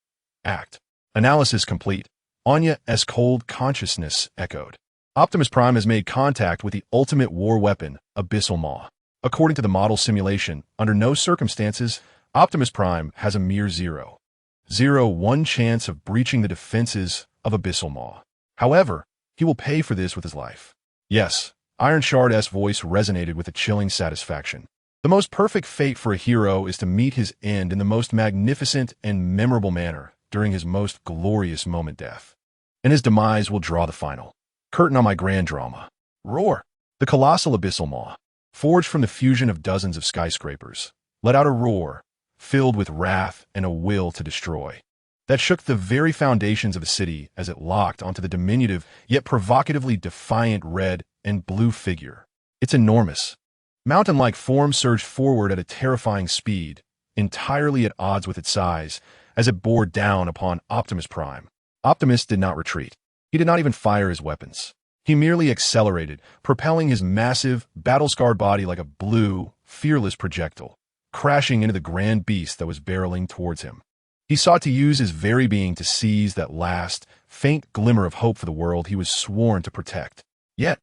act. Analysis complete. Anya's cold consciousness echoed. Optimus Prime has made contact with the ultimate war weapon, Abyssal Maw. According to the model simulation, under no circumstances, Optimus Prime has a mere 0.01 chance of breaching the defenses of Abyssal Maw. However, he will pay for this with his life. Yes, Iron Shard's voice resonated with a chilling satisfaction. The most perfect fate for a hero is to meet his end in the most magnificent and memorable manner during his most glorious moment death. And his demise will draw the final curtain on my grand drama. Roar! The colossal Abyssal Maw, forged from the fusion of dozens of skyscrapers, let out a roar, filled with wrath and a will to destroy, that shook the very foundations of the city as it locked onto the diminutive yet provocatively defiant red and blue figure. Its enormous, mountain-like form surged forward at a terrifying speed, entirely at odds with its size, as it bore down upon Optimus Prime. Optimus did not retreat. He did not even fire his weapons. He merely accelerated, propelling his massive, battle-scarred body like a blue, fearless projectile, crashing into the grand beast that was barreling towards him. He sought to use his very being to seize that last, faint glimmer of hope for the world he was sworn to protect. Yet,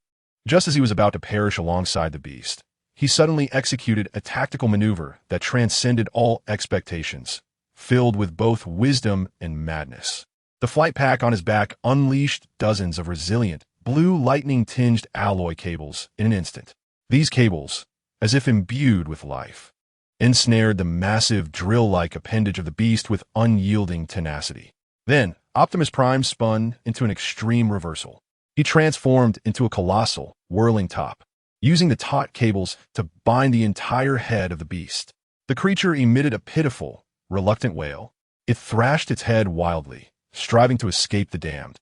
just as he was about to perish alongside the beast, he suddenly executed a tactical maneuver that transcended all expectations, filled with both wisdom and madness. The flight pack on his back unleashed dozens of resilient, blue lightning-tinged alloy cables in an instant. These cables, as if imbued with life, ensnared the massive drill-like appendage of the beast with unyielding tenacity. Then, Optimus Prime spun into an extreme reversal. He transformed into a colossal, whirling top, using the taut cables to bind the entire head of the beast. The creature emitted a pitiful, reluctant wail. It thrashed its head wildly, striving to escape the damned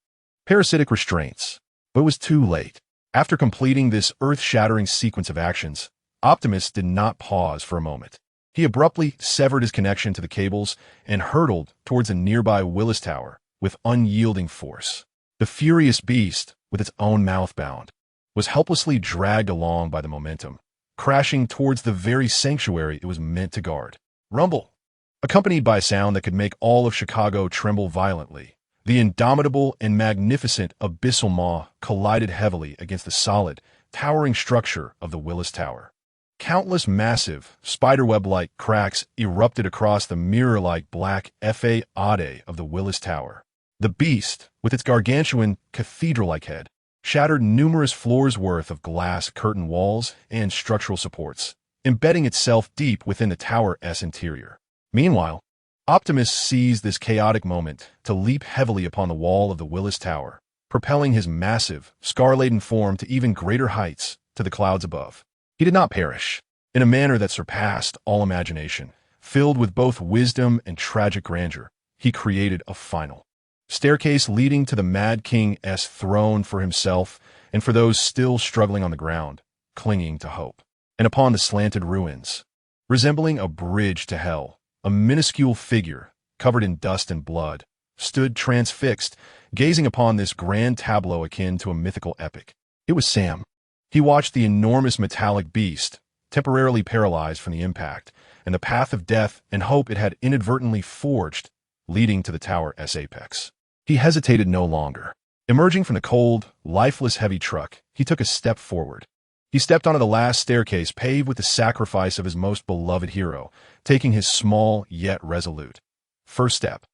parasitic restraints. But it was too late. After completing this earth-shattering sequence of actions, Optimus did not pause for a moment. He abruptly severed his connection to the cables and hurtled towards a nearby Willis Tower with unyielding force. The furious beast, with its own mouth bound, was helplessly dragged along by the momentum, crashing towards the very sanctuary it was meant to guard. Rumble! Accompanied by a sound that could make all of Chicago tremble violently, the indomitable and magnificent Abyssal Maw collided heavily against the solid, towering structure of the Willis Tower. Countless massive, spiderweb-like cracks erupted across the mirror-like black facade of the Willis Tower. The beast, with its gargantuan, cathedral-like head, shattered numerous floors' worth of glass curtain walls and structural supports, embedding itself deep within the tower's interior. Meanwhile, Optimus seized this chaotic moment to leap heavily upon the wall of the Willis Tower, propelling his massive, scar-laden form to even greater heights to the clouds above. He did not perish. In a manner that surpassed all imagination, filled with both wisdom and tragic grandeur, he created a final staircase leading to the Mad King's throne for himself and for those still struggling on the ground, clinging to hope. And upon the slanted ruins, resembling a bridge to hell, a minuscule figure, covered in dust and blood, stood transfixed, gazing upon this grand tableau akin to a mythical epic. It was Sam. He watched the enormous metallic beast, temporarily paralyzed from the impact, and the path of death and hope it had inadvertently forged, leading to the tower's apex. He hesitated no longer. Emerging from the cold, lifeless heavy truck, he took a step forward. He stepped onto the last staircase paved with the sacrifice of his most beloved hero, taking his small yet resolute first step.